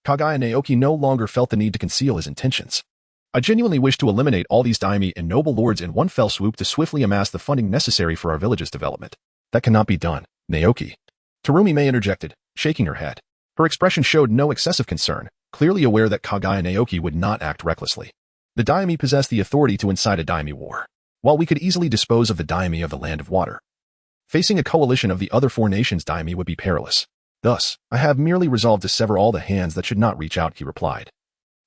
Kaguya Naoki no longer felt the need to conceal his intentions. I genuinely wish to eliminate all these daimyo and noble lords in one fell swoop to swiftly amass the funding necessary for our village's development. That cannot be done, Naoki. Terumi May interjected, shaking her head. Her expression showed no excessive concern, clearly aware that Kaguya Naoki would not act recklessly. The daimyo possessed the authority to incite a daimyo war, while we could easily dispose of the daimyo of the Land of Water. Facing a coalition of the other four nations' daimyo would be perilous. Thus, I have merely resolved to sever all the hands that should not reach out, he replied,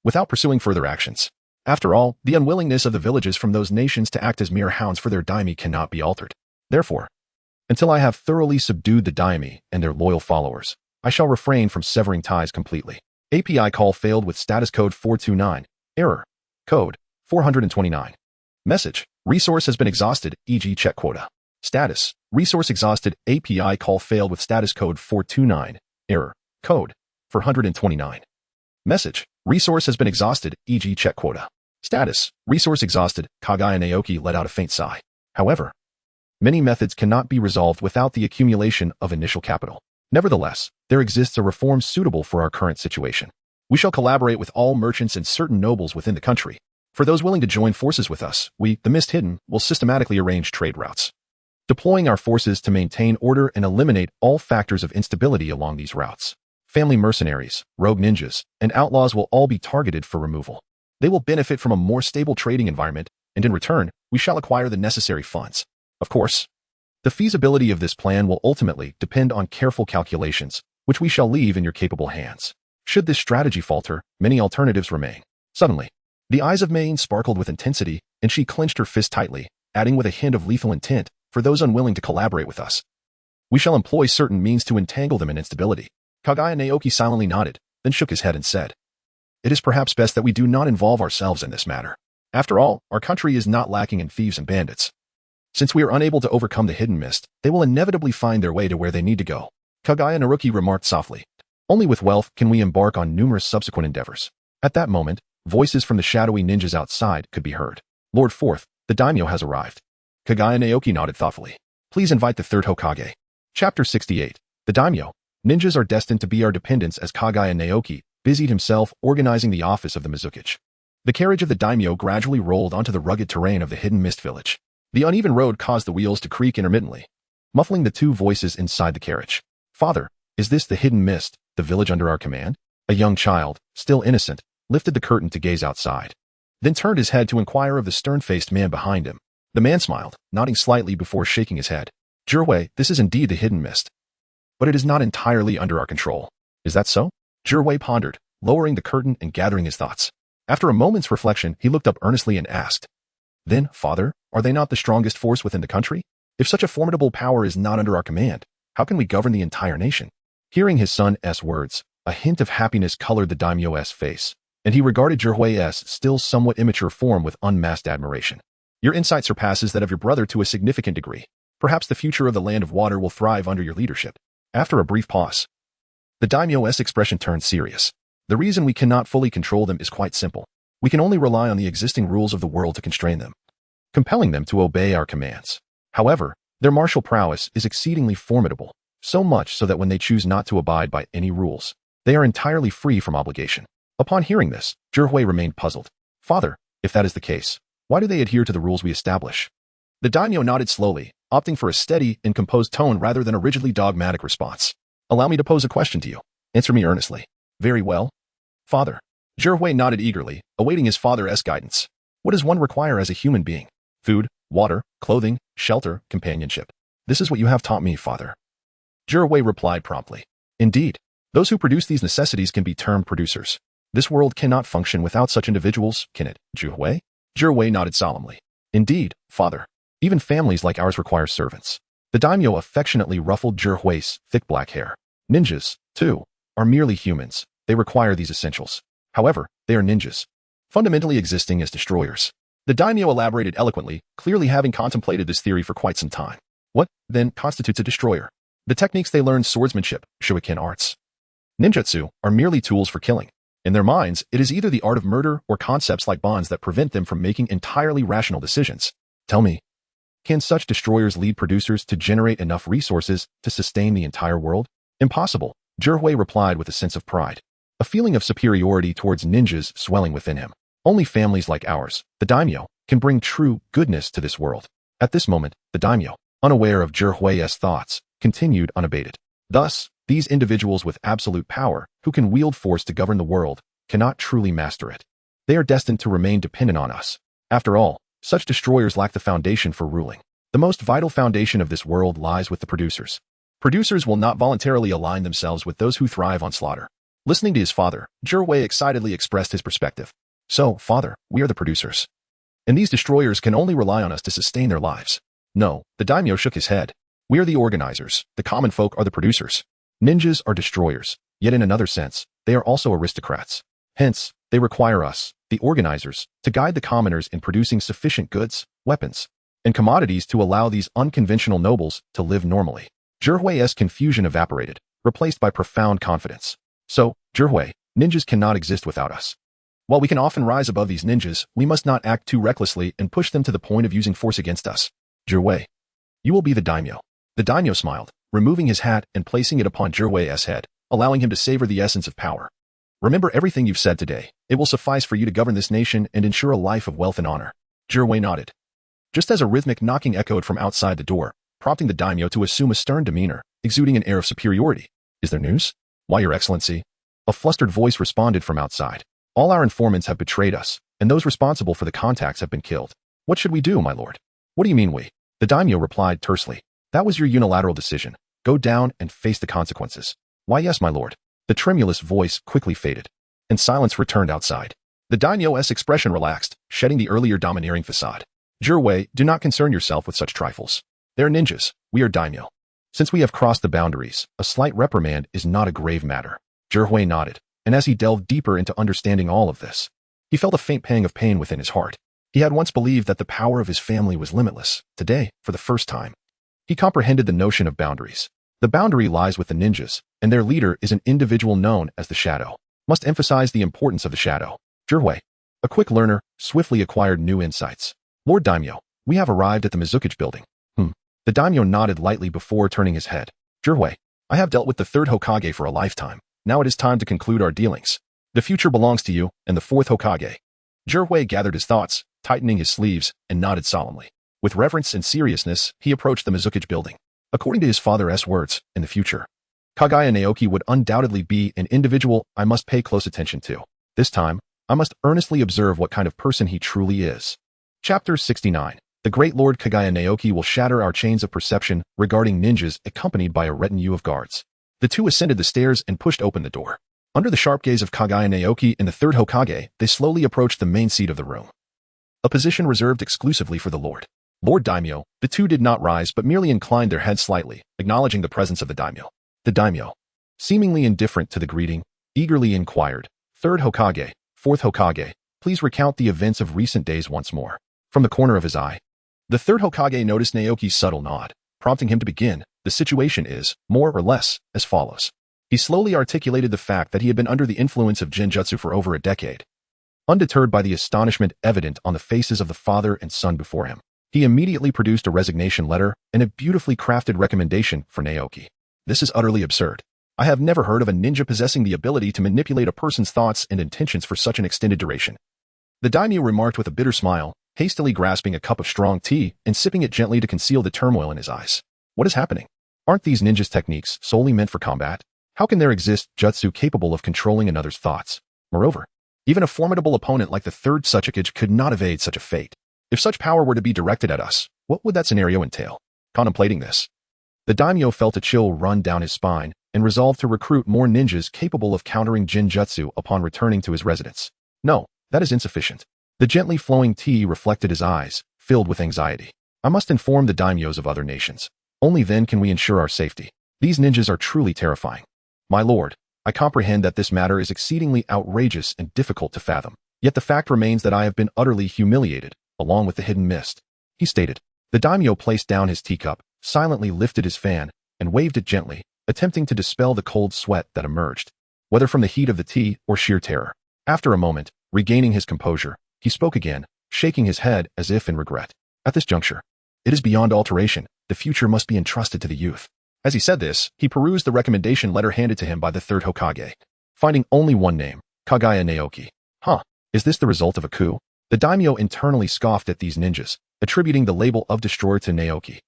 without pursuing further actions. After all, the unwillingness of the villages from those nations to act as mere hounds for their daimyo cannot be altered. Therefore, until I have thoroughly subdued the daimyo and their loyal followers, I shall refrain from severing ties completely. API call failed with status code 429. Error. Code 429. Message. Resource has been exhausted, e.g. check quota. Status. Resource exhausted. API call failed with status code 429. Error. Code 429. Message. Resource has been exhausted, e.g. check quota. Status. Resource exhausted. Kaguya Naoki let out a faint sigh. However, many methods cannot be resolved without the accumulation of initial capital. Nevertheless, there exists a reform suitable for our current situation. We shall collaborate with all merchants and certain nobles within the country. For those willing to join forces with us, we, the Mist Hidden, will systematically arrange trade routes, deploying our forces to maintain order and eliminate all factors of instability along these routes. Family mercenaries, rogue ninjas, and outlaws will all be targeted for removal. They will benefit from a more stable trading environment, and in return, we shall acquire the necessary funds. Of course, the feasibility of this plan will ultimately depend on careful calculations, which we shall leave in your capable hands. Should this strategy falter, many alternatives remain. Suddenly, the eyes of Mayne sparkled with intensity, and she clenched her fist tightly, adding with a hint of lethal intent, for those unwilling to collaborate with us, we shall employ certain means to entangle them in instability. Kaguya Naoki silently nodded, then shook his head and said, it is perhaps best that we do not involve ourselves in this matter. After all, our country is not lacking in thieves and bandits. Since we are unable to overcome the hidden mist, they will inevitably find their way to where they need to go. Kaguya Naruki remarked softly, only with wealth can we embark on numerous subsequent endeavors. At that moment, voices from the shadowy ninjas outside could be heard. Lord Fourth, the daimyo has arrived. Kaguya Naoki nodded thoughtfully. Please invite the third Hokage. Chapter 68. The daimyo. Ninjas are destined to be our dependents as Kaguya Naoki busied himself organizing the office of the Mizukage. The carriage of the daimyo gradually rolled onto the rugged terrain of the hidden mist village. The uneven road caused the wheels to creak intermittently, muffling the two voices inside the carriage. Father, is this the hidden mist, the village under our command? A young child, still innocent, lifted the curtain to gaze outside, then turned his head to inquire of the stern-faced man behind him. The man smiled, nodding slightly before shaking his head. Zhihui, this is indeed the hidden mist, but it is not entirely under our control. Is that so? Zhihui pondered, lowering the curtain and gathering his thoughts. After a moment's reflection, he looked up earnestly and asked, then, father, are they not the strongest force within the country? If such a formidable power is not under our command, how can we govern the entire nation? Hearing his son's words, a hint of happiness colored the daimyo's face, and he regarded Zhihui's still somewhat immature form with unmasked admiration. Your insight surpasses that of your brother to a significant degree. Perhaps the future of the Land of Water will thrive under your leadership. After a brief pause, the daimyo's expression turned serious. The reason we cannot fully control them is quite simple. We can only rely on the existing rules of the world to constrain them, compelling them to obey our commands. However, their martial prowess is exceedingly formidable, so much so that when they choose not to abide by any rules, They are entirely free from obligation. Upon hearing this, Zhihui remained puzzled. Father, if that is the case, why do they adhere to the rules we establish? The daimyo nodded slowly, opting for a steady and composed tone rather than a rigidly dogmatic response. Allow me to pose a question to you. Answer me earnestly. Very well. Father. Zhihui nodded eagerly, awaiting his father's guidance. What does one require as a human being? Food, water, clothing, shelter, companionship. This is what you have taught me, father. Zhihui replied promptly. Indeed, those who produce these necessities can be termed producers. This world cannot function without such individuals, can it, Zhihui? Zhihui nodded solemnly. Indeed, father. Even families like ours require servants. The daimyo affectionately ruffled Zhihui's thick black hair. Ninjas, too, are merely humans. They require these essentials. However, they are ninjas, fundamentally existing as destroyers. The daimyo elaborated eloquently, clearly having contemplated this theory for quite some time. What, then, constitutes a destroyer? The techniques they learn: swordsmanship, shuriken arts. Ninjutsu are merely tools for killing. In their minds, it is either the art of murder or concepts like bonds that prevent them from making entirely rational decisions. Tell me, can such destroyers lead producers to generate enough resources to sustain the entire world? Impossible, Zhihui replied with a sense of pride, a feeling of superiority towards ninjas swelling within him. Only families like ours, the daimyo, can bring true goodness to this world. At this moment, the daimyo, unaware of Zhihui's thoughts, continued unabated. Thus, these individuals with absolute power, who can wield force to govern the world, cannot truly master it. They are destined to remain dependent on us. After all, such destroyers lack the foundation for ruling. The most vital foundation of this world lies with the producers. Producers will not voluntarily align themselves with those who thrive on slaughter. Listening to his father, Zhihui excitedly expressed his perspective. So, father, we are the producers. And these destroyers can only rely on us to sustain their lives. No, the daimyo shook his head. We are the organizers. The common folk are the producers. Ninjas are destroyers, yet in another sense, they are also aristocrats. Hence, they require us, the organizers, to guide the commoners in producing sufficient goods, weapons, and commodities to allow these unconventional nobles to live normally. Zhihui's confusion evaporated, replaced by profound confidence. So, Zhihui, ninjas cannot exist without us. While we can often rise above these ninjas, we must not act too recklessly and push them to the point of using force against us. Zhihui, you will be the daimyo. The daimyo smiled, removing his hat and placing it upon Zhihui's head, allowing him to savor the essence of power. Remember everything you've said today. It will suffice for you to govern this nation and ensure a life of wealth and honor. Zhihui nodded. Just as a rhythmic knocking echoed from outside the door, prompting the daimyo to assume a stern demeanor, exuding an air of superiority. Is there news? Why, your excellency? A flustered voice responded from outside. All our informants have betrayed us, and those responsible for the contacts have been killed. What should we do, my lord? What do you mean we? The daimyo replied tersely. That was your unilateral decision. Go down and face the consequences. Why, yes, my lord. The tremulous voice quickly faded, and silence returned outside. The daimyo's expression relaxed, shedding the earlier domineering facade. Zhihui, do not concern yourself with such trifles. They're ninjas. We are daimyo. Since we have crossed the boundaries, a slight reprimand is not a grave matter. Zhihui nodded, and as he delved deeper into understanding all of this, he felt a faint pang of pain within his heart. He had once believed that the power of his family was limitless. Today, for the first time, he comprehended the notion of boundaries. The boundary lies with the ninjas, and their leader is an individual known as the Shadow. Must emphasize the importance of the Shadow. Zhihui, a quick learner, swiftly acquired new insights. Lord Daimyo, we have arrived at the Mizukage building. The daimyo nodded lightly before turning his head. Zhihui, I have dealt with the third Hokage for a lifetime. Now it is time to conclude our dealings. The future belongs to you and the fourth Hokage. Zhihui gathered his thoughts, tightening his sleeves, and nodded solemnly. With reverence and seriousness, he approached the Mizukage building. According to his father's words, in the future, Kaguya Naoki would undoubtedly be an individual I must pay close attention to. This time, I must earnestly observe what kind of person he truly is. Chapter 69. The great Lord Kaguya Naoki will shatter our chains of perception regarding ninjas, accompanied by a retinue of guards. The two ascended the stairs and pushed open the door. Under the sharp gaze of Kaguya Naoki and the third Hokage, they slowly approached the main seat of the room, a position reserved exclusively for the Lord. Lord Daimyo, the two did not rise but merely inclined their heads slightly, acknowledging the presence of the daimyo. The daimyo, seemingly indifferent to the greeting, eagerly inquired, Third Hokage, Fourth Hokage, please recount the events of recent days once more. From the corner of his eye, the third Hokage noticed Naoki's subtle nod, prompting him to begin. The situation is, more or less, as follows. He slowly articulated the fact that he had been under the influence of genjutsu for over a decade. Undeterred by the astonishment evident on the faces of the father and son before him, he immediately produced a resignation letter and a beautifully crafted recommendation for Naoki. This is utterly absurd. I have never heard of a ninja possessing the ability to manipulate a person's thoughts and intentions for such an extended duration. The daimyo remarked with a bitter smile, hastily grasping a cup of strong tea and sipping it gently to conceal the turmoil in his eyes. What is happening? Aren't these ninjas' techniques solely meant for combat? How can there exist jutsu capable of controlling another's thoughts? Moreover, even a formidable opponent like the Third Mizukage could not evade such a fate. If such power were to be directed at us, what would that scenario entail? Contemplating this, the daimyo felt a chill run down his spine and resolved to recruit more ninjas capable of countering Jinjutsu upon returning to his residence. No, that is insufficient. The gently flowing tea reflected his eyes, filled with anxiety. I must inform the daimyos of other nations. Only then can we ensure our safety. These ninjas are truly terrifying. My lord, I comprehend that this matter is exceedingly outrageous and difficult to fathom. Yet the fact remains that I have been utterly humiliated, along with the hidden mist, he stated. The daimyo placed down his teacup, silently lifted his fan, and waved it gently, attempting to dispel the cold sweat that emerged, whether from the heat of the tea or sheer terror. After a moment, regaining his composure, he spoke again, shaking his head as if in regret. At this juncture, it is beyond alteration. The future must be entrusted to the youth. As he said this, he perused the recommendation letter handed to him by the Third Hokage, finding only one name, Kaguya Naoki. Is this the result of a coup? The daimyo internally scoffed at these ninjas, attributing the label of destroyer to Naoki.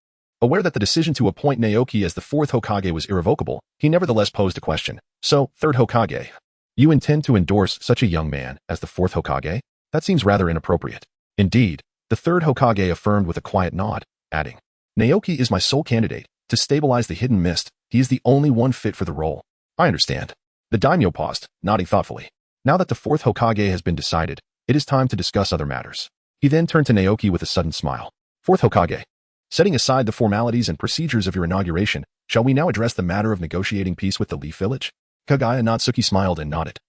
Aware that the decision to appoint Naoki as the Fourth Hokage was irrevocable, he nevertheless posed a question. So, Third Hokage, you intend to endorse such a young man as the Fourth Hokage? That seems rather inappropriate. Indeed, the Third Hokage affirmed with a quiet nod, adding, Naoki is my sole candidate. To stabilize the hidden mist, he is the only one fit for the role. I understand. The daimyo paused, nodding thoughtfully. Now that the Fourth Hokage has been decided, it is time to discuss other matters. He then turned to Naoki with a sudden smile. Fourth Hokage, setting aside the formalities and procedures of your inauguration, shall we now address the matter of negotiating peace with the Leaf Village? Kaguya Otsutsuki smiled and nodded.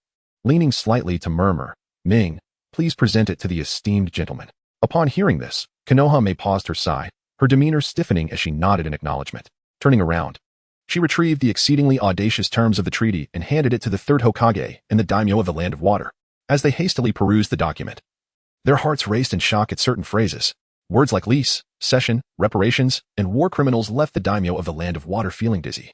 Leaning slightly to murmur, Ming, please present it to the esteemed gentleman. Upon hearing this, Konohame paused her sigh, her demeanor stiffening as she nodded in acknowledgement. Turning around, she retrieved the exceedingly audacious terms of the treaty and handed it to the Third Hokage and the daimyo of the Land of Water. As they hastily perused the document, their hearts raced in shock at certain phrases. Words like lease, cession, reparations, and war criminals left the daimyo of the Land of Water feeling dizzy,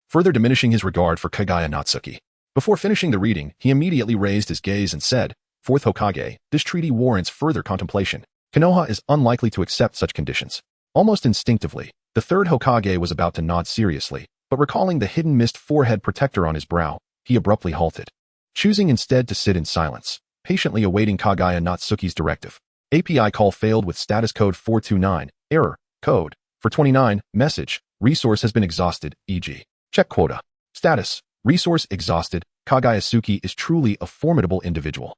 further diminishing his regard for Kaguya Otsutsuki. Before finishing the reading, he immediately raised his gaze and said, Fourth Hokage, this treaty warrants further contemplation. Konoha is unlikely to accept such conditions. Almost instinctively, the Third Hokage was about to nod seriously, but recalling the hidden mist forehead protector on his brow, he abruptly halted, choosing instead to sit in silence, patiently awaiting Kaguya Otsutsuki's directive. API call failed with status code 429, error, code, for 29, message, resource has been exhausted, e.g. check quota. Status, resource exhausted. Kaguya Otsutsuki is truly a formidable individual.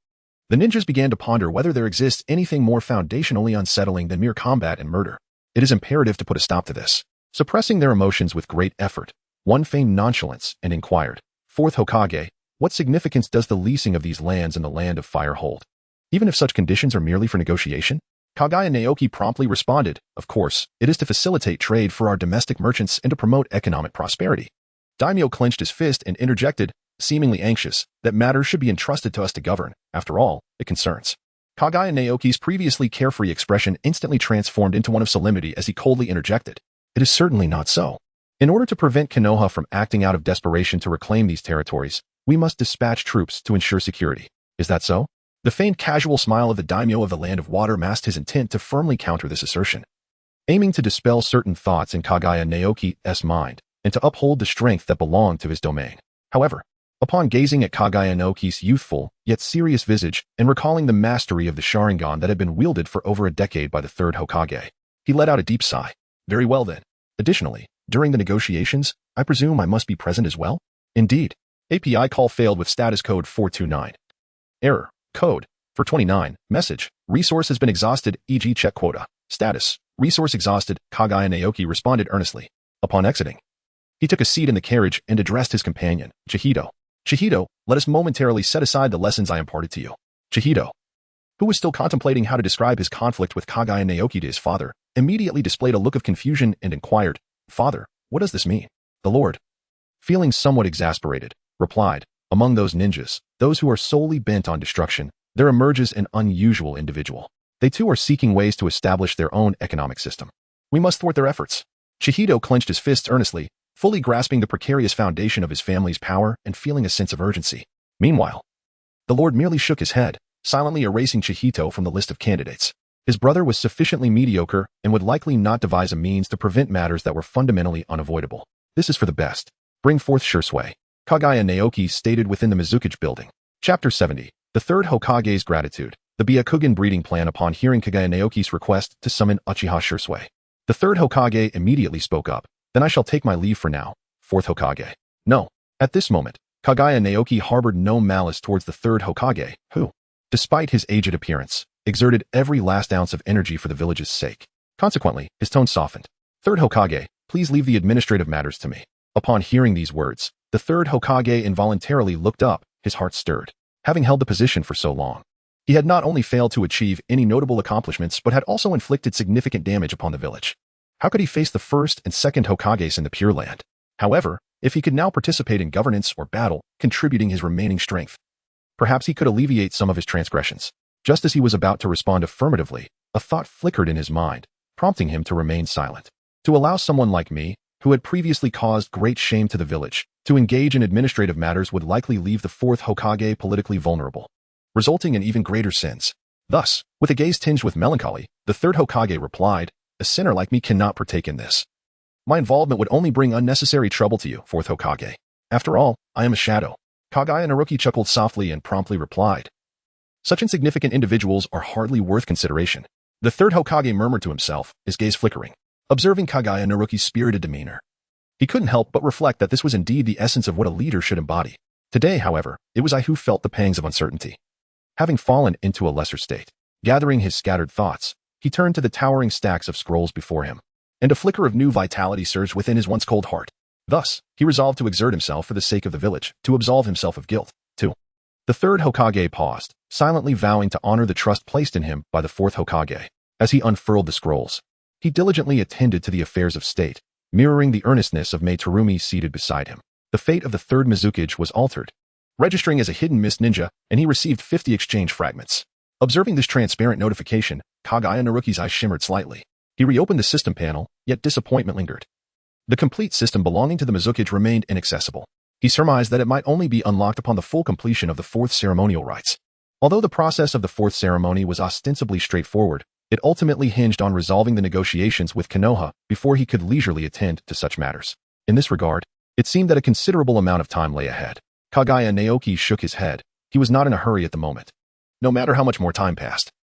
The ninjas began to ponder whether there exists anything more foundationally unsettling than mere combat and murder. It is imperative to put a stop to this. Suppressing their emotions with great effort, one feigned nonchalance and inquired, Fourth Hokage, what significance does the leasing of these lands in the Land of Fire hold? Even if such conditions are merely for negotiation? Kaguya Naoki promptly responded, of course, it is to facilitate trade for our domestic merchants and to promote economic prosperity. Daimyo clenched his fist and interjected, seemingly anxious, that matters should be entrusted to us to govern. After all, it concerns. Kaguya Naoki's previously carefree expression instantly transformed into one of solemnity as he coldly interjected. It is certainly not so. In order to prevent Konoha from acting out of desperation to reclaim these territories, we must dispatch troops to ensure security. Is that so? The faint casual smile of the daimyo of the Land of Water masked his intent to firmly counter this assertion. Aiming to dispel certain thoughts in Kaguya Naoki's mind, and to uphold the strength that belonged to his domain. However, upon gazing at Kaguya Naoki's youthful, yet serious visage, and recalling the mastery of the Sharingan that had been wielded for over a decade by the Third Hokage, he let out a deep sigh. Very well then. Additionally, during the negotiations, I presume I must be present as well? Indeed. API call failed with status code 429. Error, code, for 29, message, resource has been exhausted, e.g. check quota. Status, resource exhausted. Kaguya Naoki responded earnestly. Upon exiting, he took a seat in the carriage and addressed his companion, Chihido. Chihido, let us momentarily set aside the lessons I imparted to you. Chihido, who was still contemplating how to describe his conflict with Kaguya Naoki to his father, immediately displayed a look of confusion and inquired, Father, what does this mean? The Lord, feeling somewhat exasperated, replied, Among those ninjas, those who are solely bent on destruction, there emerges an unusual individual. They too are seeking ways to establish their own economic system. We must thwart their efforts. Chihido clenched his fists earnestly, fully grasping the precarious foundation of his family's power and feeling a sense of urgency. Meanwhile, the Lord merely shook his head, silently erasing Chihito from the list of candidates. His brother was sufficiently mediocre and would likely not devise a means to prevent matters that were fundamentally unavoidable. This is for the best. Bring forth Shursui. Kaguya Naoki stated within the Mizukage building. Chapter 70. The Third Hokage's Gratitude. The Byakugan breeding plan upon hearing Kaguya Naoki's request to summon Uchiha Shursui. The Third Hokage immediately spoke up. Then I shall take my leave for now, Fourth Hokage. No. At this moment, Kaguya Naoki harbored no malice towards the Third Hokage, who, despite his aged appearance, exerted every last ounce of energy for the village's sake. Consequently, his tone softened. Third Hokage, please leave the administrative matters to me. Upon hearing these words, the Third Hokage involuntarily looked up, his heart stirred. Having held the position for so long, he had not only failed to achieve any notable accomplishments but had also inflicted significant damage upon the village. How could he face the first and second Hokages in the Pure Land? However, if he could now participate in governance or battle, contributing his remaining strength, perhaps he could alleviate some of his transgressions. Just as he was about to respond affirmatively, a thought flickered in his mind, prompting him to remain silent. To allow someone like me, who had previously caused great shame to the village, to engage in administrative matters would likely leave the Fourth Hokage politically vulnerable, resulting in even greater sins. Thus, with a gaze tinged with melancholy, the Third Hokage replied, "A sinner like me cannot partake in this. My involvement would only bring unnecessary trouble to you, Fourth Hokage. After all, I am a shadow." Kaguya Naoki chuckled softly and promptly replied, "Such insignificant individuals are hardly worth consideration." The Third Hokage murmured to himself, his gaze flickering, observing Kaguya Naoki's spirited demeanor. He couldn't help but reflect that this was indeed the essence of what a leader should embody. Today, however, it was I who felt the pangs of uncertainty. Having fallen into a lesser state, gathering his scattered thoughts, he turned to the towering stacks of scrolls before him, and a flicker of new vitality surged within his once cold heart. Thus, he resolved to exert himself for the sake of the village, to absolve himself of guilt, too. The Third Hokage paused, silently vowing to honor the trust placed in him by the Fourth Hokage. As he unfurled the scrolls, he diligently attended to the affairs of state, mirroring the earnestness of Mei Terumi seated beside him. The fate of the Third Mizukage was altered, registering as a hidden mist ninja, and he received 50 exchange fragments. Observing this transparent notification, Kaguya Naoki's eyes shimmered slightly. He reopened the system panel, yet disappointment lingered. The complete system belonging to the Mizukage remained inaccessible. He surmised that it might only be unlocked upon the full completion of the fourth ceremonial rites. Although the process of the fourth ceremony was ostensibly straightforward, it ultimately hinged on resolving the negotiations with Konoha before he could leisurely attend to such matters. In this regard, it seemed that a considerable amount of time lay ahead. Kaguya Naoki shook his head. He was not in a hurry at the moment. No matter how much more time passed,